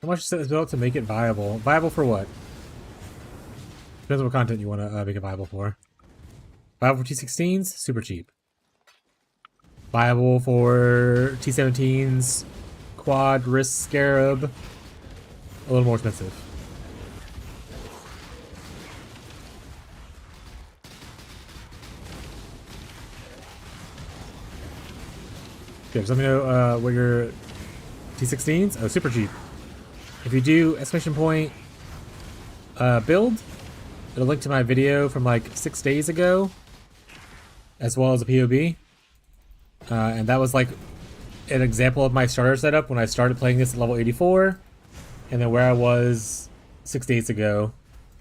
Speaker 1: How much is this built to make it viable? Viable for what? Depends on what content you want to make it viable for. Viable for T16s? Super cheap. Viable for T17s, Quad, Wrist, Scarab? A little more expensive. Okay, just let me know what your T16s? Oh, super cheap. If you do exclamation point build, it'll link to my video from like 6 days ago, as well as a POB. And that was like an example of my starter setup when I started playing this at level 84, and then where I was 6 days ago.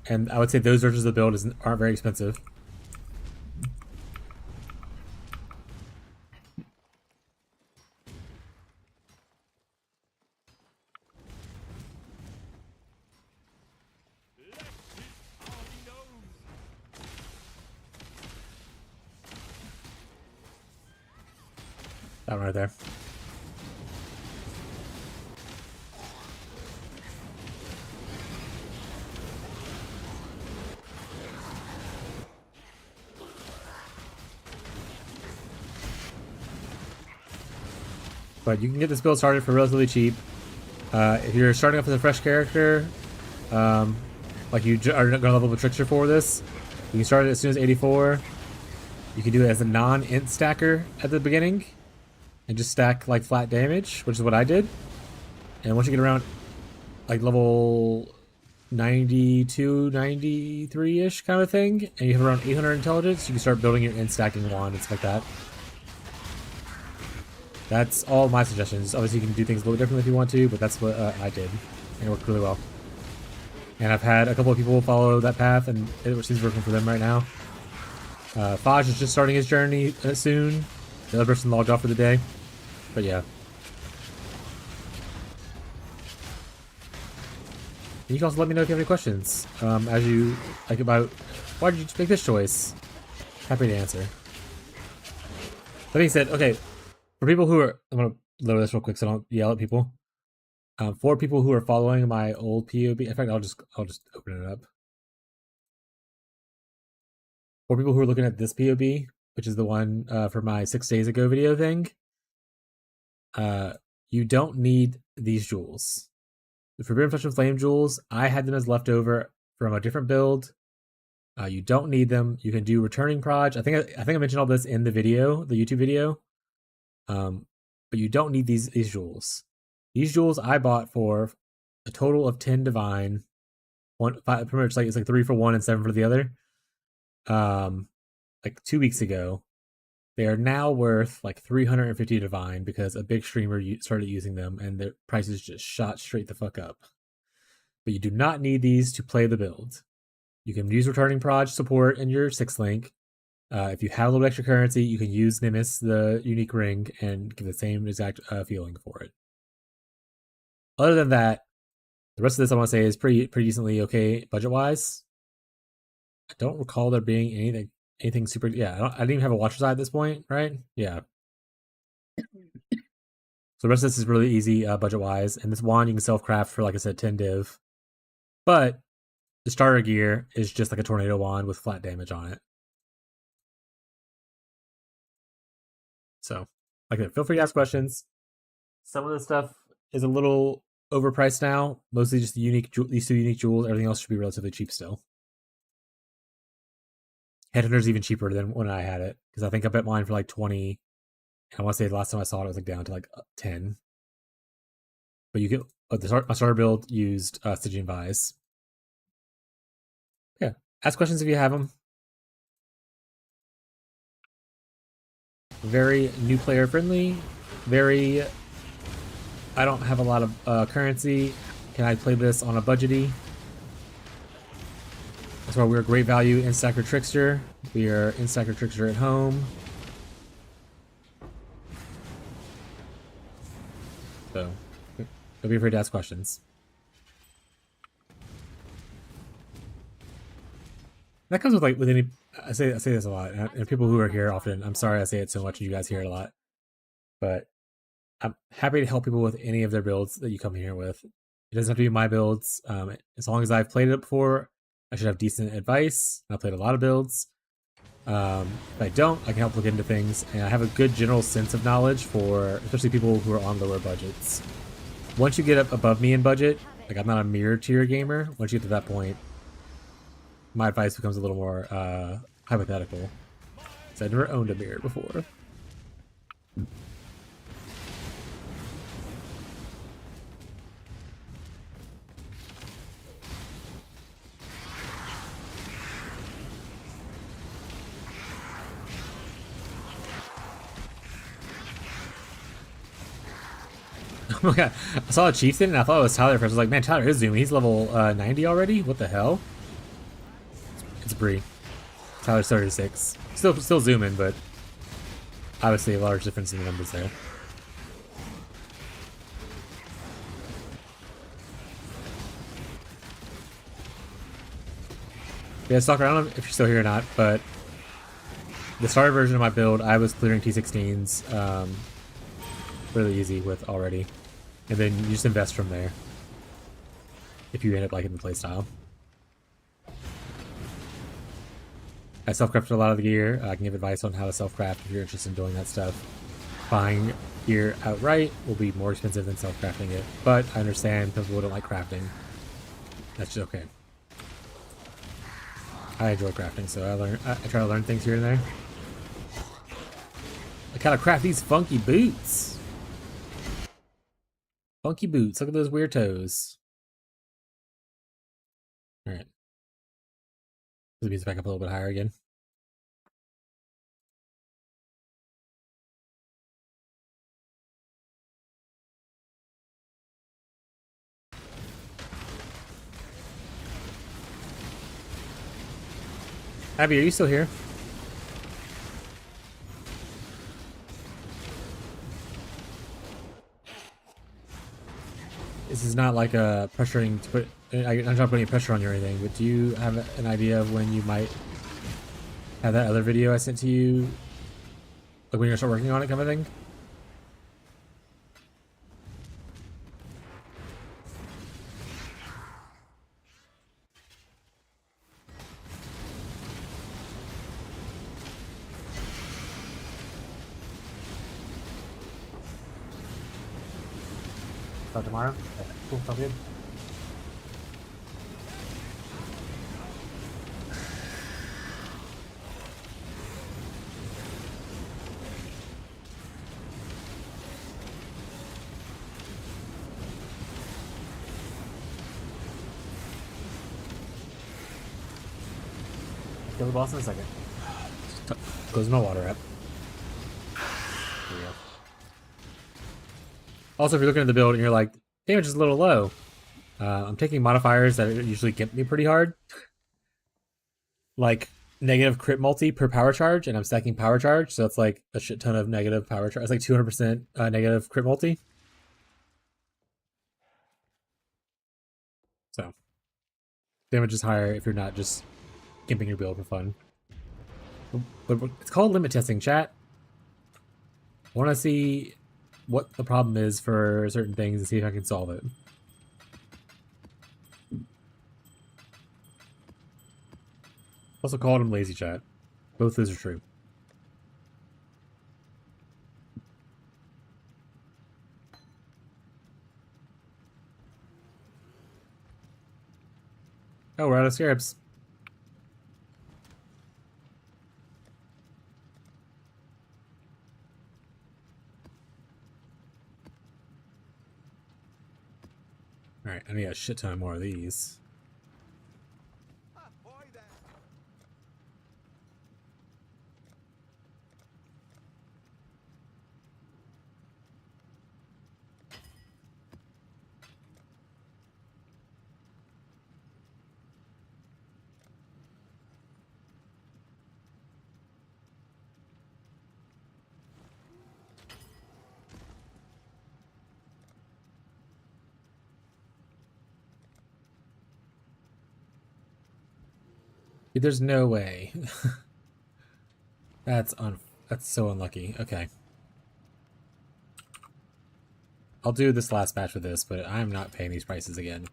Speaker 1: And I would say those versions of the build aren't very expensive. That one right there. But you can get this build started for relatively cheap. If you're starting off as a fresh character, like you are going to level up a trickster for this, you can start it as soon as 84. You can do it as a non-int stacker at the beginning, and just stack like flat damage, which is what I did. And once you get around like level 92, 93-ish kind of thing, and you have around 800 intelligence, you can start building your int stacking wand and stuff like that. That's all my suggestions. Obviously, you can do things a little differently if you want to, but that's what I did, and it worked really well. And I've had a couple of people follow that path, and it seems working for them right now. Faj is just starting his journey soon. The other person logged off for the day, but yeah. And you can also let me know if you have any questions, as you like about why did you make this choice. Happy to answer. That being said, okay. For people who are, I'm gonna lower this real quick so I don't yell at people. For people who are following my old POB, in fact, I'll just open it up. For people who are looking at this POB, which is the one for my 6 days ago video thing, you don't need these jewels. The Forbidden Flesh and Flame jewels, I had them as leftover from a different build. You don't need them. You can do returning proj. I think I mentioned all this in the video, the YouTube video. But you don't need these jewels. These jewels I bought for a total of 10 divine. Pretty much like it's like 3 for one and 7 for the other. Like 2 weeks ago. They are now worth like 350 divine because a big streamer started using them and their prices just shot straight the fuck up. But you do not need these to play the build. You can use returning proj support in your 6th link. If you have a little extra currency, you can use Nimbus, the unique ring, and get the same exact feeling for it. Other than that, the rest of this I want to say is pretty decently okay budget-wise. I don't recall there being anything super. Yeah, I didn't even have a watcher side at this point, right? Yeah. So the rest of this is really easy budget-wise, and this wand you can self-craft for, like I said, 10 div. But the starter gear is just like a tornado wand with flat damage on it. So, like I said, feel free to ask questions. Some of the stuff is a little overpriced now. Mostly just these 2 unique jewels. Everything else should be relatively cheap still. Headhunter's even cheaper than when I had it, because I think I bet mine for like 20. And I want to say the last time I saw it was like down to like 10. But you get my starter build used Stygian Vise. Yeah, ask questions if you have them. Very new player friendly. Very. I don't have a lot of currency. Can I play this on a budgety? That's why we're great value in Stacker Trickster. We are in Stacker Trickster at home. So, don't be afraid to ask questions. That comes with any. I say this a lot, and people who are here often. I'm sorry I say it so much, and you guys hear it a lot. But I'm happy to help people with any of their builds that you come here with. It doesn't have to be my builds. As long as I've played it before, I should have decent advice. I've played a lot of builds. If I don't, I can help look into things, and I have a good general sense of knowledge for especially people who are on lower budgets. Once you get up above me in budget, like I'm not a mirror tier gamer, once you get to that point, my advice becomes a little more hypothetical. So I've never owned a mirror before. Oh my god, I saw a chieftain and I thought it was Tyler first. I was like, man, Tyler is zooming. He's level 90 already? What the hell? It's Bree. Tyler's 36. Still zooming, but obviously a large difference in the numbers there. Yeah, Stalker, I don't know if you're still here or not, but the starter version of my build, I was clearing T16s really easy with already. And then you just invest from there if you end up liking the playstyle. I self-crafted a lot of the gear. I can give advice on how to self-craft if you're interested in doing that stuff. Buying gear outright will be more expensive than self-crafting it, but I understand people don't like crafting. That's just okay. I enjoy crafting, so I try to learn things here and there. I gotta craft these funky boots. Funky boots. Look at those weird toes. Alright. The music back up a little bit higher again. Abby, are you still here? This is not like a pressuring to put. I'm not putting pressure on you or anything, but do you have an idea of when you might have that other video I sent to you? Like when you're gonna start working on it, kind of thing? Start tomorrow? Okay, cool, sounds good. Kill the boss in a second. Close my water up. For real. Also, if you're looking at the build and you're like, damage is a little low, I'm taking modifiers that usually get me pretty hard. Like negative crit multi per power charge, and I'm stacking power charge, so it's like a shit ton of negative power charge. It's like 200% negative crit multi. So damage is higher if you're not just gimping your build for fun. But it's called limit testing, chat. I want to see what the problem is for certain things and see if I can solve it. Also called him lazy, chat. Both those are true. Oh, we're out of scarabs. Alright, I need a shit ton more of these. Dude, there's no way. That's so unlucky. Okay. I'll do this last batch with this, but I'm not paying these prices again.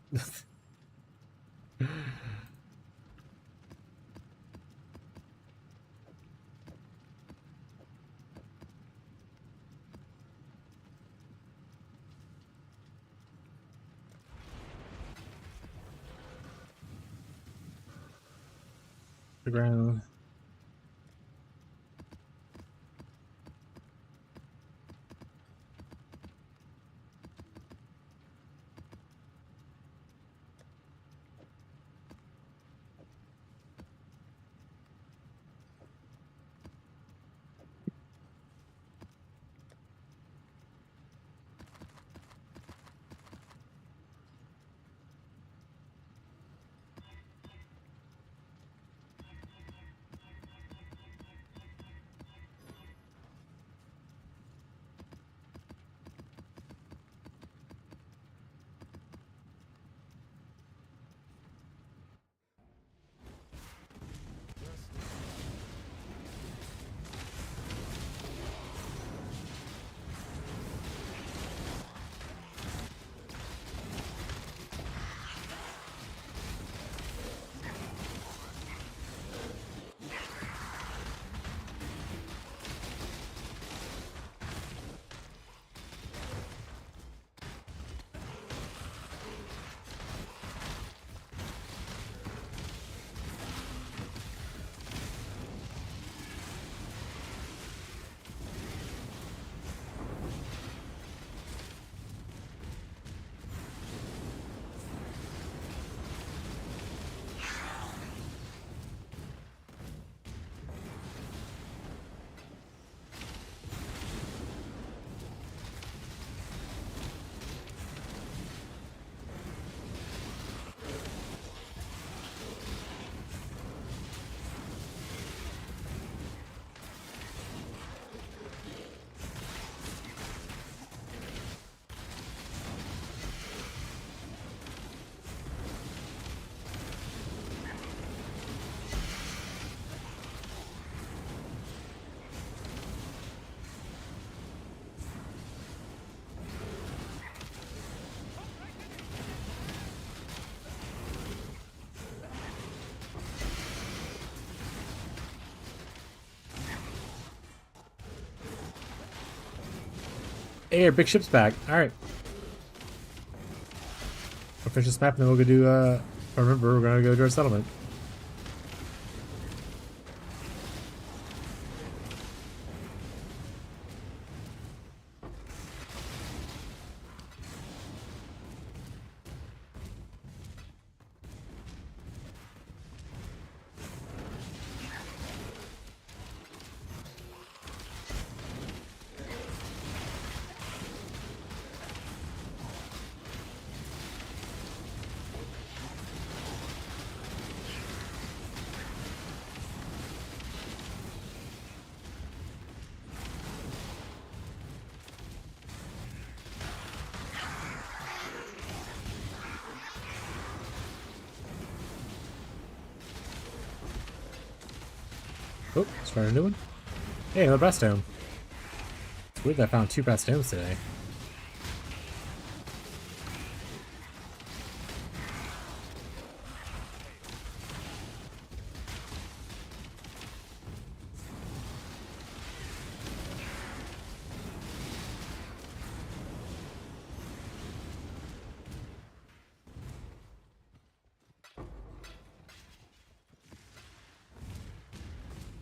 Speaker 1: The ground. Hey, our big ship's back. Alright. We'll finish this map and then we'll go do, remember, we're gonna go to our settlement. Oh, start a new one. Hey, another breast stone. It's weird that I found 2 breast stones today.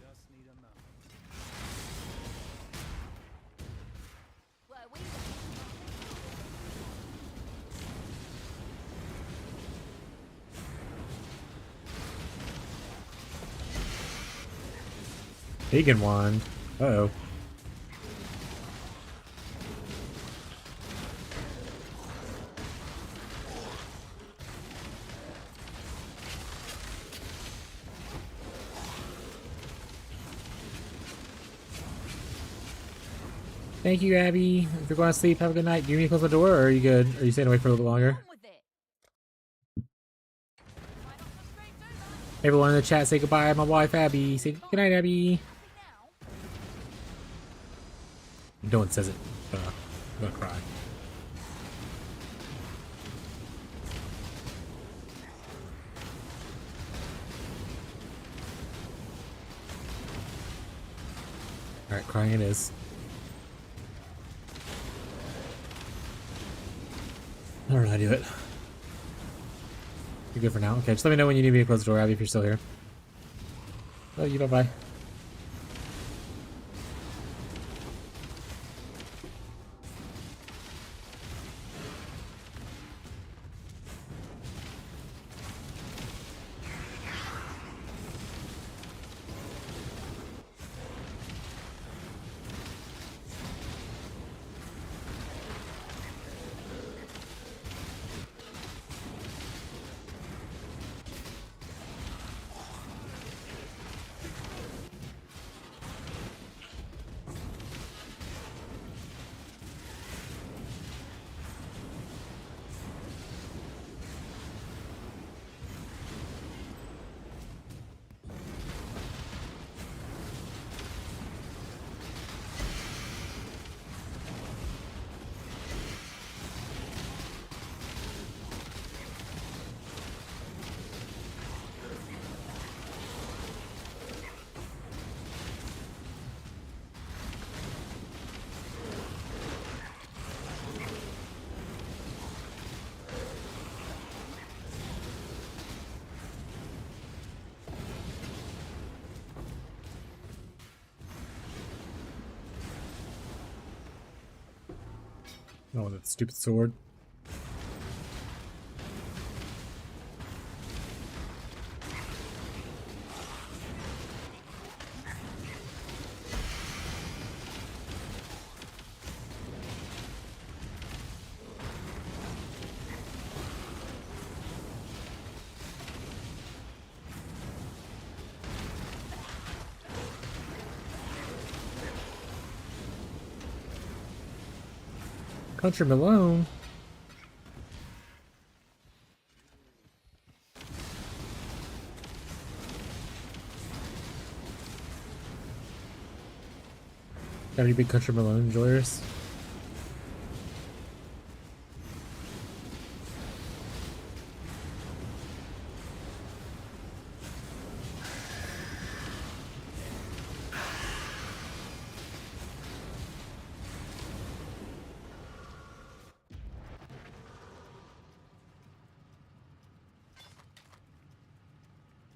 Speaker 5: Just need a moment.
Speaker 3: Were we?
Speaker 1: Vegan wand. Uh-oh. Thank you, Abby. If you're going to sleep, have a good night. Do you need to close the door, or are you good? Are you staying away for a little bit longer?
Speaker 3: On with it. Try not to scream too much.
Speaker 1: Everyone in the chat, say goodbye. My wife, Abby. Say good night, Abby.
Speaker 3: Happy now?
Speaker 1: No one says it. I'm gonna cry. Alright, crying it is. I don't know how to do it. You're good for now? Okay, just let me know when you need me to close the door, Abby, if you're still here. Oh, you bye-bye. Oh, that stupid sword. Country Malone. Got any big Country Malone enjoyers?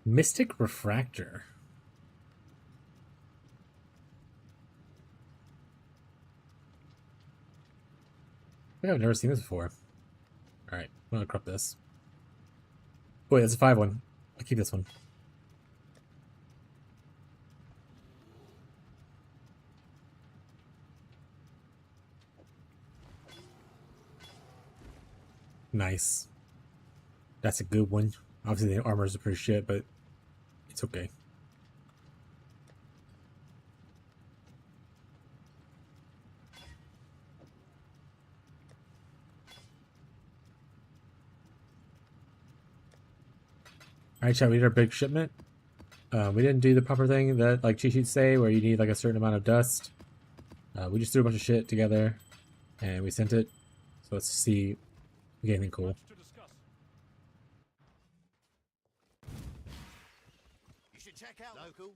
Speaker 1: Mystic Refractor. I think I've never seen this before. Alright, I'm gonna crop this. Wait, that's a 5-1. I'll keep this one. Nice. That's a good one. Obviously the armors are pretty shit, but it's okay. Alright, shall we get our big shipment? We didn't do the proper thing that like cheat sheets say, where you need like a certain amount of dust. We just threw a bunch of shit together, and we sent it. So let's see if we get anything cool.
Speaker 2: You should check out local.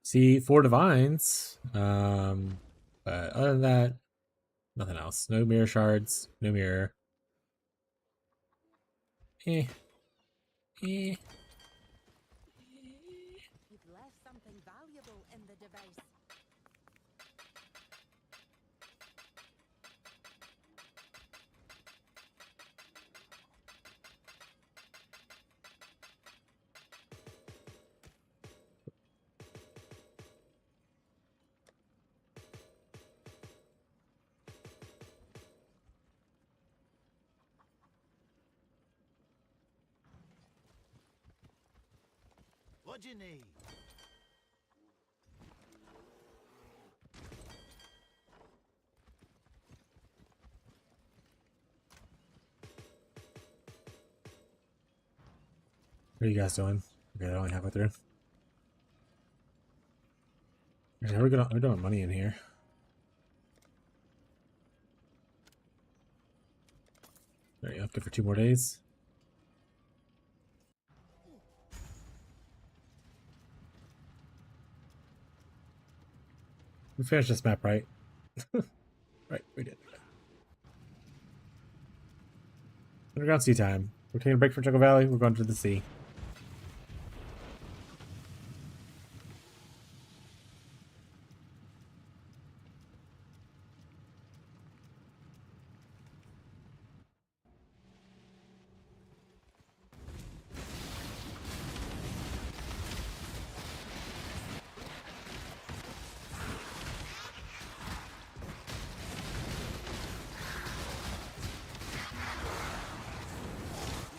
Speaker 1: See 4 divines. But other than that, nothing else. No mirror shards. No mirror. Eh. Eh.
Speaker 3: You've left something valuable in the device.
Speaker 2: What do you need?
Speaker 1: What are you guys doing? Okay, they're only halfway through. Okay, we're doing money in here. There you go. Good for 2 more days. We finished this map, right? Right, we did. Underground sea time. We're taking a break from Jungle Valley. We're going to the sea.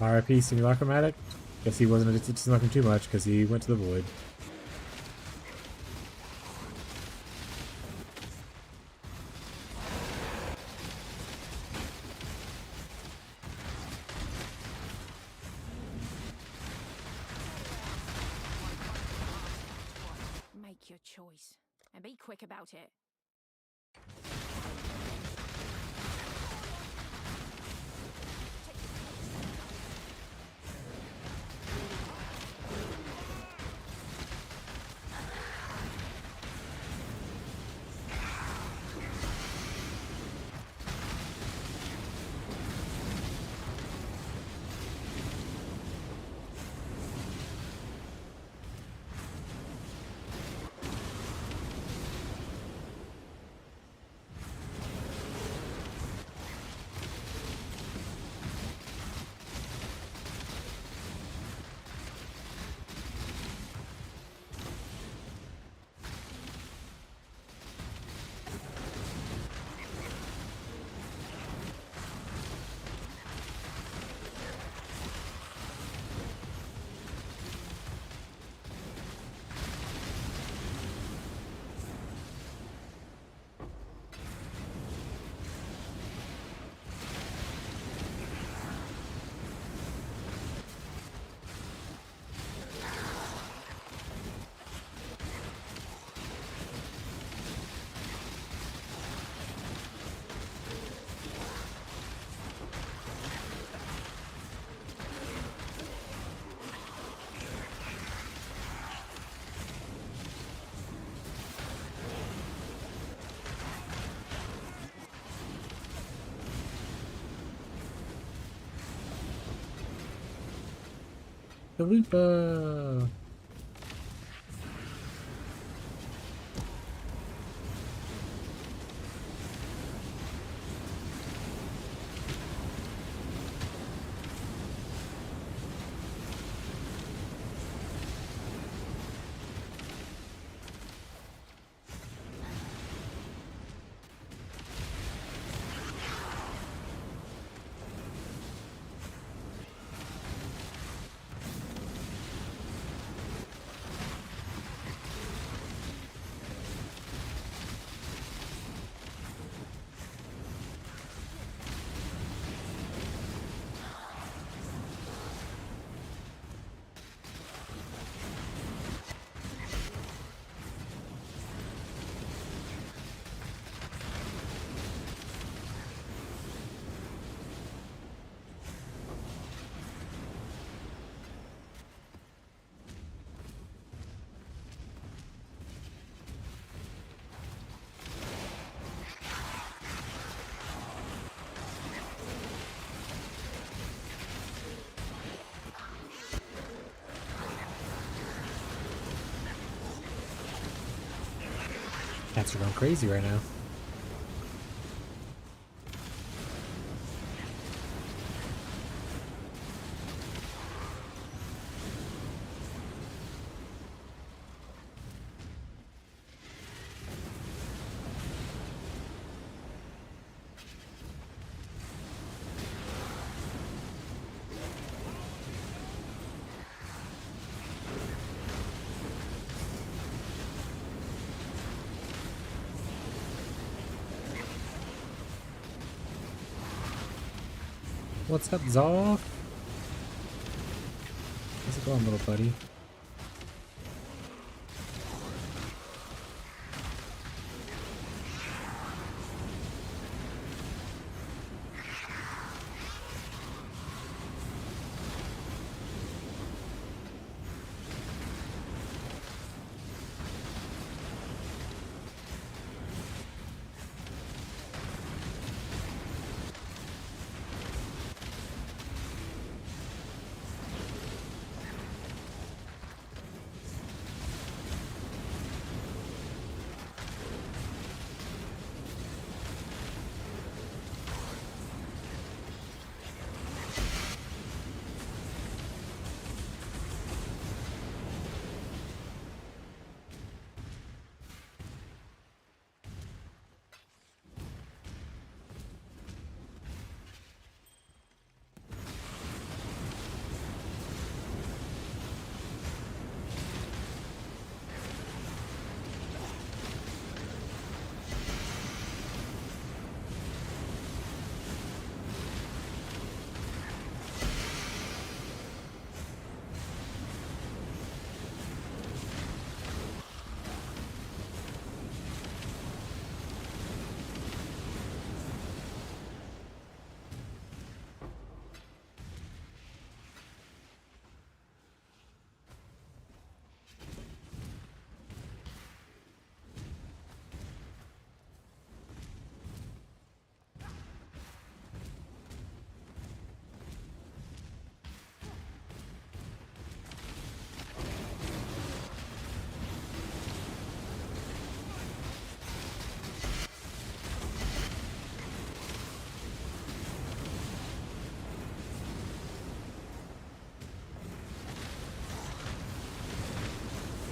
Speaker 1: RIP Simulacromatic. Guess he wasn't addicted to smoking too much because he went to the void.
Speaker 3: Make your choice. And be quick about it.
Speaker 1: The Reaper! Cats are going crazy right now. What's up, Zoff? How's it going, little buddy?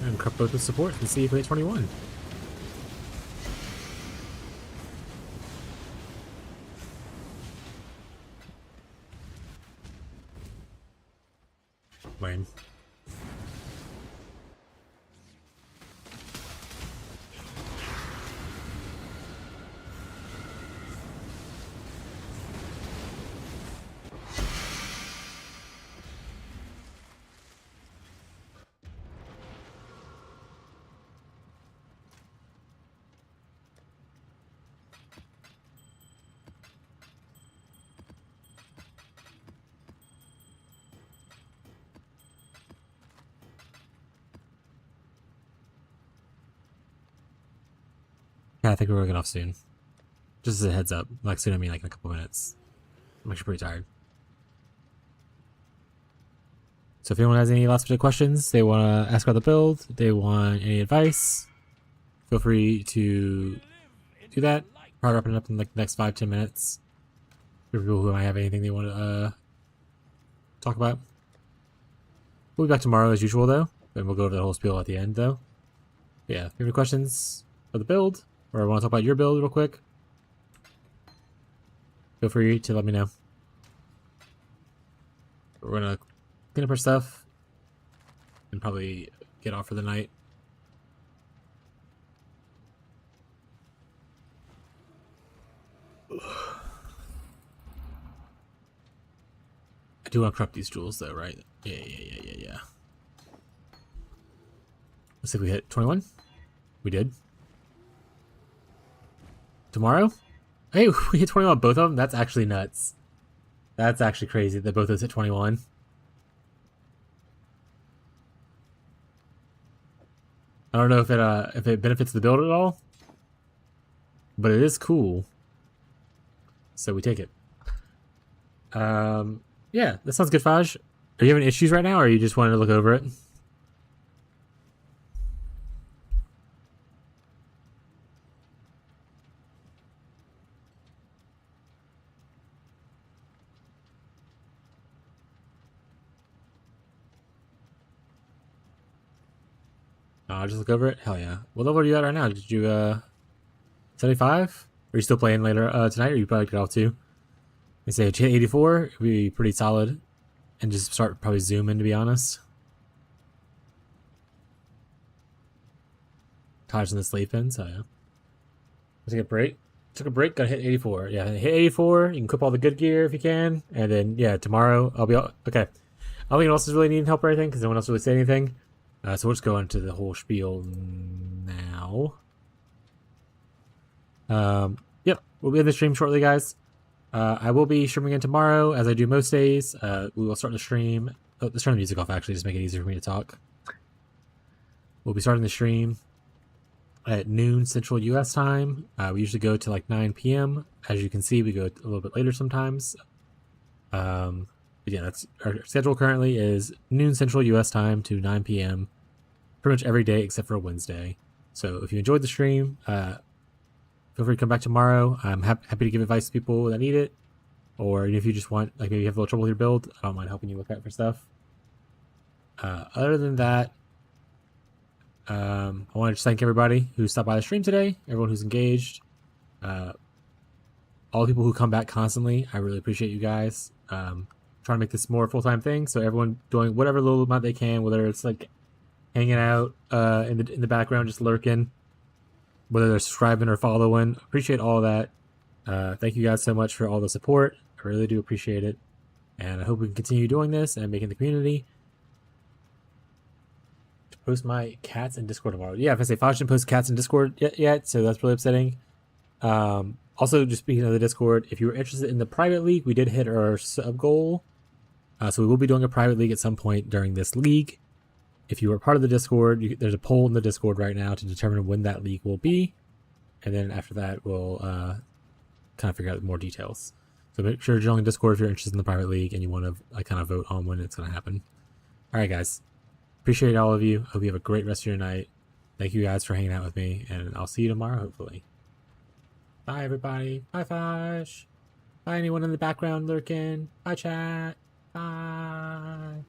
Speaker 1: And cut both the support and see if we hit 21. Lame. Yeah, I think we're working off soon. Just as a heads up. Like soon, I mean like in a couple minutes. I'm actually pretty tired. So if anyone has any last minute questions, they want to ask about the build, they want any advice, feel free to do that. Probably wrapping it up in like the next 5-10 minutes. For people who might have anything they want to talk about. We'll be back tomorrow as usual though, and we'll go over the whole spiel at the end though. But yeah, if you have any questions for the build, or want to talk about your build real quick, feel free to let me know. We're gonna clean up our stuff and probably get off for the night. I do want to prep these jewels though, right? Yeah. Let's see if we hit 21. We did. Tomorrow? Hey, we hit 21 both of them? That's actually nuts. That's actually crazy that both of us hit 21. I don't know if it benefits the build at all, but it is cool. So we take it. Yeah, that sounds good, Faj. Are you having issues right now, or are you just wanting to look over it? Just look over it. Hell yeah. What level are you at right now? Did you 75? Are you still playing later tonight, or you probably get off too? They say hit 84 would be pretty solid, and just start probably zooming. To be honest, Taj's in the sleep in, so yeah. Take a break. Took a break. Got to hit 84. Yeah, hit 84. You can equip all the good gear if you can, and then yeah, tomorrow I'll be okay. I don't think anyone else is really needing help or anything because no one else really said anything. So we'll just go into the whole spiel now. Yep, we'll be in the stream shortly, guys. I will be streaming again tomorrow, as I do most days. We will start the stream. Oh, let's turn the music off, actually, just make it easier for me to talk. We'll be starting the stream at noon Central U.S. time. We usually go to like 9 p.m. As you can see, we go a little bit later sometimes. But yeah, that's our schedule currently is noon Central U.S. time to 9 p.m. pretty much every day except for Wednesday. So if you enjoyed the stream, feel free to come back tomorrow. I'm happy to give advice to people that need it. Or if you just want, like maybe you have a little trouble with your build, I don't mind helping you look out for stuff. Other than that, I want to just thank everybody who stopped by the stream today, everyone who's engaged, all the people who come back constantly. I really appreciate you guys. Trying to make this more full-time thing, so everyone doing whatever little amount they can, whether it's like hanging out in the background, just lurking, whether they're subscribing or following. Appreciate all that. Thank you guys so much for all the support. I really do appreciate it, and I hope we can continue doing this and making the community. To post my cats in Discord tomorrow. Yeah, if I say Fox didn't post cats in Discord yet, so that's really upsetting. Also, just speaking of the Discord, if you were interested in the private league, we did hit our sub goal. So we will be doing a private league at some point during this league. If you are part of the Discord, there's a poll in the Discord right now to determine when that league will be. And then after that, we'll kind of figure out more details. So make sure to join the Discord if you're interested in the private league and you want to kind of vote on when it's going to happen. All right, guys. Appreciate all of you. Hope you have a great rest of your night. Thank you guys for hanging out with me. And I'll see you tomorrow, hopefully. Bye, everybody. Bye, Fosh. Bye, anyone in the background lurking. Bye, chat. Bye.